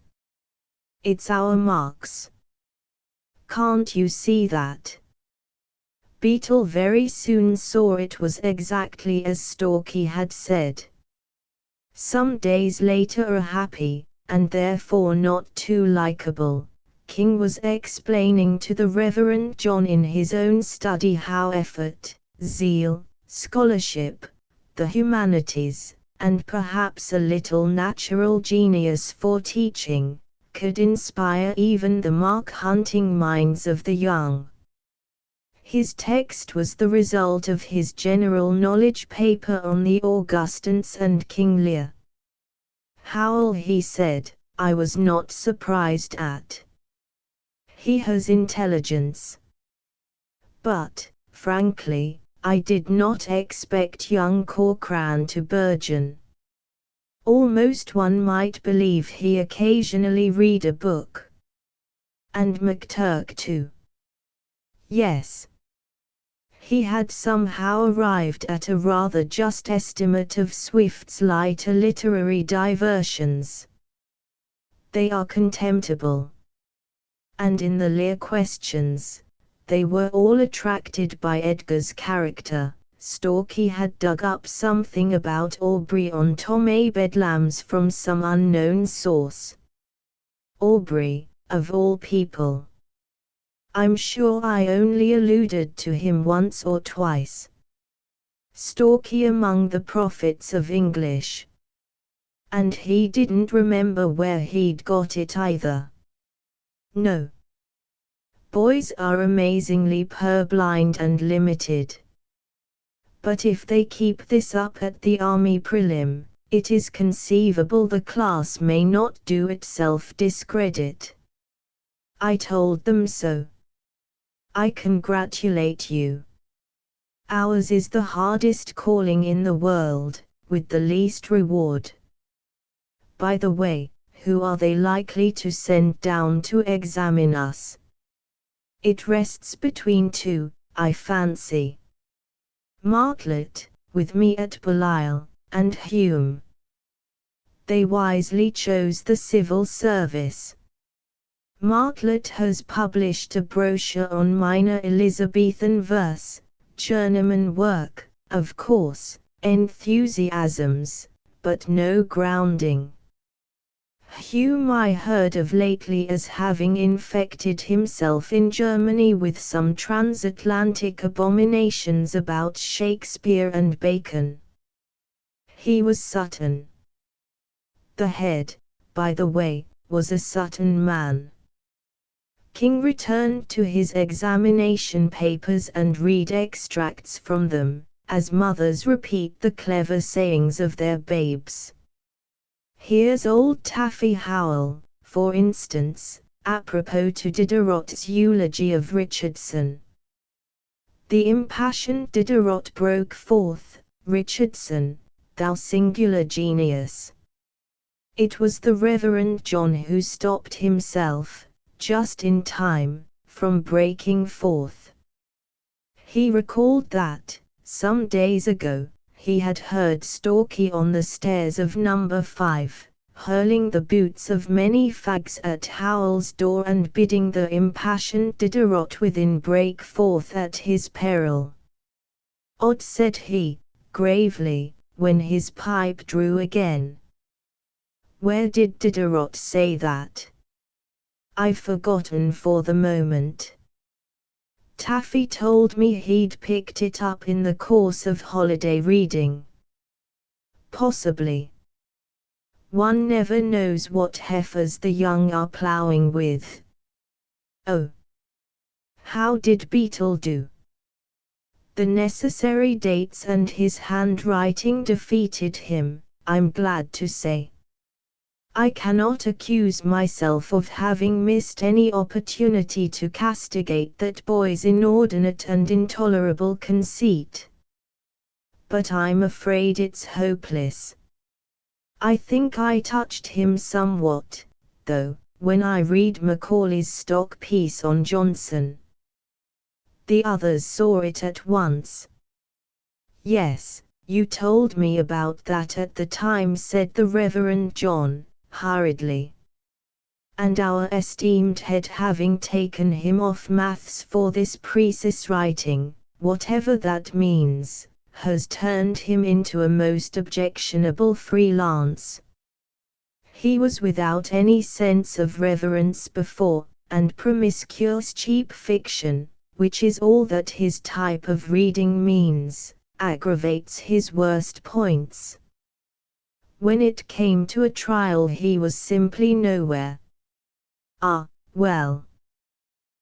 It's our marks. Can't you see that? Beetle very soon saw it was exactly as Storky had said. Some days later, a happy, and therefore not too likable, King was explaining to the Reverend John in his own study how effort, zeal, scholarship, the humanities, and perhaps a little natural genius for teaching, could inspire even the mark-hunting minds of the young. His text was the result of his general knowledge paper on the Augustans and King Lear. Howell, he said, I was not surprised at. He has intelligence. But, frankly, I did not expect young Corcoran to burgeon. Almost one might believe he occasionally read a book. And McTurk too. Yes. He had somehow arrived at a rather just estimate of Swift's lighter literary diversions. They are contemptible. And in the Lear questions, they were all attracted by Edgar's character. Storky had dug up something about Aubrey on Tom A. Bedlams from some unknown source. Aubrey, of all people. I'm sure I only alluded to him once or twice. Storky among the prophets of English. And he didn't remember where he'd got it either. No. Boys are amazingly purblind and limited. But if they keep this up at the Army prelim, it is conceivable the class may not do itself discredit. I told them so. I congratulate you. Ours is the hardest calling in the world, with the least reward. By the way, who are they likely to send down to examine us? It rests between two, I fancy. Martlet, with me at Belial, and Hume. They wisely chose the civil service. Martlet has published a brochure on minor Elizabethan verse, journeyman work, of course, enthusiasms, but no grounding. Hume I heard of lately as having infected himself in Germany with some transatlantic abominations about Shakespeare and Bacon. He was Sutton. The head, by the way, was a Sutton man. King returned to his examination papers and read extracts from them, as mothers repeat the clever sayings of their babes. Here's old Taffy Howell, for instance, apropos to Diderot's eulogy of Richardson. The impassioned Diderot broke forth, Richardson, thou singular genius. It was the Reverend John who stopped himself, just in time, from breaking forth. He recalled that, some days ago, he had heard Storky on the stairs of number 5, hurling the boots of many fags at Howell's door and bidding the impassioned Diderot within break forth at his peril. Odd, said he, gravely, when his pipe drew again. Where did Diderot say that? I've forgotten for the moment. Taffy told me he'd picked it up in the course of holiday reading. Possibly. One never knows what heifers the young are ploughing with. Oh. How did Beetle do? The necessary dates and his handwriting defeated him, I'm glad to say. I cannot accuse myself of having missed any opportunity to castigate that boy's inordinate and intolerable conceit. But I'm afraid it's hopeless. I think I touched him somewhat, though, when I read Macaulay's stock piece on Johnson. The others saw it at once. Yes, you told me about that at the time, said the Reverend John, hurriedly. And our esteemed head, having taken him off maths for this precise writing, whatever that means, has turned him into a most objectionable freelance. He was without any sense of reverence before, and promiscuous cheap fiction, which is all that his type of reading means, aggravates his worst points. When it came to a trial he was simply nowhere. Ah, well.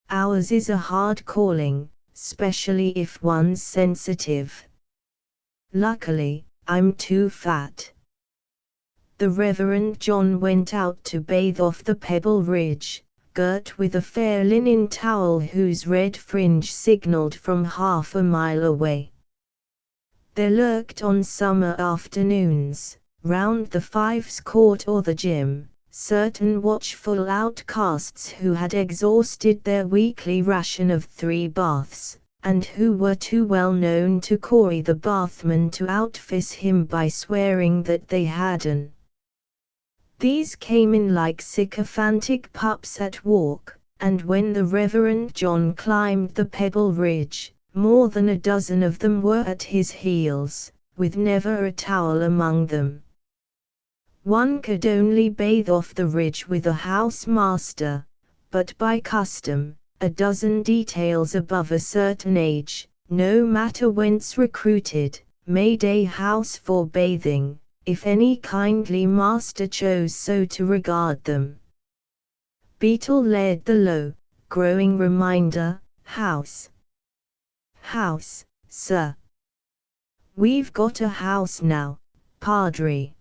Ours is a hard calling, specially if one's sensitive. Luckily, I'm too fat. The Reverend John went out to bathe off the Pebble Ridge, girt with a fair linen towel whose red fringe signalled from half a mile away. There lurked on summer afternoons, round the Fives Court or the gym, certain watchful outcasts who had exhausted their weekly ration of 3 baths, and who were too well known to Corey the bathman to outfizz him by swearing that they hadn't. These came in like sycophantic pups at walk, and when the Reverend John climbed the Pebble Ridge, more than a dozen of them were at his heels, with never a towel among them. One could only bathe off the ridge with a housemaster, but by custom, a dozen details above a certain age, no matter whence recruited, made a house for bathing, if any kindly master chose so to regard them. Beetle led the low, growing reminder, house. House, sir. We've got a house now, Padre.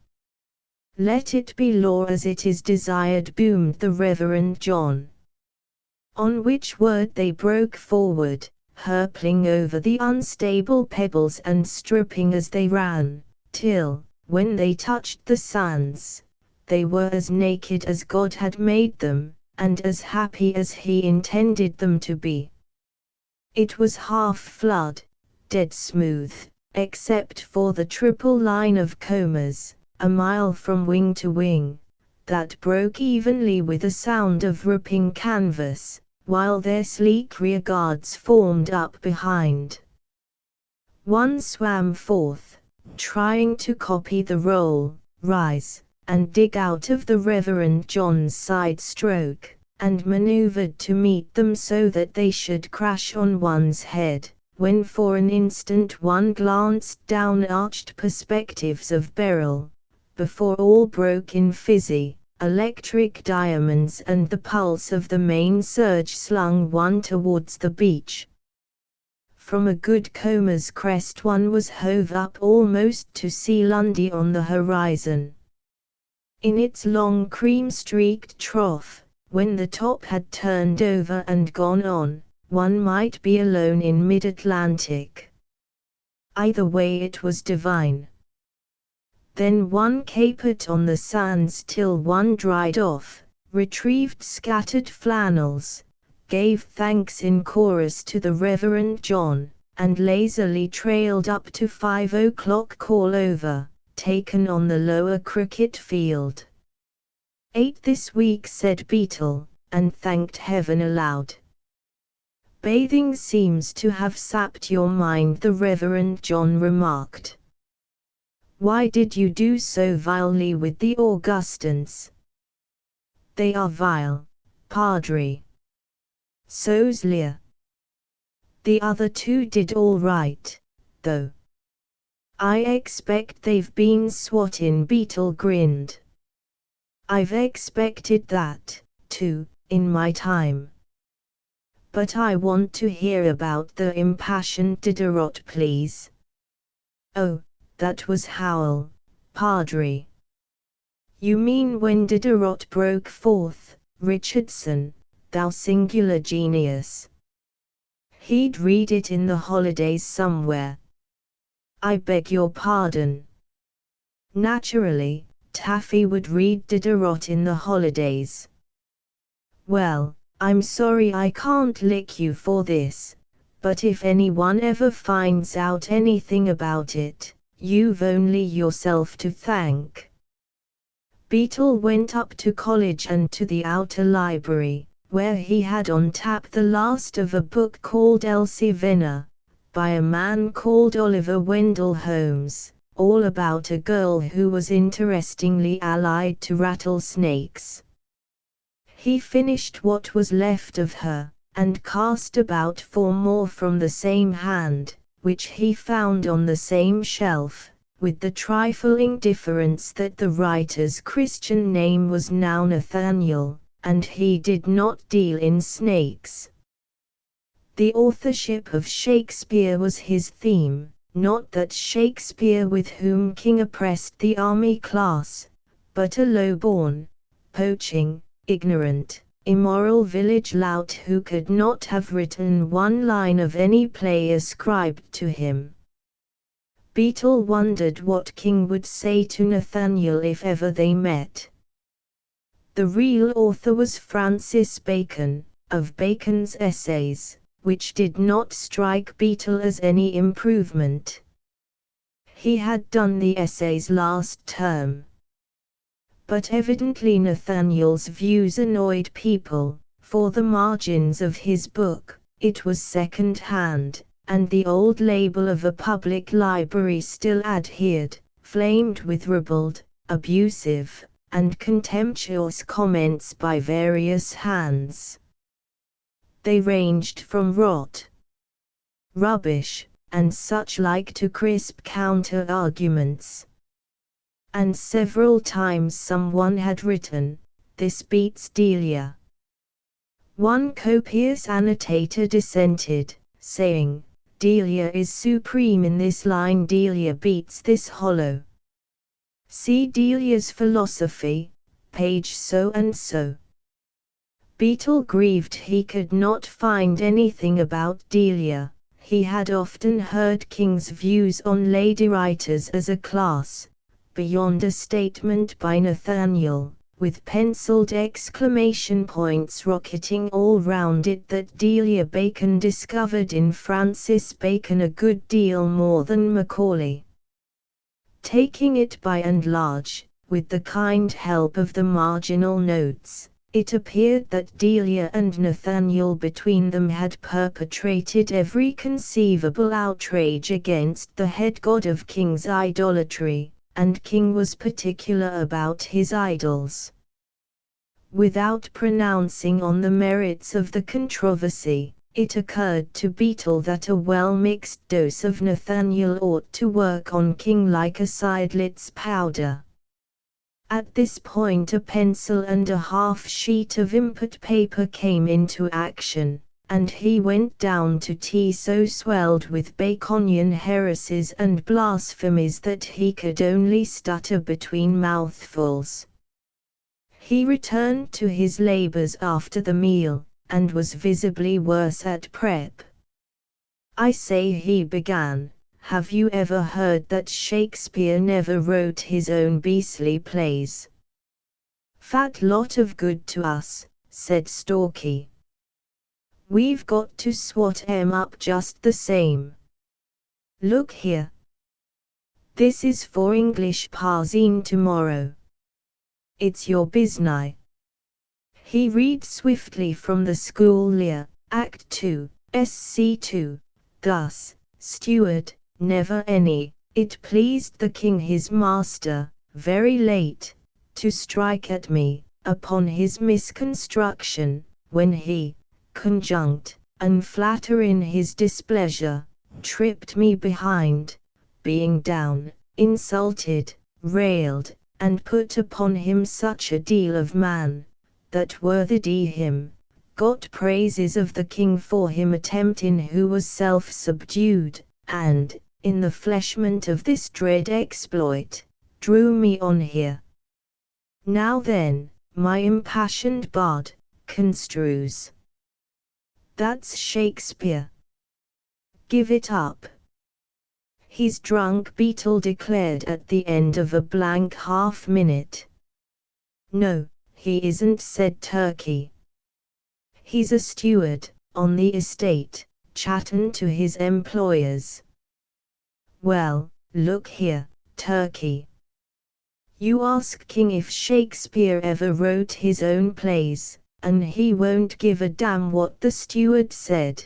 Let it be law as it is desired, boomed the Reverend John. On which word they broke forward, hurtling over the unstable pebbles and stripping as they ran, till, when they touched the sands, they were as naked as God had made them, and as happy as He intended them to be. It was half flood, dead smooth, except for the triple line of combers, a mile from wing to wing, that broke evenly with a sound of ripping canvas, while their sleek rearguards formed up behind. One swam forth, trying to copy the roll, rise, and dig out of the Reverend John's side stroke, and maneuvered to meet them so that they should crash on one's head, when for an instant one glanced down arched perspectives of Beryl, before all broke in fizzy, electric diamonds and the pulse of the main surge slung one towards the beach. From a good comber's crest one was hove up almost to see Lundy on the horizon. In its long cream-streaked trough, when the top had turned over and gone on, one might be alone in mid-Atlantic. Either way it was divine. Then one capered on the sands till one dried off, retrieved scattered flannels, gave thanks in chorus to the Reverend John, and lazily trailed up to 5 o'clock call over, taken on the lower cricket field. 8 this week, said Beetle, and thanked heaven aloud. Bathing seems to have sapped your mind, the Reverend John remarked. Why did you do so vilely with the Augustans? They are vile, Padre. So's Lear. The other 2 did all right, though. I expect they've been swatting, Beetle grinned. I've expected that, too, in my time. But I want to hear about the impassioned Diderot, please. Oh, that was Howell, Padre. You mean when Diderot broke forth, Richardson, thou singular genius. He'd read it in the holidays somewhere. I beg your pardon. Naturally, Taffy would read Diderot in the holidays. Well, I'm sorry I can't lick you for this, but if anyone ever finds out anything about it, you've only yourself to thank. Beetle went up to college and to the outer library, where he had on tap the last of a book called Elsie Venner, by a man called Oliver Wendell Holmes, all about a girl who was interestingly allied to rattlesnakes. He finished what was left of her, and cast about for more from the same hand, which he found on the same shelf, with the trifling difference that the writer's Christian name was now Nathaniel, and he did not deal in snakes. The authorship of Shakespeare was his theme, not that Shakespeare with whom King oppressed the army class, but a low-born, poaching, ignorant, immoral village lout who could not have written one line of any play ascribed to him. Beetle wondered what King would say to Nathaniel if ever they met. The real author was Francis Bacon, of Bacon's Essays, which did not strike Beetle as any improvement. He had done the essays last term. But evidently Nathaniel's views annoyed people, for the margins of his book, it was second-hand, and the old label of a public library still adhered, flamed with ribald, abusive, and contemptuous comments by various hands. They ranged from rot, rubbish, and such like to crisp counter-arguments. And several times someone had written, "This beats Delia." One copious annotator dissented, saying, "Delia is supreme in this line, Delia beats this hollow. See Delia's Philosophy, page so-and-so." Beetle grieved he could not find anything about Delia. He had often heard King's views on lady writers as a class, beyond a statement by Nathaniel, with penciled exclamation points rocketing all round it, that Delia Bacon discovered in Francis Bacon a good deal more than Macaulay. Taking it by and large, with the kind help of the marginal notes, it appeared that Delia and Nathaniel between them had perpetrated every conceivable outrage against the head god of King's idolatry, and King was particular about his idols. Without pronouncing on the merits of the controversy, it occurred to Beetle that a well-mixed dose of Nathaniel ought to work on King like a Seidlitz powder. At this point a pencil and a half-sheet of input paper came into action, and he went down to tea so swelled with Baconian heresies and blasphemies that he could only stutter between mouthfuls. He returned to his labors after the meal, and was visibly worse at prep. "I say," he began, "have you ever heard that Shakespeare never wrote his own beastly plays?" "Fat lot of good to us," said Storky. "We've got to swat 'em up just the same. Look here. This is for English Parsine tomorrow. It's your biznai." He read swiftly from the School Lear, Act 2, Sc 2, thus, "Steward, never any, it pleased the King his master, very late, to strike at me, upon his misconstruction, when he, conjunct, and flatter in his displeasure, tripped me behind, being down, insulted, railed, and put upon him such a deal of man, that worthied him, got praises of the king for him attempting who was self-subdued, and, in the fleshment of this dread exploit, drew me on here. Now then, my impassioned bard, construes. That's Shakespeare. Give it up. He's drunk, Beetle declared at the end of a blank half-minute. No, he isn't, said Turkey. He's a steward, on the estate, chattin' to his employers. Well, look here, Turkey. You ask King if Shakespeare ever wrote his own plays, and he won't give a damn what the steward said.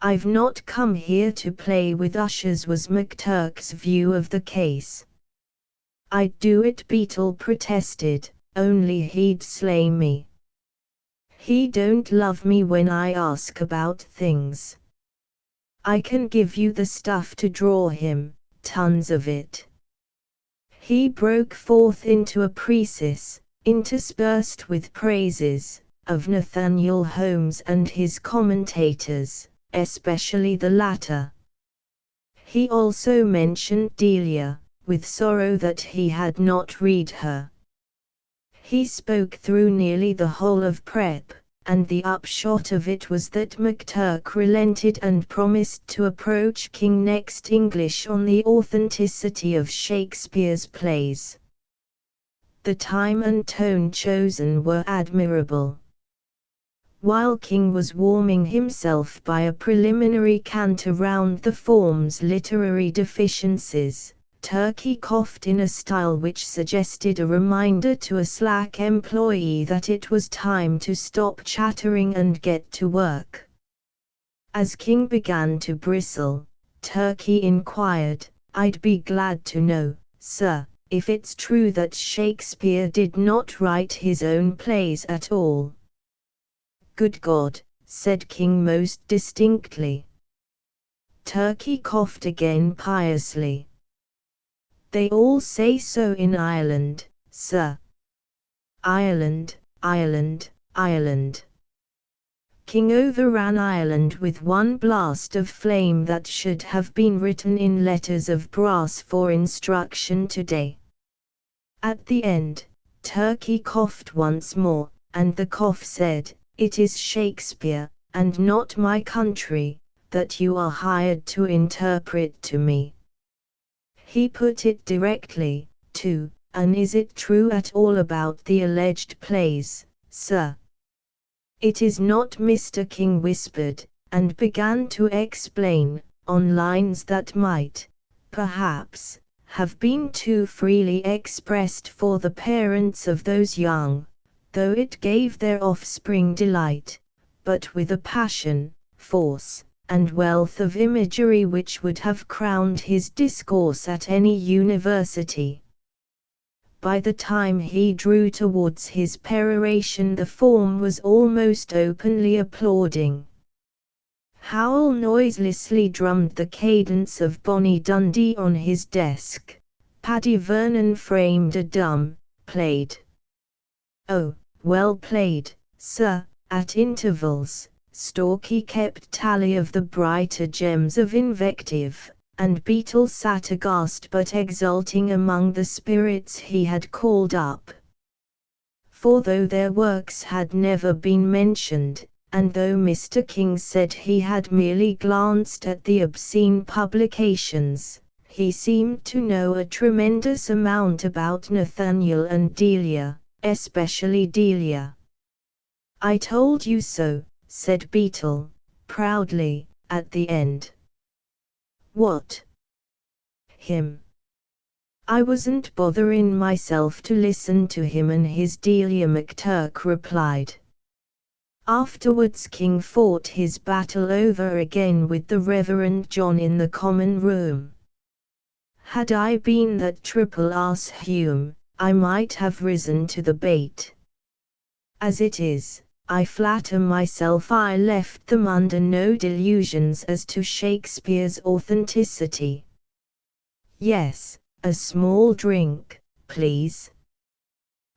I've not come here to play with ushers, was McTurk's view of the case. I'd do it, Beetle protested, only he'd slay me. He don't love me when I ask about things. I can give you the stuff to draw him, tons of it. He broke forth into a precis, interspersed with praises, of Nathaniel Holmes and his commentators, especially the latter. He also mentioned Delia, with sorrow that he had not read her. He spoke through nearly the whole of prep, and the upshot of it was that McTurk relented and promised to approach King next English on the authenticity of Shakespeare's plays. The time and tone chosen were admirable. While King was warming himself by a preliminary cant around the form's literary deficiencies, Turkey coughed in a style which suggested a reminder to a slack employee that it was time to stop chattering and get to work. As King began to bristle, Turkey inquired, "I'd be glad to know, sir, if it's true that Shakespeare did not write his own plays at all." "Good God," said King most distinctly. Turkey coughed again piously. "They all say so in Ireland, sir." "Ireland, Ireland, Ireland." King overran Ireland with one blast of flame that should have been written in letters of brass for instruction today. At the end, Turkey coughed once more, and the cough said, "It is Shakespeare, and not my country, that you are hired to interpret to me." He put it directly, too, "And is it true at all about the alleged plays, sir?" "It is not," Mr. King whispered, and began to explain, on lines that might, perhaps, have been too freely expressed for the parents of those young, though it gave their offspring delight, but with a passion, force, and wealth of imagery which would have crowned his discourse at any university. By the time he drew towards his peroration the form was almost openly applauding. Howell noiselessly drummed the cadence of Bonnie Dundee on his desk. Paddy Vernon framed a dumb, played. "Oh, well played, sir," at intervals. Storky kept tally of the brighter gems of invective, and Beetle sat aghast but exulting among the spirits he had called up. For though their works had never been mentioned, and though Mr. King said he had merely glanced at the obscene publications, he seemed to know a tremendous amount about Nathaniel and Delia, especially Delia. "I told you so," said Beetle, proudly, at the end. "What?" "Him. I wasn't bothering myself to listen to him and his Delia," McTurk replied. Afterwards King fought his battle over again with the Reverend John in the common room. Had I been that triple arse Hume, I might have risen to the bait. As it is, I flatter myself I left them under no delusions as to Shakespeare's authenticity. Yes, a small drink, please.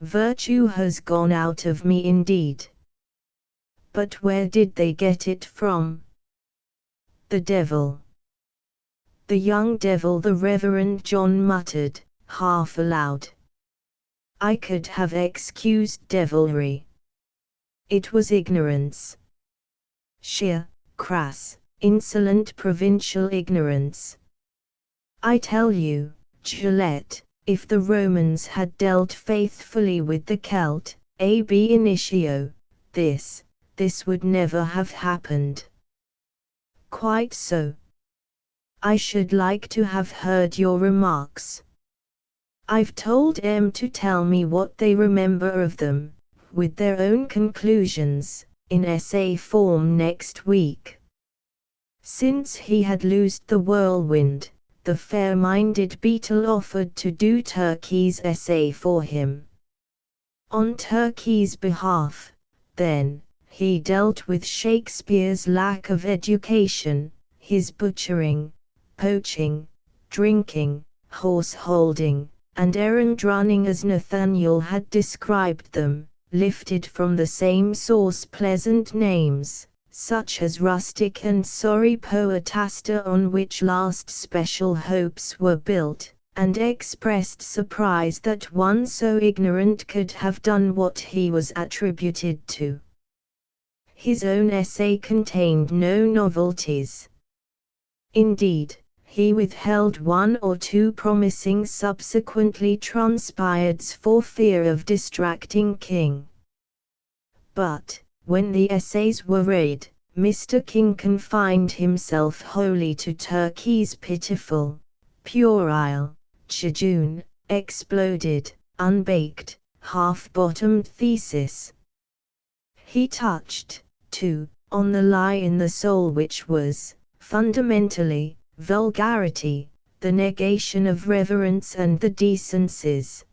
Virtue has gone out of me indeed. But where did they get it from? The devil. The young devil, the Reverend John muttered, half aloud. I could have excused devilry. It was ignorance. Sheer, crass, insolent provincial ignorance. I tell you, Gillette, if the Romans had dealt faithfully with the Celt, ab initio, this would never have happened. Quite so. I should like to have heard your remarks. I've told M to tell me what they remember of them, with their own conclusions, in essay form next week. Since he had loosed the whirlwind, the fair-minded Beetle offered to do Turkey's essay for him. On Turkey's behalf, then, he dealt with Shakespeare's lack of education, his butchering, poaching, drinking, horse-holding, and errand-running as Nathaniel had described them, lifted from the same source pleasant names, such as rustic and sorry poetaster, on which last special hopes were built, and expressed surprise that one so ignorant could have done what he was attributed to. His own essay contained no novelties. Indeed, he withheld one or two promising subsequently transpireds for fear of distracting King. But, when the essays were read, Mr. King confined himself wholly to Turkey's pitiful, puerile, jejune, exploded, unbaked, half-bottomed thesis. He touched, too, on the lie in the soul which was, fundamentally, vulgarity, the negation of reverence and the decencies.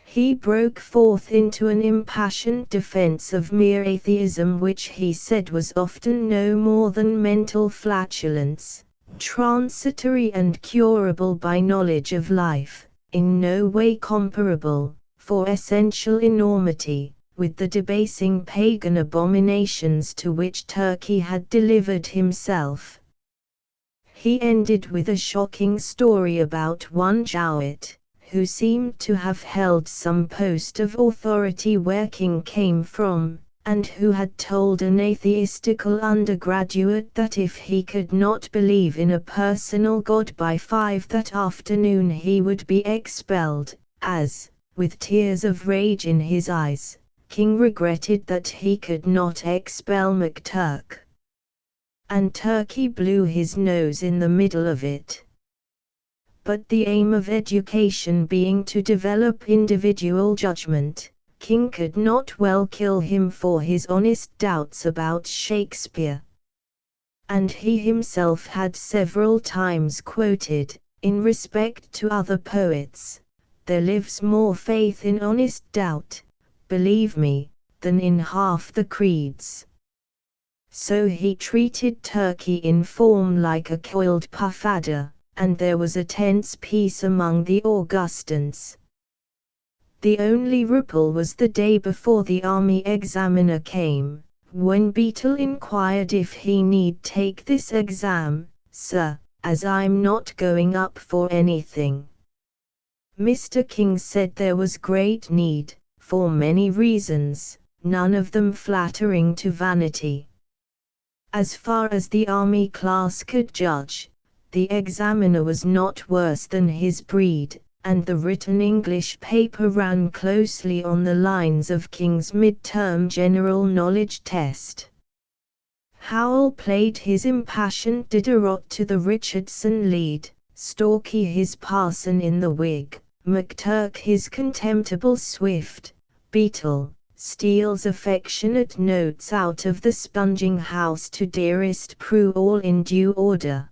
He broke forth into an impassioned defense of mere atheism, which he said was often no more than mental flatulence, transitory and curable by knowledge of life, in no way comparable, for essential enormity, with the debasing pagan abominations to which Turkey had delivered himself. He ended with a shocking story about one Jowett, who seemed to have held some post of authority where King came from, and who had told an atheistical undergraduate that if he could not believe in a personal God by 5 that afternoon he would be expelled, as, with tears of rage in his eyes, King regretted that he could not expel McTurk. And Turkey blew his nose in the middle of it. But the aim of education being to develop individual judgment, King could not well kill him for his honest doubts about Shakespeare. And he himself had several times quoted, in respect to other poets, "There lives more faith in honest doubt, believe me, than in half the creeds." So he treated Turkey in form like a coiled puffadder, and there was a tense peace among the Augustans. The only ripple was the day before the army examiner came, when Beetle inquired if he need take this exam, "Sir, as I'm not going up for anything." Mr. King said there was great need, for many reasons, none of them flattering to vanity. As far as the army class could judge, the examiner was not worse than his breed, and the written English paper ran closely on the lines of King's mid-term general knowledge test. Howell played his impassioned Diderot to the Richardson lead, Storky his parson in the wig, McTurk his contemptible Swift, Beetle, Steele's affectionate notes out of the sponging house to dearest Prue, all in due order.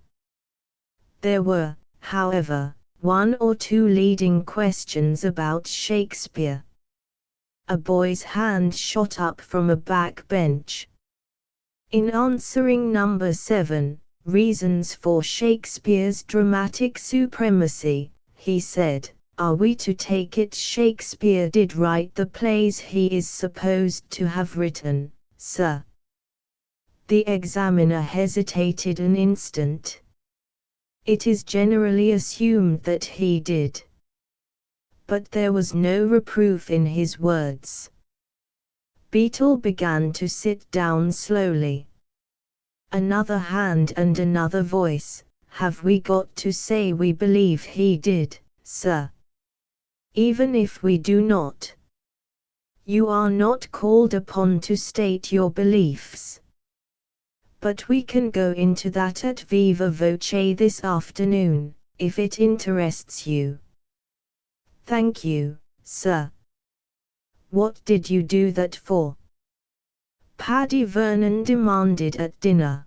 There were, however, one or two leading questions about Shakespeare. A boy's hand shot up from a back bench. In answering number 7, Reasons for Shakespeare's Dramatic Supremacy, he said, "Are we to take it Shakespeare did write the plays he is supposed to have written, sir." The examiner hesitated an instant. It is generally assumed that he did. But there was no reproof in his words. Beetle began to sit down slowly. Another hand and another voice. "Have we got to say we believe he did, sir? Even if we do not, you are not called upon to state your beliefs. But we can go into that at viva voce this afternoon, if it interests you." "Thank you, sir." "What did you do that for?" Paddy Vernon demanded at dinner.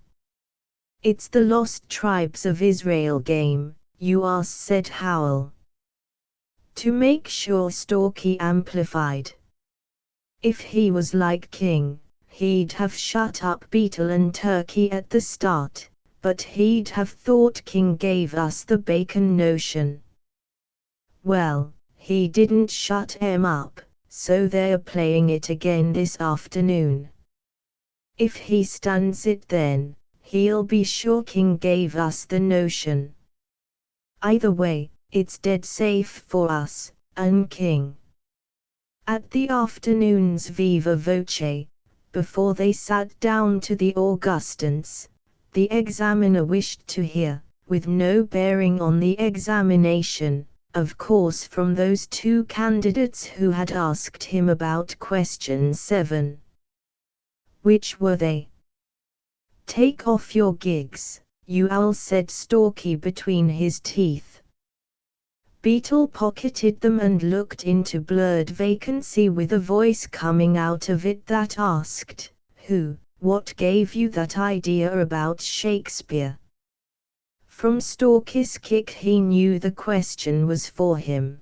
"It's the Lost Tribes of Israel game, you ass," said Howell. "To make sure," Storky amplified. "If he was like King, he'd have shut up Beetle and Turkey at the start, but he'd have thought King gave us the bacon notion." "Well, he didn't shut 'em up, so they're playing it again this afternoon. If he stands it then, he'll be sure King gave us the notion. Either way, it's dead safe for us, and King." At the afternoon's viva voce, before they sat down to the Augustans, the examiner wished to hear, with no bearing on the examination, of course, from those two candidates who had asked him about question 7. "Which were they?" "Take off your gigs, you owl," said Storky between his teeth. Beetle pocketed them and looked into blurred vacancy with a voice coming out of it that asked, "What gave you that idea about Shakespeare?" From Storky's kick he knew the question was for him.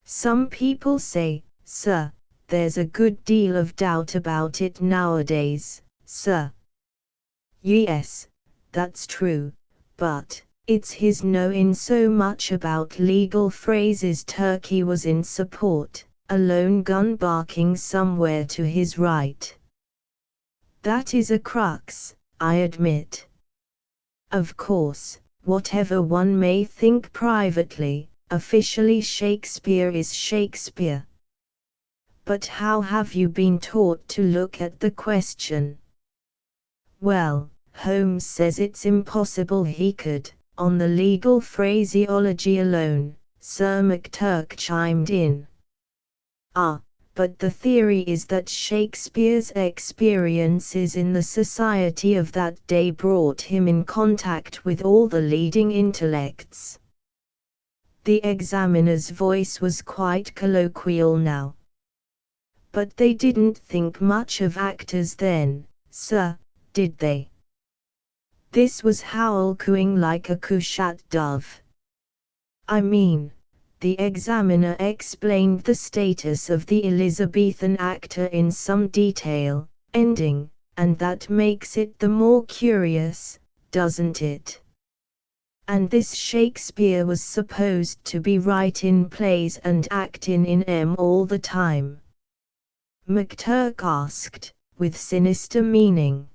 "Some people say, sir, there's a good deal of doubt about it nowadays, sir." "Yes, that's true, but it's his knowing so much about legal phrases." Turkey was in support, a lone gun barking somewhere to his right. "That is a crux, I admit. Of course, whatever one may think privately, officially Shakespeare is Shakespeare. But how have you been taught to look at the question?" "Well, Holmes says it's impossible he could, on the legal phraseology alone," Sir McTurk chimed in. "Ah, but the theory is that Shakespeare's experiences in the society of that day brought him in contact with all the leading intellects." The examiner's voice was quite colloquial now. "But they didn't think much of actors then, sir, did they?" This was Howell cooing like a cushat dove. "I mean," the examiner explained the status of the Elizabethan actor in some detail, ending, "and that makes it the more curious, doesn't it? And this Shakespeare was supposed to be writing plays and acting in 'em all the time?" McTurk asked, with sinister meaning.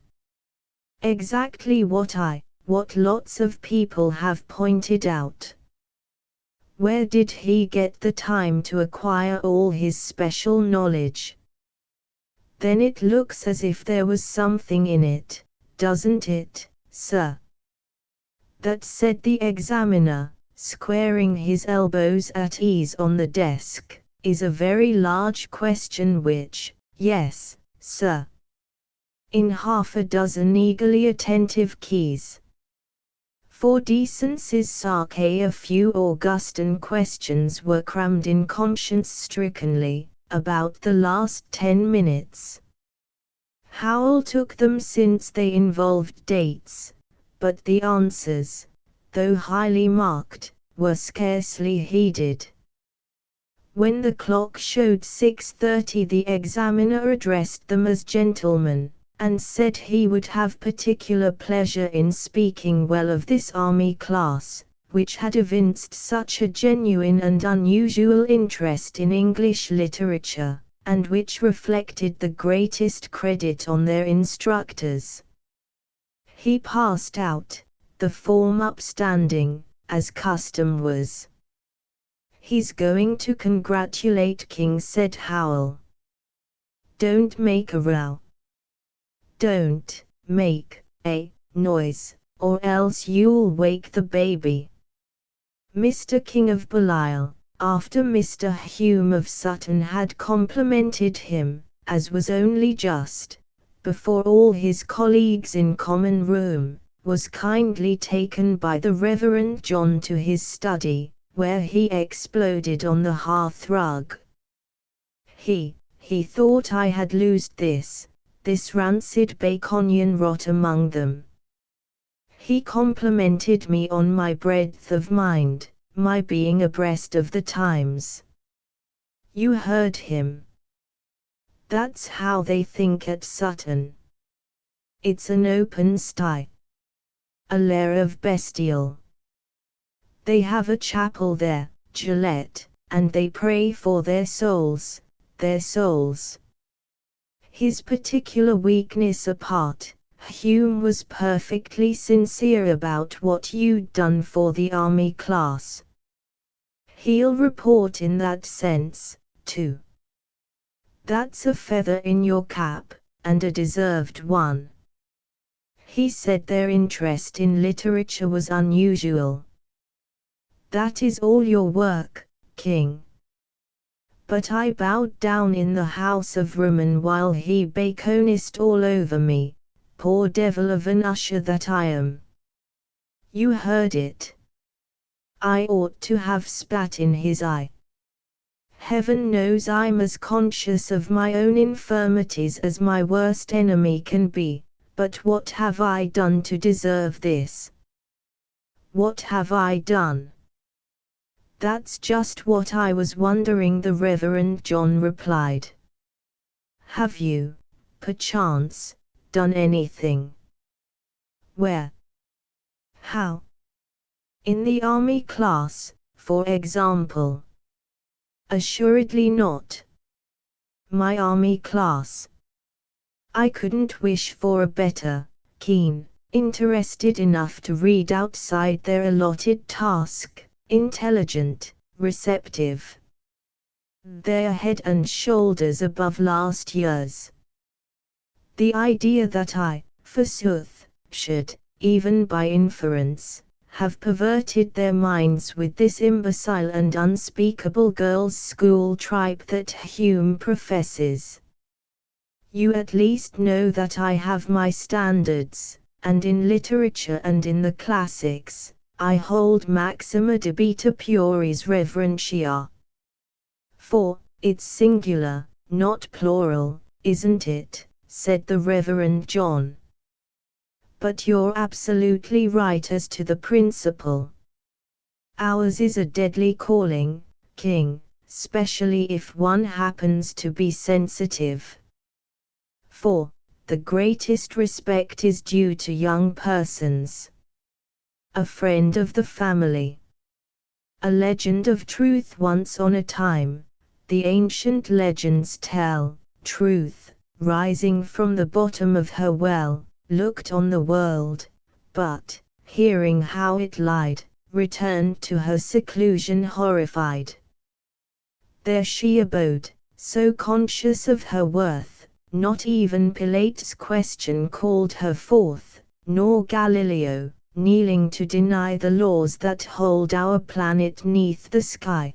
"Exactly what lots of people have pointed out. Where did he get the time to acquire all his special knowledge? Then it looks as if there was something in it, doesn't it, sir?" "That," said the examiner, squaring his elbows at ease on the desk, "is a very large question which, yes, sir." In half a dozen eagerly attentive keys. For decency's sake a few Augustan questions were crammed in conscience-strickenly, about the last 10 minutes. Howell took them since they involved dates, but the answers, though highly marked, were scarcely heeded. When the clock showed 6:30 the examiner addressed them as gentlemen, and said he would have particular pleasure in speaking well of this army class, which had evinced such a genuine and unusual interest in English literature, and which reflected the greatest credit on their instructors. He passed out, the form upstanding, as custom was. "He's going to congratulate King," said Howell. "Don't make a row. Don't make a noise, or else you'll wake the baby." Mr. King of Belial, after Mr. Hume of Sutton had complimented him, as was only just, before all his colleagues in common room, was kindly taken by the Reverend John to his study, where he exploded on the hearth-rug. He thought I had loosed this rancid Baconian rot among them. He complimented me on my breadth of mind, my being abreast of the times. You heard him. That's how they think at Sutton. It's an open sty. A lair of bestial. They have a chapel there, Gillette, and they pray for their souls, their souls. His particular weakness apart, Hume was perfectly sincere about what you'd done for the army class. He'll report in that sense, too. That's a feather in your cap, and a deserved one. He said their interest in literature was unusual. That is all your work, King. But I bowed down in the House of Rimmon while he Baconist all over me, poor devil of an usher that I am. You heard it. I ought to have spat in his eye. Heaven knows I'm as conscious of my own infirmities as my worst enemy can be, but what have I done to deserve this? What have I done? That's just what I was wondering, the Reverend John replied. Have you, perchance, done anything? Where? How? In the army class, for example? Assuredly not. My army class. I couldn't wish for a better, keen, interested enough to read outside their allotted task, intelligent, receptive. They're head and shoulders above last year's. The idea that I, forsooth, should, even by inference, have perverted their minds with this imbecile and unspeakable girls' school tripe that Hume professes. You at least know that I have my standards, and in literature and in the classics, I hold maxima debita puris reverentia. For, it's singular, not plural, isn't it, said the Reverend John. But you're absolutely right as to the principle. Ours is a deadly calling, King, specially if one happens to be sensitive. For, the greatest respect is due to young persons. A friend of the family. A legend of truth once on a time, the ancient legends tell, truth, rising from the bottom of her well, looked on the world, but, hearing how it lied, returned to her seclusion horrified. There she abode, so conscious of her worth, not even Pilate's question called her forth, nor Galileo, kneeling to deny the laws that hold our planet 'neath the sky.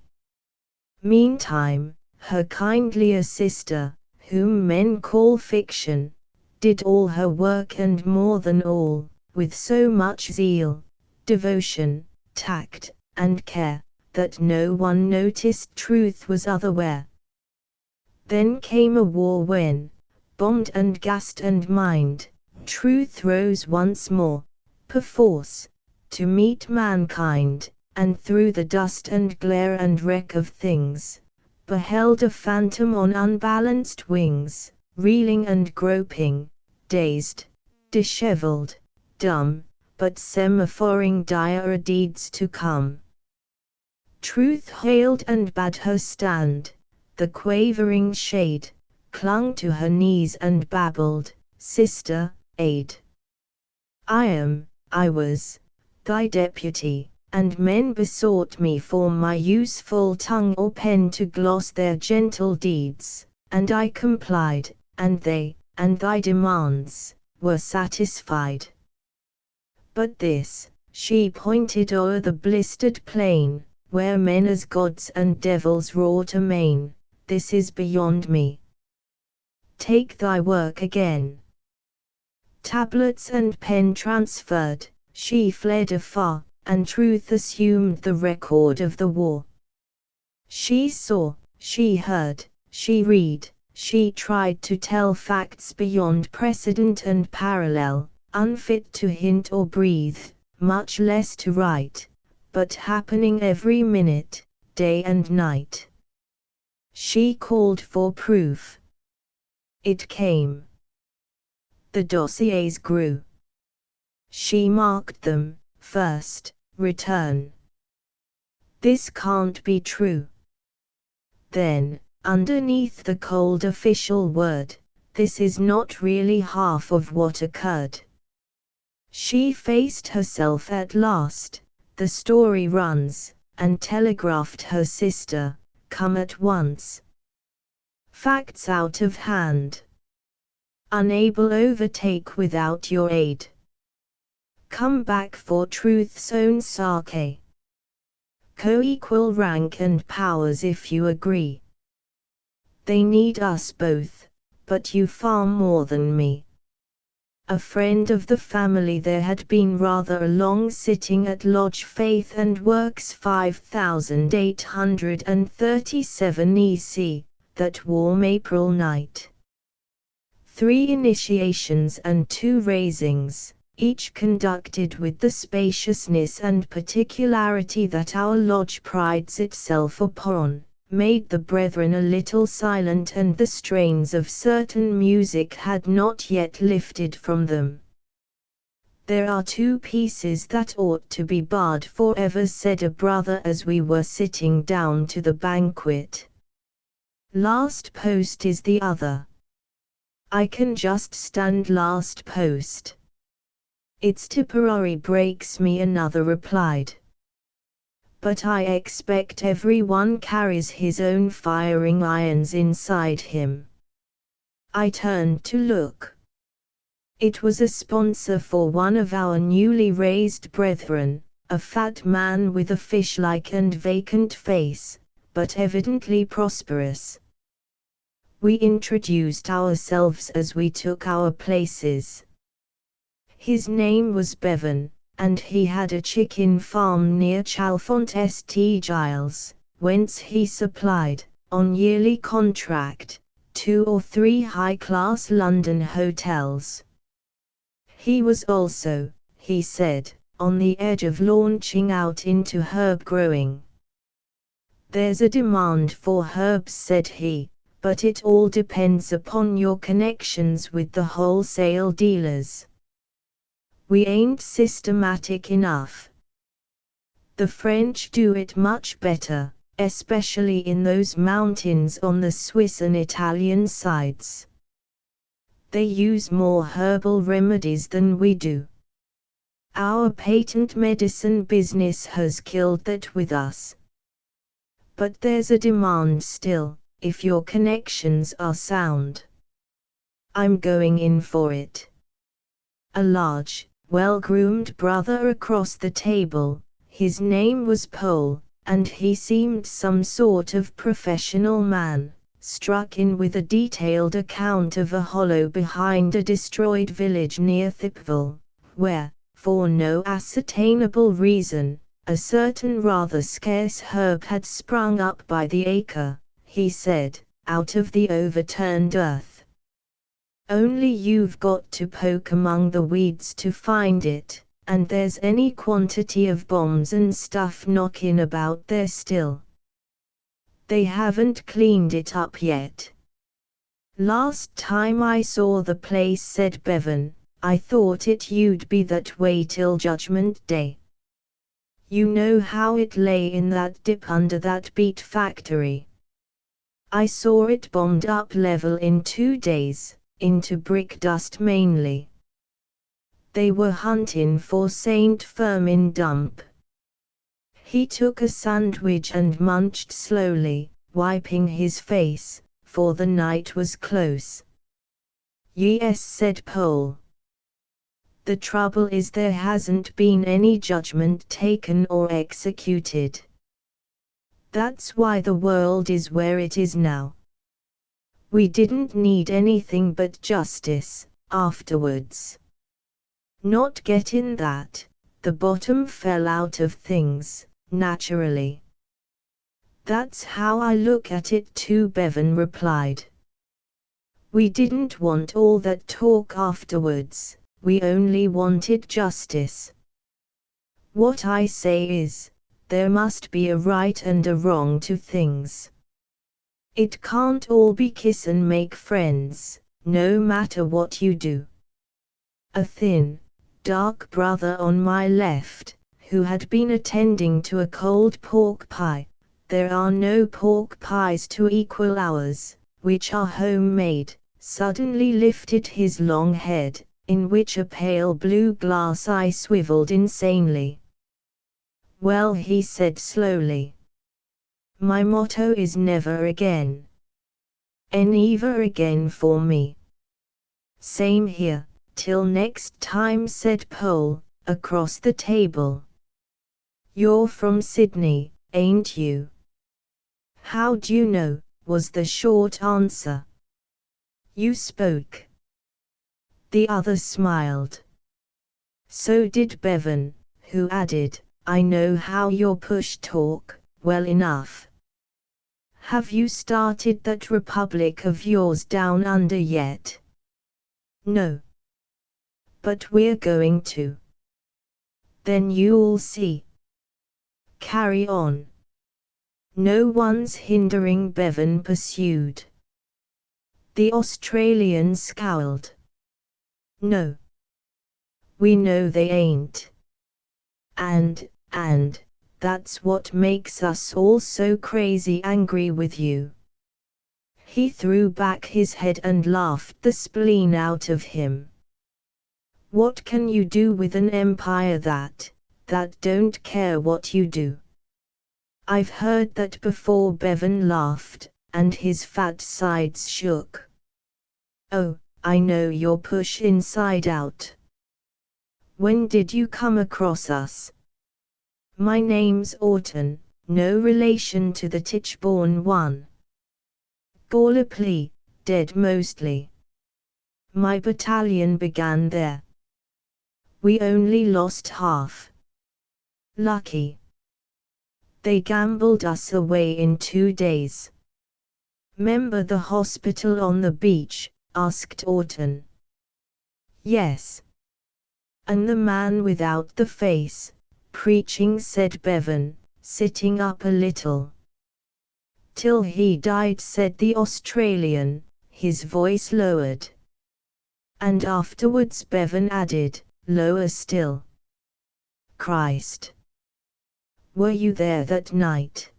Meantime, her kindlier sister, whom men call fiction, did all her work and more than all, with so much zeal, devotion, tact, and care, that no one noticed truth was otherwhere. Then came a war when, bombed and gassed and mined, truth rose once more, perforce, to meet mankind, and through the dust and glare and wreck of things, beheld a phantom on unbalanced wings, reeling and groping, dazed, dishevelled, dumb, but semaphoring dire deeds to come. Truth hailed and bade her stand, the quavering shade, clung to her knees and babbled, "Sister, aid. I was, thy deputy, and men besought me for my useful tongue or pen to gloss their gentle deeds, and I complied, and they, and thy demands, were satisfied. But this," she pointed o'er the blistered plain, "where men as gods and devils wrought amain, this is beyond me. Take thy work again." Tablets and pen transferred, she fled afar, and truth assumed the record of the war. She saw, she heard, she read, she tried to tell facts beyond precedent and parallel, unfit to hint or breathe, much less to write, but happening every minute, day and night. She called for proof. It came. The dossiers grew. She marked them, first, return. This can't be true. Then, underneath the cold official word, this is not really half of what occurred. She faced herself at last, the story runs, and telegraphed her sister, "Come at once. Facts out of hand. Unable overtake without your aid. Come back for truth's own sake. Co-equal rank and powers if you agree. They need us both, but you far more than me." A friend of the family there had been rather a long sitting at Lodge Faith and Works 5837 EC, that warm April night. 3 initiations and 2 raisings, each conducted with the spaciousness and particularity that our lodge prides itself upon, made the brethren a little silent, and the strains of certain music had not yet lifted from them. "There are 2 pieces that ought to be barred forever," said a brother as we were sitting down to the banquet. "Last post is the other." "I can just stand last post. Its Tipperary breaks me," another replied. "But I expect everyone carries his own firing irons inside him." I turned to look. It was a sponsor for one of our newly raised brethren, a fat man with a fish-like and vacant face, but evidently prosperous. We introduced ourselves as we took our places. His name was Bevan, and he had a chicken farm near Chalfont St Giles, whence he supplied, on yearly contract, 2 or 3 high-class London hotels. He was also, he said, on the edge of launching out into herb growing. "There's a demand for herbs," said he, "but it all depends upon your connections with the wholesale dealers. We ain't systematic enough. The French do it much better, especially in those mountains on the Swiss and Italian sides. They use more herbal remedies than we do. Our patent medicine business has killed that with us. But there's a demand still, if your connections are sound. I'm going in for it." A large, well-groomed brother across the table, his name was Pole, and he seemed some sort of professional man, struck in with a detailed account of a hollow behind a destroyed village near Thippville, where, for no ascertainable reason, a certain rather scarce herb had sprung up by the acre, he said, out of the overturned earth. "Only you've got to poke among the weeds to find it, and there's any quantity of bombs and stuff knockin' about there still. They haven't cleaned it up yet. Last time I saw the place," said Bevan, "I thought you'd be that way till Judgment Day. You know how it lay in that dip under that beet factory. I saw it bombed up level in 2 days, into brick dust mainly. They were hunting for Saint Firmin dump. He took a sandwich and munched slowly, wiping his face, for the night was close. Yes, said Pole. The trouble is there hasn't been any judgment taken or executed. That's why the world is where it is now. We didn't need anything but justice, afterwards. Not getting that, the bottom fell out of things, naturally. That's how I look at it too, Bevan replied. We didn't want all that talk afterwards, we only wanted justice. What I say is, there must be a right and a wrong to things. It can't all be kiss and make friends, no matter what you do. A thin, dark brother on my left, who had been attending to a cold pork pie, there are no pork pies to equal ours, which are homemade, suddenly lifted his long head, in which a pale blue glass eye swiveled insanely. Well, he said slowly. My motto is never again. Never again for me. Same here, till next time, said Pole, across the table. You're from Sydney, ain't you? How'd you know, was the short answer. You spoke. The other smiled. So did Bevan, who added, I know how your push talk, well enough. Have you started that republic of yours down under yet? No. But we're going to. Then you'll see. Carry on. No one's hindering, Bevan pursued. The Australian scowled. No. We know they ain't. And, that's what makes us all so crazy angry with you. He threw back his head and laughed the spleen out of him. What can you do with an empire that don't care what you do? I've heard that before. Bevan laughed, and his fat sides shook. Oh, I know your push inside out. When did you come across us? My name's Orton, no relation to the Tichborne one. Gallipoli, dead mostly. My battalion began there. We only lost half. Lucky. They gambled us away in 2 days. 'Member the hospital on the beach? Asked Orton. Yes. And the man without the face, preaching, said Bevan, sitting up a little. Till he died, said the Australian, his voice lowered. And afterwards, Bevan added, lower still. Christ. Were you there that night?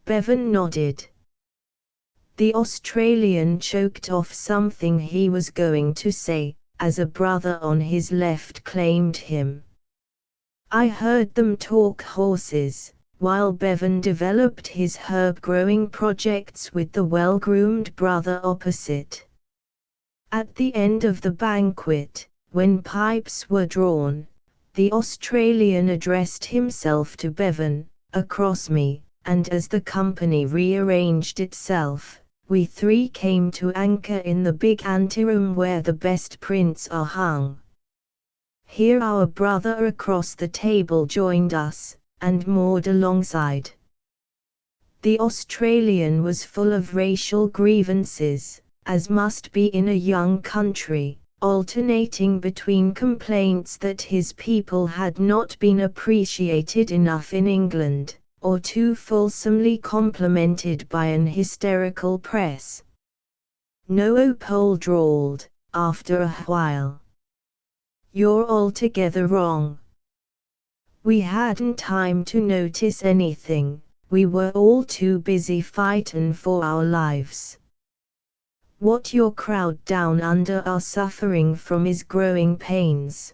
Bevan nodded. The Australian choked off something he was going to say, as a brother on his left claimed him. I heard them talk horses, while Bevan developed his herb-growing projects with the well-groomed brother opposite. At the end of the banquet, when pipes were drawn, the Australian addressed himself to Bevan, across me, and as the company rearranged itself, we three came to anchor in the big anteroom where the best prints are hung. Here our brother across the table joined us, and moored alongside. The Australian was full of racial grievances, as must be in a young country, alternating between complaints that his people had not been appreciated enough in England, or too fulsomely complimented by an hysterical press. No, Pole drawled, after a while. You're altogether wrong. We hadn't time to notice anything, We were all too busy fightin' for our lives. What your crowd down under are suffering from is growing pains.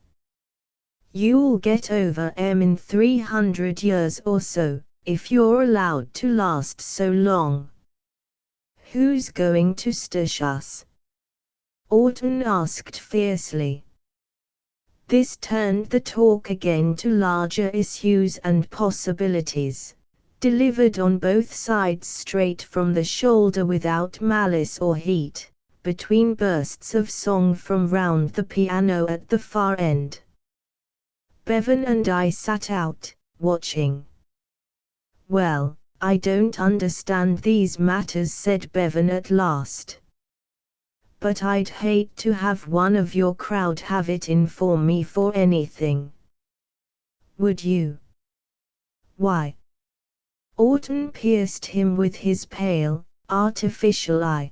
You'll get over 'em in 300 years or so, if you're allowed to last so long. Who's going to stush us? Orton asked fiercely. This turned the talk again to larger issues and possibilities, delivered on both sides straight from the shoulder without malice or heat, between bursts of song from round the piano at the far end. Bevan and I sat out, watching. "Well, I don't understand these matters," said Bevan at last. "But I'd hate to have one of your crowd have it in for me for anything." "Would you?" "Why?" Orton pierced him with his pale, artificial eye.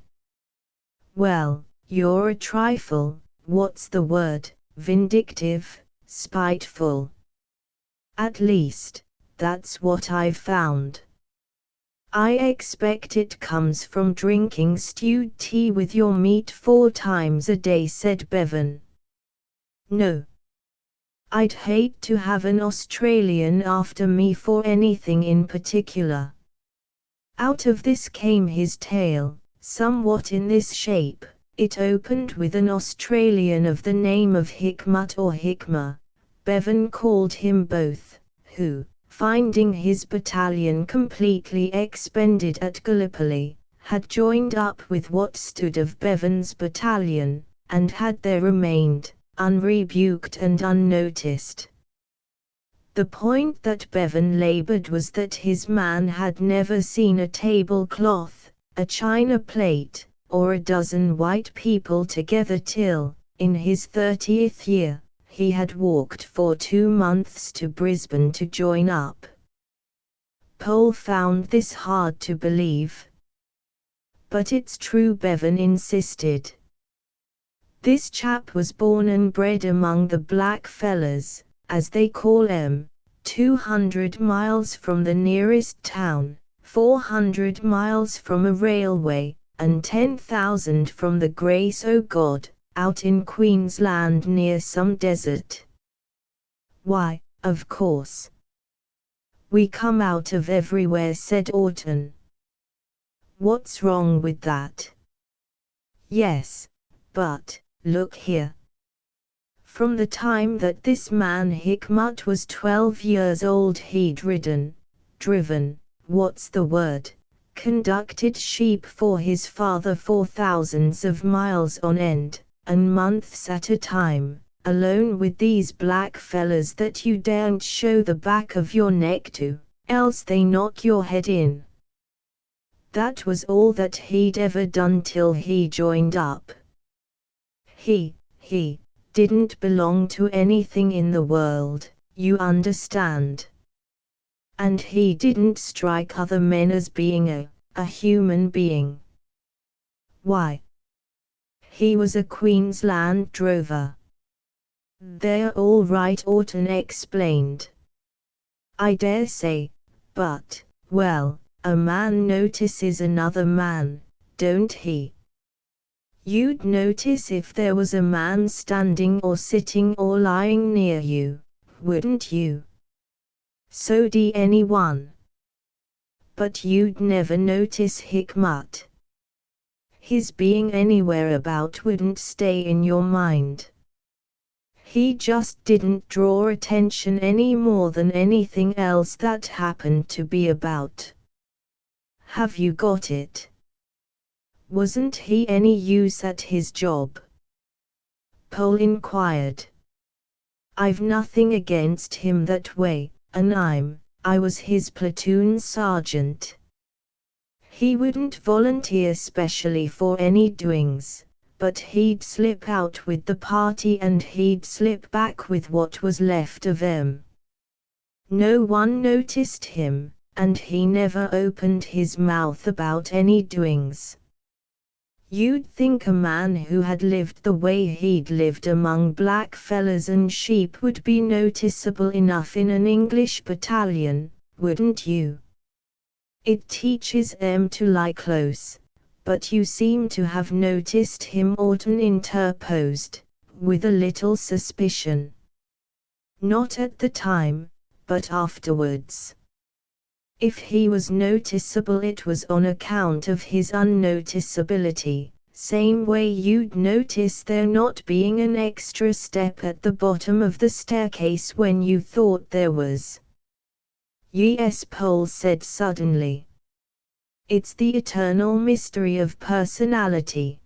"Well, you're a trifle, what's the word, vindictive, spiteful. At least, that's what I've found." "I expect it comes from drinking stewed tea with your meat 4 times a day," said Bevan. "No. I'd hate to have an Australian after me for anything in particular." Out of this came his tale, somewhat in this shape. It opened with an Australian of the name of Hikmat or Hikma, Bevan called him both, who, finding his battalion completely expended at Gallipoli, had joined up with what stood of Bevan's battalion, and had there remained, unrebuked and unnoticed. The point that Bevan laboured was that his man had never seen a tablecloth, a china plate, or a dozen white people together till, in his 30th year, he had walked for 2 months to Brisbane to join up. Pole found this hard to believe. "But it's true," Bevan insisted. "This chap was born and bred among the black fellas, as they call 'em, 200 miles from the nearest town, 400 miles from a railway, and 10,000 from the Grace o' God, out in Queensland near some desert." "Why, of course. We come out of everywhere," said Orton. "What's wrong with that?" "Yes, but, look here. From the time that this man Hikmat was 12 years old he'd driven, what's the word, conducted sheep for his father for thousands of miles on end, and months at a time, alone with these black fellas that you daren't show the back of your neck to, else they knock your head in. That was all that he'd ever done till he joined up. He didn't belong to anything in the world, you understand. And he didn't strike other men as being a human being. Why? He was a Queensland drover." "They're all right," Orton explained. "I dare say, but, well, a man notices another man, don't he? You'd notice if there was a man standing or sitting or lying near you, wouldn't you? So'd anyone. But you'd never notice Hikmat. His being anywhere about wouldn't stay in your mind. He just didn't draw attention any more than anything else that happened to be about. Have you got it? Wasn't he any use at his job?" Pole inquired. "I've nothing against him that way, and I was his platoon sergeant. He wouldn't volunteer specially for any doings, but he'd slip out with the party and he'd slip back with what was left of 'em. No one noticed him, and he never opened his mouth about any doings. You'd think a man who had lived the way he'd lived among black fellas and sheep would be noticeable enough in an English battalion, wouldn't you?" It teaches them to lie close. But you seem to have noticed him, Orton interposed, with a little suspicion. Not at the time, but afterwards. If he was noticeable, it was on account of his unnoticeability, same way you'd notice there not being an extra step at the bottom of the staircase when you thought there was. Yes, Paul said suddenly. It's the eternal mystery of personality.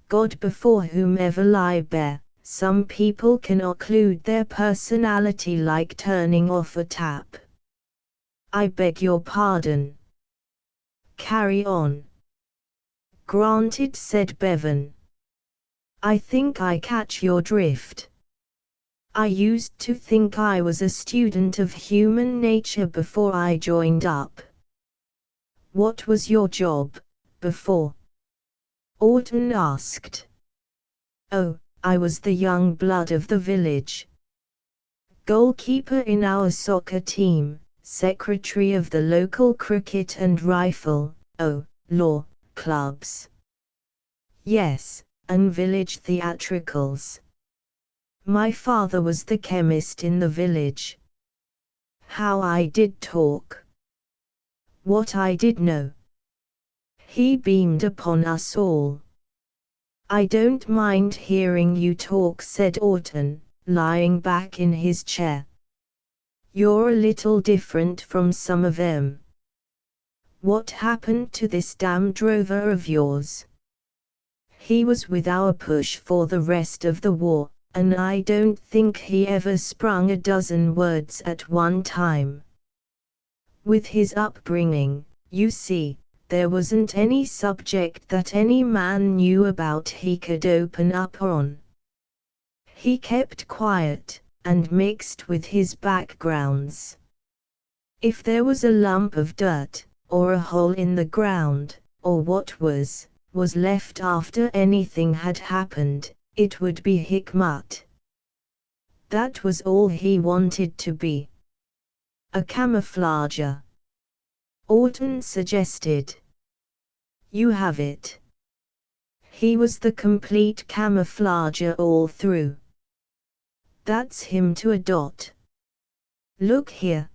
God before whomever lie bare, some people can occlude their personality like turning off a tap. I beg your pardon. Carry on. Granted, said Bevan. I think I catch your drift. I used to think I was a student of human nature before I joined up. What was your job, before? Orton asked. Oh, I was the young blood of the village. Goalkeeper in our soccer team, secretary of the local cricket and rifle, law, clubs. Yes, and village theatricals. My father was the chemist in the village. How I did talk. What I did know. He beamed upon us all. I don't mind hearing you talk, said Orton, lying back in his chair. You're a little different from some of them. What happened to this damn drover of yours? He was with our push for the rest of the war, and I don't think he ever sprung a dozen words at one time. With his upbringing, you see, there wasn't any subject that any man knew about he could open up on. He kept quiet, and mixed with his backgrounds. If there was a lump of dirt, or a hole in the ground, or what was left after anything had happened, it would be Hikmat. That was all he wanted to be. A camouflager. Orton suggested. You have it. He was the complete camouflager all through. That's him to a dot. Look here.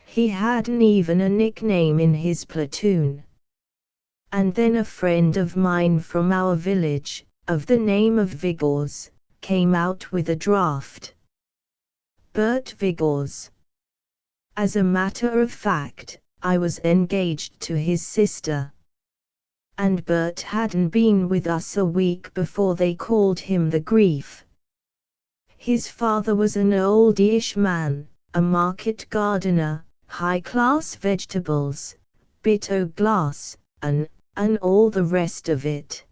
He hadn't even a nickname in his platoon. And then a friend of mine from our village, of the name of Vigors, came out with a draft. Bert Vigors. As a matter of fact, I was engaged to his sister. And Bert hadn't been with us a week before they called him the Grief. His father was an old-ish man, a market gardener, high-class vegetables, bit-o glass, and all the rest of it.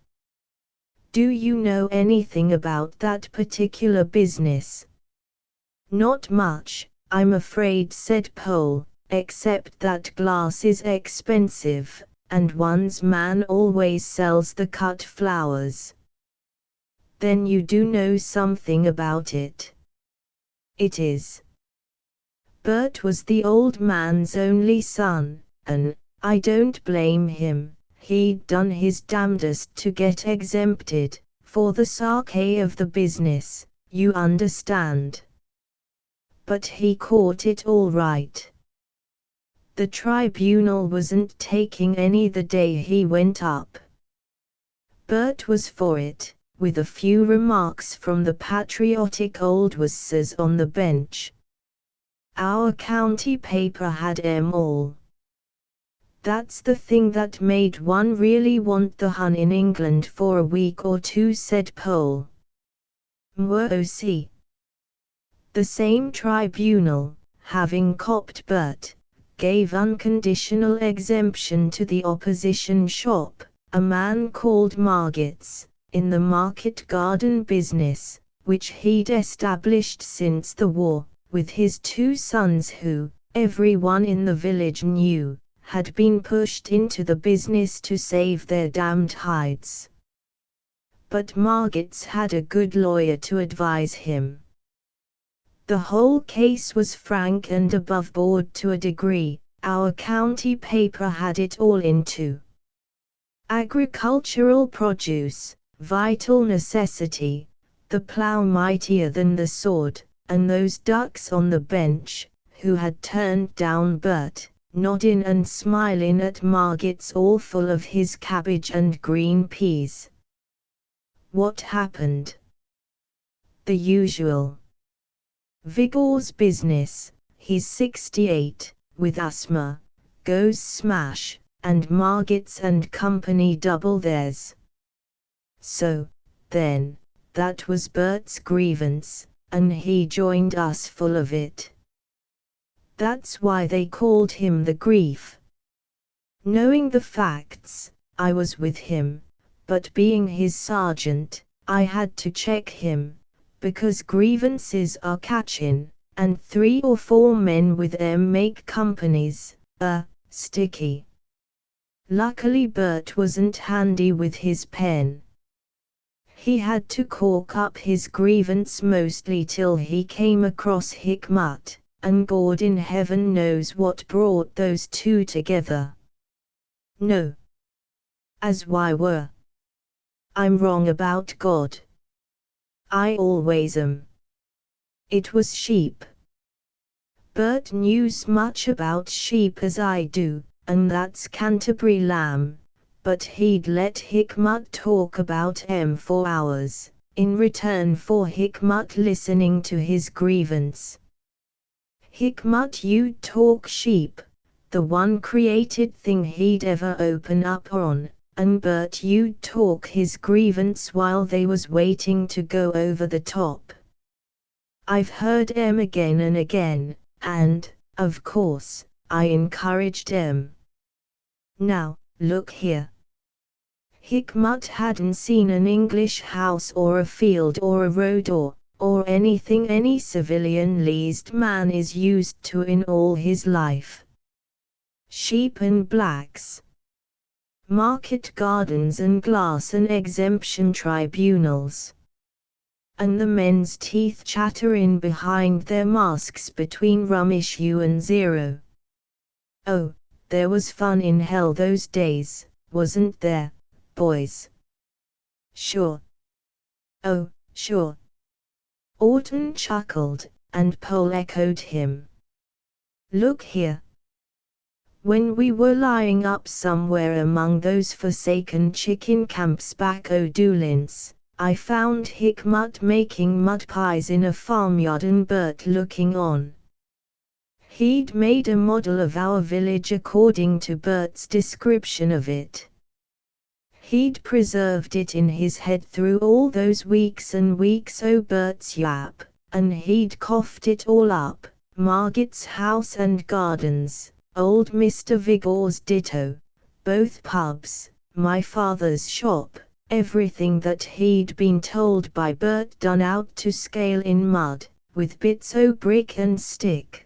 Do you know anything about that particular business? Not much, I'm afraid, said Paul, except that glass is expensive, and one's man always sells the cut flowers. Then you do know something about it. It is. Bert was the old man's only son, and I don't blame him. He'd done his damnedest to get exempted, for the sake of the business, you understand. But he caught it all right. The tribunal wasn't taking any the day he went up. Bert was for it, with a few remarks from the patriotic old wassers on the bench. Our county paper had 'em all. That's the thing that made one really want the Hun in England for a week or two, said Paul. Mwc. The same tribunal, having copped Bert, gave unconditional exemption to the opposition shop, a man called Margits, in the market garden business, which he'd established since the war, with his two sons who, everyone in the village knew, had been pushed into the business to save their damned hides. But Margits had a good lawyer to advise him. The whole case was frank and above board to a degree, our county paper had it all into agricultural produce, vital necessity, the plough mightier than the sword, and those ducks on the bench, who had turned down Bert, nodding and smiling at Margits all full of his cabbage and green peas. What happened? The usual. Vigor's business, he's 68, with asthma, goes smash, and Margits and company double theirs. So, then, that was Bert's grievance, and he joined us full of it. That's why they called him the Grief. Knowing the facts, I was with him, but being his sergeant, I had to check him, because grievances are catchin', and 3 or 4 men with them make companies, sticky. Luckily Bert wasn't handy with his pen. He had to cork up his grievance mostly till he came across Hickmut, and God in heaven knows what brought those two together. No. As why were? I'm wrong about God. I always am. It was sheep. Bert knews much about sheep as I do, and that's Canterbury lamb, but he'd let Hickmut talk about 'em for hours, in return for Hickmut listening to his grievance. Hickmut you'd talk sheep, the one created thing he'd ever open up on, and Bert you'd talk his grievance while they was waiting to go over the top. I've heard 'em again and again, and, of course, I encouraged 'em. Now, look here. Hickmut hadn't seen an English house or a field or a road or anything any civilian-leased man is used to in all his life. Sheep and blacks. Market gardens and glass and exemption tribunals. And the men's teeth chattering behind their masks between rum issue and zero. Oh, there was fun in hell those days, wasn't there, boys? Sure. Oh, sure. Orton chuckled, and Pohl echoed him. Look here. When we were lying up somewhere among those forsaken chicken camps back O'Doolin's, I found Hickmut making mud pies in a farmyard and Bert looking on. He'd made a model of our village according to Bert's description of it. He'd preserved it in his head through all those weeks and weeks o' Bert's yap, and he'd coughed it all up, Margit's house and gardens, old Mr. Vigor's ditto, both pubs, my father's shop, everything that he'd been told by Bert done out to scale in mud, with bits o' brick and stick.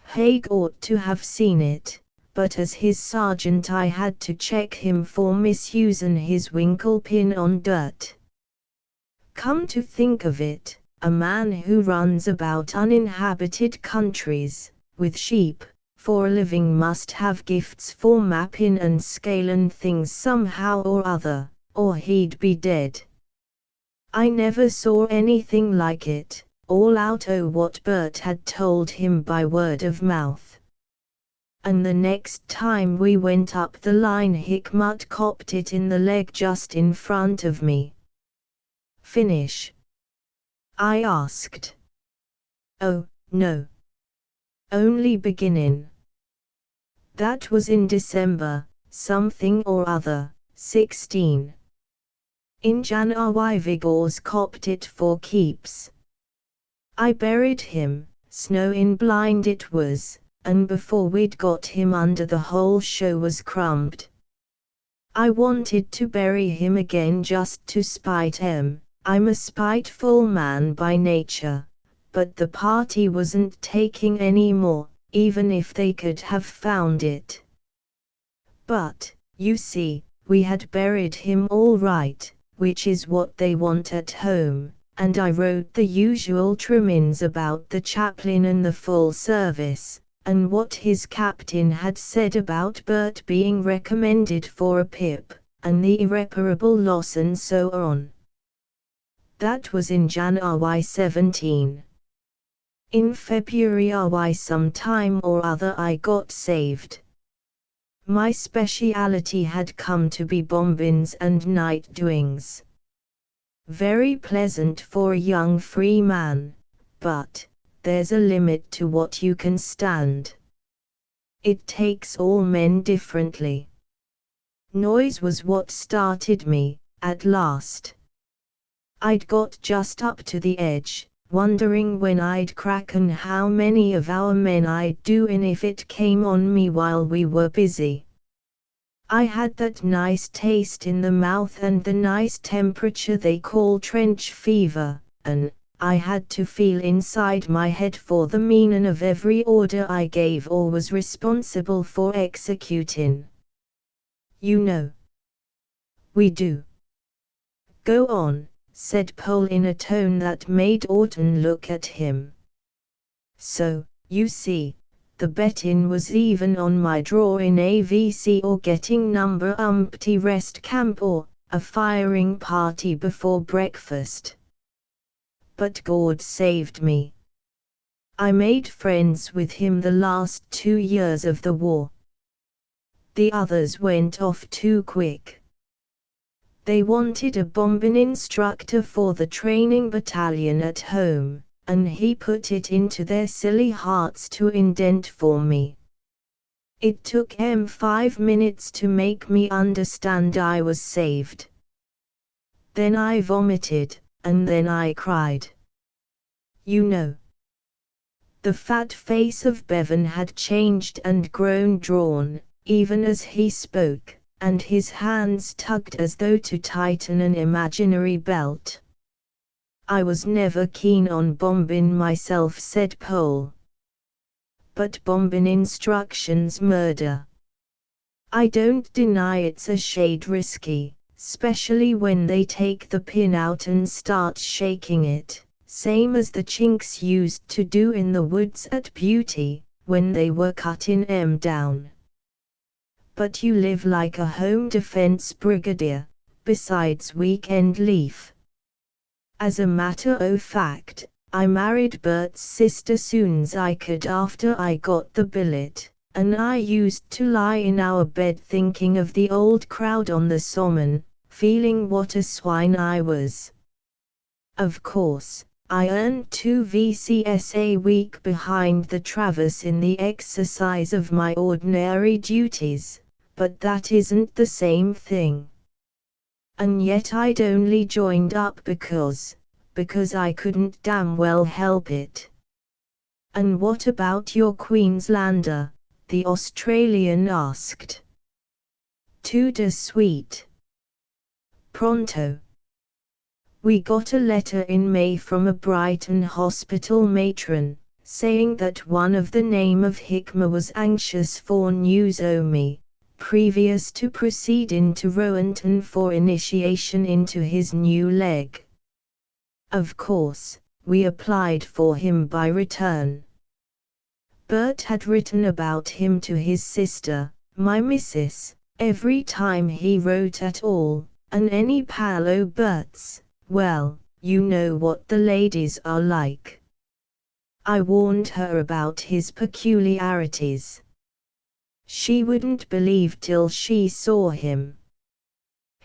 Haig ought to have seen it, but as his sergeant I had to check him for misusin' his winkle pin on dirt. Come to think of it, a man who runs about uninhabited countries, with sheep, for a living must have gifts for mappin' and scalin' things somehow or other, or he'd be dead. I never saw anything like it, all out o' what Bert had told him by word of mouth. And the next time we went up the line Hickmut copped it in the leg just in front of me. Finish? I asked. Oh, no. Only beginning. That was in December, something or other, 16. In January Vigor's copped it for keeps. I buried him, snowin' blind it was, and before we'd got him under the whole show was crumbed. I wanted to bury him again just to spite him. I'm a spiteful man by nature, but the party wasn't taking any more, even if they could have found it. But, you see, we had buried him all right, which is what they want at home, and I wrote the usual trimmings about the chaplain and the full service, and what his captain had said about Bert being recommended for a pip, and the irreparable loss and so on. That was in January 17. In February sometime or other I got saved. My speciality had come to be bombings and night doings. Very pleasant for a young free man, but there's a limit to what you can stand. It takes all men differently. Noise was what started me, at last. I'd got just up to the edge, wondering when I'd crack and how many of our men I'd do in if it came on me while we were busy. I had that nice taste in the mouth and the nice temperature they call trench fever, and I had to feel inside my head for the meaning of every order I gave or was responsible for executing. You know. We do. Go on, said Pole in a tone that made Orton look at him. So, you see, the bet-in was even on my draw in AVC or getting number umpty rest camp or a firing party before breakfast. But God saved me. I made friends with him the last 2 years of the war. The others went off too quick. They wanted a bombing instructor for the training battalion at home, and he put it into their silly hearts to indent for me. It took him 5 minutes to make me understand I was saved. Then I vomited, and then I cried. You know. The fat face of Bevan had changed and grown drawn, even as he spoke, and his hands tugged as though to tighten an imaginary belt. I was never keen on bombing myself, said Pole. But bombing instructions murder. I don't deny it's a shade risky, especially when they take the pin out and start shaking it, same as the Chinks used to do in the woods at Beauty, when they were cutting 'em down. But you live like a home defense brigadier, besides weekend leave. As a matter of fact, I married Bert's sister soon's I could after I got the billet, and I used to lie in our bed thinking of the old crowd on the Somme, feeling what a swine I was. Of course, I earned 2 VCS a week behind the Traverse in the exercise of my ordinary duties, but that isn't the same thing. And yet I'd only joined up because I couldn't damn well help it. And what about your Queenslander? The Australian asked. Tout de suite. Pronto. We got a letter in May from a Brighton hospital matron, saying that one of the name of Hickmer was anxious for news o' me, previous to proceeding to Rowanton for initiation into his new leg. Of course, we applied for him by return. Bert had written about him to his sister, my missus, every time he wrote at all, and any pal o' Bert's, well, you know what the ladies are like. I warned her about his peculiarities. She wouldn't believe till she saw him.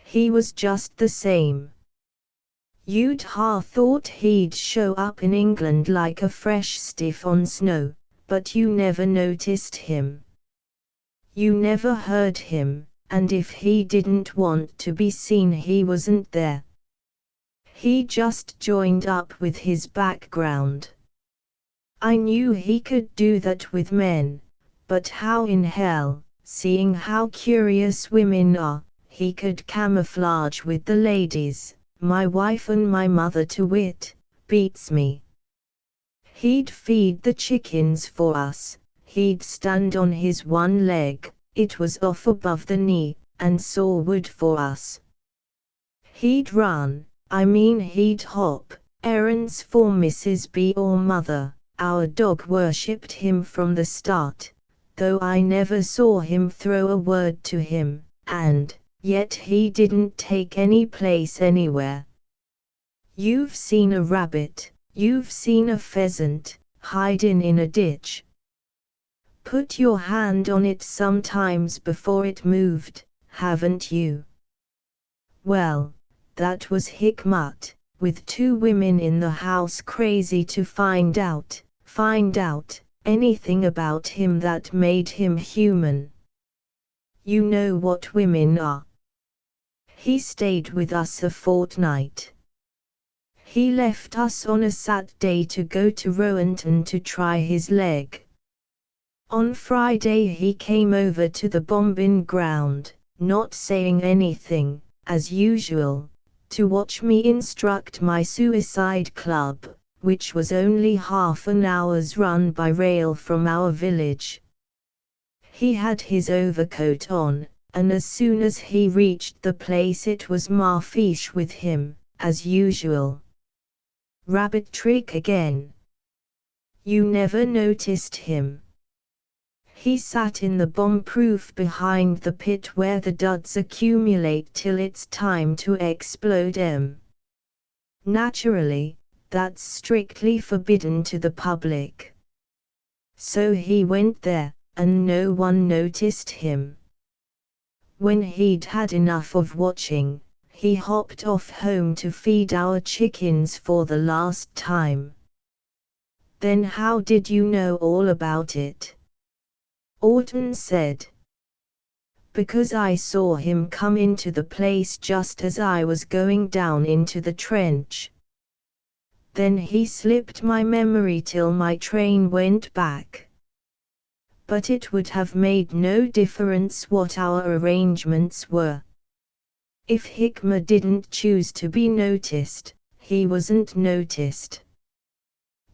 He was just the same. You'd ha' thought he'd show up in England like a fresh stiff on snow, but you never noticed him. You never heard him, and if he didn't want to be seen he wasn't there. He just joined up with his background. I knew he could do that with men, but how in hell, seeing how curious women are, he could camouflage with the ladies, my wife and my mother to wit, beats me. He'd feed the chickens for us, he'd stand on his one leg, it was off above the knee, and saw wood for us. He'd run, he'd hop, errands for Mrs. B or mother, Our dog worshipped him from the start, though I never saw him throw a word to him, and yet he didn't take any place anywhere. You've seen a rabbit, you've seen a pheasant, hiding in a ditch. Put your hand on it sometimes before it moved, haven't you? Well, that was Hikmat, with 2 women in the house crazy to find out anything about him that made him human. You know what women are. He stayed with us a fortnight. He left us on a Saturday to go to Rowanton to try his leg. On Friday he came over to the bombing ground, not saying anything, as usual, to watch me instruct my suicide club, which was only half an hour's run by rail from our village. He had his overcoat on, and as soon as he reached the place it was Marfish with him, as usual. Rabbit trick again. You never noticed him. He sat in the bomb-proof behind the pit where the duds accumulate till it's time to explode 'em. Naturally, that's strictly forbidden to the public. So he went there, and no one noticed him. When he'd had enough of watching, he hopped off home to feed our chickens for the last time. Then how did you know all about it? Orton said. Because I saw him come into the place just as I was going down into the trench. Then he slipped my memory till my train went back. But it would have made no difference what our arrangements were. If Hikmat didn't choose to be noticed, he wasn't noticed.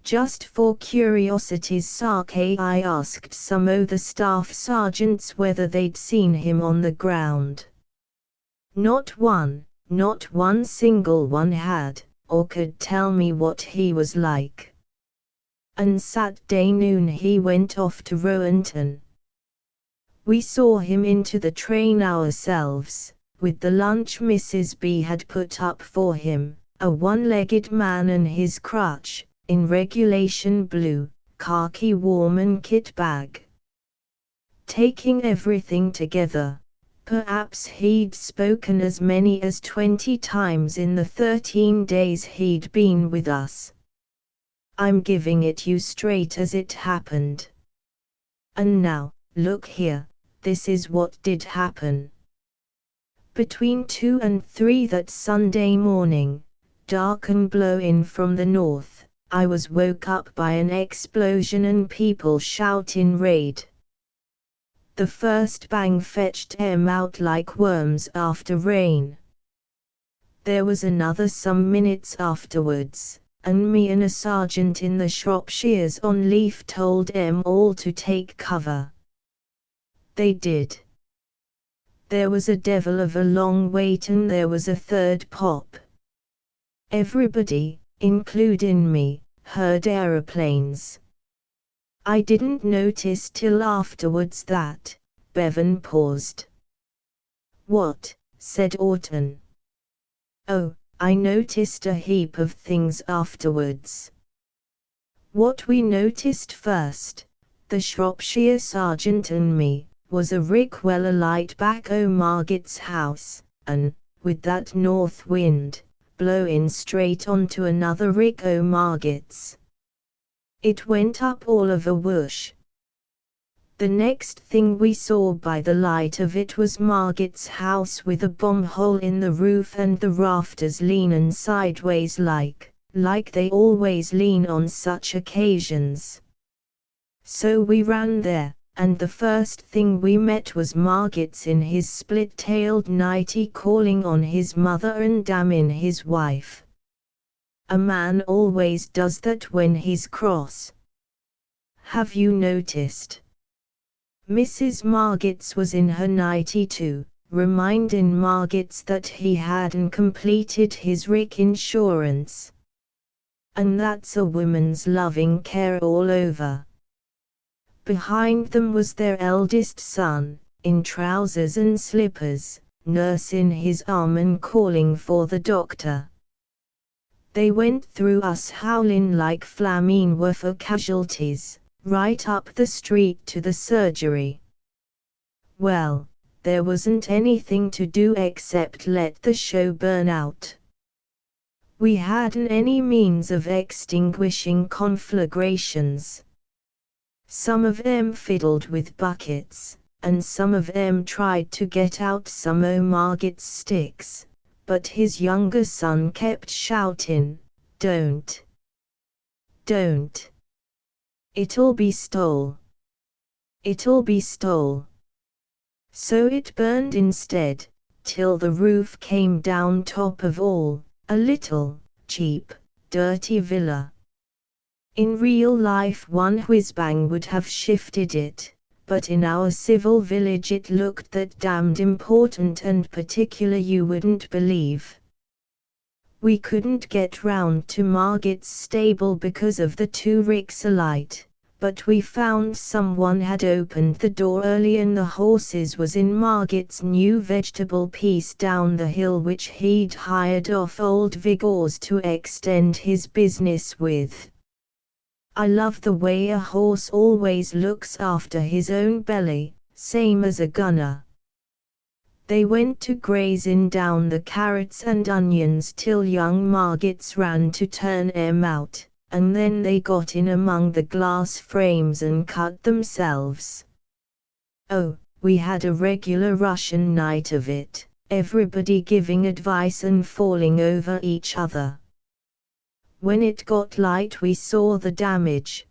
Just for curiosity's sake I asked some of the staff sergeants whether they'd seen him on the ground. Not one single one had, or could tell me what he was like. And Saturday noon he went off to Rowanton. We saw him into the train ourselves, with the lunch Mrs. B had put up for him, a one-legged man and his crutch, in regulation blue, khaki Warman kit bag. Taking everything together, perhaps he'd spoken as many as 20 times in the 13 days he'd been with us. I'm giving it you straight as it happened. And now, look here, this is what did happen. Between 2 and 3 that Sunday morning, dark and blowing from the north, I was woke up by an explosion and people shouting raid. The first bang fetched 'em out like worms after rain. There was another some minutes afterwards, and me and a sergeant in the Shropshires on leave told 'em all to take cover. They did. There was a devil of a long wait and there was a third pop. Everybody, including me, heard aeroplanes. I didn't notice till afterwards that. Bevan paused. What? Said Orton. Oh, I noticed a heap of things afterwards. What we noticed first, the Shropshire sergeant and me, was a rick well alight back o' Margot's house, and, with that north wind, blowing straight onto another rick o' Margot's. It went up all of a whoosh. The next thing we saw by the light of it was Margot's house with a bomb hole in the roof and the rafters leanin' sideways like they always lean on such occasions. So we ran there, and the first thing we met was Margot's in his split-tailed nightie calling on his mother and damning his wife. A man always does that when he's cross. Have you noticed? Mrs. Margot's was in her nightie too, reminding Margot's that he hadn't completed his rick insurance. and that's a woman's loving care all over. Behind them was their eldest son, in trousers and slippers, nurse in his arm and calling for the doctor. They went through us howling like flamine were for casualties, right up the street to the surgery. Well, there wasn't anything to do except let the show burn out. We hadn't any means of extinguishing conflagrations. Some of them fiddled with buckets, and some of them tried to get out some o' Margit's sticks, but his younger son kept shouting, "Don't! Don't! It'll be stole! It'll be stole!" So it burned instead, till the roof came down top of all, a little, cheap, dirty villa. In real life one whiz-bang would have shifted it, but in our civil village it looked that damned important and particular you wouldn't believe. We couldn't get round to Margit's stable because of the 2 ricks alight, but we found someone had opened the door early and the horses was in Margit's new vegetable piece down the hill which he'd hired off old Vigors to extend his business with. I love the way a horse always looks after his own belly, same as a gunner. They went to grazing down the carrots and onions till young Margits ran to turn 'em out, and then they got in among the glass frames and cut themselves. Oh, we had a regular Russian night of it, everybody giving advice and falling over each other. When it got light we saw the damage.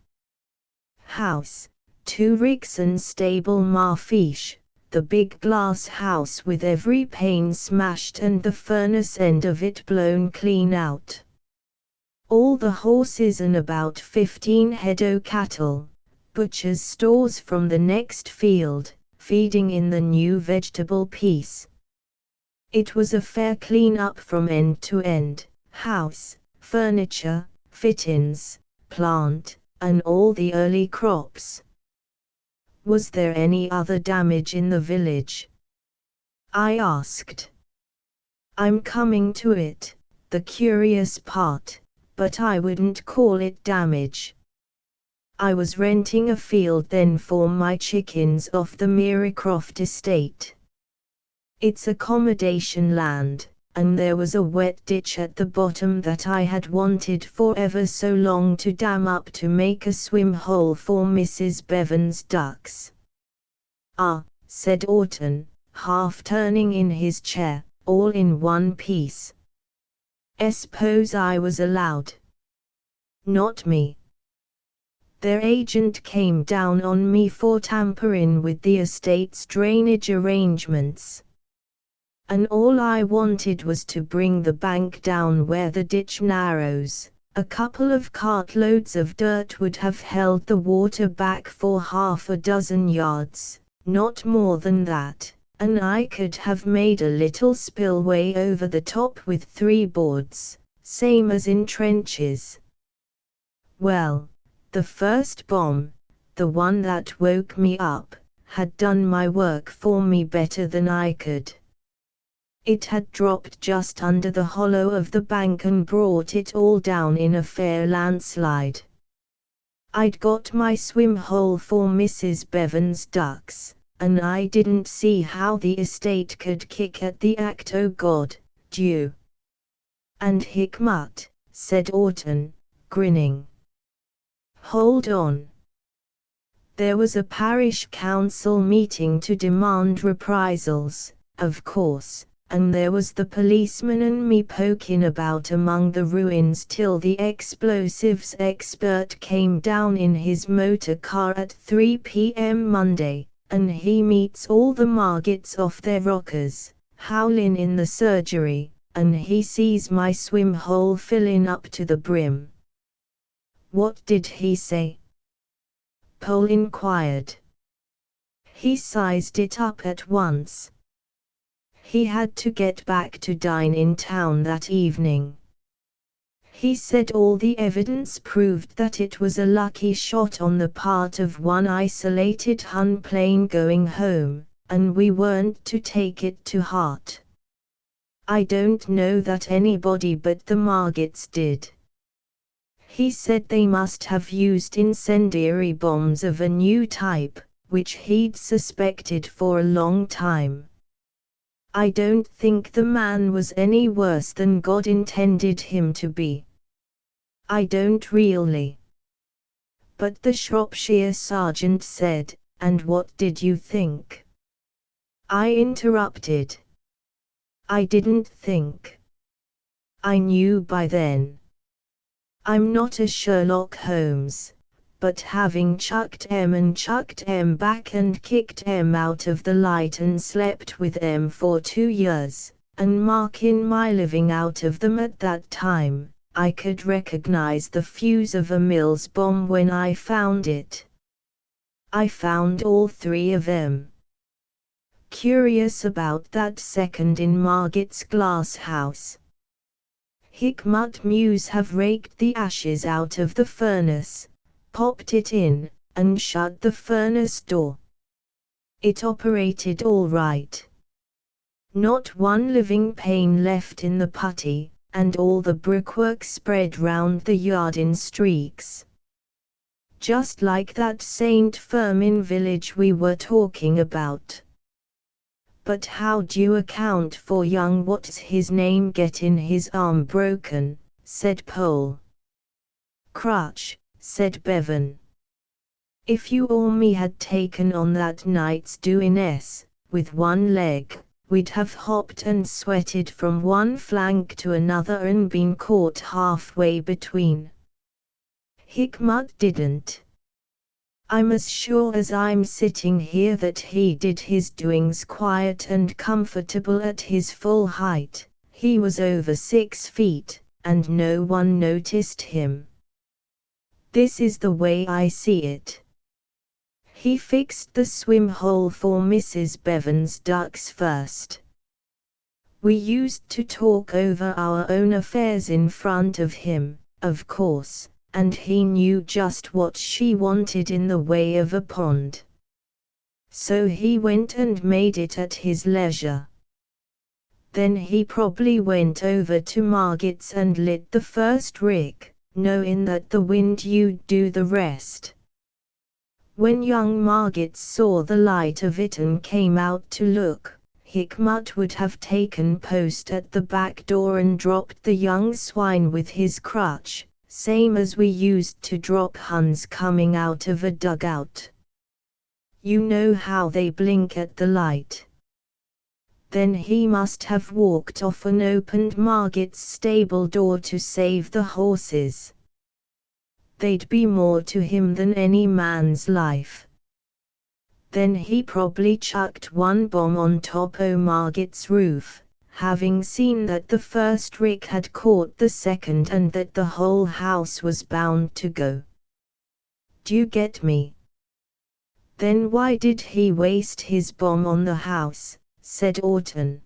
House, 2 ricks and stable marfiche, the big glass house with every pane smashed and the furnace end of it blown clean out. All the horses and about 15 head o' cattle, butcher's stores from the next field, feeding in the new vegetable piece. It was a fair clean up from end to end, house, furniture, fittings, plant, and all the early crops. Was there any other damage in the village? I asked. I'm coming to it, the curious part, but I wouldn't call it damage. I was renting a field then for my chickens off the Miracroft estate. It's accommodation land, and there was a wet ditch at the bottom that I had wanted for ever so long to dam up to make a swim hole for Mrs. Bevan's ducks. Ah, said Orton, half turning in his chair, all in one piece. Suppose I was allowed? Not me. Their agent came down on me for tampering with the estate's drainage arrangements. And all I wanted was to bring the bank down where the ditch narrows. A couple of cartloads of dirt would have held the water back for half a dozen yards, not more than that, and I could have made a little spillway over the top with 3 boards, same as in trenches. Well, the first bomb, the one that woke me up, had done my work for me better than I could. It had dropped just under the hollow of the bank and brought it all down in a fair landslide. I'd got my swim hole for Mrs. Bevan's ducks, and I didn't see how the estate could kick at the act. Oh God, due. And Hickmut, said Orton, grinning. Hold on. There was a parish council meeting to demand reprisals, of course, and there was the policeman and me poking about among the ruins till the explosives expert came down in his motor car at 3 p.m. Monday, and he meets all the Margits off their rockers, howling in the surgery, and he sees my swim hole filling up to the brim. What did he say? Paul inquired. He sized it up at once. He had to get back to dine in town that evening. He said all the evidence proved that it was a lucky shot on the part of one isolated Hun plane going home, and we weren't to take it to heart. I don't know that anybody but the Margits did. He said they must have used incendiary bombs of a new type, which he'd suspected for a long time. I don't think the man was any worse than God intended him to be. I don't really. But the Shropshire sergeant said, "And what did you think?" I interrupted. I didn't think. I knew by then. I'm not a Sherlock Holmes, but having chucked M back and kicked M out of the light and slept with M for 2 years, and marking my living out of them at that time, I could recognize the fuse of a Mills bomb when I found it. I found all 3 of them. Curious about that second in Margit's glass house. Hickmut Mews have raked the ashes out of the furnace, popped it in, and shut the furnace door. It operated all right. Not one living pane left in the putty, and all the brickwork spread round the yard in streaks. Just like that Saint Firmin village we were talking about. But how do you account for young what's his name getting his arm broken, said Pole. Crutch, said Bevan. If you or me had taken on that night's doiness, with one leg, we'd have hopped and sweated from one flank to another and been caught halfway between. Hickmut didn't. I'm as sure as I'm sitting here that he did his doings quiet and comfortable at his full height. He was over 6 feet, and no one noticed him. This is the way I see it. He fixed the swim hole for Mrs. Bevan's ducks first. We used to talk over our own affairs in front of him, of course, and he knew just what she wanted in the way of a pond. So he went and made it at his leisure. Then he probably went over to Margit's and lit the first rick, knowing that the wind you'd do the rest. When young Margit saw the light of it and came out to look, Hickmut would have taken post at the back door and dropped the young swine with his crutch, same as we used to drop Huns coming out of a dugout. You know how they blink at the light. Then he must have walked off and opened Margit's stable door to save the horses. They'd be more to him than any man's life. Then he probably chucked one bomb on top o' Margit's roof, having seen that the first rick had caught the second and that the whole house was bound to go. Do you get me? Then why did he waste his bomb on the house, said Orton.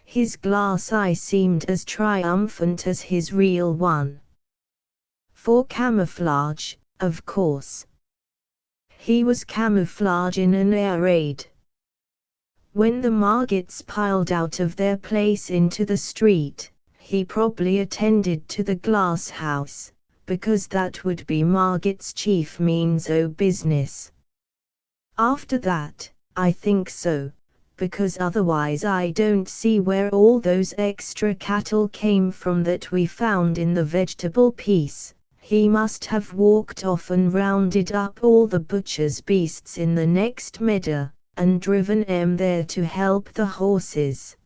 His glass eye seemed as triumphant as his real one. For camouflage, of course. He was camouflage in an air raid. When the Margits piled out of their place into the street, he probably attended to the glass house, because that would be Margit's chief means o' business. After that, I think so, because otherwise I don't see where all those extra cattle came from that we found in the vegetable piece. He must have walked off and rounded up all the butcher's beasts in the next meadow, and driven em there to help the horses.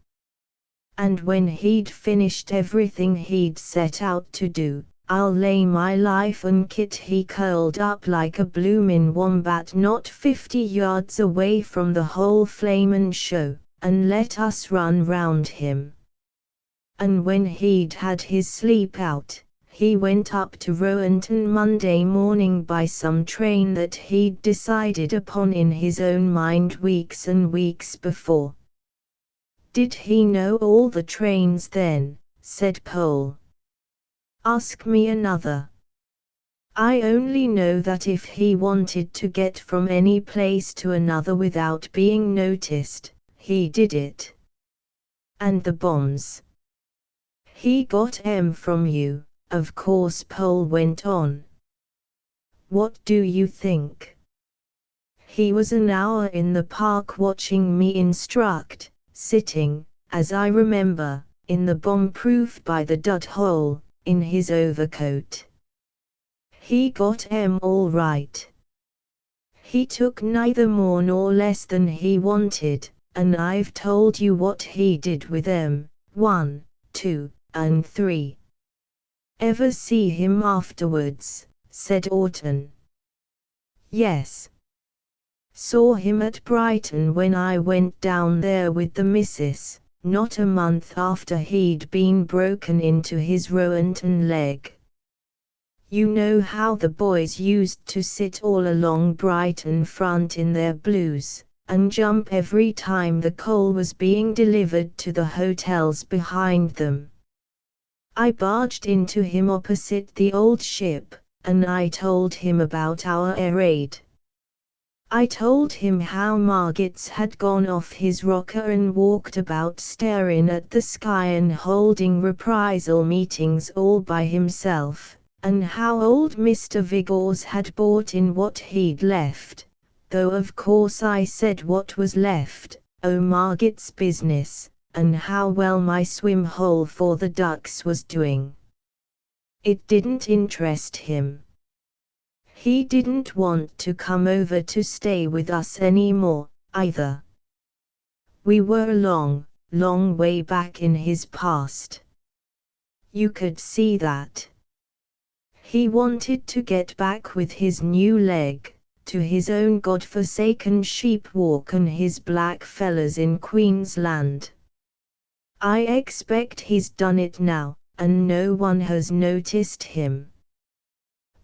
And when he'd finished everything he'd set out to do, I'll lay my life on Kit he curled up like a bloomin' wombat not 50 yards away from the whole flamin' show, and let us run round him. And when he'd had his sleep out, he went up to Rowanton Monday morning by some train that he'd decided upon in his own mind weeks and weeks before. Did he know all the trains then? Said Pole. Ask me another. I only know that if he wanted to get from any place to another without being noticed, he did it. And the bombs. He got 'em from you, of course, Pole went on. What do you think? He was an hour in the park watching me instruct, sitting, as I remember, in the bomb-proof by the dud hole, in his overcoat. He got 'em all right. He took neither more nor less than he wanted, and I've told you what he did with 'em, 1, 2, and 3. Ever see him afterwards? Said Orton. Yes. Saw him at Brighton when I went down there with the missus, not a month after he'd been broken into his Rowanton leg. You know how the boys used to sit all along Brighton front in their blues, and jump every time the coal was being delivered to the hotels behind them. I barged into him opposite the old ship, and I told him about our air raid. I told him how Margits had gone off his rocker and walked about staring at the sky and holding reprisal meetings all by himself, and how old Mr. Vigors had bought in what he'd left, though of course I said what was left, oh Margit's business, and how well my swim hole for the ducks was doing. It didn't interest him. He didn't want to come over to stay with us anymore, either. We were a long, long way back in his past. You could see that. He wanted to get back with his new leg, to his own God-forsaken sheep walk and his black fellas in Queensland. I expect he's done it now, and no one has noticed him.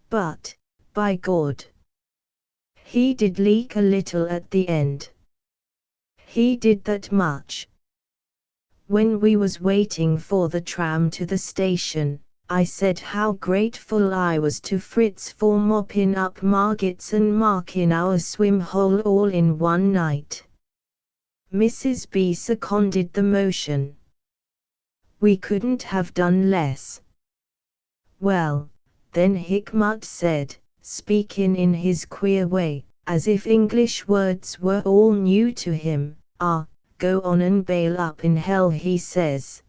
But, by God, he did leak a little at the end. He did that much. When we was waiting for the tram to the station, I said how grateful I was to Fritz for mopping up Margits and marking our swim hole all in one night. Mrs. B seconded the motion. We couldn't have done less. Well, then Hickmut said, speaking in his queer way, as if English words were all new to him, go on and bail up in hell, he says.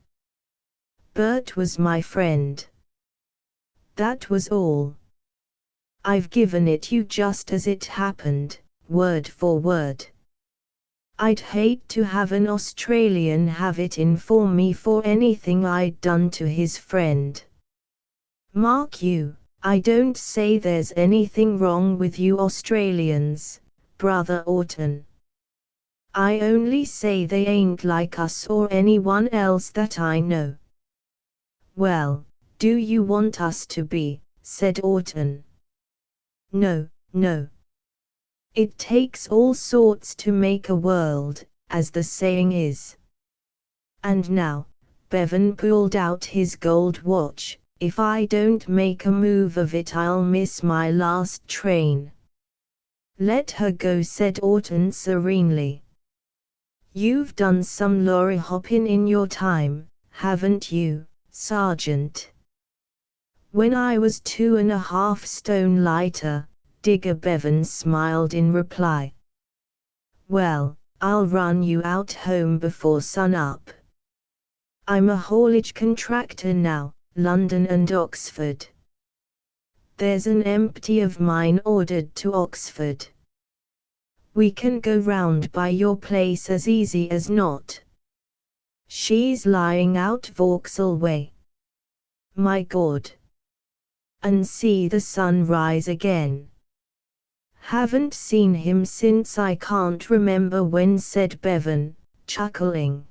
Bert was my friend. That was all. I've given it you just as it happened, word for word. I'd hate to have an Australian have it in for me for anything I'd done to his friend. Mark you, I don't say there's anything wrong with you Australians, Brother Orton. I only say they ain't like us or anyone else that I know. Well, do you want us to be? Said Orton. No, no. It takes all sorts to make a world, as the saying is. And now, Bevan pulled out his gold watch. If I don't make a move of it I'll miss my last train. Let her go, said Orton serenely. You've done some lorry hopping in your time, haven't you, Sergeant? When I was 2.5 stone lighter, Digger Bevan smiled in reply. Well, I'll run you out home before sun-up. I'm a haulage contractor now, London and Oxford. There's an empty of mine ordered to Oxford. We can go round by your place as easy as not. She's lying out Vauxhall way. My God. And see the sun rise again. Haven't seen him since I can't remember when, said Bevan, chuckling.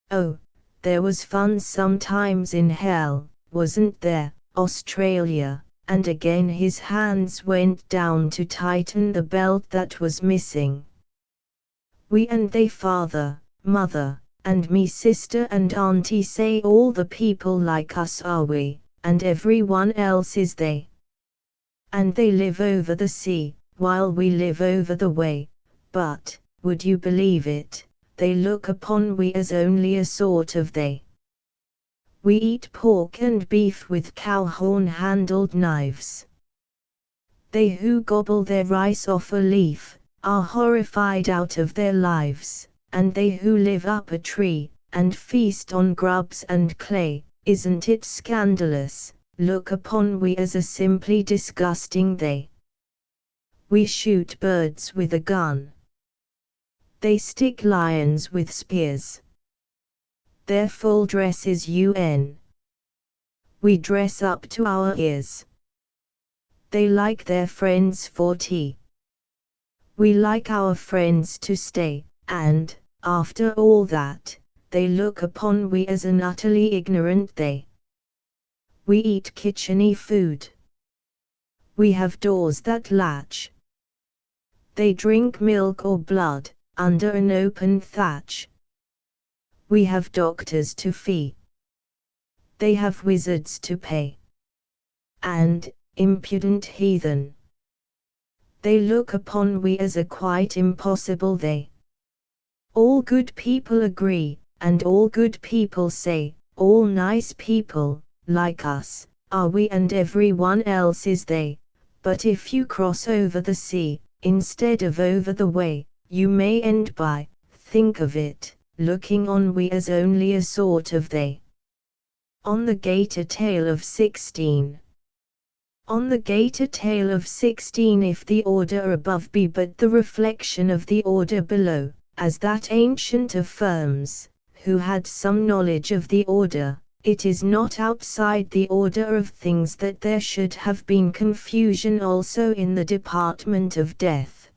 Oh, there was fun sometimes in hell, wasn't there, Australia? And again his hands went down to tighten the belt that was missing. We and they, father, mother, and me sister and auntie, say all the people like us, are we? and everyone else is they. And they live over the sea, while we live over the way, but, would you believe it, they look upon we as only a sort of they. We eat pork and beef with cow horn-handled knives. They who gobble their rice off a leaf, are horrified out of their lives, and they who live up a tree, and feast on grubs and clay, isn't it scandalous, look upon we as a simply disgusting they. We shoot birds with a gun. They stick lions with spears. Their full dress is UN. We dress up to our ears. They like their friends for tea. We like our friends to stay, and, after all that, they look upon we as an utterly ignorant they. We eat kitcheny food. We have doors that latch. They drink milk or blood, under an open thatch. We have doctors to fee. They have wizards to pay. And, impudent heathen, they look upon we as a quite impossible they. All good people agree, and all good people say, all nice people, like us, are we and everyone else is they, but if you cross over the sea, instead of over the way, you may end by, think of it, looking on we as only a sort of they. On the Gate a Tale of 16. On the Gate a Tale of 16. If the order above be but the reflection of the order below, as that ancient affirms, who had some knowledge of the order, it is not outside the order of things that there should have been confusion also in the department of death.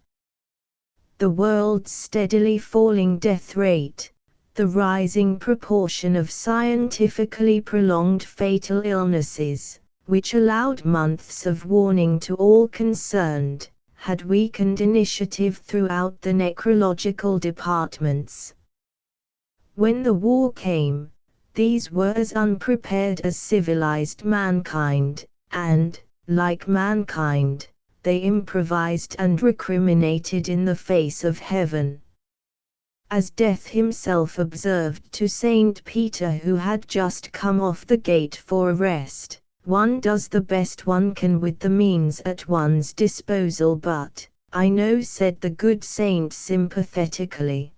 The world's steadily falling death rate, the rising proportion of scientifically prolonged fatal illnesses, which allowed months of warning to all concerned, had weakened initiative throughout the necrological departments. When the war came, these were as unprepared as civilized mankind, and, like mankind, they improvised and recriminated in the face of heaven. As Death himself observed to Saint Peter, who had just come off the gate for a rest, one does the best one can with the means at one's disposal, but, I know, said the good saint sympathetically,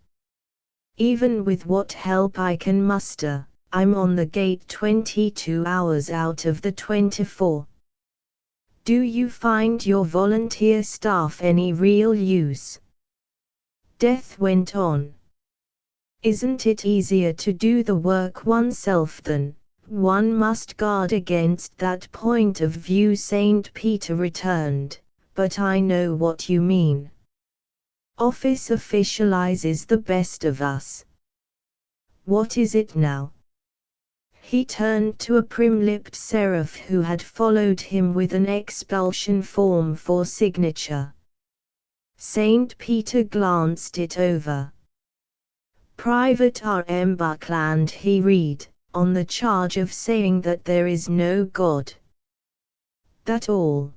even with what help I can muster, I'm on the gate 22 hours out of the 24. Do you find your volunteer staff any real use? Death went on. Isn't it easier to do the work oneself than, one must guard against that point of view? Saint Peter returned, but I know what you mean. Office officializes the best of us. What is it now? He turned to a prim-lipped seraph who had followed him with an expulsion form for signature. Saint Peter glanced it over. Private R.M. Buckland, he read, on the charge of saying that there is no God. That all?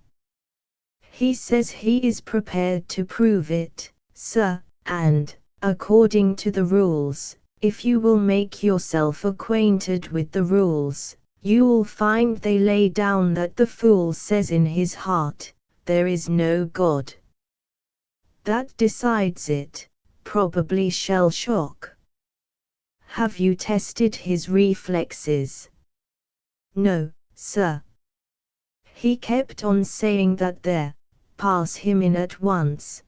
He says he is prepared to prove it, sir, and, according to the rules, if you will make yourself acquainted with the rules, you'll find they lay down that the fool says in his heart, there is no God. That decides it, probably shell shock. Have you tested his reflexes? No, sir. He kept on saying that there, pass him in at once.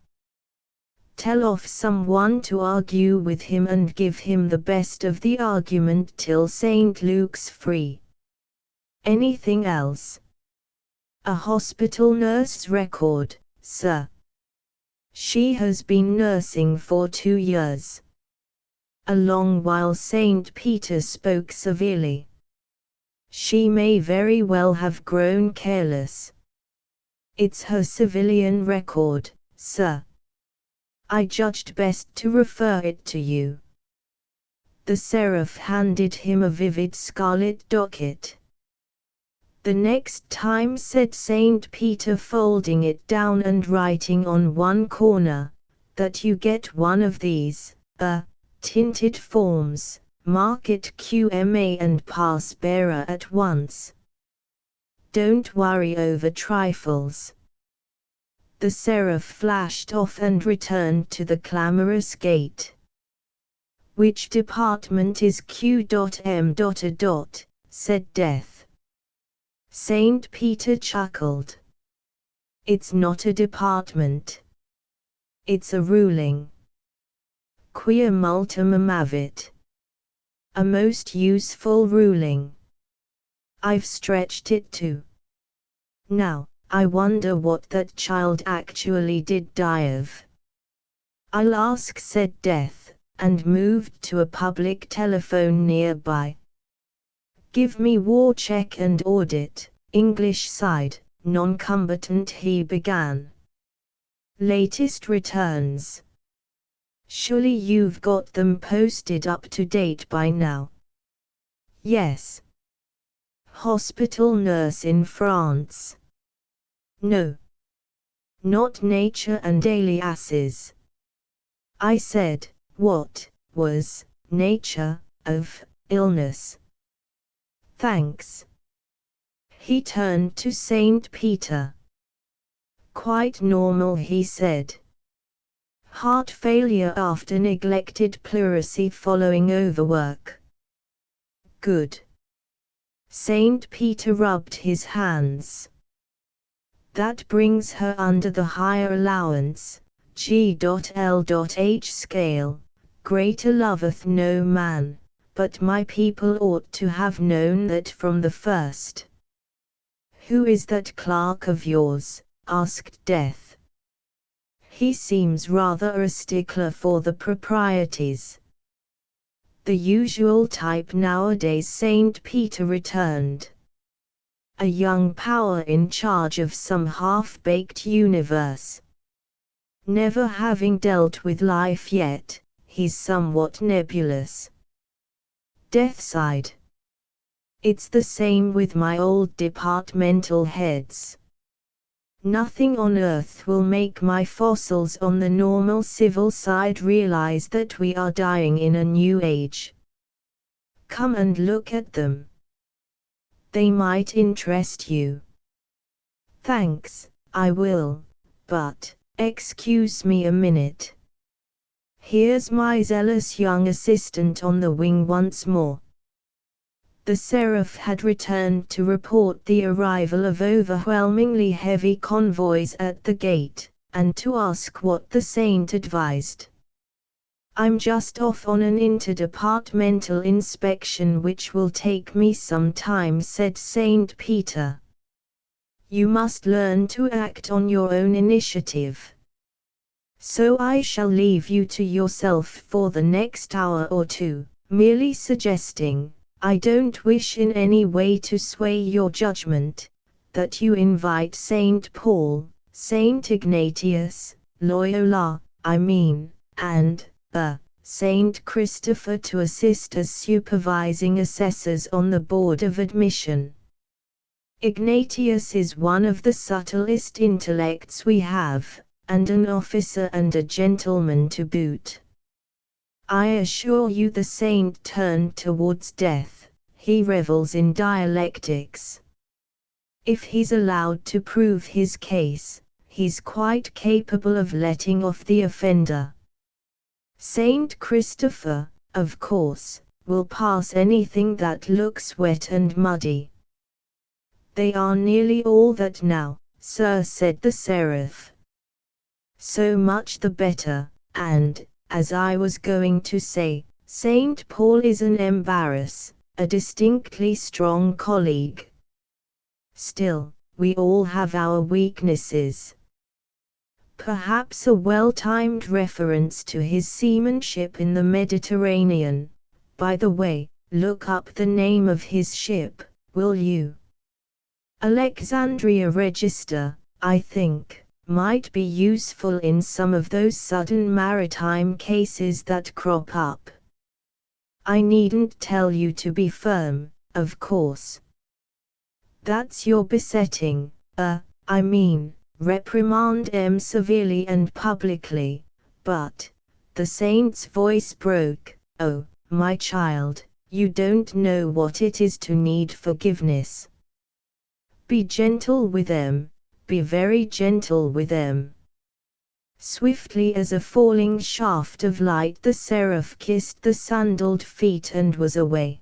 Tell off someone to argue with him and give him the best of the argument till St. Luke's free. Anything else? A hospital nurse's record, sir. She has been nursing for 2 years. A long while. St. Peter spoke severely. She may very well have grown careless. It's her civilian record, sir. I judged best to refer it to you. The seraph handed him a vivid scarlet docket. The next time, said Saint Peter, folding it down and writing on one corner, that you get one of these, tinted forms, mark it QMA and pass bearer at once. Don't worry over trifles. The seraph flashed off and returned to the clamorous gate. Which department is Q.M. said Death. Saint Peter chuckled. It's not a department. It's a ruling. Quia multum amavit. A most useful ruling. I've stretched it to. Now, I wonder what that child actually did die of. I'll ask, said Death, and moved to a public telephone nearby. Give me war check and audit, English side, non-combatant, he began. Latest returns. Surely you've got them posted up to date by now. Yes. Hospital nurse in France. No. Not Nature and aliases. I said, what was nature of illness? Thanks. He turned to Saint Peter. Quite normal, he said. Heart failure after neglected pleurisy following overwork. Good. Saint Peter rubbed his hands. That brings her under the higher allowance, G.L.H scale. Greater loveth no man, but my people ought to have known that from the first. Who is that clerk of yours? Asked Death. He seems rather a stickler for the proprieties. The usual type nowadays, Saint Peter returned. A young power in charge of some half-baked universe. Never having dealt with life yet, he's somewhat nebulous. Death sighed. It's the same with my old departmental heads. Nothing on earth will make my fossils on the normal civil side realize that we are dying in a new age. Come and look at them. They might interest you. Thanks, I will, but, excuse me a minute. Here's my zealous young assistant on the wing once more. The seraph had returned to report the arrival of overwhelmingly heavy convoys at the gate, and to ask what the saint advised. I'm just off on an interdepartmental inspection which will take me some time, said Saint Peter. You must learn to act on your own initiative. So I shall leave you to yourself for the next hour or two, merely suggesting, I don't wish in any way to sway your judgment, that you invite Saint Paul, Saint Ignatius, Loyola, I mean, and Saint Christopher to assist as supervising assessors on the Board of Admission. Ignatius is one of the subtlest intellects we have, and an officer and a gentleman to boot. I assure you, the saint turned towards Death, he revels in dialectics. If he's allowed to prove his case, he's quite capable of letting off the offender. Saint Christopher, of course, will pass anything that looks wet and muddy. They are nearly all that now, sir, said the seraph. So much the better, and, as I was going to say, Saint Paul is an embarrass, a distinctly strong colleague. Still, we all have our weaknesses. Perhaps a well-timed reference to his seamanship in the Mediterranean. By the way, look up the name of his ship, will you? Alexandria Register, I think, might be useful in some of those sudden maritime cases that crop up. I needn't tell you to be firm, of course. That's your besetting, I mean, reprimand them severely and publicly, but, the saint's voice broke, oh, my child, you don't know what it is to need forgiveness. Be gentle with them, be very gentle with them. Swiftly as a falling shaft of light the seraph kissed the sandaled feet and was away.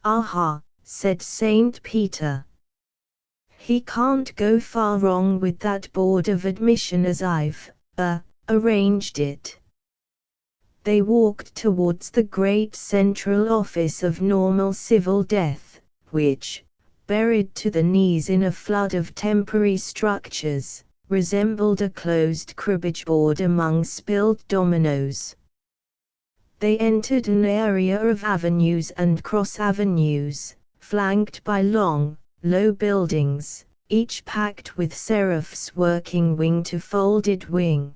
Aha, said Saint Peter. He can't go far wrong with that board of admission as I've, arranged it. They walked towards the great central office of normal civil death, which, buried to the knees in a flood of temporary structures, resembled a closed cribbage board among spilled dominoes. They entered an area of avenues and cross-avenues, flanked by long, low buildings, each packed with seraphs working wing to folded wing.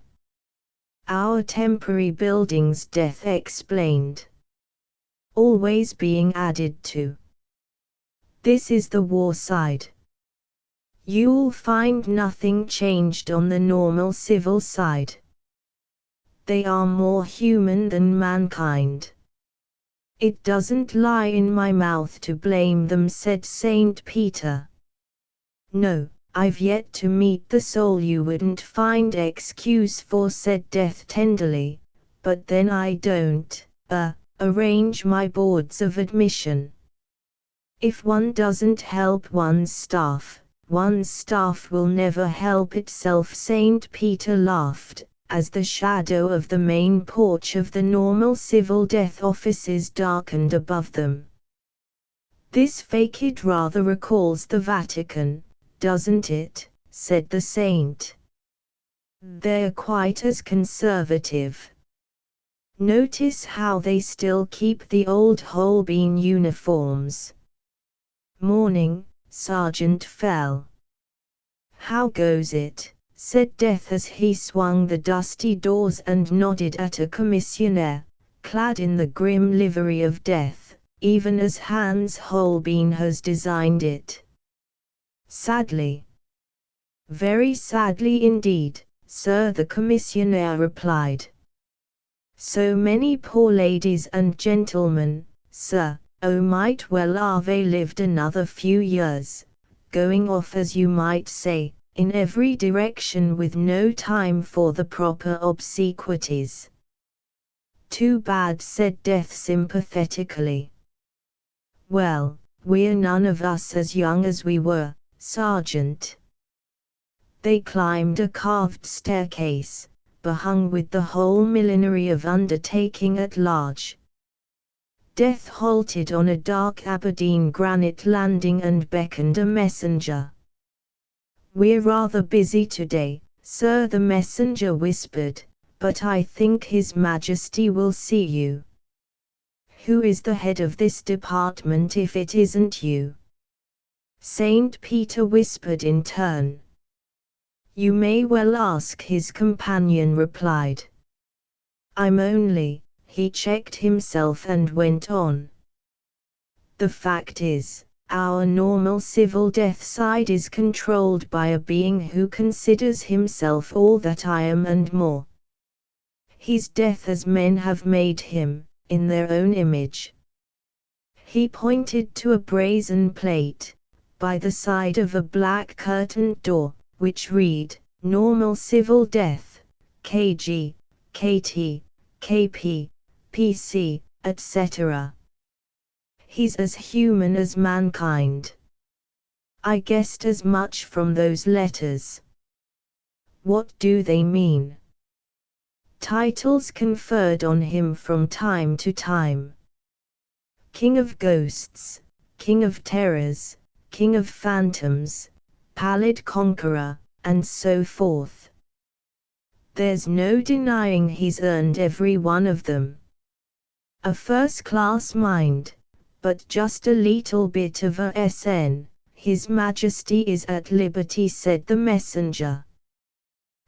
Our temporary buildings, Death explained. Always being added to. This is the war side. You'll find nothing changed on the normal civil side. They are more human than mankind. It doesn't lie in my mouth to blame them, said Saint Peter. No, I've yet to meet the soul you wouldn't find excuse for, said Death tenderly, but then I don't, arrange my boards of admission. If one doesn't help one's staff will never help itself. Saint Peter laughed, as the shadow of the main porch of the normal civil death offices darkened above them. This facade rather recalls the Vatican, doesn't it? Said the saint. They're quite as conservative. Notice how they still keep the old Holbein uniforms. Morning, Sergeant Fell. How goes it? Said Death as he swung the dusty doors and nodded at a commissionaire, clad in the grim livery of death, even as Hans Holbein has designed it. Sadly. Very sadly indeed, sir, the commissionaire replied. So many poor ladies and gentlemen, sir, might well have lived another few years, going off as you might say, in every direction with no time for the proper obsequies. Too bad, said Death sympathetically. Well, we're none of us as young as we were, Sergeant. They climbed a carved staircase, behung with the whole millinery of undertaking at large. Death halted on a dark Aberdeen granite landing and beckoned a messenger. We're rather busy today, sir, the messenger whispered, but I think His Majesty will see you. Who is the head of this department if it isn't you? Saint Peter whispered in turn. You may well ask, his companion replied. I'm only, he checked himself and went on. The fact is, our normal civil death side is controlled by a being who considers himself all that I am and more. He's death as men have made him, in their own image. He pointed to a brazen plate, by the side of a black curtained door, which read, Normal Civil Death, KG, KT, KP, PC, etc. He's as human as mankind. I guessed as much from those letters. What do they mean? Titles conferred on him from time to time. King of Ghosts, King of Terrors, King of Phantoms, Pallid Conqueror, and so forth. There's no denying he's earned every one of them. A first-class mind, but just a little bit of a SN, His Majesty is at liberty, said the messenger.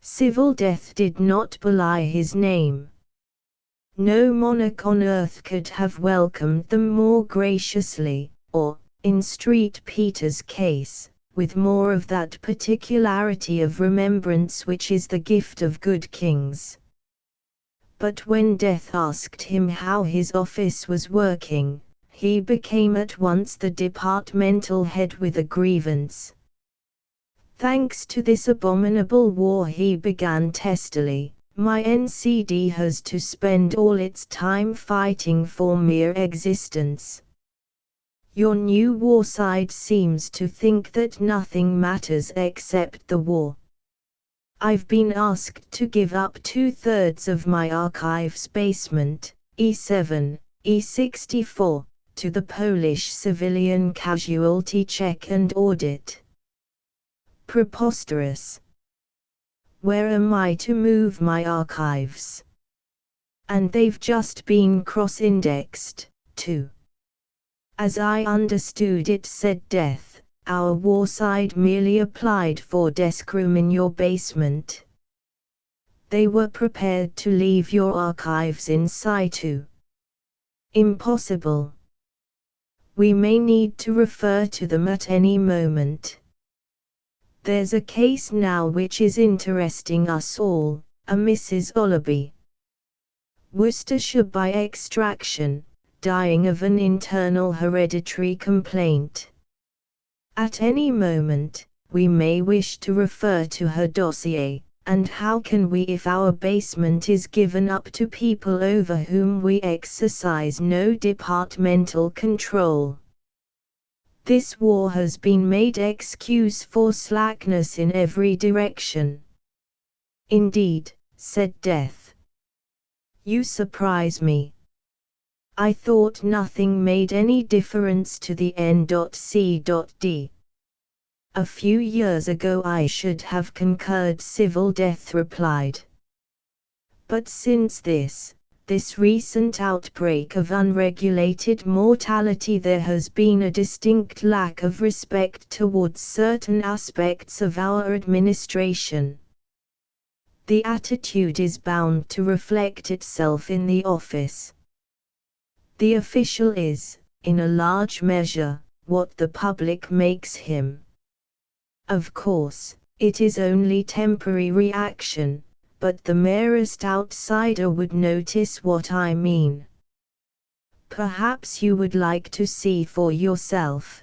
Civil death did not belie his name. No monarch on earth could have welcomed them more graciously, or, in St. Peter's case, with more of that particularity of remembrance which is the gift of good kings. But when Death asked him how his office was working, he became at once the departmental head with a grievance. Thanks to this abominable war, he began testily, my NCD has to spend all its time fighting for mere existence. Your new war side seems to think that nothing matters except the war. I've been asked to give up 2/3 of my archives basement, E7, E64, to the Polish civilian casualty check and audit. Preposterous. Where am I to move my archives? And they've just been cross-indexed, too. As I understood it, said Death, our war side merely applied for desk room in your basement. They were prepared to leave your archives in situ. Impossible. We may need to refer to them at any moment. There's a case now which is interesting us all, a Mrs. Olaby. Worcestershire by extraction, dying of an internal hereditary complaint. At any moment, we may wish to refer to her dossier, and how can we if our basement is given up to people over whom we exercise no departmental control? This war has been made excuse for slackness in every direction. Indeed, said Death. You surprise me. I thought nothing made any difference to the N.C.D. A few years ago I should have concurred, Civil Death replied. But since this recent outbreak of unregulated mortality, there has been a distinct lack of respect towards certain aspects of our administration. The attitude is bound to reflect itself in the office. The official is, in a large measure, what the public makes him. Of course, it is only temporary reaction, but the merest outsider would notice what I mean. Perhaps you would like to see for yourself.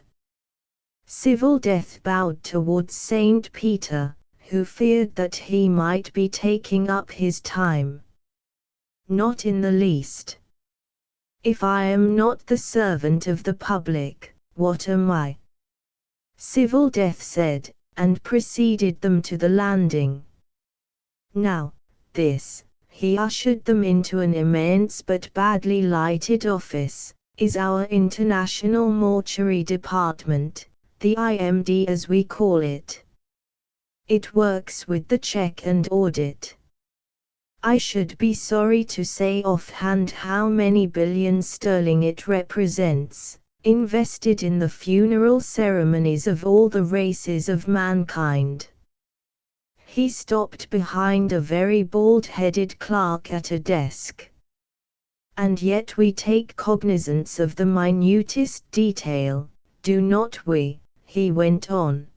Civil Death bowed towards St. Peter, who feared that he might be taking up his time. Not in the least. If I am not the servant of the public, what am I? Civil Death said, and preceded them to the landing. Now, this, he ushered them into an immense but badly lighted office, is our International Mortuary Department, the IMD as we call it. It works with the check and audit. I should be sorry to say offhand how many billions sterling it represents, invested in the funeral ceremonies of all the races of mankind. He stopped behind a very bald-headed clerk at a desk. And yet we take cognizance of the minutest detail, do not we? He went on.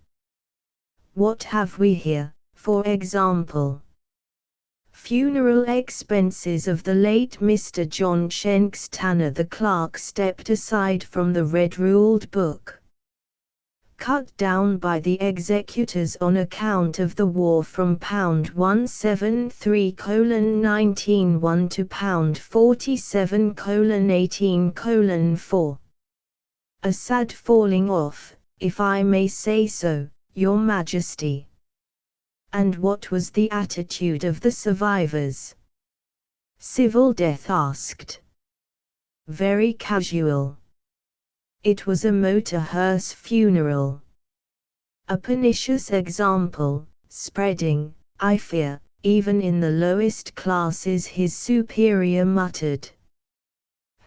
What have we here, for example? Funeral expenses of the late Mr. John Shanks Tanner. The clerk stepped aside from the red-ruled book. Cut down by the executors on account of the war from £173:19 to £47:18:4. A sad falling off, if I may say so, Your Majesty. And what was the attitude of the survivors? Civil Death asked. Very casual. It was a motor hearse funeral. A pernicious example, spreading, I fear, even in the lowest classes, his superior muttered.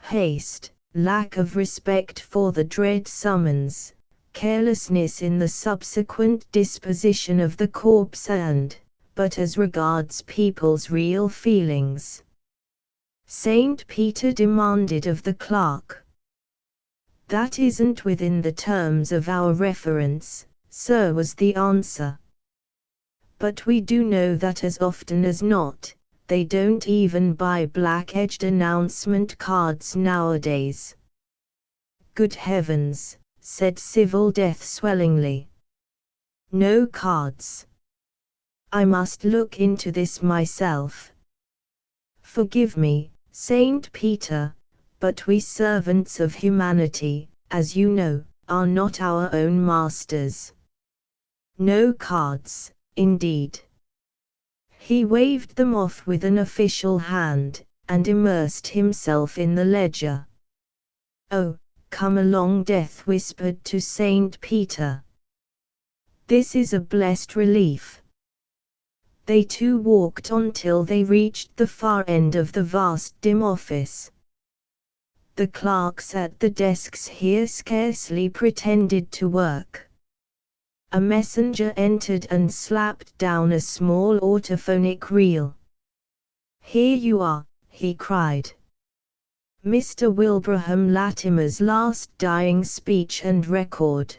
Haste, lack of respect for the dread summons, carelessness in the subsequent disposition of the corpse and, but as regards people's real feelings. St. Peter demanded of the clerk. That isn't within the terms of our reference, sir, was the answer. But we do know that as often as not, they don't even buy black-edged announcement cards nowadays. Good heavens, said Civil Death swellingly. No cards. I must look into this myself. Forgive me, Saint Peter, but we servants of humanity, as you know, are not our own masters. No cards, indeed. He waved them off with an official hand, and immersed himself in the ledger. Oh, come along, Death whispered to Saint Peter. This is a blessed relief. They two walked on till they reached the far end of the vast dim office. The clerks at the desks here scarcely pretended to work. A messenger entered and slapped down a small orthophonic reel. Here you are, he cried. Mr. Wilbraham Latimer's last dying speech and record.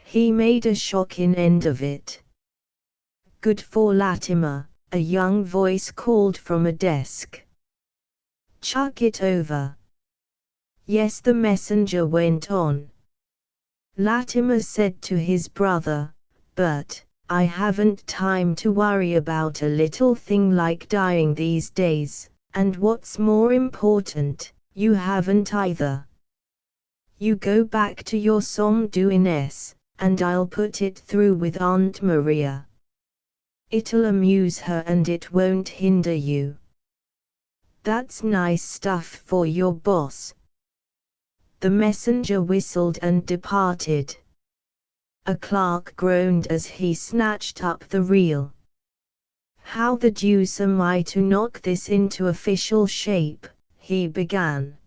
He made a shocking end of it. Good for Latimer, a young voice called from a desk. Chuck it over. Yes, the messenger went on. Latimer said to his brother, but I haven't time to worry about a little thing like dying these days, and what's more important, you haven't either. You go back to your somme duenesse, and I'll put it through with Aunt Maria. It'll amuse her and it won't hinder you. That's nice stuff for your boss. The messenger whistled and departed. A clerk groaned as he snatched up the reel. How the deuce am I to knock this into official shape, he began.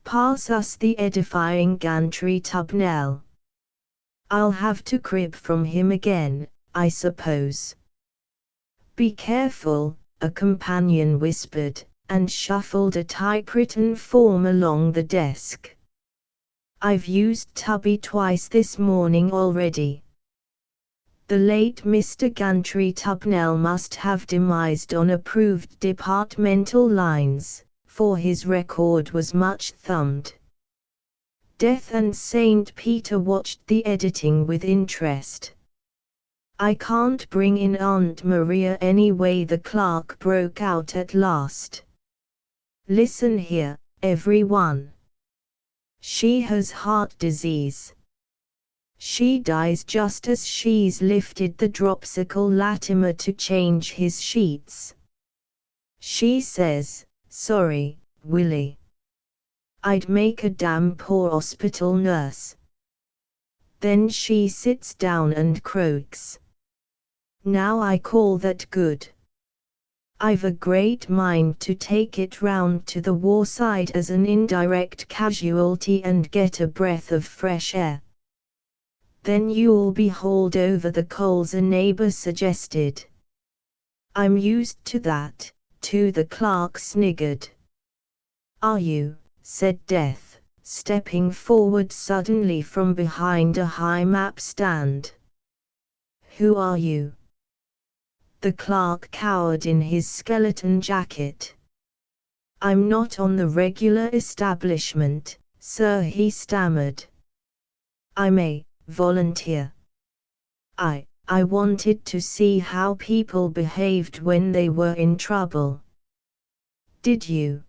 Pass us the edifying gantry Tubnell. I'll have to crib from him again, I suppose. Be careful, a companion whispered, and shuffled a typewritten form along the desk. I've used Tubby twice this morning already. The late Mr. Gantry Tubnell must have demised on approved departmental lines, for his record was much thumbed. Death and Saint Peter watched the editing with interest. I can't bring in Aunt Maria anyway, the clerk broke out at last. Listen here, everyone. She has heart disease. She dies just as she's lifted the dropsical Latimer to change his sheets. She says, sorry, Willie. I'd make a damn poor hospital nurse. Then she sits down and croaks. Now I call that good. I've a great mind to take it round to the warside as an indirect casualty and get a breath of fresh air. Then you'll be hauled over the coals, a neighbor suggested. I'm used to that, too, the clerk sniggered. Are you? Said Death, stepping forward suddenly from behind a high map stand. Who are you? The clerk cowered in his skeleton jacket. I'm not on the regular establishment, sir, he stammered. I'm a volunteer. I wanted to see how people behaved when they were in trouble. Did you?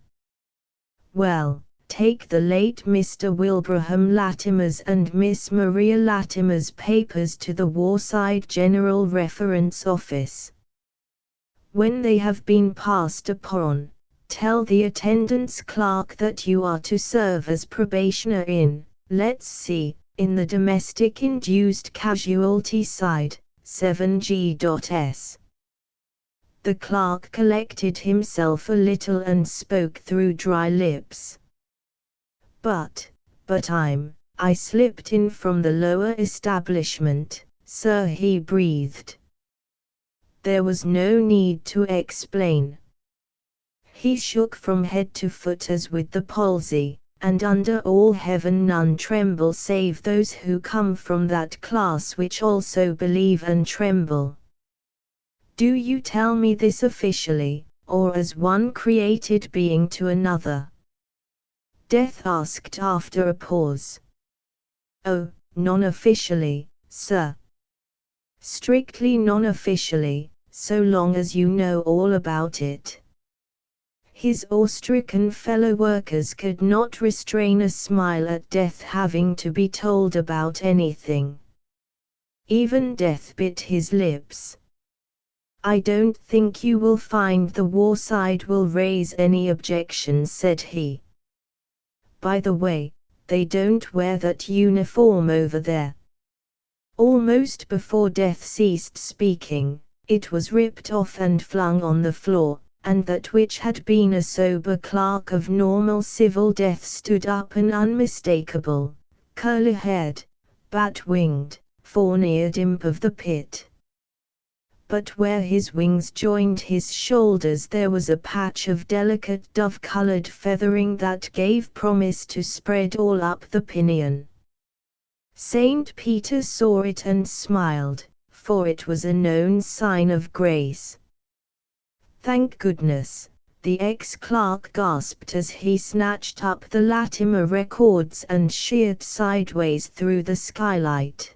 Well, take the late Mr. Wilbraham Latimer's and Miss Maria Latimer's papers to the Warside General Reference Office. When they have been passed upon, tell the attendance clerk that you are to serve as probationer in, let's see, in the domestic induced casualty side, 7G.S. The clerk collected himself a little and spoke through dry lips. But I slipped in from the lower establishment, sir, he breathed. There was no need to explain. He shook from head to foot as with the palsy, and under all heaven none tremble save those who come from that class which also believe and tremble. Do you tell me this officially, or as one created being to another? Death asked after a pause. Oh, non-officially, sir. Strictly non-officially, so long as you know all about it. His awe-stricken fellow workers could not restrain a smile at Death having to be told about anything. Even Death bit his lips. I don't think you will find the war side will raise any objections, said he. By the way, they don't wear that uniform over there. Almost before Death ceased speaking, it was ripped off and flung on the floor, and that which had been a sober clerk of normal civil death stood up an unmistakable, curly-haired, bat-winged, fawn-eared imp of the pit. But where his wings joined his shoulders there was a patch of delicate dove-colored feathering that gave promise to spread all up the pinion. Saint Peter saw it and smiled, for it was a known sign of grace. Thank goodness, the ex-clerk gasped as he snatched up the Latimer records and sheered sideways through the skylight.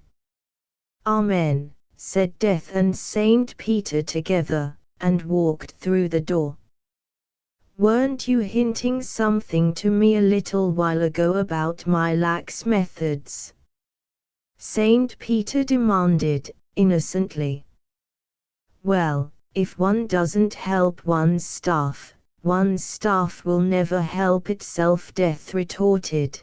Amen, said Death and Saint Peter together, and walked through the door. Weren't you hinting something to me a little while ago about my lax methods? Saint Peter demanded, innocently. Well, if one doesn't help one's staff will never help itself, Death retorted.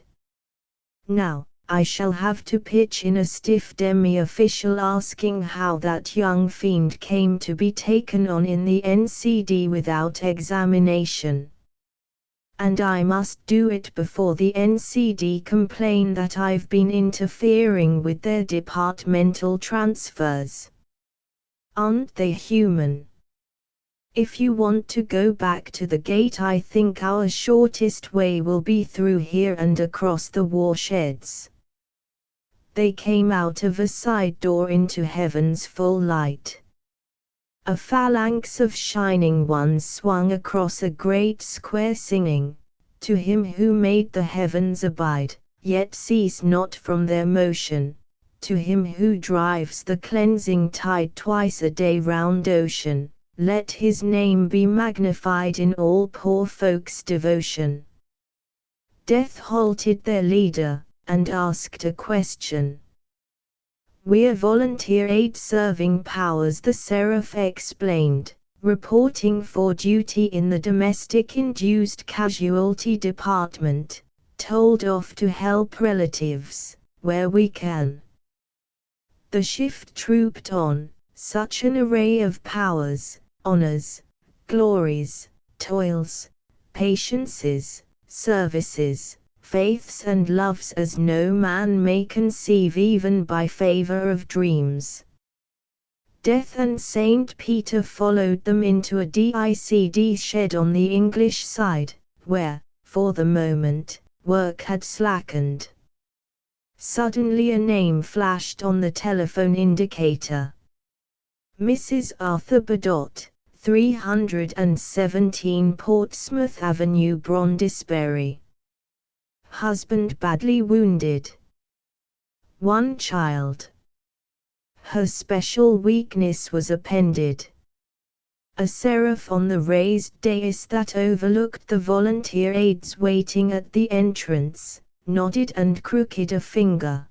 Now, I shall have to pitch in a stiff demi-official asking how that young fiend came to be taken on in the NCD without examination. And I must do it before the NCD complain that I've been interfering with their departmental transfers. Aren't they human? If you want to go back to the gate, I think our shortest way will be through here and across the warsheds. They came out of a side door into heaven's full light. A phalanx of shining ones swung across a great square singing, "To him who made the heavens abide, yet cease not from their motion, to him who drives the cleansing tide twice a day round ocean, let his name be magnified in all poor folks' devotion." Death halted their leader, and asked a question. "We're volunteer aid-serving powers," the Seraph explained, "reporting for duty in the domestic-induced casualty department, told off to help relatives, where we can." The shift trooped on, such an array of powers, honors, glories, toils, patiences, services, faiths and loves as no man may conceive even by favor of dreams. Death and Saint Peter followed them into a DICD shed on the English side, where, for the moment, work had slackened. Suddenly a name flashed on the telephone indicator. Mrs. Arthur Bedott, 317 Portsmouth Avenue, Brondesbury. Husband badly wounded. One child. Her special weakness was appended. A seraph on the raised dais that overlooked the volunteer aides waiting at the entrance, nodded and crooked a finger.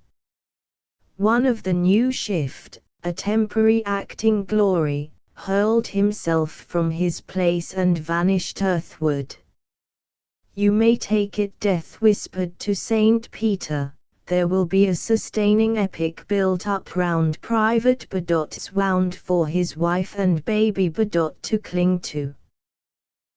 One of the new shift, a temporary acting glory, hurled himself from his place and vanished earthward. "You may take it," Death whispered to Saint Peter, "there will be a sustaining epic built up round Private Bedott's wound for his wife and baby Bedott to cling to."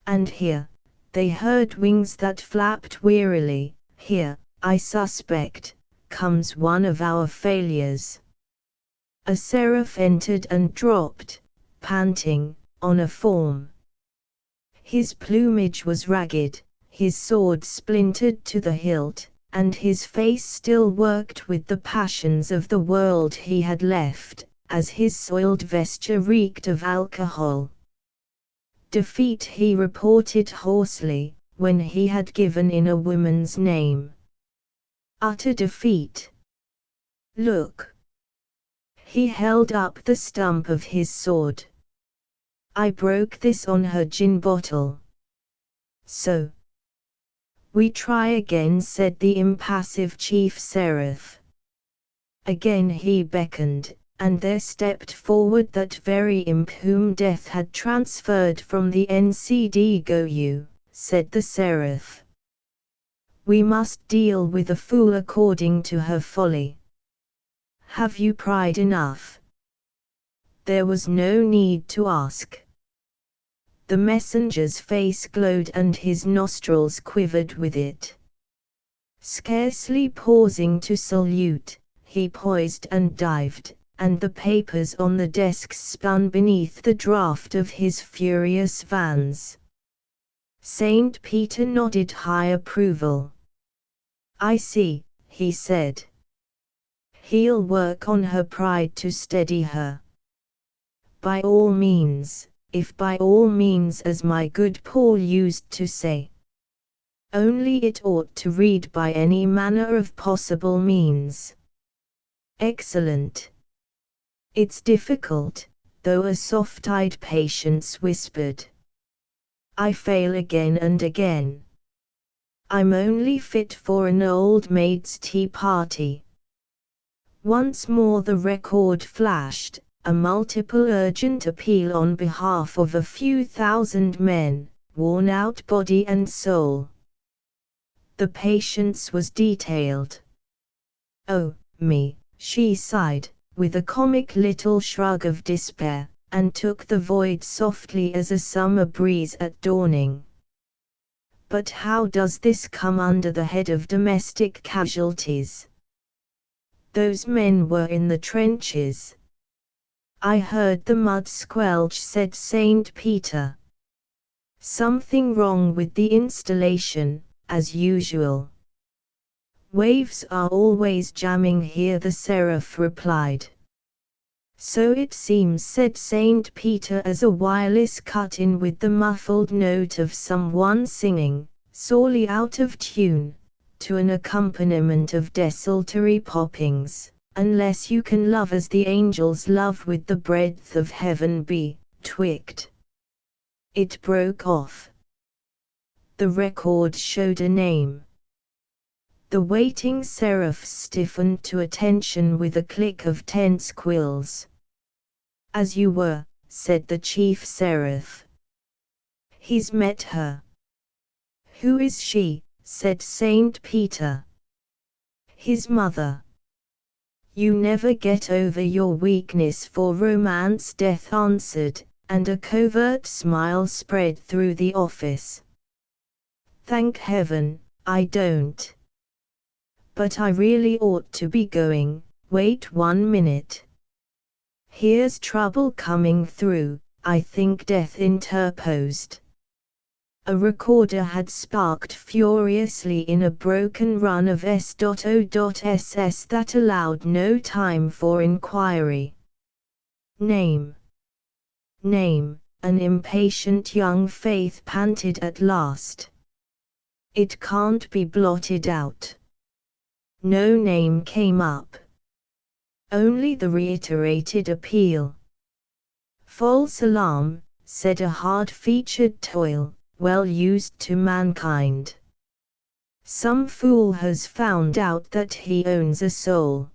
And here, they heard wings that flapped wearily. "Here, I suspect, comes one of our failures." A seraph entered and dropped, panting, on a form. His plumage was ragged, his sword splintered to the hilt, and his face still worked with the passions of the world he had left, as his soiled vesture reeked of alcohol. Defeat, he reported hoarsely, when he had given in a woman's name. Utter defeat. Look. He held up the stump of his sword. I broke this on her gin bottle. So. We try again, said the impassive chief seraph. Again he beckoned, and there stepped forward that very imp whom death had transferred from the NCDGOU, said the seraph. We must deal with a fool according to her folly. Have you pride enough? There was no need to ask. The messenger's face glowed and his nostrils quivered with it. Scarcely pausing to salute, he poised and dived, and the papers on the desks spun beneath the draft of his furious vans. Saint Peter nodded high approval. I see, he said. He'll work on her pride to steady her. By all means, if by all means, as my good Paul used to say. Only it ought to read by any manner of possible means. Excellent. It's difficult, though, a soft-eyed Patience whispered. I fail again and again. I'm only fit for an old maid's tea party. Once more the record flashed, a multiple urgent appeal on behalf of a few thousand men, worn out body and soul. The Patience was detailed. Oh, me, she sighed, with a comic little shrug of despair, and took the void softly as a summer breeze at dawning. But how does this come under the head of domestic casualties? Those men were in the trenches. I heard the mud squelch, said Saint Peter. Something wrong with the installation, as usual. Waves are always jamming here, the seraph replied. So it seems, said Saint Peter, as a wireless cut in with the muffled note of someone singing, sorely out of tune, to an accompaniment of desultory poppings. Unless you can love as the angels love, with the breadth of heaven be twigged. It broke off. The record showed a name. The waiting seraphs stiffened to attention with a click of tense quills. As you were, said the chief seraph. He's met her. Who is she? Said Saint Peter. His mother. You never get over your weakness for romance, Death answered, and a covert smile spread through the office. Thank heaven, I don't. But I really ought to be going. Wait 1 minute. Here's trouble coming through, I think, Death interposed. A recorder had sparked furiously in a broken run of S.O.SS that allowed no time for inquiry. Name. Name, an impatient young Faith panted at last. It can't be blotted out. No name came up. Only the reiterated appeal. False alarm, said a hard-featured toil, well used to mankind. Some fool has found out that he owns a soul.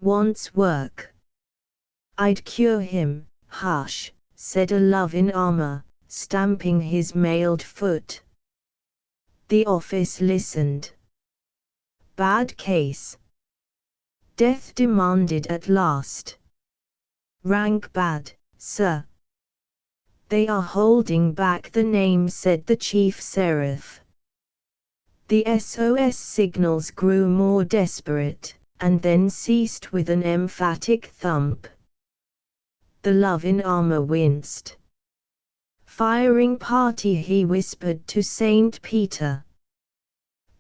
Wants work. I'd cure him. Hush, said a love in armor, stamping his mailed foot. The office listened. Bad case. Death demanded at last. Rank bad, sir. They are holding back the name, said the chief seraph. The SOS signals grew more desperate, and then ceased with an emphatic thump. The love in armor winced. Firing party, he whispered to Saint Peter.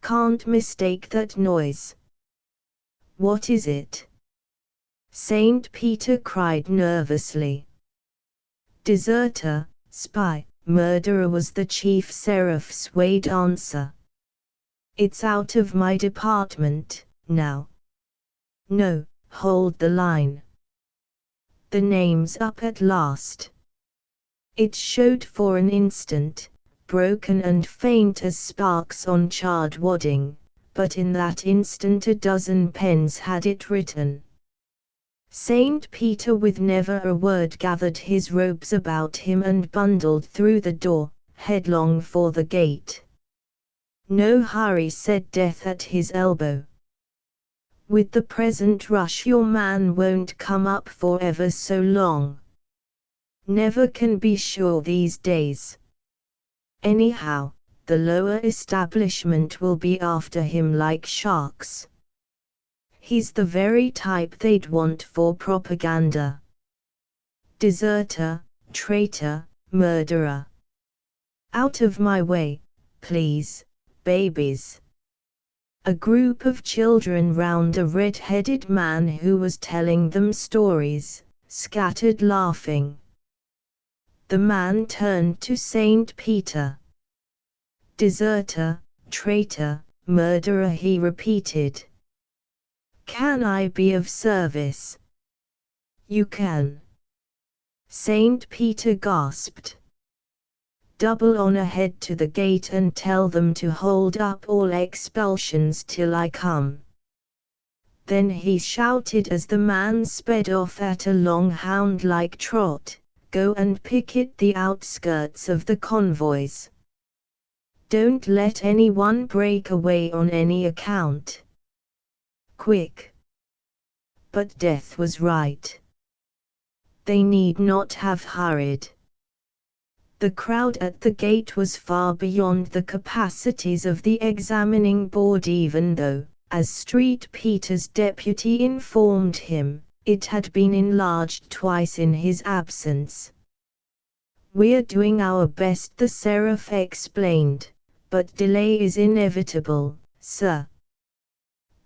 Can't mistake that noise. What is it? Saint Peter cried nervously. Deserter, spy, murderer was the chief seraph's suave answer. It's out of my department, now. No, hold the line. The name's up at last. It showed for an instant, broken and faint as sparks on charred wadding, but in that instant a dozen pens had it written. Saint Peter with never a word gathered his robes about him and bundled through the door, headlong for the gate. No hurry, said Death at his elbow. With the present rush your man won't come up for ever so long. Never can be sure these days. Anyhow, the lower establishment will be after him like sharks. He's the very type they'd want for propaganda. Deserter, traitor, murderer. Out of my way, please, babies. A group of children round a red-headed man who was telling them stories, scattered laughing. The man turned to Saint Peter. Deserter, traitor, murderer, he repeated. Can I be of service? You can. Saint Peter gasped. Double on ahead to the gate and tell them to hold up all expulsions till I come. Then he shouted as the man sped off at a long hound-like trot, go and picket the outskirts of the convoys. Don't let anyone break away on any account. Quick. But Death was right. They need not have hurried. The crowd at the gate was far beyond the capacities of the examining board, even though, as Street Peter's deputy informed him, it had been enlarged twice in his absence. We're doing our best, the seraph explained, but delay is inevitable, sir.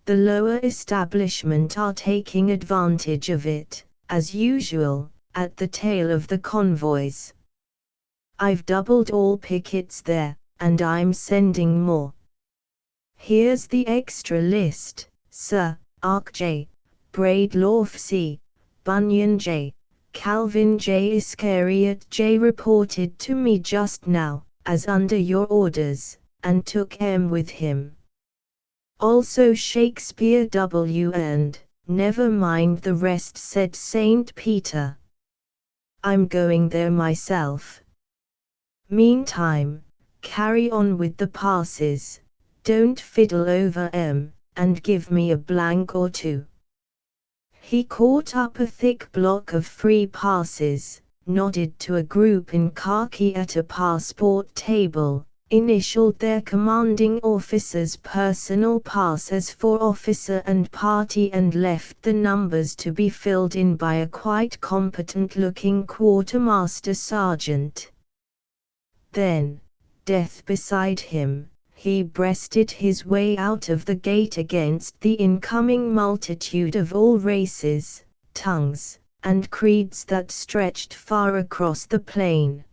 The lower establishment are taking advantage of it, as usual, at the tail of the convoys. I've doubled all pickets there, and I'm sending more. Here's the extra list, sir. Ark J, Braidlorf C, Bunyan J, Calvin J. Iscariot J. reported to me just now, as under your orders, and took M with him. Also Shakespeare W. and, never mind the rest, said Saint Peter. I'm going there myself. Meantime, carry on with the passes, don't fiddle over M, and give me a blank or two. He caught up a thick block of free passes, nodded to a group in khaki at a passport table, initialed their commanding officer's personal pass as for officer and party, and left the numbers to be filled in by a quite competent-looking quartermaster sergeant. Then, Death beside him, he breasted his way out of the gate against the incoming multitude of all races, tongues, and creeds that stretched far across the plain.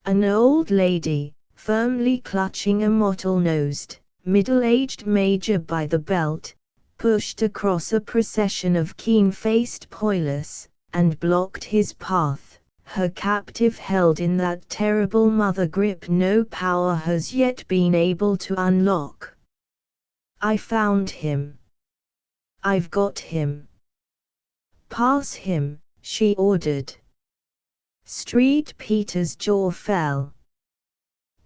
An old lady, firmly clutching a mottle-nosed, middle-aged major by the belt, pushed across a procession of keen-faced poilus, and blocked his path. Her captive held in that terrible mother grip no power has yet been able to unlock. I found him. I've got him. Pass him, she ordered. Street Peter's jaw fell.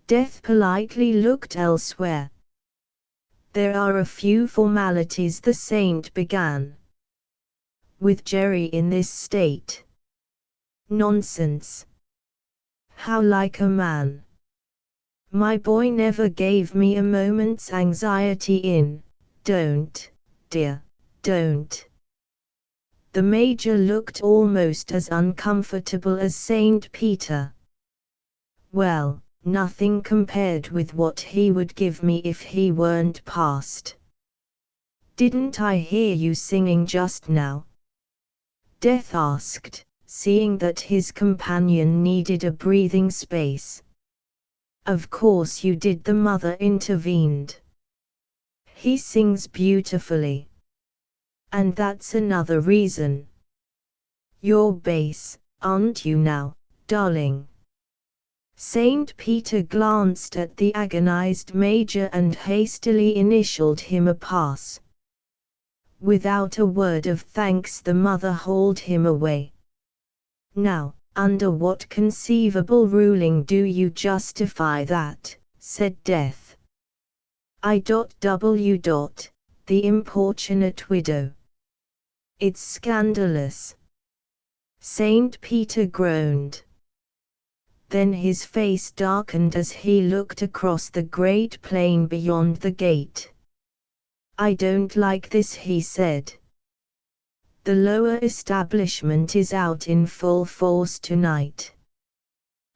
Death politely looked elsewhere. There are a few formalities, the saint began. With Jerry in this state. Nonsense. How like a man. My boy never gave me a moment's anxiety in. Don't, dear, don't. The major looked almost as uncomfortable as Saint Peter. Well, nothing compared with what he would give me if he weren't past. Didn't I hear you singing just now? Death asked, seeing that his companion needed a breathing space. Of course you did, the mother intervened. He sings beautifully. And that's another reason. You're bass, aren't you now, darling? Saint Peter glanced at the agonized Major and hastily initialed him a pass. Without a word of thanks the mother hauled him away. Now, under what conceivable ruling do you justify that? Said Death. I.W. The importunate widow. It's scandalous. Saint Peter groaned. Then his face darkened as he looked across the great plain beyond the gate. I don't like this, he said. The lower establishment is out in full force tonight.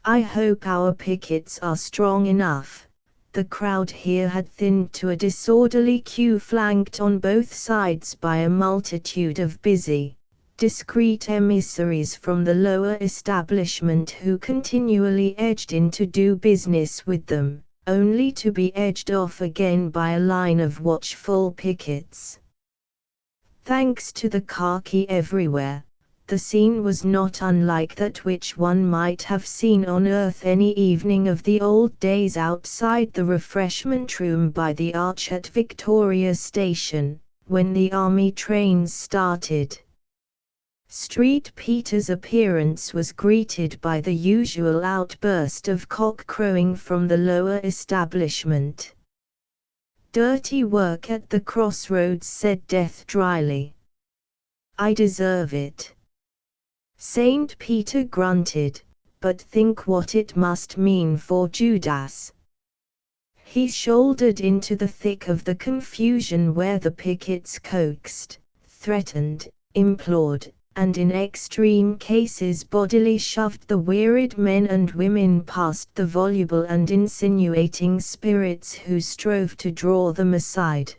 I hope our pickets are strong enough. The crowd here had thinned to a disorderly queue flanked on both sides by a multitude of busy, discreet emissaries from the lower establishment who continually edged in to do business with them, only to be edged off again by a line of watchful pickets. Thanks to the khaki everywhere, the scene was not unlike that which one might have seen on earth any evening of the old days outside the refreshment room by the arch at Victoria Station, when the army trains started. Street Peter's appearance was greeted by the usual outburst of cock-crowing from the lower establishment. Dirty work at the crossroads, said Death dryly. I deserve it. Saint Peter grunted, but think what it must mean for Judas. He shouldered into the thick of the confusion where the pickets coaxed, threatened, implored, and in extreme cases bodily shoved the wearied men and women past the voluble and insinuating spirits who strove to draw them aside.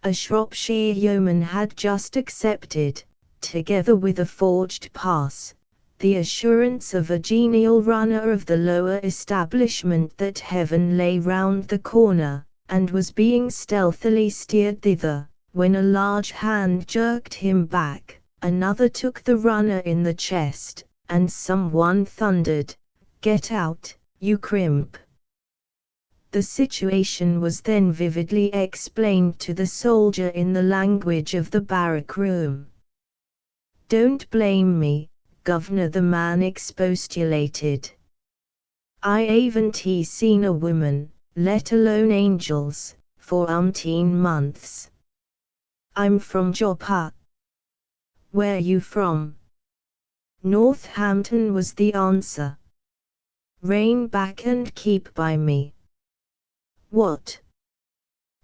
A Shropshire yeoman had just accepted, together with a forged pass, the assurance of a genial runner of the lower establishment that heaven lay round the corner, and was being stealthily steered thither, when a large hand jerked him back. Another took the runner in the chest, and someone thundered, "Get out, you crimp!" The situation was then vividly explained to the soldier in the language of the barrack room. "Don't blame me, Governor," the man expostulated. "I haven't seen a woman, let alone angels, for umpteen months. I'm from Joppa." "Where you from?" "Northampton," was the answer. "Rein back and keep by me." "What?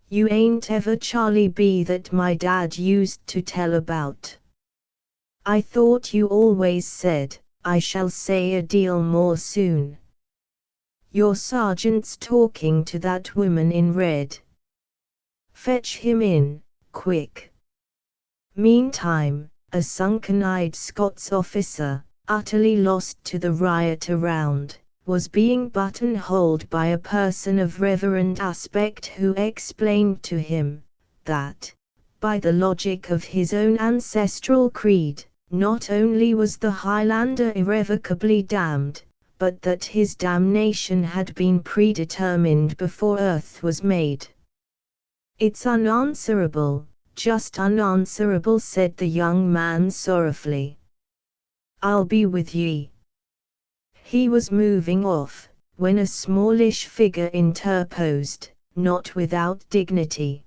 You ain't ever Charlie B that my dad used to tell about?" "I thought you always said, I shall say a deal more soon." "Your sergeant's talking to that woman in red." "Fetch him in, quick." Meantime, a sunken-eyed Scots officer, utterly lost to the riot around, was being buttonholed by a person of reverend aspect who explained to him, that, by the logic of his own ancestral creed, not only was the Highlander irrevocably damned, but that his damnation had been predetermined before earth was made. "It's unanswerable. Just unanswerable," said the young man sorrowfully. "I'll be with ye." He was moving off, when a smallish figure interposed, not without dignity.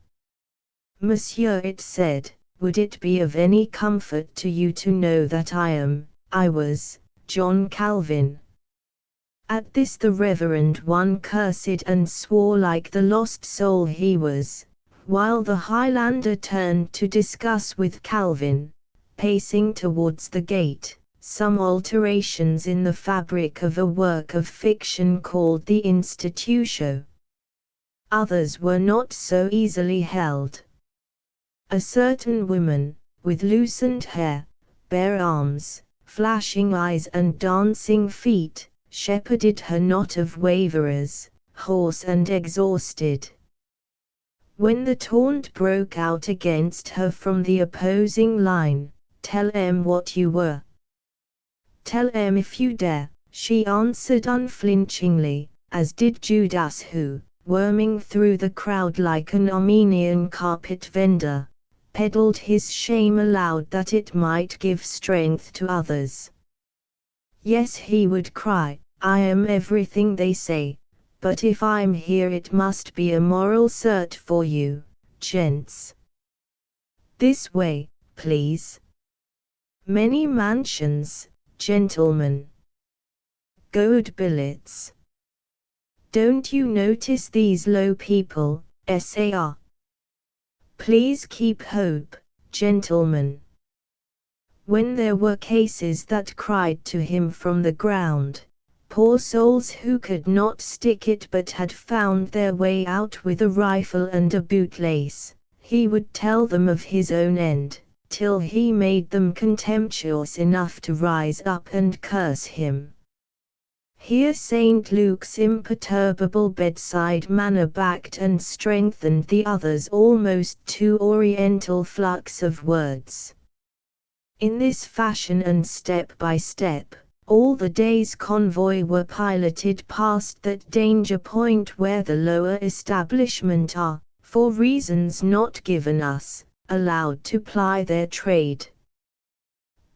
"Monsieur," it said, "would it be of any comfort to you to know that I was, John Calvin?" At this the Reverend one cursed and swore like the lost soul he was, while the Highlander turned to discuss with Calvin, pacing towards the gate, some alterations in the fabric of a work of fiction called the Institutio. Others were not so easily held. A certain woman, with loosened hair, bare arms, flashing eyes and dancing feet, shepherded her knot of waverers, hoarse and exhausted. When the taunt broke out against her from the opposing line, "Tell 'em what you were. Tell 'em if you dare," she answered unflinchingly, as did Judas who, worming through the crowd like an Armenian carpet vendor, peddled his shame aloud that it might give strength to others. Yes, he would cry, "I am everything they say, but if I'm here it must be a moral cert for you, gents. This way, please. Many mansions, gentlemen. Good billets. Don't you notice these low people, SAR? Please keep hope, gentlemen." When there were cases that cried to him from the ground, poor souls who could not stick it but had found their way out with a rifle and a bootlace, he would tell them of his own end, till he made them contemptuous enough to rise up and curse him. Here St. Luke's imperturbable bedside manner backed and strengthened the other's almost too oriental flux of words. In this fashion and step by step, all the day's convoy were piloted past that danger point where the lower establishment are, for reasons not given us, allowed to ply their trade.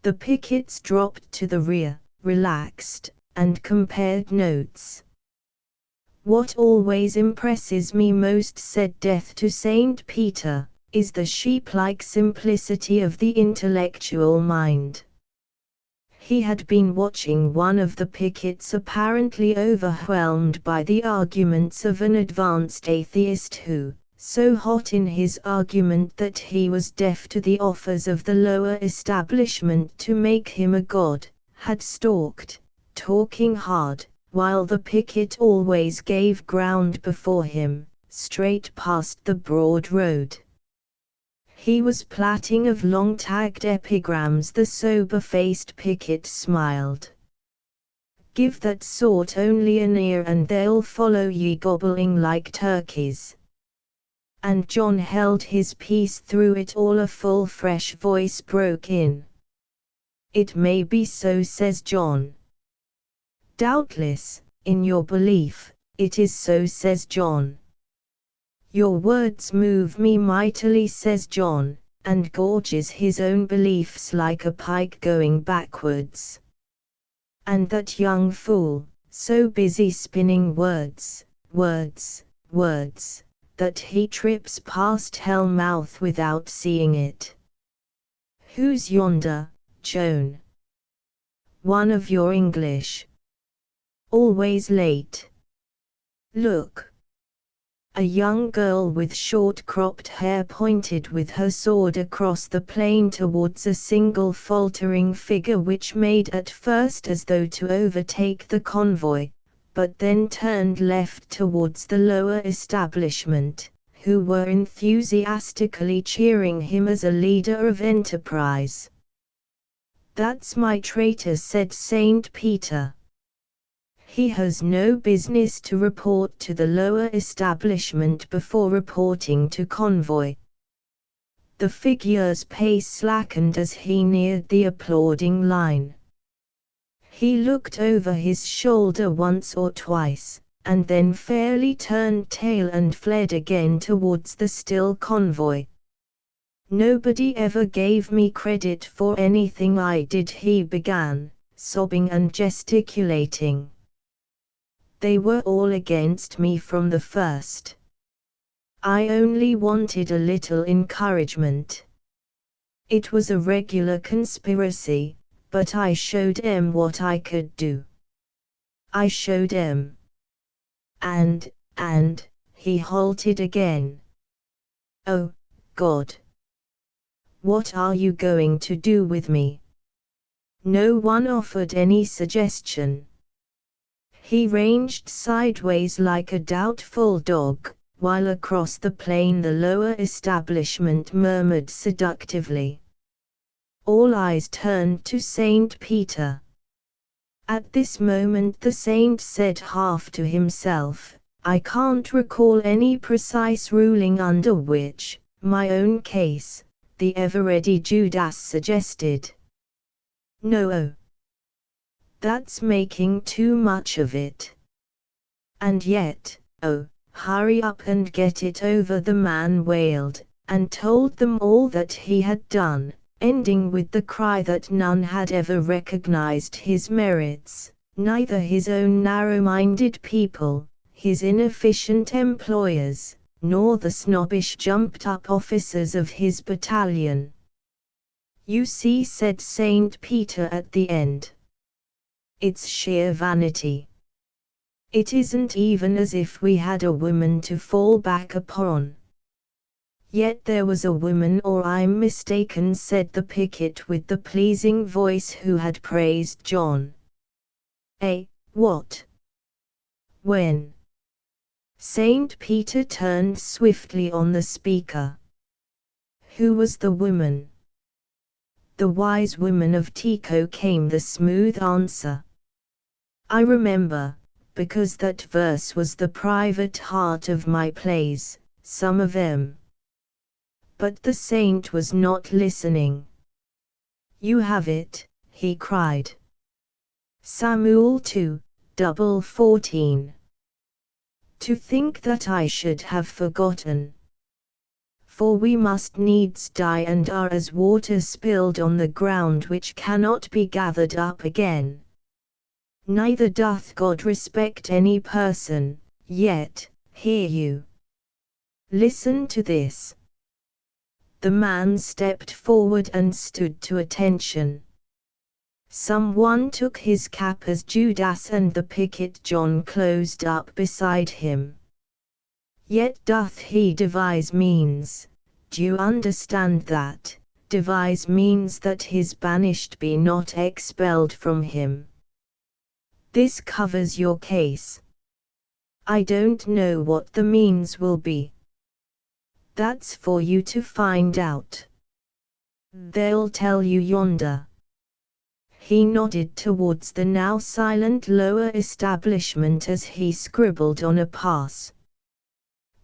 The pickets dropped to the rear, relaxed, and compared notes. "What always impresses me most," said Death to Saint Peter, "is the sheep-like simplicity of the intellectual mind." He had been watching one of the pickets apparently overwhelmed by the arguments of an advanced atheist who, so hot in his argument that he was deaf to the offers of the lower establishment to make him a god, had stalked, talking hard, while the picket always gave ground before him, straight past the broad road. He was platting of long-tagged epigrams. The sober-faced picket smiled. "Give that sort only an ear and they'll follow ye gobbling like turkeys." And John held his peace through it all. A full fresh voice broke in. "It may be so," says John. "Doubtless, in your belief, it is so," says John. "Your words move me mightily," says John, and gorges his own beliefs like a pike going backwards. "And that young fool, so busy spinning words, words, words, that he trips past hell mouth without seeing it. Who's yonder, Joan? One of your English. Always late. Look." A young girl with short-cropped hair pointed with her sword across the plain towards a single faltering figure which made at first as though to overtake the convoy, but then turned left towards the lower establishment, who were enthusiastically cheering him as a leader of enterprise. "That's my traitor," said Saint Peter. "He has no business to report to the lower establishment before reporting to convoy." The figure's pace slackened as he neared the applauding line. He looked over his shoulder once or twice, and then fairly turned tail and fled again towards the still convoy. "Nobody ever gave me credit for anything I did," he began, sobbing and gesticulating. "They were all against me from the first. I only wanted a little encouragement. It was a regular conspiracy, but I showed 'em what I could do. I showed 'em. And, he halted again. "Oh, God! What are you going to do with me?" No one offered any suggestion. He ranged sideways like a doubtful dog, while across the plain the lower establishment murmured seductively. All eyes turned to Saint Peter. At this moment the saint said half to himself, "I can't recall any precise ruling under which, my own case, the ever-ready Judas suggested. No. That's making too much of it. And yet, oh, hurry up and get it over," the man wailed, and told them all that he had done, ending with the cry that none had ever recognized his merits, neither his own narrow-minded people, his inefficient employers, nor the snobbish jumped-up officers of his battalion. "You see," said Saint Peter at the end. "It's sheer vanity. It isn't even as if we had a woman to fall back upon." "Yet there was a woman, or I'm mistaken," said the picket with the pleasing voice who had praised John. "Eh, what? When?" Saint Peter turned swiftly on the speaker. "Who was the woman?" "The wise woman of Tycho," came the smooth answer. "I remember, because that verse was the private heart of my plays, some of 'em." But the saint was not listening. "You have it," he cried. Samuel 2:14. "To think that I should have forgotten. For we must needs die and are as water spilled on the ground which cannot be gathered up again. Neither doth God respect any person, yet, hear you. Listen to this." The man stepped forward and stood to attention. Someone took his cap as Judas and the picket John closed up beside him. "Yet doth he devise means, d'you understand that? Devise means that his banished be not expelled from him. This covers your case. I don't know what the means will be. That's for you to find out. They'll tell you yonder." He nodded towards the now silent lower establishment as he scribbled on a pass.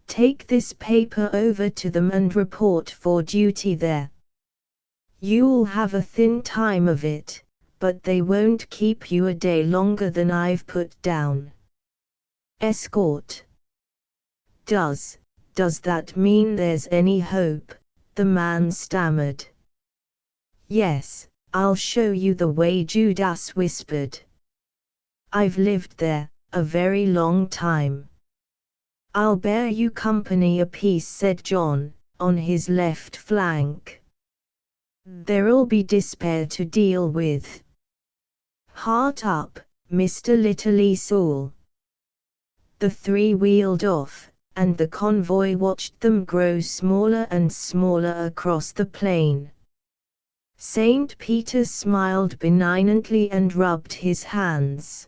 "Take this paper over to them and report for duty there. You'll have a thin time of it, but they won't keep you a day longer than I've put down. Escort." Does that mean there's any hope?" the man stammered. "Yes, I'll show you the way," Judas whispered. "I've lived there a very long time." "I'll bear you company apiece," said John, on his left flank. "There'll be despair to deal with. Heart up, Mr. Little Saul." The three wheeled off, and the convoy watched them grow smaller and smaller across the plain. Saint Peter smiled benignantly and rubbed his hands.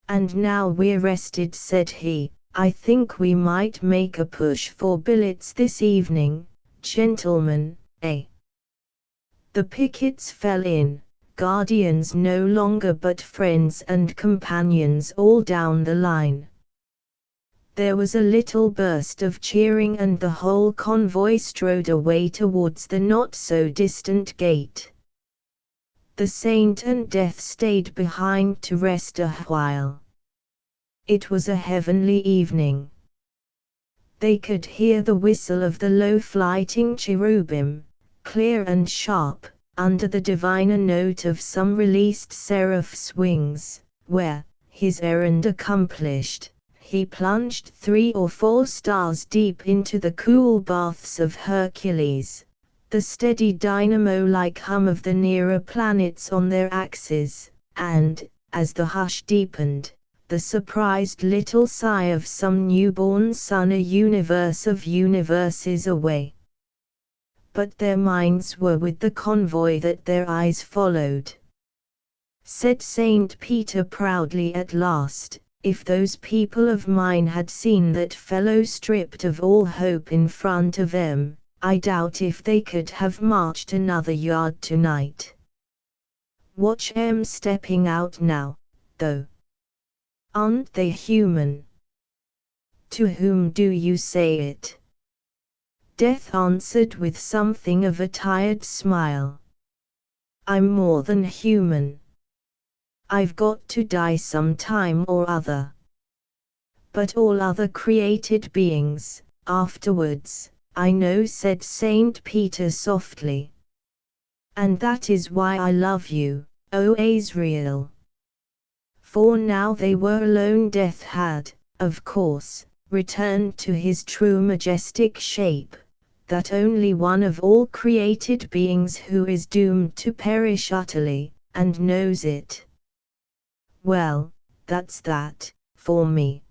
"And now we're rested," said he, "I think we might make a push for billets this evening, gentlemen, eh?" The pickets fell in, guardians no longer but friends and companions all down the line. There was a little burst of cheering and the whole convoy strode away towards the not-so-distant gate. The saint and Death stayed behind to rest a while. It was a heavenly evening. They could hear the whistle of the low-flighting cherubim, clear and sharp, under the diviner note of some released seraph's wings, where, his errand accomplished, he plunged 3 or 4 stars deep into the cool baths of Hercules, the steady dynamo-like hum of the nearer planets on their axes, and, as the hush deepened, the surprised little sigh of some newborn son, a universe of universes away. But their minds were with the convoy that their eyes followed. said Saint Peter proudly at last, if those people of mine had seen that fellow stripped of all hope in front of them, I doubt if they could have marched another yard tonight. Watch 'em stepping out now, though. Aren't they human? To whom do you say it? Death answered with something of a tired smile. I'm more than human. I've got to die some time or other. But all other created beings, afterwards, I know, said Saint Peter softly. And that is why I love you, O Azrael. For now they were alone. Death had, of course, returned to his true majestic shape, that only one of all created beings who is doomed to perish utterly, and knows it. Well, that's that, for me.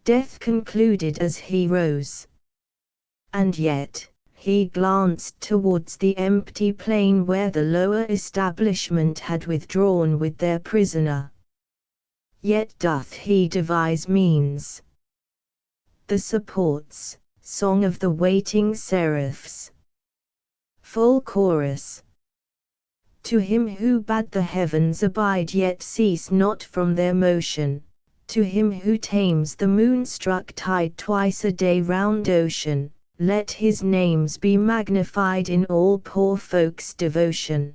Death concluded as he rose. And yet, he glanced towards the empty plain where the lower establishment had withdrawn with their prisoner. Yet doth he devise means. The supports, song of the waiting seraphs. Full chorus. To him who bade the heavens abide yet cease not from their motion, to him who tames the moonstruck tide twice a day round ocean, let his names be magnified in all poor folks' devotion.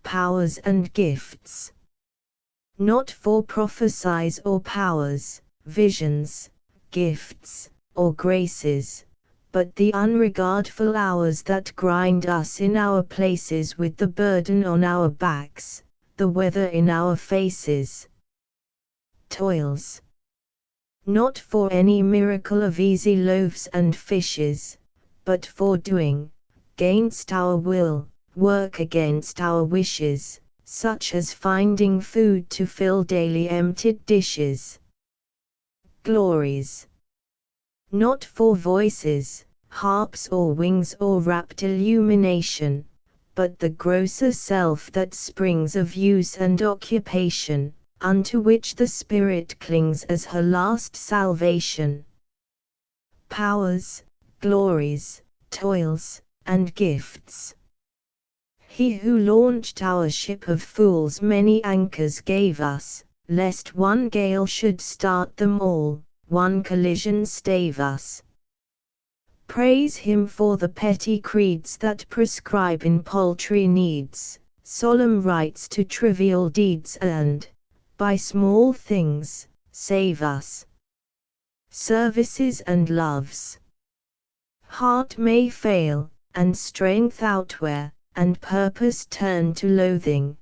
Powers and gifts. Not for prophecies or powers, visions, gifts, or graces, but the unregardful hours that grind us in our places with the burden on our backs, the weather in our faces. Toils. Not for any miracle of easy loaves and fishes, but for doing, 'gainst our will, work against our wishes, such as finding food to fill daily emptied dishes. Glories. Not for voices, harps or wings or rapt illumination, but the grosser self that springs of use and occupation, unto which the spirit clings as her last salvation. Powers, glories, toils, and gifts. He who launched our ship of fools many anchors gave us, lest one gale should start them all, one collision stave us. Praise him for the petty creeds that prescribe in paltry needs, solemn rites to trivial deeds and, by small things, save us. Services and loves. Heart may fail, and strength outwear, and purpose turn to loathing,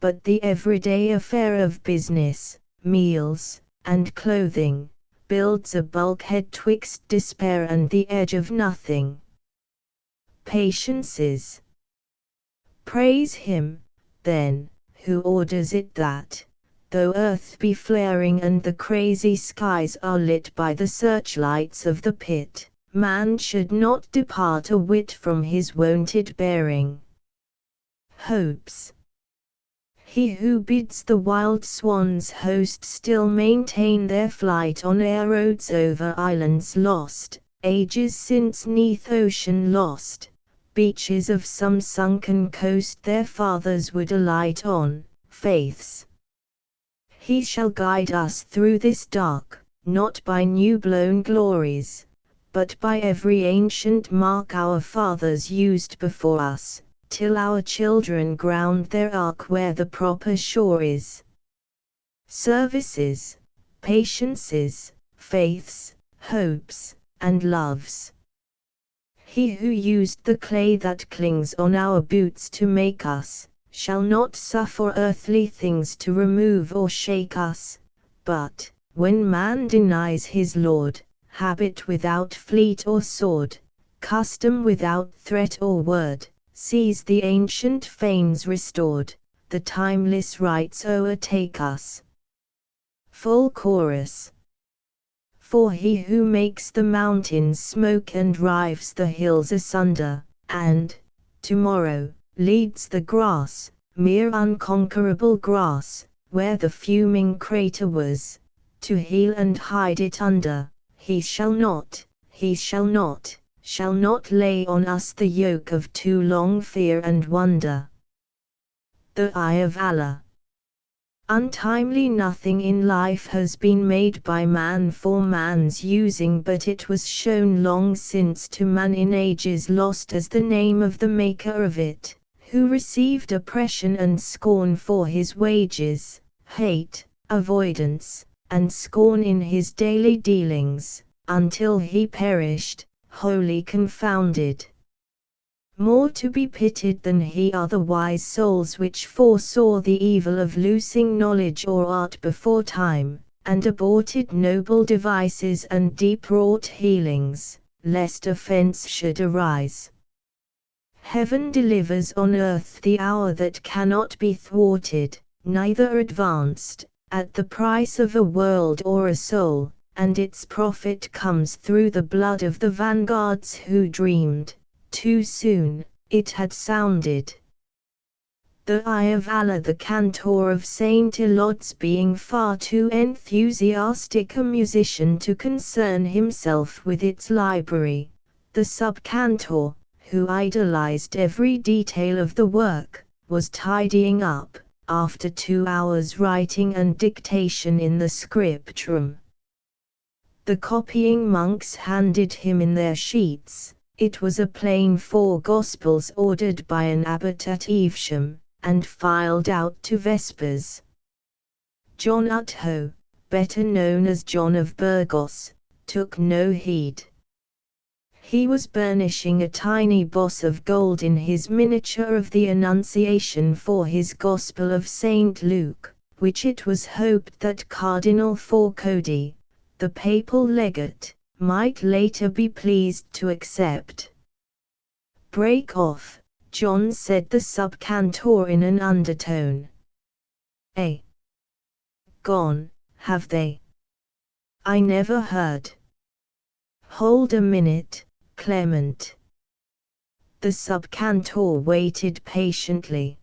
but the everyday affair of business, meals, and clothing, builds a bulkhead twixt despair and the edge of nothing. Patiences. Praise him, then, who orders it that, though earth be flaring and the crazy skies are lit by the searchlights of the pit, man should not depart a whit from his wonted bearing. Hopes. He who bids the wild swans host still maintain their flight on air roads over islands lost, ages since 'neath ocean lost, beaches of some sunken coast their fathers would alight on, faiths. He shall guide us through this dark, not by new-blown glories, but by every ancient mark our fathers used before us, till our children ground their ark where the proper shore is. Services, patiences, faiths, hopes, and loves. He who used the clay that clings on our boots to make us, shall not suffer earthly things to remove or shake us, but, when man denies his Lord, habit without fleet or sword, custom without threat or word, sees the ancient fanes restored, the timeless rites o'ertake us. Full chorus. For he who makes the mountains smoke and rives the hills asunder, and, tomorrow, leads the grass, mere unconquerable grass, where the fuming crater was, to heal and hide it under. He shall not lay on us the yoke of too long fear and wonder. The eye of Allah. Untimely nothing in life has been made by man for man's using, but it was shown long since to man in ages lost as the name of the maker of it, who received oppression and scorn for his wages, hate, avoidance, and scorn in his daily dealings, until he perished, wholly confounded. More to be pitied than he are the wise souls which foresaw the evil of losing knowledge or art before time, and aborted noble devices and deep-wrought healings, lest offense should arise. Heaven delivers on earth the hour that cannot be thwarted, neither advanced, at the price of a world or a soul, and its profit comes through the blood of the vanguards who dreamed, too soon, it had sounded. The eye of Allah. The cantor of Saint Elod's, being far too enthusiastic a musician to concern himself with its library, the sub-cantor, who idolized every detail of the work, was tidying up, after 2 hours writing and dictation in the script room. The copying monks handed him in their sheets. It was a plain 4 Gospels ordered by an abbot at Evesham, and filed out to Vespers. John Utho, better known as John of Burgos, took no heed. He was burnishing a tiny boss of gold in his miniature of the Annunciation for his Gospel of St. Luke, which it was hoped that Cardinal Forcodi, the papal legate, might later be pleased to accept. "Break off," John said the sub-cantor in an undertone. Gone, have they? I never heard." "Hold a minute, Clement." The sub-cantor waited patiently.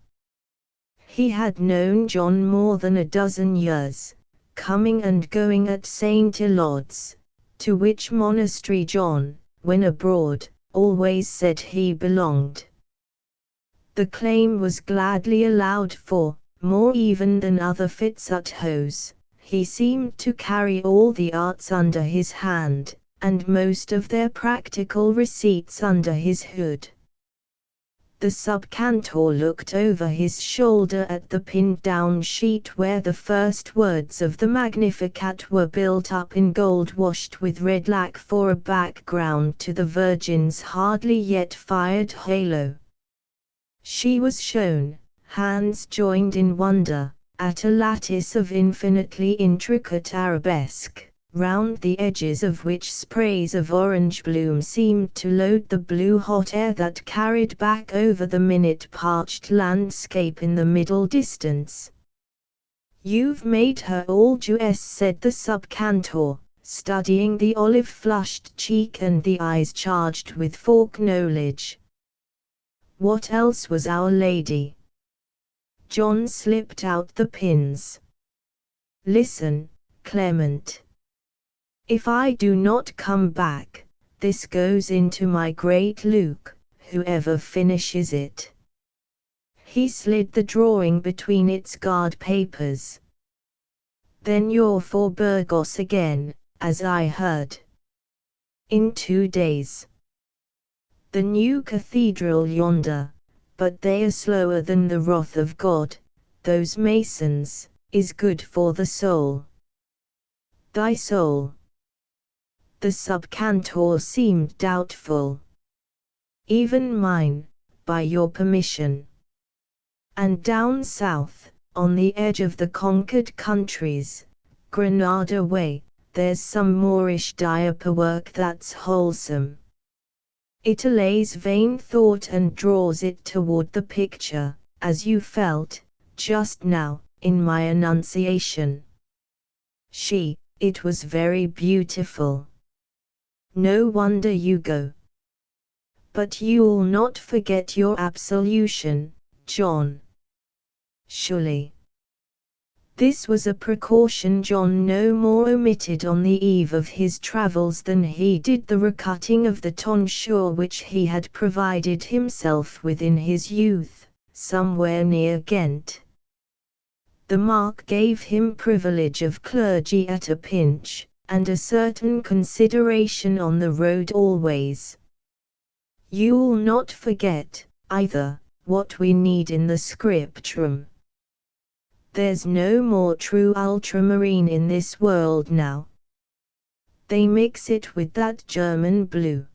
He had known John more than a dozen years, coming and going at St. Elod's, to which monastery John, when abroad, always said he belonged. The claim was gladly allowed, for, more even than other Fitzuthos, he seemed to carry all the arts under his hand, and most of their practical receipts under his hood. The sub-cantor looked over his shoulder at the pinned-down sheet where the first words of the Magnificat were built up in gold washed with red lac for a background to the Virgin's hardly yet fired halo. She was shown, hands joined in wonder, at a lattice of infinitely intricate arabesque, round the edges of which sprays of orange bloom seemed to load the blue hot air that carried back over the minute-parched landscape in the middle distance. "You've made her all Jewess," said the sub-cantor, studying the olive-flushed cheek and the eyes charged with folk knowledge. "What else was Our Lady?" John slipped out the pins. "Listen, Clement. If I do not come back, this goes into my great Luke, whoever finishes it." He slid the drawing between its guard papers. "Then you're for Burgos again, as I heard." "In 2 days. The new cathedral yonder, but they are slower than the wrath of God, those masons, is good for the soul." "Thy soul?" The sub-cantor seemed doubtful. "Even mine, by your permission. And down south, on the edge of the conquered countries, Granada way, there's some Moorish diaper work that's wholesome. It allays vain thought and draws it toward the picture, as you felt, just now, in my Annunciation. It was very beautiful. No wonder you go. But you'll not forget your absolution, John." surely. This was a precaution John no more omitted on the eve of his travels than he did the recutting of the tonsure which he had provided himself with in his youth, somewhere near Ghent. The mark gave him privilege of clergy at a pinch, and a certain consideration on the road always. You'll not forget, either, what we need in the scriptrum. There's no more true ultramarine in this world now. They mix it with that German blue.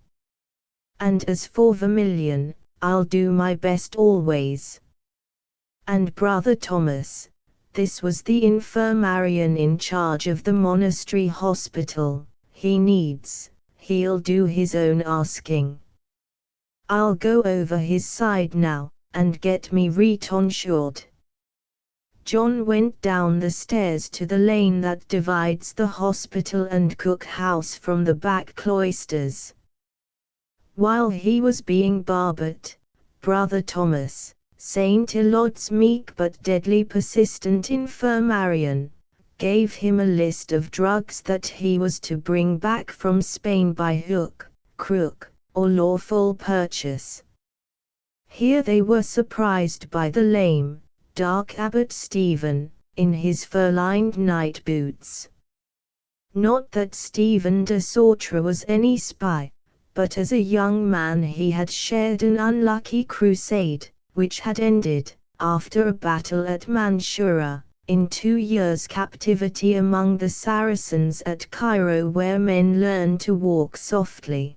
And as for vermilion, I'll do my best always. And Brother Thomas, this was the infirmarian in charge of the monastery hospital, he'll do his own asking. I'll go over his side now, and get me retonsured. John went down the stairs to the lane that divides the hospital and cook-house from the back cloisters. While he was being barbered, Brother Thomas, St. Elod's meek but deadly persistent infirmarian, gave him a list of drugs that he was to bring back from Spain by hook, crook, or lawful purchase. Here they were surprised by the lame, dark Abbot Stephen, in his fur-lined night boots. Not that Stephen de Sautre was any spy, but as a young man he had shared an unlucky crusade, which had ended, after a battle at Mansoura, in 2 years' captivity among the Saracens at Cairo, where men learn to walk softly.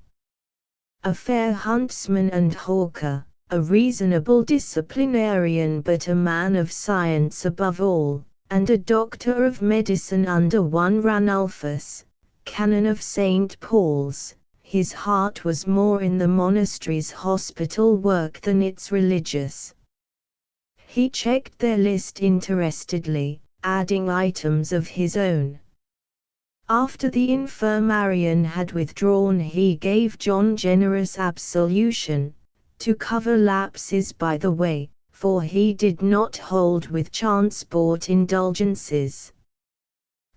A fair huntsman and hawker, a reasonable disciplinarian but a man of science above all, and a doctor of medicine under one Ranulphus, canon of St. Paul's, his heart was more in the monastery's hospital work than its religious. He checked their list interestedly, adding items of his own. After the infirmarian had withdrawn, he gave John generous absolution, to cover lapses by the way, for he did not hold with chance-bought indulgences.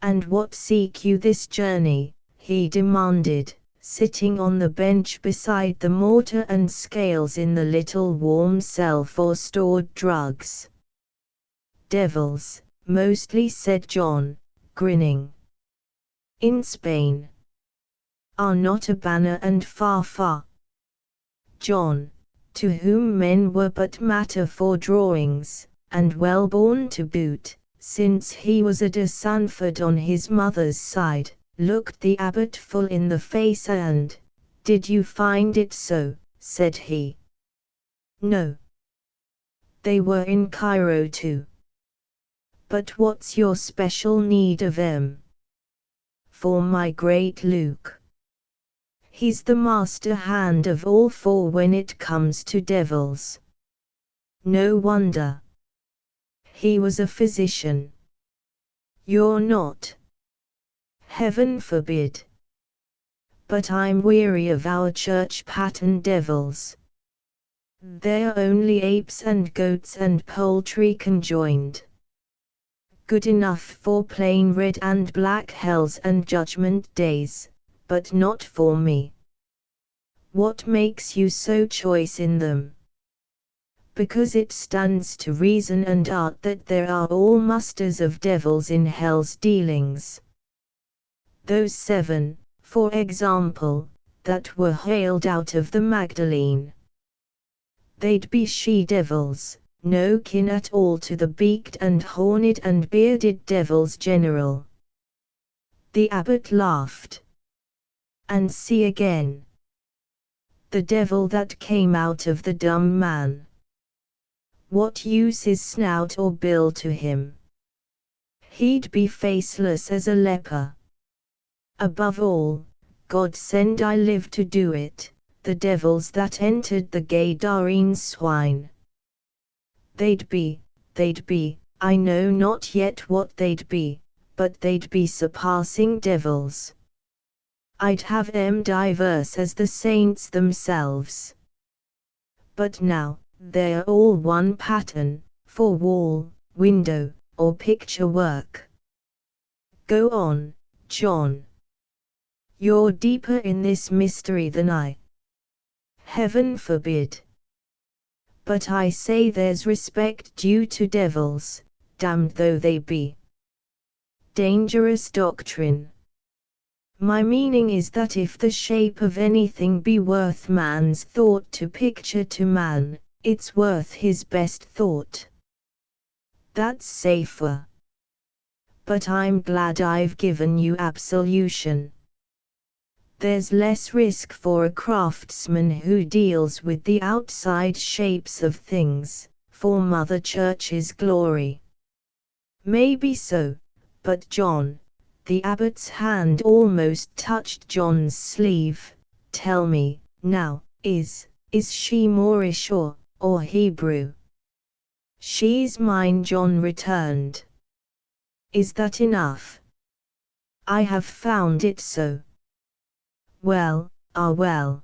"And what seek you this journey?" he demanded, sitting on the bench beside the mortar and scales in the little warm cell for stored drugs. "Devils, mostly," said John, grinning. "In Spain. Are not a banner and far. John, to whom men were but matter for drawings, and well born to boot, since he was a de Sanford on his mother's side, looked the abbot full in the face and, "Did you find it so?" said he. "No. They were in Cairo too. But what's your special need of 'em?" "For my great Luke. He's the master hand of all four when it comes to devils." "No wonder. He was a physician." "You're not." "Heaven forbid. But I'm weary of our church pattern devils. They're only apes and goats and poultry conjoined. Good enough for plain red and black hells and judgment days, but not for me." "What makes you so choice in them?" "Because it stands to reason and art that there are all musters of devils in hell's dealings. Those 7, for example, that were haled out of the Magdalene. They'd be she-devils, no kin at all to the beaked and horned and bearded devils general." The abbot laughed. "And see again. The devil that came out of the dumb man. What use is snout or bill to him? He'd be faceless as a leper. Above all, God send I live to do it, the devils that entered the Gadarene swine. They'd be, I know not yet what they'd be, but they'd be surpassing devils. I'd have 'em diverse as the saints themselves. But now, they're all one pattern, for wall, window, or picture work. Go on, John. You're deeper in this mystery than I. Heaven forbid. But I say there's respect due to devils, damned though they be. Dangerous doctrine. My meaning is that if the shape of anything be worth man's thought to picture to man, it's worth his best thought. That's safer. But I'm glad I've given you absolution. There's less risk for a craftsman who deals with the outside shapes of things, for Mother Church's glory. Maybe so, but John, the abbot's hand almost touched John's sleeve, tell me, now, is she Moorish or Hebrew? She's mine, John returned. Is that enough? I have found it so. Well, well.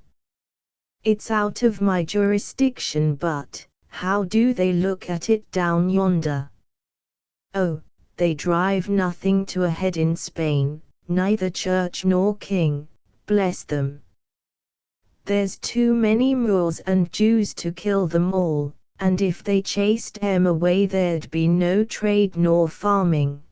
It's out of my jurisdiction, but how do they look at it down yonder? Oh, they drive nothing to a head in Spain, neither church nor king, bless them. There's too many Moors and Jews to kill them all, and if they chased them away there'd be no trade nor farming.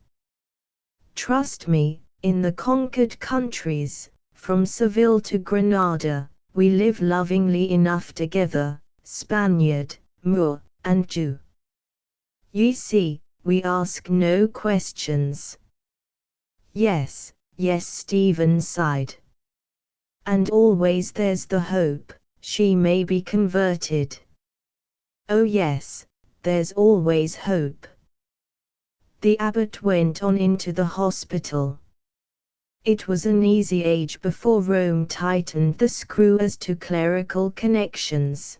Trust me, in the conquered countries, from Seville to Granada, we live lovingly enough together, Spaniard, Moor, and Jew. Ye see, we ask no questions. Yes, Stephen sighed. And always there's the hope, she may be converted. Oh yes, there's always hope. The abbot went on into the hospital. It was an easy age before Rome tightened the screw as to clerical connections.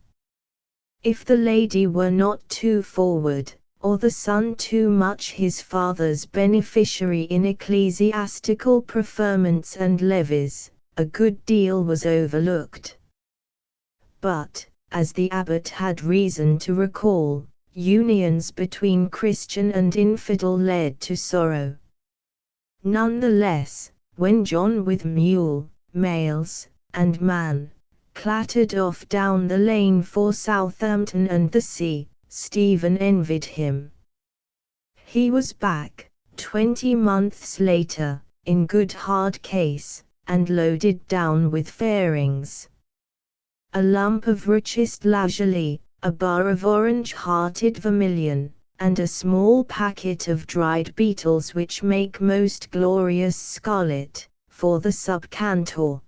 If the lady were not too forward, or the son too much his father's beneficiary in ecclesiastical preferments and levies, a good deal was overlooked. But, as the abbot had reason to recall, unions between Christian and infidel led to sorrow. Nonetheless, when John with mule, mails, and man, clattered off down the lane for Southampton and the sea, Stephen envied him. He was back, 20 months later, in good hard case, and loaded down with fairings. A lump of richest lazuli, a bar of orange-hearted vermilion, and a small packet of dried beetles which make most glorious scarlet, for the sub-cantor.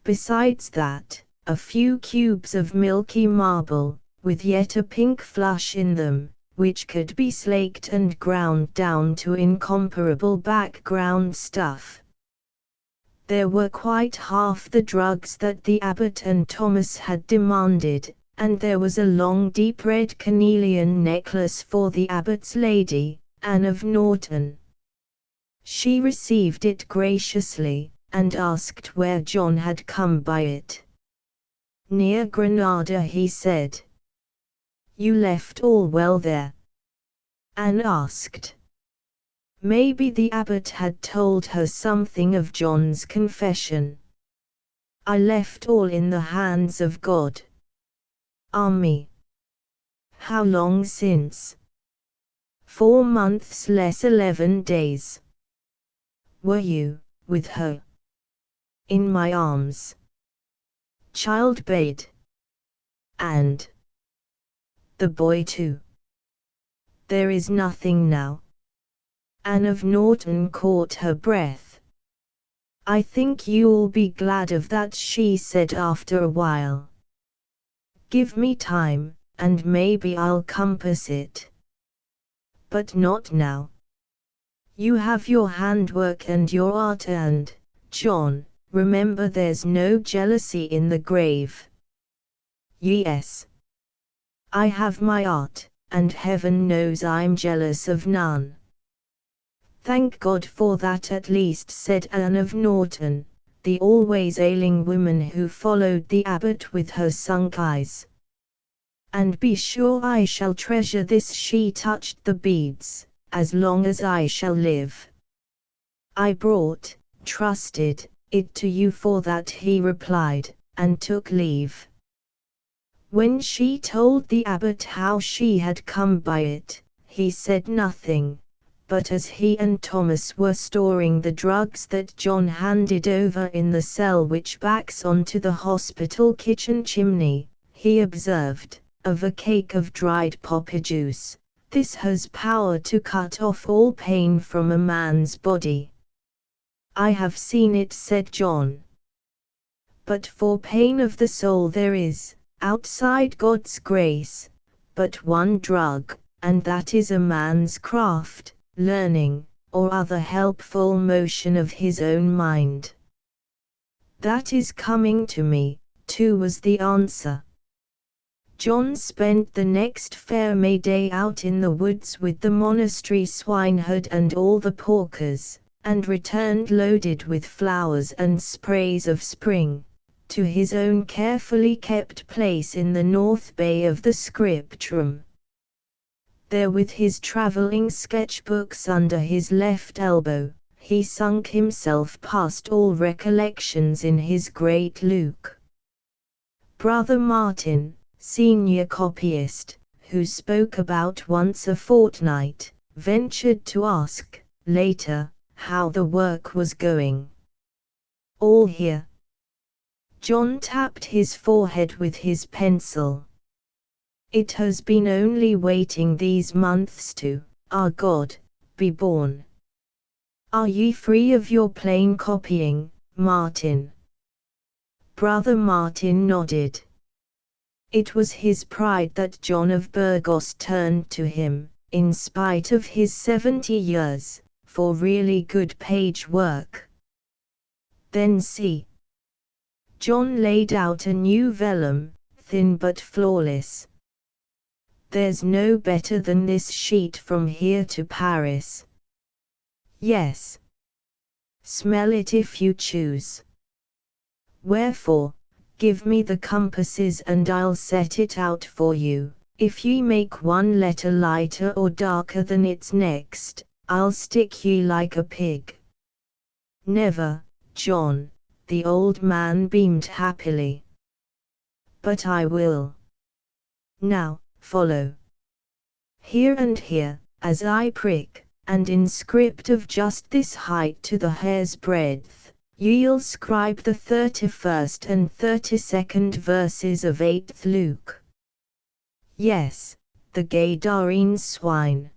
Besides that, a few cubes of milky marble, with yet a pink flush in them, which could be slaked and ground down to incomparable background stuff. There were quite half the drugs that the abbot and Thomas had demanded, and there was a long deep red carnelian necklace for the abbot's lady, Anne of Norton. She received it graciously, and asked where John had come by it. Near Granada, he said. You left all well there? Anne asked. Maybe the abbot had told her something of John's confession. I left all in the hands of God. Me. How long since? 4 months less 11 days. Were you with her? In my arms. Childbed. And the boy too. There is nothing now. Anne of Norton caught her breath. I think you'll be glad of that, she said after a while. Give me time, and maybe I'll compass it. But not now. You have your handwork and your art, and, John, remember there's no jealousy in the grave. Yes. I have my art, and heaven knows I'm jealous of none. Thank God for that at least, said Anne of Norton, the always ailing woman who followed the abbot with her sunk eyes. And be sure I shall treasure this. She touched the beads, as long as I shall live. I brought, trusted, it to you for that, he replied, and took leave. When she told the abbot how she had come by it, he said nothing, but as he and Thomas were storing the drugs that John handed over in the cell which backs onto the hospital kitchen chimney, he observed, of a cake of dried poppy juice, this has power to cut off all pain from a man's body. I have seen it, said John. But for pain of the soul there is, outside God's grace, but one drug, and that is a man's craft, learning, or other helpful motion of his own mind. That is coming to me, too, was the answer. John spent the next fair May day out in the woods with the monastery swineherd and all the porkers, and returned loaded with flowers and sprays of spring, to his own carefully kept place in the north bay of the scriptrum. There, with his travelling sketchbooks under his left elbow, he sunk himself past all recollections in his great Luke. Brother Martin, senior copyist, who spoke about once a fortnight, ventured to ask, later, how the work was going. All here. John tapped his forehead with his pencil. It has been only waiting these months to, our God, be born. Are ye free of your plain copying, Martin? Brother Martin nodded. It was his pride that John of Burgos turned to him, in spite of his 70 years, for really good page work. Then see. John laid out a new vellum, thin but flawless. There's no better than this sheet from here to Paris. Yes. Smell it if you choose. Wherefore, give me the compasses and I'll set it out for you. If ye make one letter lighter or darker than its next, I'll stick ye like a pig. Never, John, the old man beamed happily. But I will. Now, follow. Here and here, as I prick, and in script of just this height to the hair's breadth, ye'll scribe the 31st and 32nd verses of 8th Luke. Yes, the Gadarene swine.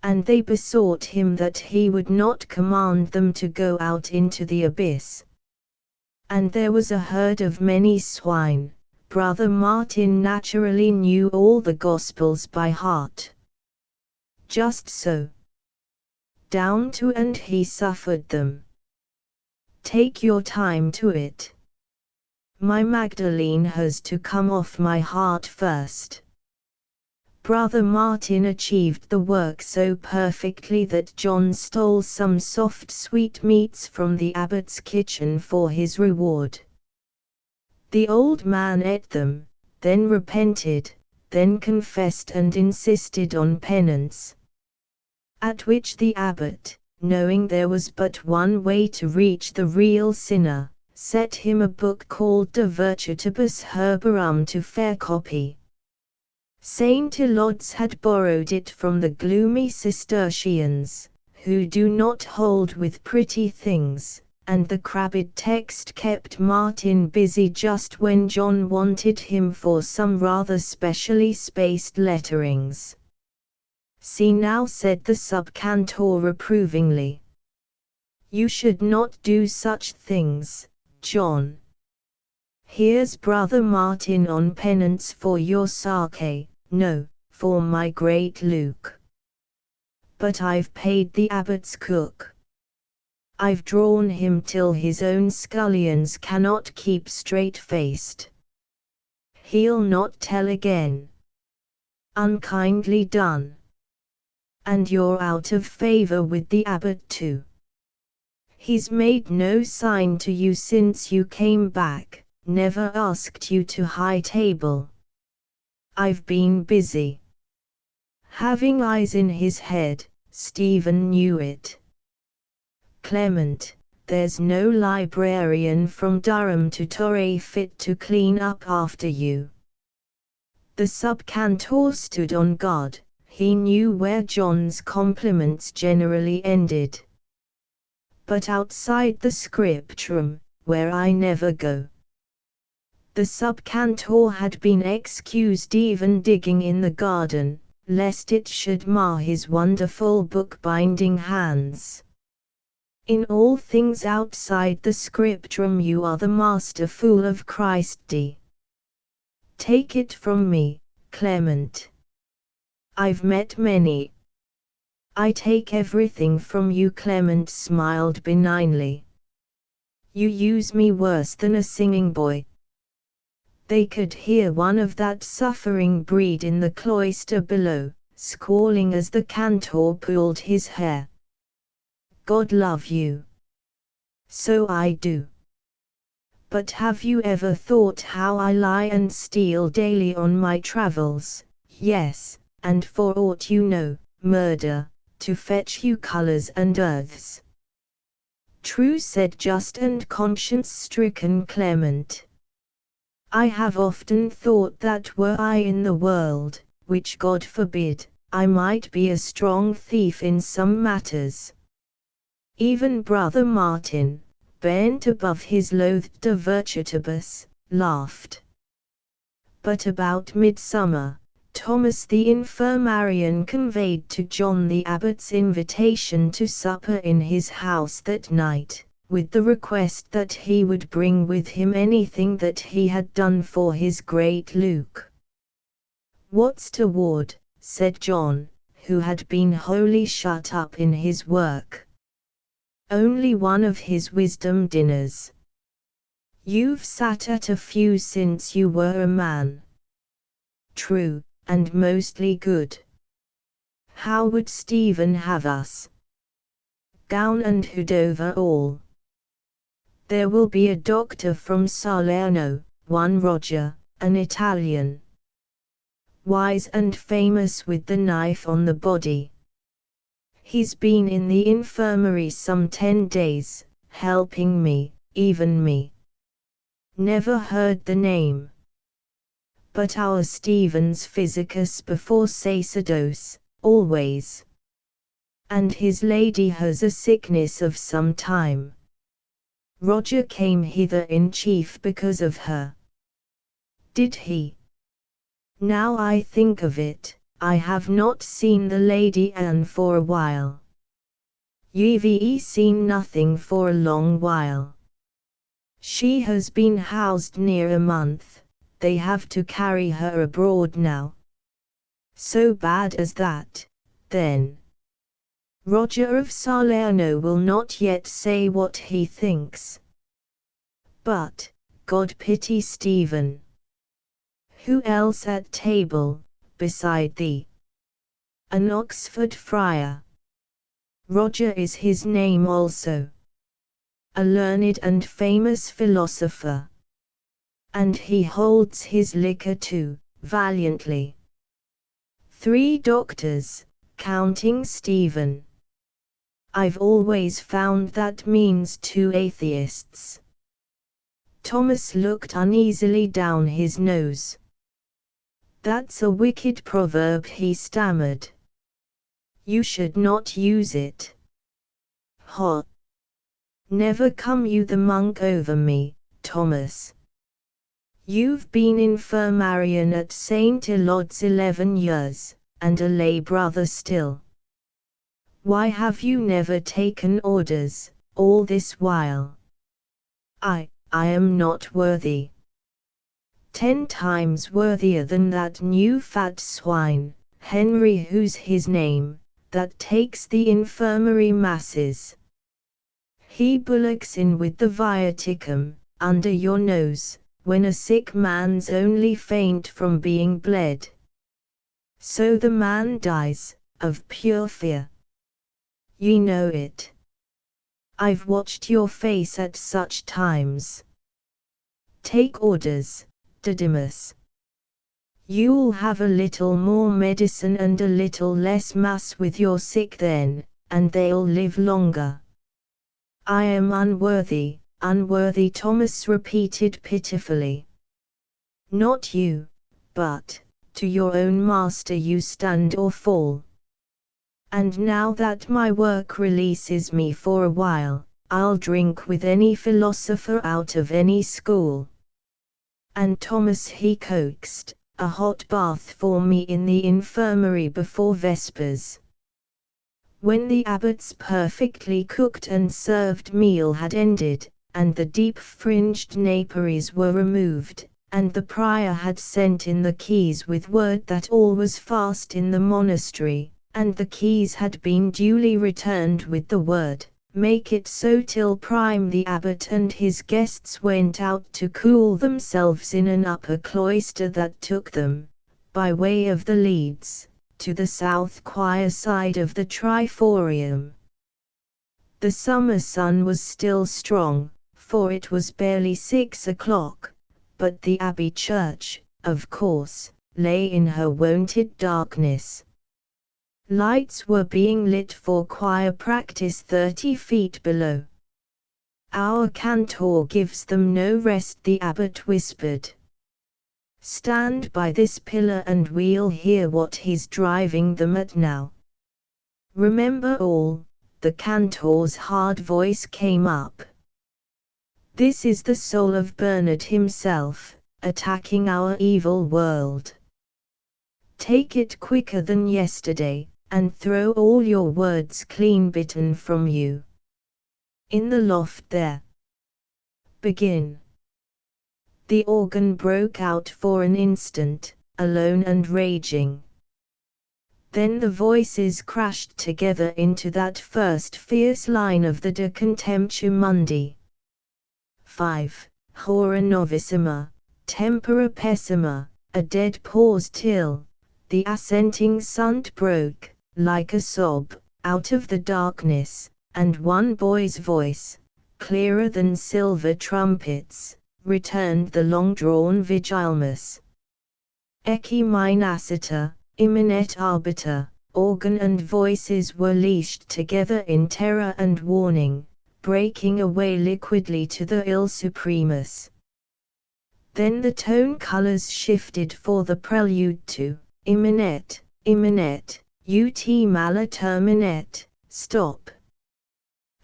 And they besought him that he would not command them to go out into the abyss. And there was a herd of many swine. Brother Martin naturally knew all the Gospels by heart. Just so. Down to and he suffered them. Take your time to it. My Magdalene has to come off my heart first. Brother Martin achieved the work so perfectly that John stole some soft sweetmeats from the abbot's kitchen for his reward. The old man ate them, then repented, then confessed and insisted on penance. At which the abbot, knowing there was but one way to reach the real sinner, set him a book called De Virtutibus Herborum to fair copy. Saint Elodes had borrowed it from the gloomy Cistercians, who do not hold with pretty things, and the crabbed text kept Martin busy just when John wanted him for some rather specially spaced letterings. See now, said the subcantor reprovingly. You should not do such things, John. Here's Brother Martin on penance for your sake, no, for my great Luke. But I've paid the abbot's cook. I've drawn him till his own scullions cannot keep straight-faced. He'll not tell again. Unkindly done. And you're out of favor with the abbot too. He's made no sign to you since you came back, never asked you to high table. I've been busy. Having eyes in his head, Stephen knew it. Clement, there's no librarian from Durham to Torre fit to clean up after you. The sub-cantor stood on guard. He knew where John's compliments generally ended. But outside the script room, where I never go. The sub-cantor had been excused even digging in the garden, lest it should mar his wonderful book-binding hands. In all things outside the script room you are the master fool of Christ D. Take it from me, Clement. I've met many. I take everything from you. Clement smiled benignly. You use me worse than a singing boy. They could hear one of that suffering breed in the cloister below, squalling as the cantor pulled his hair. God love you. So I do. But have you ever thought how I lie and steal daily on my travels, yes, and for aught you know, murder, to fetch you colours and earths? True, said just and conscience-stricken Clement. I have often thought that were I in the world, which God forbid, I might be a strong thief in some matters. Even Brother Martin, bent above his loathed De Virtutibus, laughed. But about midsummer, Thomas the infirmarian conveyed to John the abbot's invitation to supper in his house that night, with the request that he would bring with him anything that he had done for his great Luke. What's toward, said John, who had been wholly shut up in his work. Only one of his wisdom dinners. You've sat at a few since you were a man. True, and mostly good. How would Stephen have us? Gown and hood over all. There will be a doctor from Salerno, one Roger, an Italian. Wise and famous with the knife on the body. He's been in the infirmary some 10 days, helping me, even me. Never heard the name. But our Stephen's physicus before sacerdos, always. And his lady has a sickness of some time. Roger came hither in chief because of her. Did he? Now I think of it, I have not seen the Lady Anne for a while. You've seen nothing for a long while. She has been housed near a month, they have to carry her abroad now. So bad as that, then. Roger of Salerno will not yet say what he thinks. But, God pity Stephen. Who else at table, beside thee? An Oxford friar. Roger is his name also. A learned and famous philosopher. And he holds his liquor too, valiantly. 3 doctors, counting Stephen. I've always found that means 2 atheists. Thomas looked uneasily down his nose. That's a wicked proverb, he stammered. You should not use it. Ha! Never come you the monk over me, Thomas. You've been infirmarian at St. Elod's 11 years, and a lay brother still. Why have you never taken orders, all this while? I am not worthy. 10 times worthier than that new fat swine, Henry, who's his name, that takes the infirmary masses. He bullocks in with the viaticum, under your nose, when a sick man's only faint from being bled. So the man dies, of pure fear. Ye know it. I've watched your face at such times. Take orders, Didymus. You'll have a little more medicine and a little less mass with your sick then, and they'll live longer." "I am unworthy, unworthy," Thomas repeated pitifully. "Not you, but, to your own master you stand or fall. And now that my work releases me for a while, I'll drink with any philosopher out of any school. And Thomas," he coaxed, "a hot bath for me in the infirmary before vespers." When the abbot's perfectly cooked and served meal had ended, and the deep-fringed naperies were removed, and the prior had sent in the keys with word that all was fast in the monastery, and the keys had been duly returned with the word, "Make it so till prime," the abbot and his guests went out to cool themselves in an upper cloister that took them, by way of the leads, to the south choir side of the triforium. The summer sun was still strong, for it was barely 6 o'clock, but the abbey church, of course, lay in her wonted darkness. Lights were being lit for choir practice 30 feet below. "Our cantor gives them no rest," the abbot whispered. "Stand by this pillar and we'll hear what he's driving them at now. Remember all," the cantor's hard voice came up. "This is the soul of Bernard himself, attacking our evil world. Take it quicker than yesterday, and throw all your words clean bitten from you. In the loft there. Begin." The organ broke out for an instant, alone and raging. Then the voices crashed together into that first fierce line of the De Contemptu Mundi. 5. Hora novissima, tempora pessima, a dead pause till, the assenting sunt broke, like a sob, out of the darkness, and one boy's voice, clearer than silver trumpets, returned the long-drawn Vigialmus. "Ecce me nascita, imminet arbiter." Organ and voices were leashed together in terror and warning, breaking away liquidly to the Il Supremus. Then the tone colors shifted for the prelude to "Imminet, imminet, ut mala terminet, stop."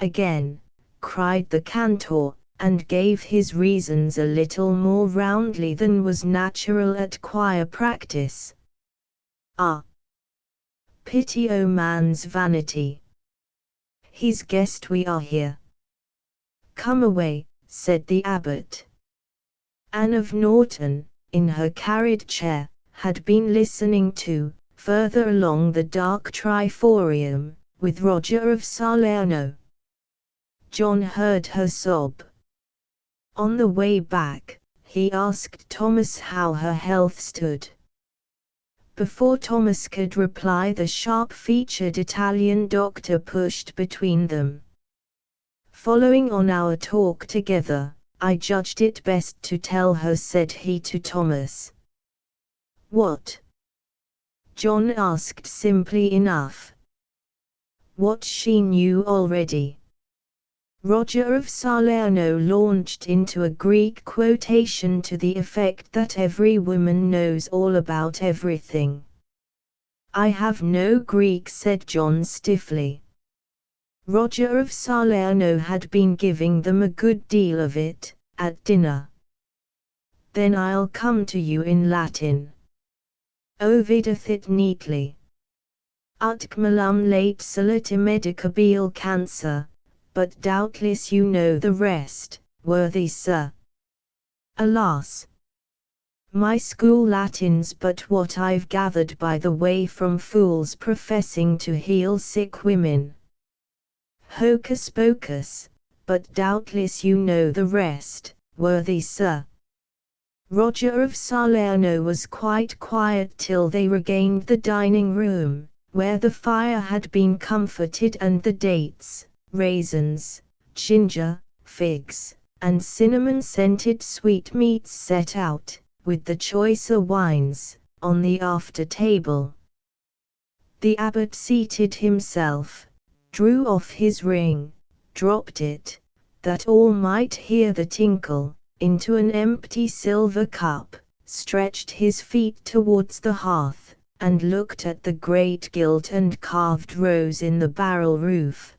Again, cried the cantor, and gave his reasons a little more roundly than was natural at choir practice. "Ah! Pity o' man's vanity. He's guessed we are here." "Come away," said the abbot. Anne of Norton, in her carried chair, had been listening to, further along the dark triforium, with Roger of Salerno. John heard her sob. On the way back, he asked Thomas how her health stood. Before Thomas could reply, the sharp-featured Italian doctor pushed between them. "Following on our talk together, I judged it best to tell her," said he to Thomas. "What?" John asked simply enough. "What she knew already." Roger of Salerno launched into a Greek quotation to the effect that every woman knows all about everything. "I have no Greek," said John stiffly. Roger of Salerno had been giving them a good deal of it, at dinner. "Then I'll come to you in Latin." Ovideth it neatly. "Ut malum late salute medicabile cancer," but doubtless you know the rest, worthy sir. "Alas! My school Latin's but what I've gathered by the way from fools professing to heal sick women. Hocus pocus, but doubtless you know the rest, worthy sir." Roger of Salerno was quite quiet till they regained the dining room, where the fire had been comforted and the dates, raisins, ginger, figs, and cinnamon-scented sweetmeats set out, with the choicer wines, on the after table. The abbot seated himself, drew off his ring, dropped it, that all might hear the tinkle, into an empty silver cup, stretched his feet towards the hearth, and looked at the great gilt and carved rose in the barrel roof.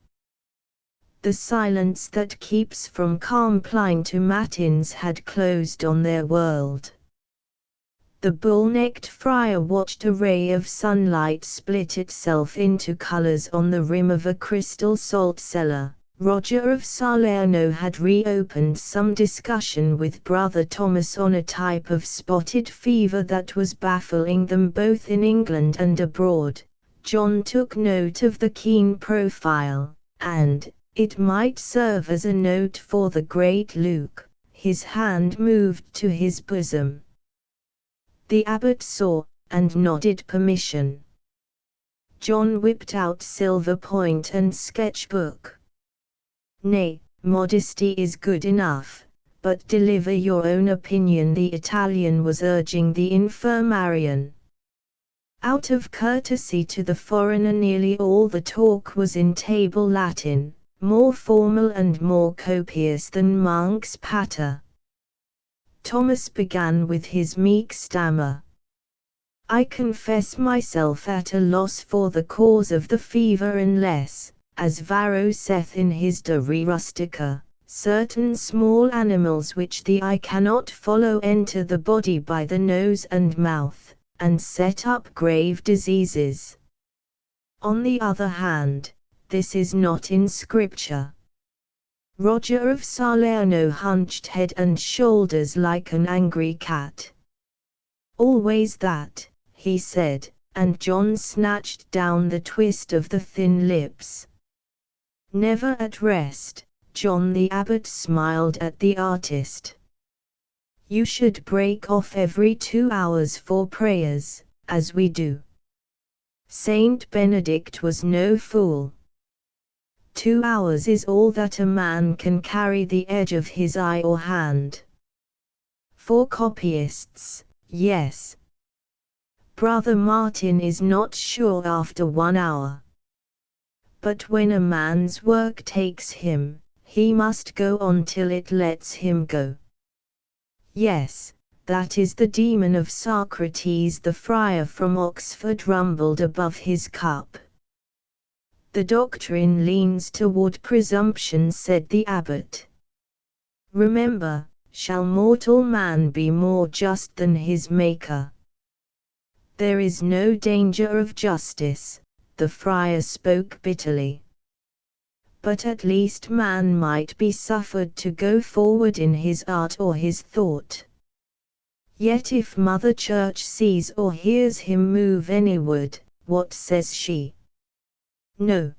The silence that keeps from compline to matins had closed on their world. The bull-necked friar watched a ray of sunlight split itself into colors on the rim of a crystal salt cellar. Roger of Salerno had reopened some discussion with Brother Thomas on a type of spotted fever that was baffling them both in England and abroad. John took note of the keen profile, and, it might serve as a note for the great Luke, his hand moved to his bosom. The abbot saw, and nodded permission. John whipped out silver point and sketchbook. "Nay, modesty is good enough, but deliver your own opinion," the Italian was urging the infirmarian. Out of courtesy to the foreigner nearly all the talk was in table Latin, more formal and more copious than monk's patter. Thomas began with his meek stammer. "I confess myself at a loss for the cause of the fever unless, as Varro saith in his De Re Rustica, certain small animals which the eye cannot follow enter the body by the nose and mouth, and set up grave diseases. On the other hand, this is not in Scripture." Roger of Salerno hunched head and shoulders like an angry cat. "Always that," he said, and John snatched down the twist of the thin lips. Never at rest, John the abbot smiled at the artist. "You should break off every 2 hours for prayers, as we do. Saint Benedict was no fool. 2 hours is all that a man can carry the edge of his eye or hand. For copyists, yes. Brother Martin is not sure after 1 hour. But when a man's work takes him, he must go on till it lets him go." "Yes, that is the demon of Socrates," the friar from Oxford rumbled above his cup. "The doctrine leans toward presumption," said the abbot. "Remember, shall mortal man be more just than his Maker?" "There is no danger of justice," the friar spoke bitterly. "But at least man might be suffered to go forward in his art or his thought. Yet if Mother Church sees or hears him move anyward, what says she? No.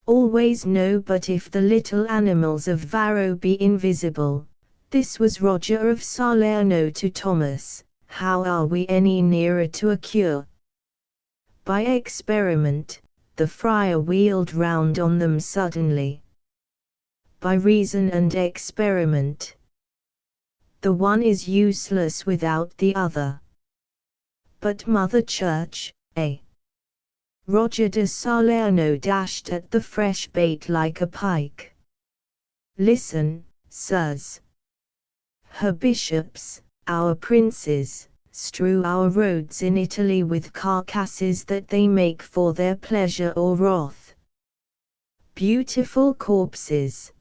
Always no. But if the little animals of Varro be invisible," this was Roger of Salerno to Thomas, "how are we any nearer to a cure?" "By experiment," the friar wheeled round on them suddenly. "By reason and experiment. The one is useless without the other." "But Mother Church, eh?" Roger de Salerno dashed at the fresh bait like a pike. "Listen, sirs. Her bishops, our princes, strew our roads in Italy with carcasses that they make for their pleasure or wrath. Beautiful corpses.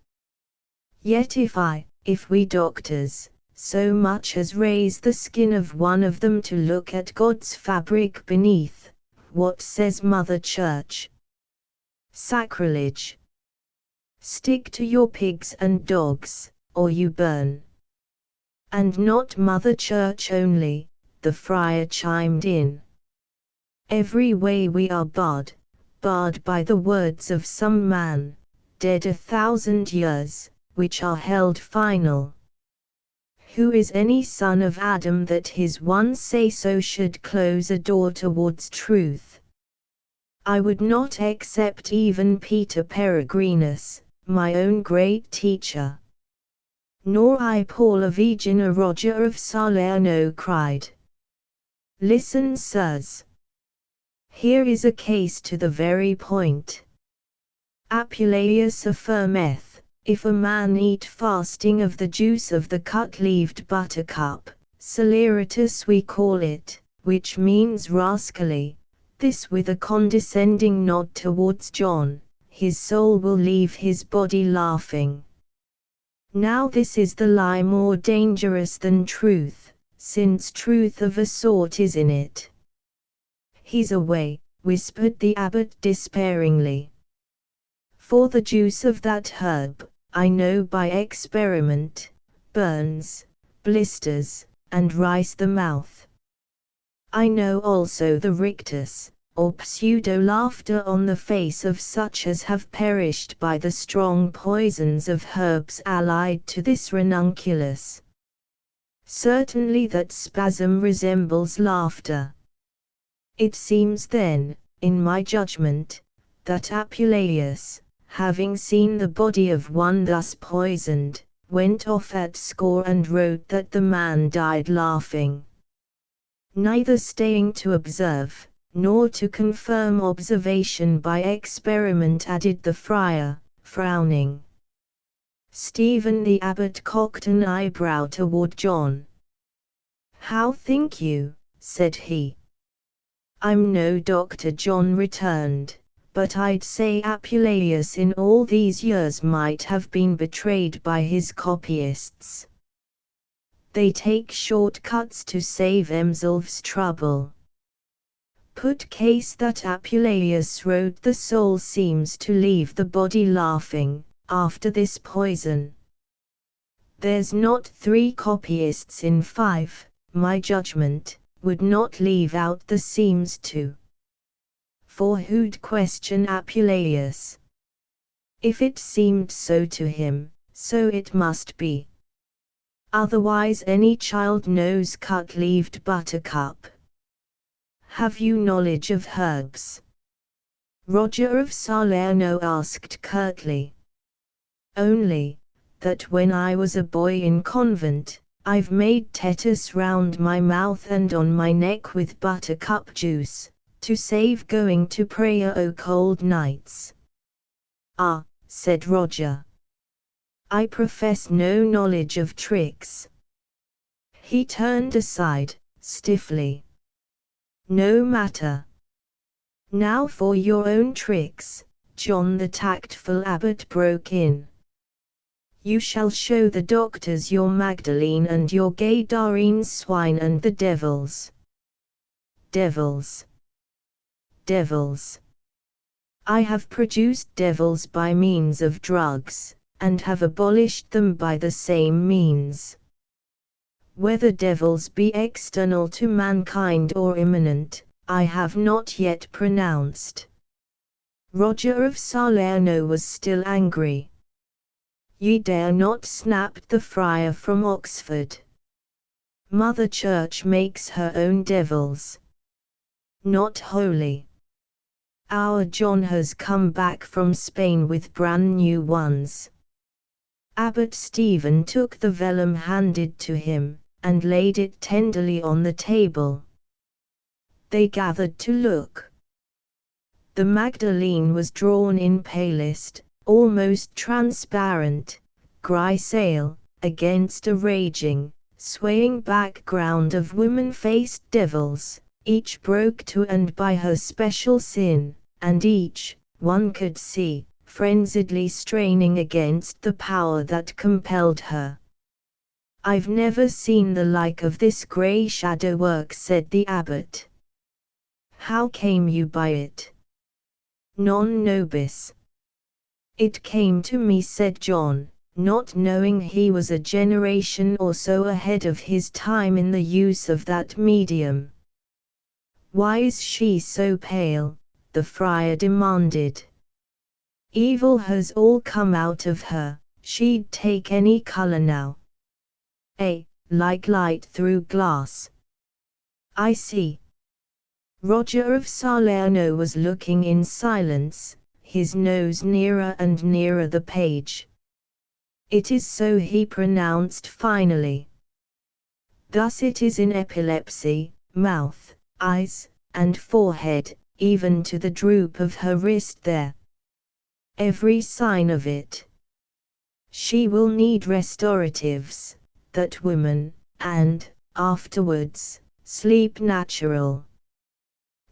Yet if we doctors, so much as raise the skin of one of them to look at God's fabric beneath, what says Mother Church? Sacrilege. Stick to your pigs and dogs, or you burn." "And not Mother Church only," the friar chimed in. "Every way we are barred by the words of some man, dead 1,000 years, which are held final. Who is any son of Adam that his one say-so should close a door towards truth? I would not accept even Peter Peregrinus, my own great teacher." "Nor I Paul of Aegina," Roger of Salerno cried. Listen, sirs. Here is a case to the very point. Apuleius affirmeth, if a man eat fasting of the juice of the cut-leaved buttercup, celeritas we call it, which means rascally, this with a condescending nod towards John, his soul will leave his body laughing. Now this is the lie more dangerous than truth, since truth of a sort is in it. He's away, whispered the abbot despairingly. For the juice of that herb, I know by experiment, burns, blisters, and rice the mouth. I know also the rictus, or pseudo-laughter on the face of such as have perished by the strong poisons of herbs allied to this ranunculus. Certainly that spasm resembles laughter. It seems then, in my judgment, that Apuleius, having seen the body of one thus poisoned, went off at score and wrote that the man died laughing. Neither staying to observe, nor to confirm observation by experiment, added the friar, frowning. Stephen the abbot cocked an eyebrow toward John. How think you? Said he. I'm no doctor, John returned, but I'd say Apuleius in all these years might have been betrayed by his copyists. They take short cuts to save themselves trouble. Put case that Apuleius wrote the soul seems to leave the body laughing, after this poison. There's not 3 copyists in 5, my judgment, would not leave out the seems to. For who'd question Apuleius? If it seemed so to him, so it must be. Otherwise any child knows cut-leaved buttercup. Have you knowledge of herbs? Roger of Salerno asked curtly. Only, that when I was a boy in convent, I've made tetanus round my mouth and on my neck with buttercup juice, to save going to prayer o' cold nights. Ah, said Roger. I profess no knowledge of tricks. He turned aside, stiffly. No matter. Now for your own tricks, John the tactful abbot broke in. You shall show the doctors your Magdalene and your Gadarene swine and the devils. Devils. Devils. I have produced devils by means of drugs, and have abolished them by the same means. Whether devils be external to mankind or immanent, I have not yet pronounced. Roger of Salerno was still angry. Ye dare not, snapped the friar from Oxford. Mother Church makes her own devils. Not holy. Our John has come back from Spain with brand new ones. Abbot Stephen took the vellum handed to him, and laid it tenderly on the table. They gathered to look. The Magdalene was drawn in palest, almost transparent, grisale, against a raging, swaying background of woman-faced devils, each broke to and by her special sin, and each, one could see, frenziedly straining against the power that compelled her. I've never seen the like of this grey shadow work, said the abbot. How came you by it? Non nobis. It came to me, said John, not knowing he was a generation or so ahead of his time in the use of that medium. Why is she so pale? The friar demanded. Evil has all come out of her, she'd take any color now. Like light through glass. I see. Roger of Salerno was looking in silence, his nose nearer and nearer the page. It is so, he pronounced finally. Thus it is in epilepsy, mouth, eyes, and forehead, even to the droop of her wrist there. Every sign of it. She will need restoratives, that woman, and, afterwards, sleep natural.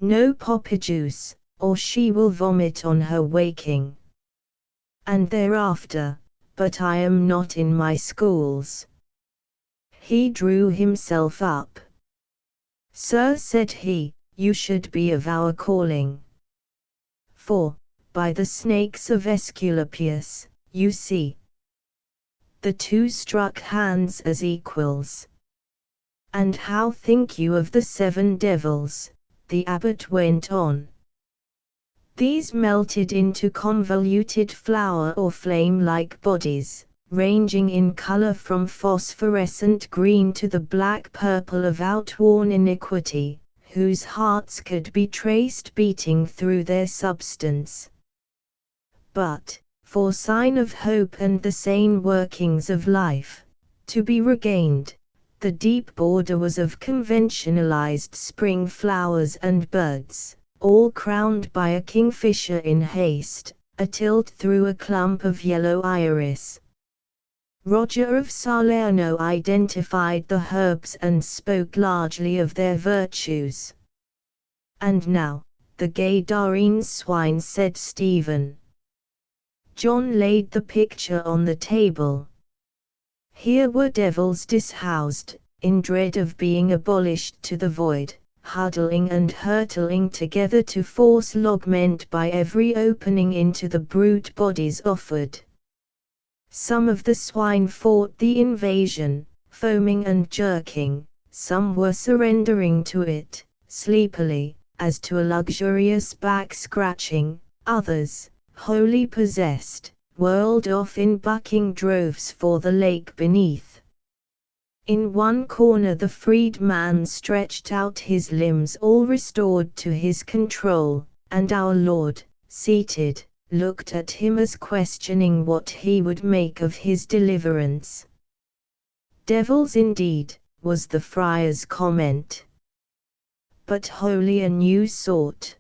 No poppajuice, or she will vomit on her waking. And thereafter, but I am not in my schools. He drew himself up. Sir, said he, you should be of our calling. For, by the snakes of Aesculapius, you see. The two struck hands as equals. And how think you of the 7 devils? The abbot went on. These melted into convoluted flower or flame-like bodies, ranging in color from phosphorescent green to the black purple of outworn iniquity, whose hearts could be traced beating through their substance. But, for sign of hope and the sane workings of life, to be regained, the deep border was of conventionalized spring flowers and birds, all crowned by a kingfisher in haste, atilt through a clump of yellow iris. Roger of Salerno identified the herbs and spoke largely of their virtues. And now, the Gadarene swine, said Stephen. John laid the picture on the table. Here were devils dishoused, in dread of being abolished to the void, huddling and hurtling together to force logment by every opening into the brute bodies offered. Some of the swine fought the invasion, foaming and jerking, some were surrendering to it, sleepily, as to a luxurious back-scratching, others, wholly possessed, whirled off in bucking droves for the lake beneath. In one corner the freedman stretched out his limbs all restored to his control, and our Lord, seated, looked at him as questioning what he would make of his deliverance. Devils indeed, was the friar's comment. But wholly a new sort.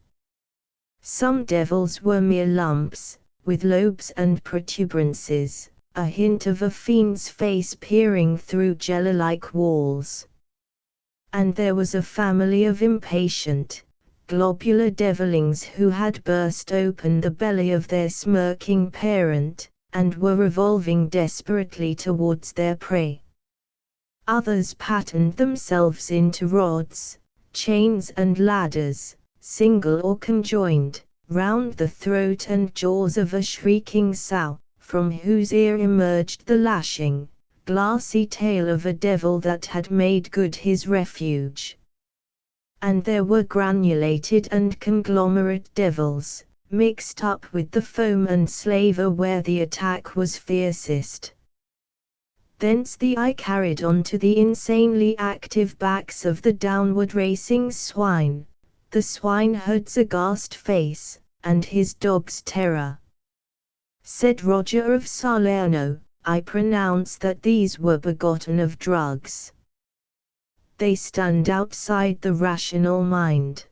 Some devils were mere lumps, with lobes and protuberances, a hint of a fiend's face peering through jelly-like walls. And there was a family of impatient, globular devilings who had burst open the belly of their smirking parent, and were revolving desperately towards their prey. Others patterned themselves into rods, chains and ladders, single or conjoined, round the throat and jaws of a shrieking sow, from whose ear emerged the lashing, glassy tail of a devil that had made good his refuge. And there were granulated and conglomerate devils, mixed up with the foam and slaver where the attack was fiercest. Thence the eye carried on to the insanely active backs of the downward racing swine, the swineherd's aghast face, and his dog's terror. Said Roger of Salerno, I pronounce that these were begotten of drugs. They stand outside the rational mind.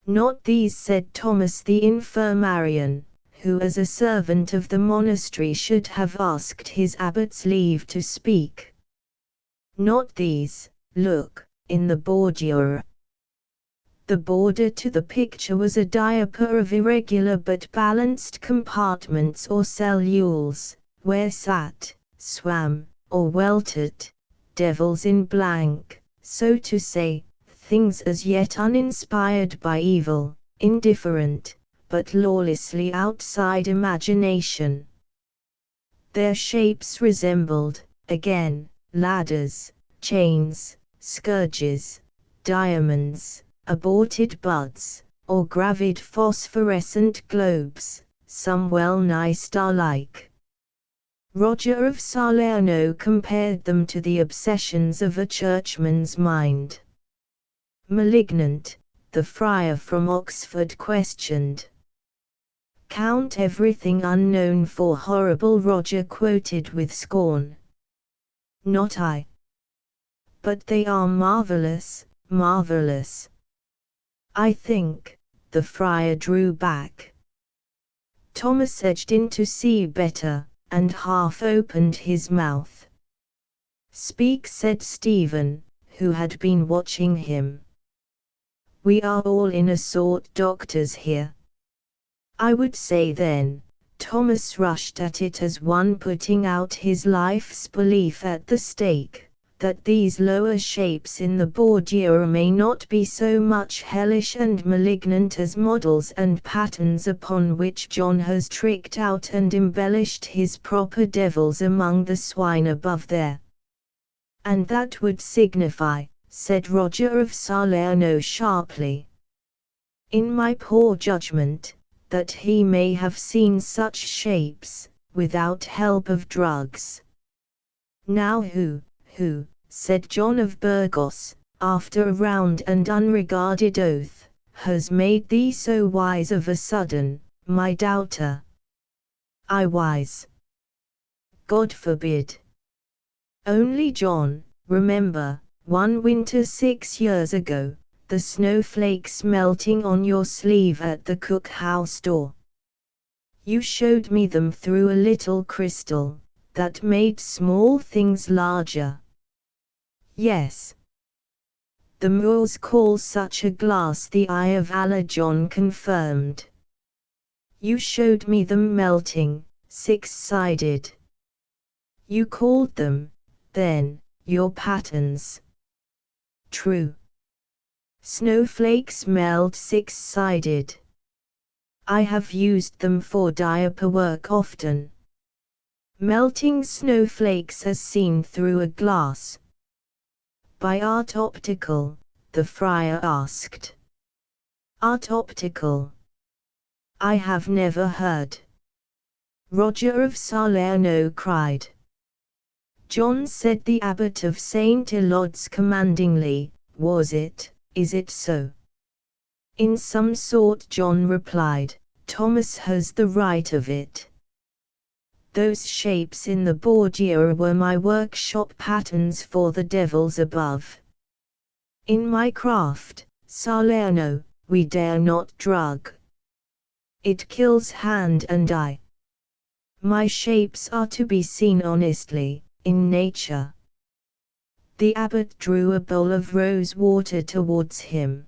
Not these, said Thomas the infirmarian, who as a servant of the monastery should have asked his abbot's leave to speak. Not these, look, in the bordure. The border to the picture was a diaper of irregular but balanced compartments or cellules, where sat, swam, or weltered, devils in blank, so to say, things as yet uninspired by evil, indifferent, but lawlessly outside imagination. Their shapes resembled, again, ladders, chains, scourges, diamonds, aborted buds, or gravid phosphorescent globes, some well-nigh star-like. Roger of Salerno compared them to the obsessions of a churchman's mind. Malignant, the friar from Oxford questioned. Count everything unknown for horrible, Roger quoted with scorn. Not I. But they are marvelous, marvelous. I think. The friar drew back. Thomas edged in to see better, and half opened his mouth. Speak, said Stephen, who had been watching him. We are all in a sort doctors here. I would say then. Thomas rushed at it as one putting out his life's belief at the stake, that these lower shapes in the bordure may not be so much hellish and malignant as models and patterns upon which John has tricked out and embellished his proper devils among the swine above there. And that would signify, said Roger of Salerno sharply, in my poor judgment, that he may have seen such shapes, without help of drugs. Now who, said John of Burgos, after a round and unregarded oath, has made thee so wise of a sudden, my doubter? I wise? God forbid. Only John, remember, one winter 6 years ago, the snowflakes melting on your sleeve at the cook-house door. You showed me them through a little crystal, that made small things larger. Yes. The Moors call such a glass the eye of Allah, John confirmed. You showed me them melting, 6-sided. You called them, then, your patterns. True. Snowflakes melt 6-sided. I have used them for diaper work often. Melting snowflakes as seen through a glass. By art optical, the friar asked. Art optical? I have never heard. Roger of Salerno cried. John, said the abbot of St. Elod's commandingly, is it so? In some sort, John replied, Thomas has the right of it. Those shapes in the bordure were my workshop patterns for the devils above. In my craft, Salerno, we dare not drug. It kills hand and eye. My shapes are to be seen honestly, in nature. The abbot drew a bowl of rose water towards him.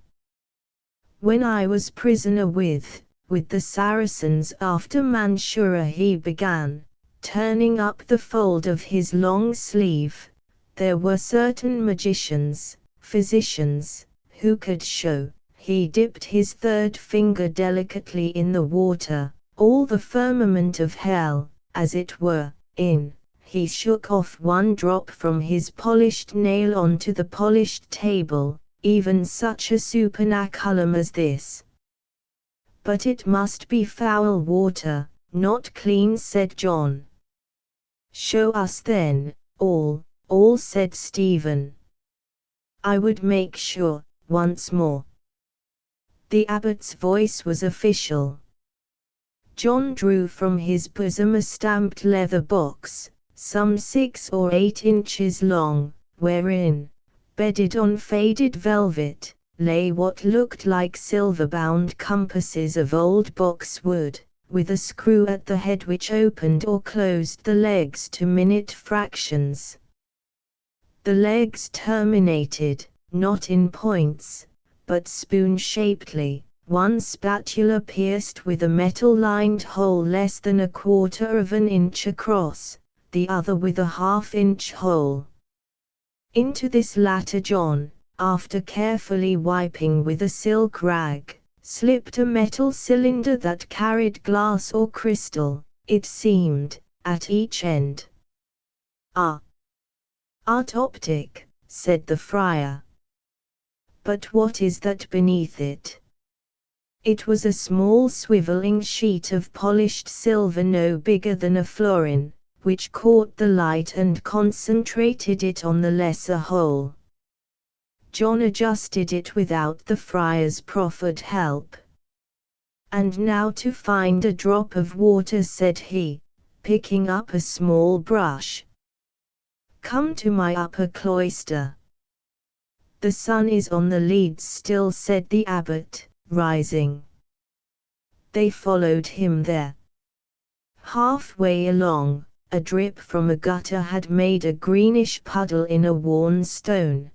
When I was prisoner with the Saracens after Mansoura, he began, turning up the fold of his long sleeve, there were certain magicians, physicians, who could show, he dipped his third finger delicately in the water, all the firmament of hell, as it were, he shook off one drop from his polished nail onto the polished table, even such a supernaculum as this. But it must be foul water, not clean, said John. Show us then, all, said Stephen. I would make sure, once more. The abbot's voice was official. John drew from his bosom a stamped leather box, some 6 or 8 inches long, wherein, bedded on faded velvet, lay what looked like silver-bound compasses of old boxwood, with a screw at the head which opened or closed the legs to minute fractions. The legs terminated, not in points, but spoon-shapedly, one spatula pierced with a metal-lined hole less than 1/4 of an inch across, the other with a 1/2-inch hole. Into this latter John, after carefully wiping with a silk rag, slipped a metal cylinder that carried glass or crystal, it seemed, at each end. Ah! Art optic, said the friar. But what is that beneath it? It was a small swivelling sheet of polished silver no bigger than a florin, which caught the light and concentrated it on the lesser hole. John adjusted it without the friar's proffered help. And now to find a drop of water, said he, picking up a small brush. Come to my upper cloister. The sun is on the leads still, said the abbot, rising. They followed him there. Halfway along, a drip from a gutter had made a greenish puddle in a worn stone.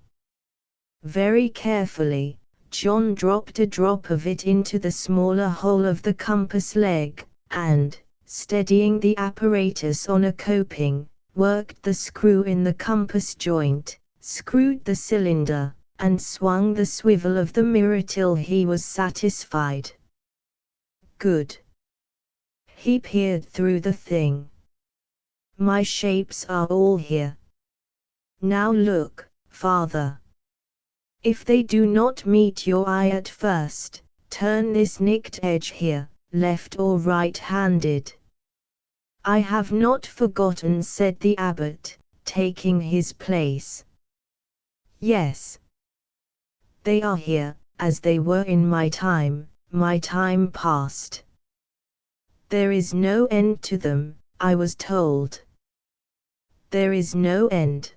Very carefully, John dropped a drop of it into the smaller hole of the compass leg, and, steadying the apparatus on a coping, worked the screw in the compass joint, screwed the cylinder, and swung the swivel of the mirror till he was satisfied. Good. He peered through the thing. My shapes are all here. Now look, Father. If they do not meet your eye at first, turn this nicked edge here, left or right-handed. I have not forgotten, said the abbot, taking his place. Yes. They are here, as they were in my time past. There is no end to them, I was told. There is no end.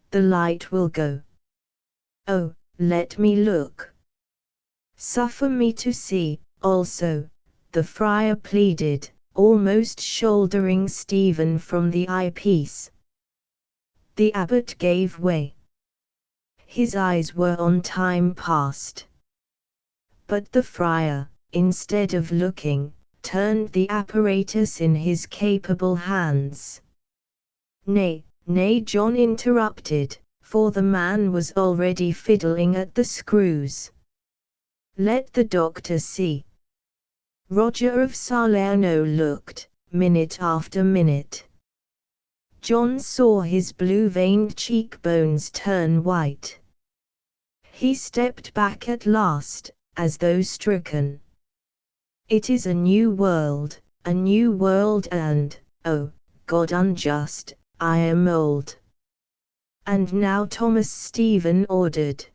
The light will go. Oh, let me look. Suffer me to see, also, the friar pleaded, almost shouldering Stephen from the eyepiece. The abbot gave way. His eyes were on time past. But the friar, instead of looking, turned the apparatus in his capable hands. Nay, nay, John interrupted, for the man was already fiddling at the screws. Let the doctor see. Roger of Salerno looked, minute after minute. John saw his blue-veined cheekbones turn white. He stepped back at last, as though stricken. It is a new world, and, oh, God unjust, I am old. And now, Thomas, Stephen ordered.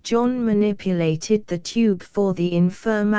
John manipulated the tube for the infirm